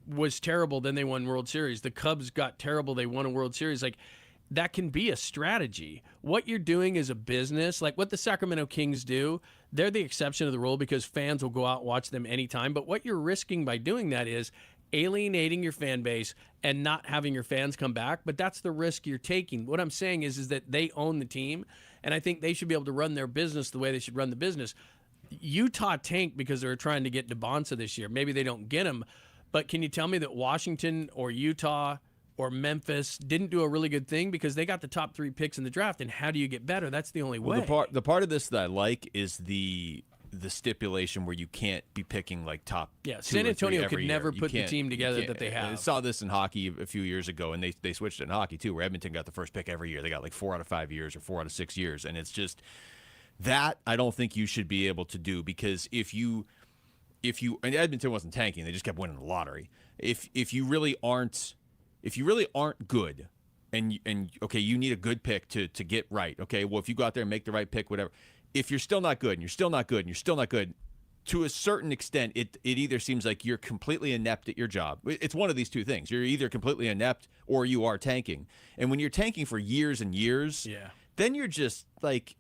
was terrible, then they won World Series. The Cubs got terrible, they won a World Series. Like, that can be a strategy. What you're doing is a business, like what the Sacramento Kings do. They're the exception of the rule because fans will go out and watch them anytime. But what you're risking by doing that is alienating your fan base and not having your fans come back. But that's the risk you're taking. What I'm saying is that they own the team, and I think they should be able to run their business the way they should run the business. Utah tanked because they were trying to get DeBonsa this year. Maybe they don't get him, But can you tell me that Washington or Utah or Memphis didn't do a really good thing because they got the top 3 picks in the draft? And how do you get better? That's the only way. The part of this that I like is the stipulation where you can't be picking like top. Yeah, 2 San or 3 Antonio every could year. never You put the can't- team you together can't. that they have. I saw this in hockey a few years ago, and they switched it in hockey too, where Edmonton got the first pick every year. They got like 4 out of 5 years or 4 out of 6 years, and it's just that I don't think you should be able to do, because if you and Edmonton wasn't tanking, they just kept winning the lottery. If you really aren't good, and okay, you need a good pick to get right. Okay, well, if you go out there and make the right pick, whatever. If you're still not good, and you're still not good, and you're still not good, to a certain extent, it either seems like you're completely inept at your job. It's one of these two things. You're either completely inept or you are tanking. And when you're tanking for years and years, then you're just like,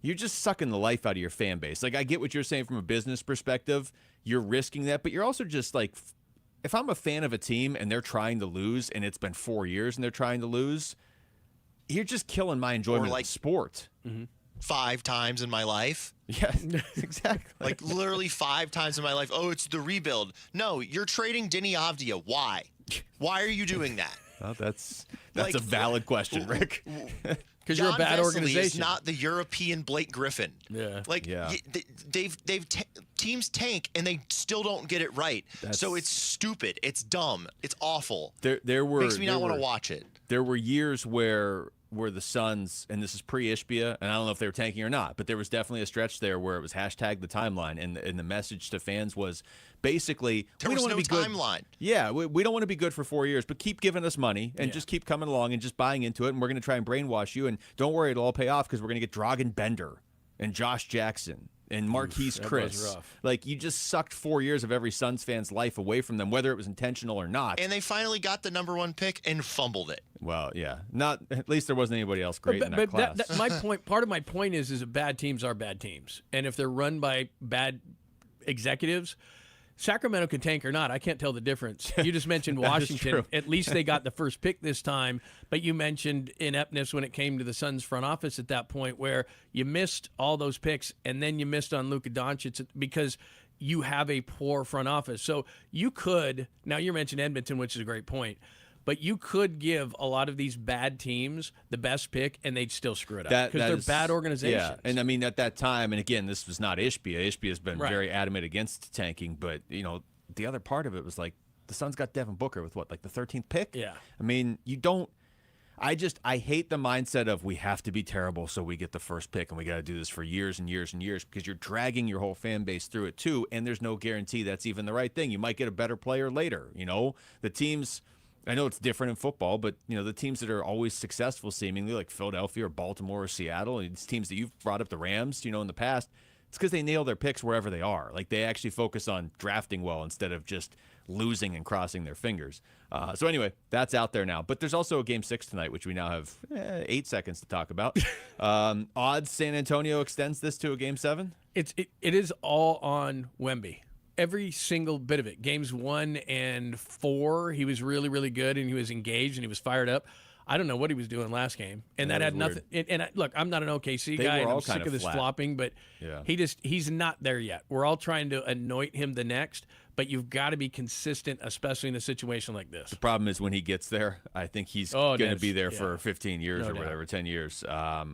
you're just sucking the life out of your fan base. Like, I get what you're saying from a business perspective. You're risking that, but you're also just like, if I'm a fan of a team and they're trying to lose, and it's been 4 years and they're trying to lose, you're just killing my enjoyment of the sport. 5 times in my life. Yeah, exactly. Like literally 5 times in my life. Oh, it's the rebuild. No, you're trading Denny Avdia. Why? Why are you doing that? Well, that's Like, a valid question, Rick. Because you're a bad Vesely organization. is not the European Blake Griffin. Yeah. Like teams tank and they still don't get it right. So it's stupid. It's dumb. It's awful. There were Makes me not want to were- watch it. There were years where the Suns, and this is pre-Ishbia, and I don't know if they were tanking or not, but there was definitely a stretch there where it was hashtag the timeline, and the message to fans was basically, There we was don't want no to be good. timeline. Yeah, we don't want to be good for 4 years, but keep giving us money and just keep coming along and just buying into it, and we're going to try and brainwash you, and don't worry, it'll all pay off because we're going to get Dragan Bender and Josh Jackson and Marquise that was Chris. rough. Like, you just sucked 4 years of every Suns fan's life away from them, whether it was intentional or not. And they finally got the #1 pick and fumbled it. Well, yeah. At least there wasn't anybody else great in that class. my point. Part of my point is that bad teams are bad teams, and if they're run by bad executives, Sacramento can tank or not. I can't tell the difference. You just mentioned That is Washington. true. At least they got the first pick this time, but you mentioned ineptness when it came to the Suns front office at that point, where you missed all those picks, and then you missed on Luka Doncic because you have a poor front office. So you could, now you mentioned Edmonton, which is a great point, but you could give a lot of these bad teams the best pick, and they'd still screw it up because they're bad organizations. Yeah, and I mean, at that time, and again, this was not Ishbia. Ishbia has been Right. very adamant against tanking, but, the other part of it was like the Suns got Devin Booker with like the 13th pick? Yeah. I mean, you don't – I hate the mindset of we have to be terrible so we get the first pick and we got to do this for years and years and years, because you're dragging your whole fan base through it too, and there's no guarantee that's even the right thing. You might get a better player later, The teams – I know it's different in football, but the teams that are always successful, seemingly like Philadelphia or Baltimore or Seattle, and it's teams that you've brought up, the Rams, in the past, it's because they nail their picks wherever they are. Like, they actually focus on drafting well instead of just losing and crossing their fingers. So anyway, that's out there now. But there's also a Game 6 tonight, which we now have 8 seconds to talk about. Odds San Antonio extends this to a Game 7? It is all on Wemby. Every single bit of it. Games 1 and 4, he was really, really good, and he was engaged, and he was fired up. I don't know what he was doing last game, and that had nothing. Look, I'm not an OKC guy, and I'm sick of this flopping, but he's not there yet. We're all trying to anoint him the next, but you've got to be consistent, especially in a situation like this. The problem is when he gets there, I think he's going to be there for 15 years or whatever, 10 years. I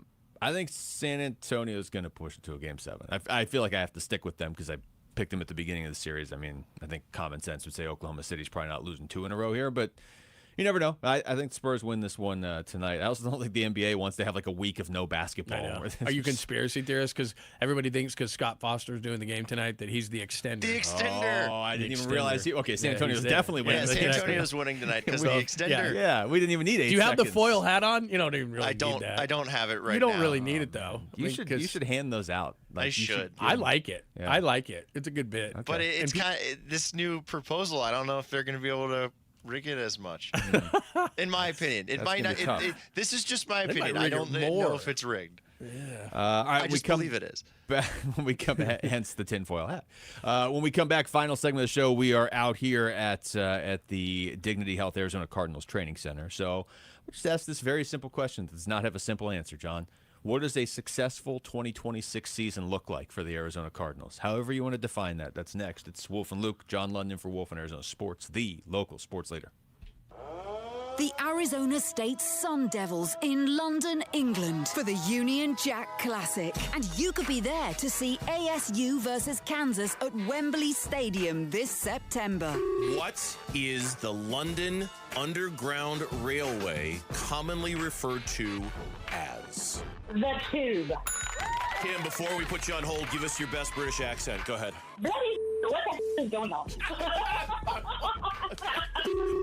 think San Antonio is going to push it to a Game 7. I feel like I have to stick with them because I picked them at the beginning of the series. I mean, I think common sense would say Oklahoma City's probably not losing 2 in a row here, but you never know. I think the Spurs win this one tonight. I also don't think the NBA wants to have like a week of no basketball. Are you conspiracy theorists? Because everybody thinks because Scott Foster's doing the game tonight that he's the extender. The extender. Oh, I didn't even realize. San Antonio's definitely winning. Yeah, San Antonio's winning tonight because the extender. Yeah, we didn't even need 8 Do you have the seconds. foil hat on? You don't even really need that. I don't have it right now. You don't really need it, though. You should hand those out. I should. I like it. Yeah. I like it. It's a good bit. Okay. But it's kind of this new proposal. I don't know if they're going to be able to rig it as much. In my opinion, it might not. This is just my opinion. I don't know if it's rigged. Yeah. All right, I just believe it is. When we come back, hence the tinfoil hat. When we come back, final segment of the show, we are out here at the Dignity Health Arizona Cardinals Training Center. So we'll just ask this very simple question that does not have a simple answer, John. What does a successful 2026 season look like for the Arizona Cardinals? However you want to define that. That's next. It's Wolf and Luke, John London for Wolf and Arizona Sports, the local sports leader. The Arizona State Sun Devils in London, England for the Union Jack Classic. And you could be there to see ASU versus Kansas at Wembley Stadium this September. What is the London Underground Railway commonly referred to as? The Tube. Kim, before we put you on hold, give us your best British accent. Go ahead. Bloody what the is going on?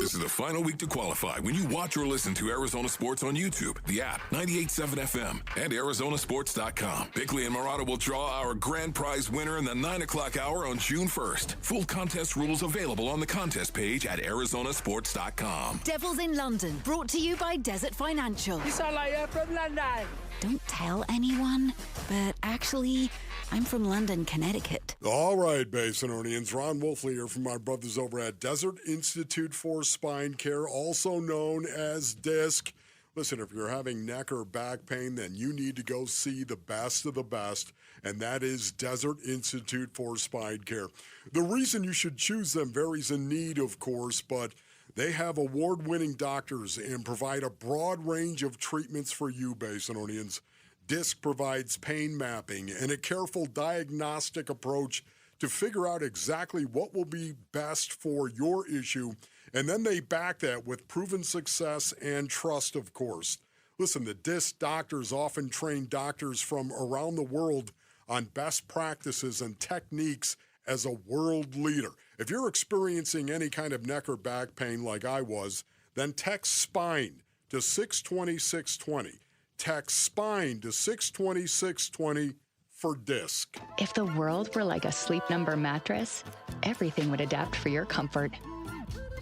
This is the final week to qualify when you watch or listen to Arizona Sports on YouTube, the app, 98.7 FM, and ArizonaSports.com. Bickley and Murata will draw our grand prize winner in the 9 o'clock hour on June 1st. Full contest rules available on the contest page at ArizonaSports.com. Devils in London, brought to you by Desert Financial. You sound like you're from London. Don't tell anyone, but actually, I'm from London, Connecticut. All right, Basinonians. Ron Wolfley here from my brothers over at Desert Institute for Spine Care, also known as DISC. Listen, if you're having neck or back pain, then you need to go see the best of the best, and that is Desert Institute for Spine Care. The reason you should choose them varies in need, of course, but they have award-winning doctors and provide a broad range of treatments for you, Basinonians. DISC provides pain mapping and a careful diagnostic approach to figure out exactly what will be best for your issue, and then they back that with proven success and trust, of course. Listen, the DISC doctors often train doctors from around the world on best practices and techniques as a world leader. If you're experiencing any kind of neck or back pain like I was, then text SPINE to 620-620. Text SPINE to 620-620 for DISC. If the world were like a Sleep Number mattress, everything would adapt for your comfort.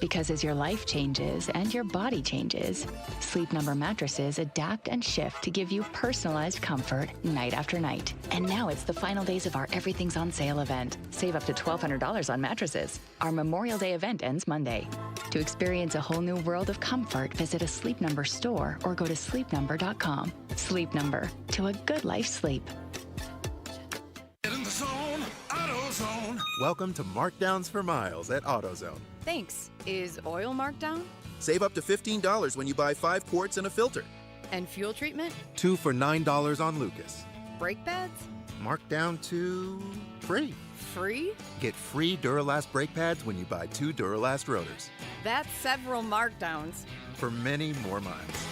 Because as your life changes and your body changes, Sleep Number mattresses adapt and shift to give you personalized comfort night after night. And now it's the final days of our Everything's on Sale event. Save up to $1,200 on mattresses. Our Memorial Day event ends Monday. To experience a whole new world of comfort, visit a Sleep Number store or go to sleepnumber.com. Sleep Number, to a good life sleep. Get in the zone, AutoZone. Welcome to Markdowns for Miles at AutoZone. Thanks. Is oil marked down? Save up to $15 when you buy 5 quarts and a filter. And fuel treatment? 2 for $9 on Lucas. Brake pads? Marked down to free. Free? Get free Duralast brake pads when you buy 2 Duralast rotors. That's several markdowns. For many more miles.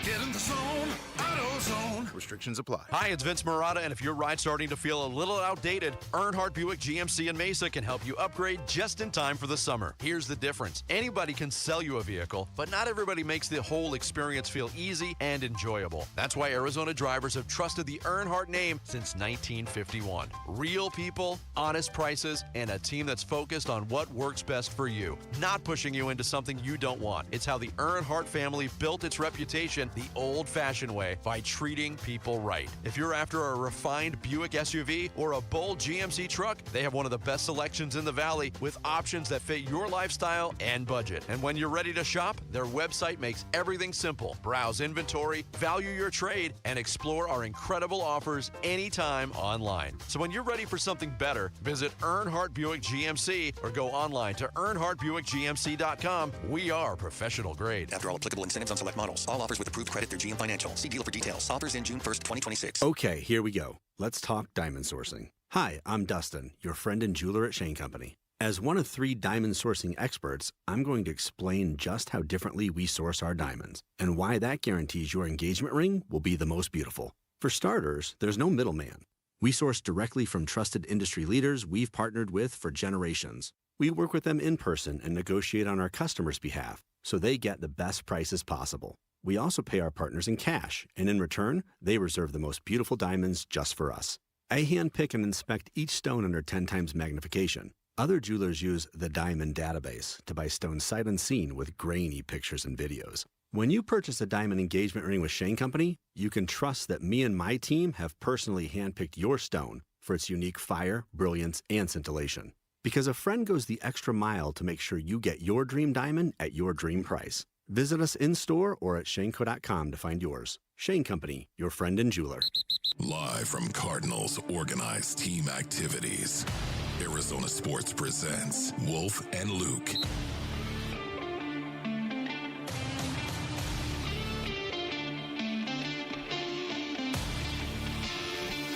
Get in the zone, AutoZone. Restrictions apply. Hi, it's Vince Murata, and if your ride's starting to feel a little outdated, Earnhardt Buick GMC in Mesa can help you upgrade just in time for the summer. Here's the difference. Anybody can sell you a vehicle, but not everybody makes the whole experience feel easy and enjoyable. That's why Arizona drivers have trusted the Earnhardt name since 1951. Real people, honest prices, and a team that's focused on what works best for you, not pushing you into something you don't want. It's how the Earnhardt family built its reputation the old-fashioned way, by treating people right. If you're after a refined Buick SUV or a bold GMC truck, they have one of the best selections in the valley with options that fit your lifestyle and budget. And when you're ready to shop, their website makes everything simple. Browse inventory, value your trade, and explore our incredible offers anytime online. So when you're ready for something better, visit Earnhardt Buick GMC or go online to EarnhardtBuickGMC.com. We are professional grade. After all applicable incentives on select models. All offers with approved credit through GM Financial. See dealer for details. Offers in June 1st, 2026. Okay, here we go. Let's talk diamond sourcing. Hi, I'm Dustin, your friend and jeweler at Shane Company. As one of 3 diamond sourcing experts, I'm going to explain just how differently we source our diamonds and why that guarantees your engagement ring will be the most beautiful. For starters, there's no middleman. We source directly from trusted industry leaders we've partnered with for generations. We work with them in person and negotiate on our customers' behalf so they get the best prices possible. We also pay our partners in cash, and in return, they reserve the most beautiful diamonds just for us. I handpick and inspect each stone under 10 times magnification. Other jewelers use the Diamond Database to buy stones sight unseen with grainy pictures and videos. When you purchase a diamond engagement ring with Shane Company, you can trust that me and my team have personally handpicked your stone for its unique fire, brilliance, and scintillation. Because a friend goes the extra mile to make sure you get your dream diamond at your dream price. Visit us in-store or at shaneco.com to find yours. Shane Company, your friend and jeweler. Live from Cardinals organized team activities, Arizona Sports presents Wolf and Luke.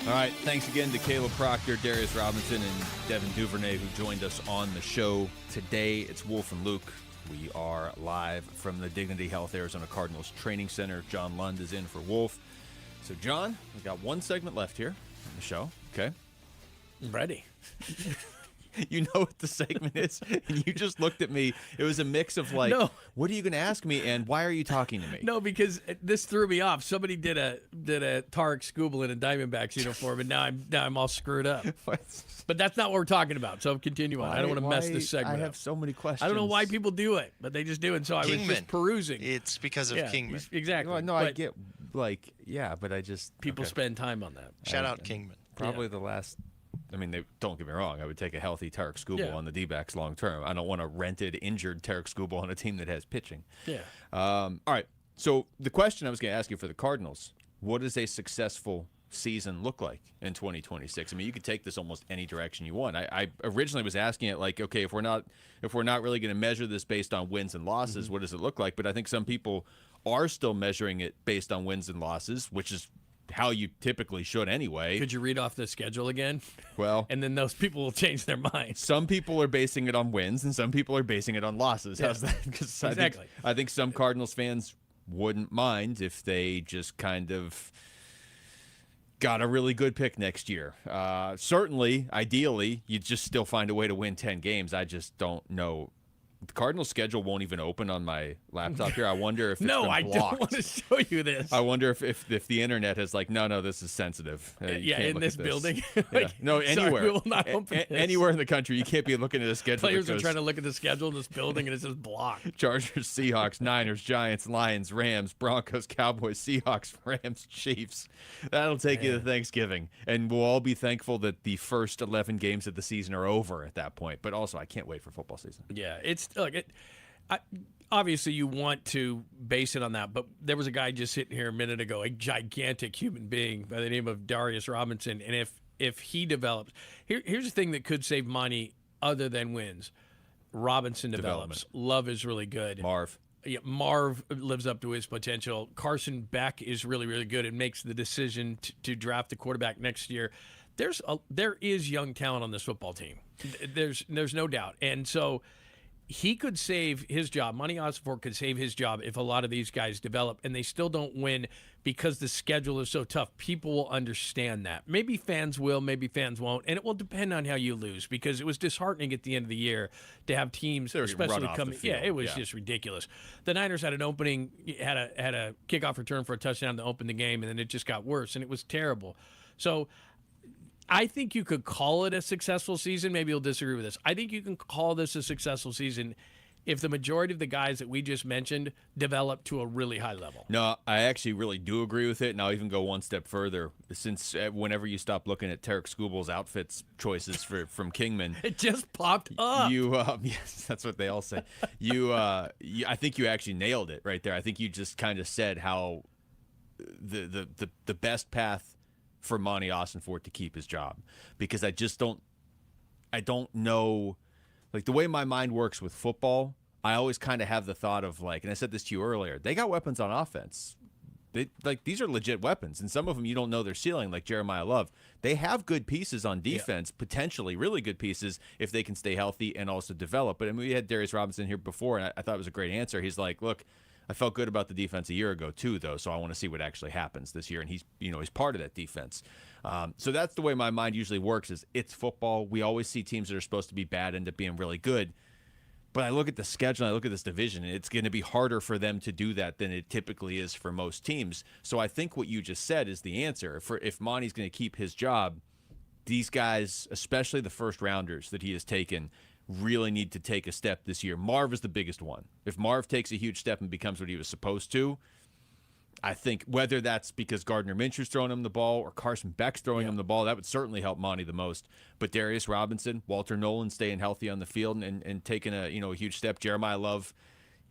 All right, thanks again to Caleb Proctor, Darius Robinson, and Devin Duvernay who joined us on the show today. It's Wolf and Luke. We are live from the Dignity Health Arizona Cardinals Training Center. John Lund is in for Wolf. So, John, we got one segment left here on the show. Okay. I'm ready. You know what the segment is? And you just looked at me. It was a mix of like, No. What are you going to ask me, and why are you talking to me? No, because this threw me off. Somebody did a Tarek Skubal in a Diamondbacks uniform, and now I'm all screwed up. But that's not what we're talking about. So continue on. I don't want to mess this segment I up. have so many questions. I don't know why people do it, but they just do. And so I was Kingman. just perusing. It's because of Kingman. Exactly. Well, no, I get, like, yeah, but I just... People okay. spend time on that. Shout out Kingman. Probably the last... I mean, don't get me wrong. I would take a healthy Tarek Skubal Yeah. on the D-backs long term. I don't want a rented, injured Tarek Skubal on a team that has pitching. Yeah. All right. So the question I was going to ask you for the Cardinals, what does a successful season look like in 2026? I mean, you could take this almost any direction you want. I originally was asking it like, okay, if we're not really going to measure this based on wins and losses, what does it look like? But I think some people are still measuring it based on wins and losses, which is how you typically should anyway. Could you read off the schedule again? Well, and then those people will change their minds. Some people are basing it on wins, and some people are basing it on losses. Yeah. How's that? 'Cause Exactly. I think some Cardinals fans wouldn't mind if they just kind of got a really good pick next year. Certainly, ideally, you'd just still find a way to win 10 games. I just don't know. The Cardinals schedule won't even open on my laptop here. I wonder if it's No, been I blocked. don't want to show you this. I wonder if the internet has like, no, this is sensitive. You Yeah, can't in look this at building? Yeah. Like, No, sorry, anywhere. we will not open this. Anywhere in the country, you can't be looking at a schedule. Players that are goes trying to look at the schedule in this building, and it says blocked. Chargers, Seahawks, Niners, Giants, Lions, Rams, Broncos, Cowboys, Seahawks, Rams, Chiefs. That'll take you to Thanksgiving, and we'll all be thankful that the first 11 games of the season are over at that point. But also, I can't wait for football season. Yeah, it's look. Obviously, you want to base it on that, but there was a guy just sitting here a minute ago, a gigantic human being by the name of Darius Robinson, and if he develops, here's the thing that could save money other than wins. Robinson develops. Love is really good. Marv. Yeah, Marv lives up to his potential. Carson Beck is really, really good and makes the decision to draft the quarterback next year. There is young talent on this football team. There's no doubt, and so he could save his job. Monty Ossenfort could save his job if a lot of these guys develop, and they still don't win because the schedule is so tough. People will understand that. Maybe fans will, maybe fans won't, and it will depend on how you lose because it was disheartening at the end of the year to have teams, especially coming. Yeah, it was just ridiculous. The Niners had an opening, had a kickoff return for a touchdown to open the game, and then it just got worse, and it was terrible. So I think you could call it a successful season. Maybe you'll disagree with this. I think you can call this a successful season if the majority of the guys that we just mentioned develop to a really high level. No, I actually really do agree with it, and I'll even go one step further. Since whenever you stop looking at Tarek Skubal's outfits choices from Kingman, it just popped up. Yes, that's what they all say. I think you actually nailed it right there. I think you just kind of said how the best path for Monty Ossenfort to keep his job, because I don't know, like the way my mind works with football, I always kind of have the thought of like, and I said this to you earlier, they got weapons on offense. These are legit weapons, and some of them you don't know their ceiling, like Jeremiah Love. They have good pieces on defense, potentially really good pieces if they can stay healthy and also develop. But I mean, we had Darius Robinson here before, and I thought it was a great answer. He's like, look, I felt good about the defense a year ago too, though, so I want to see what actually happens this year, and he's part of that defense. So that's the way my mind usually works. Is it's football. We always see teams that are supposed to be bad end up being really good. But I look at the schedule, and I look at this division, and it's going to be harder for them to do that than it typically is for most teams. So I think what you just said is the answer. If Monty's going to keep his job, these guys, especially the first rounders that he has taken, really need to take a step this year. Marv is the biggest one. If Marv takes a huge step and becomes what he was supposed to, I think whether that's because Gardner Minshew's throwing him the ball or Carson Beck's throwing him the ball, that would certainly help Monty the most. But Darius Robinson, Walter Nolan staying healthy on the field and taking a huge step. Jeremiah Love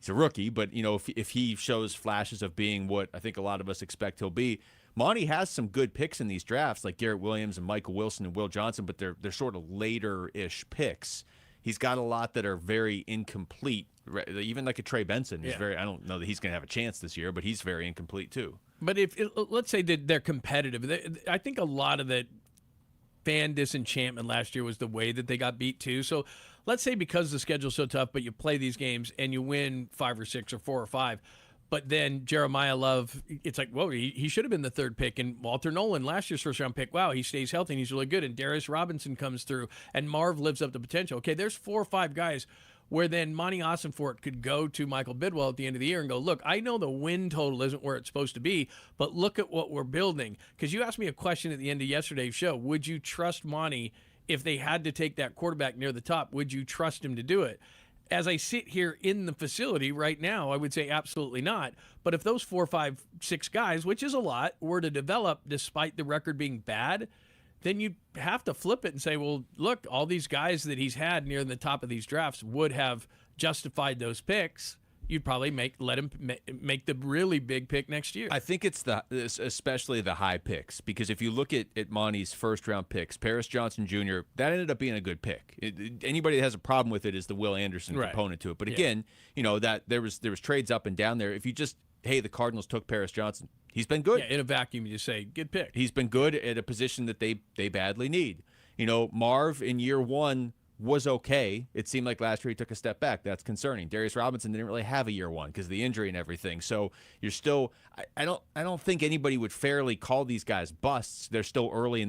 he's a rookie, but, if he shows flashes of being what I think a lot of us expect he'll be, Monty has some good picks in these drafts, like Garrett Williams and Michael Wilson and Will Johnson, but they're sort of later-ish picks. He's got a lot that are very incomplete. Even like a Trey Benson is I don't know that he's going to have a chance this year, but he's very incomplete too. But let's say that they're competitive. I think a lot of the fan disenchantment last year was the way that they got beat too. So let's say because the schedule's so tough, but you play these games and you win 5 or 6 or 4 or 5, but then Jeremiah Love, it's like, whoa, he should have been the 3rd pick. And Walter Nolan, last year's first-round pick, wow, he stays healthy and he's really good. And Darius Robinson comes through and Marv lives up to potential. Okay, there's 4 or 5 guys where then Monty Ossenfort could go to Michael Bidwell at the end of the year and go, look, I know the win total isn't where it's supposed to be, but look at what we're building. Because you asked me a question at the end of yesterday's show. Would you trust Monty if they had to take that quarterback near the top? Would you trust him to do it? As I sit here in the facility right now, I would say absolutely not. But if those 4, 5, 6 guys, which is a lot, were to develop despite the record being bad, then you have to flip it and say, well, look, all these guys that he's had near the top of these drafts would have justified those picks. You'd probably let him make the really big pick next year. I think it's especially the high picks, because if you look at Monty's first-round picks, Paris Johnson Jr., that ended up being a good pick. Anybody that has a problem with it is the Will Anderson component to it. But again, that there was trades up and down there. If you just, hey, the Cardinals took Paris Johnson, he's been good. Yeah, in a vacuum, you just say, good pick. He's been good at a position that they badly need. Marv in year 1 was okay. It seemed like last year he took a step back. That's concerning. Darius Robinson didn't really have a year 1 because of the injury and everything. So you're still, I don't think anybody would fairly call these guys busts. They're still so early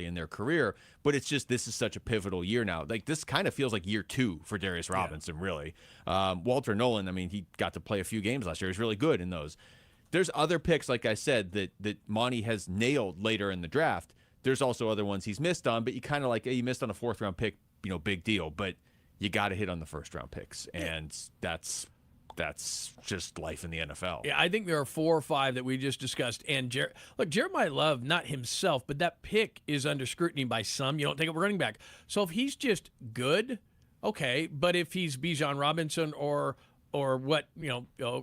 in their career. But it's just, this is such a pivotal year now. Like, this kind of feels like year 2 for Darius Robinson, really. Walter Nolan, I mean, he got to play a few games last year. He's really good in those. There's other picks, like I said, that Monty has nailed later in the draft. There's also other ones he's missed on, but you kind of like, hey, you missed on a 4th-round pick, big deal. But you got to hit on the first-round picks, and that's just life in the NFL. Yeah, I think there are 4 or 5 that we just discussed. And Jeremiah Love, not himself, but that pick is under scrutiny by some. You don't take a running back. So if he's just good, okay. But if he's Bijan Robinson or what,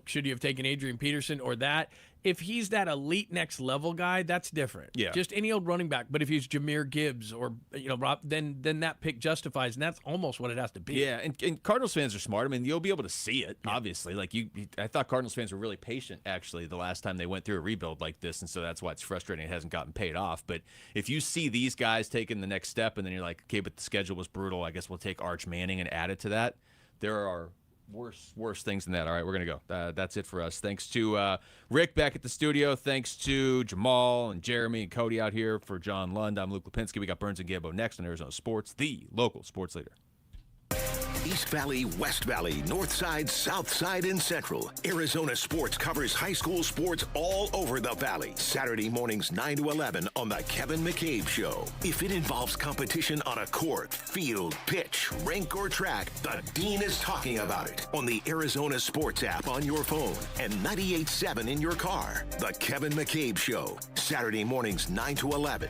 should you have taken Adrian Peterson or that? If he's that elite next level guy, that's different. Yeah. Just any old running back. But if he's Jahmyr Gibbs or Rob, then that pick justifies, and that's almost what it has to be. Yeah, and Cardinals fans are smart. I mean, you'll be able to see it, obviously. Like I thought Cardinals fans were really patient, actually, the last time they went through a rebuild like this, and so that's why it's frustrating it hasn't gotten paid off. But if you see these guys taking the next step, and then you're like, okay, but the schedule was brutal, I guess we'll take Arch Manning and add it to that, there are worse things than that. All right, we're going to go. That's it for us. Thanks to Rick back at the studio. Thanks to Jamal and Jeremy and Cody out here. For John Lund, I'm Luke Lipinski. We got Burns and Gambo next on Arizona Sports, the local sports leader. East Valley, West Valley, North Side, South Side, and Central. Arizona Sports covers high school sports all over the Valley. Saturday mornings 9 to 11 on The Kevin McCabe Show. If it involves competition on a court, field, pitch, rink, or track, the Dean is talking about it on the Arizona Sports app on your phone and 98.7 in your car. The Kevin McCabe Show. Saturday mornings 9 to 11.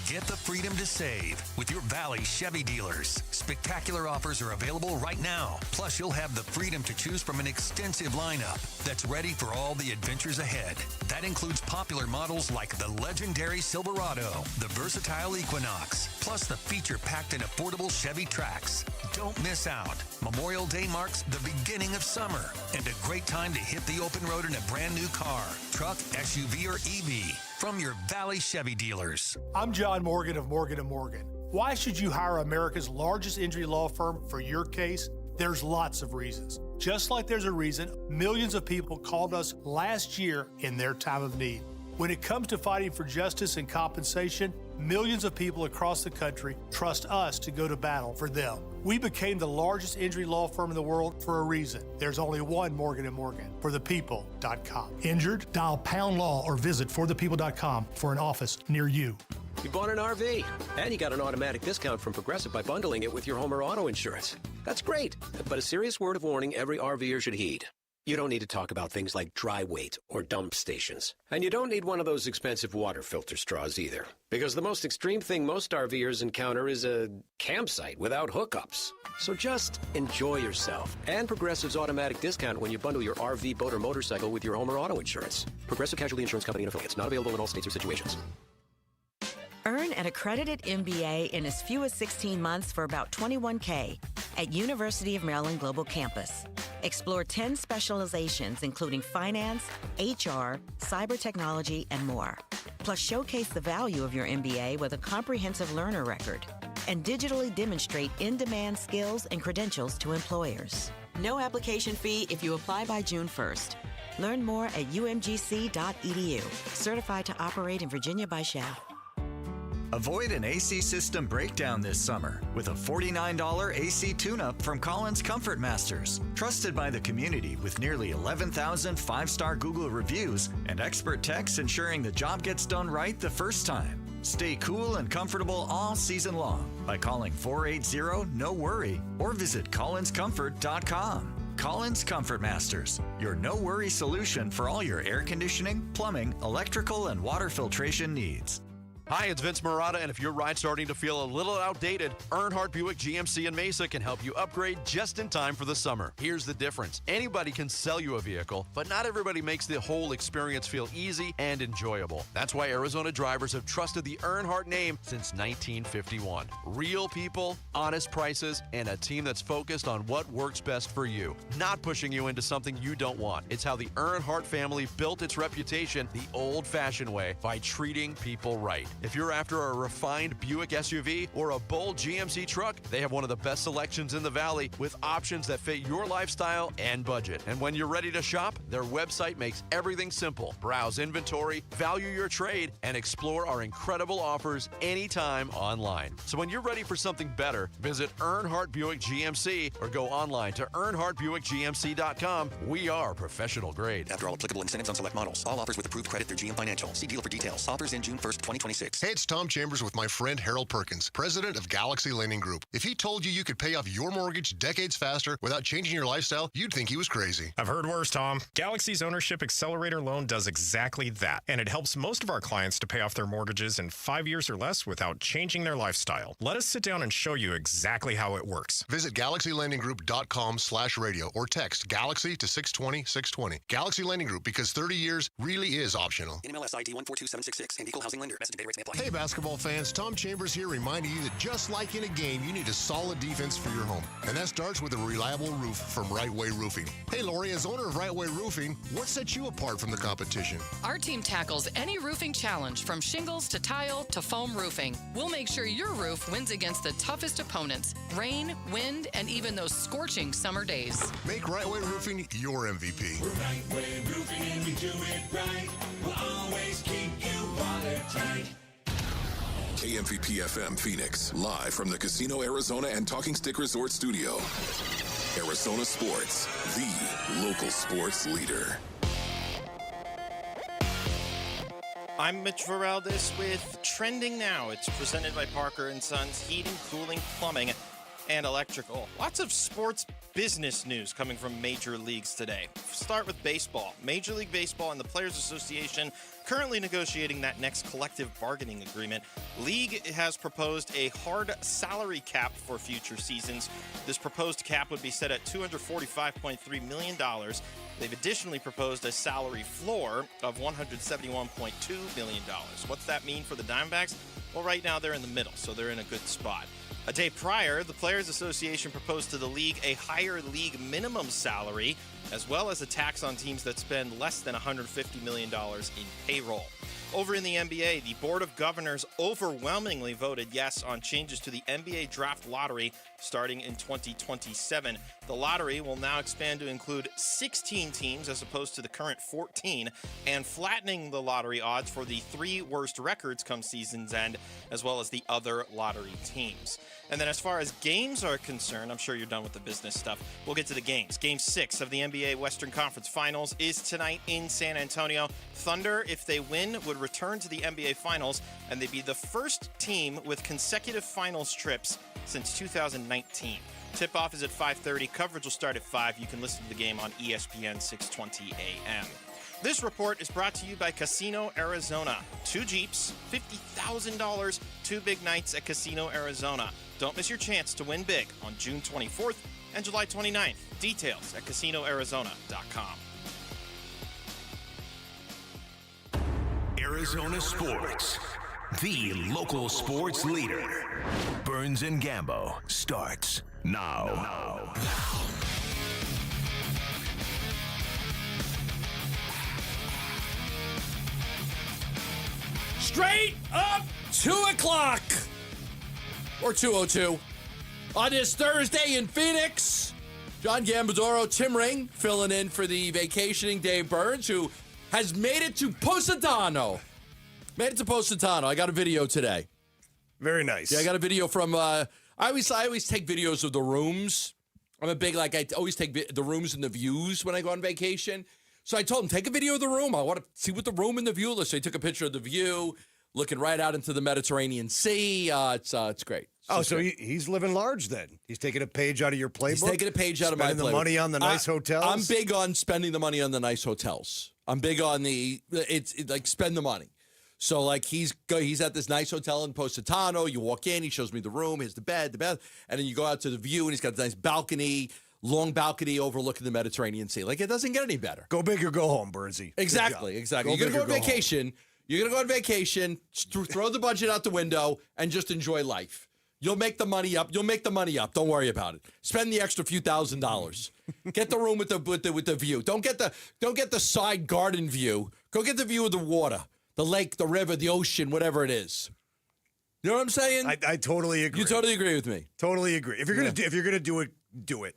Get the freedom to save with your Valley Chevy dealers. Spectacular offers are available right now. Plus, you'll have the freedom to choose from an extensive lineup that's ready for all the adventures ahead. That includes popular models like the legendary Silverado, the versatile Equinox, plus the feature-packed and affordable Chevy Trax. Don't miss out. Memorial Day marks the beginning of summer and a great time to hit the open road in a brand new car, truck, SUV, or EV. From your Valley Chevy dealers. I'm John Morgan of Morgan & Morgan. Why should you hire America's largest injury law firm for your case? There's lots of reasons. Just like there's a reason millions of people called us last year in their time of need. When it comes to fighting for justice and compensation, millions of people across the country trust us to go to battle for them. We became the largest injury law firm in the world for a reason. There's only one Morgan & Morgan, forthepeople.com. Injured? Dial pound law or visit forthepeople.com for an office near you. You bought an RV, and you got an automatic discount from Progressive by bundling it with your home or auto insurance. That's great, but a serious word of warning every RVer should heed. You don't need to talk about things like dry weight or dump stations. And you don't need one of those expensive water filter straws either. Because the most extreme thing most RVers encounter is a campsite without hookups. So just enjoy yourself. And Progressive's automatic discount when you bundle your RV, boat, or motorcycle with your home or auto insurance. Progressive Casualty Insurance Company and affiliates. Not available in all states or situations. Earn an accredited MBA in as few as 16 months for about $21K at University of Maryland Global Campus. Explore 10 specializations, including finance, HR, cyber technology, and more. Plus, showcase the value of your MBA with a comprehensive learner record and digitally demonstrate in-demand skills and credentials to employers. No application fee if you apply by June 1st. Learn more at umgc.edu. Certified to operate in Virginia by Shell. Avoid an AC system breakdown this summer with a $49 AC tune-up from Collins Comfort Masters. Trusted by the community with nearly 11,000 five-star Google reviews and expert techs ensuring the job gets done right the first time. Stay cool and comfortable all season long by calling 480-NO-WORRY or visit collinscomfort.com. Collins Comfort Masters, your no-worry solution for all your air conditioning, plumbing, electrical, and water filtration needs. Hi, it's Vince Marotta, and if your ride's starting to feel a little outdated, Earnhardt Buick GMC in Mesa can help you upgrade just in time for the summer. Here's the difference. Anybody can sell you a vehicle, but not everybody makes the whole experience feel easy and enjoyable. That's why Arizona drivers have trusted the Earnhardt name since 1951. Real people, honest prices, and a team that's focused on what works best for you, not pushing you into something you don't want. It's how the Earnhardt family built its reputation the old-fashioned way, by treating people right. If you're after a refined Buick SUV or a bold GMC truck, they have one of the best selections in the Valley with options that fit your lifestyle and budget. And when you're ready to shop, their website makes everything simple. Browse inventory, value your trade, and explore our incredible offers anytime online. So when you're ready for something better, visit Earnhardt Buick GMC or go online to EarnhardtBuickGMC.com. We are professional grade. After all applicable incentives on select models. All offers with approved credit through GM Financial. See dealer for details. Offers in June 1st, 2026. Hey, it's Tom Chambers with my friend Harold Perkins, president of Galaxy Lending Group. If he told you could pay off your mortgage decades faster without changing your lifestyle, you'd think he was crazy. I've heard worse, Tom. Galaxy's Ownership Accelerator Loan does exactly that, and it helps most of our clients to pay off their mortgages in 5 years or less without changing their lifestyle. Let us sit down and show you exactly how it works. Visit GalaxyLendingGroup.com/radio or text Galaxy to 620-620. Galaxy Lending Group, because 30 years really is optional. NMLS ID 142766 and equal housing lender. Message and data rates may apply. Hey, basketball fans, Tom Chambers here reminding you that just like in a game, you need a solid defense for your home. And that starts with a reliable roof from Right Way Roofing. Hey, Lori, as owner of Right Way Roofing, what sets you apart from the competition? Our team tackles any roofing challenge, from shingles to tile to foam roofing. We'll make sure your roof wins against the toughest opponents: rain, wind, and even those scorching summer days. Make Right Way Roofing your MVP. We're Right Way Roofing and we do it right. We'll always keep you watertight. KMVP FM Phoenix, live from the Casino Arizona and Talking Stick Resort Studio. Arizona Sports, the local sports leader. I'm Mitch Varaldis with Trending Now. It's presented by Parker & Sons Heating, Cooling, Plumbing, and Electrical. Lots of sports business news coming from major leagues today. Start with baseball. Major League Baseball and the Players Association currently negotiating that next collective bargaining agreement. League has proposed a hard salary cap for future seasons. This proposed cap would be set at $245.3 million. They've additionally proposed a salary floor of $171.2 million. What's that mean for the Diamondbacks? Well, right now they're in the middle, so they're in a good spot. A day prior, the Players Association proposed to the league a higher league minimum salary, as well as a tax on teams that spend less than $150 million in payroll. Over in the NBA, the Board of Governors overwhelmingly voted yes on changes to the NBA draft lottery starting in 2027. The lottery will now expand to include 16 teams as opposed to the current 14, and flattening the lottery odds for the 3 worst records come season's end, as well as the other lottery teams. And then as far as games are concerned, I'm sure you're done with the business stuff. We'll get to the games. Game 6 of the NBA Western Conference Finals is tonight in San Antonio. Thunder, if they win, would return to the NBA Finals, and they'd be the first team with consecutive finals trips since 2019. Tip-off is at 5:30. Coverage will start at 5. You can listen to the game on ESPN 620 AM. This report is brought to you by Casino Arizona. 2 Jeeps, $50,000, 2 big nights at Casino Arizona. Don't miss your chance to win big on June 24th and July 29th. Details at CasinoArizona.com. Arizona Sports, the local sports leader. Burns and Gambo starts now. Straight up 2 o'clock or 2:02 on this Thursday in Phoenix. John Gambadoro, Tim Ring filling in for the vacationing Dave Burns, who has made it to Positano. I got a video today. Very nice. Yeah, I got a video from. I always take videos of the rooms. I'm a big I always take the rooms and the views when I go on vacation. So I told him, take a video of the room. I want to see what the room and the view looks. So he took a picture of the view, looking right out into the Mediterranean Sea. It's great. So he's living large then. He's taking a page out of your playbook. He's taking a page out of my playbook. Spending the money on the nice hotels. I'm big on spending the money on the nice hotels. I'm big on spend the money. So he's at this nice hotel in Positano. You walk in, he shows me the room, here's the bed, and then you go out to the view, and he's got a nice balcony. Long balcony overlooking the Mediterranean Sea. It doesn't get any better. Go big or go home, Burnsy. Exactly. You're going to go on vacation. You're going to go on vacation, throw the budget out the window, and just enjoy life. You'll make the money up. Don't worry about it. Spend the extra few $1,000s. Get the room with the view. Don't get the side garden view. Go get the view of the water, the lake, the river, the ocean, whatever it is. You know what I'm saying? I totally agree. You totally agree with me. Totally agree. If you're gonna do it, do it.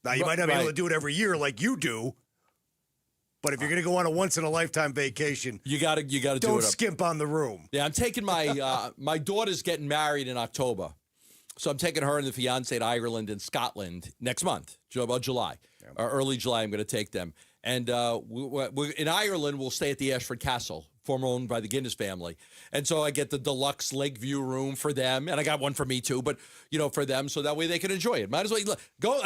Now, you might not be able to do it every year like you do, but if you're going to go on a once-in-a-lifetime vacation, you got to do it. Don't skimp on the room. Yeah, I'm taking my my daughter's getting married in October, so I'm taking her and the fiance to Ireland and Scotland next month, about July, or early July. I'm going to take them, and we're in Ireland. We'll stay at the Ashford Castle, formerly owned by the Guinness family, and so I get the deluxe lake view room for them, and I got one for me too, but for them, so that way they can enjoy it. Might as well go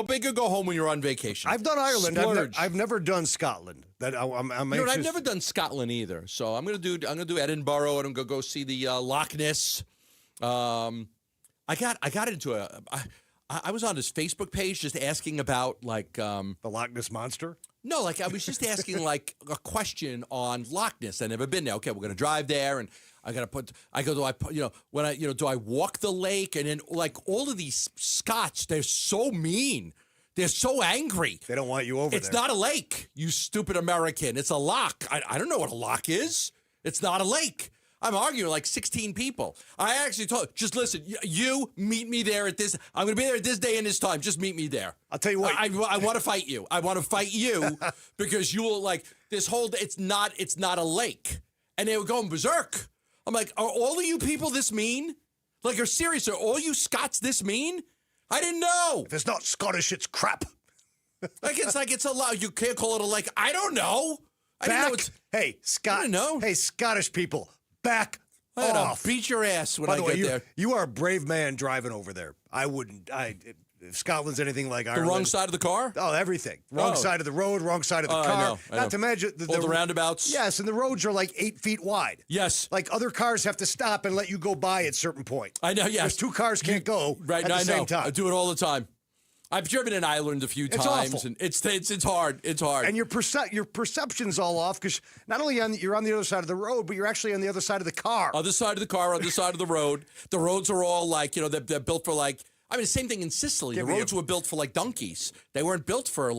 big or go home when you're on vacation. I've done Ireland. I've never done Scotland. I'm anxious. I've never done Scotland either, so I'm gonna do Edinburgh, and I'm gonna go see the Loch Ness. I was on his Facebook page just asking about the Loch Ness Monster. No, I was just asking a question on Loch Ness. I've never been there. Okay, we're gonna drive there, and do I walk the lake? And then all of these Scots, they're so mean. They're so angry. They don't want you over there. It's not a lake, you stupid American. It's a loch. I don't know what a loch is. It's not a lake. I'm arguing 16 people. I actually told, just listen, you meet me there at this. I'm going to be there at this day and this time. Just meet me there. I'll tell you what. I want to fight you. I want to fight you because you will this whole, it's not a lake. And they were going berserk. I'm like, are all of you people this mean? Are serious? Are all you Scots this mean? I didn't know. If it's not Scottish, it's crap. It's a lot. You can't call it a lake. I don't know. Hey, Scottish people. Back off. Beat your ass when I get there. You are a brave man driving over there. I wouldn't. If Scotland's anything like Ireland. The wrong side of the car? Oh, everything. Wrong side of the road, wrong side of the car. I know. Not to mention all the roundabouts. Yes, and the roads are 8 feet wide. Yes. Other cars have to stop and let you go by at certain point. I know, yes. Because 2 cars can't go at the same time. I do it all the time. I've driven in Ireland a few times, awful. And it's hard. It's hard. And your perception's all off because not only you're on the other side of the road, but you're actually on the other side of the car. Other side of the car, other side of the road. The roads are all they're built for the same thing in Sicily. The roads were built for donkeys. They weren't built for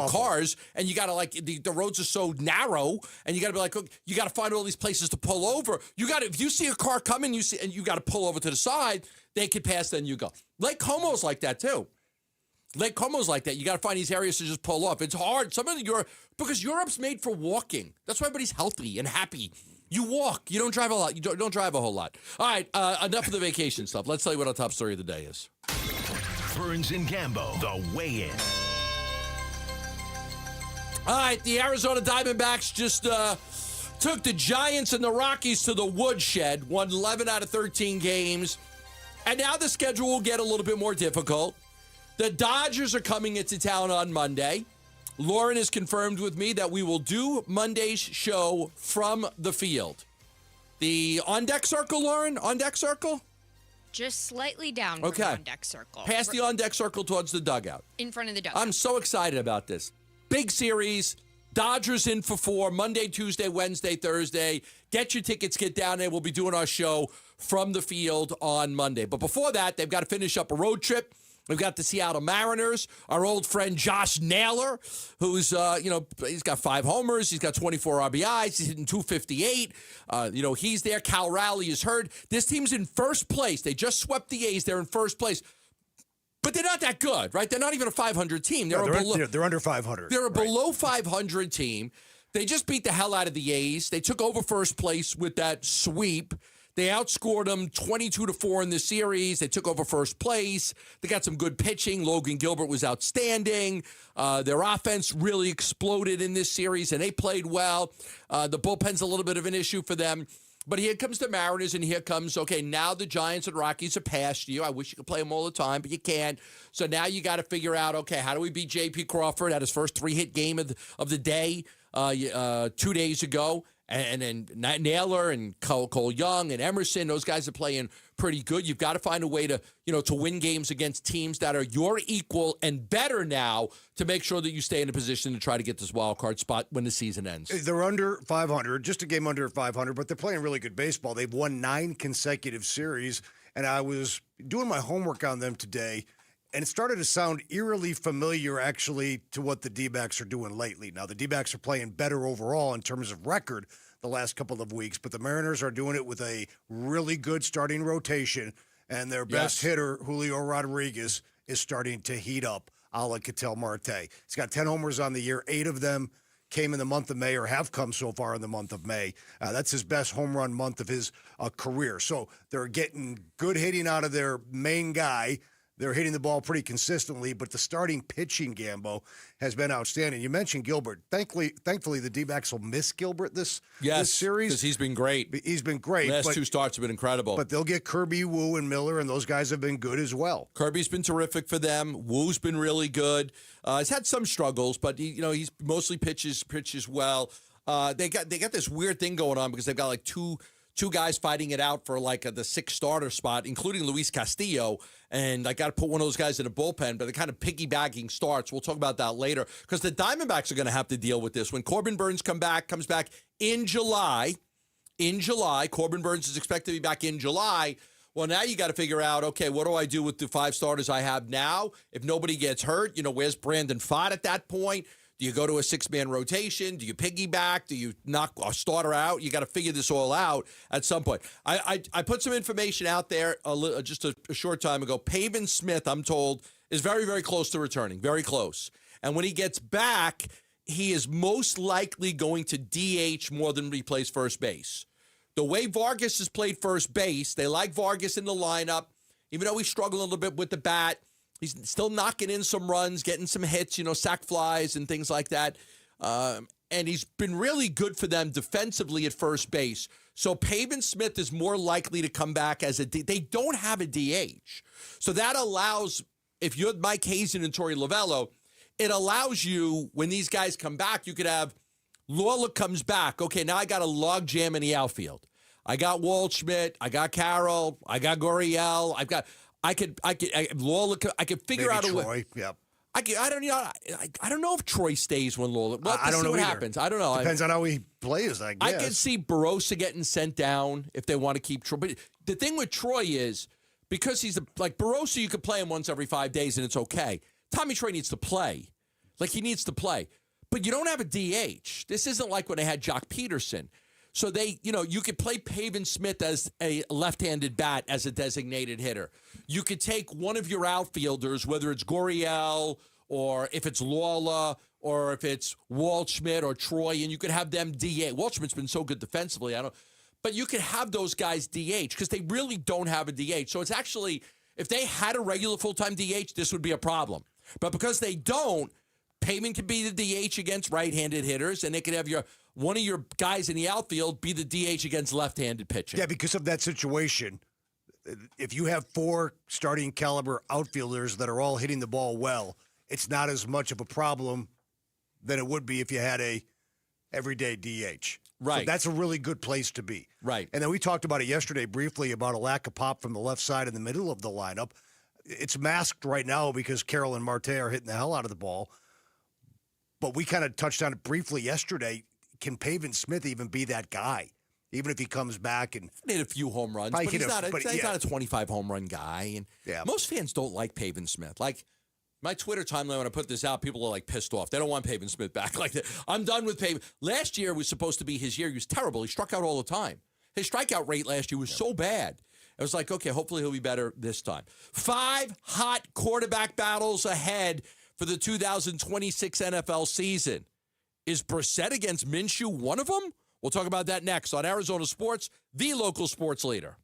cars. And you got to the roads are so narrow, and you got to be you got to find all these places to pull over. If you see a car coming, and you got to pull over to the side, they could pass. Then you go. Lake Como's like that too. Lake Como's like that. You got to find these areas to just pull off. It's hard. Because Europe's made for walking. That's why everybody's healthy and happy. You walk. You don't drive a lot. You don't drive a whole lot. All right, enough of the vacation stuff. Let's tell you what our top story of the day is. Burns and Gambo, the weigh-in. All right, the Arizona Diamondbacks just took the Giants and the Rockies to the woodshed, won 11 out of 13 games. And now the schedule will get a little bit more difficult. The Dodgers are coming into town on Monday. Lauren has confirmed with me that we will do Monday's show from the field. The on-deck circle, Lauren? On-deck circle? Just slightly down from Okay. the on-deck circle. Past the on-deck circle towards the dugout. In front of the dugout. I'm so excited about this. Big series. Dodgers in for 4, Monday, Tuesday, Wednesday, Thursday. Get your tickets, get down there. We'll be doing our show from the field on Monday. But before that, they've got to finish up a road trip. We've got the Seattle Mariners, our old friend Josh Naylor, who's, he's got 5 homers. He's got 24 RBIs. He's hitting 258. He's there. Cal Raleigh is hurt. This team's in first place. They just swept the A's. They're in first place. But they're not that good, right? They're not even a 500 team. They're under 500. They're a below 500 team. They just beat the hell out of the A's. They took over first place with that sweep. They outscored them 22-4 in the series. They took over first place. They got some good pitching. Logan Gilbert was outstanding. Their offense really exploded in this series, and they played well. The bullpen's a little bit of an issue for them. But here comes the Mariners, and here comes, okay, now the Giants and Rockies are past you. I wish you could play them all the time, but you can't. So now you got to figure out, okay, how do we beat J.P. Crawford at his first 3-hit game of the day 2 days ago? And then Naylor and Cole Young and Emerson, those guys are playing pretty good. You've got to find a way to win games against teams that are your equal and better now to make sure that you stay in a position to try to get this wild card spot when the season ends. They're under 500, just a game under 500, but they're playing really good baseball. They've won 9 consecutive series, and I was doing my homework on them today, and it started to sound eerily familiar, actually, to what the D-backs are doing lately. Now, the D-backs are playing better overall in terms of record the last couple of weeks, but the Mariners are doing it with a really good starting rotation, and their best hitter, Julio Rodriguez, is starting to heat up, a la Ketel Marte. He's got 10 homers on the year. 8 of them came in the month of May, or have come so far in the month of May. That's his best home run month of his career. So they're getting good hitting out of their main guy. They're hitting the ball pretty consistently, but the starting pitching, Gambo, has been outstanding. You mentioned Gilbert. Thankfully, the D-backs will miss Gilbert this series. Because he's been great. He's been great. Last 2 starts have been incredible. But they'll get Kirby, Wu, and Miller, and those guys have been good as well. Kirby's been terrific for them. Wu's been really good. He's had some struggles, but he's mostly pitches well. They got this weird thing going on because they've got like two guys fighting it out for like the 6th starter spot, including Luis Castillo. And I got to put one of those guys in a bullpen, but they're kind of piggybacking starts. We'll talk about that later because the Diamondbacks are going to have to deal with this. When Corbin Burns comes back in July, Corbin Burns is expected to be back in July. Well, now you got to figure out, okay, what do I do with the 5 starters I have now? If nobody gets hurt, where's Brandon Pfaadt at that point? Do you go to a 6-man rotation? Do you piggyback? Do you knock a starter out? You got to figure this all out at some point. I put some information out there just a short time ago. Pavin Smith, I'm told, is very, very close to returning. Very close. And when he gets back, he is most likely going to DH more than he plays first base. The way Vargas has played first base, they like Vargas in the lineup. Even though he's struggling a little bit with the bat, he's still knocking in some runs, getting some hits, sack flies and things like that. And he's been really good for them defensively at first base. So Pavin Smith is more likely to come back as a they don't have a DH. So that allows, if you're Mike Hazen and Torey Lovello, it allows you, when these guys come back, you could have Lawler comes back. Okay, now I got a log jam in the outfield. I got Waldschmidt. I got Carroll. I got Gurriel. I could figure out a way. Troy, yep. I don't know if Troy stays when Lawler. I don't know what either. happens. I don't know. Depends on how he plays, I guess. I could see Barossa getting sent down if they want to keep Troy. But the thing with Troy is, because he's like Barossa, you could play him once every 5 days and it's okay. Tommy Troy needs to play. Like, he needs to play. But you don't have a DH. This isn't like when they had Jock Peterson. So you could play Pavin Smith as a left-handed bat as a designated hitter. You could take one of your outfielders, whether it's Gurriel or if it's Lawler or if it's Waldschmidt or Troy, and you could have them DH. Waldschmidt's been so good defensively, but you could have those guys DH because they really don't have a DH. So it's actually, if they had a regular full-time DH, this would be a problem. But because they don't, Pavin could be the DH against right-handed hitters, and they could have one of your guys in the outfield be the DH against left-handed pitching. Yeah, because of that situation, if you have 4 starting caliber outfielders that are all hitting the ball well, it's not as much of a problem than it would be if you had a everyday DH. Right. So that's a really good place to be. Right. And then we talked about it yesterday briefly about a lack of pop from the left side in the middle of the lineup. It's masked right now because Carroll and Marte are hitting the hell out of the ball. But we kind of touched on it briefly yesterday. Can Pavin Smith even be that guy? Even if he comes back and hit a few home runs, but he's not a 25 home run guy. And most fans don't like Pavin Smith. Like my Twitter timeline, when I put this out, people are like pissed off. They don't want Pavin Smith back. Like I'm done with Pavin. Last year was supposed to be his year. He was terrible. He struck out all the time. His strikeout rate last year was so bad. I was like, okay, hopefully he'll be better this time. 5 hot quarterback battles ahead for the 2026 NFL season. Is Brissett against Minshew one of them? We'll talk about that next on Arizona Sports, the local sports leader.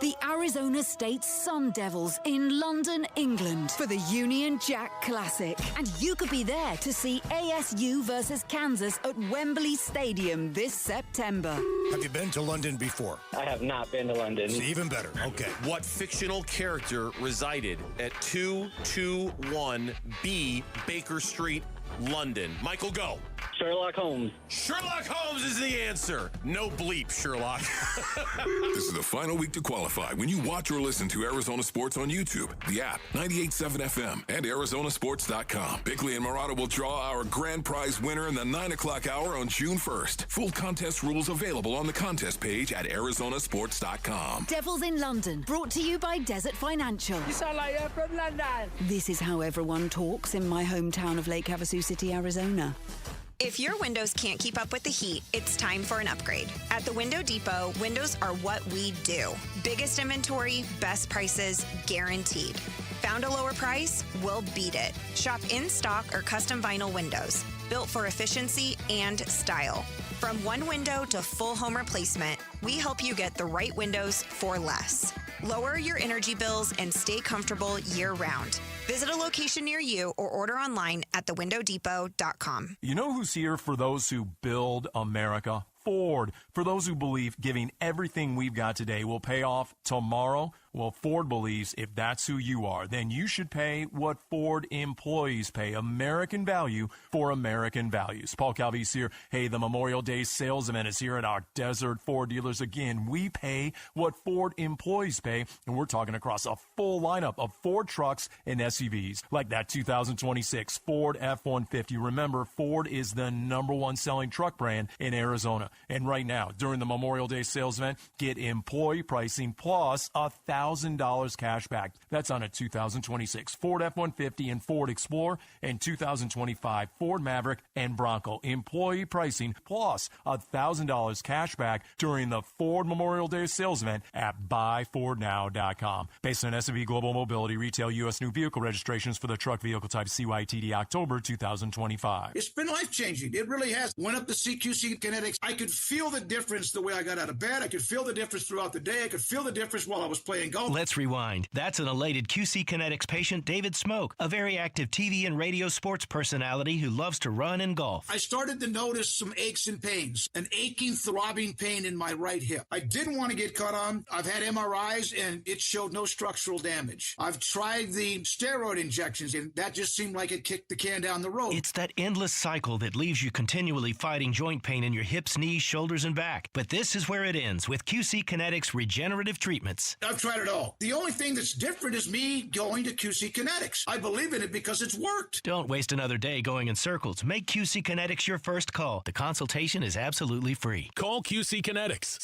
The Arizona State Sun Devils in London, England for the Union Jack Classic. And you could be there to see ASU versus Kansas at Wembley Stadium this September. Have you been to London before? I have not been to London. It's even better. Okay. What fictional character resided at 221B Baker Street, London? Michael, go. Sherlock Holmes. Sherlock Holmes is the answer. No bleep, Sherlock. This is the final week to qualify when you watch or listen to Arizona Sports on YouTube, the app, 98.7 FM, and ArizonaSports.com. Bickley and Murata will draw our grand prize winner in the 9 o'clock hour on June 1st. Full contest rules available on the contest page at ArizonaSports.com. Devils in London, brought to you by Desert Financial. You sound like you're from London. This is how everyone talks in my hometown of Lake Havasu City, Arizona. If your windows can't keep up with the heat, it's time for an upgrade. At the Window Depot, windows are what we do. Biggest inventory, best prices, guaranteed. Found a lower price? We'll beat it. Shop in stock or custom vinyl windows, built for efficiency and style. From one window to full home replacement, we help you get the right windows for less. Lower your energy bills and stay comfortable year-round. Visit a location near you or order online at thewindowdepot.com. You know who's here for those who build America? Ford. For those who believe giving everything we've got today will pay off tomorrow, well, Ford believes if that's who you are, then you should pay what Ford employees pay. American value for American values. Paul Calvise here. Hey, the Memorial Day sales event is here at our Desert Ford dealers again. We pay what Ford employees pay, and we're talking across a full lineup of Ford trucks and SUVs, like that 2026 Ford F-150. Remember, Ford is the #1 selling truck brand in Arizona. And right now, during the Memorial Day sales event, get employee pricing plus $1,000 cash back. That's on a 2026 Ford F-150 and Ford Explorer and 2025 Ford Maverick and Bronco. Employee pricing plus $1,000 cash back during the Ford Memorial Day sales event at buyfordnow.com. Based on S&P Global Mobility, retail U.S. new vehicle registrations for the truck vehicle type CYTD October 2025. It's been life-changing. It really has. Went up to CQC Kinetics. I could feel the difference the way I got out of bed. I could feel the difference throughout the day. I could feel the difference while I was playing golf. Let's rewind. That's an elated QC Kinetics patient, David Smoke, a very active TV and radio sports personality who loves to run and golf. I started to notice some aches and pains, an aching, throbbing pain in my right hip. I didn't want to get cut on. I've had MRIs, and it showed no structural damage. I've tried the steroid injections, and that just seemed like it kicked the can down the road. It's that endless cycle that leaves you continually fighting joint pain in your hips, knees, shoulders, and back. But this is where it ends with QC Kinetics regenerative treatments. I've tried it all. The only thing that's different is me going to QC Kinetics. I believe in it because it's worked. Don't waste another day going in circles. Make QC Kinetics your first call. The consultation is absolutely free. Call QC Kinetics,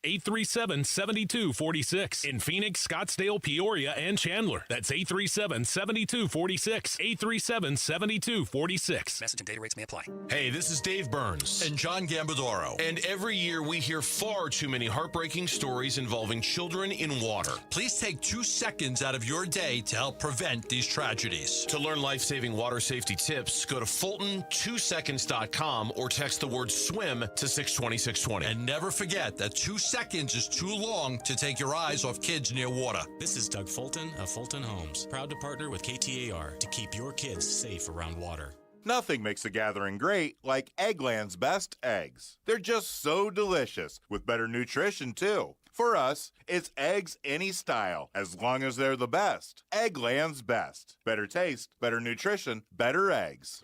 602-837-7246. In Phoenix, Scottsdale, Peoria, and Chandler. That's 837-7246. 837-7246. Message and data rates may apply. Hey, this is Dave Burns. And John Gambadoro. And every year we hear far too many heartbreaking stories involving children in water. Please take 2 seconds out of your day to help prevent these tragedies. To learn life-saving water safety tips, go to Fulton2seconds.com or text the word SWIM to 620-620. And never forget that 2 seconds is too long to take your eyes off kids near water. This is Doug Fulton of Fulton Homes, proud to partner with KTAR to keep your kids safe around water. Nothing makes a gathering great like Eggland's best eggs. They're just so delicious, with better nutrition, too. For us, it's eggs any style, as long as they're the best. Eggland's best. Better taste, better nutrition, better eggs.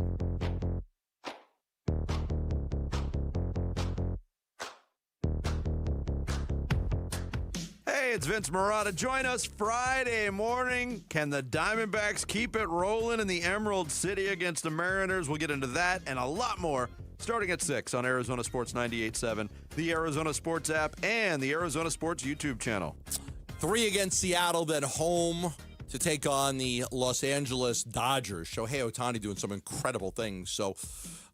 Hey, it's Vince Marotta. Join us Friday morning. Can the Diamondbacks keep it rolling in the Emerald City against the Mariners? We'll get into that and a lot more starting at 6 on Arizona Sports 98.7, the Arizona Sports app, and the Arizona Sports YouTube channel. 3 against Seattle, then home to take on the Los Angeles Dodgers. Shohei Ohtani doing some incredible things. So,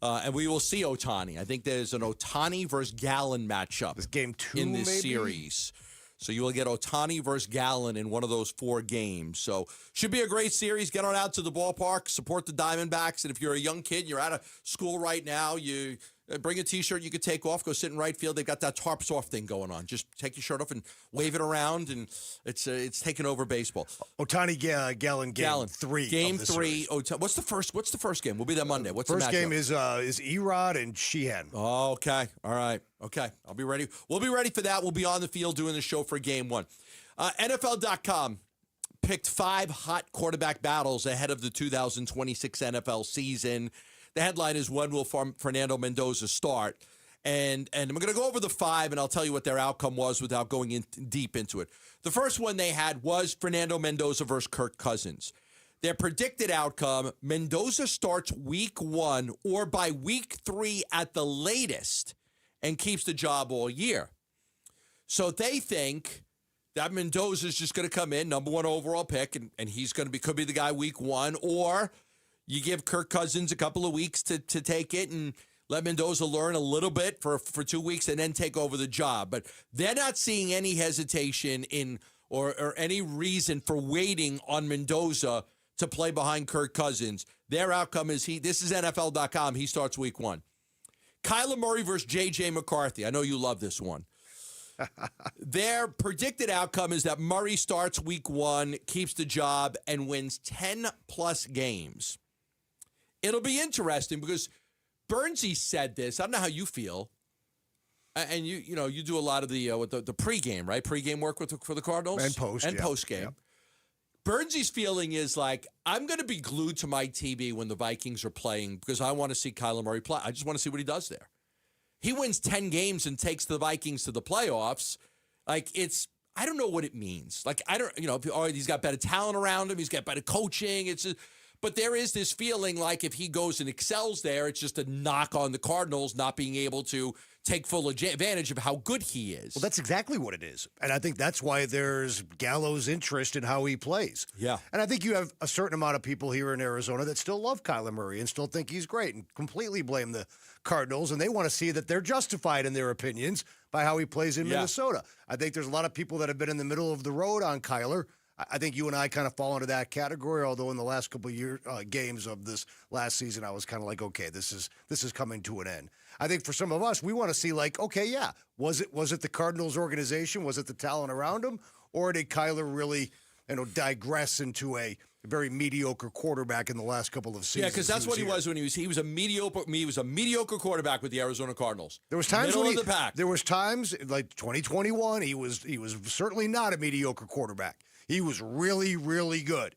and we will see Ohtani. I think there's an Ohtani versus Gallen matchup. This game 2 in this maybe? series. So you will get Ohtani versus Gallen in one of those 4 games. So should be a great series. Get on out to the ballpark, support the Diamondbacks. And if you're a young kid, you're out of school right now, you bring a T-shirt you could take off, go sit in right field. They've got that tarps off thing going on. Just take your shirt off and wave it around, and it's taking over baseball. Ohtani Gallen game 3. Game 3. What's the first game? We'll be there Monday. What's first the game is Erod and Sheehan. Oh, okay. All right. Okay. I'll be ready. We'll be ready for that. We'll be on the field doing the show for game 1. NFL.com picked 5 hot quarterback battles ahead of the 2026 NFL season. The headline is, when will Fernando Mendoza start? And I'm going to go over the 5, and I'll tell you what their outcome was without going in deep into it. The first one they had was Fernando Mendoza versus Kirk Cousins. Their predicted outcome, Mendoza starts week 1 or by week 3 at the latest and keeps the job all year. So they think that Mendoza is just going to come in, number 1 overall pick, and he's going to could be the guy week 1, or you give Kirk Cousins a couple of weeks to take it and let Mendoza learn a little bit for 2 weeks and then take over the job. But they're not seeing any hesitation in or any reason for waiting on Mendoza to play behind Kirk Cousins. Their outcome is this is NFL.com. He starts week 1. Kyler Murray versus J.J. McCarthy. I know you love this one. Their predicted outcome is that Murray starts week 1, keeps the job, and wins 10-plus games. It'll be interesting because Bernsey said this. I don't know how you feel. And you do a lot of the pregame, right? Pregame work for the Cardinals? And postgame. Yeah. Bernsey's feeling is like, I'm going to be glued to my TV when the Vikings are playing because I want to see Kyler Murray play. I just want to see what he does there. He wins 10 games and takes the Vikings to the playoffs. Like, I don't know what it means. Like, he's got better talent around him. He's got better coaching. But there is this feeling like if he goes and excels there, it's just a knock on the Cardinals not being able to take full advantage of how good he is. Well, that's exactly what it is. And I think that's why there's Gallo's interest in how he plays. Yeah. And I think you have a certain amount of people here in Arizona that still love Kyler Murray and still think he's great and completely blame the Cardinals. And they want to see that they're justified in their opinions by how he plays in Minnesota. I think there's a lot of people that have been in the middle of the road on Kyler. I think you and I kind of fall into that category, although in the last couple of games of this last season, I was kind of like, okay, this is coming to an end. I think for some of us, we want to see like, okay, yeah, was it the Cardinals organization? Was it the talent around him? Or did Kyler really, digress into a very mediocre quarterback in the last couple of seasons? Yeah, because that's what he was when he was a mediocre quarterback with the Arizona Cardinals. There was times middle of the pack. There was times like 2021, he was certainly not a mediocre quarterback. He was really, really good.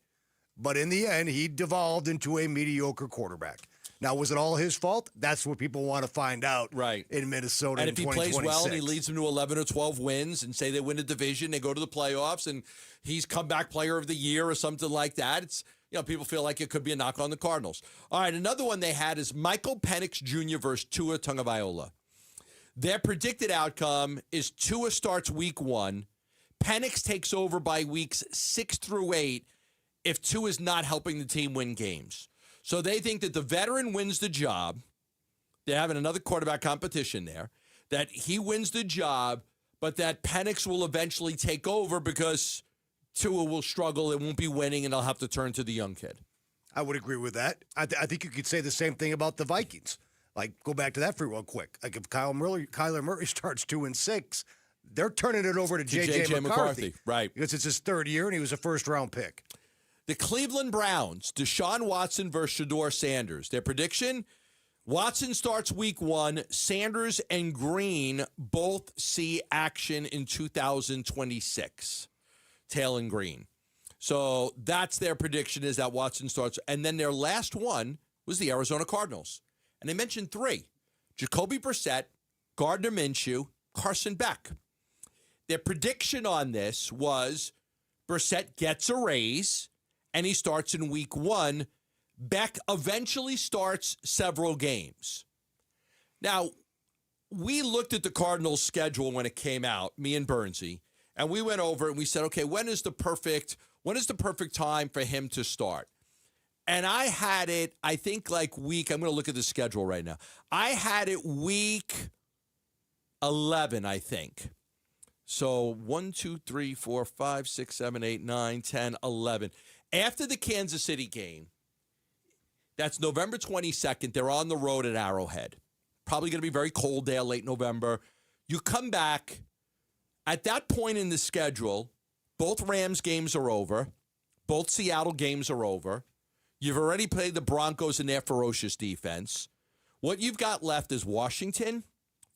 But in the end, he devolved into a mediocre quarterback. Now, was it all his fault? That's what people want to find out in Minnesota and in 2026. if he plays well and he leads them to 11 or 12 wins and say they win a division, they go to the playoffs, and he's comeback player of the year or something like that, it's people feel like it could be a knock on the Cardinals. All right, another one they had is Michael Penix Jr. versus Tua Tagovailoa. Their predicted outcome is Tua starts week 1. Penix takes over by weeks 6 through 8 if Tua is not helping the team win games. So they think that the veteran wins the job. They're having another quarterback competition there. That he wins the job, but that Penix will eventually take over because Tua will struggle and won't be winning, and they'll have to turn to the young kid. I would agree with that. I think you could say the same thing about the Vikings. Like, go back to that for real quick. Like, if Kyler Murray starts 2-6, they're turning it over to J.J. McCarthy. Right. Because it's his 3rd year, and he was a first-round pick. The Cleveland Browns, Deshaun Watson versus Shedeur Sanders. Their prediction, Watson starts week 1. Sanders and Green both see action in 2026. Tail and Green. So that's their prediction, is that Watson starts. And then their last one was the Arizona Cardinals. And they mentioned 3. Jacoby Brissett, Gardner Minshew, Carson Beck. Their prediction on this was Brissett gets a raise, and he starts in week 1. Beck eventually starts several games. Now, we looked at the Cardinals' schedule when it came out, me and Bernsey, and we went over it and we said, okay, when is the perfect time for him to start? And I had it, I think, like I'm going to look at the schedule right now. I had it week 11, I think. So 1, 2, 3, 4, 5, 6, 7, 8, 9, 10, 11. After the Kansas City game, that's November 22nd. They're on the road at Arrowhead. Probably going to be very cold there, late November. You come back. At that point in the schedule, both Rams games are over. Both Seattle games are over. You've already played the Broncos in their ferocious defense. What you've got left is Washington,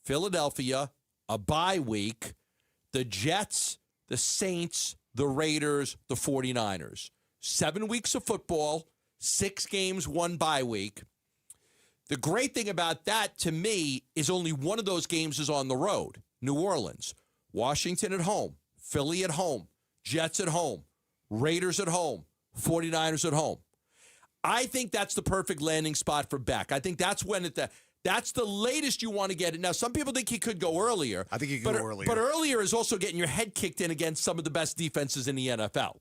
Philadelphia, a bye week, the Jets, the Saints, the Raiders, the 49ers. 7 weeks of football, 6 games, 1 bye week. The great thing about that, to me, is only one of those games is on the road. New Orleans, Washington at home, Philly at home, Jets at home, Raiders at home, 49ers at home. I think that's the perfect landing spot for Beck. I think that's when that's the latest you want to get it. Now, some people think he could go earlier. I think he could go earlier. But earlier is also getting your head kicked in against some of the best defenses in the NFL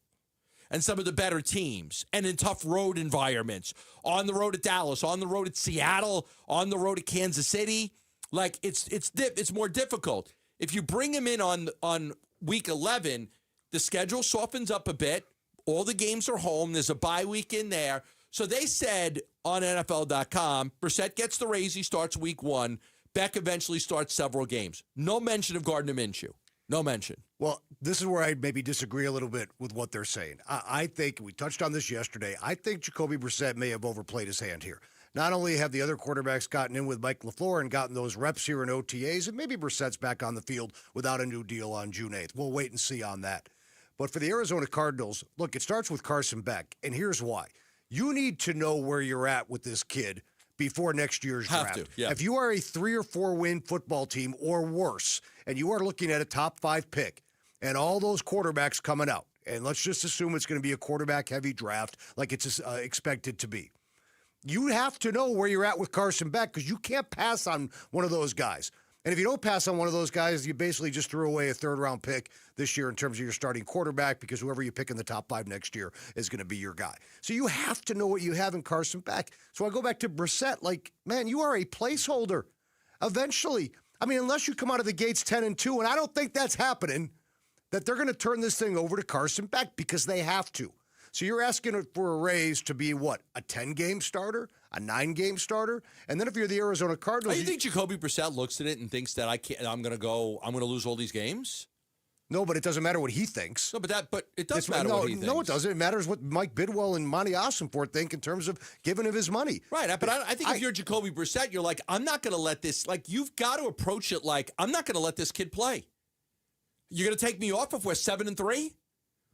and some of the better teams and in tough road environments. On the road at Dallas, on the road at Seattle, on the road at Kansas City. Like, it's more difficult. If you bring him in on week 11, the schedule softens up a bit. All the games are home. There's a bye week in there. So they said on NFL.com, Brissett gets the raise. He starts week 1. Beck eventually starts several games. No mention of Gardner Minshew. No mention. Well, this is where I maybe disagree a little bit with what they're saying. I think, we touched on this yesterday, I think Jacoby Brissett may have overplayed his hand here. Not only have the other quarterbacks gotten in with Mike LaFleur and gotten those reps here in OTAs, and maybe Brissett's back on the field without a new deal on June 8th. We'll wait and see on that. But for the Arizona Cardinals, look, it starts with Carson Beck, and here's why. You need to know where you're at with this kid before next year's draft. Yeah. If you are a 3 or 4 win football team or worse, and you are looking at a top 5 pick, and all those quarterbacks coming out, and let's just assume it's going to be a quarterback-heavy draft like it's expected to be, you have to know where you're at with Carson Beck because you can't pass on one of those guys. And if you don't pass on one of those guys, you basically just threw away a 3rd-round pick this year in terms of your starting quarterback because whoever you pick in the top 5 next year is going to be your guy. So you have to know what you have in Carson Beck. So I go back to Brissett, like, man, you are a placeholder. Eventually, I mean, unless you come out of the gates 10-2, and I don't think that's happening, that they're going to turn this thing over to Carson Beck because they have to. So you're asking for a raise to be what, a 10-game starter, a 9-game starter, and then if you're the Arizona Cardinals, you think Jacoby Brissett looks at it and thinks that I'm going to lose all these games? No, but it doesn't matter what he thinks. No, but it does matter what he thinks. No, it doesn't. It matters what Mike Bidwell and Monty Ossenfort think in terms of giving him his money. Right, but I think if you're Jacoby Brissett, you're like, I'm not going to let this. Like, you've got to approach it like I'm not going to let this kid play. You're going to take me off if we're 7-3?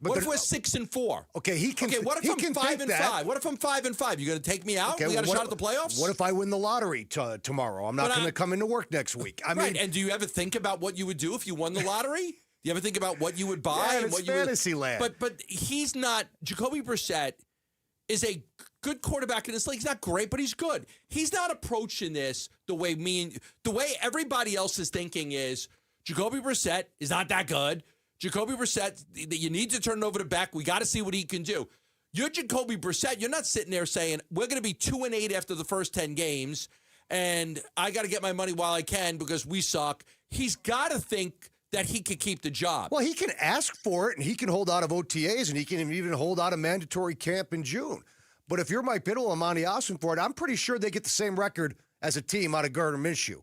What if we're 6-4? Okay, he can. Okay, what if I'm 5-5? What if I'm 5-5? You going to take me out? Okay, we got a shot at the playoffs. What if I win the lottery tomorrow? I'm not going to come into work next week. I mean, right. And do you ever think about what you would do if you won the lottery? Do you ever think about what you would buy? Yeah, and it's what fantasy land. But he's not. Jacoby Brissett is a good quarterback in this league. He's not great, but he's good. He's not approaching this the way everybody else is thinking is Jacoby Brissett is not that good. Jacoby Brissett, you need to turn it over to Beck. We got to see what he can do. You're Jacoby Brissett. You're not sitting there saying, we're going to be 2-8 after the first 10 games, and I got to get my money while I can because we suck. He's got to think that he could keep the job. Well, he can ask for it, and he can hold out of OTAs, and he can even hold out a mandatory camp in June. But if you're Mike Biddle and Monty Ossenfort, I'm pretty sure they get the same record as a team out of Gardner Minshew.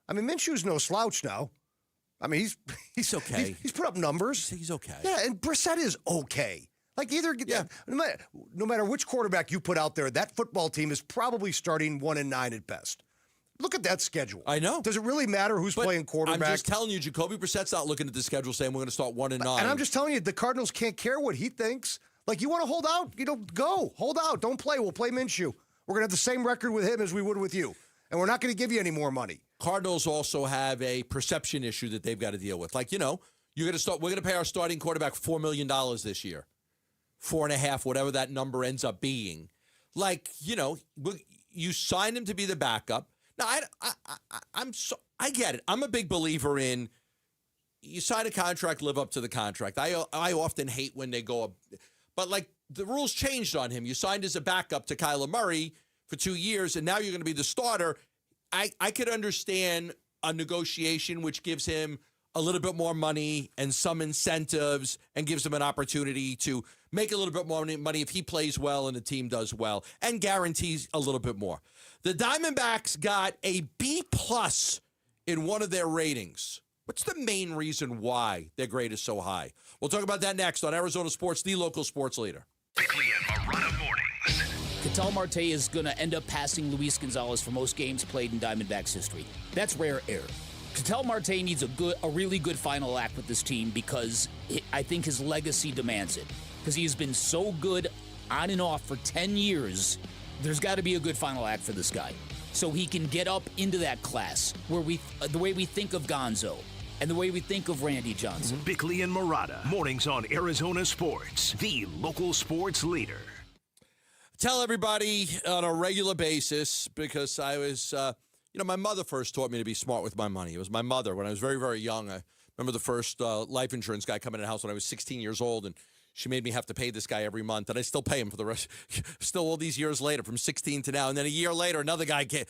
I mean, Minshew's no slouch now. I mean, he's okay. He's put up numbers. He's okay. Yeah, and Brissett is okay. Like no matter which quarterback you put out there, that football team is probably starting 1-9 at best. look at that schedule. I know. Does it really matter who's playing quarterback? I'm just telling you, Jacoby Brissett's not looking at the schedule saying we're going to start 1-9. And I'm just telling you, the Cardinals can't care what he thinks. Like, you want to hold out? Go. Hold out. Don't play. We'll play Minshew. We're going to have the same record with him as we would with you. And we're not going to give you any more money. Cardinals also have a perception issue that they've got to deal with. Like, we're going to pay our starting quarterback $4 million this year. 4.5, whatever that number ends up being. Like, you sign him to be the backup. Now, I get it. I'm a big believer in you sign a contract, live up to the contract. I often hate when they go up. But, like, the rules changed on him. You signed as a backup to Kyler Murray for 2 years, and now you're going to be the starter. I could understand a negotiation which gives him a little bit more money and some incentives and gives him an opportunity to make a little bit more money if he plays well and the team does well and guarantees a little bit more. The Diamondbacks got a B+ in one of their ratings. What's the main reason why their grade is so high? We'll talk about that next on Arizona Sports, the local sports leader. Bickley and Marotta mornings. Ketel Marte is going to end up passing Luis Gonzalez for most games played in Diamondbacks history. That's rare air. Ketel Marte needs a really good final act with this team because I think his legacy demands it. Because he's been so good on and off for 10 years, there's got to be a good final act for this guy. So he can get up into that class where the way we think of Gonzo and the way we think of Randy Johnson. Bickley and Marotta, mornings on Arizona Sports, the local sports leader. Tell everybody on a regular basis because I was... my mother first taught me to be smart with my money. It was my mother. When I was very, very young, I remember the first life insurance guy coming in the house when I was 16 years old, and she made me have to pay this guy every month, and I still pay him for the rest. Still all these years later, from 16 to now. And then a year later, another guy came.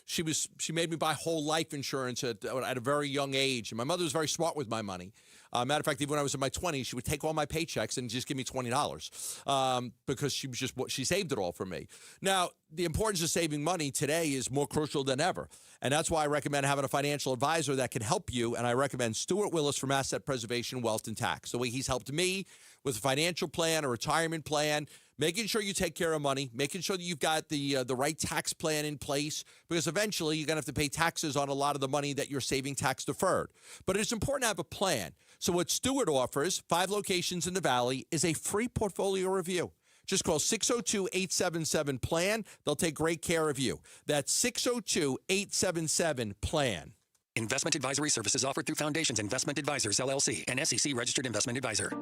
She made me buy whole life insurance at a very young age. And my mother was very smart with my money. Matter of fact, even when I was in my 20s, she would take all my paychecks and just give me $20 because she saved it all for me. Now, the importance of saving money today is more crucial than ever. And that's why I recommend having a financial advisor that can help you. And I recommend Stuart Willis from Asset Preservation, Wealth and Tax. The way he's helped me with a financial plan, a retirement plan, making sure you take care of money, making sure that you've got the right tax plan in place, because eventually you're going to have to pay taxes on a lot of the money that you're saving tax deferred. But it's important to have a plan. So what Stewart offers, 5 locations in the Valley, is a free portfolio review. Just call 602-877-PLAN. They'll take great care of you. That's 602-877-PLAN. Investment advisory services offered through Foundations Investment Advisors, LLC, an SEC-registered investment advisor.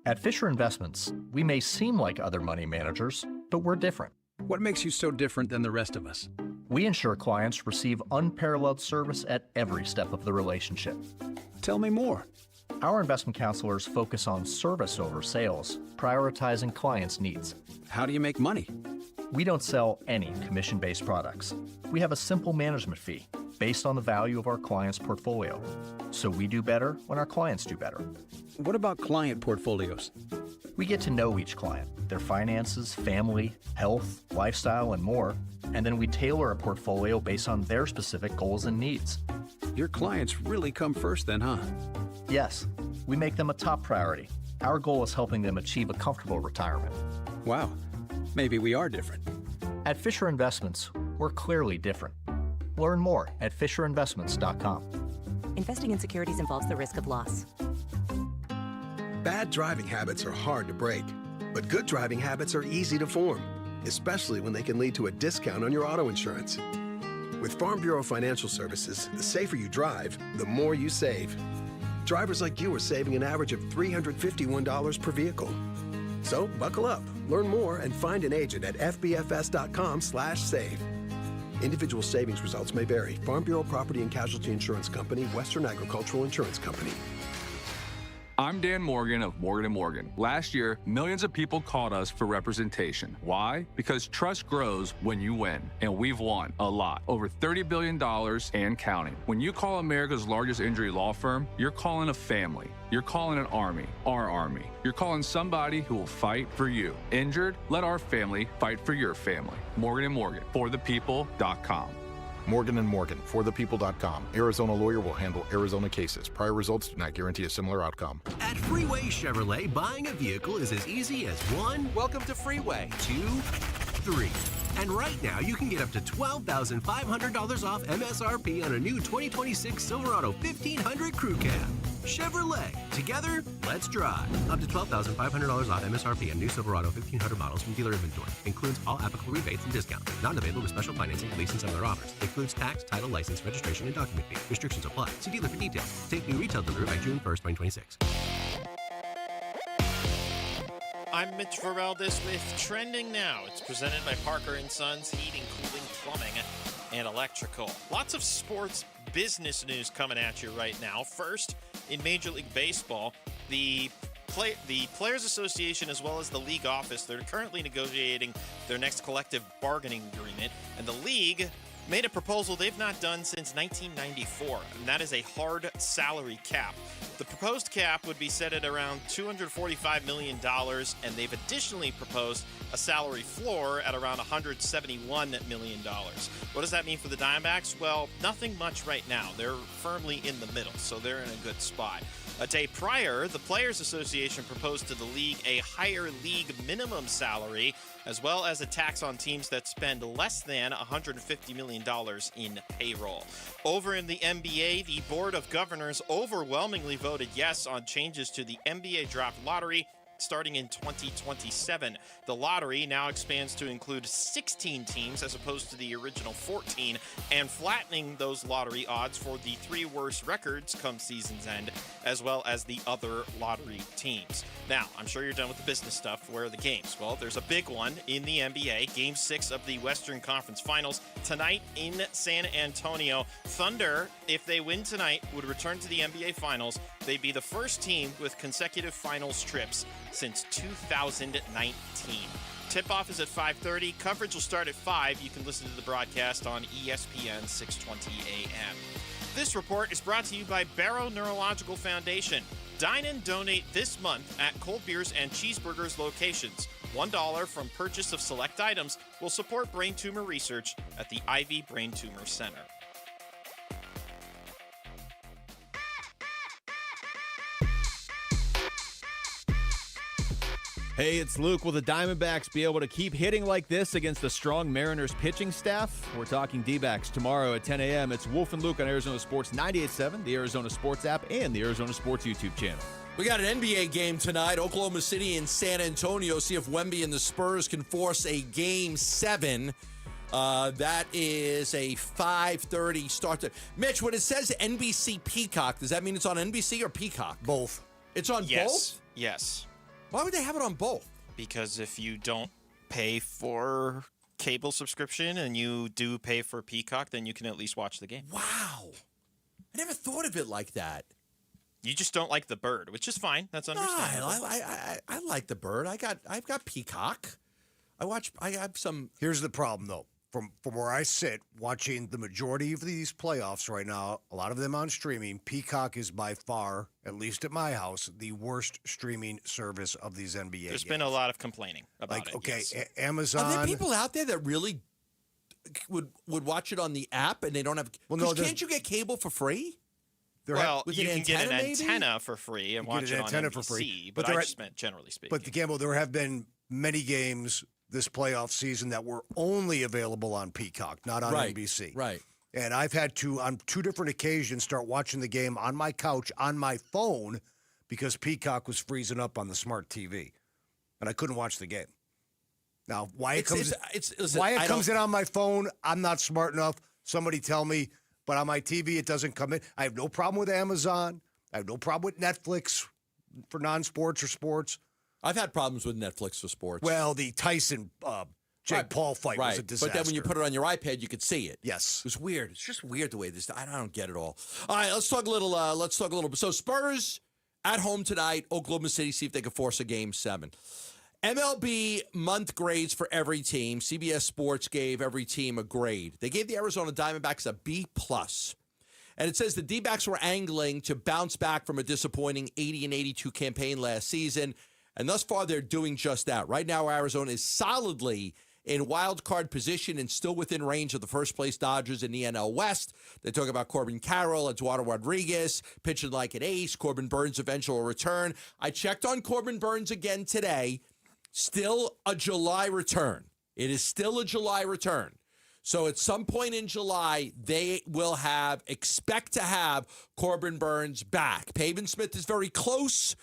At Fisher Investments, we may seem like other money managers, but we're different. What makes you so different than the rest of us? We ensure clients receive unparalleled service at every step of the relationship. Tell me more. Our investment counselors focus on service over sales, prioritizing clients' needs. How do you make money? We don't sell any commission-based products. We have a simple management fee based on the value of our client's portfolio. So we do better when our clients do better. What about client portfolios? We get to know each client, their finances, family, health, lifestyle, and more, and then we tailor a portfolio based on their specific goals and needs. Your clients really come first then, huh? Yes, we make them a top priority. Our goal is helping them achieve a comfortable retirement. Wow, maybe we are different. At Fisher Investments, we're clearly different. Learn more at FisherInvestments.com. Investing in securities involves the risk of loss. Bad driving habits are hard to break, but good driving habits are easy to form, especially when they can lead to a discount on your auto insurance. With Farm Bureau Financial Services, the safer you drive, the more you save. Drivers like you are saving an average of $351 per vehicle. So buckle up, learn more, and find an agent at fbfs.com/save. Individual savings results may vary. Farm Bureau Property and Casualty Insurance Company, Western Agricultural Insurance Company. I'm Dan Morgan of Morgan & Morgan. Last year, millions of people called us for representation. Why? Because trust grows when you win. And we've won a lot. Over $30 billion and counting. When you call America's largest injury law firm, you're calling a family. You're calling an army, our army. You're calling somebody who will fight for you. Injured? Let our family fight for your family. Morgan & Morgan, forthepeople.com. Morgan & Morgan, forthepeople.com. Arizona lawyer will handle Arizona cases. Prior results do not guarantee a similar outcome. At Freeway Chevrolet, buying a vehicle is as easy as 1. Welcome to Freeway. 2, 3. And right now, you can get up to $12,500 off MSRP on a new 2026 Silverado 1500 Crew Cab. Chevrolet. Together, let's drive. Up to $12,500 off MSRP on new Silverado 1500 models from dealer inventory. Includes all applicable rebates and discounts. Not available with special financing, lease, and some other offers. Includes tax, title, license, registration, and document fee. Restrictions apply. See dealer for details. Take new retail delivery by June 1st, 2026. I'm Mitch Vareldes with Trending Now. It's presented by Parker & Sons Heating, Cooling, Plumbing, and Electrical. Lots of sports business news coming at you right now. First, in Major League Baseball, the Players Association as well as the league office, they're currently negotiating their next collective bargaining agreement, and the league made a proposal they've not done since 1994, and that is a hard salary cap. The proposed cap would be set at around $245 million, and they've additionally proposed a salary floor at around $171 million. What does that mean for the Diamondbacks? Well, nothing much right now. They're firmly in the middle, so they're in a good spot. A day prior, the Players Association proposed to the league a higher league minimum salary, as well as a tax on teams that spend less than $150 million in payroll. Over in the NBA, the Board of Governors overwhelmingly voted yes on changes to the NBA draft lottery starting in 2027. The lottery now expands to include 16 teams as opposed to the original 14, and flattening those lottery odds for the 3 worst records come season's end, as well as the other lottery teams. Now, I'm sure you're done with the business stuff. Where are the games? Well, there's a big one in the NBA. Game 6 of the Western Conference Finals tonight in San Antonio. Thunder, if they win tonight, would return to the NBA Finals. They'd be the first team with consecutive finals trips since 2019. Tip-off is at 5:30. Coverage will start at 5. You can listen to the broadcast on ESPN 620 AM. This report is brought to you by Barrow Neurological Foundation. Dine and donate this month at Cold Beers and Cheeseburgers locations. $1 from purchase of select items will support brain tumor research at the Ivy Brain Tumor Center. Hey, it's Luke. Will the Diamondbacks be able to keep hitting like this against the strong Mariners pitching staff? We're talking D-backs tomorrow at 10 a.m. It's Wolf and Luke on Arizona Sports 98.7, the Arizona Sports app, and the Arizona Sports YouTube channel. We got an NBA game tonight, Oklahoma City and San Antonio. See if Wemby and the Spurs can force a Game 7. That is a 5:30 start. Mitch, when it says NBC Peacock, does that mean it's on NBC or Peacock? Both. It's on both? Yes. Why would they have it on both? Because if you don't pay for cable subscription and you do pay for Peacock, then you can at least watch the game. Wow. I never thought of it like that. You just don't like the bird, which is fine. That's understandable. I like the bird. I've got Peacock. I have some. Here's the problem, though. From where I sit, watching the majority of these playoffs right now, a lot of them on streaming, Peacock is by far, at least at my house, the worst streaming service of these NBA There's games. been a lot of complaining about it. Okay, yes. Amazon. Are there people out there that really would watch it on the app and they don't have? Well, no, can't you get cable for free? Well, with you an can get an antenna, maybe? antenna for free and watch it on NBC, but I just meant generally speaking. But the Gamble, there have been many games this playoff season that were only available on Peacock, not on NBC. Right. And I've had to, on 2 different occasions, start watching the game on my couch, on my phone, because Peacock was freezing up on the smart TV. And I couldn't watch the game. Now, why it comes in on my phone, I'm not smart enough. Somebody tell me. But on my TV, it doesn't come in. I have no problem with Amazon. I have no problem with Netflix for non-sports or sports. I've had problems with Netflix for sports. Well, the Tyson Jake Paul fight was a disaster. But then when you put it on your iPad, you could see it. Yes, it was weird. It's just weird the way this. I don't get it all. All right, let's talk a little. So Spurs at home tonight. Oklahoma City. See if they can force a Game 7. MLB month grades for every team. CBS Sports gave every team a grade. They gave the Arizona Diamondbacks a B+. And it says the D-backs were angling to bounce back from a disappointing 80-82 campaign last season. And thus far, they're doing just that. Right now, Arizona is solidly in wild card position and still within range of the first-place Dodgers in the NL West. They talk about Corbin Carroll, Eduardo Rodriguez, pitching like an ace, Corbin Burns' eventual return. I checked on Corbin Burns again today. Still a July return. It is still a July return. So at some point in July, they will expect to have Corbin Burns back. Pavin Smith is very close.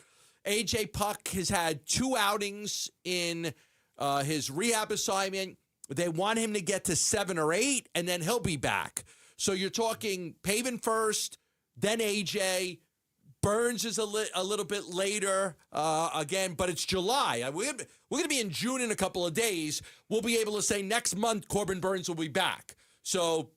A.J. Puck has had 2 outings in his rehab assignment. They want him to get to 7 or 8, and then he'll be back. So you're talking Pavin first, then A.J., Burns is a little bit later again, but it's July. We're going to be in June in a couple of days. We'll be able to say next month Corbin Burns will be back. So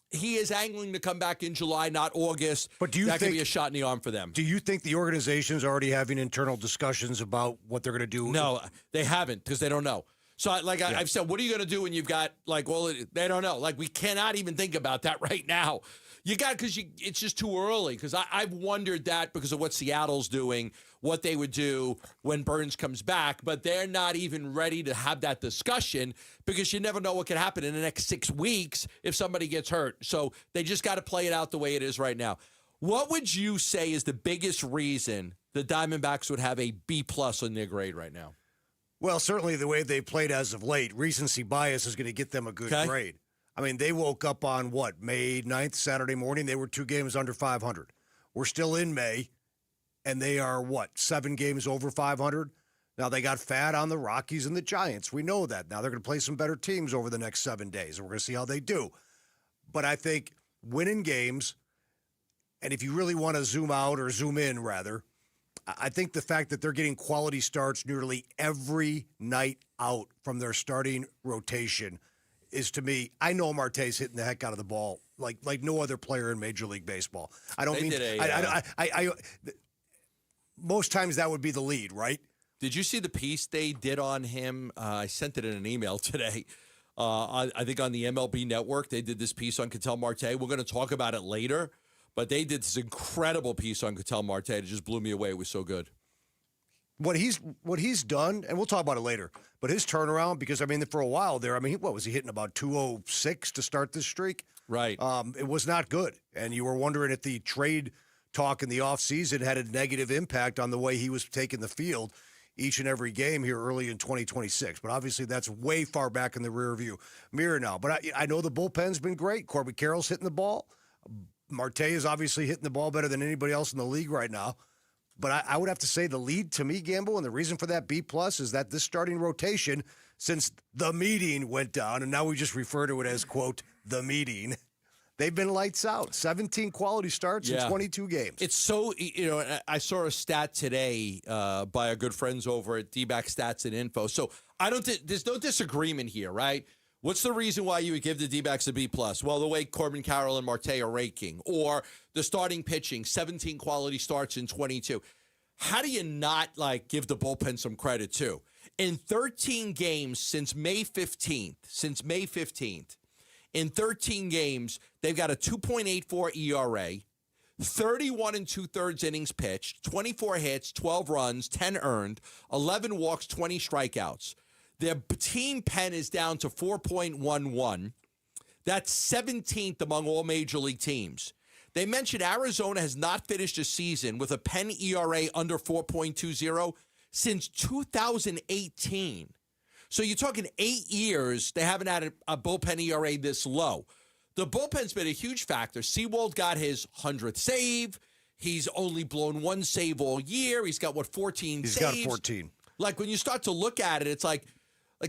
he is angling to come back in July, not August. But that could be a shot in the arm for them. Do you think the organization's already having internal discussions about what they're going to do? No, they haven't because they don't know. So, I've said, what are you going to do when you've got, they don't know. We cannot even think about that right now. It's just too early. Because I've wondered that because of what Seattle's doing, what they would do when Burns comes back. But they're not even ready to have that discussion because you never know what could happen in the next 6 weeks if somebody gets hurt. So they just got to play it out the way it is right now. What would you say is the biggest reason the Diamondbacks would have a B+ on their grade right now? Well, certainly the way they played as of late, recency bias is going to get them a good grade. I mean, they woke up on, May 9th, Saturday morning. They were 2 games under 500. We're still in May, and they are, 7 games over 500? Now, they got fat on the Rockies and the Giants. We know that. Now they're going to play some better teams over the next 7 days, and we're going to see how they do. But I think winning games, and if you really want to zoom out or zoom in, rather, I think the fact that they're getting quality starts nearly every night out from their starting rotation is, to me, I know Marte's hitting the heck out of the ball like no other player in Major League Baseball. I don't most times that would be the lead, right? Did you see the piece they did on him? I sent it in an email today. I think on the MLB Network, they did this piece on Ketel Marte. We're going to talk about it later. But they did this incredible piece on Ketel Marte. It just blew me away. It was so good. What he's done, and we'll talk about it later, but his turnaround, because, for a while there, what was he hitting, about 206 to start this streak? Right. It was not good. And you were wondering if the trade talk in the offseason had a negative impact on the way he was taking the field each and every game here early in 2026. But obviously that's way far back in the rearview mirror now. But I know the bullpen's been great. Corbin Carroll's hitting the ball. Marte is obviously hitting the ball better than anybody else in the league right now. But I would have to say the lead to me, Gamble, and the reason for that B+ is that this starting rotation, since the meeting went down, and now we just refer to it as, quote, the meeting, they've been lights out. 17 quality starts in 22 games. It's so, I saw a stat today by our good friends over at D-Back Stats and Info. So there's no disagreement here, right? What's the reason why you would give the D-backs a B+? Well, the way Corbin Carroll and Marte are raking, or the starting pitching, 17 quality starts in 22. How do you not give the bullpen some credit too? In 13 games since May 15th, in 13 games, they've got a 2.84 ERA, 31 2/3 innings pitched, 24 hits, 12 runs, 10 earned, 11 walks, 20 strikeouts. Their team pen is down to 4.11. That's 17th among all major league teams. They mentioned Arizona has not finished a season with a pen ERA under 4.20 since 2018. So you're talking 8 years they haven't had a bullpen ERA this low. The bullpen's been a huge factor. Sewald got his 100th save. He's only blown 1 save all year. He's got, 14 saves? He's got 14. When you start to look at it, it's like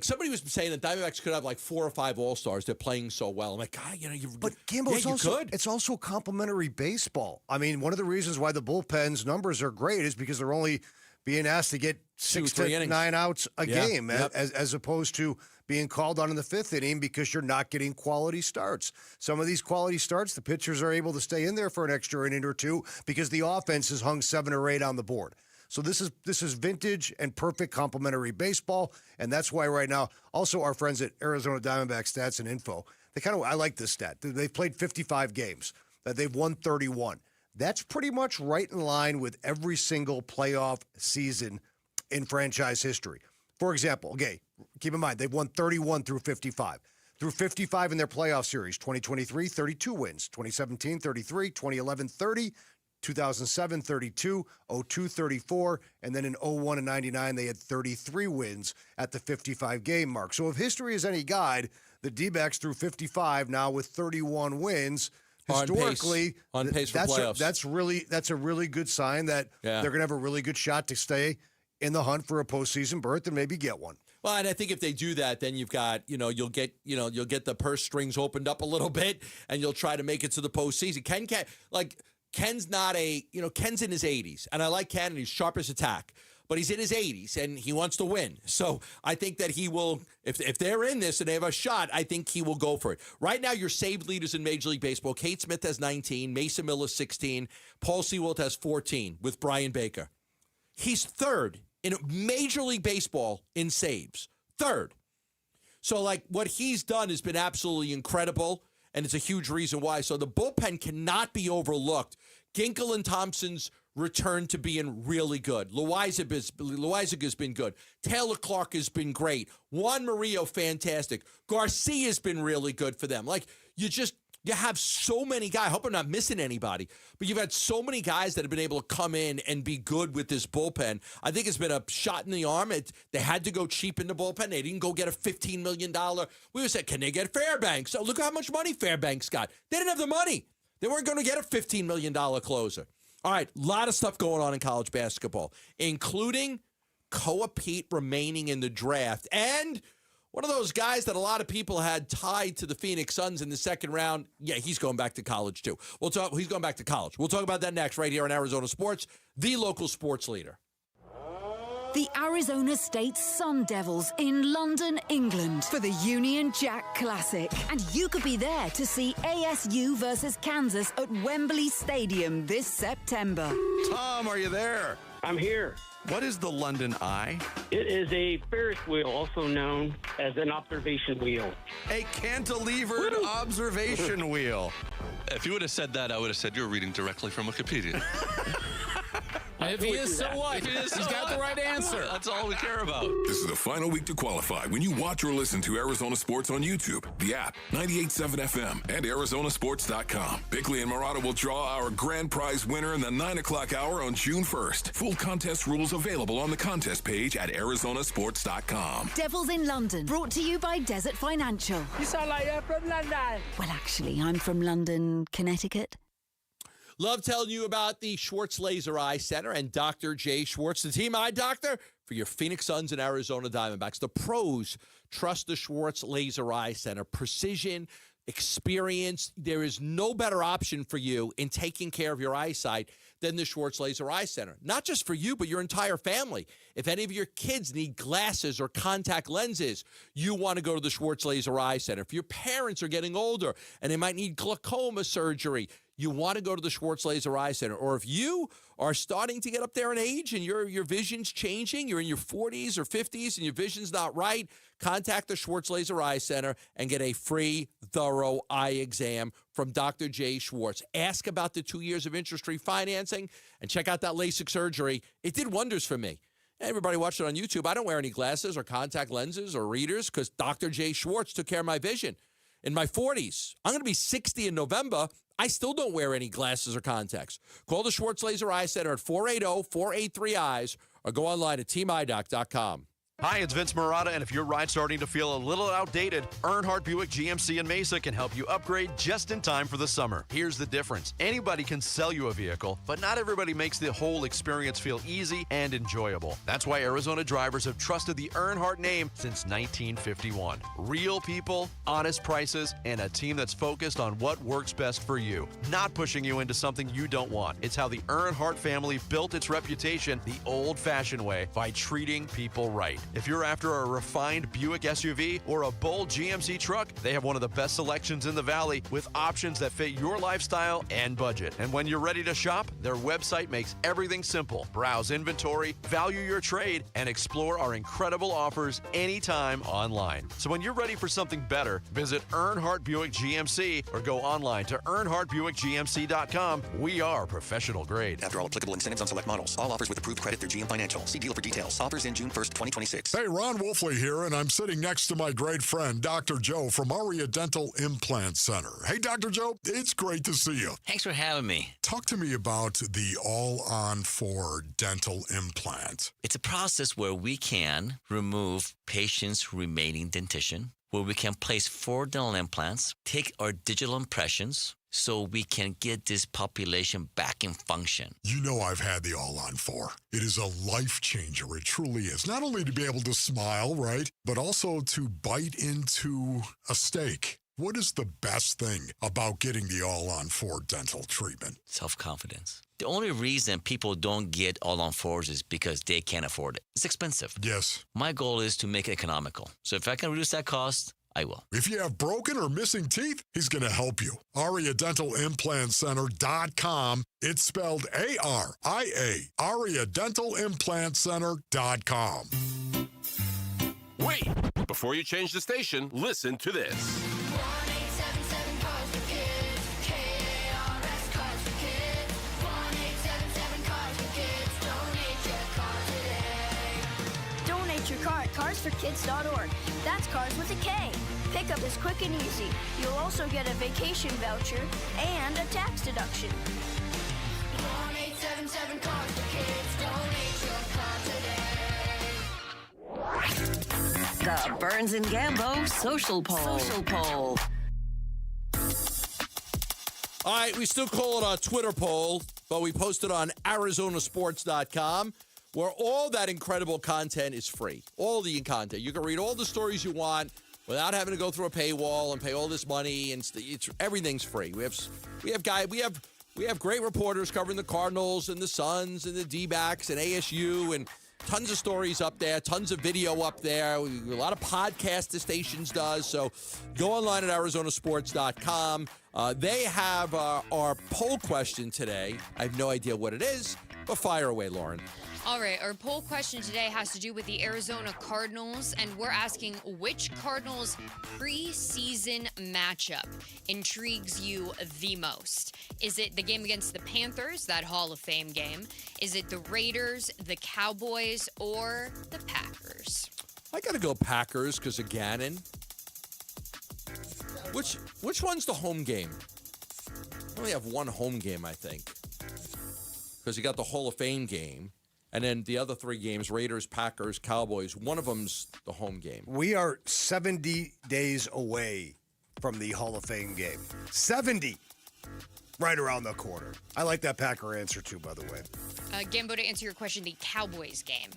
somebody was saying that Diamondbacks could have 4 or 5 All-Stars. They're playing so well. I'm like, God, But Gamble, it's also complimentary baseball. One of the reasons why the bullpen's numbers are great is because they're only being asked to get 6 to 9 outs a game, as opposed to being called on in the 5th inning because you're not getting quality starts. Some of these quality starts, the pitchers are able to stay in there for an extra inning or two because the offense has hung 7 or 8 on the board. So this is vintage and perfect complementary baseball, and that's why right now, also our friends at Arizona Diamondback Stats and Info, I like this stat. They've played 55 games. They've won 31. That's pretty much right in line with every single playoff season in franchise history. For example, keep in mind, they've won 31 through 55. Through 55 in their playoff series, 2023, 32 wins. 2017, 33. 2011, 30. 2007, 32, 02, 34, and then in 01 and 99, they had 33 wins at the 55-game mark. So if history is any guide, the D-backs through 55 now with 31 wins. Historically, on pace for playoffs. That's a really good sign that they're going to have a really good shot to stay in the hunt for a postseason berth and maybe get one. Well, and I think if they do that, then you've got, you'll get the purse strings opened up a little bit, and you'll try to make it to the postseason. Ken's not Ken's in his 80s, and I like Ken, and he's sharp as a tack, but he's in his 80s, and he wants to win. So I think that he will, if they're in this and they have a shot, I think he will go for it. Right now, your saved leaders in Major League Baseball, Kate Smith has 19, Mason Miller 16, Paul Sewald has 14 with Brian Baker. He's third in Major League Baseball in saves. Third. So, what he's done has been absolutely incredible, and it's a huge reason why. So the bullpen cannot be overlooked. Ginkel and Thompson's return to being really good. Loizaga's been good. Taylor Clark has been great. Juan Murillo, fantastic. Garcia's been really good for them. You have so many guys. I hope I'm not missing anybody, but you've had so many guys that have been able to come in and be good with this bullpen. I think it's been a shot in the arm. They had to go cheap in the bullpen. They didn't go get a $15 million. We said, can they get Fairbanks? So look how much money Fairbanks got. They didn't have the money. They weren't going to get a $15 million closer. All right, a lot of stuff going on in college basketball, including Koa Pete remaining in the draft and one of those guys that a lot of people had tied to the Phoenix Suns in the second round. Yeah, he's going back to college, too. He's going back to college. We'll talk about that next right here on Arizona Sports, the local sports leader. The Arizona State Sun Devils in London, England for the Union Jack Classic. And you could be there to see ASU versus Kansas at Wembley Stadium this September. Tom, are you there? I'm here. What is the London Eye? It is a Ferris wheel, also known as an observation wheel. A cantilevered observation wheel. If you would have said that, I would have said you're reading directly from Wikipedia. If he is, so what? He's got the right answer. That's all we care about. This is the final week to qualify when you watch or listen to Arizona Sports on YouTube, the app, 98.7 FM, and ArizonaSports.com. Bickley and Murata will draw our grand prize winner in the 9 o'clock hour on June 1st. Full contest rules available on the contest page at ArizonaSports.com. Devils in London, brought to you by Desert Financial. You sound like you're from London. Well, actually, I'm from London, Connecticut. Love telling you about the Schwartz Laser Eye Center and Dr. Jay Schwartz, the team eye doctor for your Phoenix Suns and Arizona Diamondbacks. The pros trust the Schwartz Laser Eye Center. Precision, experience. There is no better option for you in taking care of your eyesight than the Schwartz Laser Eye Center. Not just for you, but your entire family. If any of your kids need glasses or contact lenses, you want to go to the Schwartz Laser Eye Center. If your parents are getting older and they might need glaucoma surgery, you want to go to the Schwartz Laser Eye Center. Or if you are starting to get up there in age and your vision's changing, you're in your 40s or 50s and your vision's not right, contact the Schwartz Laser Eye Center and get a free, thorough eye exam from Dr. Jay Schwartz. Ask about the 2 years of interest-free financing and check out that LASIK surgery. It did wonders for me. Everybody watched it on YouTube. I don't wear any glasses or contact lenses or readers because Dr. Jay Schwartz took care of my vision. In my 40s, I'm going to be 60 in November. I still don't wear any glasses or contacts. Call the Schwartz Laser Eye Center at 480-483-EYES or go online at teamidoc.com. Hi, it's Vince Murata, and if your ride's starting to feel a little outdated, Earnhardt Buick GMC in Mesa can help you upgrade just in time for the summer. Here's the difference. Anybody can sell you a vehicle, but not everybody makes the whole experience feel easy and enjoyable. That's why Arizona drivers have trusted the Earnhardt name since 1951. Real people, honest prices, and a team that's focused on what works best for you, not pushing you into something you don't want. It's how the Earnhardt family built its reputation the old-fashioned way, by treating people right. If you're after a refined Buick SUV or a bold GMC truck, they have one of the best selections in the Valley with options that fit your lifestyle and budget. And when you're ready to shop, their website makes everything simple. Browse inventory, value your trade, and explore our incredible offers anytime online. So when you're ready for something better, visit Earnhardt Buick GMC or go online to EarnhardtBuickGMC.com. We are professional grade. After all applicable incentives on select models. All offers with approved credit through GM Financial. See dealer for details. Offers in June 1st, 2026. benefits. Hey, Ron Wolfley here, and I'm sitting next to my great friend, Dr. Joe from Aria Dental Implant Center. Hey, Dr. Joe, it's great to see you. Thanks for having me. Talk to me about the All-on-4 dental implant. It's a process where we can remove patients' remaining dentition, where we can place 4 dental implants, take our digital impressions, so we can get this population back in function. You know I've had the All-on-4. It is a life changer. It truly is. Not only to be able to smile, right, but also to bite into a steak. What is the best thing about getting the All-on-4 dental treatment? Self-confidence. The only reason people don't get All-on-4s is because they can't afford it. It's expensive. Yes. My goal is to make it economical. So if I can reduce that cost, I will. If you have broken or missing teeth, he's going to help you. AriaDentalImplantCenter.com. It's spelled A-R-I-A. AriaDentalImplantCenter.com. Wait! Before you change the station, listen to this. Donate your car at carsforkids.org. That's cars with a K. Pickup is quick and easy. You'll also get a vacation voucher and a tax deduction. 1-877 Cars for Kids. Donate your car today. The Burns and Gambo Social Poll. All right, we still call it our Twitter poll, but we post it on ArizonaSports.com, where all that incredible content is free. All the content. You can read all the stories you want without having to go through a paywall and pay all this money, and everything's free. We have great reporters covering the Cardinals and the Suns and the D-backs and ASU, and tons of stories up there, tons of video up there. A lot of podcasts the stations does. So go online at ArizonaSports.com. They have our poll question today. I have no idea what it is, but fire away, Lauren. All right, our poll question today has to do with the Arizona Cardinals, and we're asking which Cardinals preseason matchup intrigues you the most? Is it the game against the Panthers, that Hall of Fame game? Is it the Raiders, the Cowboys, or the Packers? I got to go Packers because of Gannon. Which one's the home game? I only have one home game, I think, because you got the Hall of Fame game. And then the other 3 games, Raiders, Packers, Cowboys, one of them's the home game. We are 70 days away from the Hall of Fame game. 70! Right around the corner. I like that Packer answer, too, by the way. Gambo, to answer your question, the Cowboys game.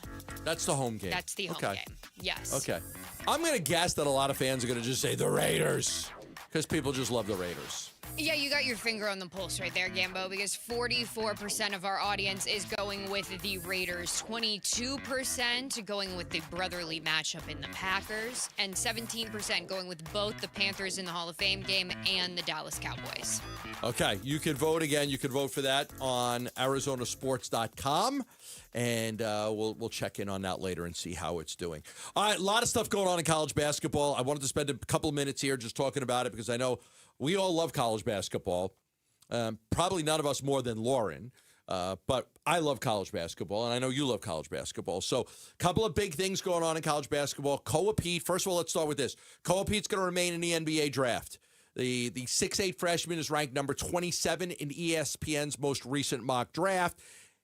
That's the home game. That's the home game. Yes. Okay. I'm going to guess that a lot of fans are going to just say the Raiders because people just love the Raiders. Yeah, you got your finger on the pulse right there, Gambo, because 44% of our audience is going with the Raiders, 22% going with the brotherly matchup in the Packers, and 17% going with both the Panthers in the Hall of Fame game and the Dallas Cowboys. Okay, you can vote again. You can vote for that on ArizonaSports.com, and we'll check in on that later and see how it's doing. All right, a lot of stuff going on in college basketball. I wanted to spend a couple of minutes here just talking about it because I know we all love college basketball. Probably none of us more than Lauren, but I love college basketball, and I know you love college basketball. So a couple of big things going on in college basketball. Koa Pete, first of all, let's start with this. Koa Pete's going to remain in the NBA draft. The 6'8 freshman is ranked number 27 in ESPN's most recent mock draft.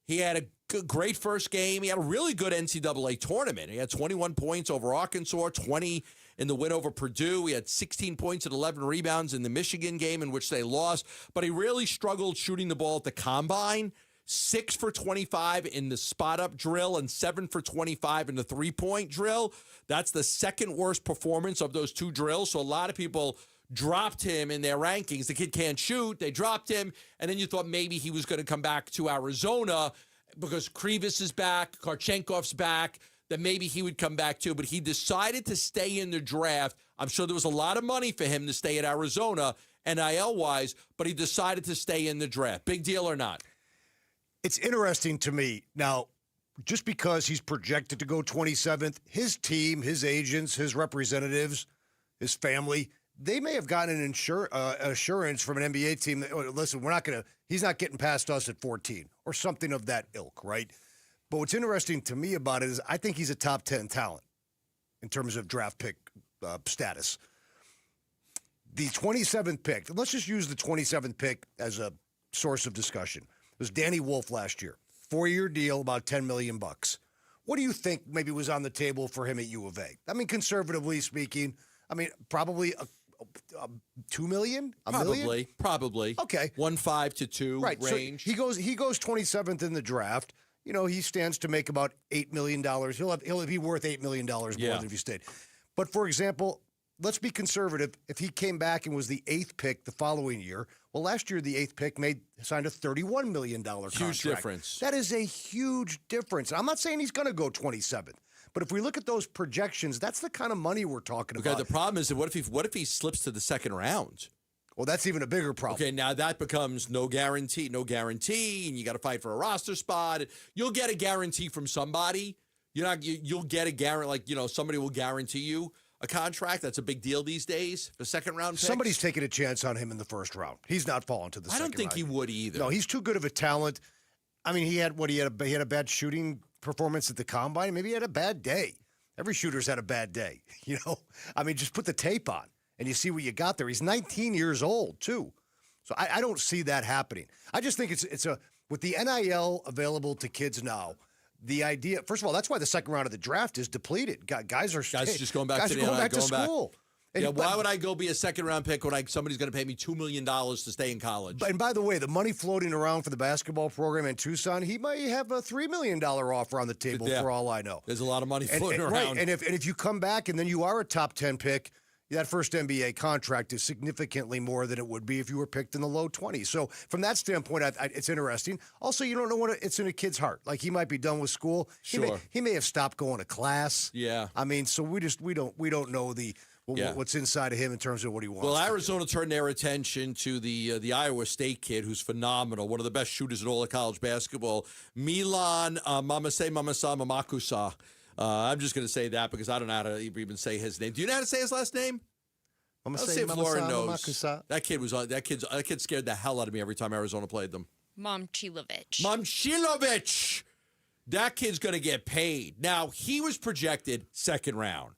He had a great first game. He had a really good NCAA tournament. He had 21 points over Arkansas, 20 in the win over Purdue. He had 16 points and 11 rebounds in the Michigan game in which they lost. But he really struggled shooting the ball at the combine. 6 for 25 in the spot-up drill and 7 for 25 in the three-point drill. That's the second worst performance of those 2 drills. So a lot of people dropped him in their rankings. The kid can't shoot. They dropped him. And then you thought maybe he was going to come back to Arizona because Krivas is back, Karchenkov's back, that maybe he would come back too. But he decided to stay in the draft. I'm sure there was a lot of money for him to stay at Arizona, NIL-wise, but he decided to stay in the draft. Big deal or not? It's interesting to me. Now, just because he's projected to go 27th, his team, his agents, his representatives, his family, they may have gotten an assurance from an NBA team that, listen, he's not getting past us at 14 or something of that ilk, right? But what's interesting to me about it is I think he's a top 10 talent. in terms of draft pick status. The 27th pick, let's just use the 27th pick as a source of discussion. It was Danny Wolf last year. 4-year deal, about $10 million. What do you think maybe was on the table for him at U of A? I mean, conservatively speaking, probably $2 million? Probably. Okay. 1.5 to 2 range. So he goes 27th in the draft. You know, he stands to make about $8 million. He'll be worth $8 million more than if he stayed. But for example, let's be conservative. If he came back and was the 8th pick the following year, well, last year the 8th pick signed a $31 million contract. Huge difference. That is a huge difference. I'm not saying he's going to go 27th. But if we look at those projections, that's the kind of money we're talking about. Okay, the problem is that what if he slips to the second round? Well, that's even a bigger problem. Okay, now that becomes no guarantee, and you got to fight for a roster spot. You'll get a guarantee from somebody. You'll get a guarantee, somebody will guarantee you a contract. That's a big deal these days. The second round pick. Somebody's taking a chance on him in the first round. He's not falling to the second round. I don't think he would either. No, he's too good of a talent. I mean, he had a bad shooting performance at the combine. Maybe he had a bad day. Every shooter's had a bad day, I mean, just put the tape on and you see what you got there. He's 19 years old too. So I don't see that happening. I just think it's with the NIL available to kids now, the idea, first of all, that's why the second round of the draft is depleted. Guys are just going back to school. And why would I go be a second-round pick when somebody's going to pay me $2 million to stay in college? And by the way, the money floating around for the basketball program in Tucson, he might have a $3 million offer on the table for all I know. There's a lot of money floating around. Right, and if you come back and then you are a top 10 pick, that first NBA contract is significantly more than it would be if you were picked in the low 20s. So from that standpoint, it's interesting. Also, you don't know what it's in a kid's heart. Like, he might be done with school. Sure. He may have stopped going to class. Yeah. I mean, so we don't know what's inside of him in terms of what he wants. Well, Arizona turned their attention to the Iowa State kid who's phenomenal, one of the best shooters in all of college basketball, Milan Mamakusa. I'm just going to say that because I don't know how to even say his name. Do you know how to say his last name? Let's see if Lauren knows. That kid scared the hell out of me every time Arizona played them. Momcilovic. That kid's going to get paid. Now, he was projected second round.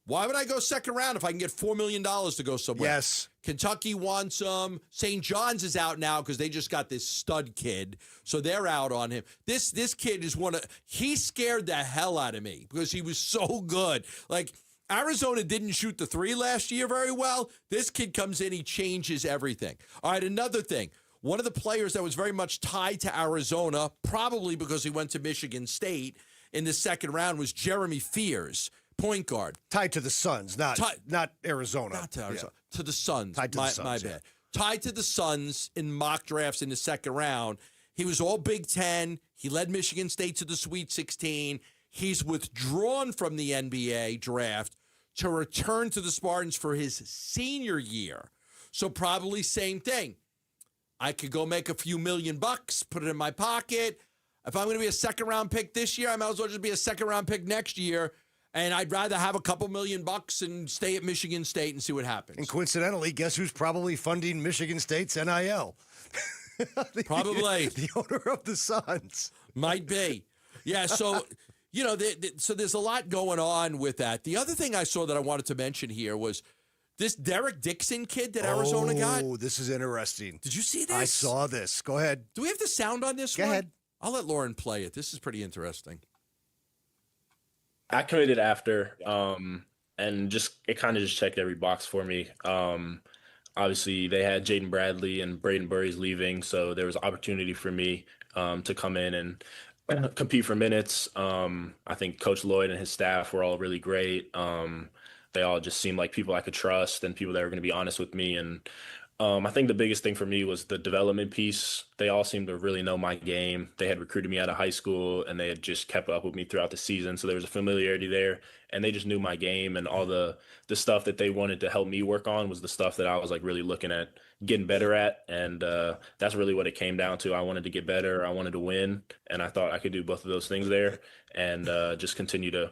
Why would I go second round if I can get $4 million to go somewhere? Yes. Kentucky wants him. St. John's is out now because they just got this stud kid, so they're out on him. This kid is he scared the hell out of me because he was so good. Like, Arizona didn't shoot the three last year very well. This kid comes in, he changes everything. All right, another thing. One of the players that was very much tied to Arizona, probably because he went to Michigan State in the second round, was Jeremy Fears. Point guard. Tied to the Suns, not Arizona. Not to Arizona. To the Suns. Tied to the Suns, my bad. Tied to the Suns in mock drafts in the second round. He was all Big Ten. He led Michigan State to the Sweet 16. He's withdrawn from the NBA draft to return to the Spartans for his senior year. So probably same thing. I could go make a few $1 million, put it in my pocket. If I'm going to be a second-round pick this year, I might as well just be a second-round pick next year. And I'd rather have a couple $1 million and stay at Michigan State and see what happens. And coincidentally, guess who's probably funding Michigan State's NIL? Probably. The owner of the Suns. Might be. Yeah, so, so there's a lot going on with that. The other thing I saw that I wanted to mention here was this Derek Dixon kid that Arizona got. Oh, this is interesting. Did you see this? I saw this. Go ahead. Do we have the sound on this one? Go ahead. I'll let Lauren play it. This is pretty interesting. I committed after, and it kind of just checked every box for me. Obviously, they had Jaden Bradley and Braden Burries leaving, so there was opportunity for me to come in and compete for minutes. I think Coach Lloyd and his staff were all really great. They all just seemed like people I could trust and people that were going to be honest with me. And I think the biggest thing for me was the development piece. They all seemed to really know my game. They had recruited me out of high school and they had just kept up with me throughout the season. So there was a familiarity there and they just knew my game, and all the stuff that they wanted to help me work on was the stuff that I was like really looking at getting better at. And that's really what it came down to. I wanted to get better. I wanted to win. And I thought I could do both of those things there and just continue to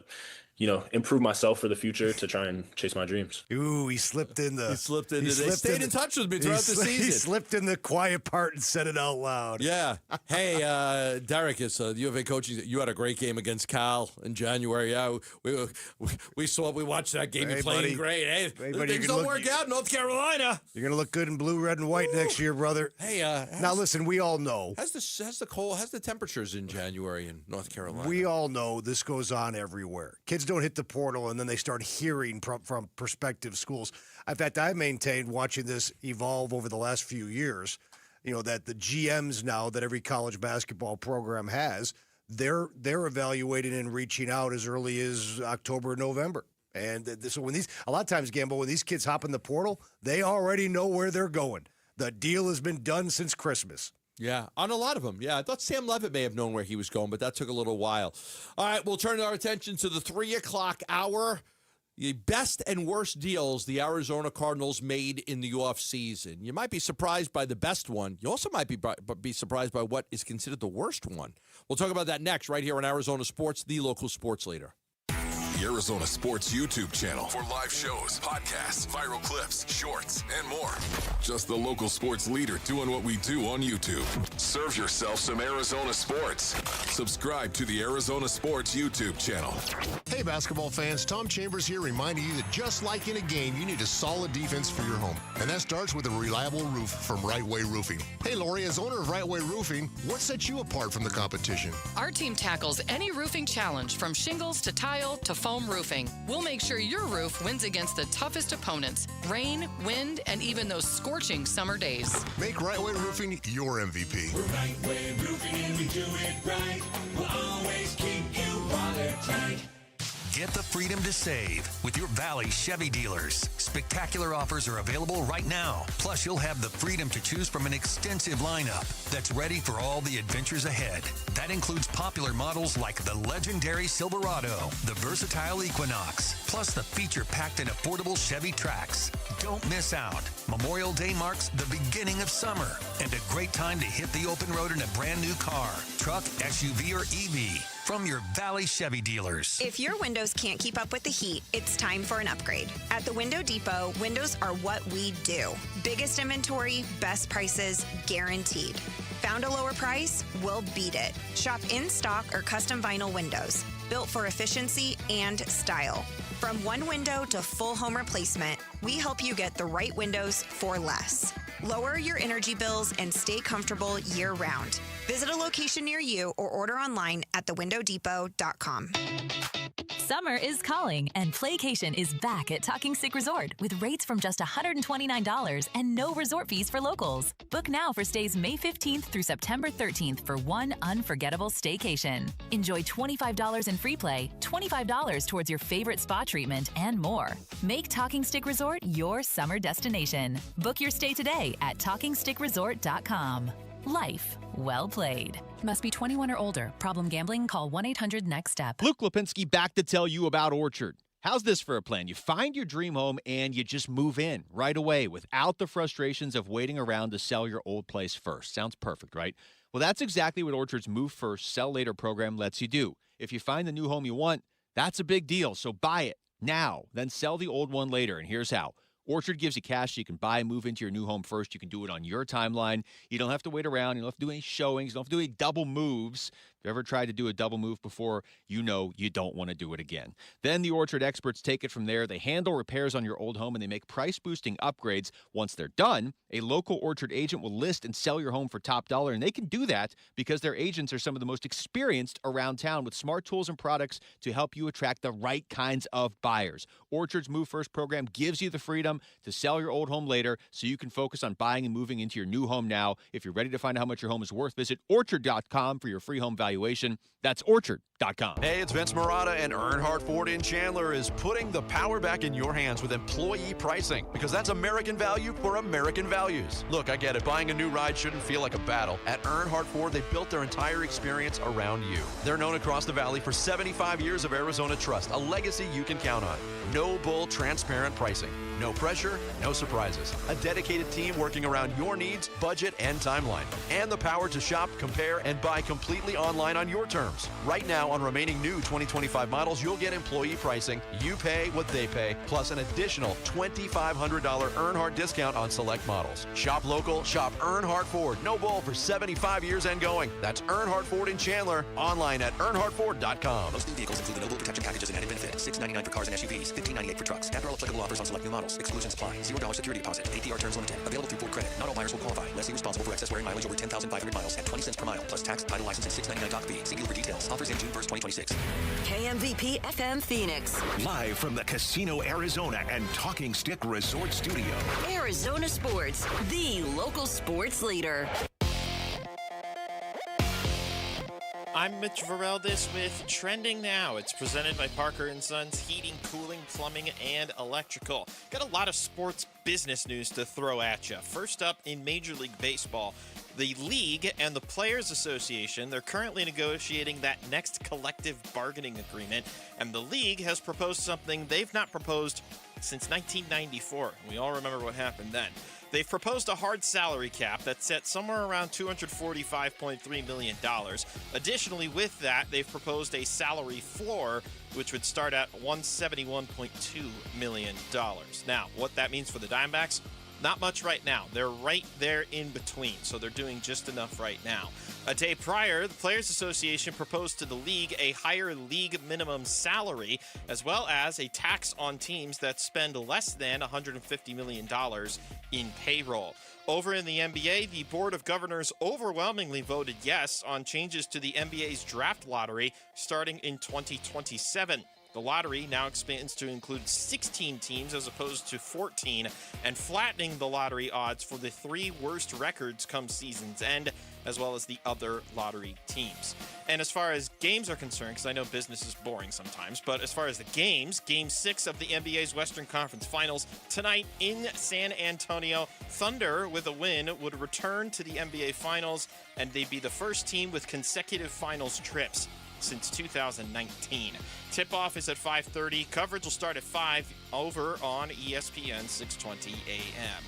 improve myself for the future to try and chase my dreams. Ooh, he slipped in the. They stayed in touch with me throughout the season. He slipped in the quiet part and said it out loud. Yeah. Hey, Derek, it's U of A coaching. You had a great game against Cal in January. Yeah, we watched that game. Hey, you playing buddy. great. Hey, buddy, things don't work out in North Carolina. You're gonna look good in blue, red, and white next year, brother. Hey, now listen, we all know. How's the temperatures in January in North Carolina? We all know this goes on everywhere. Kids don't hit the portal, and then they start hearing from prospective schools. In fact, I maintained watching this evolve over the last few years, that the GMs now that every college basketball program has, they're evaluating and reaching out as early as October, November. And so a lot of times, Gambo, when these kids hop in the portal, they already know where they're going. The deal has been done since Christmas. Yeah, on a lot of them. Yeah, I thought Sam Levitt may have known where he was going, but that took a little while. All right, we'll turn our attention to the 3 o'clock hour. The best and worst deals the Arizona Cardinals made in the offseason. You might be surprised by the best one. You also might be surprised by what is considered the worst one. We'll talk about that next right here on Arizona Sports, the local sports leader. The Arizona Sports YouTube channel for live shows, podcasts, viral clips, shorts, and more. Just the local sports leader doing what we do on YouTube. Serve yourself some Arizona sports. Subscribe to the Arizona Sports YouTube channel. Hey, basketball fans, Tom Chambers here reminding you that just like in a game, you need a solid defense for your home. And that starts with a reliable roof from Right Way Roofing. Hey, Lori, as owner of Right Way Roofing, what sets you apart from the competition? Our team tackles any roofing challenge from shingles to tile to foam roofing. We'll make sure your roof wins against the toughest opponents, rain, wind, and even those scorching summer days. Make Right Way Roofing your MVP. We're Right Way Roofing and we do it right. We'll always keep you watertight. Get the freedom to save with your Valley Chevy dealers. Spectacular offers are available right now. Plus, you'll have the freedom to choose from an extensive lineup that's ready for all the adventures ahead. That includes popular models like the legendary Silverado, the versatile Equinox, plus the feature-packed and affordable Chevy Trax. Don't miss out. Memorial Day marks the beginning of summer and a great time to hit the open road in a brand new car, truck, SUV, or EV. From your Valley Chevy dealers. If your windows can't keep up with the heat, it's time for an upgrade. At the Window Depot, windows are what we do. Biggest inventory, best prices, guaranteed. Found a lower price? We'll beat it. Shop in stock or custom vinyl windows, built for efficiency and style. From one window to full home replacement, we help you get the right windows for less. Lower your energy bills and stay comfortable year-round. Visit a location near you or order online at thewindowdepot.com. Summer is calling, and Playcation is back at Talking Stick Resort with rates from just $129 and no resort fees for locals. Book now for stays May 15th through September 13th for one unforgettable staycation. Enjoy $25 in free play, $25 towards your favorite spa treatment, and more. Make Talking Stick Resort your summer destination. Book your stay today at TalkingStickResort.com. Life well played. Must be 21 or older. Problem gambling? Call 1-800-NEXT-STEP. Luke Lipinski back to tell you about Orchard. How's this for a plan? You find your dream home and you just move in right away without the frustrations of waiting around to sell your old place first. Sounds perfect, right? Well, that's exactly what Orchard's Move First, Sell Later program lets you do. If you find the new home you want, that's a big deal. So buy it now, then sell the old one later. And here's how. Orchard gives you cash so you can buy and move into your new home first. You can do it on your timeline. You don't have to wait around. You don't have to do any showings. You don't have to do any double moves. If you ever tried to do a double move before, you know you don't want to do it again. Then the Orchard experts take it from there. They handle repairs on your old home, and they make price-boosting upgrades. Once they're done, a local Orchard agent will list and sell your home for top dollar, and they can do that because their agents are some of the most experienced around town with smart tools and products to help you attract the right kinds of buyers. Orchard's Move First program gives you the freedom to sell your old home later so you can focus on buying and moving into your new home now. If you're ready to find out how much your home is worth, visit Orchard.com for your free home valuation. That's Orchard.com. Hey, it's Vince Marotta, and Earnhardt Ford in Chandler is putting the power back in your hands with employee pricing, because that's American value for American values. Look, I get it. Buying a new ride shouldn't feel like a battle. At Earnhardt Ford, they built their entire experience around you. They're known across the valley for 75 years of Arizona trust, a legacy you can count on. No bull, transparent pricing. No pressure, no surprises. A dedicated team working around your needs, budget, and timeline. And the power to shop, compare, and buy completely online on your terms. Right now, on remaining new 2025 models, you'll get employee pricing. You pay what they pay, plus an additional $2,500 Earnhardt discount on select models. Shop local, shop Earnhardt Ford. No bull for 75 years and going. That's Earnhardt Ford in Chandler. Online at earnhardtford.com. Most new vehicles include the no-bull protection packages and added benefit. $699 for cars and SUVs, $1598 for trucks. After all applicable offers on select new models. Exclusions apply. $0 security deposit. APR terms limited. Available through Ford Credit. Not all buyers will qualify. Lessee responsible for excess wearing mileage over 10,500 miles at 20 cents per mile, plus tax, title, license, and $699 doc fee. See dealer for details. Offers in June 1st, 2026. KMVP FM Phoenix. Live from the Casino Arizona and Talking Stick Resort Studio. Arizona Sports, the local sports leader. I'm Mitch Vareldes with Trending Now. It's presented by Parker & Sons Heating, Cooling, Plumbing, and Electrical. Got a lot of sports business news to throw at you. First up, in Major League Baseball, the league and the Players Association, they're currently negotiating that next collective bargaining agreement, and the league has proposed something they've not proposed since 1994. We all remember what happened then. They've proposed a hard salary cap that's set somewhere around $245.3 million. Additionally, with that, they've proposed a salary floor, which would start at $171.2 million. Now, what that means for the Diamondbacks, not much right now. They're right there in between, so they're doing just enough right now. A day prior, the Players Association proposed to the league a higher league minimum salary, as well as a tax on teams that spend less than $150 million in payroll. Over in the NBA, the Board of Governors overwhelmingly voted yes on changes to the NBA's draft lottery starting in 2027. The lottery now expands to include 16 teams as opposed to 14, and flattening the lottery odds for the 3 worst records come season's end, as well as the other lottery teams. And as far as games are concerned, because I know business is boring sometimes, but as far as the games, Game 6 of the NBA's Western Conference Finals tonight in San Antonio. Thunder, with a win, would return to the NBA Finals, and they'd be the first team with consecutive finals trips since 2019. Tip-off is at 5:30. Coverage will start at 5 over on ESPN 620 AM.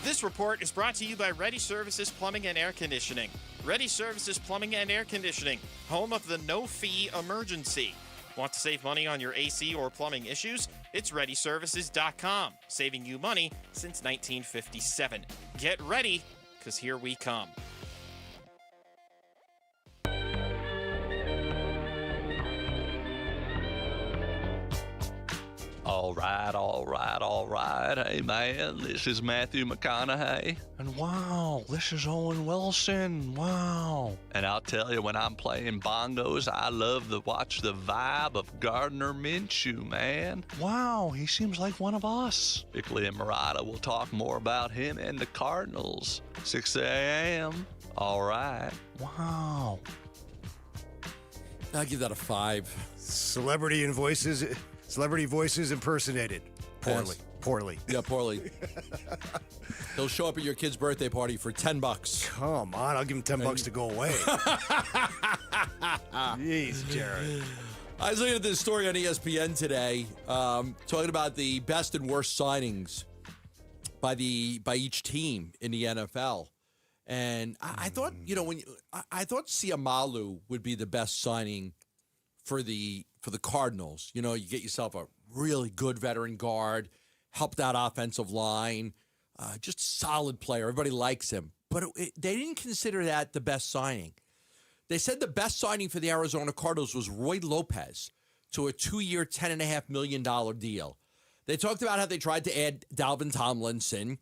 This report is brought to you by Ready Services Plumbing and Air Conditioning. Ready Services Plumbing and Air Conditioning, home of the no-fee emergency. Want to save money on your AC or plumbing issues? It's ReadyServices.com, saving you money since 1957. Get ready, because here we come. All right. Hey, man, this is Matthew McConaughey. And wow, this is Owen Wilson. Wow. And I'll tell you, when I'm playing bongos, I love to watch the vibe of Gardner Minshew, man. Wow, he seems like one of us. Bickley and Murata will talk more about him and the Cardinals. 6 a.m. All right. Wow. I'll give that a 5. Celebrity voices impersonated. Poorly. Yes. Poorly. Yeah, poorly. He'll show up at your kid's birthday party for $10. Come on, I'll give him $10 to go away. Jeez, Jared. I was looking at this story on ESPN today, talking about the best and worst signings by each team in the NFL. And I thought, I thought Siamalu would be the best signing for the Cardinals. You get yourself a really good veteran guard, help that offensive line, just solid player. Everybody likes him. But they didn't consider that the best signing. They said the best signing for the Arizona Cardinals was Roy Lopez to a 2-year, $10.5 million deal. They talked about how they tried to add Dalvin Tomlinson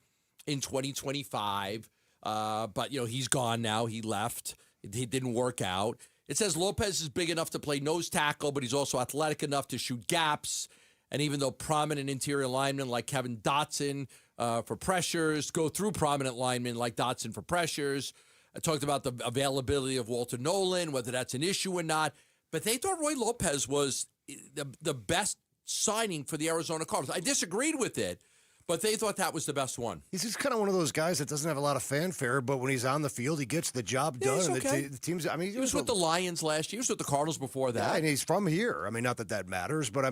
in 2025, but he's gone now. He left. It didn't work out. It says Lopez is big enough to play nose tackle, but he's also athletic enough to shoot gaps. And even though prominent interior linemen like Kevin Dotson for pressures go through prominent linemen like Dotson for pressures, I talked about the availability of Walter Nolan, whether that's an issue or not. But they thought Roy Lopez was the best signing for the Arizona Cardinals. I disagreed with it, but they thought that was the best one. He's just kind of one of those guys that doesn't have a lot of fanfare, but when he's on the field, he gets the job done. He's okay. The team's, he was with the Lions last year. He was with the Cardinals before that. Yeah, and he's from here. Not that matters, but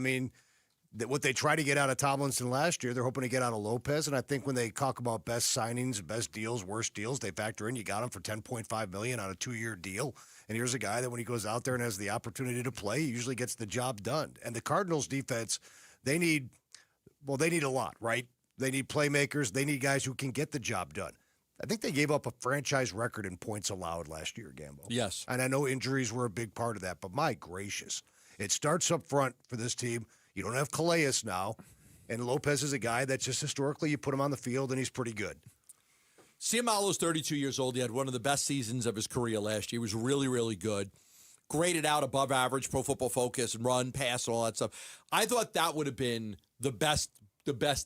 what they tried to get out of Tomlinson last year, they're hoping to get out of Lopez. And I think when they talk about best signings, best deals, worst deals, they factor in you got him for $10.5 million on a 2-year deal. And here's a guy that when he goes out there and has the opportunity to play, he usually gets the job done. And the Cardinals defense, they need a lot, right? They need playmakers. They need guys who can get the job done. I think they gave up a franchise record in points allowed last year, Gambo. Yes. And I know injuries were a big part of that, but my gracious, it starts up front for this team. You don't have Calais now, and Lopez is a guy that just historically you put him on the field and he's pretty good. Ciamalo's 32 years old. He had one of the best seasons of his career last year. He was really, really good. Graded out above average, Pro Football Focus, and run, pass, and all that stuff. I thought that would have been the best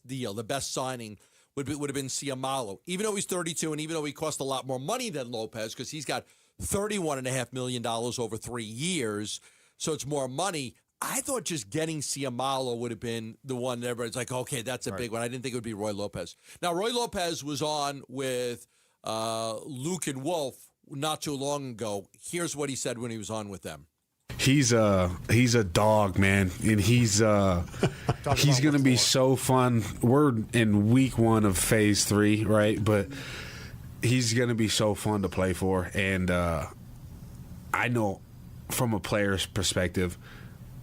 deal, the best signing would have been Ciamalo. Even though he's 32 and even though he cost a lot more money than Lopez because he's got $31.5 million over 3 years, so it's more money. I thought just getting Ciamalo would have been the one that everybody's like, okay, that's a big one. I didn't think it would be Roy Lopez. Now, Roy Lopez was on with Luke and Wolf not too long ago. Here's what he said when he was on with them. He's a dog, man, and he's going to be so fun. We're in week 1 of phase 3, right? But he's going to be so fun to play for, and I know from a player's perspective,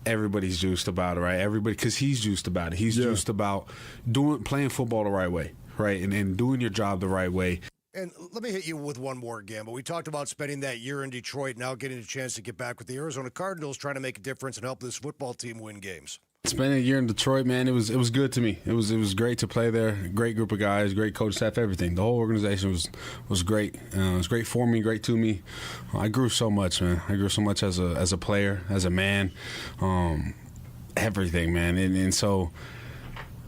everybody's juiced about it, right? Everybody, because he's juiced about it. He's juiced about playing football the right way, right, and doing your job the right way. And let me hit you with one more, Gamble. We talked about spending that year in Detroit, now getting a chance to get back with the Arizona Cardinals, trying to make a difference and help this football team win games. Spending a year in Detroit, man, it was good to me. It was great to play there. Great group of guys, great coach staff, everything. The whole organization was great. It was great for me, great to me. I grew so much, man. I grew so much as a player, as a man, everything, man. And so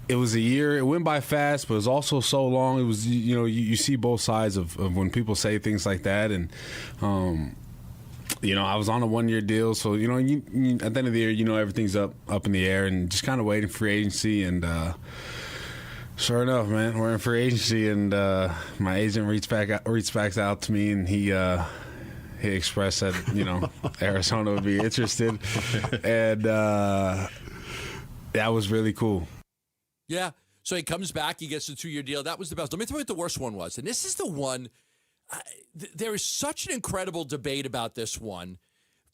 it was a year. It went by fast, but it was also so long. It was, you see both sides of when people say things like that, and I was on a 1-year deal, so at the end of the year, everything's up in the air, and just kind of waiting for free agency. And sure enough, man, we're in free agency, and my agent reached back out to me, and he expressed that Arizona would be interested, and that was really cool. Yeah. So he comes back, he gets a 2-year deal. That was the best. Let me tell you what the worst one was. And this is the one, there is such an incredible debate about this one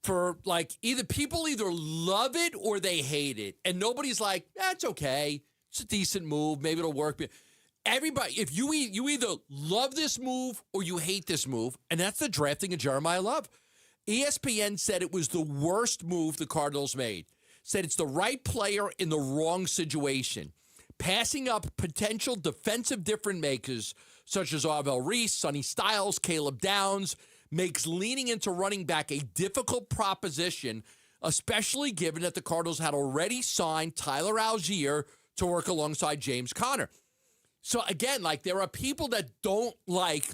for either people love it or they hate it. And nobody's like, that's okay. It's a decent move. Maybe it'll work. Everybody, if you either love this move or you hate this move, and that's the drafting of Jeremiah Love. ESPN said it was the worst move the Cardinals made. Said it's the right player in the wrong situation. Passing up potential defensive difference makers such as Arvell Reese, Sonny Styles, Caleb Downs makes leaning into running back a difficult proposition, especially given that the Cardinals had already signed Tyler Algier to work alongside James Conner. So again, there are people that don't like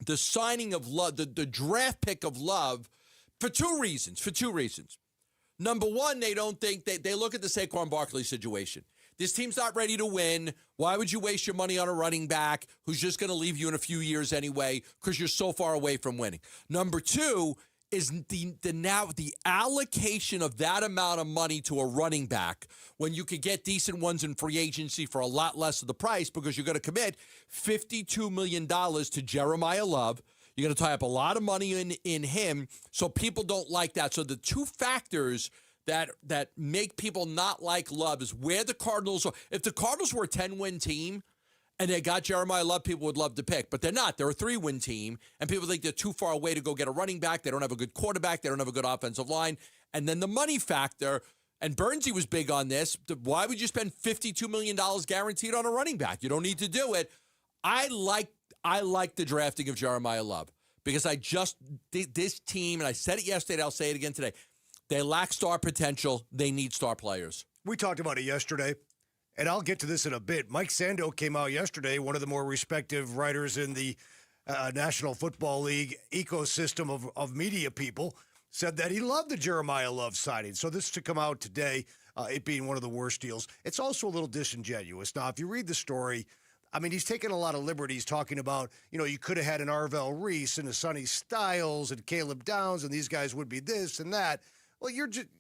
the signing of Love, the draft pick of Love for two reasons. Number one, they don't think they look at the Saquon Barkley situation. This team's not ready to win. Why would you waste your money on a running back who's just going to leave you in a few years anyway because you're so far away from winning? Number two is the allocation of that amount of money to a running back when you could get decent ones in free agency for a lot less of the price because you're going to commit $52 million to Jeremiah Love. You're going to tie up a lot of money in him, so people don't like that. So the two factors that make people not like Love is where the Cardinals are. If the Cardinals were a 10-win team and they got Jeremiah Love, people would love to pick. But they're not. They're a 3-win team, and people think they're too far away to go get a running back. They don't have a good quarterback. They don't have a good offensive line. And then the money factor, and Bernsey was big on this. Why would you spend $52 million guaranteed on a running back? You don't need to do it. I like the drafting of Jeremiah Love because this team, and I said it yesterday, I'll say it again today, they lack star potential. They need star players. We talked about it yesterday, and I'll get to this in a bit. Mike Sando came out yesterday, one of the more respected writers in the National Football League ecosystem of media people, said that he loved the Jeremiah Love signing. So this to come out today, it being one of the worst deals. It's also a little disingenuous. Now, if you read the story, I mean, he's taken a lot of liberties talking about, you could have had an Arvell Reese and a Sonny Styles and Caleb Downs, and these guys would be this and that. Well,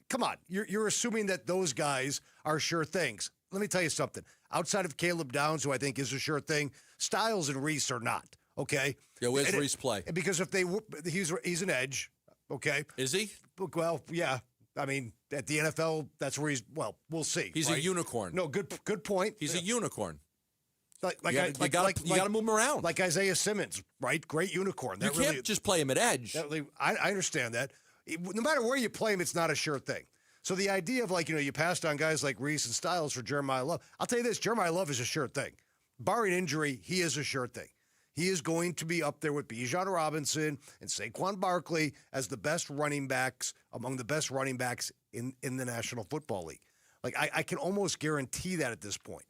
come on. You're assuming that those guys are sure things. Let me tell you something. Outside of Caleb Downs, who I think is a sure thing, Styles and Reese are not. Okay. Yeah, where's Reese play? Because if he's an edge. Okay. Is he? Well, yeah. I mean, at the NFL, that's where we'll see. He's a unicorn. No, good point. He's a unicorn. You got to move him around. Like Isaiah Simmons, right? Great unicorn. You can't just play him at edge. I understand that. No matter where you play him, it's not a sure thing. So the idea of you passed on guys like Reese and Styles for Jeremiah Love. I'll tell you this, Jeremiah Love is a sure thing. Barring injury, he is a sure thing. He is going to be up there with Bijan Robinson and Saquon Barkley as the best running backs, among the best running backs in the National Football League. I can almost guarantee that at this point.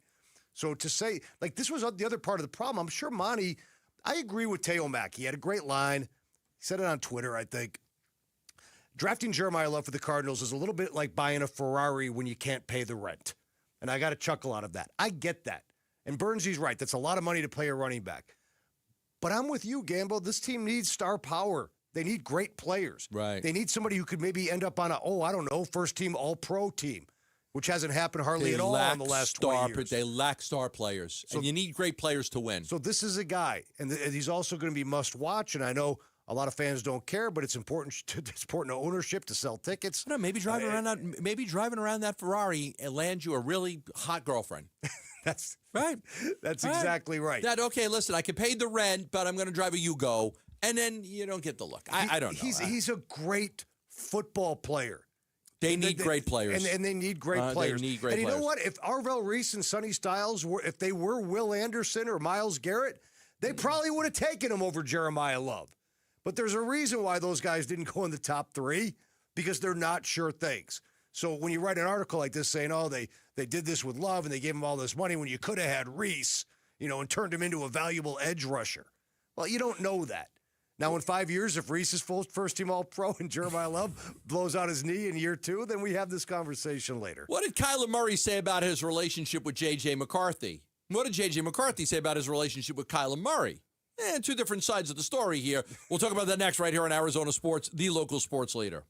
So to say, this was the other part of the problem, I'm sure Monty, I agree with Teo Mack. He had a great line. He said it on Twitter, I think. Drafting Jeremiah Love for the Cardinals is a little bit like buying a Ferrari when you can't pay the rent. And I got a chuckle out of that. I get that. And Burnsy's right. That's a lot of money to pay a running back. But I'm with you, Gambo. This team needs star power. They need great players. Right. They need somebody who could maybe end up on first team All-Pro team, which hasn't happened hardly at all in the last 20 years. They lack star players, and you need great players to win. So this is a guy, and he's also going to be must-watch, and I know a lot of fans don't care, but it's important to ownership to sell tickets. No, maybe driving around that Ferrari and land you a really hot girlfriend. That's right. That's exactly right. Okay, listen, I can pay the rent, but I'm going to drive a Yugo, and then you don't get the look. I don't know. He's a great football player. They need great players. And they need great players. They need great and you players. know what? If Arvell Reese and Sonny Styles if they were Will Anderson or Myles Garrett, they probably would have taken him over Jeremiah Love. But there's a reason why those guys didn't go in the top three, because they're not sure things. So when you write an article like this saying, they did this with Love and they gave him all this money when you could have had Reese, and turned him into a valuable edge rusher. Well, you don't know that. Now, in 5 years, if Reese is first team All-Pro and Jeremiah Love blows out his knee in year 2, then we have this conversation later. What did Kyler Murray say about his relationship with J.J. McCarthy? What did J.J. McCarthy say about his relationship with Kyler Murray? Two different sides of the story here. We'll talk about that next right here on Arizona Sports, the local sports leader.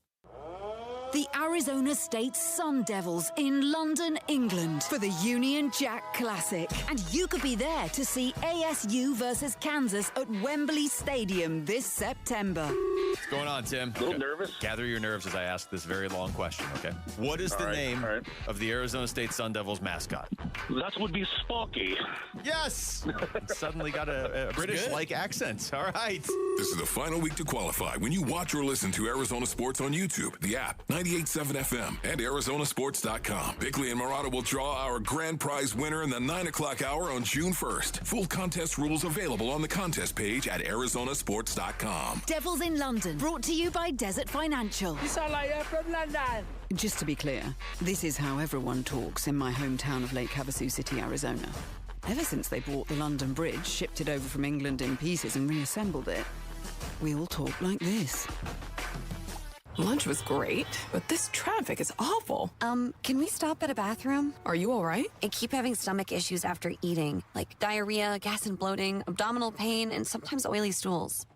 The Arizona State Sun Devils in London, England for the Union Jack Classic. And you could be there to see ASU versus Kansas at Wembley Stadium this September. What's going on, Tim? A little nervous. Gather your nerves as I ask this very long question, okay? What is the name of the Arizona State Sun Devils mascot? That would be Sparky. Yes! Suddenly got a British-like accent. All right. This is the final week to qualify when you watch or listen to Arizona Sports on YouTube, the app, 98.7 FM, and ArizonaSports.com. Bickley and Murata will draw our grand prize winner in the 9 o'clock hour on June 1st. Full contest rules available on the contest page at ArizonaSports.com. Devils in London, brought to you by Desert Financial. You sound like you're from London. Just to be clear, this is how everyone talks in my hometown of Lake Havasu City, Arizona. Ever since they bought the London Bridge, shipped it over from England in pieces and reassembled it, we all talk like this. Lunch was great, but this traffic is awful. Can we stop at a bathroom? Are you all right? I keep having stomach issues after eating, like diarrhea, gas and bloating, abdominal pain, and sometimes oily stools.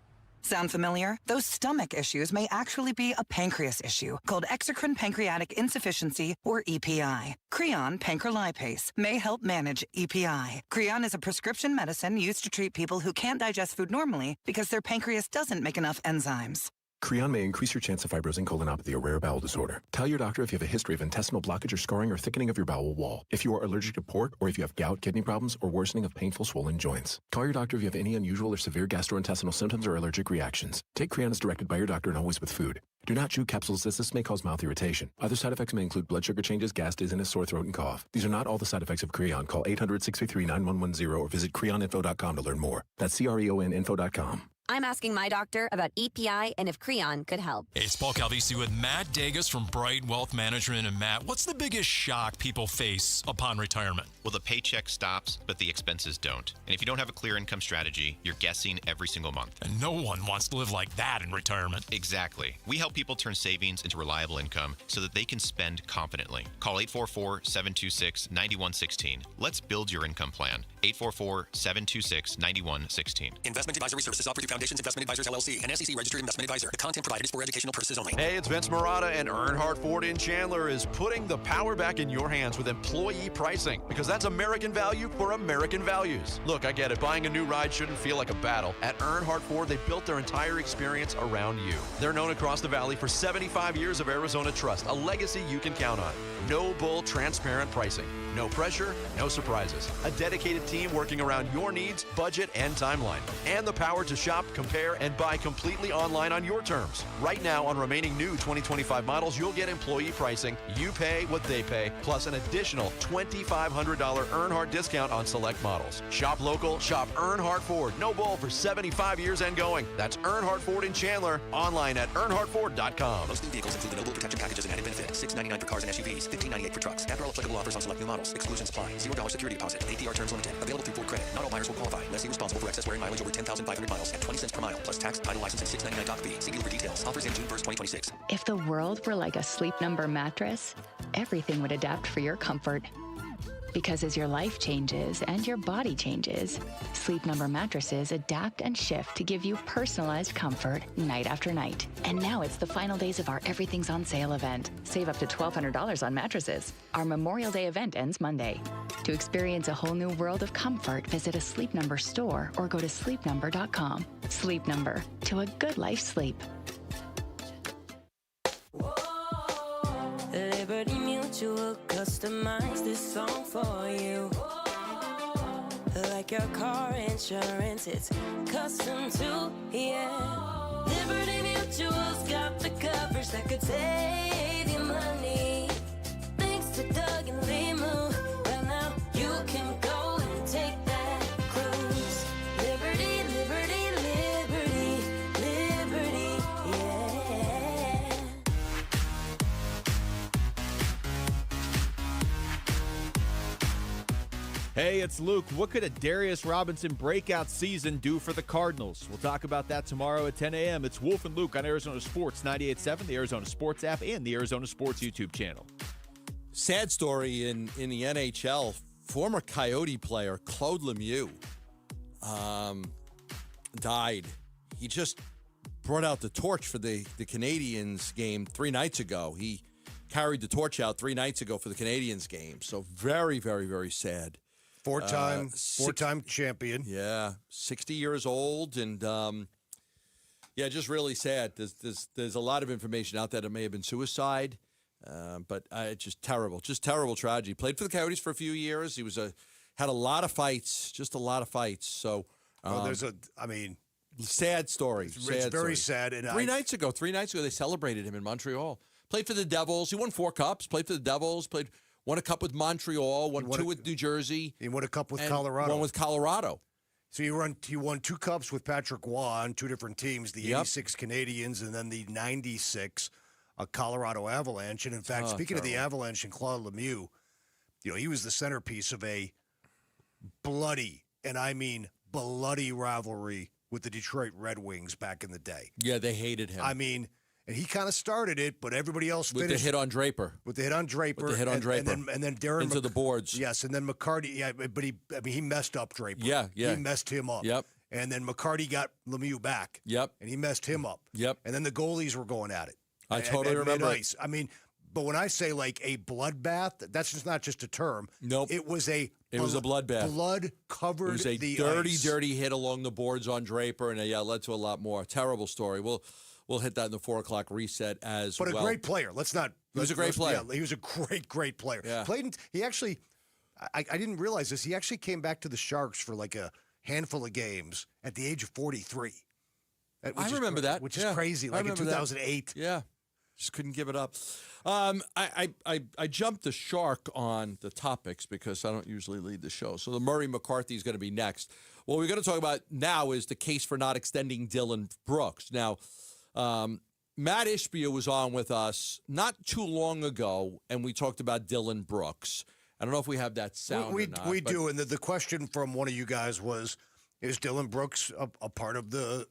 Sound familiar? Those stomach issues may actually be a pancreas issue called exocrine pancreatic insufficiency, or EPI. Creon pancrelipase may help manage EPI. Creon is a prescription medicine used to treat people who can't digest food normally because their pancreas doesn't make enough enzymes. Creon may increase your chance of fibrosing colonopathy, a rare bowel disorder. Tell your doctor if you have a history of intestinal blockage or scarring or thickening of your bowel wall, if you are allergic to pork, or if you have gout, kidney problems, or worsening of painful swollen joints. Call your doctor if you have any unusual or severe gastrointestinal symptoms or allergic reactions. Take Creon as directed by your doctor and always with food. Do not chew capsules as this may cause mouth irritation. Other side effects may include blood sugar changes, gas, dizziness, sore throat, and cough. These are not all the side effects of Creon. Call 800-633-9110 or visit creoninfo.com to learn more. That's creoninfo.com. I'm asking my doctor about EPI and if Creon could help. Hey, it's Paul Calvisi with Matt Dagas from Bright Wealth Management. And Matt, what's the biggest shock people face upon retirement? Well, the paycheck stops, but the expenses don't. And if you don't have a clear income strategy, you're guessing every single month. And no one wants to live like that in retirement. Exactly. We help people turn savings into reliable income so that they can spend confidently. Call 844-726-9116. Let's build your income plan. 844-726-9116. Investment advisory services offered through Foundation Foundations Investment Advisors, LLC, an SEC-registered investment advisor. The content provided is for educational purposes only. Hey, it's Vince Marotta, and Earnhardt Ford in Chandler is putting the power back in your hands with employee pricing, because that's American value for American values. Look, I get it. Buying a new ride shouldn't feel like a battle. At Earnhardt Ford, they built their entire experience around you. They're known across the valley for 75 years of Arizona trust, a legacy you can count on. No bull, transparent pricing. No pressure, no surprises. A dedicated team working around your needs, budget, and timeline. And the power to shop, compare, and buy completely online on your terms. Right now, on remaining new 2025 models, you'll get employee pricing. You pay what they pay, plus an additional $2,500 Earnhardt discount on select models. Shop local, shop Earnhardt Ford. No bull for 75 years and going. That's Earnhardt Ford in Chandler. Online at earnhardtford.com. Most new vehicles include the no bull protection packages and added benefit. $699 for cars and SUVs, $1598 for trucks. After all applicable offers on select new models. Exclusions apply. $0 security deposit. APR terms limited. Available through Ford Credit. Not all buyers will qualify. Lessee responsible for excess wearing mileage over 10,500 miles at 20 cents per mile, plus tax, title, license, and $699 doc fee. See dealer for details. Offers in June 1st, 2026. If the world were like a Sleep Number mattress, everything would adapt for your comfort. Because as your life changes and your body changes, Sleep Number mattresses adapt and shift to give you personalized comfort night after night. And now it's the final days of our Everything's on Sale event. Save up to $1,200 on mattresses. Our Memorial Day event ends Monday. To experience a whole new world of comfort, visit a Sleep Number store or go to sleepnumber.com. Sleep Number, to a good life sleep. Liberty Mutual customized this song for you. Like your car insurance, it's custom too, yeah. Liberty Mutual's got the coverage that could save you money. Thanks to Doug and Limu, well now you can go and take that cruise. Liberty, liberty, liberty, liberty, yeah. Hey, it's Luke. What could a Darius Robinson breakout season do for the Cardinals? We'll talk about that tomorrow at 10 a.m. It's Wolf and Luke on Arizona Sports 98.7, the Arizona Sports app, and the Arizona Sports YouTube channel. Sad story in the NHL. Former Coyote player Claude Lemieux died. He just brought out the torch for the Canadiens game 3 nights ago. He carried the torch out 3 nights ago for the Canadiens game. So very, very, very sad. Four-time champion. Yeah, 60 years old, and just really sad. There's a lot of information out there that may have been suicide, but it's just terrible tragedy. Played for the Coyotes for a few years. He had a lot of fights, just a lot of fights. So sad story. It's very sad. And 3 nights ago, they celebrated him in Montreal. Played for the Devils. He won 4 cups. Played for the Devils. Won a cup with Montreal, won 2 with New Jersey. He won a cup with Colorado. One with Colorado. So he won 2 cups with Patrick Roy on 2 different teams, the 86 Canadiens and then the 96 Colorado Avalanche. And in fact, speaking of the Avalanche and Claude Lemieux, he was the centerpiece of a bloody, and I mean bloody rivalry with the Detroit Red Wings back in the day. Yeah, they hated him. And he kind of started it, but everybody else finished. With the hit on Draper. And then Darren into the boards. Yes, and then McCarty. Yeah, but he messed up Draper. Yeah. He messed him up. Yep. And then McCarty got Lemieux back. Yep. And he messed him up. Yep. And then the goalies were going at it. I totally remember. Ice. But when I say like a bloodbath, that's just not just a term. Nope. It was a bloodbath. Blood covered. It was a dirty hit along the boards on Draper, and it led to a lot more. Terrible story. We'll hit that in the 4 o'clock reset as well. But a great player. He was a great player. Yeah, he was a great player. Yeah. He actually, I didn't realize this. He actually came back to the Sharks for like a handful of games at the age of 43. I remember that. Which is crazy. Like in 2008. Yeah. Just couldn't give it up. I jumped the shark on the topics because I don't usually lead the show. So the Murray McCarthy is going to be next. What we're going to talk about now is the case for not extending Dylan Brooks. Now, Matt Ishbia was on with us not too long ago, and we talked about Dylan Brooks. I don't know if we have that sound or not. We do, and the question from one of you guys was, is Dylan Brooks a part of the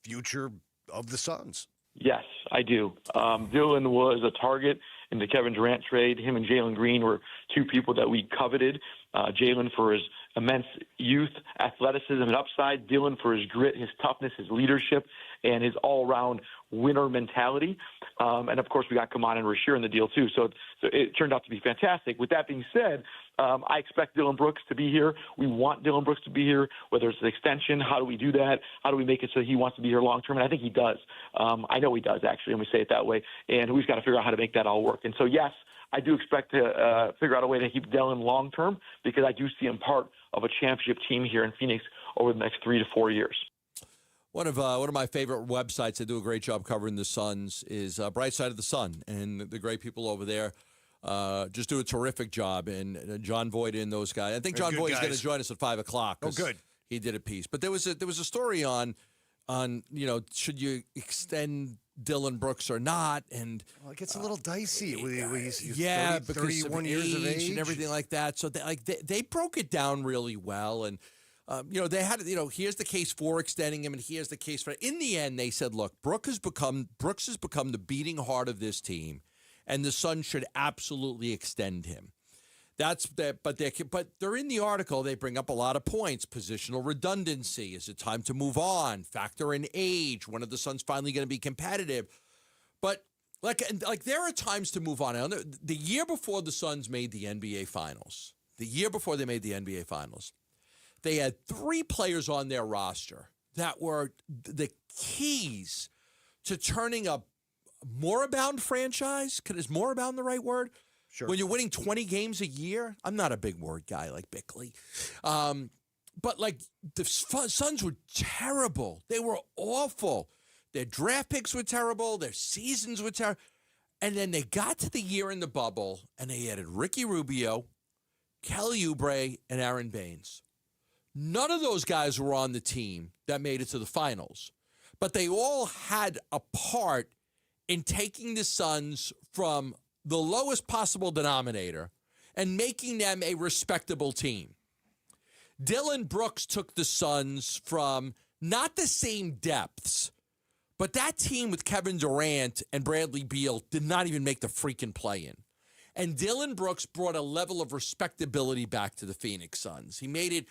future of the Suns? Yes, I do. Dylan was a target in the Kevin Durant trade. Him and Jalen Green were two people that we coveted. Jalen for his immense youth, athleticism, and upside. Dylan for his grit, his toughness, his leadership, and his all-around winner mentality. And, of course, we got Kaman and Rasheer in the deal, too. So it turned out to be fantastic. With that being said, I expect Dylan Brooks to be here. We want Dylan Brooks to be here, whether it's an extension. How do we do that? How do we make it so he wants to be here long-term? And I think he does. I know he does, actually, and we say it that way. And we've got to figure out how to make that all work. And so, yes, I do expect to figure out a way to keep Dylan long-term because I do see him part of a championship team here in Phoenix over the next 3 to 4 years. One of my favorite websites that do a great job covering the Suns is Bright Side of the Sun, and the great people over there just do a terrific job. And John Voight and those guys. I think John Voight is going to join us at 5 o'clock. Oh, good. He did a piece, but there was a story on should you extend Dylan Brooks or not, and it gets a little dicey. He's yeah, 30, because 31 of years of age and everything like that. So they broke it down really well, and they had here's the case for extending him, and here's the case for. In the end, they said, look, Brooks has become the beating heart of this team, and the Suns should absolutely extend him. But they're in the article. They bring up a lot of points. Positional redundancy. Is it time to move on? Factor in age. When are the Suns finally going to be competitive? But like there are times to move on. The year before the Suns made the NBA Finals, they had 3 players on their roster that were the keys to turning a moribund franchise. Is moribund the right word? Sure. When you're winning 20 games a year, I'm not a big word guy like Bickley. But like the Suns were terrible. They were awful. Their draft picks were terrible. Their seasons were terrible. And then they got to the year in the bubble, and they added Ricky Rubio, Kelly Oubre, and Aaron Baines. None of those guys were on the team that made it to the finals. But they all had a part in taking the Suns from the lowest possible denominator and making them a respectable team. Dylan Brooks took the Suns from not the same depths, but that team with Kevin Durant and Bradley Beal did not even make the freaking play-in. And Dylan Brooks brought a level of respectability back to the Phoenix Suns. He made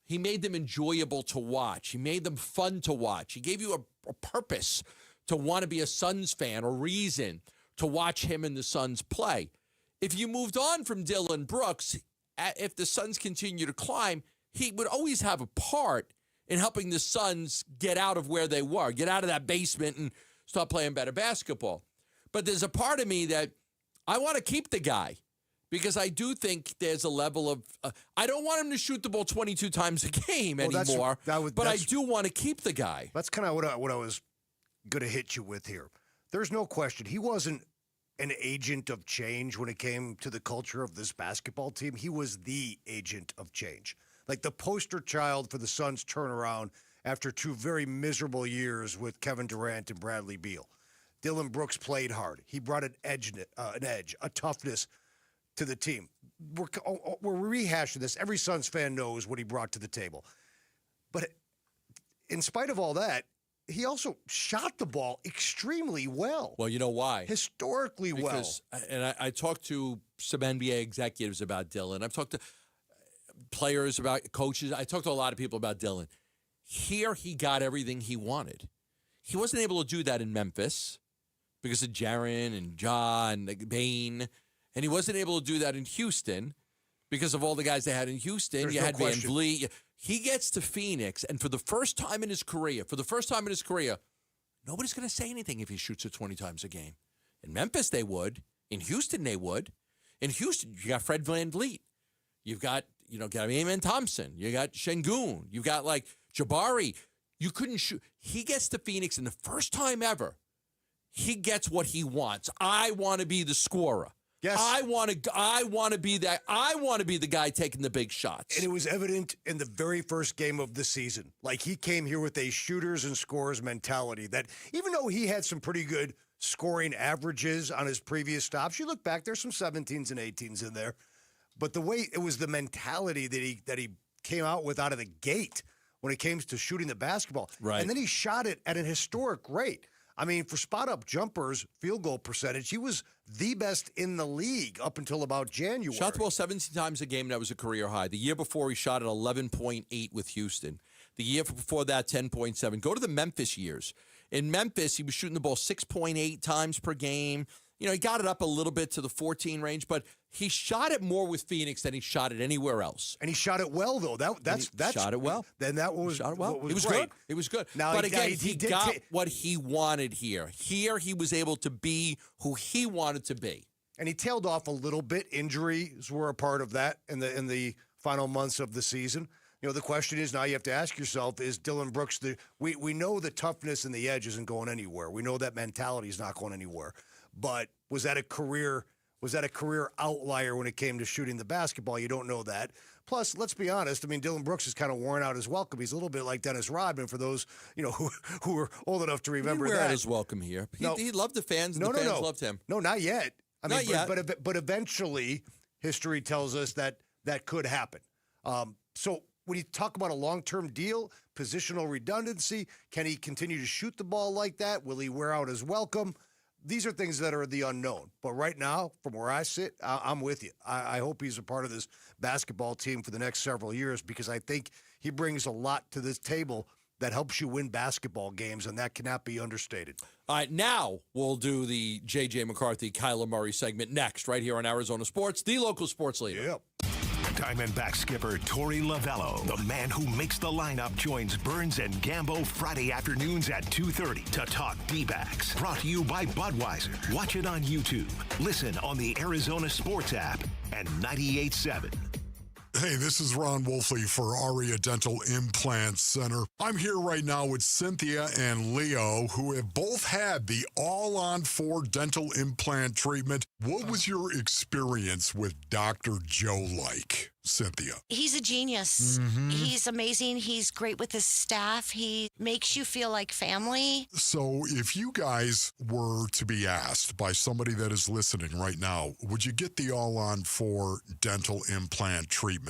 them enjoyable to watch. He made them fun to watch. He gave you a purpose to want to be a Suns fan, a reason to watch him and the Suns play. If you moved on from Dylan Brooks, if the Suns continue to climb, he would always have a part in helping the Suns get out of where they were, get out of that basement and start playing better basketball. But there's a part of me that I want to keep the guy because I do think there's a level of I don't want him to shoot the ball 22 times a game anymore, but I do want to keep the guy. That's kind of what I was going to hit you with here. There's no question. He wasn't an agent of change when it came to the culture of this basketball team. He was the agent of change. Like the poster child for the Suns' turnaround after 2 very miserable years with Kevin Durant and Bradley Beal. Dylan Brooks played hard. He brought an edge, a toughness to the team. We're rehashing this. Every Suns fan knows what he brought to the table. But in spite of all that, he also shot the ball extremely well. Well, you know why? Historically well. And I talked to some NBA executives about Dylan. I've talked to players, about coaches. I talked to a lot of people about Dylan. Here, he got everything he wanted. He wasn't able to do that in Memphis because of Jaren and Ja and Bain. And he wasn't able to do that in Houston because of all the guys they had in Houston. There's you no had question. Van Vliet. He gets to Phoenix, and for the first time in his career, nobody's going to say anything if he shoots it 20 times a game. In Memphis, they would. In Houston, they would. In Houston, you got Fred Van Vliet. You've got, Amen Thompson. You got Şengün. You've got, Jabari. You couldn't shoot. He gets to Phoenix, and the first time ever, he gets what he wants. I want to be the scorer. Yes. I want to be that. I want to be the guy taking the big shots. And it was evident in the very first game of the season. Like, he came here with a shooters and scorers mentality that even though he had some pretty good scoring averages on his previous stops, you look back, there's some 17s and 18s in there. But the way it was the mentality that he came out with out of the gate when it came to shooting the basketball. Right. And then he shot it at an historic rate. I mean, for spot-up jumpers, field goal percentage, he was the best in the league up until about January. Shot the ball 17 times a game. That was a career high. The year before, he shot at 11.8 with Houston. The year before that, 10.7. Go to the Memphis years. In Memphis, he was shooting the ball 6.8 times per game. You know, he got it up a little bit to the 14 range, but he shot it more with Phoenix than he shot it anywhere else. And he shot it well, though. That's shot it well. Then that was shot it well. What was it was great. good. It was good. Now, but again, he got what he wanted here. Here, he was able to be who he wanted to be. And he tailed off a little bit. Injuries were a part of that in the final months of the season. You know, the question is now you have to ask yourself, is Dillon Brooks we know the toughness and the edge isn't going anywhere. We know that mentality is not going anywhere. But was that a career outlier when it came to shooting the basketball? You don't know that. Plus, let's be honest. I mean, Dillon Brooks is kind of worn out his welcome. He's a little bit like Dennis Rodman for those, you know, who are old enough to remember he that. His welcome here. He loved the fans. And the fans loved him. No, not yet. I mean, not yet. But eventually, history tells us that could happen. So when you talk about a long-term deal, positional redundancy, can he continue to shoot the ball like that? Will he wear out his welcome? These are things that are the unknown. But right now, from where I sit, I'm with you. I hope he's a part of this basketball team for the next several years because I think he brings a lot to this table that helps you win basketball games, and that cannot be understated. All right, now we'll do the J.J. McCarthy, Kyler Murray segment next, right here on Arizona Sports, the local sports leader. Yep. Diamondback skipper Torey Lovello, the man who makes the lineup, joins Burns and Gambo Friday afternoons at 2:30 to talk D-backs. Brought to you by Budweiser. Watch it on YouTube. Listen on the Arizona Sports app and 98.7. Hey, this is Ron Wolfley for Aria Dental Implant Center. I'm here right now with Cynthia and Leo, who have both had the all-on-4 dental implant treatment. What was your experience with Dr. Joe like, Cynthia? He's a genius. Mm-hmm. He's amazing. He's great with his staff. He makes you feel like family. So if you guys were to be asked by somebody that is listening right now, would you get the all-on-4 dental implant treatment?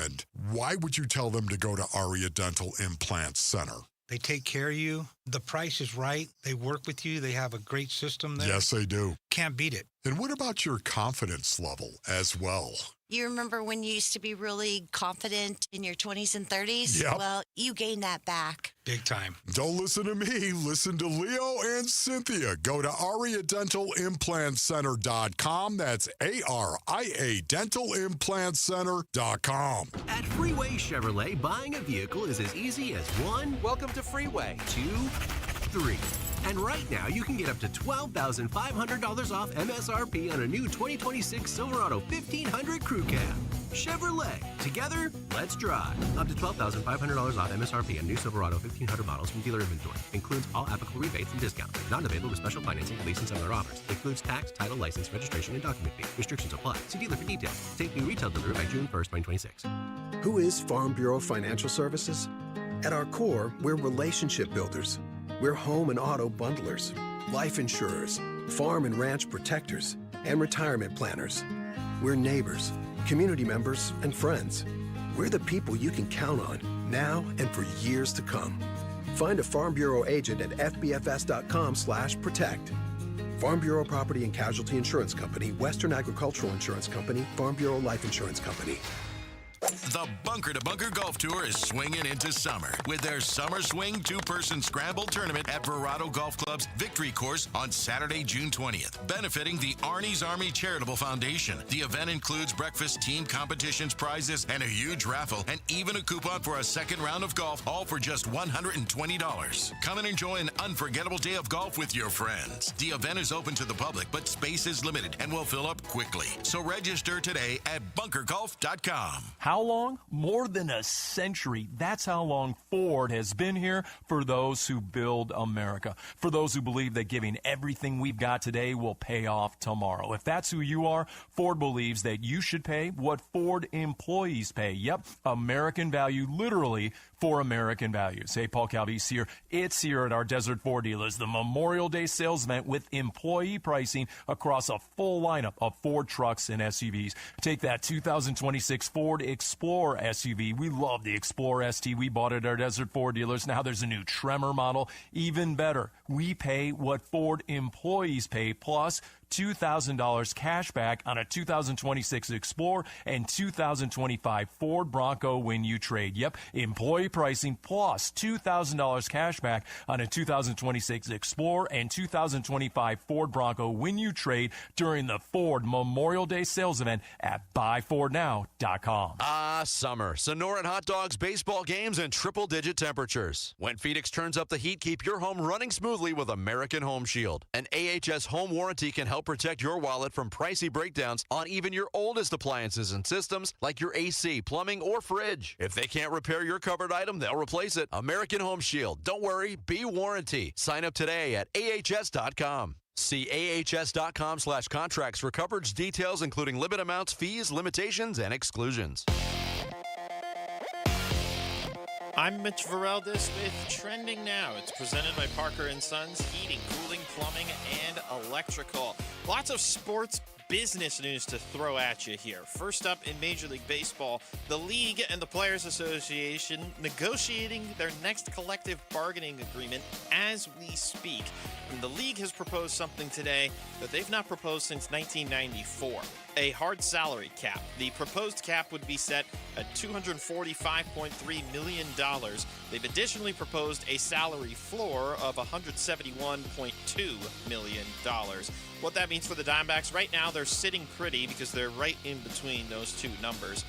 Why would you tell them to go to Aria Dental Implant Center? They take care of you. The price is right. They work with you. They have a great system there. Yes, they do. Can't beat it. And what about your confidence level as well? You remember when you used to be really confident in your 20s and 30s? Yep. Well, you gained that back. Big time. Don't listen to me. Listen to Leo and Cynthia. Go to AriaDentalImplantCenter.com. That's ARIA DentalImplantCenter.com. At Freeway Chevrolet, buying a vehicle is as easy as 1. Welcome to Freeway. 2, 3. And right now, you can get up to $12,500 off MSRP on a new 2026 Silverado 1500 Crew Cab. Chevrolet. Together, let's drive. Up to $12,500 off MSRP on new Silverado 1500 models from dealer inventory. Includes all applicable rebates and discounts. Not available with special financing, lease, and similar offers. Includes tax, title, license, registration, and document fee. Restrictions apply. See dealer for details. Take new retail delivery by June 1st, 2026. Who is Farm Bureau Financial Services? At our core, we're relationship builders. We're home and auto bundlers, life insurers, farm and ranch protectors, and retirement planners. We're neighbors, community members, and friends. We're the people you can count on now and for years to come. Find a Farm Bureau agent at fbfs.com/protect. Farm Bureau Property and Casualty Insurance Company, Western Agricultural Insurance Company, Farm Bureau Life Insurance Company. The Bunker to Bunker Golf Tour is swinging into summer with their Summer Swing two-person scramble tournament at Verado Golf Club's Victory Course on Saturday, June 20th, benefiting the Arnie's Army Charitable Foundation. The event includes breakfast, team competitions, prizes, and a huge raffle, and even a coupon for a second round of golf, all for just $120. Come and enjoy an unforgettable day of golf with your friends. The event is open to the public, but space is limited and will fill up quickly. So register today at bunkergolf.com. How long? More than a century. That's how long Ford has been here for those who build America. For those who believe that giving everything we've got today will pay off tomorrow. If that's who you are, Ford believes that you should pay what Ford employees pay. Yep, American value, literally for American values. Hey, Paul Calvise here. It's here at our Desert Ford dealers, the Memorial Day sales event with employee pricing across a full lineup of Ford trucks and SUVs. Take that 2026 Ford Explorer Explorer SUV. We love the Explorer ST. We bought it at our Desert Ford dealers. Now there's a new Tremor model. Even better, we pay what Ford employees pay, plus $2,000 cash back on a 2026 Explorer and 2025 Ford Bronco when you trade. Yep, employee pricing plus $2,000 cash back on a 2026 Explorer and 2025 Ford Bronco when you trade during the Ford Memorial Day sales event at buyfordnow.com. Summer. Sonoran hot dogs, baseball games, and triple-digit temperatures. When Phoenix turns up the heat, keep your home running smoothly with American Home Shield. An AHS home warranty can help protect your wallet from pricey breakdowns on even your oldest appliances and systems like your AC, plumbing, or fridge. If they can't repair your covered item, they'll replace it. American Home Shield. Don't worry, be warranty. Sign up today at ahs.com. See ahs.com/contracts for coverage details, including limit amounts, fees, limitations, and exclusions. I'm Mitch Vareldis with Trending Now. It's presented by Parker & Sons Heating, Cooling, Plumbing, and Electrical. Lots of sports business news to throw at you here. First up in Major League Baseball, the League and the Players Association negotiating their next collective bargaining agreement as we speak. And the League has proposed something today that they've not proposed since 1994. A hard salary cap. The proposed cap would be set at $245.3 million. They've additionally proposed a salary floor of $171.2 million. What that means for the Diamondbacks, right now they're sitting pretty because they're right in between those two numbers.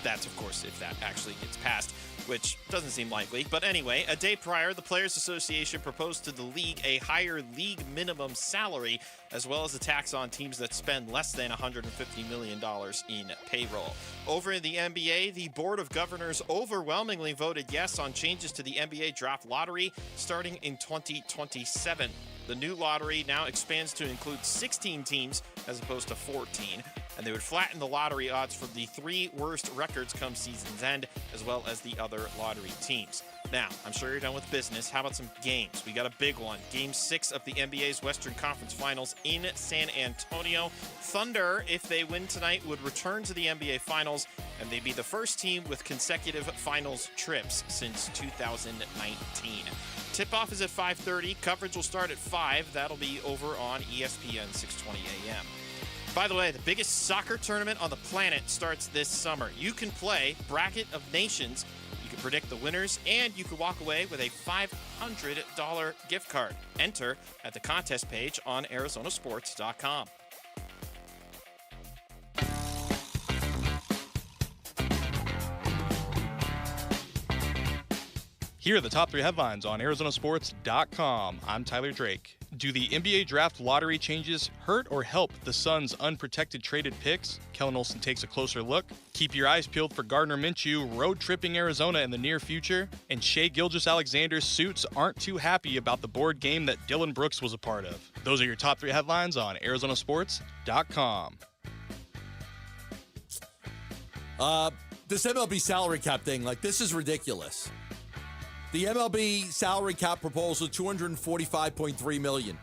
That's, of course, if that actually gets passed, which doesn't seem likely. But anyway, a day prior, the Players Association proposed to the league a higher league minimum salary, as well as a tax on teams that spend less than $150 million in payroll. Over in the NBA, the Board of Governors overwhelmingly voted yes on changes to the NBA draft lottery starting in 2027. The new lottery now expands to include 16 teams as opposed to 14, and they would flatten the lottery odds for the three worst records come season's end, as well as the other lottery teams. Now, I'm sure you're done with business. How about some games? We got a big one. Game 6 of the NBA's Western Conference Finals in San Antonio. Thunder, if they win tonight, would return to the NBA Finals, and they'd be the first team with consecutive finals trips since 2019. Tip-off is at 5:30. Coverage will start at 5. That'll be over on ESPN 620 AM. By the way, the biggest soccer tournament on the planet starts this summer. You can play Bracket of Nations. You can predict the winners, and you can walk away with a $500 gift card. Enter at the contest page on arizonasports.com. Here are the top 3 headlines on arizonasports.com. I'm Tyler Drake. Do the NBA draft lottery changes hurt or help the Suns' unprotected traded picks? Kellen Olson takes a closer look. Keep your eyes peeled for Gardner Minshew road-tripping Arizona in the near future. And Shai Gilgeous-Alexander's suits aren't too happy about the board game that Dylan Brooks was a part of. Those are your top 3 headlines on arizonasports.com. This MLB salary cap thing, this is ridiculous. The MLB salary cap proposal, $245.3 million.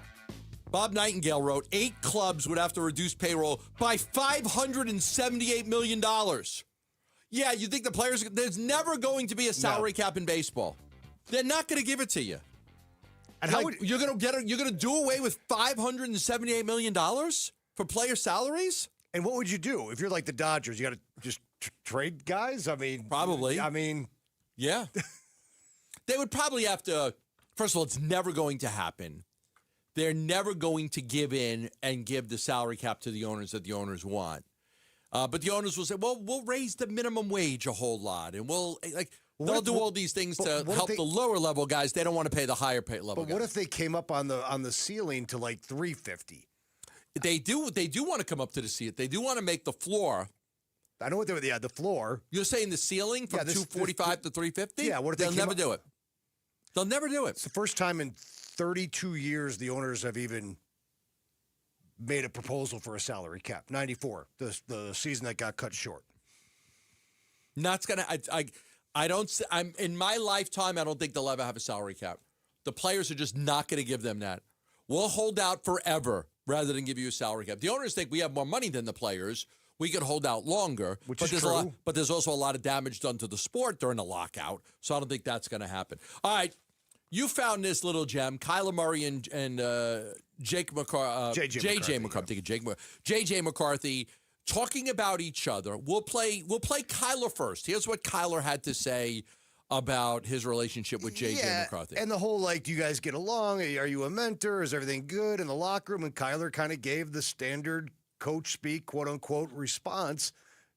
Bob Nightingale wrote 8 clubs would have to reduce payroll by $578 million. Yeah, you think the players, there's never going to be a salary cap in baseball. They're not going to give it to you. And you're going to do away with $578 million for player salaries? And what would you do if you're like the Dodgers? You got to just trade guys? Probably. Yeah. They would probably have to, first of all, it's never going to happen. They're never going to give in and give the salary cap to the owners that the owners want. But the owners will say, well, we'll raise the minimum wage a whole lot. And they'll do all these things to help the lower level guys. They don't want to pay the higher pay level guys. But what if they came up on the ceiling to $350? They do want to come up to the ceiling. They do want to make the floor. I know what the floor. You're saying the ceiling from 245 to 350? Yeah, what if they'll never do it? They'll never do it. It's the first time in 32 years the owners have even made a proposal for a salary cap. 94, the season that got cut short. Not gonna. I'm in my lifetime. I don't think they'll ever have a salary cap. The players are just not going to give them that. We'll hold out forever rather than give you a salary cap. The owners think we have more money than the players. we could hold out longer. Which is there's true. But there's also a lot of damage done to the sport during the lockout, so I don't think that's going to happen. All right, you found this little gem, Kyler Murray and Jake McCarthy. JJ McCarthy talking about each other. We'll play Kyler first. Here's what Kyler had to say about his relationship with JJ McCarthy. And the whole, like, do you guys get along? Are you a mentor? Is everything good in the locker room? And Kyler kind of gave the standard coach speak, quote unquote, response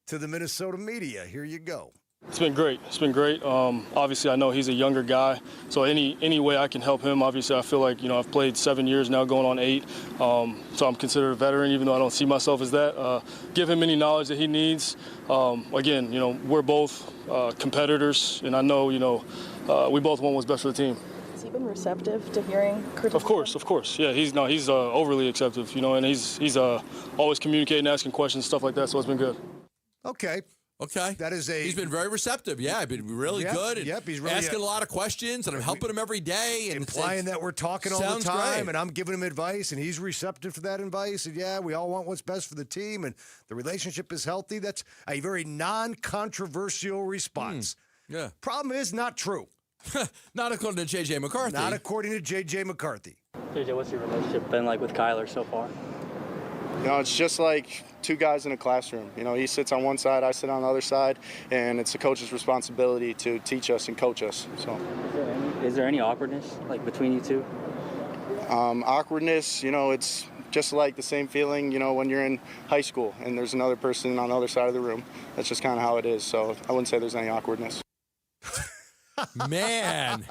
to the Minnesota media. Here you go. It's been great. It's been great. Obviously, I know he's a younger guy, so any way I can help him. Obviously, I feel like I've played 7 years now, going on 8. So I'm considered a veteran, even though I don't see myself as that. Give him any knowledge that he needs. Again, we're both competitors, and I know we both want what's best for the team. Has he been receptive to hearing criticism? Of course. Yeah, he's overly acceptive, and he's always communicating, asking questions, stuff like that. So it's been good. Okay. That is he's been very receptive. Yeah, he's been really good. And he's really asking a lot of questions, and I'm helping him every day. And implying that we're talking all the sounds time, great. and I'm giving him advice, and he's receptive to that advice. And yeah, we all want what's best for the team, and the relationship is healthy. That's a very non-controversial response. Yeah. Problem is, not true. Not according to J.J. McCarthy. Not according to J.J. McCarthy. JJ, what's your relationship been like with Kyler so far? It's just like two guys in a classroom. He sits on one side, I sit on the other side, and it's the coach's responsibility to teach us and coach us. So, is there any awkwardness like between you two? Awkwardness, it's just like the same feeling, when you're in high school and there's another person on the other side of the room. That's just kind of how it is. So I wouldn't say there's any awkwardness. Man,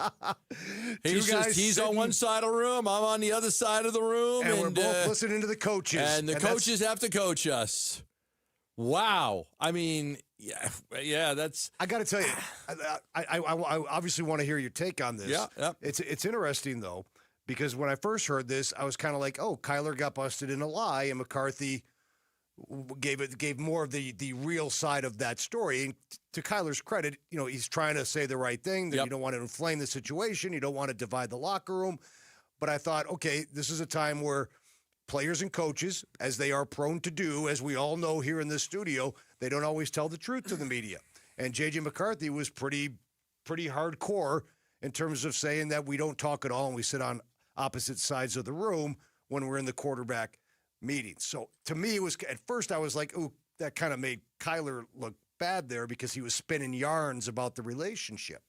he's on one side of the room, I'm on the other side of the room, and we're both listening to the coaches, and the coaches have to coach us. Wow, I mean, yeah, that's. I got to tell you, I obviously want to hear your take on this. Yeah. It's interesting though, because when I first heard this, I was kind of like, oh, Kyler got busted in a lie, and McCarthy gave more of the real side of that story. And to Kyler's credit, he's trying to say the right thing, that you don't want to inflame the situation, you don't want to divide the locker room. But I thought, okay, this is a time where players and coaches, as they are prone to do, as we all know here in this studio, they don't always tell the truth to the media. And J.J. McCarthy was pretty hardcore in terms of saying that we don't talk at all and we sit on opposite sides of the room when we're in the quarterback meetings. So to me, it was, at first I was like, ooh, that kind of made Kyler look bad there because he was spinning yarns about the relationship.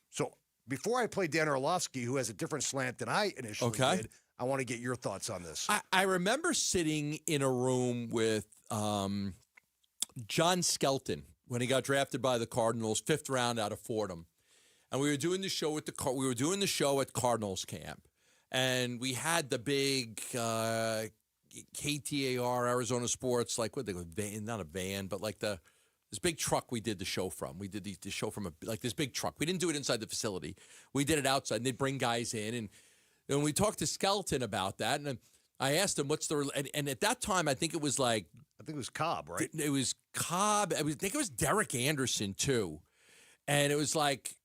So before I play Dan Orlovsky, who has a different slant than I initially did, I want to get your thoughts on this. I remember sitting in a room with John Skelton when he got drafted by the Cardinals, 5th round out of Fordham. And we were doing the show at Cardinals camp. And we had the big KTAR, Arizona Sports, like what they call van, not a van, but like this big truck we did the show from. We did the show from this big truck. We didn't do it inside the facility. We did it outside, and they'd bring guys in. And we talked to Skelton about that, and I asked him, and at that time, I think it was Cobb, right? It was Cobb. I think it was Derek Anderson, too. And it was like,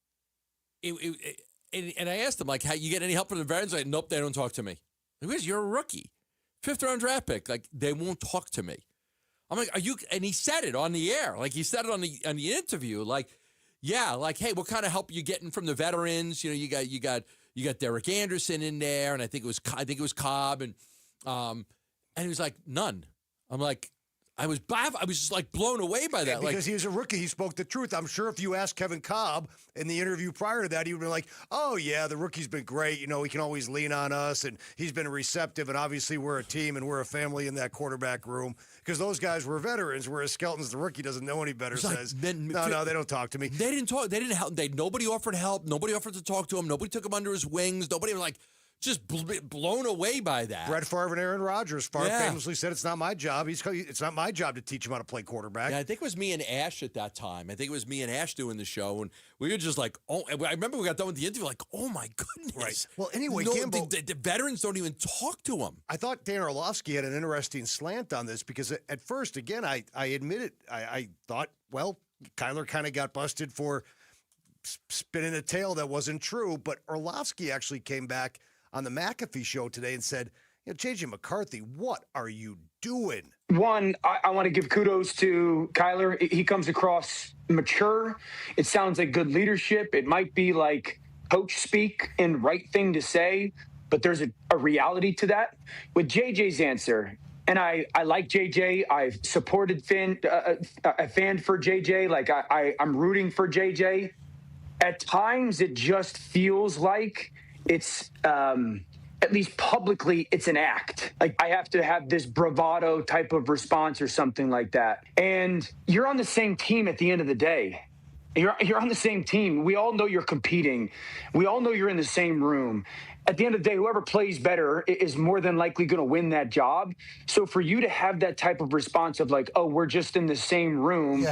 and I asked him, like, how you get any help from the veterans? Like, nope, they don't talk to me. Like, you're a rookie. 5th round draft pick. Like, they won't talk to me. I'm like, are you? And he said it on the air. Like, he said it on the interview. Like, yeah, like, hey, what kind of help are you getting from the veterans? You got Derek Anderson in there, and I think it was Cobb, and he was like, none. I'm like, I was just like blown away by that. Because he was a rookie, he spoke the truth. I'm sure if you asked Kevin Cobb in the interview prior to that, he would be like, oh, yeah, the rookie's been great. He can always lean on us, and he's been receptive, and obviously we're a team, and we're a family in that quarterback room. Because those guys were veterans, whereas Skelton's the rookie doesn't know any better, says, no, they don't talk to me. They didn't talk. They didn't help. Nobody offered help. Nobody offered to talk to him. Nobody took him under his wings. Nobody was like, just blown away by that. Brett Favre and Aaron Rodgers. Favre famously said, it's not my job. It's not my job to teach him how to play quarterback. Yeah, I think it was me and Ash at that time. I think it was me and Ash doing the show, and we were just like, oh, I remember we got done with the interview, like, oh, my goodness. Right. Well, anyway, the veterans don't even talk to him. I thought Dan Orlovsky had an interesting slant on this because at first, again, I admit it, I thought, well, Kyler kind of got busted for spinning a tale that wasn't true, but Orlovsky actually came back on the McAfee show today and said, J.J. McCarthy, what are you doing? One, I want to give kudos to Kyler. He comes across mature. It sounds like good leadership. It might be like coach speak and right thing to say, but there's a reality to that. With JJ's answer, and I like JJ. I've supported a fan for JJ. Like I'm rooting for JJ. At times, it just feels like it's at least publicly, it's an act. Like I have to have this bravado type of response or something like that. And you're on the same team at the end of the day. You're on the same team. We all know you're competing. We all know you're in the same room. At the end of the day, whoever plays better is more than likely going to win that job. So for you to have that type of response of like, oh, we're just in the same room.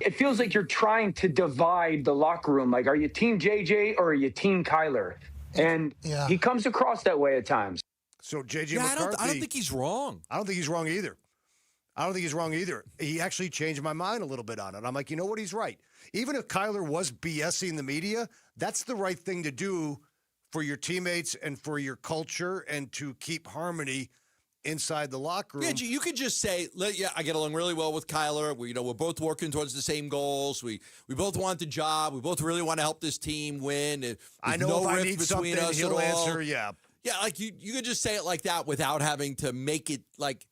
It feels like you're trying to divide the locker room. Like, are you team JJ or are you team Kyler? And he comes across that way at times. So J.J. McCarthy, I don't think he's wrong. I don't think he's wrong either. He actually changed my mind a little bit on it. I'm like, you know what? He's right. Even if Kyler was BSing the media, that's the right thing to do for your teammates and for your culture and to keep harmony inside the locker room. Yeah, you could just say, I get along really well with Kyler. We're both working towards the same goals. We both want the job. We both really want to help this team win. I know if I need something, he'll answer, Yeah, like you could just say it like that without having to make it like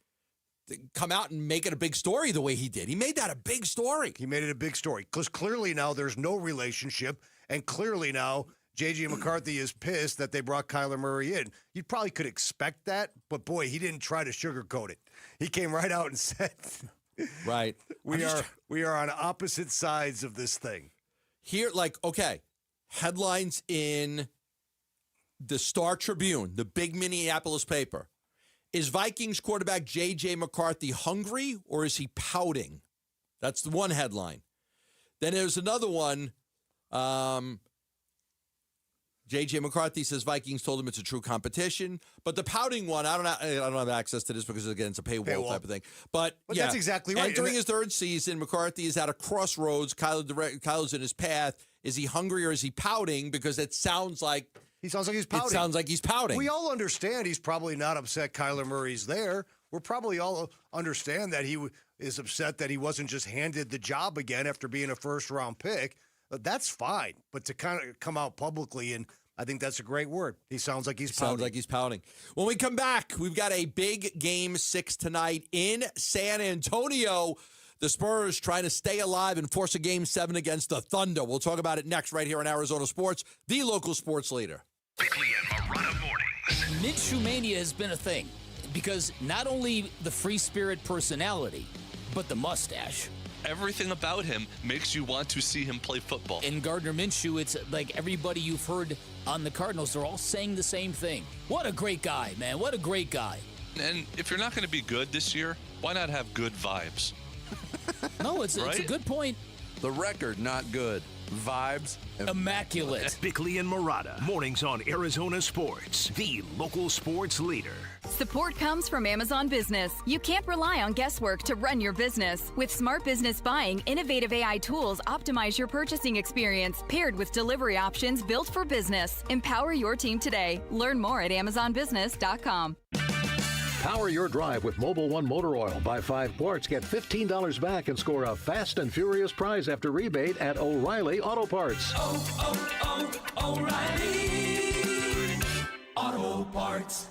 come out and make it a big story the way he did. He made that a big story. He made it a big story because clearly now there's no relationship, and clearly now J.J. McCarthy is pissed that they brought Kyler Murray in. You probably could expect that, but boy, he didn't try to sugarcoat it. He came right out and said, "Right, we are on opposite sides of this thing." Here, headlines in the Star Tribune, the big Minneapolis paper. Is Vikings quarterback J.J. McCarthy hungry or is he pouting? That's the one headline. Then there's another one. J.J. McCarthy says Vikings told him it's a true competition. But the pouting one, I don't have access to this because, again, it's a paywall type of thing. But that's exactly right. Entering his third season, McCarthy is at a crossroads. Kyler's in his path. Is he hungry or is he pouting? Because it sounds like... He sounds like he's pouting. It sounds like he's pouting. We all understand he's probably not upset Kyler Murray's there. We're probably all understand that he is upset that he wasn't just handed the job again after being a first-round pick. That's fine. But to kind of come out publicly, and I think that's a great word. He sounds like he's pouting. Sounds like he's pouting. When we come back, we've got a big Game 6 tonight in San Antonio. The Spurs trying to stay alive and force a Game 7 against the Thunder. We'll talk about it next right here on Arizona Sports, the local sports leader. Bickley and Marotta mornings. Minshew mania has been a thing because not only the free spirit personality, but the mustache. Everything about him makes you want to see him play football. In Gardner Minshew, it's like everybody you've heard on the Cardinals, they're all saying the same thing. What a great guy, man. What a great guy. And if you're not going to be good this year, why not have good vibes? No, it's a good point. The record, not good. Vibes, immaculate. Bickley and Marotta, mornings on Arizona Sports, the local sports leader. Support comes from Amazon Business. You can't rely on guesswork to run your business. With Smart Business Buying, innovative AI tools optimize your purchasing experience, paired with delivery options built for business. Empower your team today. Learn more at AmazonBusiness.com. Power your drive with Mobil 1 motor oil. Buy 5 quarts, get $15 back, and score a fast and furious prize after rebate at O'Reilly Auto Parts. O'Reilly Auto Parts.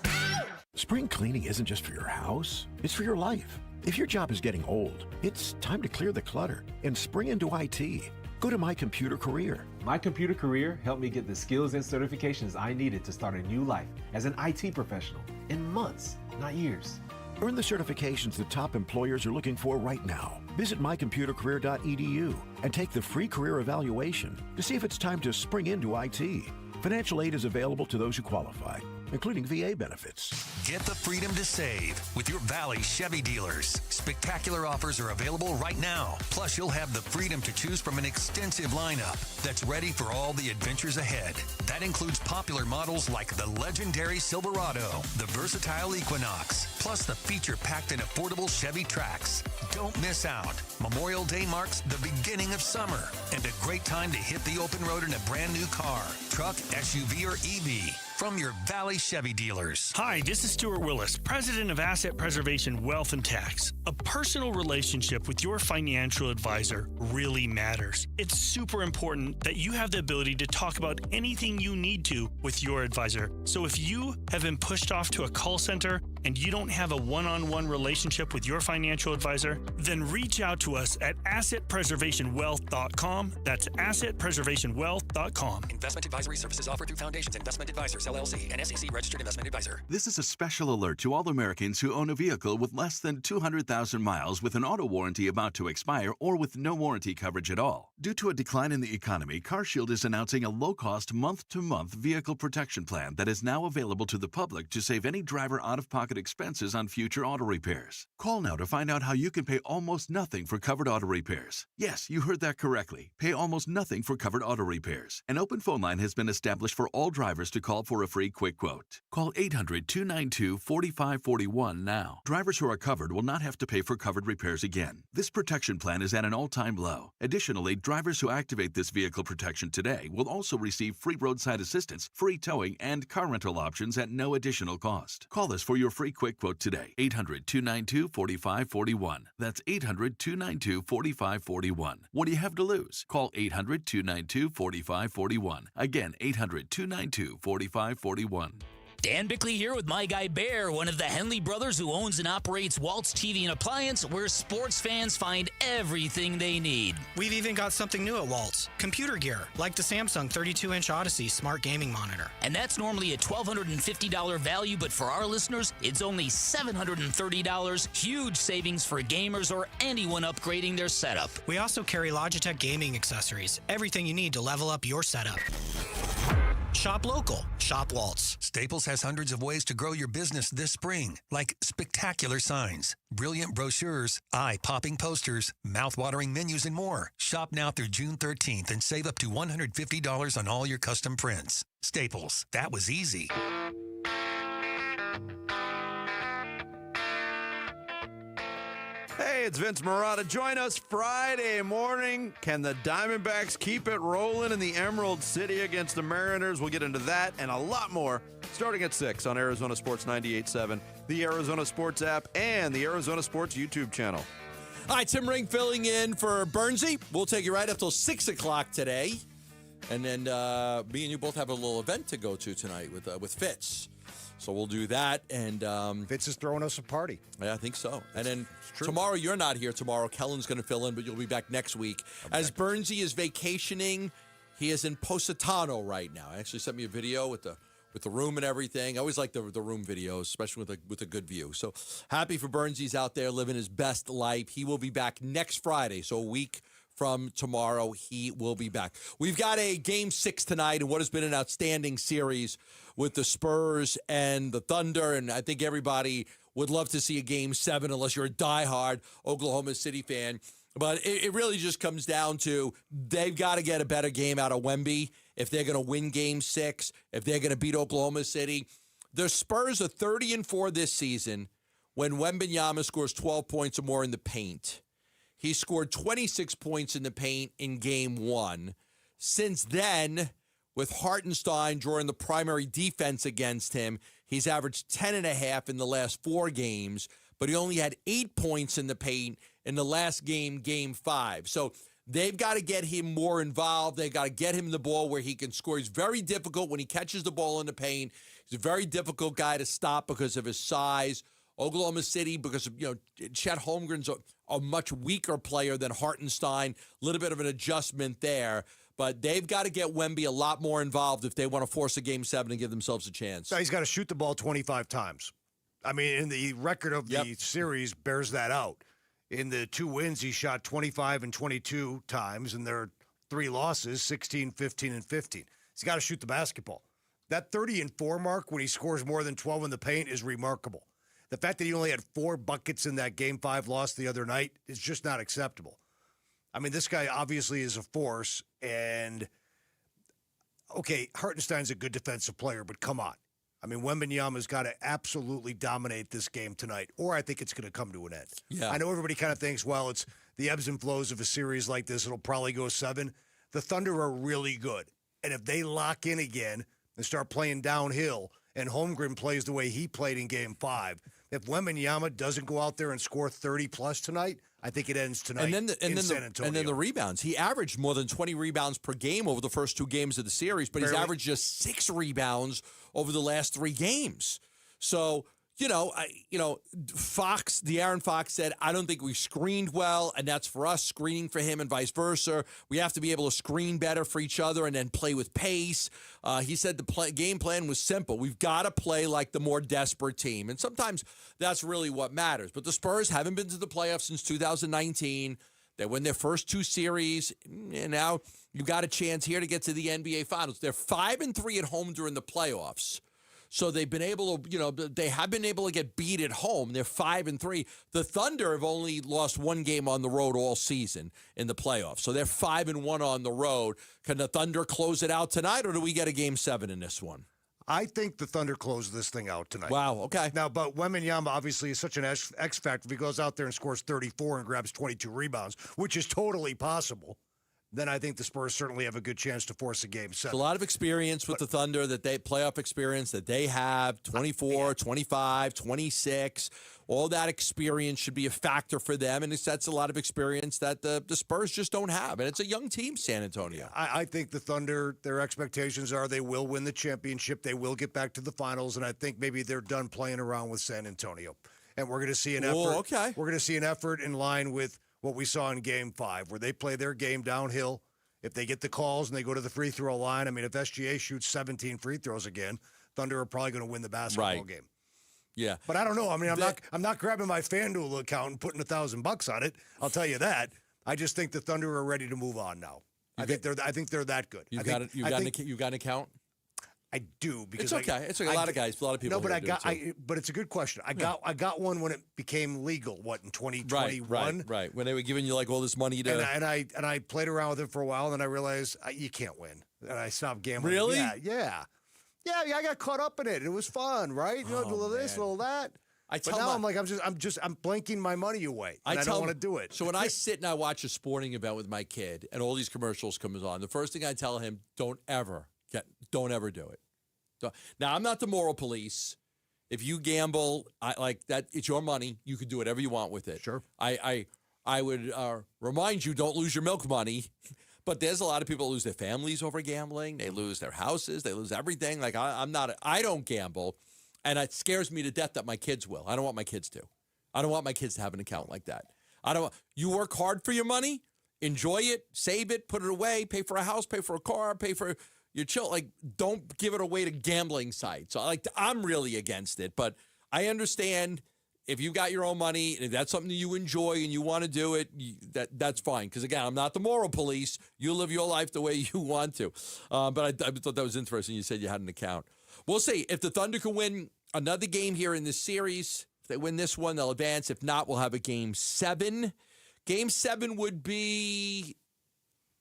Spring cleaning isn't just for your house, it's for your life. If your job is getting old, it's time to clear the clutter and spring into IT. Go to My Computer Career. My Computer Career helped me get the skills and certifications I needed to start a new life as an IT professional in months, not years. Earn the certifications that top employers are looking for right now. Visit mycomputercareer.edu and take the free career evaluation to see if it's time to spring into IT. Financial aid is available to those who qualify, including VA benefits. Get the freedom to save with your Valley Chevy dealers. Spectacular offers are available right now. Plus, you'll have the freedom to choose from an extensive lineup that's ready for all the adventures ahead. That includes popular models like the legendary Silverado, the versatile Equinox, plus the feature-packed and affordable Chevy Trax. Don't miss out. Memorial Day marks the beginning of summer and a great time to hit the open road in a brand new car, truck, SUV, or EV. from your Valley Chevy dealers. Hi, this is Stuart Willis, President of Asset Preservation Wealth and Tax. A personal relationship with your financial advisor really matters. It's super important that you have the ability to talk about anything you need to with your advisor. So if you have been pushed off to a call center and you don't have a one-on-one relationship with your financial advisor, then reach out to us at assetpreservationwealth.com. That's assetpreservationwealth.com. Investment advisory services offered through Foundations Investment Advisors, LLC, an SEC registered investment advisor. This is a special alert to all Americans who own a vehicle with less than 200,000 miles with an auto warranty about to expire or with no warranty coverage at all. Due to a decline in the economy, CarShield is announcing a low-cost month-to-month vehicle protection plan that is now available to the public to save any driver out-of-pocket expenses on future auto repairs. Call now to find out how you can pay almost nothing for covered auto repairs. Yes, you heard that correctly. Pay almost nothing for covered auto repairs. An open phone line has been established for all drivers to call for a free quick quote. Call 800-292-4541 now. Drivers who are covered will not have to pay for covered repairs again. This protection plan is at an all-time low. Additionally, drivers who activate this vehicle protection today will also receive free roadside assistance, free towing, and car rental options at no additional cost. Call us for your free quick quote today. 800-292-4541. That's 800-292-4541. What do you have to lose? Call 800-292-4541. Again, 800-292-4541. Dan Bickley here with my guy Bear, one of the Henley brothers who owns and operates Waltz TV and Appliance, where sports fans find everything they need. We've even got something new at Waltz. Computer gear, like the Samsung 32-inch Odyssey smart gaming monitor. And that's normally a $1,250 value, but for our listeners, it's only $730. Huge savings for gamers or anyone upgrading their setup. We also carry Logitech gaming accessories. Everything you need to level up your setup. Shop local. Shop Waltz. Staples has hundreds of ways to grow your business this spring, like spectacular signs, brilliant brochures, eye-popping posters, mouth-watering menus, and more. Shop now through June 13th and save up to $150 on all your custom prints. Staples. That was easy. Hey, it's Vince Marotta. Join us Friday morning. Can the Diamondbacks keep it rolling in the Emerald City against the Mariners? We'll get into that and a lot more starting at 6 on Arizona Sports 98.7, the Arizona Sports app, and the Arizona Sports YouTube channel. All right, Tim Ring filling in for Bernsey. We'll take you right up till 6 o'clock today. And then me and you both have a little event to go to tonight with Fitz. So we'll do that, and Fitz is throwing us a party. Yeah, I think so. And then tomorrow, you're not here tomorrow. Kellen's going to fill in, but you'll be back next week. As Bernsey is vacationing, he is in Positano right now. I actually sent me a video with the room and everything. I always like the room videos, especially with a good view. So happy for Bernsey's out there living his best life. He will be back next Friday, so a week from tomorrow, he will be back. We've got a Game 6 tonight in what has been an outstanding series with the Spurs and the Thunder, and I think everybody would love to see a Game 7 unless you're a diehard Oklahoma City fan. But it really just comes down to they've got to get a better game out of Wemby if they're going to win Game 6, if they're going to beat Oklahoma City. The Spurs are 30-4 this season when Wembanyama scores 12 points or more in the paint. He scored 26 points in the paint in Game 1. Since then, with Hartenstein drawing the primary defense against him, he's averaged 10.5 in the last 4 games, but he only had 8 points in the paint in the last game, Game 5. So they've got to get him more involved. They've got to get him the ball where he can score. He's very difficult when he catches the ball in the paint. He's a very difficult guy to stop because of his size. Oklahoma City, because of, Chet Holmgren's a much weaker player than Hartenstein. A little bit of an adjustment there. But they've got to get Wemby a lot more involved if they want to force a Game 7 and give themselves a chance. So he's got to shoot the ball 25 times. I mean, and the record of the series bears that out. In the 2 wins, he shot 25 and 22 times, and there are 3 losses, 16, 15, and 15. He's got to shoot the basketball. That 30-4 mark when he scores more than 12 in the paint is remarkable. The fact that he only had 4 buckets in that Game 5 loss the other night is just not acceptable. I mean, this guy obviously is a force, and, okay, Hartenstein's a good defensive player, but come on. I mean, Wembanyama's got to absolutely dominate this game tonight, or I think it's going to come to an end. Yeah. I know everybody kind of thinks, well, it's the ebbs and flows of a series like this. It'll probably go 7. The Thunder are really good, and if they lock in again, and start playing downhill, and Holmgren plays the way he played in Game 5, if Wembanyama doesn't go out there and score 30-plus tonight, I think it ends tonight in San Antonio. And then the rebounds. He averaged more than 20 rebounds per game over the first 2 games of the series, but he's averaged just 6 rebounds over the last 3 games. So, Fox, De'Aaron Fox said, I don't think we screened well, and that's for us, screening for him and vice versa. We have to be able to screen better for each other and then play with pace. He said the game plan was simple. We've got to play like the more desperate team, and sometimes that's really what matters. But the Spurs haven't been to the playoffs since 2019. They win their first 2 series, and now you've got a chance here to get to the NBA Finals. They're 5-3 at home during the playoffs. So they've been able to, they have been able to get beat at home. They're 5-3. The Thunder have only lost 1 game on the road all season in the playoffs. So they're 5-1 on the road. Can the Thunder close it out tonight, or do we get a Game 7 in this one? I think the Thunder close this thing out tonight. Wow, okay. Now, but Wembanyama obviously is such an X factor. If he goes out there and scores 34 and grabs 22 rebounds, which is totally possible, then I think the Spurs certainly have a good chance to force a Game 7. It's a lot of experience with the Thunder, playoff experience that they have, 24, 25, 26. All that experience should be a factor for them, and that's a lot of experience that the Spurs just don't have. And it's a young team, San Antonio. I think the Thunder, their expectations are they will win the championship. They will get back to the finals, and I think maybe they're done playing around with San Antonio. And we're going to see an effort. Okay. We're going to see an effort in line with what we saw in Game 5, where they play their game downhill. If they get the calls and they go to the free throw line, I mean, if SGA shoots 17 free throws again, Thunder are probably going to win the basketball game. Yeah, but I don't know. I mean, I'm not grabbing my FanDuel account and putting $1,000 on it. I'll tell you that. I just think the Thunder are ready to move on now. I think they're that good. You got an account? I do, because it's okay. It's okay. A lot of guys, a lot of people. No, but it's a good question. I got one when it became legal. What, in 2021? Right. When they were giving you like all this money to. And I played around with it for a while, and then I realized you can't win, and I stopped gambling. Really? Yeah. I got caught up in it. It was fun, right? You know, a little this, a little that. But now I'm blanking my money away. And I don't want to do it. So when I sit and I watch a sporting event with my kid, and all these commercials come on, the first thing I tell him: don't ever do it. Now, I'm not the moral police. If you gamble, it's your money. You can do whatever you want with it. Sure. I would remind you, don't lose your milk money. But there's a lot of people who lose their families over gambling. They lose their houses. They lose everything. Like, I don't gamble, and it scares me to death that my kids will. I don't want my kids to. I don't want my kids to have an account like that. You work hard for your money, enjoy it, save it, put it away, pay for a house, pay for a car, pay for your chill. Like, don't give it away to gambling sites. So, I'm really against it, but I understand if you got your own money and if that's something that you enjoy and you want to do it, that's fine. Because, again, I'm not the moral police. You live your life the way you want to. But I thought that was interesting. You said you had an account. We'll see. If the Thunder can win another game here in this series, if they win this one, they'll advance. If not, we'll have a Game 7. Game 7 would be,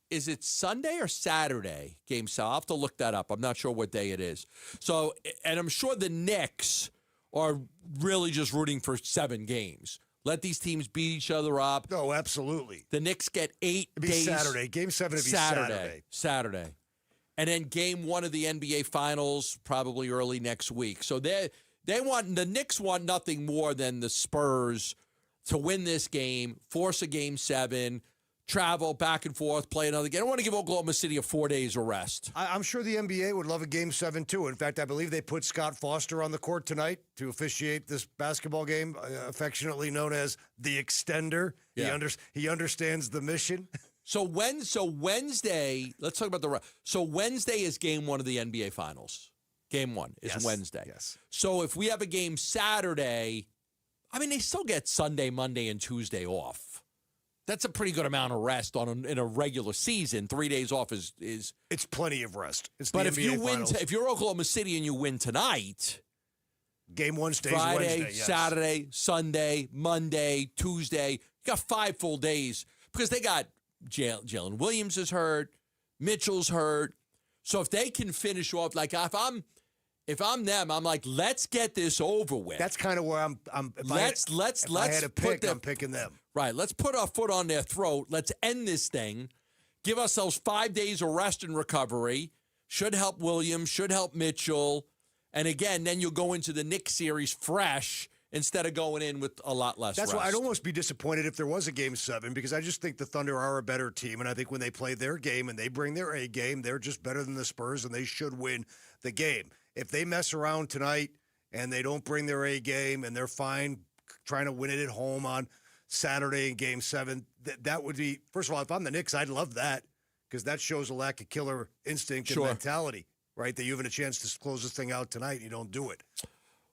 is it Sunday or Saturday? Game 7. I'll have to look that up. I'm not sure what day it is. So, and I'm sure the Knicks are really just rooting for 7 games. Let these teams beat each other up. No, absolutely. The Knicks get 8 days. Saturday. Game 7 would be Saturday. And then Game 1 of the NBA Finals probably early next week. So the Knicks want nothing more than the Spurs to win this game, force a Game 7, travel back and forth, play another game. I don't want to give Oklahoma City a 4 days of rest. I'm sure the NBA would love a Game 7, too. In fact, I believe they put Scott Foster on the court tonight to officiate this basketball game, affectionately known as the Extender. Yeah. He understands the mission. So Wednesday, let's talk about so Wednesday is Game 1 of the NBA Finals. Game 1 is Wednesday. Yes. So if we have a game Saturday, I mean, they still get Sunday, Monday, and Tuesday off. That's a pretty good amount of rest in a regular season. 3 days off is it's plenty of rest. But if you win, if you're Oklahoma City and you win tonight, Game 1 stays Friday, Wednesday. Yes. Saturday, Sunday, Monday, Tuesday. You got 5 full days because they got Jalen Williams is hurt, Mitchell's hurt. So if they can finish off, like if I'm them, I'm like, let's get this over with. That's kind of where I'm. If I had to pick, I'm picking them. Right. Let's put our foot on their throat. Let's end this thing. Give ourselves 5 days of rest and recovery. should help Williams, should help Mitchell. And again, then you'll go into the Knicks series fresh instead of going in with a lot less That's rest. why I'd almost be disappointed if there was a Game 7, because I just think the Thunder are a better team, and I think when they play their game and they bring their A game, they're just better than the Spurs, and they should win the game. If they mess around tonight and they don't bring their A game and they're fine trying to win it at home on Saturday in Game 7, that would be, first of all, if I'm the Knicks, I'd love that, because that shows a lack of killer instinct and mentality, right? That you have a chance to close this thing out tonight and you don't do it.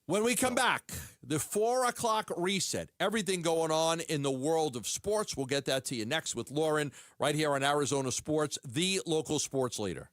When we come back, the 4 o'clock reset, everything going on in the world of sports. We'll get that to you next with Lauren right here on Arizona Sports, the local sports leader.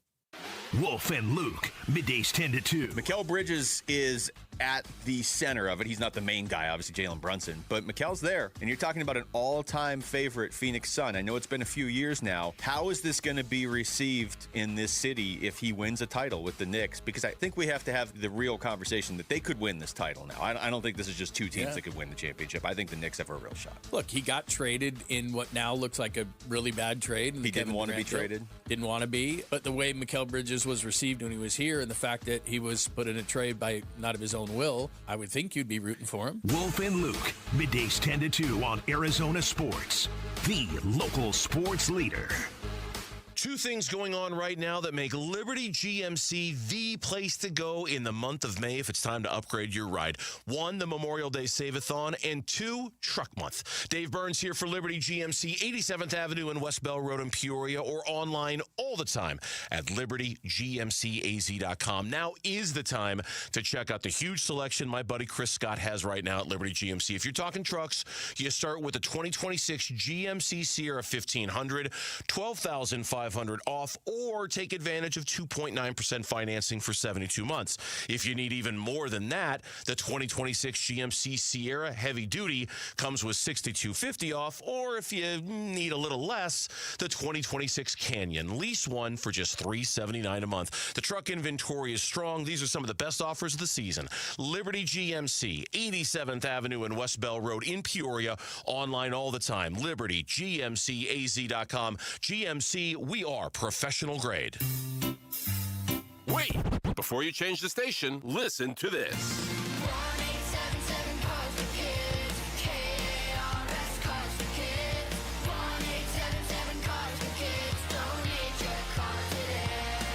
Wolf and Luke, middays 10 to 2. Mikal Bridges is at the center of it. He's not the main guy, obviously, Jalen Brunson, but Mikal's there. And you're talking about an all-time favorite Phoenix Sun. I know it's been a few years now. How is this going to be received in this city if he wins a title with the Knicks? Because I think we have to have the real conversation that they could win this title now. I don't think this is just two teams that could win the championship. I think the Knicks have a real shot. Look, he got traded in what now looks like a really bad trade. He didn't want to be traded. Didn't want to be. But the way Mikal Bridges was received when he was here and the fact that he was put in a trade by not of his own will, I would think you'd be rooting for him. Wolf and Luke, middays 10 to 2 on Arizona Sports, the local sports leader. Two things going on right now that make Liberty GMC the place to go in the month of May if it's time to upgrade your ride. One, the Memorial Day Save-a-thon, and two, Truck Month. Dave Burns here for Liberty GMC, 87th Avenue and West Bell Road in Peoria, or online all the time at libertygmcaz.com. Now is the time to check out the huge selection my buddy Chris Scott has right now at Liberty GMC. If you're talking trucks, you start with the 2026 GMC Sierra 1500, $12,500 off, or take advantage of 2.9% financing for 72 months. If you need even more than that, the 2026 GMC Sierra Heavy Duty comes with $6,250 off, or if you need a little less, the 2026 Canyon. Lease one for just $379 a month. The truck inventory is strong. These are some of the best offers of the season. Liberty GMC, 87th Avenue and West Bell Road in Peoria. Online all the time. LibertyGMCAZ.com. GMC, we are professional grade. Wait! Before you change the station, listen to this.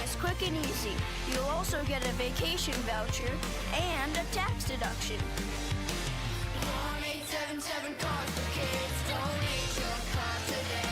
It's quick and easy. You'll also get a vacation voucher and a tax deduction. 1-877 Cars for Kids. Donate your car today.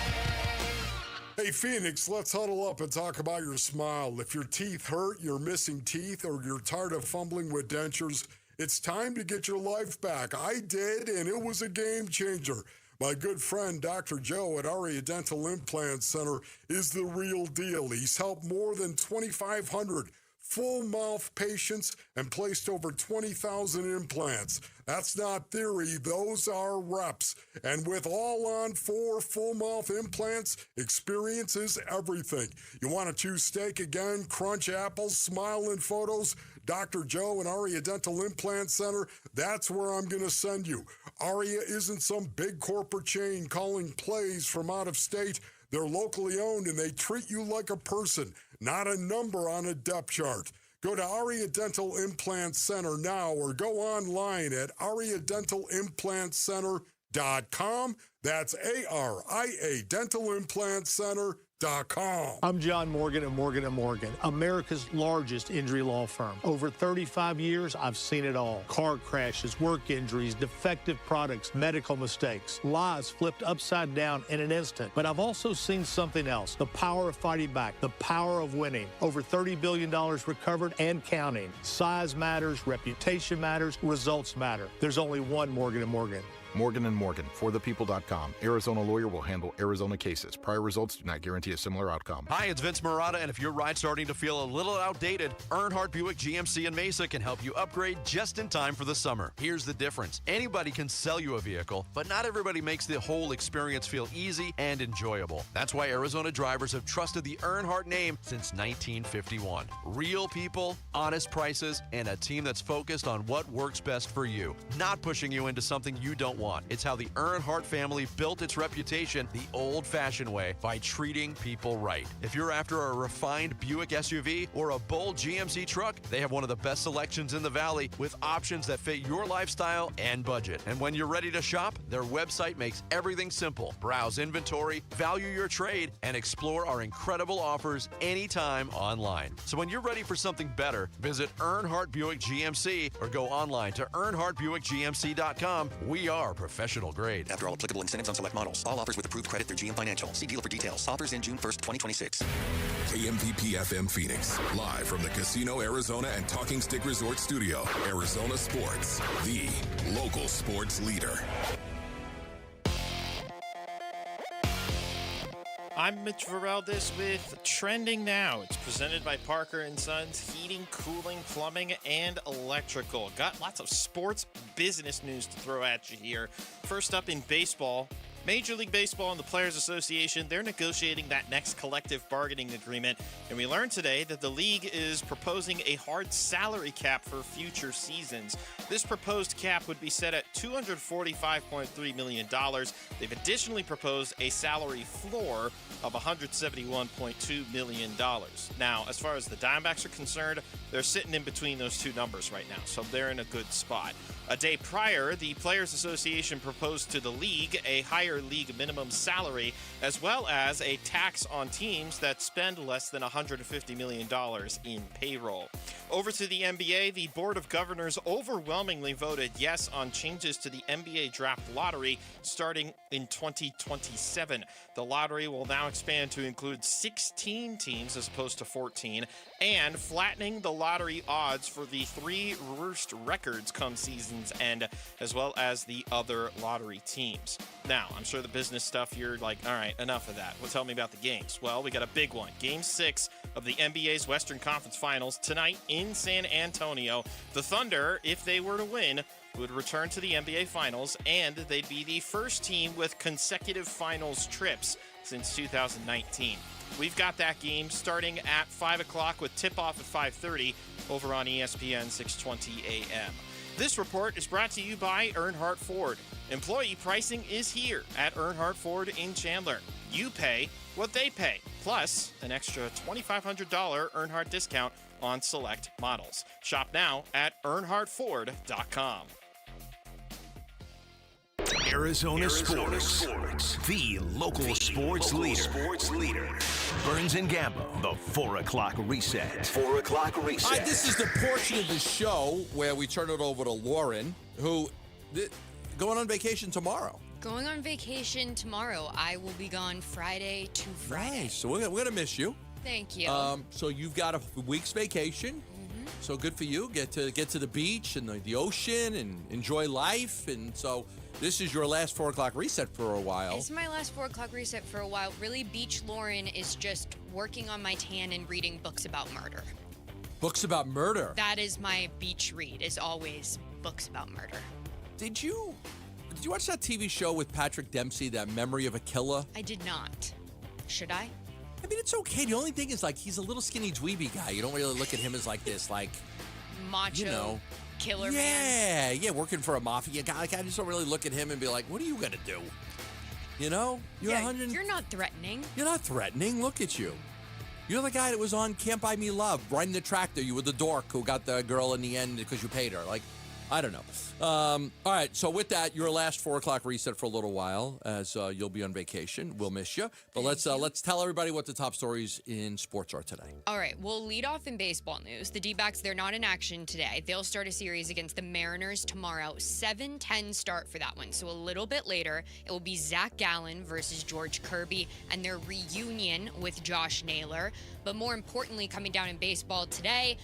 Hey, Phoenix, let's huddle up and talk about your smile. If your teeth hurt, you're missing teeth, or you're tired of fumbling with dentures, it's time to get your life back. I did, and it was a game changer. My good friend, Dr. Joe at Aria Dental Implant Center, is the real deal. He's helped more than 2,500 full mouth patients and placed over 20,000 implants. That's not theory, those are reps. And with all on 4 full mouth implants, experience is everything. You want to choose steak again, crunch apples, smile in photos? Dr. Joe and Aria Dental Implant Center, that's where I'm going to send you. Aria isn't some big corporate chain calling plays from out of state. They're locally owned and they treat you like a person, not a number on a depth chart. Go to Aria Dental Implant Center now or go online at ariadentalimplantcenter.com. That's ARIA Dental Implant Center.com. I'm John Morgan of Morgan & Morgan, America's largest injury law firm. Over 35 years, I've seen it all. Car crashes, work injuries, defective products, medical mistakes, lives flipped upside down in an instant. But I've also seen something else, the power of fighting back, the power of winning. Over $30 billion recovered and counting. Size matters, reputation matters, results matter. There's only one Morgan & Morgan. Morgan & Morgan, forthepeople.com. Arizona lawyer will handle Arizona cases. Prior results do not guarantee a similar outcome. Hi, it's Vince Marotta, and if your ride's starting to feel a little outdated, Earnhardt Buick GMC in Mesa can help you upgrade just in time for the summer. Here's the difference. Anybody can sell you a vehicle, but not everybody makes the whole experience feel easy and enjoyable. That's why Arizona drivers have trusted the Earnhardt name since 1951. Real people, honest prices, and a team that's focused on what works best for you, not pushing you into something you don't want want. It's how the Earnhardt family built its reputation the old-fashioned way, by treating people right. If you're after a refined Buick SUV or a bold GMC truck, they have one of the best selections in the Valley with options that fit your lifestyle and budget. And when you're ready to shop, their website makes everything simple. Browse inventory, value your trade, and explore our incredible offers anytime online. So when you're ready for something better, visit Earnhardt Buick GMC or go online to EarnhardtBuickGMC.com. We are professional grade. After all applicable incentives on select models. All offers with approved credit through GM Financial. See dealer for details. Offers in June 1st, 2026. KMVP FM Phoenix. Live from the Casino Arizona and Talking Stick Resort Studio. Arizona Sports, the local sports leader. I'm Mitch Vareldes with Trending Now. It's presented by Parker & Sons Heating, Cooling, Plumbing, and Electrical. Got lots of sports business news to throw at you here. First up in baseball, Major League Baseball and the Players Association, they're negotiating that next collective bargaining agreement. And we learned today that the league is proposing a hard salary cap for future seasons. This proposed cap would be set at $245.3 million. They've additionally proposed a salary floor of $171.2 million. Now, as far as the Diamondbacks are concerned, they're sitting in between those two numbers right now, so they're in a good spot. A day prior, the Players Association proposed to the league a higher league minimum salary, as well as a tax on teams that spend less than $150 million in payroll. Over to the NBA, the Board of Governors overwhelmingly voted yes on changes to the NBA draft lottery starting in 2027. The lottery will now expand to include 16 teams as opposed to 14, and flattening the lottery odds for the three worst records come season's end, as well as the other lottery teams. Now, I'm sure the business stuff, you're like, all right, enough of that. Well, tell me about the games. Well, we got a big one. Game 6 of the NBA's Western Conference Finals tonight in San Antonio. The Thunder, if they were to win, would return to the NBA Finals, and they'd be the first team with consecutive Finals trips since 2019. We've got that game starting at 5 o'clock with tip-off at 5:30 over on ESPN 620 AM. This report is brought to you by Earnhardt Ford. Employee pricing is here at Earnhardt Ford in Chandler. You pay what they pay, plus an extra $2,500 Earnhardt discount on select models. Shop now at EarnhardtFord.com. Arizona Sports, the local sports leader. Burns and Gambo, the 4 o'clock reset. 4 o'clock reset. All right, this is the portion of the show where we turn it over to Lauren, who going on vacation tomorrow. Going on vacation tomorrow. I will be gone Friday to Friday. Nice. So we're going to miss you. Thank you. So you've got a week's vacation. Mm-hmm. So good for you. Get to the beach and the ocean and enjoy life. And so this is your last 4 o'clock reset for a while. It's my last 4 o'clock reset for a while. Really, Beach Lauren is just working on my tan and reading books about murder. Books about murder? That is my beach read, is always books about murder. Did you watch that TV show with Patrick Dempsey, that Memory of a Killer? I did not. Should I? I mean, it's okay. The only thing is, like, he's a little skinny dweeby guy. You don't really look at him as like this, like, macho killer man. Yeah, working for a mafia guy. Like, I just don't really look at him and be like, what are you gonna do? You know? You're not threatening. You're not threatening. Look at you. You're the guy that was on Can't Buy Me Love, riding the tractor. You were the dork who got the girl in the end because you paid her. Like, I don't know. All right, so with that, your last 4 o'clock reset for a little while, as you'll be on vacation. We'll miss you. But let's tell everybody what the top stories in sports are today. All right, we'll lead off in baseball news. The D-backs, they're not in action today. They'll start a series against the Mariners tomorrow. 7:10 start for that one. So a little bit later, it will be Zach Gallen versus George Kirby and their reunion with Josh Naylor. But more importantly, coming down in baseball today,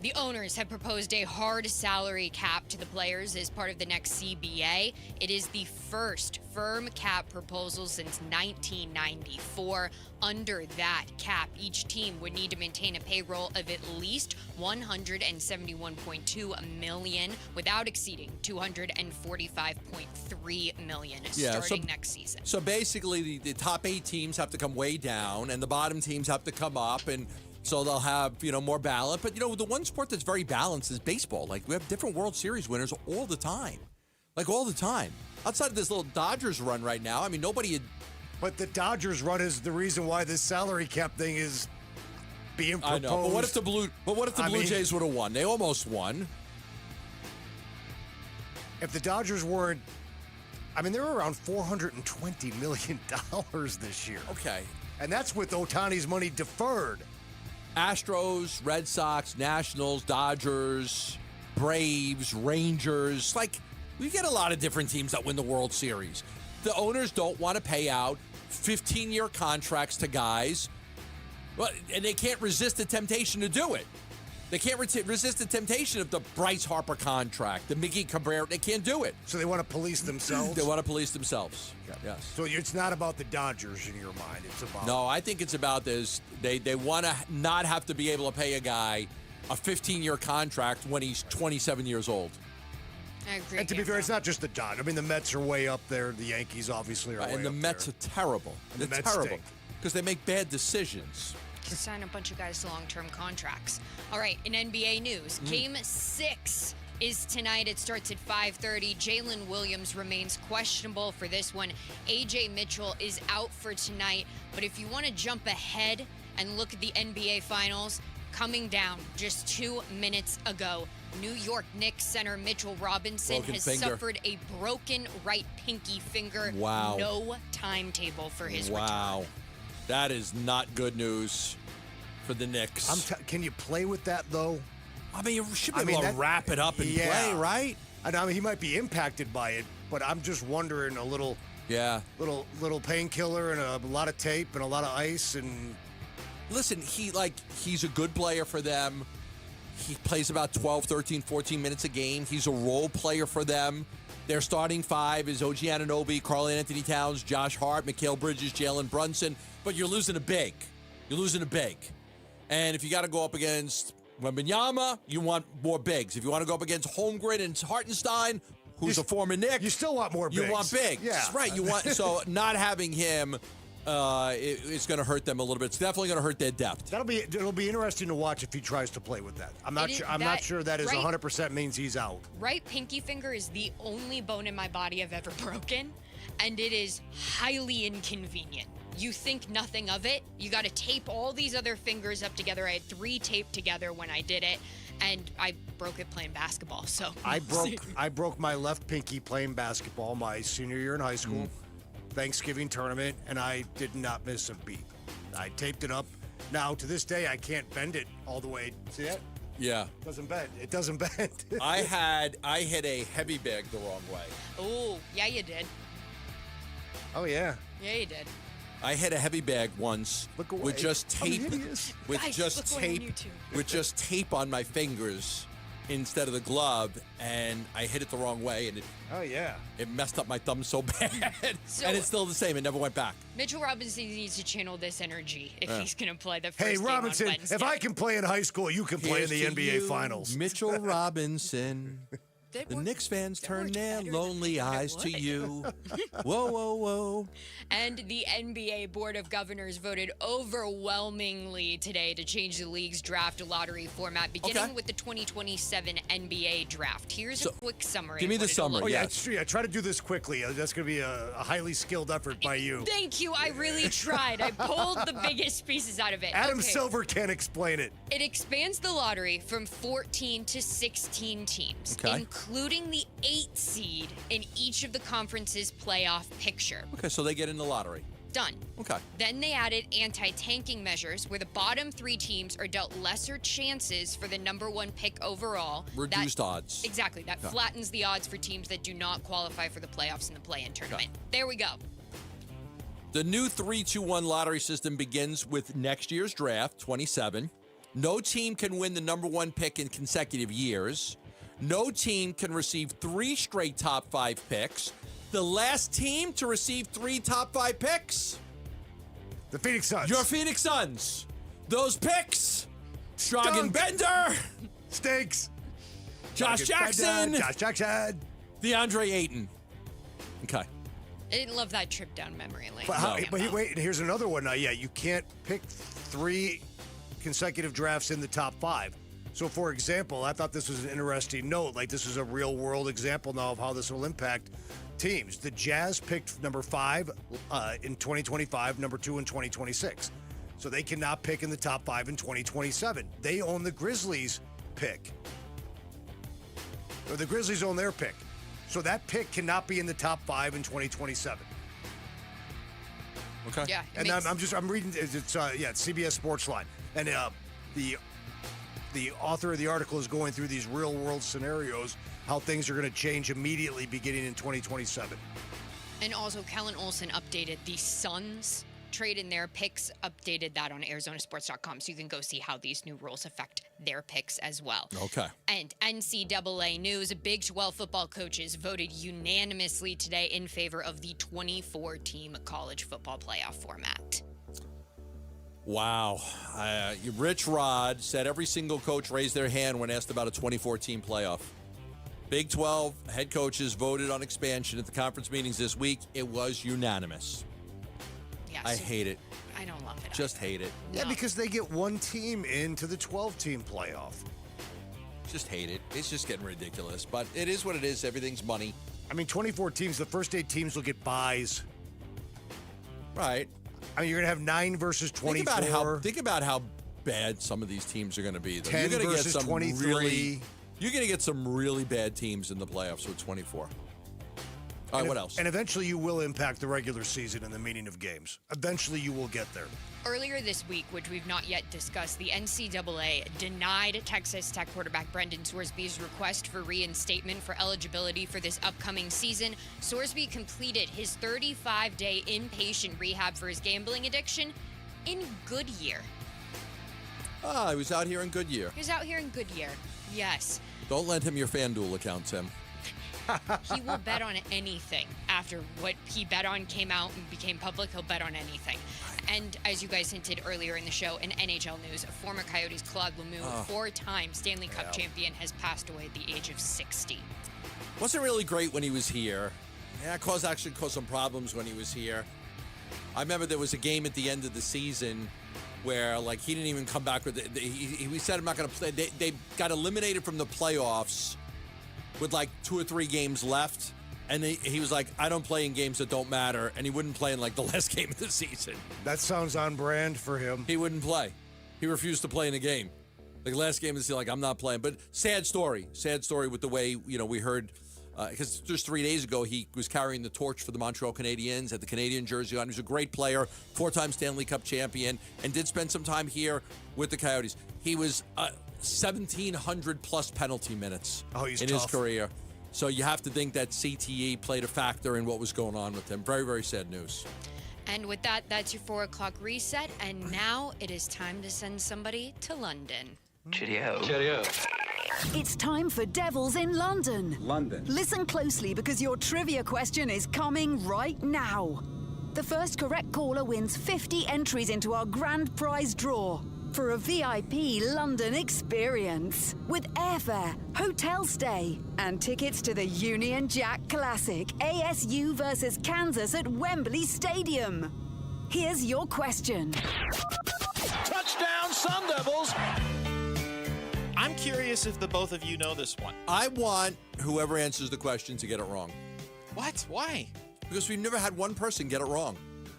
the owners have proposed a hard salary cap to the players as part of the next CBA. It is the first firm cap proposal since 1994. Under that cap, each team would need to maintain a payroll of at least $171.2 million without exceeding $245.3 million starting next season. So basically, the top 8 teams have to come way down, and the bottom teams have to come up, and so they'll have, more balance. But, the one sport that's very balanced is baseball. Like, we have different World Series winners all the time. Like all the time. Outside of this little Dodgers run right now, I mean, nobody had. But the Dodgers run is the reason why this salary cap thing is being proposed. I know, but what if the Blue Jays would have won? They almost won. If the Dodgers weren't, I mean, they were around $420 million this year. Okay. And that's with Ohtani's money deferred. Astros, Red Sox, Nationals, Dodgers, Braves, Rangers. Like, we get a lot of different teams that win the World Series. The owners don't want to pay out 15-year contracts to guys, and they can't resist the temptation to do it. They can't resist the temptation of the Bryce Harper contract, the Miggy Cabrera. They can't do it. So they want to police themselves? They want to police themselves. Okay. Yes. So it's not about the Dodgers in your mind. It's about... No, I think it's about this. They want to not have to be able to pay a guy a 15-year contract when he's 27 years old. I agree. And to be fair, it's not just the Dodgers. I mean, the Mets are way up there. The Yankees obviously are way up there. And the Mets are terrible. And They're terrible because they make bad decisions. To sign a bunch of guys to long-term contracts. All right, in NBA news, Game 6 is tonight. It starts at 5:30. Jalen Williams remains questionable for this one. A.J. Mitchell is out for tonight. But if you want to jump ahead and look at the NBA Finals, coming down just 2 minutes ago, New York Knicks center Mitchell Robinson has suffered a broken right pinky finger. Wow. No timetable for his return. Wow. That is not good news for the Knicks. Can you play with that, though? I mean, you should be able to wrap it up and play, right? I mean, he might be impacted by it, but I'm just wondering, a little painkiller and a lot of tape and a lot of ice and... Listen, he's a good player for them. He plays about 12, 13, 14 minutes a game. He's a role player for them. Their starting five is OG Anunoby, Karl-Anthony Towns, Josh Hart, Mikal Bridges, Jalen Brunson. But you're losing a big. And if you got to go up against Wembanyama, you want more bigs. If you want to go up against Holmgren and Hartenstein, who's a former Knick, you still want more bigs. You want bigs. Yeah. Right. So not having him... it's going to hurt them a little bit. It's definitely going to hurt their depth. It'll be interesting to watch if he tries to play with that. I'm not sure that is 100% means he's out. Right pinky finger is the only bone in my body I've ever broken, and it is highly inconvenient. You think nothing of it. You got to tape all these other fingers up together. I had 3 taped together when I did it, and I broke it playing basketball. So I broke my left pinky playing basketball my senior year in high school. Thanksgiving tournament, and I did not miss a beat. I taped it up. Now, to this day, I can't bend it all the way. See that? Yeah. It doesn't bend. I hit a heavy bag the wrong way. Oh, yeah, you did. Oh, yeah. Yeah, you did. I hit a heavy bag once with just tape, with just tape on my fingers instead of the glove, and I hit it the wrong way, and it messed up my thumb so bad. And it's still the same. It never went back. Mitchell Robinson needs to channel this energy if he's going to play the first Hey, game Robinson, on Wednesday. if I can play in high school, you can play in the NBA Finals. Mitchell Robinson. The Knicks fans turn their lonely eyes to you. Whoa, whoa, whoa. And the NBA Board of Governors voted overwhelmingly today to change the league's draft lottery format, beginning with the 2027 NBA draft. Here's a quick summary. Give me the summary. Oh, yeah, it's true. Try to do this quickly. That's going to be a highly skilled effort by you. Thank you. I really tried. I pulled the biggest pieces out of it. Adam Silver can't explain it. It expands the lottery from 14 to 16 teams, including the 8 seed in each of the conference's playoff picture. Okay, so they get in the lottery. Done. Okay. Then they added anti-tanking measures where the bottom 3 teams are dealt lesser chances for the number 1 pick overall. Reduced odds. Exactly. That flattens the odds for teams that do not qualify for the playoffs in the play-in tournament. There we go. The new 3-2-1 lottery system begins with next year's draft, 27. No team can win the number 1 pick in consecutive years. No team can receive 3 straight top 5 picks. The last team to receive 3 top 5 picks? The Phoenix Suns. Your Phoenix Suns. Those picks. Dragan Bender. Stinks. Josh Jackson. DeAndre Ayton. Okay. I didn't love that trip down memory lane. But wait, here's another one. You can't pick 3 consecutive drafts in the top 5. So, for example, I thought this was an interesting note. Like, this is a real-world example now of how this will impact teams. The Jazz picked number 5 in 2025, number 2 in 2026. So they cannot pick in the top 5 in 2027. They own the Grizzlies' pick. Or the Grizzlies own their pick. So that pick cannot be in the top 5 in 2027. Okay. Yeah. And I'm reading, it's CBS Sports Line. And the author of the article is going through these real-world scenarios, how things are going to change immediately beginning in 2027. And also, Kellen Olson updated the Suns trade in their picks, updated that on ArizonaSports.com, so you can go see how these new rules affect their picks as well. Okay. And NCAA news, Big 12 football coaches voted unanimously today in favor of the 24-team college football playoff format. Wow. Rich Rod said every single coach raised their hand when asked about a 24-team playoff. Big 12 head coaches voted on expansion at the conference meetings this week. It was unanimous. Yes. I hate it. I don't love it. Just hate it. Yeah, because they get one team into the 12-team playoff. Just hate it. It's just getting ridiculous. But it is what it is. Everything's money. I mean, 24 teams, the first 8 teams will get buys. Right. I mean, you're going to have 9 versus 24. Think about how bad some of these teams are going to be. Though. 10 you're gonna versus get some 23. You're going to get some really bad teams in the playoffs with 24. All right, what else? And eventually you will impact the regular season and the meaning of games. Eventually you will get there. Earlier this week, which we've not yet discussed, the NCAA denied Texas Tech quarterback Brendan Sorsby's request for reinstatement for eligibility for this upcoming season. Sorsby completed his 35-day inpatient rehab for his gambling addiction in Goodyear. Ah, he was out here in Goodyear. He was out here in Goodyear, yes. Don't lend him your FanDuel account, Tim. He will bet on anything. After what he bet on came out and became public, he'll bet on anything. And as you guys hinted earlier in the show, in NHL news, former Coyotes Claude Lemieux, 4-time Stanley Cup champion, has passed away at the age of 60. Wasn't really great when he was here. Yeah, actually caused some problems when he was here. I remember there was a game at the end of the season where, like, he didn't even come back with it. He said, I'm not going to play. They got eliminated from the playoffs with like 2 or 3 games left. And he was like, I don't play in games that don't matter. And he wouldn't play in like the last game of the season. That sounds on brand for him. He wouldn't play. He refused to play in a game. Like last game of the season, like, I'm not playing. But sad story. Sad story with the way, we heard, because just 3 days ago, he was carrying the torch for the Montreal Canadiens, had the Canadian jersey on. He was a great player, 4-time Stanley Cup champion, and did spend some time here with the Coyotes. He was 1,700 plus penalty minutes in his career. So you have to think that CTE played a factor in what was going on with him. Very, very sad news. And with that, that's your 4 o'clock reset. And now it is time to send somebody to London. Cheerio. Cheerio. It's time for Devils in London. Listen closely because your trivia question is coming right now. The first correct caller wins 50 entries into our grand prize draw for a VIP London experience with airfare, hotel stay, and tickets to the Union Jack Classic ASU versus Kansas at Wembley Stadium. Here's your question. Touchdown, Sun Devils! I'm curious if the both of you know this one. I want whoever answers the question to get it wrong. What? Why? Because we've never had one person get it wrong.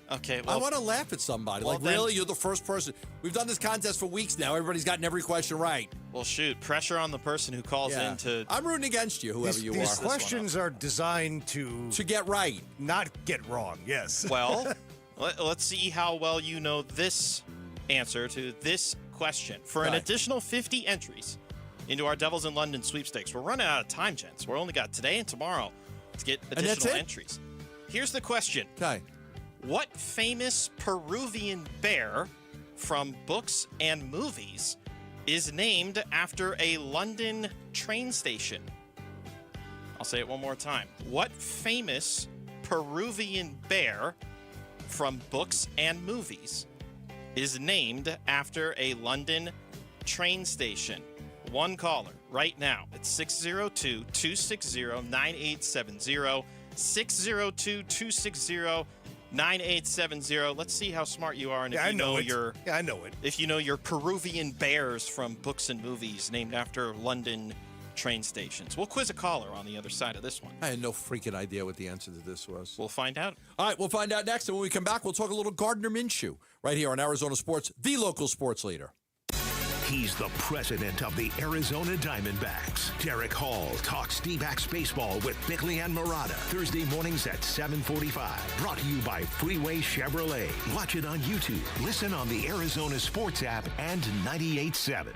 Okay, well, I want to laugh at somebody. Well, like, really? You're the first person. We've done this contest for weeks now. Everybody's gotten every question right. Well, shoot. Pressure on the person who calls in to... I'm rooting against you, whoever you are. These questions are designed to get right. Not get wrong, yes. Well, let's see how well you know this answer to this question. For an additional 50 entries into our Devils in London sweepstakes, we're running out of time, gents. We're only got today and tomorrow to get additional entries. Here's the question. Okay. What famous Peruvian bear from books and movies is named after a London train station? I'll say it one more time. What famous Peruvian bear from books and movies is named after a London train station? One caller right now. It's 602-260-9870. 602-260-9870. 9870. Let's see how smart you are, and if Yeah, you know it. your Yeah, I know it. if you know your Peruvian bears from books and movies named after London train stations. We'll quiz a caller on the other side of this one. I had no freaking idea what the answer to this was. We'll find out. All right, we'll find out next. And when we come back, we'll talk a little Gardner Minshew right here on Arizona Sports, the local sports leader. He's the president of the Arizona Diamondbacks. Derek Hall talks D-backs baseball with Bickley and Murata. Thursday mornings at 7:45. Brought to you by Freeway Chevrolet. Watch it on YouTube. Listen on the Arizona Sports app and 98.7.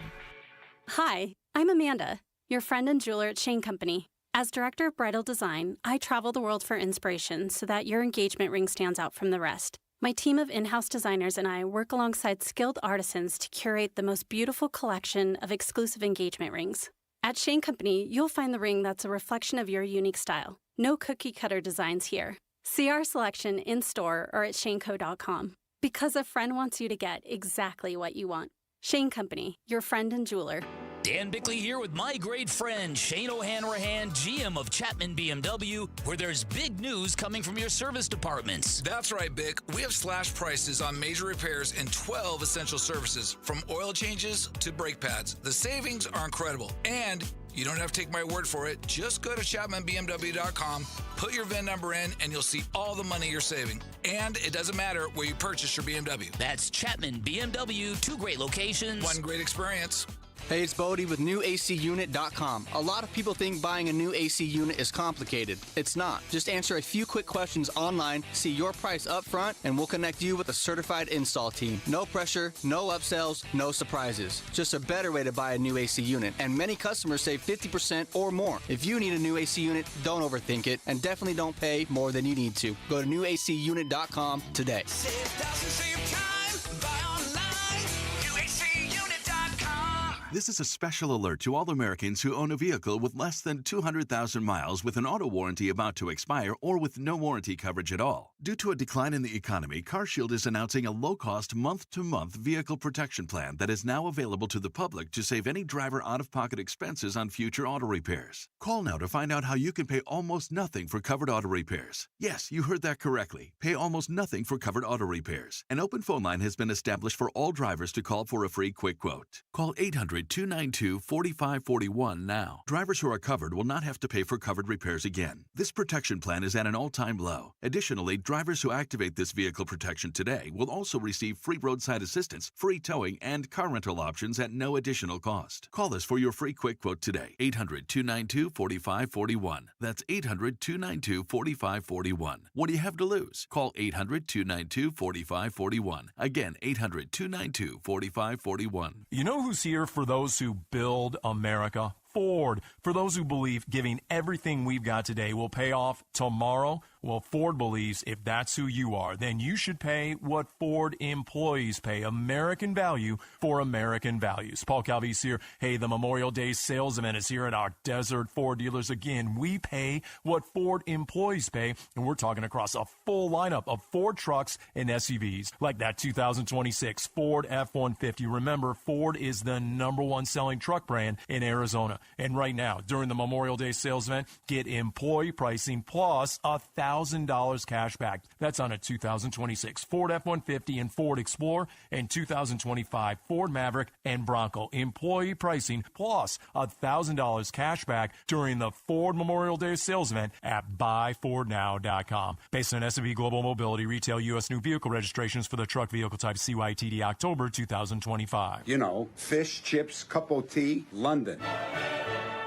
Hi, I'm Amanda, your friend and jeweler at Shane Company. As director of bridal design, I travel the world for inspiration so that your engagement ring stands out from the rest. My team of in-house designers and I work alongside skilled artisans to curate the most beautiful collection of exclusive engagement rings. At Shane Company, you'll find the ring that's a reflection of your unique style. No cookie-cutter designs here. See our selection in-store or at shaneco.com. Because a friend wants you to get exactly what you want. Shane Company, your friend and jeweler. Dan Bickley here with my great friend Shane O'Hanrahan, GM of Chapman BMW, where there's big news coming from your service departments. That's right, Bick. We have slashed prices on major repairs and 12 essential services, from oil changes to brake pads. The savings are incredible, and you don't have to take my word for it. Just go to ChapmanBMW.com, put your VIN number in, and you'll see all the money you're saving. And it doesn't matter where you purchase your BMW. That's Chapman BMW, 2 great locations. One great experience. Hey, it's Bodie with NewACUnit.com. A lot of people think buying a new AC unit is complicated. It's not. Just answer a few quick questions online, see your price up front, and we'll connect you with a certified install team. No pressure, no upsells, no surprises. Just a better way to buy a new AC unit. And many customers save 50% or more. If you need a new AC unit, don't overthink it, and definitely don't pay more than you need to. Go to NewACUnit.com today. Save thousands, save time, buy online, NewACUnit.com. This is a special alert to all Americans who own a vehicle with less than 200,000 miles with an auto warranty about to expire or with no warranty coverage at all. Due to a decline in the economy, CarShield is announcing a low-cost month-to-month vehicle protection plan that is now available to the public to save any driver out-of-pocket expenses on future auto repairs. Call now to find out how you can pay almost nothing for covered auto repairs. Yes, you heard that correctly. Pay almost nothing for covered auto repairs. An open phone line has been established for all drivers to call for a free quick quote. Call 800-292-4541 now. Drivers who are covered will not have to pay for covered repairs again. This protection plan is at an all-time low. Additionally, drivers who activate this vehicle protection today will also receive free roadside assistance, free towing, and car rental options at no additional cost. Call us for your free quick quote today. 800-292-4541. That's 800-292-4541. What do you have to lose? Call 800-292-4541. Again, 800-292-4541. You know who's here for those who build America? Ford. For those who believe giving everything we've got today will pay off tomorrow, well, Ford believes if that's who you are, then you should pay what Ford employees pay. American value for American values. Paul Calvise here. Hey, the Memorial Day sales event is here at our Desert Ford dealers again. We pay what Ford employees pay, and we're talking across a full lineup of Ford trucks and SUVs, like that 2026 Ford F-150. Remember, Ford is the #1 selling truck brand in Arizona. And right now, during the Memorial Day sales event, get employee pricing plus $1,000 cash back. That's on a 2026 Ford F-150 and Ford Explorer and 2025 Ford Maverick and Bronco. Employee pricing plus $1,000 cash back during the Ford Memorial Day sales event at buyfordnow.com. Based on S&P Global Mobility, retail U.S. new vehicle registrations for the truck vehicle type CYTD October 2025. You know, fish, chips, cup of tea, London.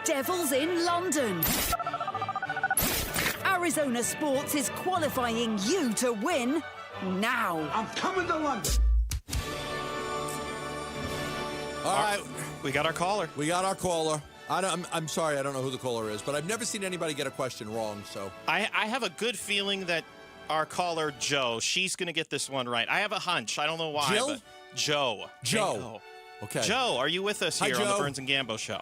Devils in London. Arizona Sports is qualifying you to win now. I'm coming to London. All right. We got our caller. We got our caller. I'm sorry, I don't know who the caller is, but I've never seen anybody get a question wrong. So I have a good feeling that our caller, Joe, she's going to get this one right. I have a hunch. I don't know why. Jill? But Joe. Joe. Okay. Joe, are you with us Hi, here on Joe. the Burns and Gambo show?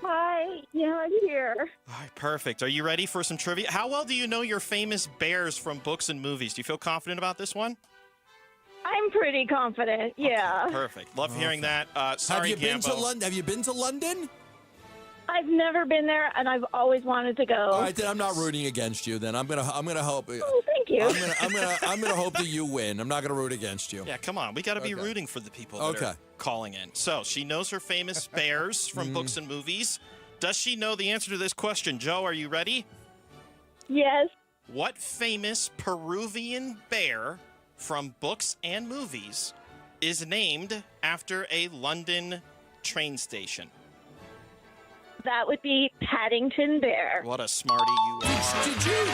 Hi, yeah, I'm here. All right, perfect. Are you ready for some trivia? How well do you know your famous bears from books and movies? Do you feel confident about this one? I'm pretty confident, yeah. Perfect. Love hearing that. Sorry, Have you been to Gambo. London? Have you been to London? I've never been there, and I've always wanted to go. All right, then I'm not rooting against you. Then I'm gonna help. Oh, thank Thank you. I'm gonna hope that you win. I'm not gonna root against you. Yeah, come on. We got to be rooting for the people that Okay. are calling in. So she knows her famous bears from books and movies. Does she know the answer to this question? Joe, are you ready? Yes. What famous Peruvian bear from books and movies is named after a London train station? That would be Paddington Bear. What a smarty you are. Did you?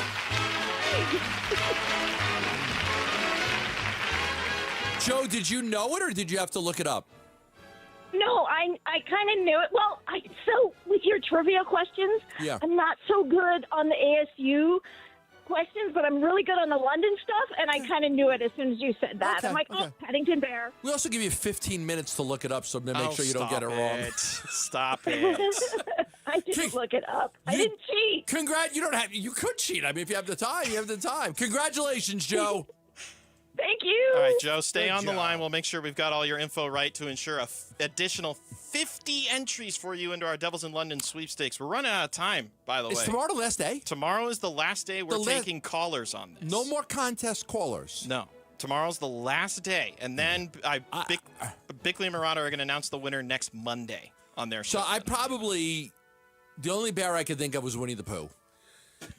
Joe, did you know it or did you have to look it up? No, I kind of knew it. Well, so with your trivia questions, Yeah. I'm not so good on the ASU questions, but I'm really good on the London stuff, and I kind of knew it as soon as you said that. Okay, I'm like, okay. oh, Paddington Bear. We also give you 15 minutes to look it up, so to make sure you don't get it wrong. Stop it. I didn't look it up. I didn't cheat. You could cheat. I mean, if you have the time, you have the time. Congratulations, Joe. Thank you. All right, Joe, stay Good on the job. line. We'll make sure we've got all your info right to ensure additional 50 entries for you into our Devils in London sweepstakes. We're running out of time, by the way. Is tomorrow the last day? Tomorrow is the last day we're taking callers on this. No more contest callers. No. Tomorrow's the last day. And then Bickley and Murata are going to announce the winner next Monday on their show. So the only bear I could think of was Winnie the Pooh.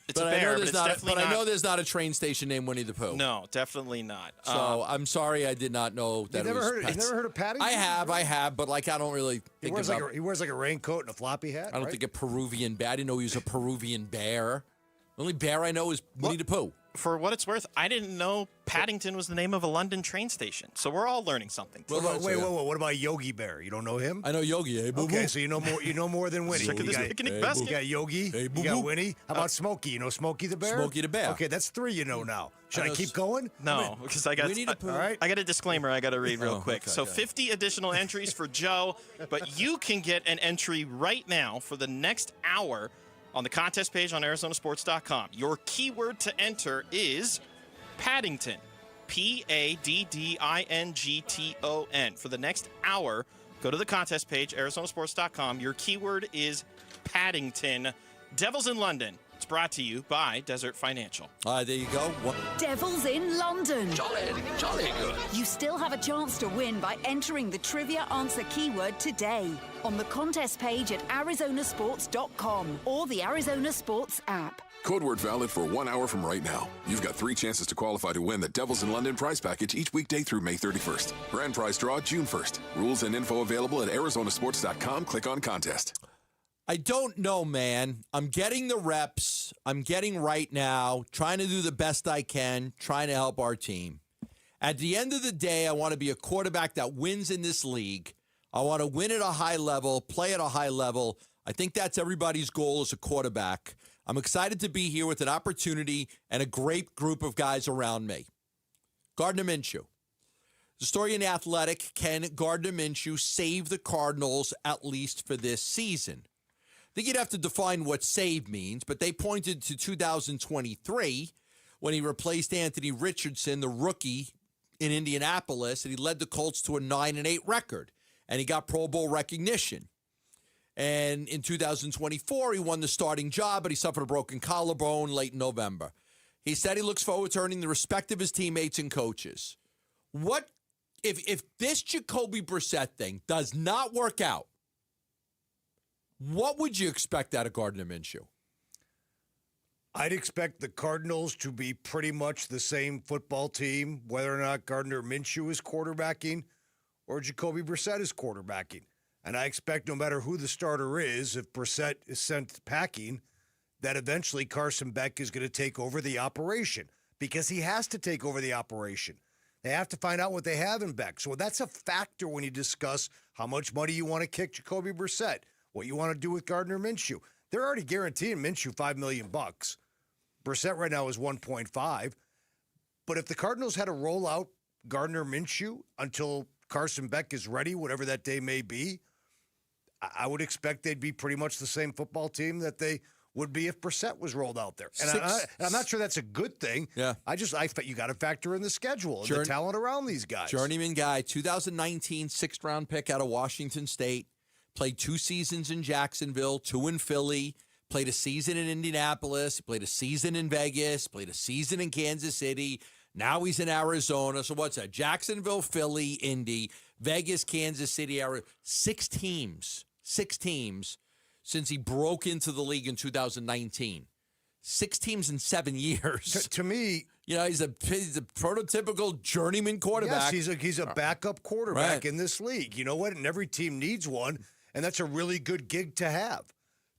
It's a bear, but it's definitely not. I know there's not a train station named Winnie the Pooh. No, definitely not. So I'm sorry I did not know that You've it was never heard of Paddington? I have, but I don't really think He wears like a raincoat and a floppy hat. I don't think a Peruvian bear. I didn't know he was a Peruvian bear. The only bear I know is Winnie the Pooh. For what it's worth, I didn't know Paddington was the name of a London train station. So we're all learning something. Wait. What about Yogi Bear? You don't know him? I know Yogi. Hey, boo-boo. Okay, so you know more. You know more than Winnie. Look at this picnic basket. You got Yogi. Hey, you boo-boo. got Winnie. How about Smokey? You know Smokey the Bear? Smokey the Bear. Okay, that's 3 you know now. Should I keep going? No, because I got Winnie the Pooh. All right. I got a disclaimer I got to read real quick. okay, So okay. 50 additional entries for Joe, but you can get an entry right now for the next hour on the contest page on ArizonaSports.com. Your keyword to enter is Paddington. Paddington. For the next hour, go to the contest page, ArizonaSports.com. Your keyword is Paddington. Devils in London. It's brought to you by Desert Financial. There you go. Devils in London. Jolly good. You still have a chance to win by entering the trivia answer keyword today on the contest page at arizonasports.com or the Arizona Sports app. Code word valid for 1 hour from right now. You've got 3 chances to qualify to win the Devils in London prize package each weekday through May 31st. Grand prize draw June 1st. Rules and info available at arizonasports.com. Click on contest. I don't know, man. I'm getting the reps. I'm getting right now, trying to do the best I can, trying to help our team. At the end of the day, I want to be a quarterback that wins in this league. I want to win at a high level, play at a high level. I think that's everybody's goal as a quarterback. I'm excited to be here with an opportunity and a great group of guys around me. Gardner Minshew. The story in The Athletic, can Gardner Minshew save the Cardinals at least for this season? I think you'd have to define what save means, but they pointed to 2023 when he replaced Anthony Richardson, the rookie in Indianapolis, and he led the Colts to a 9-8 record, and he got Pro Bowl recognition. And in 2024, he won the starting job, but he suffered a broken collarbone late in November. He said he looks forward to earning the respect of his teammates and coaches. What if this Jacoby Brissett thing does not work out? What would you expect out of Gardner Minshew? I'd expect the Cardinals to be pretty much the same football team, whether or not Gardner Minshew is quarterbacking or Jacoby Brissett is quarterbacking. And I expect no matter who the starter is, if Brissett is sent packing, that eventually Carson Beck is going to take over the operation because he has to take over the operation. They have to find out what they have in Beck. So that's a factor when you discuss how much money you want to kick Jacoby Brissett, what you want to do with Gardner Minshew. They're already guaranteeing Minshew $5 million. Brissett right now is 1.5. But if the Cardinals had to roll out Gardner Minshew until Carson Beck is ready, whatever that day may be, I would expect they'd be pretty much the same football team that they would be if Brissett was rolled out there. And I'm not sure that's a good thing. Yeah. You got to factor in the schedule and the talent around these guys. Journeyman guy, 2019 6th-round pick out of Washington State, played 2 seasons in Jacksonville, 2 in Philly, Played a season in Indianapolis. He played a season in Vegas. Played a season in Kansas City. Now he's in Arizona. So what's that? Jacksonville, Philly, Indy, Vegas, Kansas City, Arizona. 6 teams since he broke into the league in 2019. 6 teams in 7 years. To me, he's a prototypical journeyman quarterback. Yes, he's a backup quarterback in this league. You know what? And every team needs one, and that's a really good gig to have.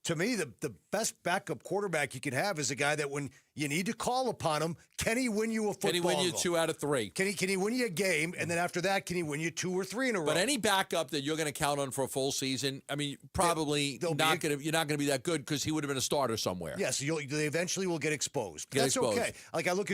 To me, the best backup quarterback you can have is a guy that when you need to call upon him, can he win you a football Can he win you goal? 2 out of 3? Can he win you a game? And then after that, can he win you 2 or 3 in a row? But any backup that you're going to count on for a full season, I mean, probably you're not going to be that good because he would have been a starter somewhere. Yes, they eventually will get exposed. But that's okay. Like I look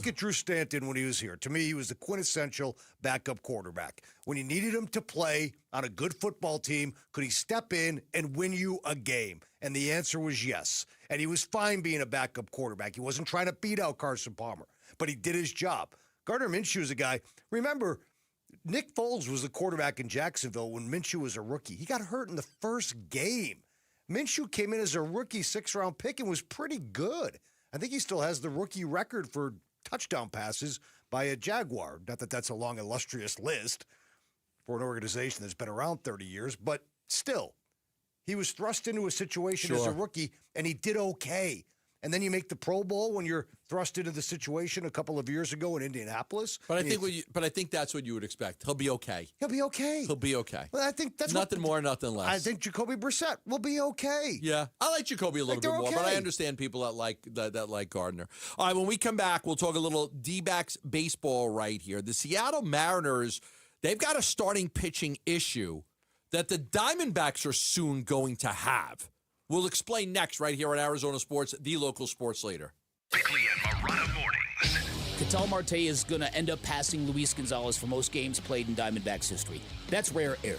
at Drew Stanton when he was here. To me, he was the quintessential backup quarterback. When you needed him to play on a good football team, could he step in and win you a game? And the answer was yes. And he was fine being a backup quarterback. He wasn't trying to beat out Carson Palmer, but he did his job. Gardner Minshew is a guy. Remember, Nick Foles was the quarterback in Jacksonville when Minshew was a rookie. He got hurt in the first game. Minshew came in as a rookie 6th-round pick and was pretty good. I think he still has the rookie record for touchdown passes by a Jaguar. Not that that's a long, illustrious list for an organization that's been around 30 years, but still, he was thrust into a situation as a rookie, and he did okay. And then you make the Pro Bowl when you're thrust into the situation a couple of years ago in Indianapolis. But I think that's what you would expect. He'll be okay. He'll be okay. He'll be okay. Well, I think that's nothing more, nothing less. I think Jacoby Brissett will be okay. Yeah, I like Jacoby a little bit more, but I understand people that like Gardner. All right, when we come back, we'll talk a little D-backs baseball right here. The Seattle Mariners, they've got a starting pitching issue that the Diamondbacks are soon going to have. We'll explain next right here on Arizona Sports, the local sports leader. Bickley and Marotta mornings. Ketel Marte is going to end up passing Luis Gonzalez for most games played in Diamondbacks history. That's rare air.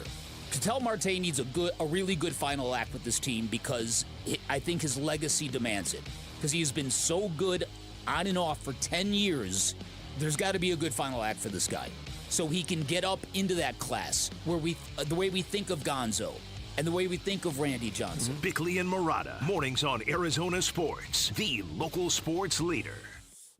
Ketel Marte needs a really good final act with this team because I think his legacy demands it. Because he has been so good on and off for 10 years, there's got to be a good final act for this guy. So he can get up into that class where the way we think of Gonzo and the way we think of Randy Johnson. Bickley and Marotta, mornings on Arizona Sports, the local sports leader.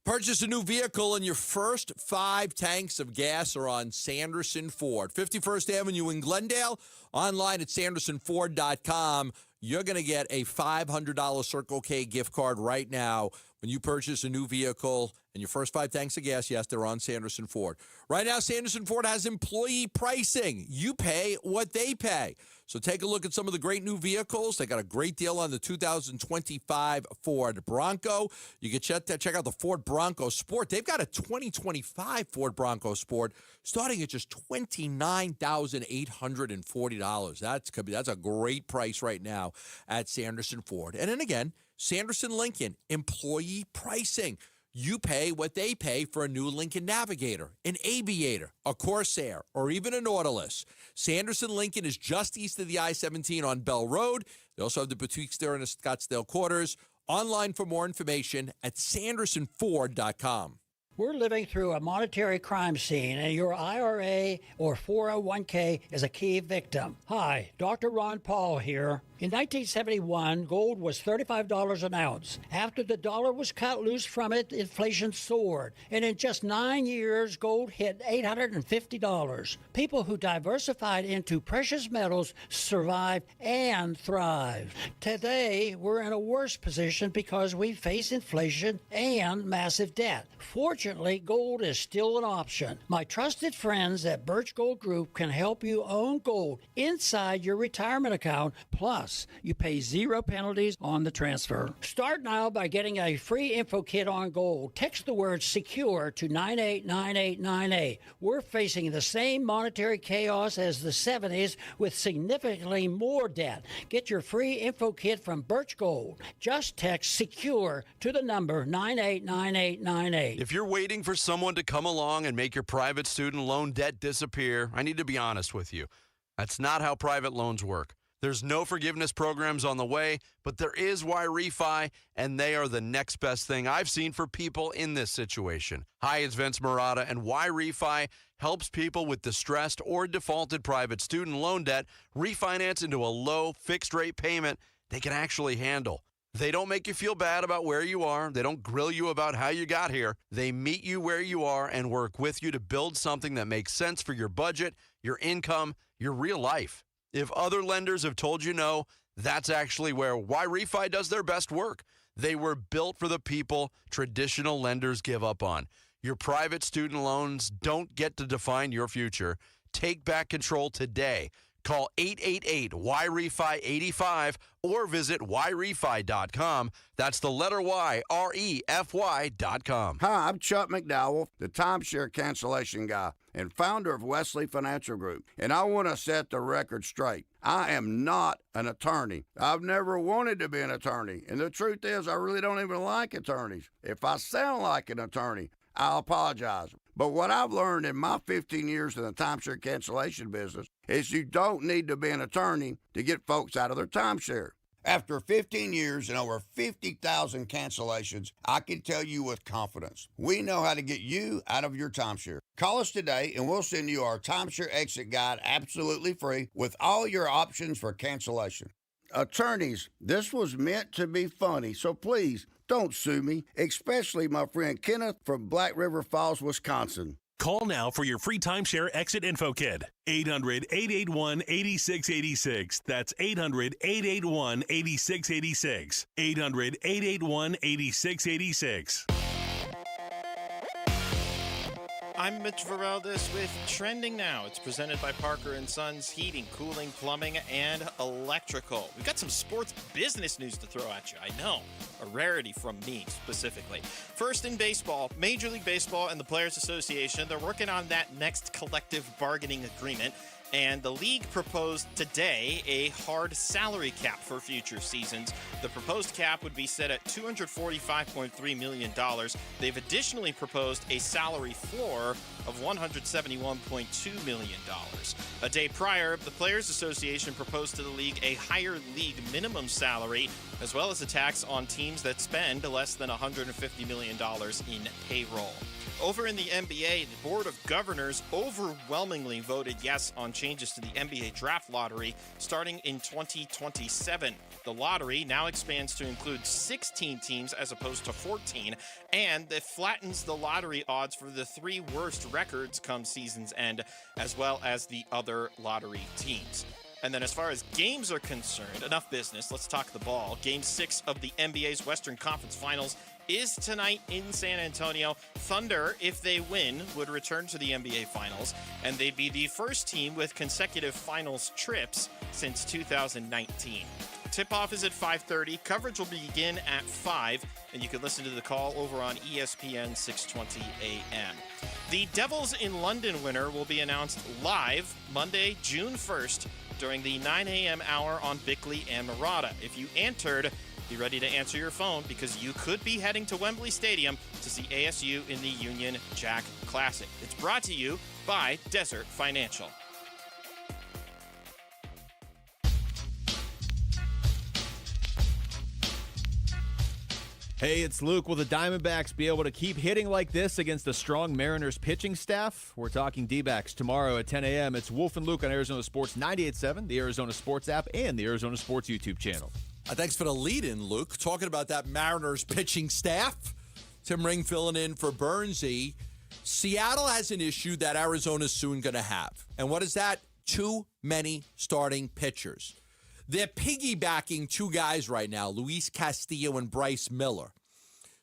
Purchase a new vehicle and your first 5 tanks of gas are on Sanderson Ford. 51st Avenue in Glendale, online at sandersonford.com. You're going to get a $500 Circle K gift card right now when you purchase a new vehicle and your first 5 tanks of gas. Yes, they're on Sanderson Ford. Right now, Sanderson Ford has employee pricing. You pay what they pay. So take a look at some of the great new vehicles. They got a great deal on the 2025 Ford Bronco. You can check out the Ford Bronco Sport. They've got a 2025 Ford Bronco Sport starting at just $29,840. That's a great price right now at Sanderson Ford. And then again, Sanderson Lincoln, employee pricing. You pay what they pay for a new Lincoln Navigator, an Aviator, a Corsair, or even a Nautilus. Sanderson Lincoln is just east of the I-17 on Bell Road. They also have the boutiques there in the Scottsdale quarters. Online for more information at sandersonford.com. We're living through a monetary crime scene, and your IRA or 401k is a key victim. Hi, Dr. Ron Paul here. In 1971, gold was $35 an ounce. After the dollar was cut loose from it, inflation soared. And in just 9 years, gold hit $850. People who diversified into precious metals survived and thrived. Today, we're in a worse position because we face inflation and massive debt. Fortunately, gold is still an option. My trusted friends at Birch Gold Group can help you own gold inside your retirement account. Plus, you pay 0 penalties on the transfer. Start now by getting a free info kit on gold. Text the word SECURE to 989898. We're facing the same monetary chaos as the 70s with significantly more debt. Get your free info kit from Birch Gold. Just text SECURE to the number 989898. If you're waiting for someone to come along and make your private student loan debt disappear, I need to be honest with you. That's not how private loans work. There's no forgiveness programs on the way, but there is Y-Refi, and they are the next best thing I've seen for people in this situation. Hi, it's Vince Marotta, and Y-Refi helps people with distressed or defaulted private student loan debt refinance into a low fixed-rate payment they can actually handle. They don't make you feel bad about where you are. They don't grill you about how you got here. They meet you where you are and work with you to build something that makes sense for your budget, your income, your real life. If other lenders have told you no, that's actually where YRefi does their best work. They were built for the people traditional lenders give up on. Your private student loans don't get to define your future. Take back control today. Call 888-YREFI-85 or visit YRefi.com. That's the letter Y, REFY.com. Hi, I'm Chuck McDowell, the timeshare cancellation guy and founder of Wesley Financial Group. And I want to set the record straight. I am not an attorney. I've never wanted to be an attorney. And the truth is, I really don't even like attorneys. If I sound like an attorney, I'll apologize. But what I've learned in my 15 years in the timeshare cancellation business is you don't need to be an attorney to get folks out of their timeshare. After 15 years and over 50,000 cancellations, I can tell you with confidence, we know how to get you out of your timeshare. Call us today and we'll send you our timeshare exit guide absolutely free with all your options for cancellation. Attorneys, this was meant to be funny, so please don't sue me, especially my friend Kenneth from Black River Falls, Wisconsin. Call now for your free timeshare exit info kit. 800-881-8686. That's 800-881-8686. 800-881-8686. I'm Mitch Vareldes with Trending Now. It's presented by Parker & Sons Heating, Cooling, Plumbing, and Electrical. We've got some sports business news to throw at you. I know, a rarity from me specifically. First in baseball, Major League Baseball and the Players Association, they're working on that next collective bargaining agreement. And the league proposed today a hard salary cap for future seasons. The proposed cap would be set at $245.3 million. They've additionally proposed a salary floor of $171.2 million. A day prior, the Players Association proposed to the league a higher league minimum salary, as well as a tax on teams that spend less than $150 million in payroll. Over in the NBA, the Board of Governors overwhelmingly voted yes on changes to the NBA draft lottery starting in 2027. The lottery now expands to include 16 teams as opposed to 14, and it flattens the lottery odds for the three worst records come season's end, as well as the other lottery teams. And then as far as games are concerned, enough business, let's talk the ball. Game 6 of the NBA's Western Conference Finals is tonight in San Antonio. Thunder, if they win, would return to the NBA Finals, and they'd be the first team with consecutive finals trips since 2019. Tip-off is at 5:30. Coverage will begin at 5, and you can listen to the call over on ESPN 620 AM. The Devils in London winner will be announced live Monday, June 1st, during the 9 a.m. hour on Bickley and Murata. If you entered, be ready to answer your phone because you could be heading to Wembley Stadium to see ASU in the Union Jack Classic. It's brought to you by Desert Financial. Hey, it's Luke. Will the Diamondbacks be able to keep hitting like this against the strong Mariners pitching staff? We're talking D-backs tomorrow at 10 a.m. It's Wolf and Luke on Arizona Sports 98.7, the Arizona Sports app, and the Arizona Sports YouTube channel. Thanks for the lead-in, Luke. Talking about that Mariners pitching staff. Tim Ring filling in for Bernsey. Seattle has an issue that Arizona's soon going to have. And what is that? Too many starting pitchers. They're piggybacking two guys right now, Luis Castillo and Bryce Miller.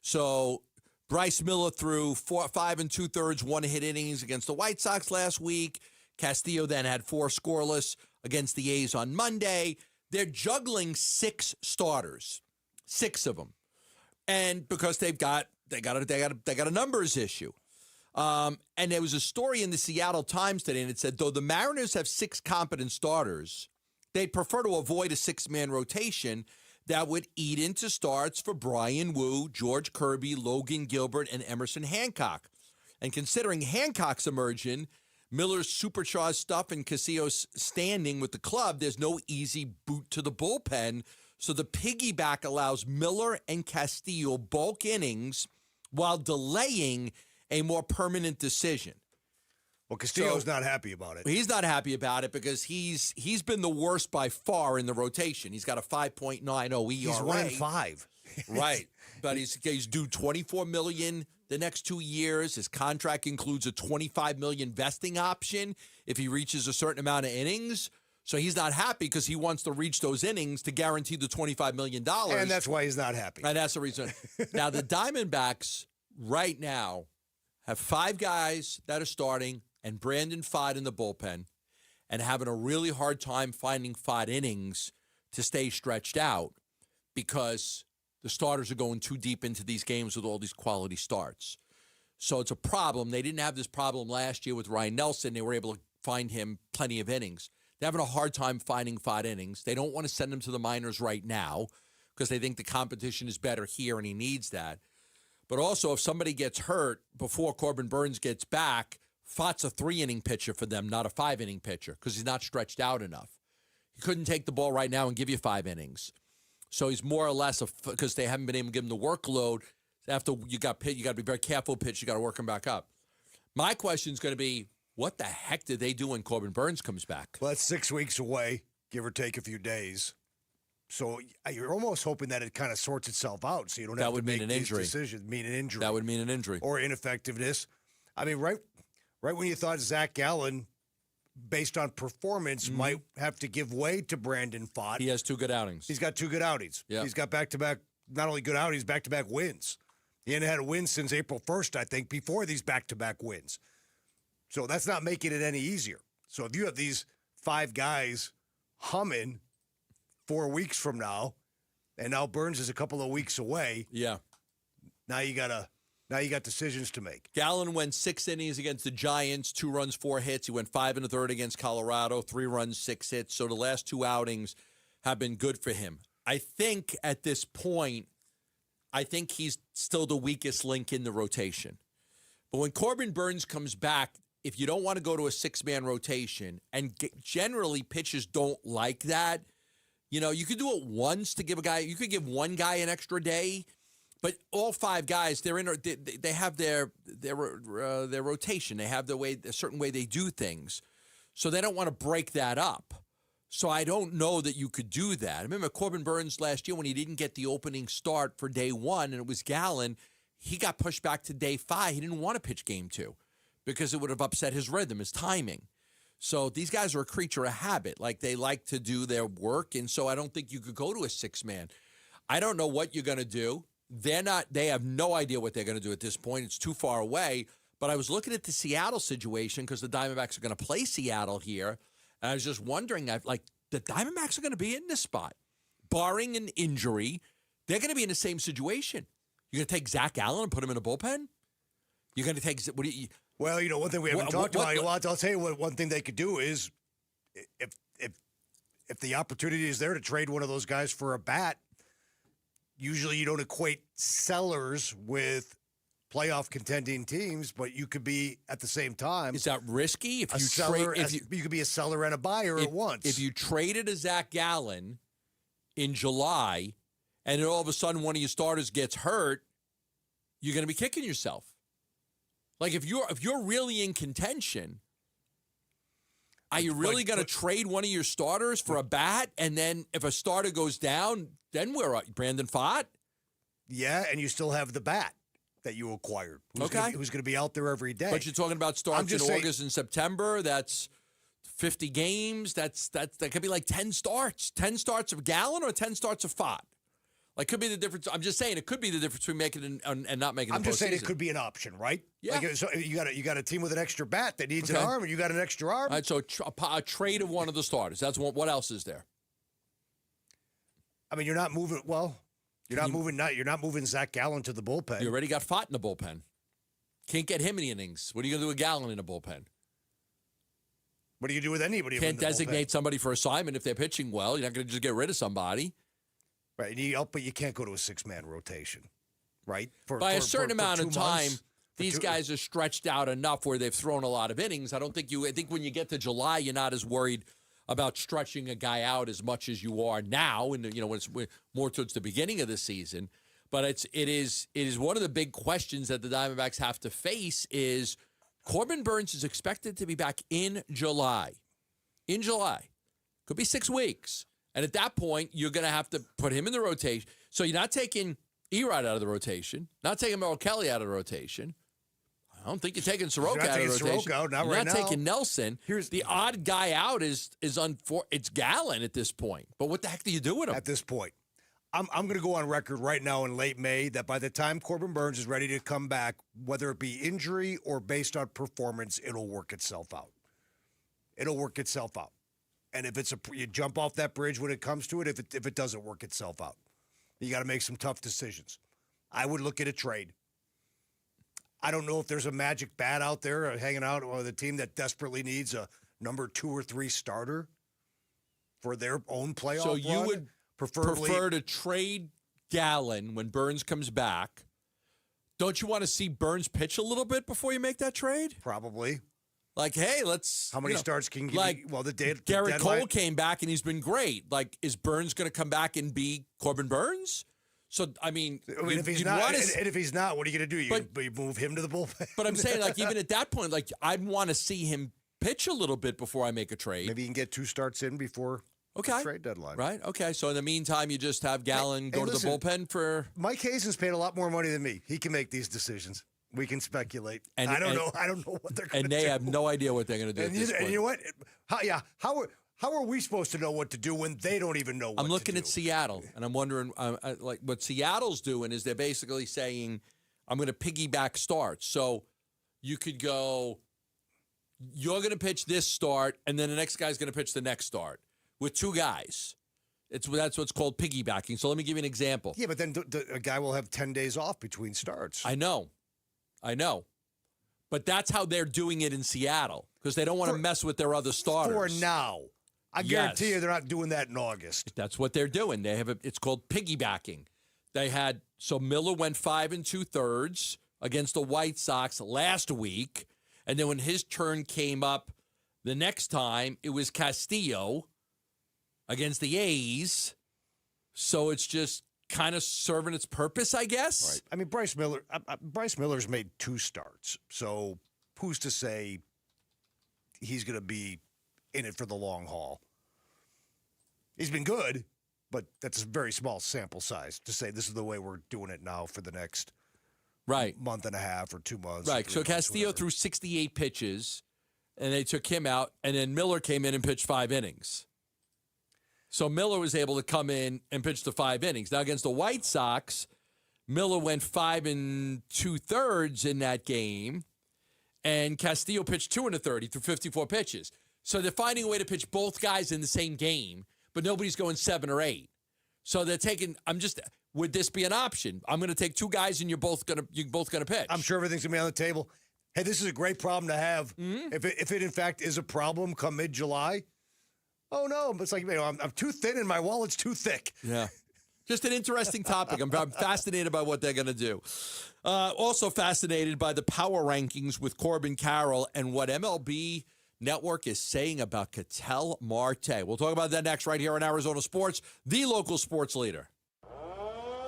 So Bryce Miller threw 5 2/3 one-hit innings against the White Sox last week. Castillo then had 4 scoreless against the A's on Monday. They're juggling 6 starters, 6 of them, and because they got a numbers issue. And there was a story in the Seattle Times today, and it said though the Mariners have 6 competent starters, they'd prefer to avoid a 6-man rotation that would eat into starts for Brian Wu, George Kirby, Logan Gilbert, and Emerson Hancock. And considering Hancock's emerging, Miller's supercharged stuff, and Castillo's standing with the club, there's no easy boot to the bullpen. So the piggyback allows Miller and Castillo bulk innings while delaying a more permanent decision. Well, Castillo's not happy about it. He's not happy about it because he's been the worst by far in the rotation. He's got a 5.90 ERA. He's 1-5. Right. But he's due $24 million the next 2 years. His contract includes a $25 million vesting option if he reaches a certain amount of innings. So he's not happy because he wants to reach those innings to guarantee the $25 million. And that's why he's not happy. And that's the reason. Now, the Diamondbacks right now have 5 guys that are starting and Brandon Pfaadt in the bullpen and having a really hard time finding Pfaadt innings to stay stretched out because the starters are going too deep into these games with all these quality starts. So it's a problem. They didn't have this problem last year with Ryan Nelson. They were able to find him plenty of innings. They're having a hard time finding Pfaadt innings. They don't want to send him to the minors right now because they think the competition is better here and he needs that. But also, if somebody gets hurt before Corbin Burns gets back, Pfaadt's a 3-inning pitcher for them, not a 5-inning pitcher because he's not stretched out enough. He couldn't take the ball right now and give you 5 innings. So he's more or less, because they haven't been able to give him the workload. After you got to be very careful pitch. You got to work him back up. My question is going to be, what the heck did they do when Corbin Burns comes back? Well, that's 6 weeks away, give or take a few days. So you're almost hoping that it kind of sorts itself out, so you don't have to make these decisions. Mean an injury. That would mean an injury. Or ineffectiveness. I mean, right when you thought Zach Gallen, based on performance, might have to give way to Brandon Pfaadt. He has 2 good outings. He's got 2 good outings. Yeah. He's got back-to-back, not only good outings, back-to-back wins. He hadn't had a win since April 1st, I think, before these back-to-back wins. So that's not making it any easier. So if you have these 5 guys humming 4 weeks from now, and now Burns is a couple of weeks away. Yeah. Now you got decisions to make. Gallen went 6 innings against the Giants, 2 runs, 4 hits. He went 5 1/3 against Colorado, 3 runs, 6 hits. So the last 2 outings have been good for him. I think at this point, he's still the weakest link in the rotation. But when Corbin Burns comes back, if you don't want to go to a 6-man rotation, and generally pitchers don't like that, you could do it once to give a guy. You could give one guy an extra day. But all 5 guys, they have their rotation. They have a certain way they do things. So they don't want to break that up. So I don't know that you could do that. I remember Corbin Burns last year when he didn't get the opening start for day 1, and it was Gallen, he got pushed back to day 5. He didn't want to pitch game 2 because it would have upset his rhythm, his timing. So these guys are a creature of habit. Like, they like to do their work, and so I don't think you could go to a 6-man. I don't know what you're going to do. They have no idea what they're going to do at this point. It's too far away. But I was looking at the Seattle situation because the Diamondbacks are going to play Seattle here. And I was just wondering, the Diamondbacks are going to be in this spot. Barring an injury, they're going to be in the same situation. You're going to take Zach Allen and put him in a bullpen? You're going to take – Well, one thing we haven't talked about, I'll tell you what one thing they could do is if the opportunity is there to trade one of those guys for a bat, usually you don't equate sellers with playoff contending teams, but you could be at the same time. Is that risky? If you could be a seller and a buyer at once. If you traded a Zach Gallen in July, and then all of a sudden one of your starters gets hurt, you're going to be kicking yourself. Like, if you're really in contention, are you really going to trade one of your starters for a bat? And then if a starter goes down, then where are Brandon Pfaadt? Yeah, and you still have the bat that you acquired. Who's going to be out there every day. But you're talking about starts in August and September. That's 50 games. That could be like 10 starts. 10 starts of Gallen or 10 starts of Pfaadt. Like, could be the difference. I'm just saying it could be the difference between making it and not making it. I'm just saying it could be an option, right? Yeah. So you got a team with an extra bat that needs an arm, and you got an extra arm. All right, so a trade of one of the starters. That's what else is there? I mean, you're not moving. Well, you're not moving Zach Gallen to the bullpen. You already got Pfaadt in the bullpen. Can't get him in the innings. What are you going to do with Gallen in the bullpen? What do you do with anybody? Can't designate somebody for assignment if they're pitching well. You're not going to just get rid of somebody. Right, but you can't go to a 6-man rotation, right? By a certain amount of time, these guys are stretched out enough where they've thrown a lot of innings. I think when you get to July, you're not as worried about stretching a guy out as much as you are now, and when it's more towards the beginning of the season. But it is one of the big questions that the Diamondbacks have to face is, Corbin Burns is expected to be back in July. In July. Could be 6 weeks. And at that point, you're going to have to put him in the rotation. So you're not taking Erod out of the rotation, not taking Merrill Kelly out of the rotation. I don't think you're taking Soroka out of the rotation. Soroka, not you're right not now. taking Nelson. Here's the odd guy out is it's Gallen at this point. But what the heck do you do with him? At this point, I'm going to go on record right now in late May that by the time Corbin Burns is ready to come back, whether it be injury or based on performance, it'll work itself out. It'll work itself out. And if it's you jump off that bridge when it comes to it, if it doesn't work itself out, you got to make some tough decisions. I would look at a trade. I don't know if there's a magic bat out there hanging out with a team that desperately needs a number 2 or 3 starter for their own playoff So you run. would prefer to trade Gallen when Burns comes back. Don't you want to see Burns pitch a little bit before you make that trade? Probably. Like, hey, let's. How many starts can you like? Garrett Cole came back and he's been great. Like, is Burns going to come back and be Corbin Burns? So I mean, if he's not, and if he's not, what are you going to do? You move him to the bullpen. But I'm saying, like, even at that point, like, I'd want to see him pitch a little bit before I make a trade. Maybe you can get 2 starts in before the trade deadline. Right. Okay. So in the meantime, you just have Gallen go to the bullpen for. Mike Hazen's paid a lot more money than me. He can make these decisions. We can speculate. And I don't know. I don't know what they're going to do. And they have no idea what they're going to do. And you know what? How are we supposed to know what to do when they don't even know what to do? I'm looking at Seattle, and I'm wondering, like, what Seattle's doing is they're basically saying, I'm going to piggyback starts. So you could go, you're going to pitch this start, and then the next guy's going to pitch the next start with 2 guys. That's what's called piggybacking. So let me give you an example. Yeah, but then a guy will have 10 days off between starts. I know. But that's how they're doing it in Seattle because they don't want to mess with their other starters. For now. I guarantee you they're not doing that in August. That's what they're doing. They have it's called piggybacking. So Miller went 5 2/3 against the White Sox last week. And then when his turn came up the next time, it was Castillo against the A's. So it's just kind of serving its purpose, I guess. Right. I mean, Bryce Miller's made 2 starts. So who's to say he's going to be in it for the long haul? He's been good, but that's a very small sample size to say this is the way we're doing it now for the next month and a half or 2 months. Right. So Castillo threw 68 pitches, and they took him out, and then Miller came in and pitched 5 innings. So Miller was able to come in and pitch the 5 innings. Now, against the White Sox, Miller went 5 2/3 in that game, and Castillo pitched 2 1/3 through 54 pitches. So they're finding a way to pitch both guys in the same game, but nobody's going 7 or 8. So they're taking. Would this be an option? I'm going to take 2 guys, and you're both going to pitch. I'm sure everything's going to be on the table. Hey, this is a great problem to have. Mm-hmm. If it in fact is a problem come mid-July. Oh, no, but it's like, I'm too thin and my wallet's too thick. Yeah. Just an interesting topic. I'm fascinated by what they're going to do. Also fascinated by the power rankings with Corbin Carroll and what MLB Network is saying about Ketel Marte. We'll talk about that next right here on Arizona Sports, the local sports leader.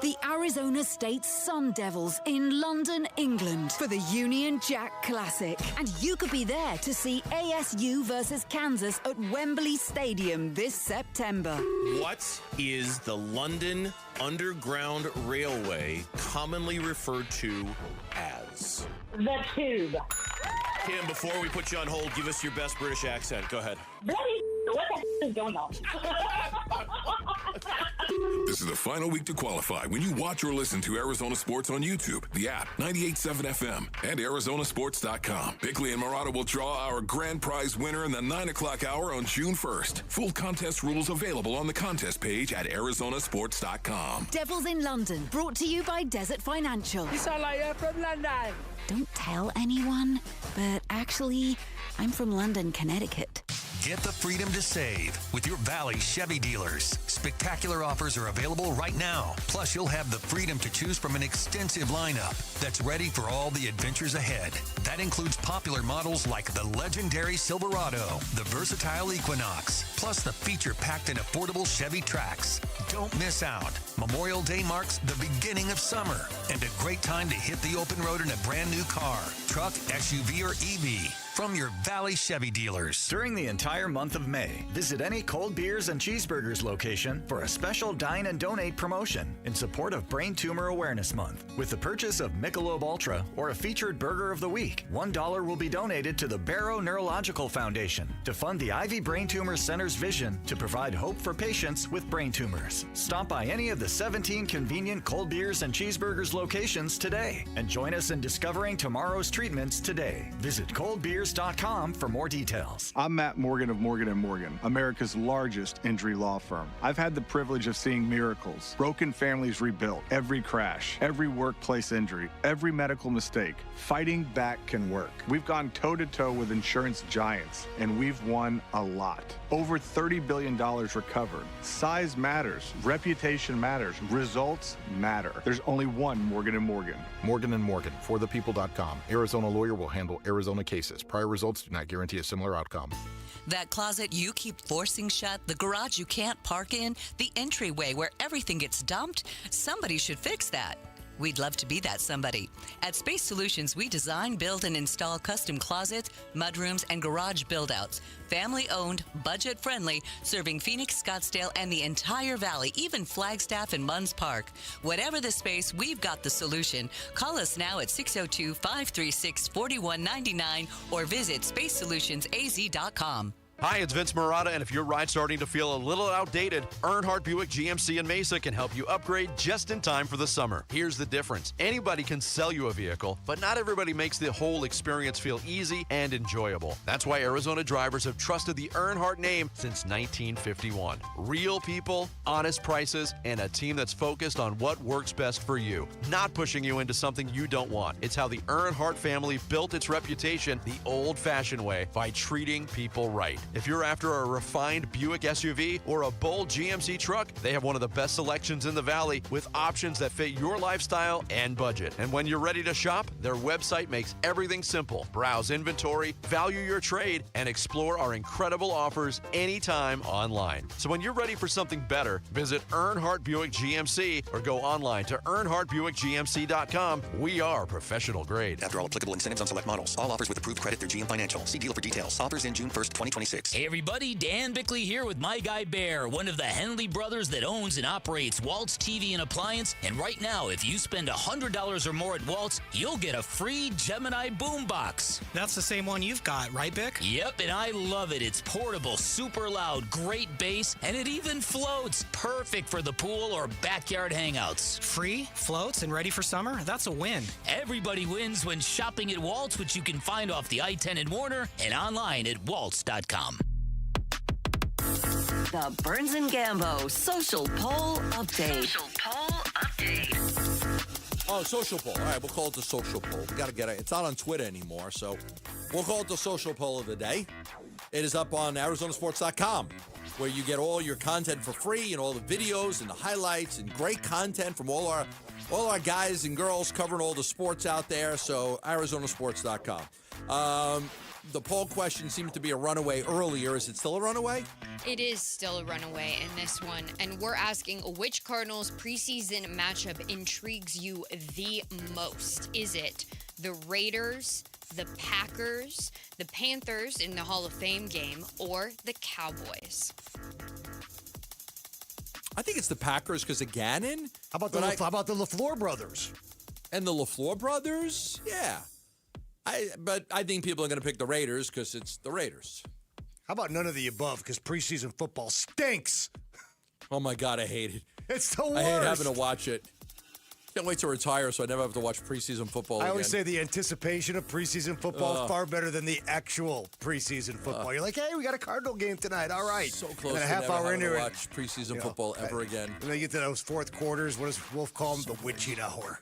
The Arizona State Sun Devils in London, England for the Union Jack Classic. And you could be there to see ASU versus Kansas at Wembley Stadium this September. What is the London Underground Railway commonly referred to as? The Tube. Kim, before we put you on hold, give us your best British accent. Go ahead. Bloody what the is going on? This is the final week to qualify when you watch or listen to Arizona Sports on YouTube, the app, 98.7 FM, and Arizonasports.com. Bickley and Murata will draw our grand prize winner in the 9 o'clock hour on June 1st. Full contest rules available on the contest page at Arizonasports.com. Devils in London, brought to you by Desert Financial. You sound like you're from London. Don't tell anyone, but actually, I'm from London, Connecticut. Get the freedom to save with your Valley Chevy dealers. Spectacular offers are available right now. Plus, you'll have the freedom to choose from an extensive lineup that's ready for all the adventures ahead. That includes popular models like the legendary Silverado, the versatile Equinox, plus the feature-packed and affordable Chevy Trax. Don't miss out. Memorial Day marks the beginning of summer and a great time to hit the open road in a brand new car, truck, SUV, or EV. From your Valley Chevy dealers. During the entire month of May, visit any Cold Beers and Cheeseburgers location for a special Dine and Donate promotion in support of Brain Tumor Awareness Month. With the purchase of Michelob Ultra or a featured Burger of the Week, $1 will be donated to the Barrow Neurological Foundation to fund the Ivy Brain Tumor Center's vision to provide hope for patients with brain tumors. Stop by any of the 17 convenient Cold Beers and Cheeseburgers locations today and join us in discovering tomorrow's treatments today. Visit coldbeers.com for more details. I'm Matt Morgan of Morgan & Morgan, America's largest injury law firm. I've had the privilege of seeing miracles, broken families rebuilt, every crash, every workplace injury, every medical mistake. Fighting back can work. We've gone toe-to-toe with insurance giants, and we've won a lot. Over $30 billion recovered. Size matters. Reputation matters. Results matter. There's only one Morgan & Morgan. Morgan & Morgan, forthepeople.com. Arizona lawyer will handle Arizona cases. Prior results do not guarantee a similar outcome. That closet you keep forcing shut, the garage you can't park in, the entryway where everything gets dumped, somebody should fix that. We'd love to be that somebody. At Space Solutions, we design, build, and install custom closets, mudrooms, and garage build-outs. Family-owned, budget-friendly, serving Phoenix, Scottsdale, and the entire valley, even Flagstaff and Munns Park. Whatever the space, we've got the solution. Call us now at 602-536-4199 or visit spacesolutionsaz.com. Hi, it's Vince Marotta, and if your ride's starting to feel a little outdated, Earnhardt Buick GMC in Mesa can help you upgrade just in time for the summer. Here's the difference. Anybody can sell you a vehicle, but not everybody makes the whole experience feel easy and enjoyable. That's why Arizona drivers have trusted the Earnhardt name since 1951. Real people, honest prices, and a team that's focused on what works best for you, not pushing you into something you don't want. It's how the Earnhardt family built its reputation the old-fashioned way, by treating people right. If you're after a refined Buick SUV or a bold GMC truck, they have one of the best selections in the valley with options that fit your lifestyle and budget. And when you're ready to shop, their website makes everything simple. Browse inventory, value your trade, and explore our incredible offers anytime online. So when you're ready for something better, visit Earnhardt Buick GMC or go online to EarnhardtBuickGMC.com. We are professional grade. After all applicable incentives on select models. All offers with approved credit through GM Financial. See dealer for details. Offers in June 1st, 2026. Hey everybody, Dan Bickley here with my guy Bear, one of the Henley brothers that owns and operates Waltz TV and Appliance. And right now, if you spend $100 or more at Waltz, you'll get a free Gemini boombox. That's the same one you've got, right, Bick? Yep, and I love it. It's portable, super loud, great bass, and it even floats. Perfect for the pool or backyard hangouts. Free, floats, and ready for summer? That's a win. Everybody wins when shopping at Waltz, which you can find off the I-10 in Warner and online at waltz.com. The Burns and Gambo Social Poll Update. Oh, social poll. All right, we'll call it the social poll. We got to get it. It's not on Twitter anymore, so we'll call it the social poll of the day. It is up on ArizonaSports.com, where you get all your content for free and all the videos and the highlights and great content from all our guys and girls covering all the sports out there. So ArizonaSports.com. The poll question seemed to be a runaway earlier. Is it still a runaway? It is still a runaway in this one. And we're asking, which Cardinals preseason matchup intrigues you the most? Is it the Raiders, the Packers, the Panthers in the Hall of Fame game, or the Cowboys? I think it's the Packers because of Gannon. How about the LaFleur brothers? And the LaFleur brothers? Yeah. But I think people are going to pick the Raiders because it's the Raiders. How about none of the above? Because preseason football stinks. Oh, my God, I hate it. It's the worst. I hate having to watch it. Can't wait to retire so I never have to watch preseason football I always again. say the anticipation of preseason football is far better than the actual preseason football. You're like, hey, we got a Cardinal game tonight. All right. So And close then to a half never hour having into to it, watch preseason football ever again. And then you get to those fourth quarters. What does Wolf call them? The witching hour.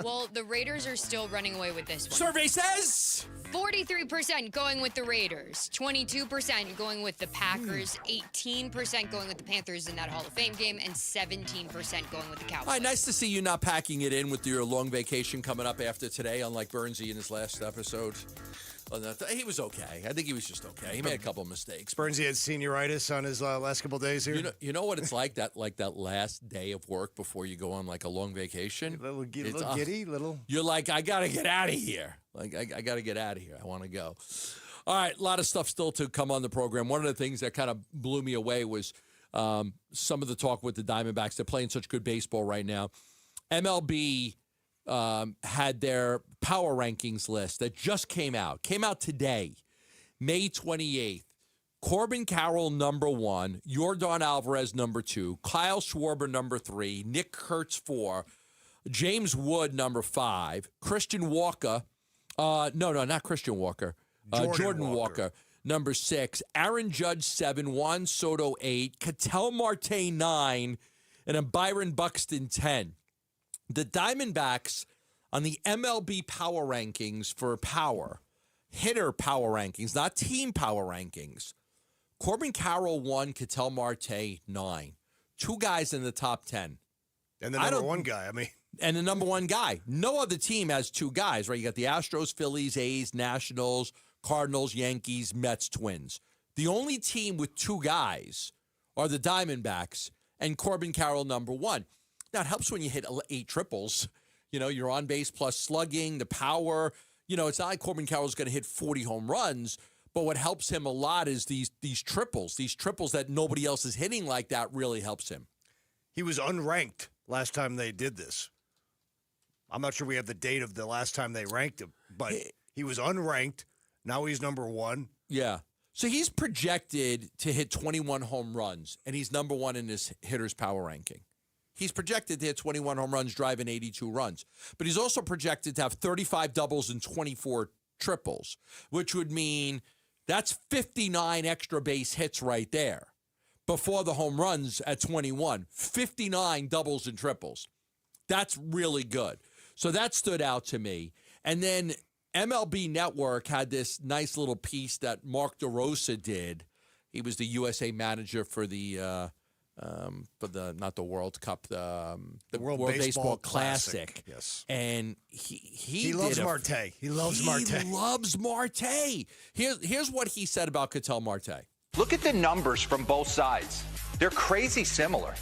Well, the Raiders are still running away with this one. Survey says 43% going with the Raiders, 22% going with the Packers, 18% going with the Panthers in that Hall of Fame game, and 17% going with the Cowboys. All right, nice to see you not packing it in with your long vacation coming up after today, unlike Bernsey in his last episode. He was okay. I think he was just okay. He made a couple of mistakes. Bernsey had senioritis on his last couple of days here. You know what it's like that last day of work before you go on like a long vacation. Little giddy, little. You're like, I gotta get out of here. Like I gotta get out of here. I want to go. All right, a lot of stuff still to come on the program. One of the things that kind of blew me away was some of the talk with the Diamondbacks. They're playing such good baseball right now. MLB had their power rankings list that just came out today, May 28th. Corbin Carroll, number 1. Yordan Alvarez, number 2. Kyle Schwarber, number 3. Nick Kurtz, 4. James Wood, number 5. Christian Walker. No, not Christian Walker. Jordan Walker, number 6. Aaron Judge, 7. Juan Soto, 8. Ketel Marte, 9. And then Byron Buxton, 10. The Diamondbacks on the MLB power rankings for power, hitter power rankings, not team power rankings. Corbin Carroll, 1, Ketel Marte, 9. 2 guys in the top 10. And the number 1 guy, And the number 1 guy. No other team has 2 guys, right? You got the Astros, Phillies, A's, Nationals, Cardinals, Yankees, Mets, Twins. The only team with 2 guys are the Diamondbacks and Corbin Carroll, number 1. Now, it helps when you hit 8 triples. You know, you're on base plus slugging, the power. You know, it's not like Corbin Carroll's going to hit 40 home runs, but what helps him a lot is these triples that nobody else is hitting like that really helps him. He was unranked last time they did this. I'm not sure we have the date of the last time they ranked him, but he was unranked. Now he's number 1. Yeah. So he's projected to hit 21 home runs, and he's number 1 in his hitter's power ranking. He's projected to hit 21 home runs, driving 82 runs. But he's also projected to have 35 doubles and 24 triples, which would mean that's 59 extra base hits right there. Before the home runs at 21, 59 doubles and triples. That's really good. So that stood out to me. And then MLB Network had this nice little piece that Mark DeRosa did. He was the USA manager for the not the World Cup, the World Baseball Classic. Yes. And he loves Marte. He loves Marte. He loves Marte. Here's what he said about Ketel Marte. Look at the numbers from both sides. They're crazy similar.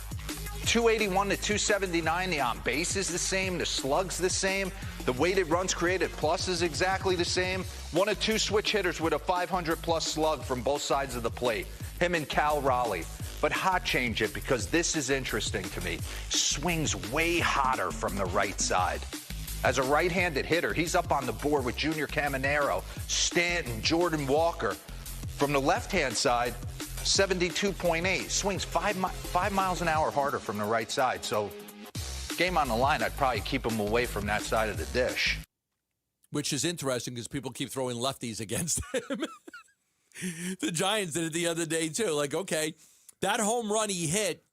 281 to 279, the on base is the same, the slug's the same, the weighted runs created plus is exactly the same. 1 of 2 switch hitters with a 500 plus slug from both sides of the plate. Him and Cal Raleigh. But hot change it because this is interesting to me. Swings way hotter from the right side. As a right-handed hitter, he's up on the board with Junior Caminero, Stanton, Jordan Walker. From the left-hand side, 72.8. Swings 5 miles an hour harder from the right side. So game on the line, I'd probably keep him away from that side of the dish. Which is interesting because people keep throwing lefties against him. The Giants did it the other day, too. Like, okay, that home run he hit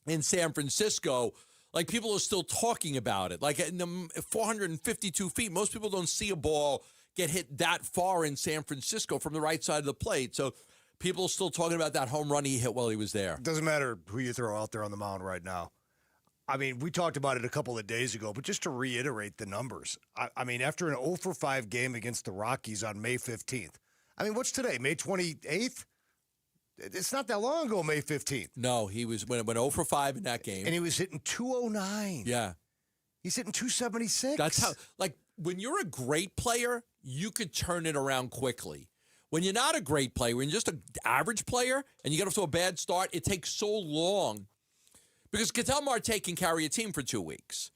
in San Francisco, like, people are still talking about it. Like, in the 452 feet, most people don't see a ball get hit that far in San Francisco from the right side of the plate. So people are still talking about that home run he hit while he was there. Doesn't matter who you throw out there on the mound right now. I mean, we talked about it a couple of days ago, but just to reiterate the numbers. I mean, after an 0-for-5 game against the Rockies on May 15th, I mean, what's today, May 28th? It's not that long ago, May 15th. No, he went 0-for-5 in that game. And he was hitting 209. Yeah. He's hitting 276. That's how, like, when you're a great player, you could turn it around quickly. When you're not a great player, when you're just an average player and you get off to a bad start, it takes so long. Because Ketel Marte can carry a team for 2 weeks,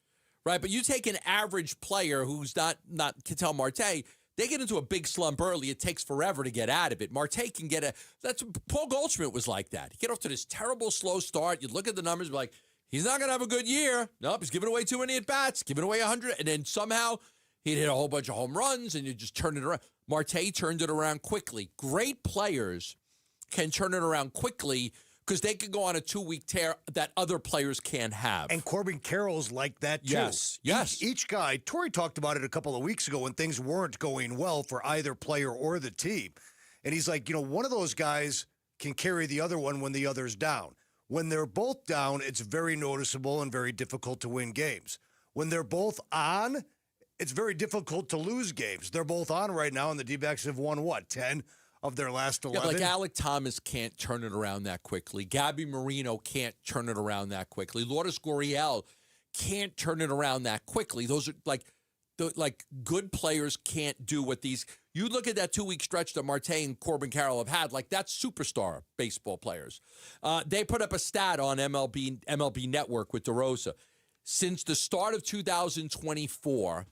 right? But you take an average player who's not Ketel Marte, they get into a big slump early. It takes forever to get out of it. Marte can get Paul Goldschmidt was like that. He get off to this terrible slow start. You'd look at the numbers, be like, he's not going to have a good year. Nope, he's giving away too many at-bats, giving away 100, and then somehow he'd hit a whole bunch of home runs, and you just turn it around. Marte turned it around quickly. Great players can turn it around quickly because they could go on a 2-week tear that other players can't have. And Corbin Carroll's like that, too. Yes. Each guy, Torrey talked about it a couple of weeks ago when things weren't going well for either player or the team. And he's like, one of those guys can carry the other one when the other's down. When they're both down, it's very noticeable and very difficult to win games. When they're both on, it's very difficult to lose games. They're both on right now, and the D-backs have won, 10 of their last 11? Yeah, like Alec Thomas can't turn it around that quickly. Gabby Marino can't turn it around that quickly. Lourdes Gurriel can't turn it around that quickly. Those are like good players can't do what these. You look at that 2-week stretch that Marte and Corbin Carroll have had, like that's superstar baseball players. They put up a stat on MLB Network with DeRosa. Since the start of 2024,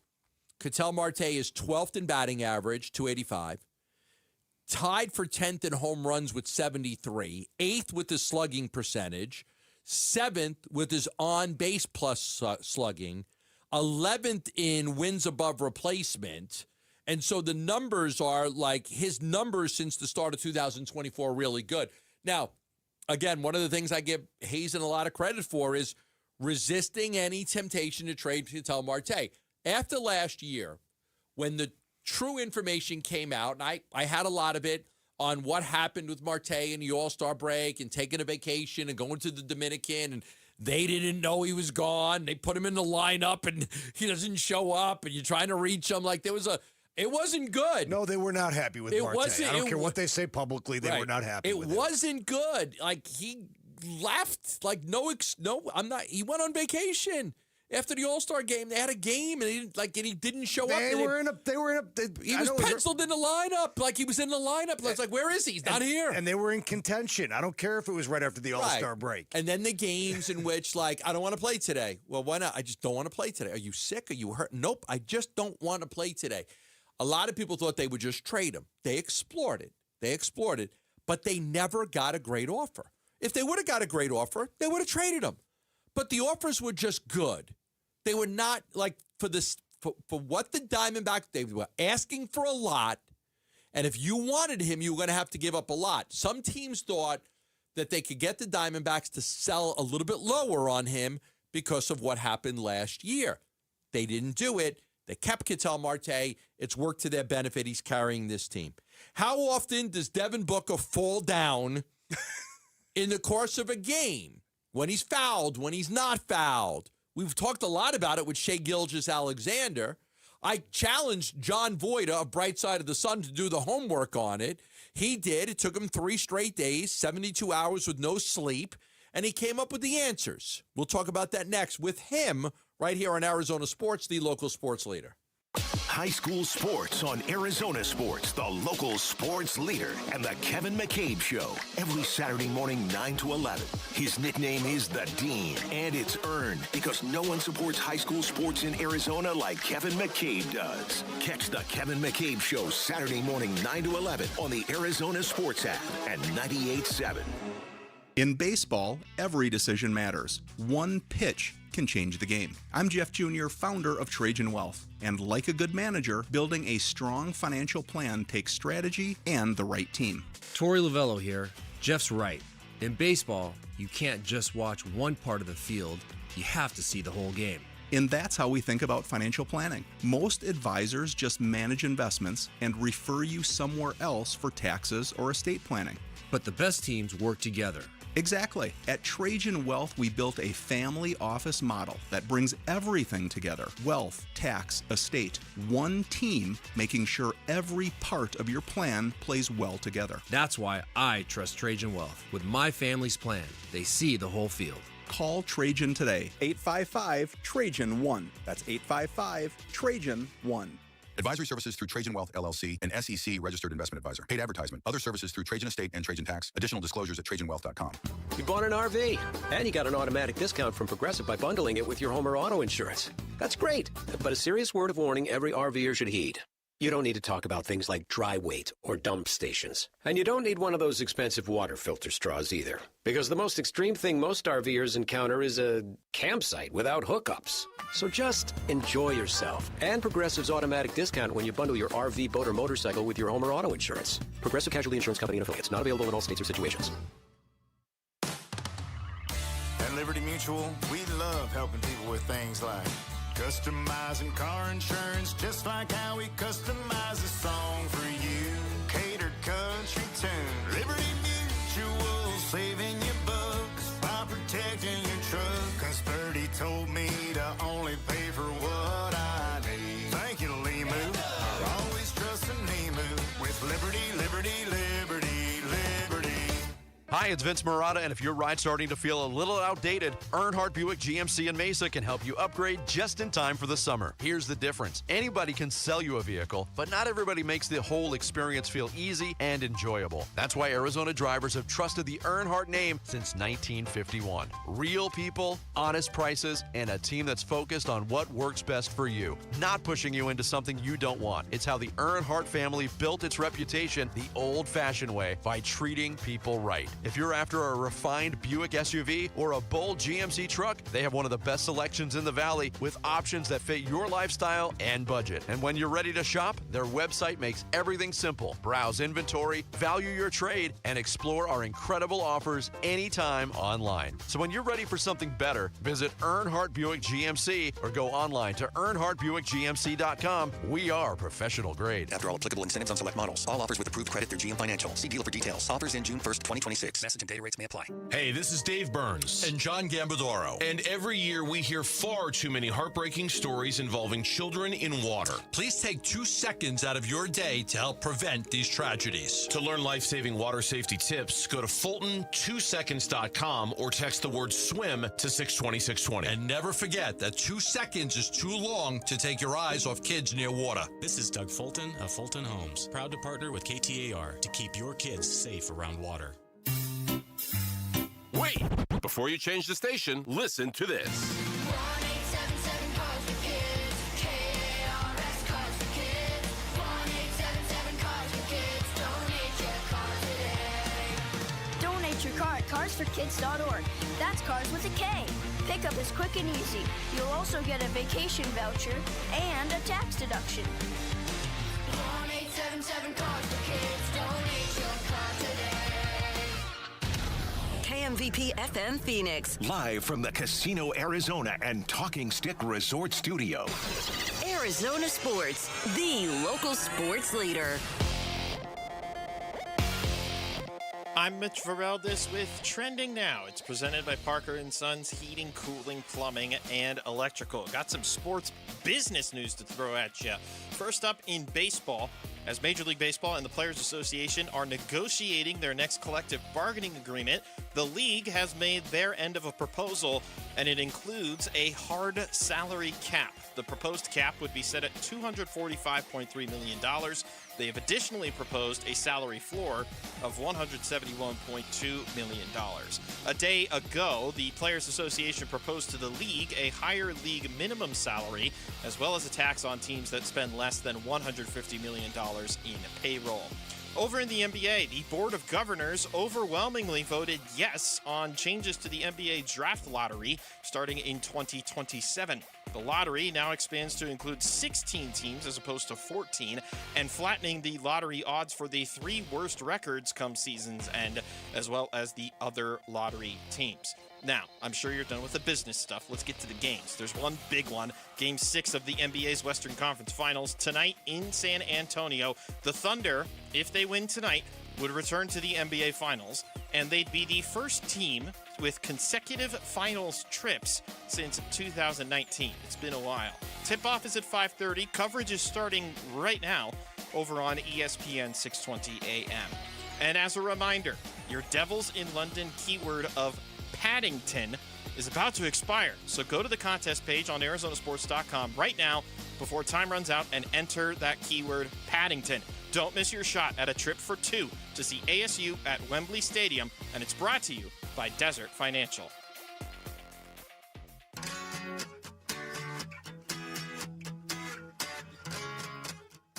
Ketel Marte is 12th in batting average, 285. Tied for 10th in home runs with 73, 8th with his slugging percentage, 7th with his on-base plus slugging, 11th in wins above replacement. And so the numbers are like his numbers since the start of 2024 are really good. Now, again, one of the things I give Hazen a lot of credit for is resisting any temptation to trade Ketel Marte. After last year, when the true information came out, and I had a lot of it on what happened with Marte and the All-Star break and taking a vacation and going to the Dominican, and they didn't know he was gone. They put him in the lineup, and he doesn't show up, and you're trying to reach him. Like, it wasn't good. No, they were not happy with Marte. I don't care what they say publicly. They were not happy with him. It wasn't good. Like, he left. Like, I'm not. He went on vacation. After the All-Star game, they had a game, and he didn't show up. He was penciled in the lineup, like he was in the lineup. I was like, where is he? He's not here. And they were in contention. I don't care if it was right after the All-Star break. And then the games in which, I don't want to play today. Well, why not? I just don't want to play today. Are you sick? Are you hurt? Nope, I just don't want to play today. A lot of people thought they would just trade him. They explored it, but they never got a great offer. If they would have got a great offer, they would have traded him. But the offers were just good. They were not for what the Diamondbacks, they were asking for a lot. And if you wanted him, you were going to have to give up a lot. Some teams thought that they could get the Diamondbacks to sell a little bit lower on him because of what happened last year. They didn't do it. They kept Ketel Marte. It's worked to their benefit. He's carrying this team. How often does Devin Booker fall down in the course of a game? When he's fouled, when he's not fouled. We've talked a lot about it with Shai Gilgeous-Alexander. I challenged John Voida of Bright Side of the Sun to do the homework on it. He did. It took him 3 straight days, 72 hours with no sleep, and he came up with the answers. We'll talk about that next with him right here on Arizona Sports, the local sports leader. High school sports on Arizona Sports, the local sports leader, and the Kevin McCabe Show. Every Saturday morning, 9 to 11. His nickname is The Dean, and it's earned because no one supports high school sports in Arizona like Kevin McCabe does. Catch the Kevin McCabe Show Saturday morning, 9 to 11 on the Arizona Sports app at 98.7. In baseball, every decision matters. One pitch can change the game. I'm Jeff Jr., founder of Trajan Wealth. And like a good manager, building a strong financial plan takes strategy and the right team. Torey Lavello here. Jeff's right. In baseball, you can't just watch one part of the field. You have to see the whole game. And that's how we think about financial planning. Most advisors just manage investments and refer you somewhere else for taxes or estate planning. But the best teams work together. Exactly. At Trajan Wealth, we built a family office model that brings everything together. Wealth, tax, estate. One team making sure every part of your plan plays well together. That's why I trust Trajan Wealth. With my family's plan, they see the whole field. Call Trajan today. 855-TRAJAN-1. That's 855-TRAJAN-1. Advisory services through Trajan Wealth, LLC, an SEC registered investment advisor. Paid advertisement. Other services through Trajan Estate and Trajan Tax. Additional disclosures at TrajanWealth.com. You bought an RV, and you got an automatic discount from Progressive by bundling it with your home or auto insurance. That's great, but a serious word of warning every RVer should heed. You don't need to talk about things like dry weight or dump stations. And you don't need one of those expensive water filter straws either. Because the most extreme thing most RVers encounter is a campsite without hookups. So just enjoy yourself. And Progressive's automatic discount when you bundle your RV, boat, or motorcycle with your home or auto insurance. Progressive Casualty Insurance Company and affiliates. Not available in all states or situations. At Liberty Mutual, we love helping people with things like customizing car insurance, just like how we customize a song for you. Catered country tune. Liberty Mutual, saving you bucks by protecting your truck. 'Cause Birdie told me to only pay for what I need. Thank you, Limu. Always trust in Limu with Liberty, Liberty, Liberty, Liberty. Hi, it's Vince Marotta, and if your ride's starting to feel a little outdated, Earnhardt Buick GMC in Mesa can help you upgrade just in time for the summer. Here's the difference. Anybody can sell you a vehicle, but not everybody makes the whole experience feel easy and enjoyable. That's why Arizona drivers have trusted the Earnhardt name since 1951. Real people, honest prices, and a team that's focused on what works best for you, not pushing you into something you don't want. It's how the Earnhardt family built its reputation the old-fashioned way, by treating people right. If you're after a refined Buick SUV or a bold GMC truck, they have one of the best selections in the Valley with options that fit your lifestyle and budget. And when you're ready to shop, their website makes everything simple. Browse inventory, value your trade, and explore our incredible offers anytime online. So when you're ready for something better, visit Earnhardt Buick GMC or go online to EarnhardtBuickGMC.com. We are professional grade. After all applicable incentives on select models. All offers with approved credit through GM Financial. See dealer for details. Offers in June 1st, 2026. Message and data rates may apply. Hey, this is Dave Burns and John Gambadoro. And every year we hear far too many heartbreaking stories involving children in water. Please take 2 seconds out of your day to help prevent these tragedies. To learn life-saving water safety tips, go to Fulton2seconds.com or text the word SWIM to 620-620. And never forget that 2 seconds is too long to take your eyes off kids near water. This is Doug Fulton of Fulton Homes, proud to partner with KTAR to keep your kids safe around water. Wait! Before you change the station, listen to this. 1-877 Cars for Kids. KARS Cars for Kids. 1-877 Cars for Kids. Donate your car today. Donate your car at carsforkids.org. That's cars with a K. Pickup is quick and easy. You'll also get a vacation voucher and a tax deduction. 1-877 Cars for Kids. Donate your car today. KMVP FM Phoenix. Live from the Casino Arizona and Talking Stick Resort Studio. Arizona Sports, the local sports leader. I'm Mitch Vareldis with Trending Now. It's presented by Parker & Sons Heating, Cooling, Plumbing, and Electrical. Got some sports business news to throw at you. First up in baseball, as Major League Baseball and the Players Association are negotiating their next collective bargaining agreement, the league has made their end of a proposal, and it includes a hard salary cap. The proposed cap would be set at $245.3 million. They have additionally proposed a salary floor of $171.2 million. A day ago, the Players Association proposed to the league a higher league minimum salary, as well as a tax on teams that spend less than $150 million in payroll. Over in the NBA, the Board of Governors overwhelmingly voted yes on changes to the NBA draft lottery starting in 2027. The lottery now expands to include 16 teams as opposed to 14, and flattening the lottery odds for the 3 worst records come season's end, as well as the other lottery teams. Now, I'm sure you're done with the business stuff. Let's get to the games. There's one big one. Game 6 of the NBA's Western Conference Finals tonight in San Antonio. The Thunder, if they win tonight, would return to the NBA Finals, and they'd be the first team with consecutive finals trips since 2019. It's been a while. Tip-off is at 5:30. Coverage is starting right now over on ESPN 620 AM. And as a reminder, your Devils in London keyword of Paddington is about to expire. So go to the contest page on Arizonasports.com right now before time runs out and enter that keyword Paddington. Don't miss your shot at a trip for 2 to see ASU at Wembley Stadium, and it's brought to you by Desert Financial.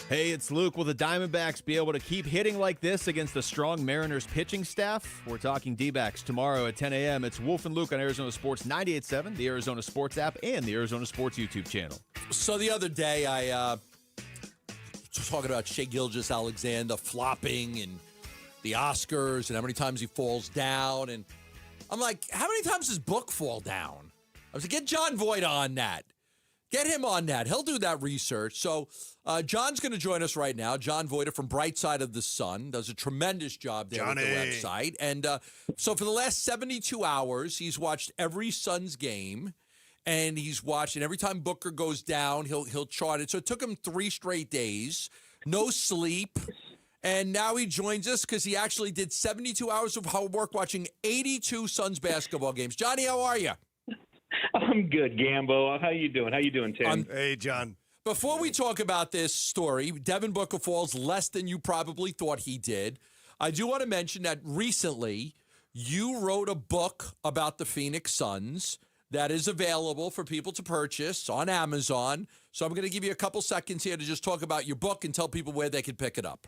Hey, it's Luke. Will the Diamondbacks be able to keep hitting like this against a strong Mariners pitching staff? We're talking D-backs tomorrow at 10 a.m. It's Wolf and Luke on Arizona Sports 98.7, the Arizona Sports app, and the Arizona Sports YouTube channel. So the other day, I was talking about Shea Gilgeous-Alexander flopping and the Oscars and how many times he falls down. And I'm like, how many times does Book fall down? I was like, get John Voight on that. Get him on that. He'll do that research. So John's going to join us right now. John Voight from Bright Side of the Sun does a tremendous job there at the website. And so for the last 72 hours, he's watched every Suns game. And he's watching every time Booker goes down, he'll chart it. So it took him 3 straight days, no sleep. And now he joins us because he actually did 72 hours of work watching 82 Suns basketball games. Johnny, how are you? I'm good, Gambo. How you doing? How you doing, Tim? Hey, John. Before we talk about this story, Devin Booker falls less than you probably thought he did. I do want to mention that recently you wrote a book about the Phoenix Suns that is available for people to purchase on Amazon. So I'm going to give you a couple seconds here to just talk about your book and tell people where they can pick it up.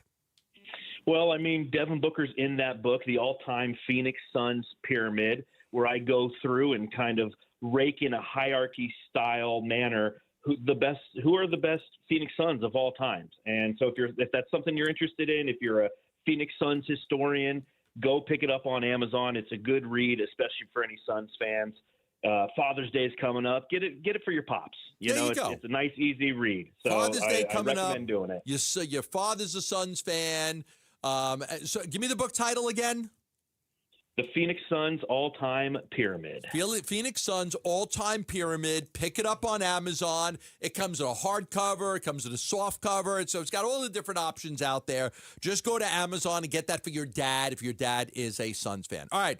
Well, I mean, Devin Booker's in that book, the all-time Phoenix Suns pyramid, where I go through and kind of rake in a hierarchy-style manner who are the best Phoenix Suns of all times. And so if that's something you're interested in, if you're a Phoenix Suns historian, go pick it up on Amazon. It's a good read, especially for any Suns fans. Father's Day is coming up. Get it for your pops. It's a nice, easy read. So Father's Day coming I recommend doing it. Your father's a Suns fan. So give me the book title again. The Phoenix Suns All-Time Pyramid. Phoenix Suns All-Time Pyramid. Pick it up on Amazon. It comes in a hardcover. It comes in a soft cover. So it's got all the different options out there. Just go to Amazon and get that for your dad if your dad is a Suns fan. All right.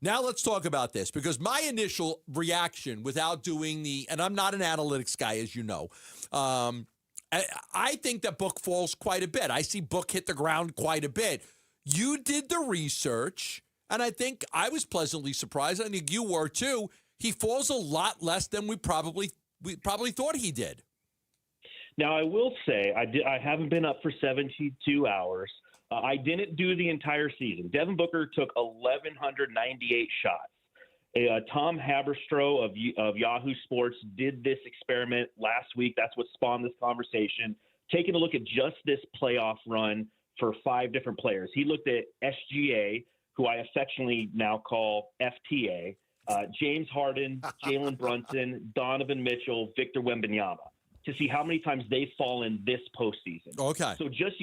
Now let's talk about this, because my initial reaction without doing and I'm not an analytics guy, as you know, I think that Book falls quite a bit. I see Book hit the ground quite a bit. You did the research, and I think I was pleasantly surprised. I think you were too. He falls a lot less than we probably thought he did. Now, I will say I haven't been up for 72 hours. I didn't do the entire season. Devin Booker took 1,198 shots. Tom Haberstroh of Yahoo Sports did this experiment last week. That's what spawned this conversation. Taking a look at just this playoff run for 5 different players. He looked at SGA, who I affectionately now call FTA, James Harden, Jalen Brunson, Donovan Mitchell, Victor Wembanyama, to see how many times they fall in this postseason. Okay. So just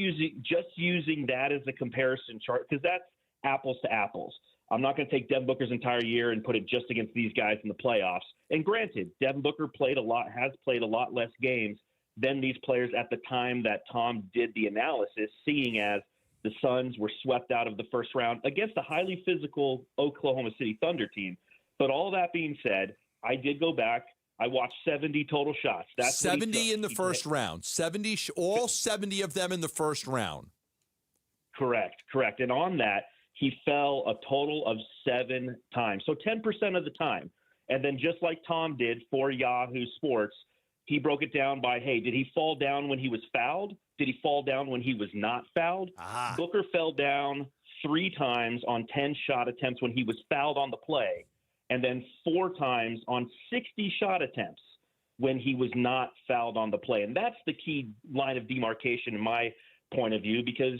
using that as a comparison chart, because that's apples to apples. I'm not going to take Devin Booker's entire year and put it just against these guys in the playoffs. And granted, Devin Booker has played a lot less games than these players at the time that Tom did the analysis, seeing as the Suns were swept out of the first round against a highly physical Oklahoma City Thunder team. But all that being said, I did go back. I watched 70 total shots. That's 70 in the first round. 70, all 70 of them in the first round. Correct. And on that, he fell a total of 7 times. So 10% of the time. And then just like Tom did for Yahoo Sports, he broke it down by, hey, did he fall down when he was fouled? Did he fall down when he was not fouled? Booker fell down 3 times on 10 shot attempts when he was fouled on the play, and then 4 times on 60 shot attempts when he was not fouled on the play. And that's the key line of demarcation in my point of view, because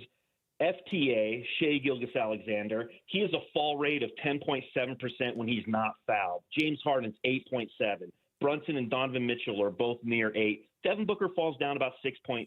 FTA, Shea Gilgeous-Alexander, he has a fall rate of 10.7% when he's not fouled. James Harden's 8.7. Brunson and Donovan Mitchell are both near 8. Devin Booker falls down about 6.7%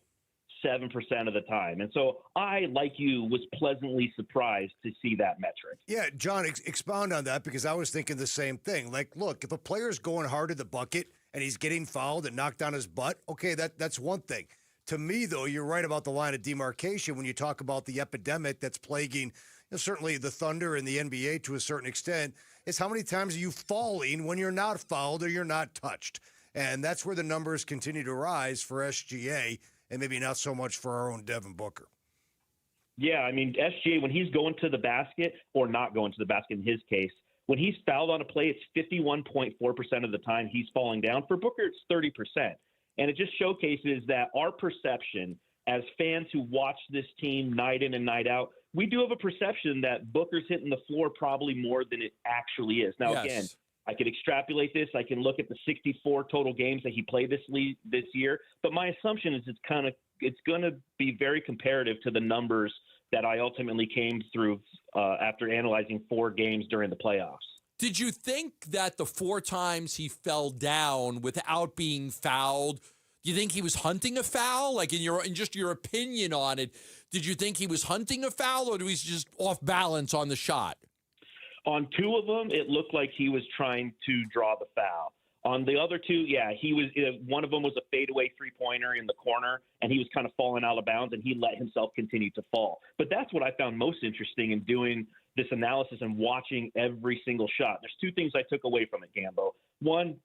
of the time. And so I, like you, was pleasantly surprised to see that metric. Yeah, John, expound on that, because I was thinking the same thing. Like, look, if a player's going hard at the bucket and he's getting fouled and knocked on his butt, okay, that's one thing. To me, though, you're right about the line of demarcation when you talk about the epidemic that's plaguing certainly the Thunder and the NBA to a certain extent, is how many times are you falling when you're not fouled or you're not touched? And that's where the numbers continue to rise for SGA, and maybe not so much for our own Devin Booker. Yeah, I mean, SGA, when he's going to the basket, or not going to the basket in his case, when he's fouled on a play, it's 51.4% of the time he's falling down. For Booker, it's 30%. And it just showcases that our perception as fans who watch this team night in and night out, we do have a perception that Booker's hitting the floor probably more than it actually is. Now, Yes. again, I could extrapolate this. I can look at the 64 total games that he played this year. But my assumption is it's going to be very comparative to the numbers that I ultimately came through after analyzing 4 games during the playoffs. Did you think that the 4 times he fell down without being fouled, do you think he was hunting a foul? Like in just your opinion on it, did you think he was hunting a foul, or was he just off balance on the shot? On 2 of them, it looked like he was trying to draw the foul. On the other 2, yeah, he was. One of them was a fadeaway 3-pointer in the corner, and he was kind of falling out of bounds, and he let himself continue to fall. But that's what I found most interesting in doing this analysis and watching every single shot. There's 2 things I took away from it, Gambo. One,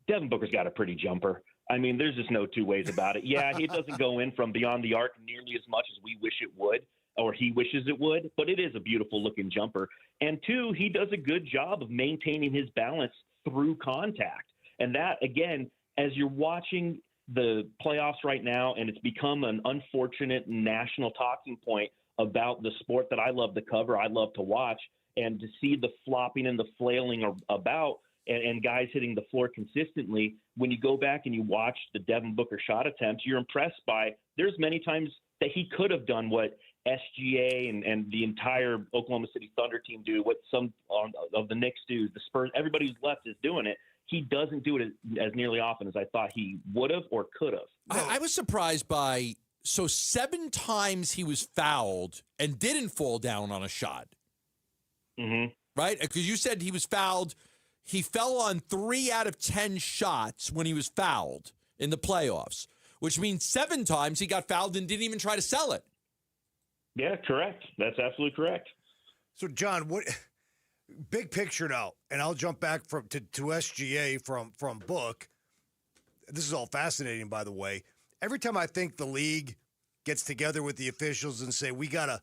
Devin Booker's got a pretty jumper. I mean, there's just no 2 ways about it. Yeah, it doesn't go in from beyond the arc nearly as much as we wish it would, or he wishes it would, but it is a beautiful-looking jumper. And 2, he does a good job of maintaining his balance through contact. And that, again, as you're watching the playoffs right now, and it's become an unfortunate national talking point about the sport that I love to cover, I love to watch, and to see the flopping and the flailing about and guys hitting the floor consistently, when you go back and you watch the Devin Booker shot attempts, you're impressed by there's many times that he could have done what SGA and the entire Oklahoma City Thunder team do, what some of the Knicks do, the Spurs, everybody who's left is doing it. He doesn't do it as nearly often as I thought he would have or could have. I was surprised by, 7 times he was fouled and didn't fall down on a shot. Mm-hmm. Right? Because you said he was fouled. He fell on 3 out of 10 shots when he was fouled in the playoffs, which means 7 times he got fouled and didn't even try to sell it. Yeah, correct. That's absolutely correct. So, John, what big picture now, and I'll jump back to SGA from Book. This is all fascinating, by the way. Every time I think the league gets together with the officials and say we've got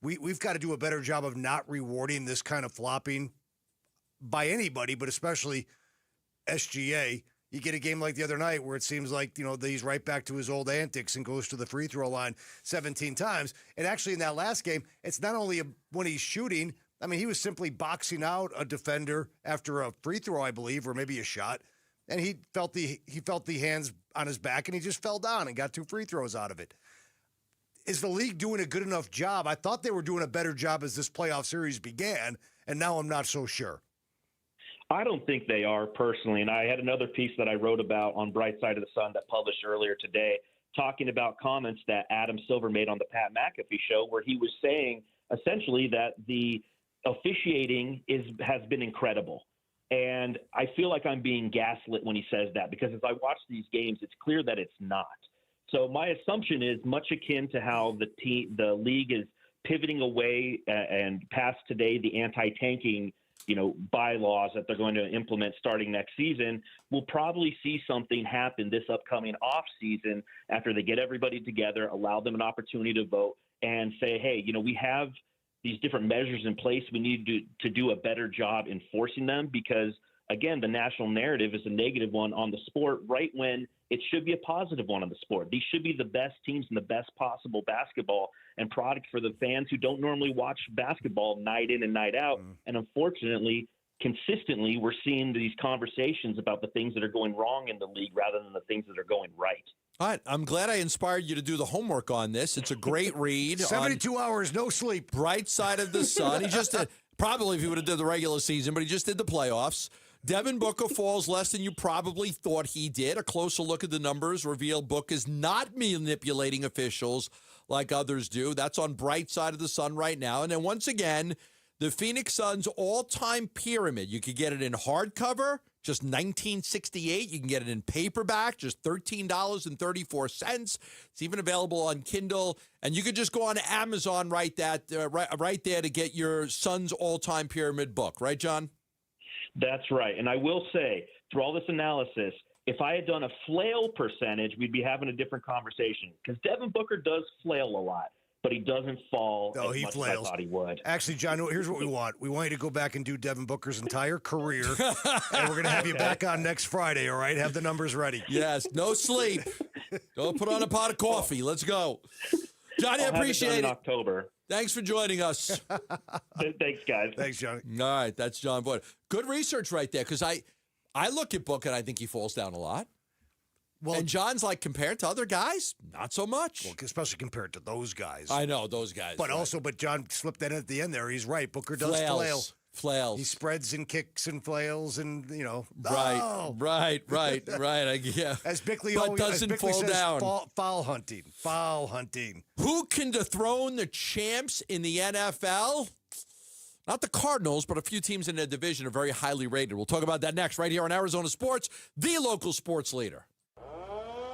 to do a better job of not rewarding this kind of flopping by anybody, but especially SGA. You get a game like the other night where it seems like, he's right back to his old antics and goes to the free throw line 17 times. And actually in that last game, it's not only when he's shooting. I mean, he was simply boxing out a defender after a free throw, I believe, or maybe a shot. And he felt the hands on his back, and he just fell down and got 2 free throws out of it. Is the league doing a good enough job? I thought they were doing a better job as this playoff series began, and now I'm not so sure. I don't think they are personally. And I had another piece that I wrote about on Bright Side of the Sun that published earlier today, talking about comments that Adam Silver made on the Pat McAfee show, where he was saying essentially that the officiating has been incredible. And I feel like I'm being gaslit when he says that, because as I watch these games, it's clear that it's not. So my assumption is much akin to how the league is pivoting away and past today the anti-tanking bylaws that they're going to implement starting next season. We'll probably see something happen this upcoming off season after they get everybody together, allow them an opportunity to vote, and say, hey, we have these different measures in place. We need to do a better job enforcing them, because, again, the national narrative is a negative one on the sport, right when it should be a positive one on the sport. These should be the best teams and the best possible basketball and product for the fans who don't normally watch basketball night in and night out. And unfortunately, consistently, we're seeing these conversations about the things that are going wrong in the league rather than the things that are going right. All right. I'm glad I inspired you to do the homework on this. It's a great read. 72 hours, no sleep. Bright Side of the Sun. He just did, probably if he would have did the regular season, but he just did the playoffs. Devin Booker falls less than you probably thought he did. A closer look at the numbers reveal Book is not manipulating officials like others do. That's on Bright Side of the Sun right now. And then once again, the Phoenix Suns all-time pyramid. You could get it in hardcover, just $19.68. You can get it in paperback, just $13.34. It's even available on Kindle. And you could just go on Amazon right there to get your Suns all-time pyramid book. Right, John? That's right. And I will say, through all this analysis, if I had done a flail percentage, we'd be having a different conversation, because Devin Booker does flail a lot, but he doesn't fall as much as I thought he would. Actually, John, here's what we want. We want you to go back and do Devin Booker's entire career, and we're going to have you back on next Friday, all right? Have the numbers ready. Yes, no sleep. Go put on a pot of coffee. Let's go. Johnny, I I'll have appreciate it. it. Done in October. Thanks for joining us. Thanks, guys. Thanks, Johnny. All right, that's John Boyd. Good research right there, because I look at Book and I think he falls down a lot. Well, and John's like, compared to other guys, not so much. Well, especially compared to those guys. I know, those guys. But but John slipped that in at the end there. He's right. Booker does flail. Flails. He spreads and kicks and flails and, Right, oh! right. Yeah. As Bickley, but doesn't as Bickley fall says, down. Foul hunting. Who can dethrone the champs in the NFL? Not the Cardinals, but a few teams in their division are very highly rated. We'll talk about that next, right here on Arizona Sports, the local sports leader.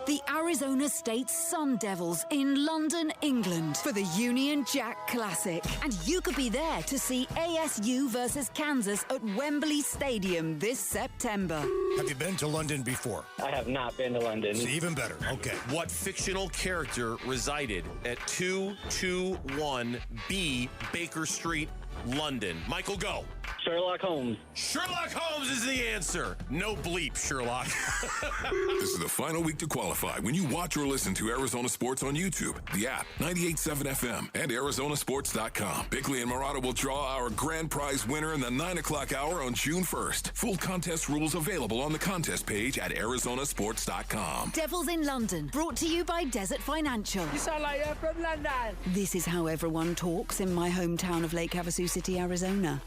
The Arizona State Sun Devils in London, England for the Union Jack Classic. And you could be there to see ASU versus Kansas at Wembley Stadium this September. Have you been to London before? I have not been to London. It's even better. Okay. What fictional character resided at 221B Baker Street, London? Michael, go. Sherlock Holmes. Sherlock Holmes is the answer. No bleep, Sherlock. This is the final week to qualify when you watch or listen to Arizona Sports on YouTube, the app, 98.7 FM, and ArizonaSports.com. Bickley and Murata will draw our grand prize winner in the 9 o'clock hour on June 1st. Full contest rules available on the contest page at ArizonaSports.com. Devils in London, brought to you by Desert Financial. You sound like you're from London. This is how everyone talks in my hometown of Lake Havasu City, Arizona.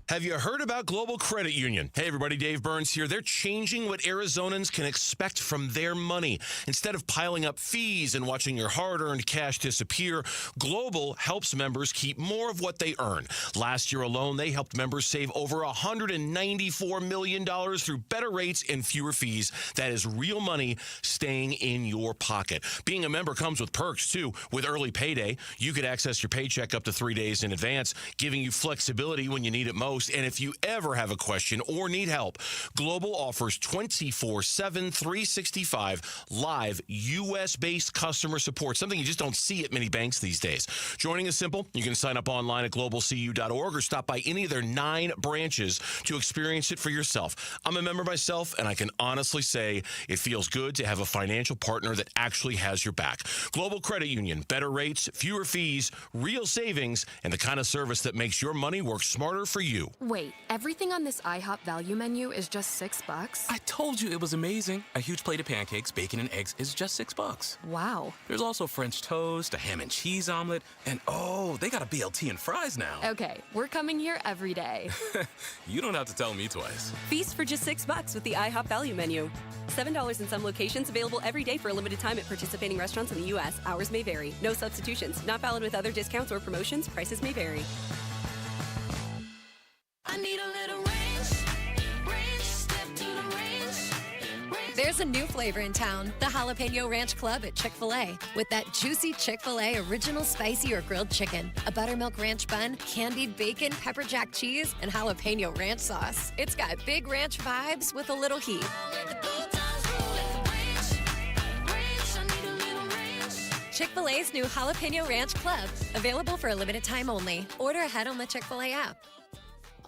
Have you heard about Global Credit Union? Hey, everybody, Dave Burns here. They're changing what Arizonans can expect from their money. Instead of piling up fees and watching your hard-earned cash disappear, Global helps members keep more of what they earn. Last year alone, they helped members save over $194 million through better rates and fewer fees. That is real money staying in your pocket. Being a member comes with perks, too. With early payday, you could access your paycheck up to 3 days in advance, giving you flexibility when you need it most. And if you ever have a question or need help, Global offers 24/7, 365 live U.S.-based customer support, something you just don't see at many banks these days. Joining is simple. You can sign up online at globalcu.org or stop by any of their 9 branches to experience it for yourself. I'm a member myself, and I can honestly say it feels good to have a financial partner that actually has your back. Global Credit Union, better rates, fewer fees, real savings, and the kind of service that makes your money work smarter for you. Wait, everything on this IHOP value menu is just $6? I told you it was amazing. A huge plate of pancakes, bacon, and eggs is just $6. Wow. There's also French toast, a ham and cheese omelet, and they got a BLT and fries now. Okay, we're coming here every day. You don't have to tell me twice. Feast for just $6 with the IHOP value menu. $7 in some locations, available every day for a limited time at participating restaurants in the U.S. Hours may vary. No substitutions. Not valid with other discounts or promotions. Prices may vary. I need a little ranch, step to the ranch. There's a new flavor in town, the Jalapeno Ranch Club at Chick-fil-A. With that juicy Chick-fil-A original spicy or grilled chicken, a buttermilk ranch bun, candied bacon, pepper jack cheese, and jalapeno ranch sauce. It's got big ranch vibes with a little heat. Chick-fil-A's new Jalapeno Ranch Club, available for a limited time only. Order ahead on the Chick-fil-A app.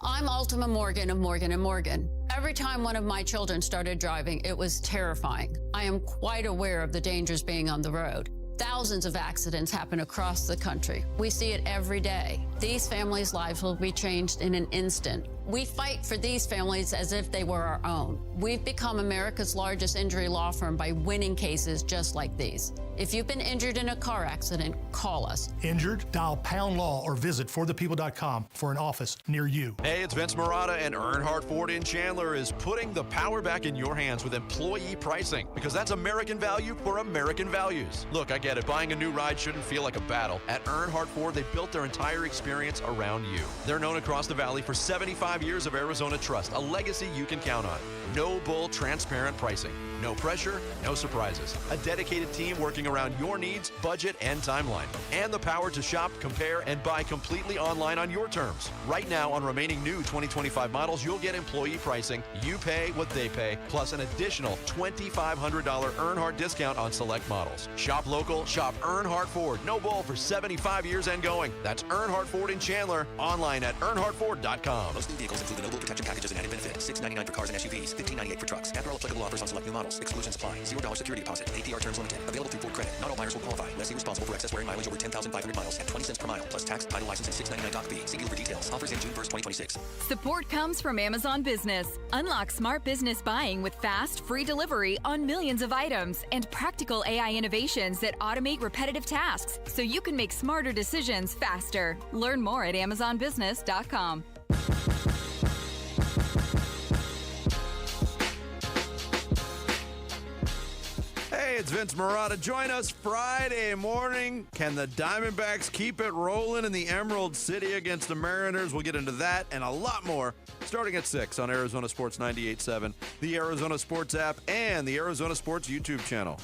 I'm Ultima Morgan of Morgan & Morgan. Every time one of my children started driving, it was terrifying. I am quite aware of the dangers being on the road. Thousands of accidents happen across the country. We see it every day. These families' lives will be changed in an instant. We fight for these families as if they were our own. We've become America's largest injury law firm by winning cases just like these. If you've been injured in a car accident, call us. Injured? Dial # law or visit forthepeople.com for an office near you. Hey, it's Vince Murata, and Earnhardt Ford in Chandler is putting the power back in your hands with employee pricing, because that's American value for American values. Look, I get it. Buying a new ride shouldn't feel like a battle. At Earnhardt Ford, they built their entire experience around you. They're known across the valley for 75 years of Arizona trust, a legacy you can count on. No bull, transparent pricing. No pressure, no surprises. A dedicated team working around your needs, budget, and timeline. And the power to shop, compare, and buy completely online on your terms. Right now, on remaining new 2025 models, you'll get employee pricing. You pay what they pay, plus an additional $2,500 Earnhardt discount on select models. Shop local, shop Earnhardt Ford. No bull for 75 years and going. That's Earnhardt Ford in Chandler. Online at earnhardtford.com. Most new vehicles include the Noble Protection Packages and added benefit. 6 $699 for cars and SUVs, $1,598 for trucks. After all applicable offers on select new models. Exclusions apply. $0 security deposit. APR terms limited. Available through Ford Credit. Not all buyers will qualify. Lessee responsible for excess wearing mileage over 10,500 miles at 20 cents per mile, plus tax, title, license, and $699 doc fee. See dealer for details. Offers in June 1st, 2026. Support comes from Amazon Business. Unlock smart business buying with fast, free delivery on millions of items and practical AI innovations that automate repetitive tasks so you can make smarter decisions faster. Learn more at AmazonBusiness.com. Hey, it's Vince Marotta. Join us Friday morning. Can the Diamondbacks keep it rolling in the Emerald City against the Mariners? We'll get into that and a lot more starting at 6 on Arizona Sports 98.7, the Arizona Sports app, and the Arizona Sports YouTube channel.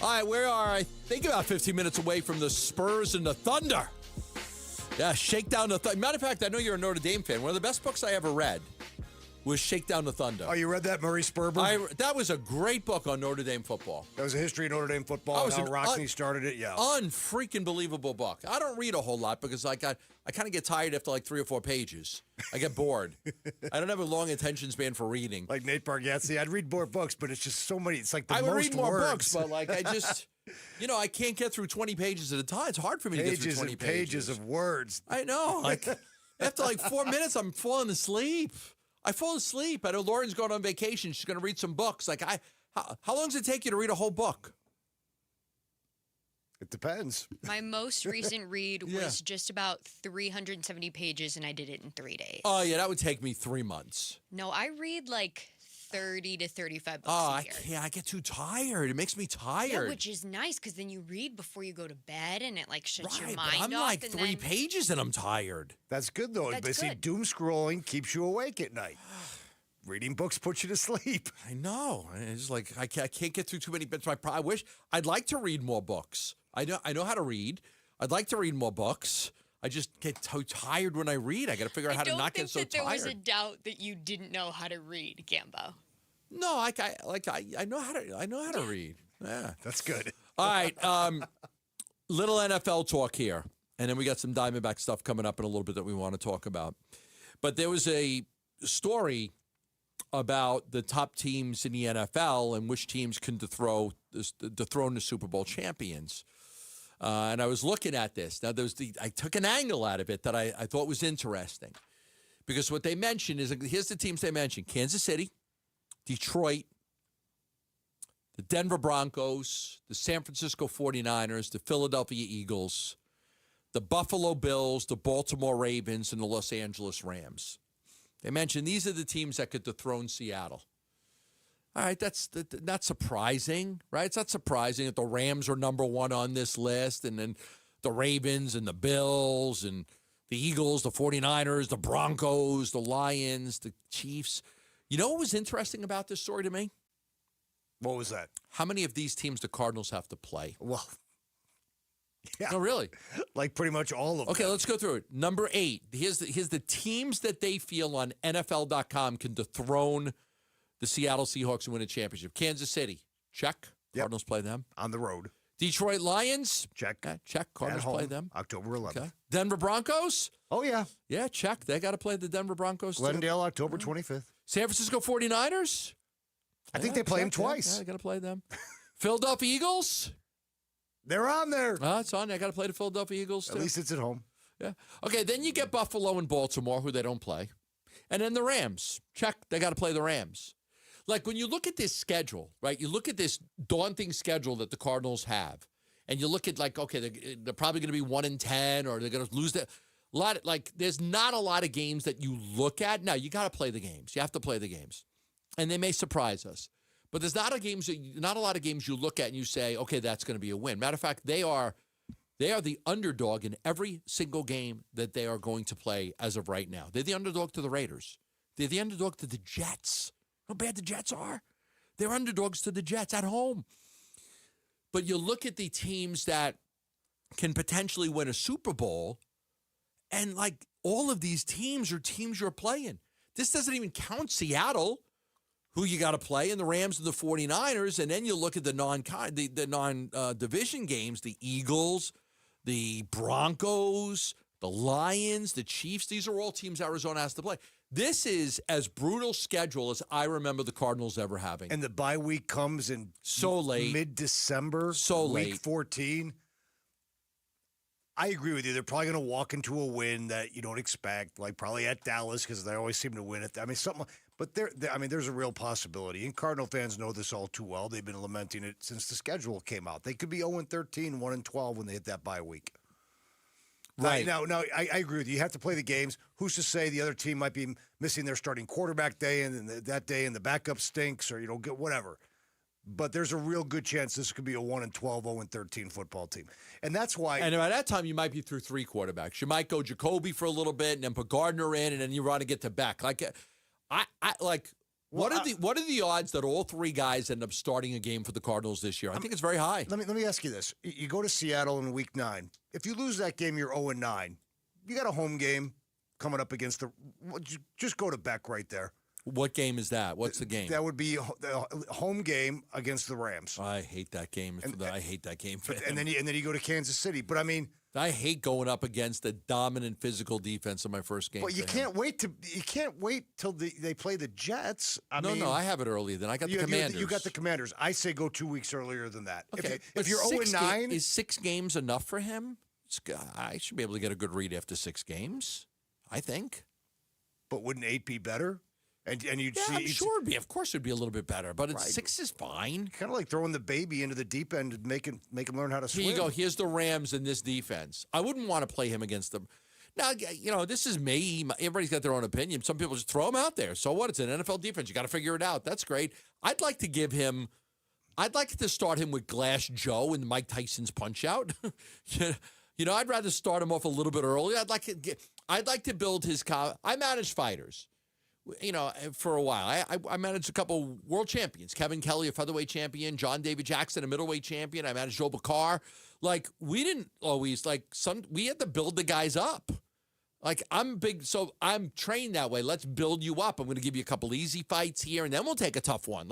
All right, we are, I think, about 15 minutes away from the Spurs and the Thunder. Yeah, Shake Down the Thunder. Matter of fact, I know you're a Notre Dame fan. One of the best books I ever read was Shake Down the Thunder. Oh, you read that, Murray Spurber? That was a great book on Notre Dame football. That was a history of Notre Dame football, and how Rockne started it, yeah. Unfreaking believable book. I don't read a whole lot because I kind of get tired after like 3 or 4 pages. I get bored. I don't have a long attention span for reading. Like Nate Bargatze, I'd read more books, but it's just so many. It's like the I most would read more words. books, but like I just, I can't get through 20 pages at a time. It's hard for me to get through 20 pages of words. I know. Like after like 4 minutes, I'm falling asleep. I fall asleep. I know Lauren's going on vacation. She's going to read some books. Like how long does it take you to read a whole book? It depends. My most recent read was just about 370 pages, and I did it in 3 days. Oh, yeah, that would take me 3 months. No, I read like 30 to 35 books a year. I can't. I get too tired. It makes me tired. Yeah, which is nice because then you read before you go to bed, and it like shuts your mind off. I'm like 3 pages and I'm tired. That's good, though. That's but see, good. doom scrolling keeps you awake at night. Reading books puts you to sleep. I know. It's like I can't get through too many bits. I wish I'd like to read more books. I know how to read. I'd like to read more books. I just get so tired when I read. I got to figure out how to not get so tired. I don't think that there was a doubt that you didn't know how to read, Gambo. No, I know how to read. Yeah, that's good. All right, little NFL talk here, and then we got some Diamondback stuff coming up in a little bit that we want to talk about. But there was a story about the top teams in the NFL and which teams can dethrone the Super Bowl champions. And I was looking at this. Now, I took an angle out of it that I thought was interesting. Because what they mentioned is, here's the teams they mentioned: Kansas City, Detroit, the Denver Broncos, the San Francisco 49ers, the Philadelphia Eagles, the Buffalo Bills, the Baltimore Ravens, and the Los Angeles Rams. They mentioned these are the teams that could dethrone Seattle. All right, that's not surprising, right? It's not surprising that the Rams are number one on this list, and then the Ravens and the Bills and the Eagles, the 49ers, the Broncos, the Lions, the Chiefs. You know what was interesting about this story to me? What was that? How many of these teams the Cardinals have to play? Well, yeah. No, really. Like pretty much all of them. Okay, let's go through it. Number 8. Here's the teams that they feel on NFL.com can dethrone the Seattle Seahawks and win a championship. Kansas City, check. Cardinals play them. On the road. Detroit Lions, check. Check. Cardinals At home, play them. October 11th. Okay. Denver Broncos. Oh, yeah. Yeah, check. They got to play the Denver Broncos, Glendale, October 25th. San Francisco 49ers. I think they play them twice. Yeah, they got to play them. Philadelphia Eagles. They're on there. It's on. I got to play the Philadelphia Eagles, too. At least it's at home. Yeah. Okay, then you get Buffalo and Baltimore, who they don't play. And then the Rams. Check. They got to play the Rams. Like, when you look at this schedule, right, you look at this daunting schedule that the Cardinals have, and you look at, like, okay, they're probably going to be 1-10, or they're going to lose that. There's not a lot of games that you look at. Now, you got to play the games. You have to play the games. And they may surprise us. But there's not a lot of games you look at and you say, okay, that's going to be a win. Matter of fact, they are the underdog in every single game that they are going to play as of right now. They're the underdog to the Raiders. They're the underdog to the Jets. How bad the Jets are? They're underdogs to the Jets at home. But you look at the teams that can potentially win a Super Bowl, and like all of these teams are teams you're playing. This doesn't even count Seattle, who you got to play, and the Rams and the 49ers, and then you look at the non-division games, the Eagles, the Broncos, the Lions, the Chiefs. These are all teams Arizona has to play. This is as brutal schedule as I remember the Cardinals ever having. And the bye week comes in so late, mid-December, week 14. I agree with you. They're probably going to walk into a win that you don't expect, like probably at Dallas because they always seem to win it. I mean, something. But there's a real possibility, and Cardinal fans know this all too well. They've been lamenting it since the schedule came out. They could be 0-13, 1-12 when they hit that bye week. Right. Now, I agree with you. You have to play the games. Who's to say the other team might be missing their starting quarterback day and that day and the backup stinks or, get whatever. But there's a real good chance this could be a 1-12, 0-13 football team. And that's why. And by that time, you might be through 3 quarterbacks. You might go Jacoby for a little bit and then put Gardner in, and then you want to get to Beck. What are the odds that all 3 guys end up starting a game for the Cardinals this year? I think it's very high. Let me ask you this. You go to Seattle in week 9. If you lose that game, you're 0-9. You got a home game coming up against just go to Beck right there. What game is that? What's the game? That would be the home game against the Rams. I hate that game. I hate that game. And then you go to Kansas City. But I mean, I hate going up against a dominant physical defense in my first game. But you can't wait till they play the Jets. No, I have it earlier than I got the Commanders. You got the Commanders. I say go 2 weeks earlier than that. Okay, if you're 0-9, is 6 games enough for him? I should be able to get a good read after 6 games. I think. But wouldn't 8 be better? And you'd see. I'm sure it'd be. Of course, it'd be a little bit better. But 6 is fine. Kind of like throwing the baby into the deep end and make him learn how to swim. Here you go. Here's the Rams in this defense. I wouldn't want to play him against them. Now, this is me. Everybody's got their own opinion. Some people just throw him out there. So what? It's an NFL defense. You got to figure it out. That's great. I'd like to start him with Glass Joe and Mike Tyson's Punch Out. I'd rather start him off a little bit early. I'd like to build his. I manage fighters. For a while. I managed a couple world champions. Kevin Kelly, a featherweight champion. John David Jackson, a middleweight champion. I managed Joe Bakar. We didn't always, we had to build the guys up. I'm big, so I'm trained that way. Let's build you up. I'm going to give you a couple easy fights here, and then we'll take a tough one.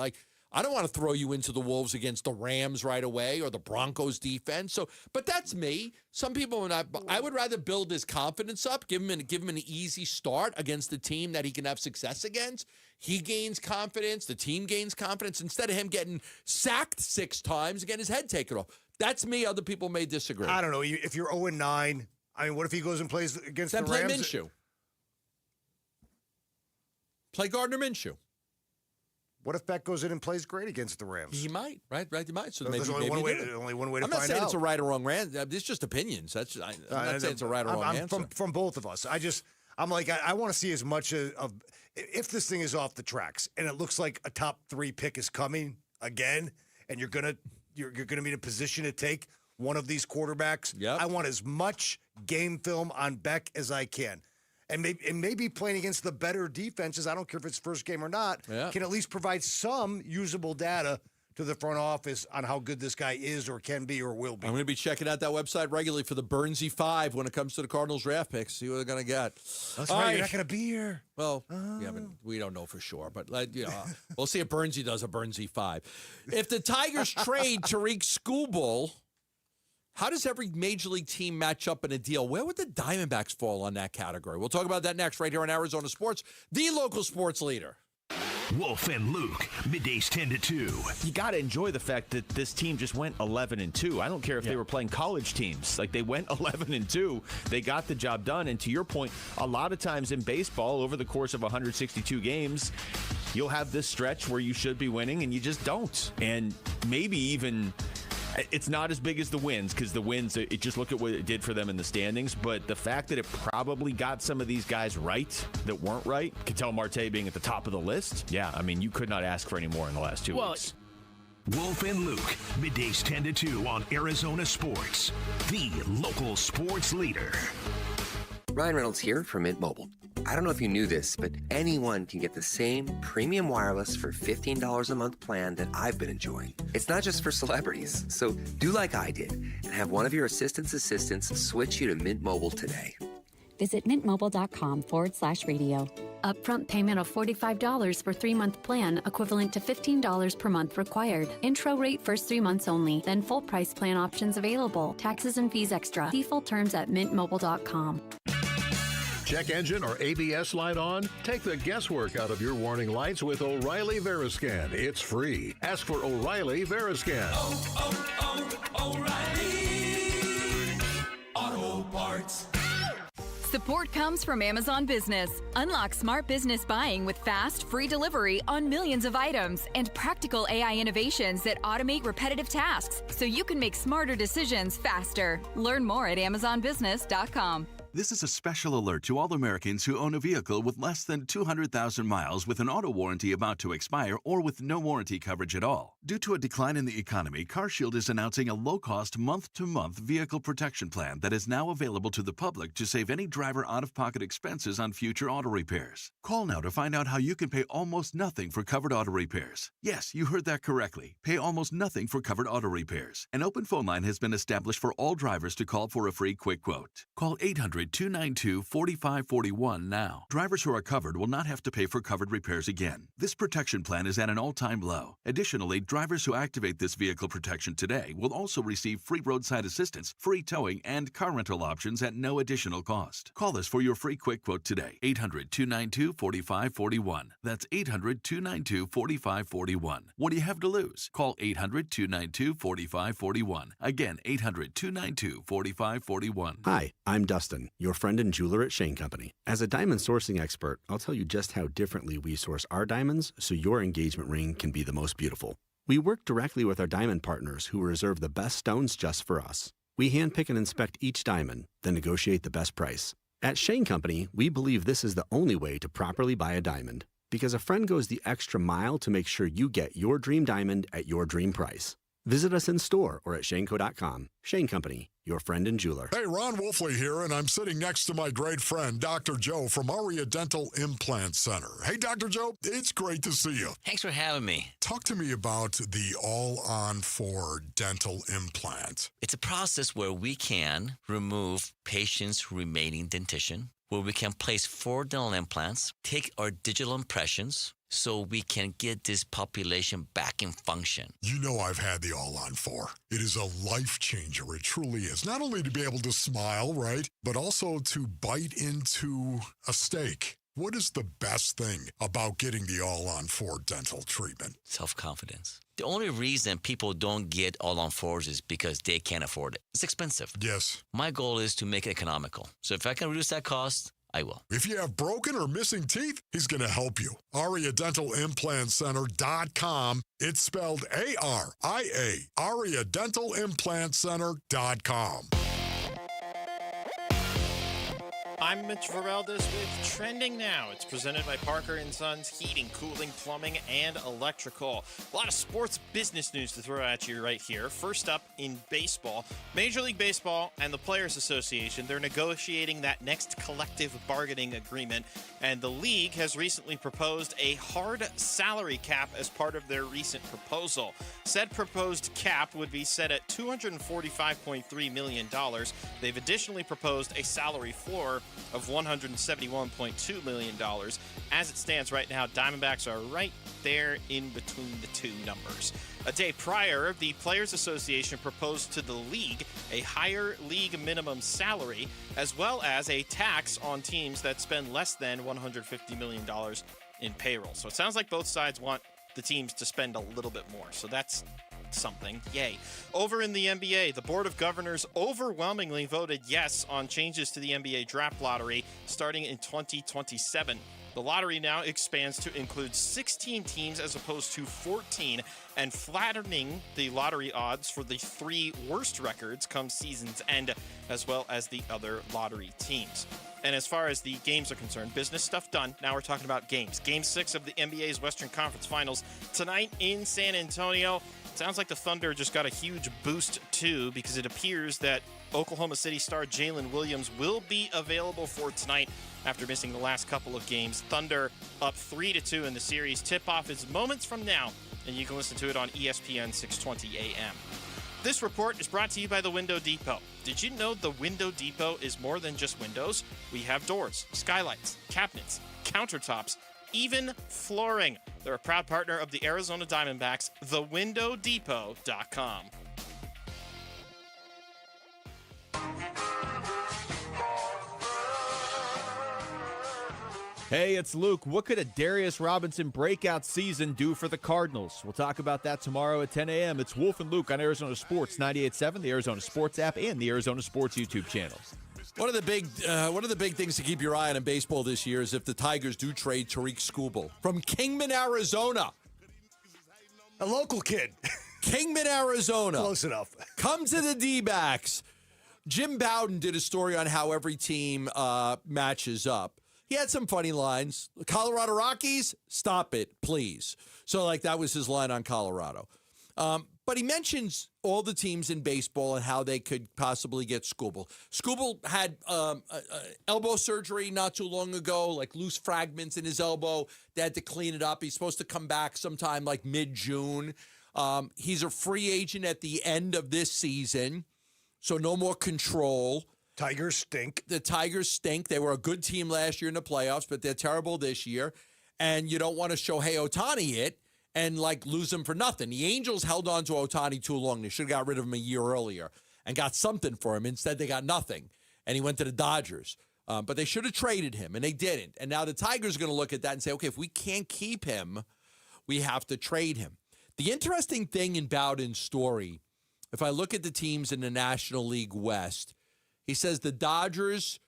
I don't want to throw you into the Wolves against the Rams right away or the Broncos defense. But that's me. Some people, I would rather build his confidence up, give him an easy start against the team that he can have success against. He gains confidence. The team gains confidence instead of him getting sacked 6 times and getting his head taken off. That's me. Other people may disagree. I don't know. If you're 0-9, what if he goes and plays against then the Rams? Play Minshew. Play Gardner Minshew. What if Beck goes in and plays great against the Rams? He might, right? He might. So there's only one way to find out. I'm not saying it's a right or wrong answer. It's just opinions. I'm not saying it's a right or wrong answer. From both of us. I want to see as much of if this thing is off the tracks and it looks like a top 3 pick is coming again, and you're gonna be in a position to take one of these quarterbacks. Yep. I want as much game film on Beck as I can. And maybe playing against the better defenses, I don't care if it's first game or not, can at least provide some usable data to the front office on how good this guy is or can be or will be. I'm going to be checking out that website regularly for the Burnsy 5 when it comes to the Cardinals draft picks. See what they're going to get. That's right. You're not going to be here. Well, yeah, but we don't know for sure. But we'll see if Burnsy does a Burnsy 5. If the Tigers trade Tariq Skubal, how does every major league team match up in a deal? Where would the Diamondbacks fall on that category? We'll talk about that next right here on Arizona Sports, the local sports leader. Wolf and Luke, middays 10 to 2. You got to enjoy the fact that this team just went 11-2. I don't care if they were playing college teams. They went 11-2. They got the job done. And to your point, a lot of times in baseball, over the course of 162 games, you'll have this stretch where you should be winning and you just don't. And maybe even it's not as big as the wins, because the wins, just look at what it did for them in the standings. But the fact that it probably got some of these guys right that weren't right, Ketel Marte being at the top of the list, you could not ask for any more in the last 2 weeks. Wolf and Luke, middays 10 to 2 on Arizona Sports, the local sports leader. Ryan Reynolds here from Mint Mobile. I don't know if you knew this, but anyone can get the same premium wireless for $15 a month plan that I've been enjoying. It's not just for celebrities. So do like I did and have one of your assistants switch you to Mint Mobile today. Visit mintmobile.com/radio. Upfront payment of $45 for 3-month plan, equivalent to $15 per month required. Intro rate first 3 months only, then full price plan options available. Taxes and fees extra. See full terms at mintmobile.com. check engine or ABS light on? Take the guesswork out of your warning lights with O'Reilly Veriscan. It's free. Ask for O'Reilly Veriscan. O'Reilly Auto Parts. Support comes from Amazon Business. Unlock smart business buying with fast, free delivery on millions of items and practical AI innovations that automate repetitive tasks so you can make smarter decisions faster. Learn more at amazonbusiness.com. This is a special alert to all Americans who own a vehicle with less than 200,000 miles with an auto warranty about to expire or with no warranty coverage at all. Due to a decline in the economy, CarShield is announcing a low-cost month-to-month vehicle protection plan that is now available to the public to save any driver out-of-pocket expenses on future auto repairs. Call now to find out how you can pay almost nothing for covered auto repairs. Yes, you heard that correctly. Pay almost nothing for covered auto repairs. An open phone line has been established for all drivers to call for a free quick quote. Call 800-292-4541 now. Drivers who are covered will not have to pay for covered repairs again. This protection plan is at an all-time low. Additionally, drivers who activate this vehicle protection today will also receive free roadside assistance, free towing, and car rental options at no additional cost. Call us for your free quick quote today. 800-292-4541. That's 800-292-4541. What do you have to lose? Call 800-292-4541. Again, 800-292-4541. Hi, I'm Dustin, your friend and jeweler at Shane Company. As a diamond sourcing expert, I'll tell you just how differently we source our diamonds so your engagement ring can be the most beautiful. We work directly with our diamond partners who reserve the best stones just for us. We handpick and inspect each diamond, then negotiate the best price. At Shane Company, we believe this is the only way to properly buy a diamond, because a friend goes the extra mile to make sure you get your dream diamond at your dream price. Visit us in store or at shaneco.com. Shane Company, your friend and jeweler. Hey, Ron Wolfley here, and I'm sitting next to my great friend, Dr. Joe from Aria Dental Implant Center. Hey, Dr. Joe, it's great to see you. Thanks for having me. Talk to me about the All-on-4 dental implant. It's a process where we can remove patients' remaining dentition, where we can place 4 dental implants, take our digital impressions, so we can get this population back in function. You know I've had the All-on-4. It is a life changer. It truly is. Not only to be able to smile, right, but also to bite into a steak. What is the best thing about getting the All-on-4 dental treatment? Self-confidence. The only reason people don't get All-on-4s is because they can't afford it. It's expensive. Yes. My goal is to make it economical. So if I can reduce that cost, I will. If you have broken or missing teeth, he's going to help you. AriaDentalImplantCenter.com. It's spelled A-R-I-A. AriaDentalImplantCenter.com. I'm Mitch Vareldes with Trending Now. It's presented by Parker & Sons Heating, Cooling, Plumbing, and Electrical. A lot of sports business news to throw at you right here. First up in baseball, Major League Baseball and the Players Association, they're negotiating that next collective bargaining agreement, and the league has recently proposed a hard salary cap as part of their recent proposal. Said proposed cap would be set at $245.3 million. They've additionally proposed a salary floor of $171.2 million. As it stands right now, Diamondbacks are right there in between the two numbers. A day prior, the Players Association proposed to the league a higher league minimum salary, as well as a tax on teams that spend less than $150 million in payroll. So it sounds like both sides want the teams to spend a little bit more. So that's something. Yay. Over in the NBA, the Board of Governors overwhelmingly voted yes on changes to the NBA draft lottery starting in 2027. The lottery now expands to include 16 teams as opposed to 14, and flattening the lottery odds for the 3 worst records come season's end, as well as the other lottery teams. And as far as the games are concerned, business stuff done. Now we're talking about games. Game 6 of the NBA's Western Conference Finals tonight in San Antonio. Sounds like the Thunder just got a huge boost, too, because it appears that Oklahoma City star Jalen Williams will be available for tonight after missing the last couple of games. Thunder up 3-2 in the series. Tip-off is moments from now, and you can listen to it on ESPN 620 AM. This report is brought to you by the Window Depot. Did you know the Window Depot is more than just windows? We have doors, skylights, cabinets, countertops, even flooring. They're a proud partner of the Arizona Diamondbacks, thewindowdepot.com. Hey, it's Luke. What could a Darius Robinson breakout season do for the Cardinals? We'll talk about that tomorrow at 10 a.m. It's Wolf and Luke on Arizona Sports 98.7, the Arizona Sports app, and the Arizona Sports YouTube channel. One of the big things to keep your eye on in baseball this year is if the Tigers do trade Tariq Skubal from Kingman, Arizona. A local kid. Kingman, Arizona. Close enough. Come to the D-backs. Jim Bowden did a story on how every team matches up. He had some funny lines. Colorado Rockies, stop it, please. So, that was his line on Colorado. But he mentions all the teams in baseball and how they could possibly get Skubal. Skubal had elbow surgery not too long ago, loose fragments in his elbow. They had to clean it up. He's supposed to come back sometime mid-June. He's a free agent at the end of this season, so no more control. Tigers stink. The Tigers stink. They were a good team last year in the playoffs, but they're terrible this year. And you don't want to Shohei Ohtani it and lose him for nothing. The Angels held on to Ohtani too long. They should have got rid of him a year earlier and got something for him. Instead, they got nothing. And he went to the Dodgers. But they should have traded him, and they didn't. And now the Tigers are going to look at that and say, okay, if we can't keep him, we have to trade him. The interesting thing in Bowden's story, if I look at the teams in the National League West, he says the Dodgers,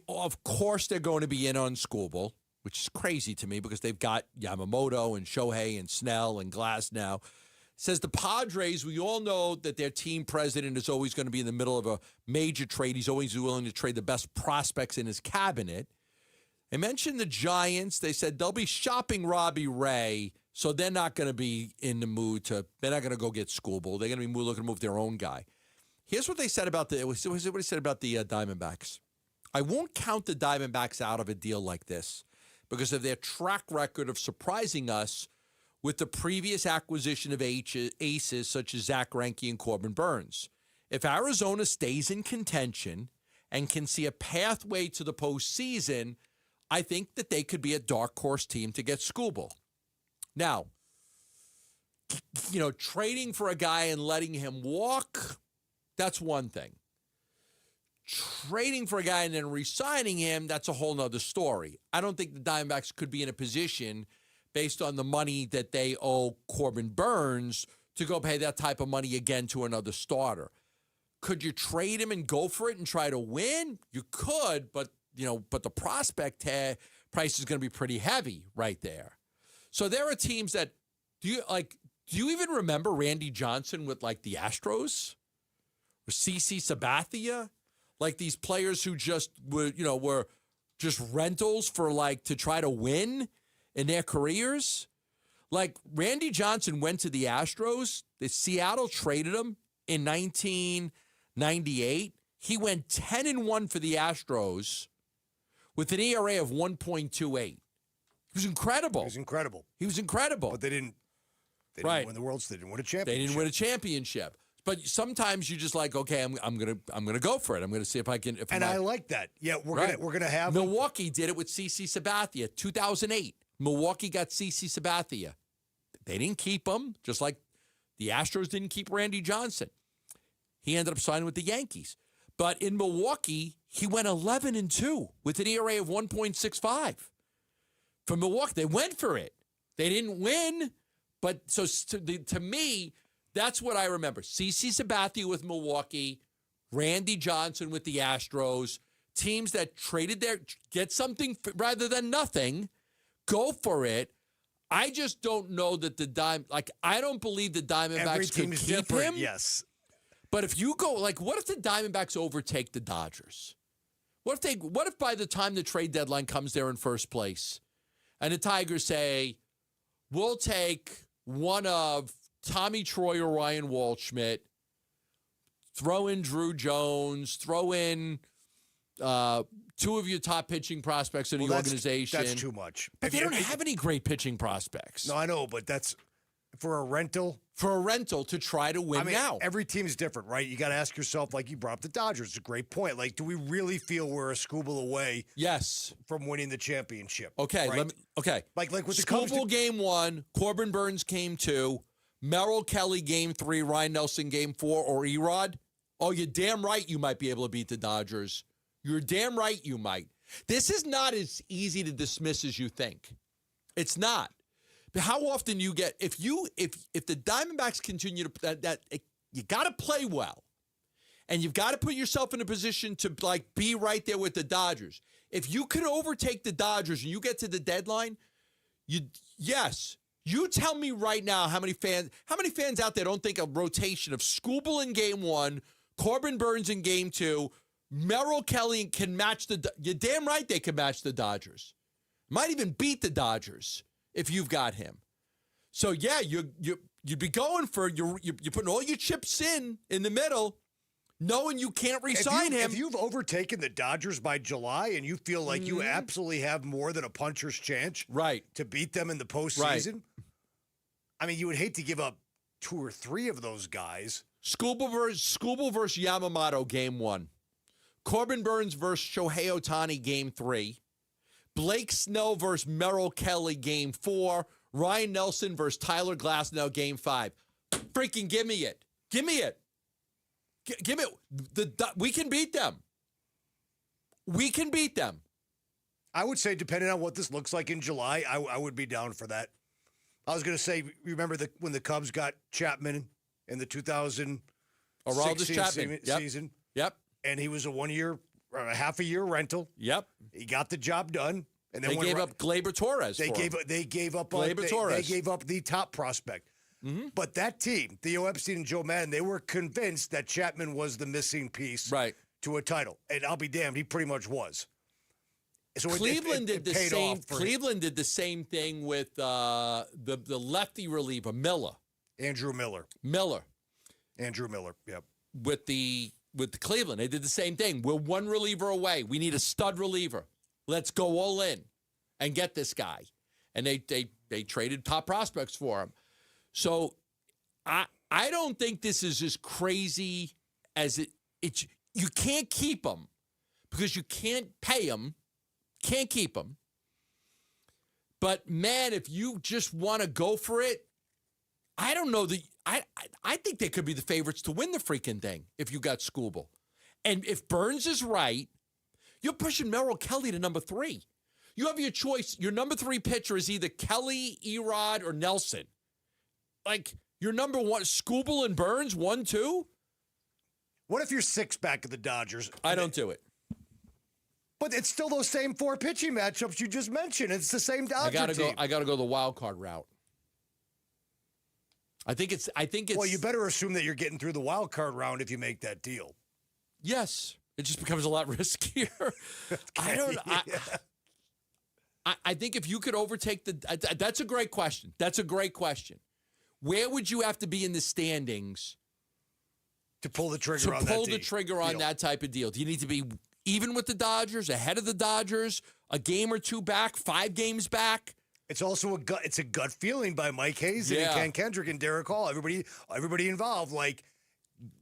of course they're going to be in on Skubal, which is crazy to me because they've got Yamamoto and Shohei and Snell and Glass now. Says the Padres, we all know that their team president is always going to be in the middle of a major trade. He's always willing to trade the best prospects in his cabinet. They mentioned the Giants. They said they'll be shopping Robbie Ray, so they're not going to be in the mood they're not going to go get Skubal. They're going to be looking to move their own guy. Here's what they said about the Diamondbacks. I won't count the Diamondbacks out of a deal like this because of their track record of surprising us with the previous acquisition of aces such as Zach Greinke and Corbin Burns. If Arizona stays in contention and can see a pathway to the postseason, I think that they could be a dark horse team to get Skubal. Now, trading for a guy and letting him walk, that's one thing. Trading for a guy and then re-signing him, that's a whole nother story. I don't think the Diamondbacks could be in a position based on the money that they owe Corbin Burns to go pay that type of money again to another starter. Could you trade him and go for it and try to win? You could, but the prospect price is going to be pretty heavy right there. So there are teams that do you even remember Randy Johnson with the Astros? Or CC Sabathia? These players who just were just rentals for to try to win in their careers. Randy Johnson went to the Astros. The Seattle traded him in 1998. He went 10-1 for the Astros with an ERA of 1.28. He was incredible. He was incredible. But they didn't win the World Series. They didn't win a championship. They didn't win a championship. But sometimes you just okay, I'm gonna go for it. I'm gonna see if I can. I like that. Yeah, we're gonna have Milwaukee did it with CC Sabathia, 2008. Milwaukee got CC Sabathia. They didn't keep him, just like the Astros didn't keep Randy Johnson. He ended up signing with the Yankees. But in Milwaukee, he went 11-2 with an ERA of 1.65. For Milwaukee, they went for it. They didn't win, but so to me. That's what I remember. CC Sabathia with Milwaukee, Randy Johnson with the Astros, teams that traded get something rather than nothing, go for it. I just don't know that I don't believe the Diamondbacks could keep him. Yes. But if you go, what if the Diamondbacks overtake the Dodgers? What if by the time the trade deadline comes, they're in first place, and the Tigers say, we'll take one of Tommy Troy or Ryan Waldschmidt, throw in Drew Jones, throw in two of your top pitching prospects in the organization. That's too much. But they don't have any great pitching prospects. No, I know, but that's for a rental. For a rental to try to win now. Every team's different, right? You got to ask yourself, you brought up the Dodgers. It's a great point. Do we really feel we're a Skubal away? Yes. From winning the championship? Okay. Right? Like with the Skubal game 1, Corbin Burns game 2, Merrill Kelly game 3, Ryan Nelson game 4, or Erod. Oh, you're damn right you might be able to beat the Dodgers. You're damn right you might. This is not as easy to dismiss as you think. It's not. But how often you get if the Diamondbacks continue to you got to play well, and you've got to put yourself in a position to be right there with the Dodgers. If you could overtake the Dodgers and you get to the deadline, you tell me right now how many fans out there don't think a rotation of Skubal in Game 1, Corbin Burnes in Game 2, Merrill Kelly can match you're damn right they can match the Dodgers. Might even beat the Dodgers if you've got him. So yeah, you'd be going for you're putting all your chips in the middle, knowing you can't re-sign him. If you've overtaken the Dodgers by July and you feel like you absolutely have more than a puncher's chance to beat them in the postseason, I mean, you would hate to give up 2 or 3 of those guys. Skubal versus Yamamoto, Game 1. Corbin Burnes versus Shohei Ohtani, Game 3. Blake Snell versus Merrill Kelly, Game 4. Ryan Nelson versus Tyler Glasnow, Game 5. Freaking give me it. Give me it. Give it. We can beat them. We can beat them. I would say, depending on what this looks like in July, I would be down for that. I was going to say, remember when the Cubs got Chapman in the 2016 season? Yep. And he was a half a year rental. Yep. He got the job done. And then they gave up Gleyber Torres. They gave up Gleyber Torres. They gave up the top prospect. Mm-hmm. But that team, Theo Epstein and Joe Madden, they were convinced that Chapman was the missing piece to a title. And I'll be damned, he pretty much was. So Cleveland did the same. Cleveland did the same thing with the lefty reliever Andrew Miller. Andrew Miller. Yep. With the Cleveland, they did the same thing. We're one reliever away. We need a stud reliever. Let's go all in and get this guy. And they traded top prospects for him. So I don't think this is as crazy as it. You can't keep him because you can't pay him. Can't keep him. But man, if you just want to go for it, I don't know. I think they could be the favorites to win the freaking thing if you got Skubal. And if Burnes is right, you're pushing Merrill Kelly to number 3. You have your choice. Your number 3 pitcher is either Kelly, Erod, or Nelson. Like, your number 1, Skubal and Burnes, 1, 2? What if you're 6 back at the Dodgers? I don't do it. But it's still those same 4 pitching matchups you just mentioned. It's the same Dodger team. I gotta go the wild card route. I think it's. Well, you better assume that you're getting through the wild card round if you make that deal. Yes, it just becomes a lot riskier. I think if you could overtake that's a great question. That's a great question. Where would you have to be in the standings to pull the trigger on that type of deal? Do you need to be even with the Dodgers, ahead of the Dodgers, a game or 2 back, 5 games back? It's also a gut feeling by Mike Hazen and Ken Kendrick and Derek Hall. Everybody involved. Like,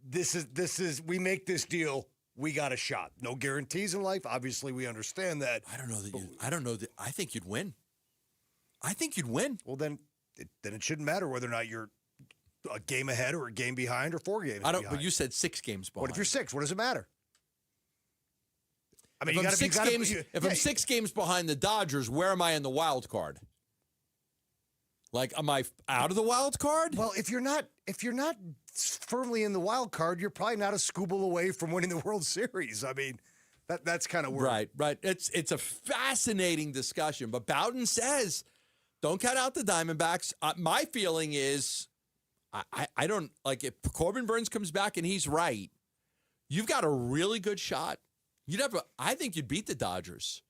this is we make this deal, we got a shot. No guarantees in life. Obviously, we understand that. I don't know that. I think you'd win. Well, then it shouldn't matter whether or not you're a game ahead or a game behind or 4 games behind. But you said 6 games behind. What if you're 6? What does it matter? I mean, if I'm 6 games behind the Dodgers, where am I in the wild card? Like, am I out of the wild card? Well, if you're not firmly in the wild card, you're probably not a Skubal away from winning the World Series. I mean, that's kind of weird. Right. It's a fascinating discussion. But Bowden says, don't count out the Diamondbacks. My feeling is, I don't like if Corbin Burnes comes back and he's right. You've got a really good shot. I think you'd beat the Dodgers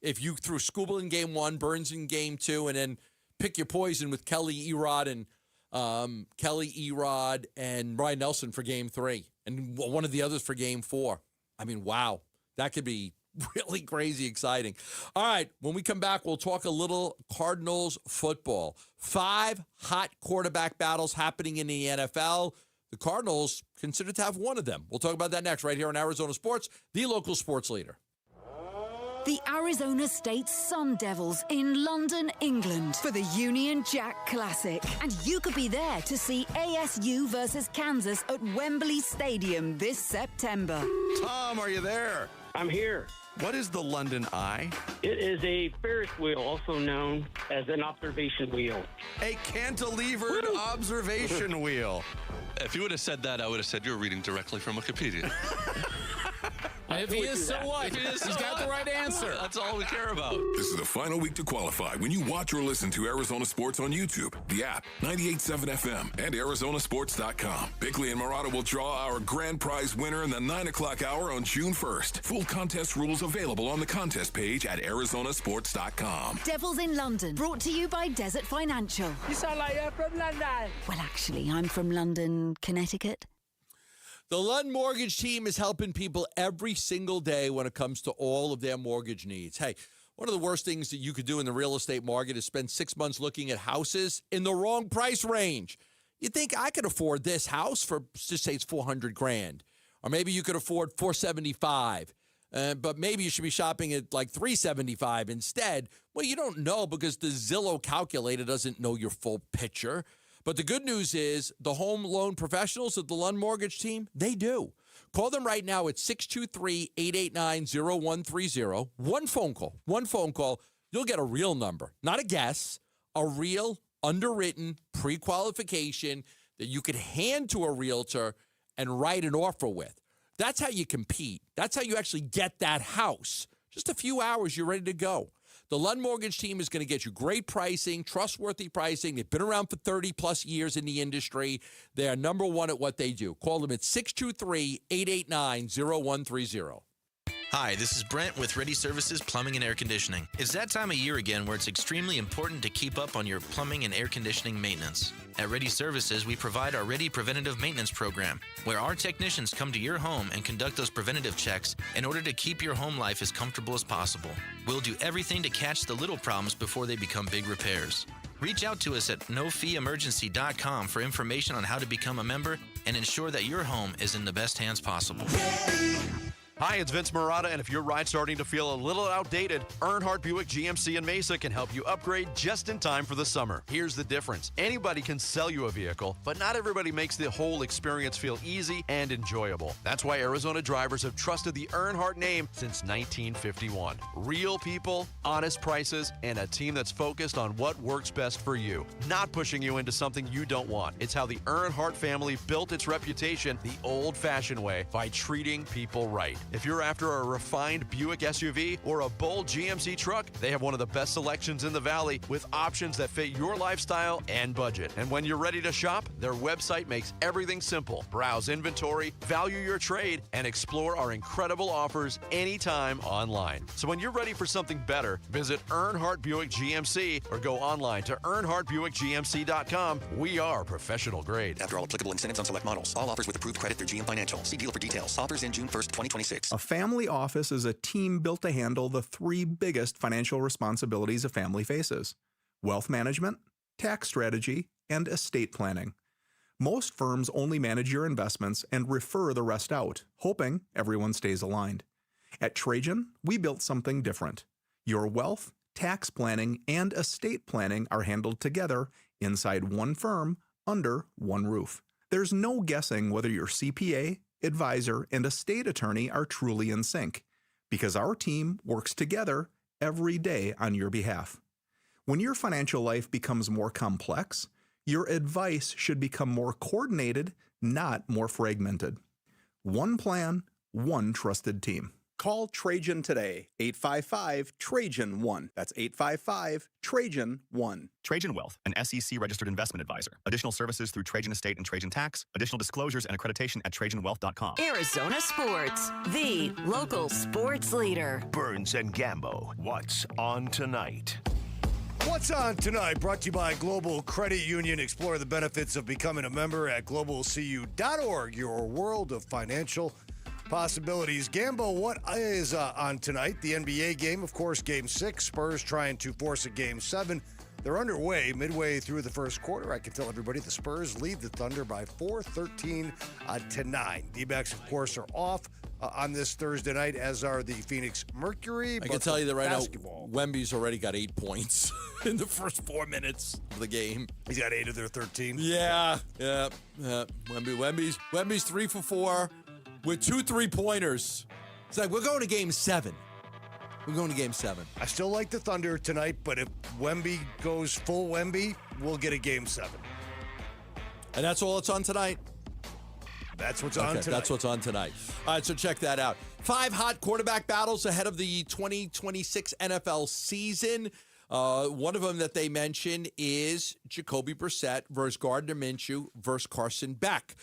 if you threw Skubal in Game 1, Burnes in Game 2, and then pick your poison with Kelly, Erod, and Ryan Nelson for Game 3, and one of the others for Game 4. I mean, wow, that could be really crazy exciting. All right, when we come back, we'll talk a little Cardinals football. 5 hot quarterback battles happening in the NFL. The Cardinals considered to have one of them. We'll talk about that next right here on Arizona Sports, the local sports leader. The Arizona State Sun Devils in London, England for the Union Jack Classic. And you could be there to see ASU versus Kansas at Wembley Stadium this September. Tom, are you there? I'm here. What is the London Eye? It is a Ferris wheel, also known as an observation wheel. A cantilevered observation wheel. If you would have said that, I would have said you're reading directly from Wikipedia. If he is, so what? He's got the right answer. That's all we care about. This is the final week to qualify when you watch or listen to Arizona Sports on YouTube, the app, 98.7 FM, and ArizonaSports.com. Bickley and Murata will draw our grand prize winner in the 9 o'clock hour on June 1st. Full contest rules available on the contest page at ArizonaSports.com. Devils in London, brought to you by Desert Financial. You sound like you're from London. Well, actually, I'm from London, Connecticut. The Lund Mortgage team is helping people every single day when it comes to all of their mortgage needs. Hey, one of the worst things that you could do in the real estate market is spend 6 months looking at houses in the wrong price range. You think I could afford this house for, just say it's $400,000, or maybe you could afford $475,000. But maybe you should be shopping at like $375,000 instead. Well, you don't know because the Zillow calculator doesn't know your full picture. But the good news is the home loan professionals at the Lund Mortgage team, they do. Call them right now at 623-889-0130. One phone call. You'll get a real number, not a guess, a real underwritten pre-qualification that you could hand to a realtor and write an offer with. That's how you compete. That's how you actually get that house. Just a few hours, you're ready to go. The Lund Mortgage team is going to get you great pricing, trustworthy pricing. They've been around for 30-plus years in the industry. They are number one at what they do. Call them at 623-889-0130. Hi, this is Brent with Ready Services Plumbing and Air Conditioning. It's that time of year again where it's extremely important to keep up on your plumbing and air conditioning maintenance. At Ready Services, we provide our Ready Preventative Maintenance Program, where our technicians come to your home and conduct those preventative checks in order to keep your home life as comfortable as possible. We'll do everything to catch the little problems before they become big repairs. Reach out to us at nofeeemergency.com for information on how to become a member and ensure that your home is in the best hands possible. Hi, it's Vince Murata, and if your ride's starting to feel a little outdated, Earnhardt Buick GMC in Mesa can help you upgrade just in time for the summer. Here's the difference. Anybody can sell you a vehicle, but not everybody makes the whole experience feel easy and enjoyable. That's why Arizona drivers have trusted the Earnhardt name since 1951. Real people, honest prices, and a team that's focused on what works best for you, not pushing you into something you don't want. It's how the Earnhardt family built its reputation the old-fashioned way, by treating people right. If you're after a refined Buick SUV or a bold GMC truck, they have one of the best selections in the Valley with options that fit your lifestyle and budget. And when you're ready to shop, their website makes everything simple. Browse inventory, value your trade, and explore our incredible offers anytime online. So when you're ready for something better, visit Earnhardt Buick GMC or go online to EarnhardtBuickGMC.com. We are professional grade. After all applicable incentives on select models. All offers with approved credit through GM Financial. See dealer for details. Offers in June 1st, 2026. A family office is a team built to handle the three biggest financial responsibilities a family faces: wealth management, tax strategy, and estate planning. Most firms only manage your investments and refer the rest out, hoping everyone stays aligned. At Trajan, we built something different. Your wealth, tax planning, and estate planning are handled together inside one firm under one roof. There's no guessing whether your CPA, advisor, and estate attorney are truly in sync, because our team works together every day on your behalf. When your financial life becomes more complex, your advice should become more coordinated, not more fragmented. One plan, one trusted team. Call Trajan today, 855-TRAJAN-1. That's 855-TRAJAN-1. Trajan Wealth, an SEC-registered investment advisor. Additional services through Trajan Estate and Trajan Tax. Additional disclosures and accreditation at TrajanWealth.com. Arizona Sports, the local sports leader. Burns and Gambo, what's on tonight? What's on tonight? Brought to you by Global Credit Union. Explore the benefits of becoming a member at globalcu.org, your world of financial possibilities. Gambo, what is on tonight? The NBA game, of course, Game 6. Spurs trying to force a Game 7. They're underway midway through the first quarter. I can tell everybody the Spurs lead the Thunder by 4, 13-9. D-backs, of course, are off on this Thursday night, as are the Phoenix Mercury. I can tell you that right now, Wemby's already got 8 points in the first 4 minutes of the game. He's got 8 of their 13. Yeah. Wemby's 3 for 4 with 2 3-pointers. It's like, we're going to Game 7. We're going to Game 7. I still like the Thunder tonight, but if Wemby goes full Wemby, we'll get a Game 7. And that's all that's on tonight? That's what's on tonight. That's what's on tonight. All right, so check that out. 5 hot quarterback battles ahead of the 2026 NFL season. One of them that they mentioned is Jacoby Brissett versus Gardner Minshew versus Carson Beck.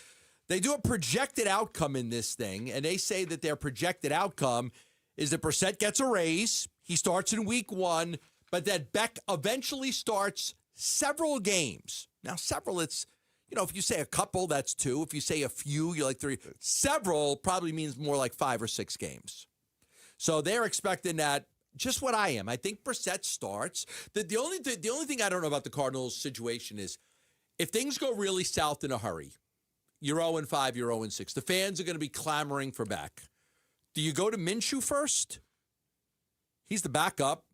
They do a projected outcome in this thing, and they say that their projected outcome is that Brissett gets a raise. He starts in week 1, but that Beck eventually starts several games. Now, several, it's, if you say a couple, that's 2. If you say a few, you're like 3. Several probably means more like 5 or 6 games. So they're expecting that. Just what I am. I think Brissett starts. The only thing I don't know about the Cardinals situation is if things go really south in a hurry, you're 0-5, you're 0-6. The fans are going to be clamoring for Beck. Do you go to Minshew first? He's the backup.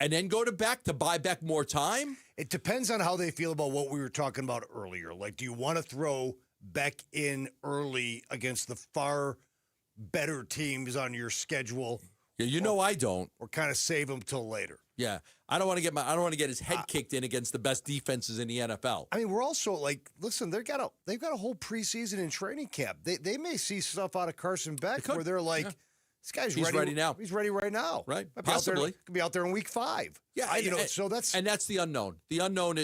And then go to Beck to buy Beck more time? It depends on how they feel about what we were talking about earlier. Like, do you want to throw Beck in early against the far better teams on your schedule? Yeah, I don't. Or kind of save him till later. Yeah, I don't want to get his head kicked in against the best defenses in the NFL. I mean, we're also like, listen, they've got a whole preseason and training camp. They may see stuff out of Carson Beck where they're like, this guy's ready now. He's ready right now. Right, possibly could be out there in week 5. Yeah, so that's the unknown. The unknown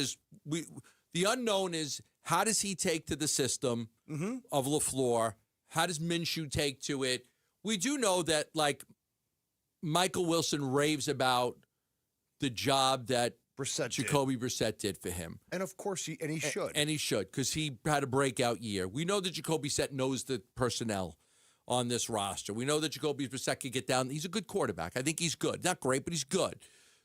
is how does he take to the system of LaFleur? How does Minshew take to it? We do know that Michael Wilson raves about the job that Jacoby Brissett did for him. And of course, he should. And he should, because he had a breakout year. We know that Jacoby Brissett knows the personnel on this roster. We know that Jacoby Brissett could get down. He's a good quarterback. I think he's good. Not great, but he's good.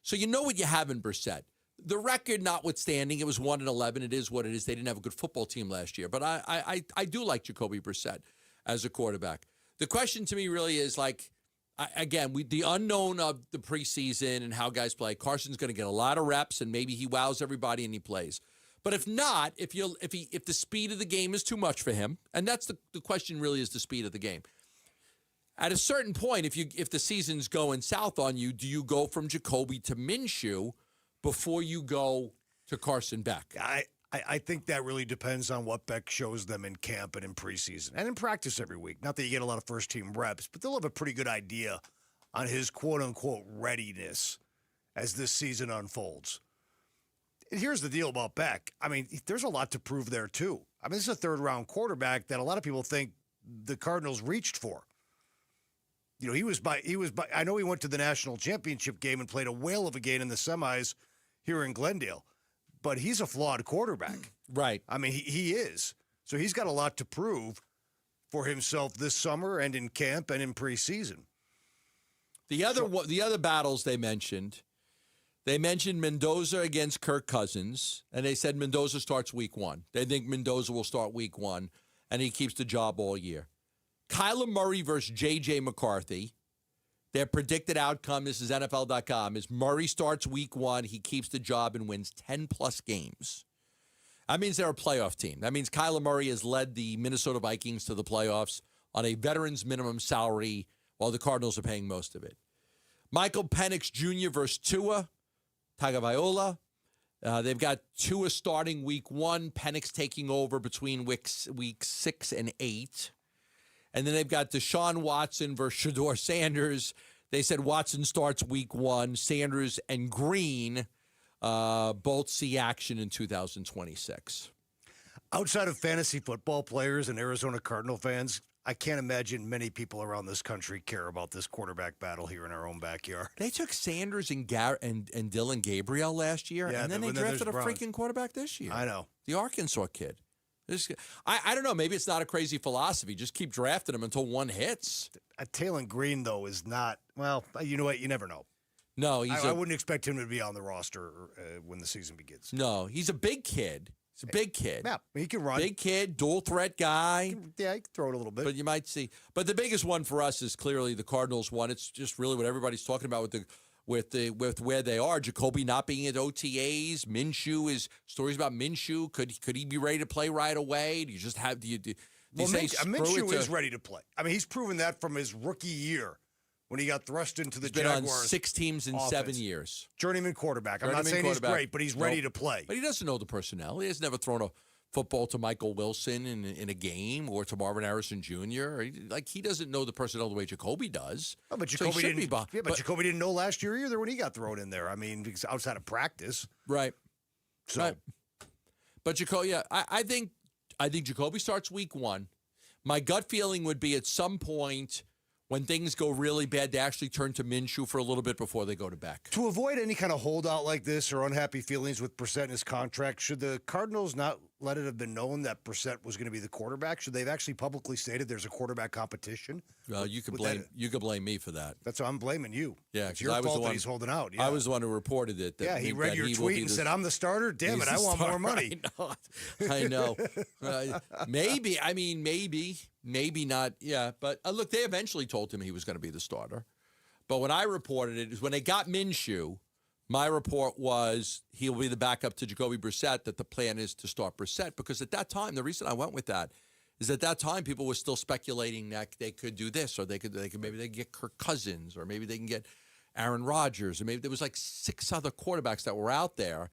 So you know what you have in Brissett. The record notwithstanding, it was 1-11. It is what it is. They didn't have a good football team last year. But I do like Jacoby Brissett as a quarterback. The question to me really is the unknown of the preseason and how guys play. Carson's going to get a lot of reps, and maybe he wows everybody and he plays. But if not, if the speed of the game is too much for him, and that's the question really is the speed of the game. At a certain point, if the season's going south on you, do you go from Jacoby to Minshew before you go to Carson Beck? I think that really depends on what Beck shows them in camp and in preseason and in practice every week. Not that you get a lot of first-team reps, but they'll have a pretty good idea on his quote-unquote readiness as this season unfolds. And here's the deal about Beck. I mean, there's a lot to prove there, too. I mean, this is a third-round quarterback that a lot of people think the Cardinals reached for. He was by. I know he went to the national championship game and played a whale of a game in the semis here in Glendale. But he's a flawed quarterback. Right. I mean, he is. So he's got a lot to prove for himself this summer and in camp and in preseason. The other battles they mentioned Mendoza against Kirk Cousins, and they said Mendoza starts week 1. They think Mendoza will start week 1, and he keeps the job all year. Kyler Murray versus J.J. McCarthy. Their predicted outcome, this is NFL.com, is Murray starts week 1, he keeps the job and wins 10-plus games. That means they're a playoff team. That means Kyler Murray has led the Minnesota Vikings to the playoffs on a veteran's minimum salary while the Cardinals are paying most of it. Michael Penix Jr. versus Tua Tagovailoa. They've got Tua starting week 1, Penix taking over between weeks 6 and 8. And then they've got Deshaun Watson versus Shedeur Sanders. They said Watson starts week 1. Sanders and Green both see action in 2026. Outside of fantasy football players and Arizona Cardinal fans, I can't imagine many people around this country care about this quarterback battle here in our own backyard. They took Sanders and Dylan Gabriel last year, and then they drafted a freaking quarterback this year. I know. The Arkansas kid. I don't know. Maybe it's not a crazy philosophy. Just keep drafting them until one hits. Taylon Green, though, is not, well, you know what? You never know. No, I wouldn't expect him to be on the roster when the season begins. No, he's a big kid. He's a big kid. Yeah, he can run. Big kid, dual threat guy. He can throw it a little bit. But you might see. But the biggest one for us is clearly the Cardinals one. It's just really what everybody's talking about with where they are. Jacoby not being at OTAs. Minshew is stories about Minshew. Could he be ready to play right away? Do you just have Minshew is ready to play. I mean, he's proven that from his rookie year when he got thrust into the He's been Jaguars. on 6 teams in offense. 7 years. Journeyman quarterback. I'm not Journeyman saying quarterback. he's great, but he's ready Nope. to play. But he doesn't know the personnel. He has never thrown a football to Michael Wilson in a game or to Marvin Harrison Jr. He doesn't know the personnel the way Jacoby does. Oh, but So he Jacoby should be didn't. behind. Yeah, but Jacoby didn't know last year either when he got thrown in there. I mean, because outside of practice. Right. So, Right. But Jacoby, yeah, I think Jacoby starts week 1. My gut feeling would be at some point when things go really bad, they actually turn to Minshew for a little bit before they go to Beck. to avoid any kind of holdout like this or unhappy feelings with Brissett and his contract, should the Cardinals not let it have been known that Brissett was going to be the quarterback? Should they have actually publicly stated there's a quarterback competition? You could blame me for that. That's why I'm blaming you. Yeah, it's your fault that he's holding out. Yeah. I was the one who reported it. Yeah, he read your tweet and said, "I'm the starter." Damn it, I want more money. I know. Maybe not. Yeah, but look, they eventually told him he was going to be the starter. But when I reported it, is when they got Minshew, my report was he'll be the backup to Jacoby Brissett, that the plan is to start Brissett. Because at that time, the reason I went with that is at that time, people were still speculating that they could do this, or they could maybe they get Kirk Cousins, or maybe they can get Aaron Rodgers, or maybe there was like 6 other quarterbacks that were out there.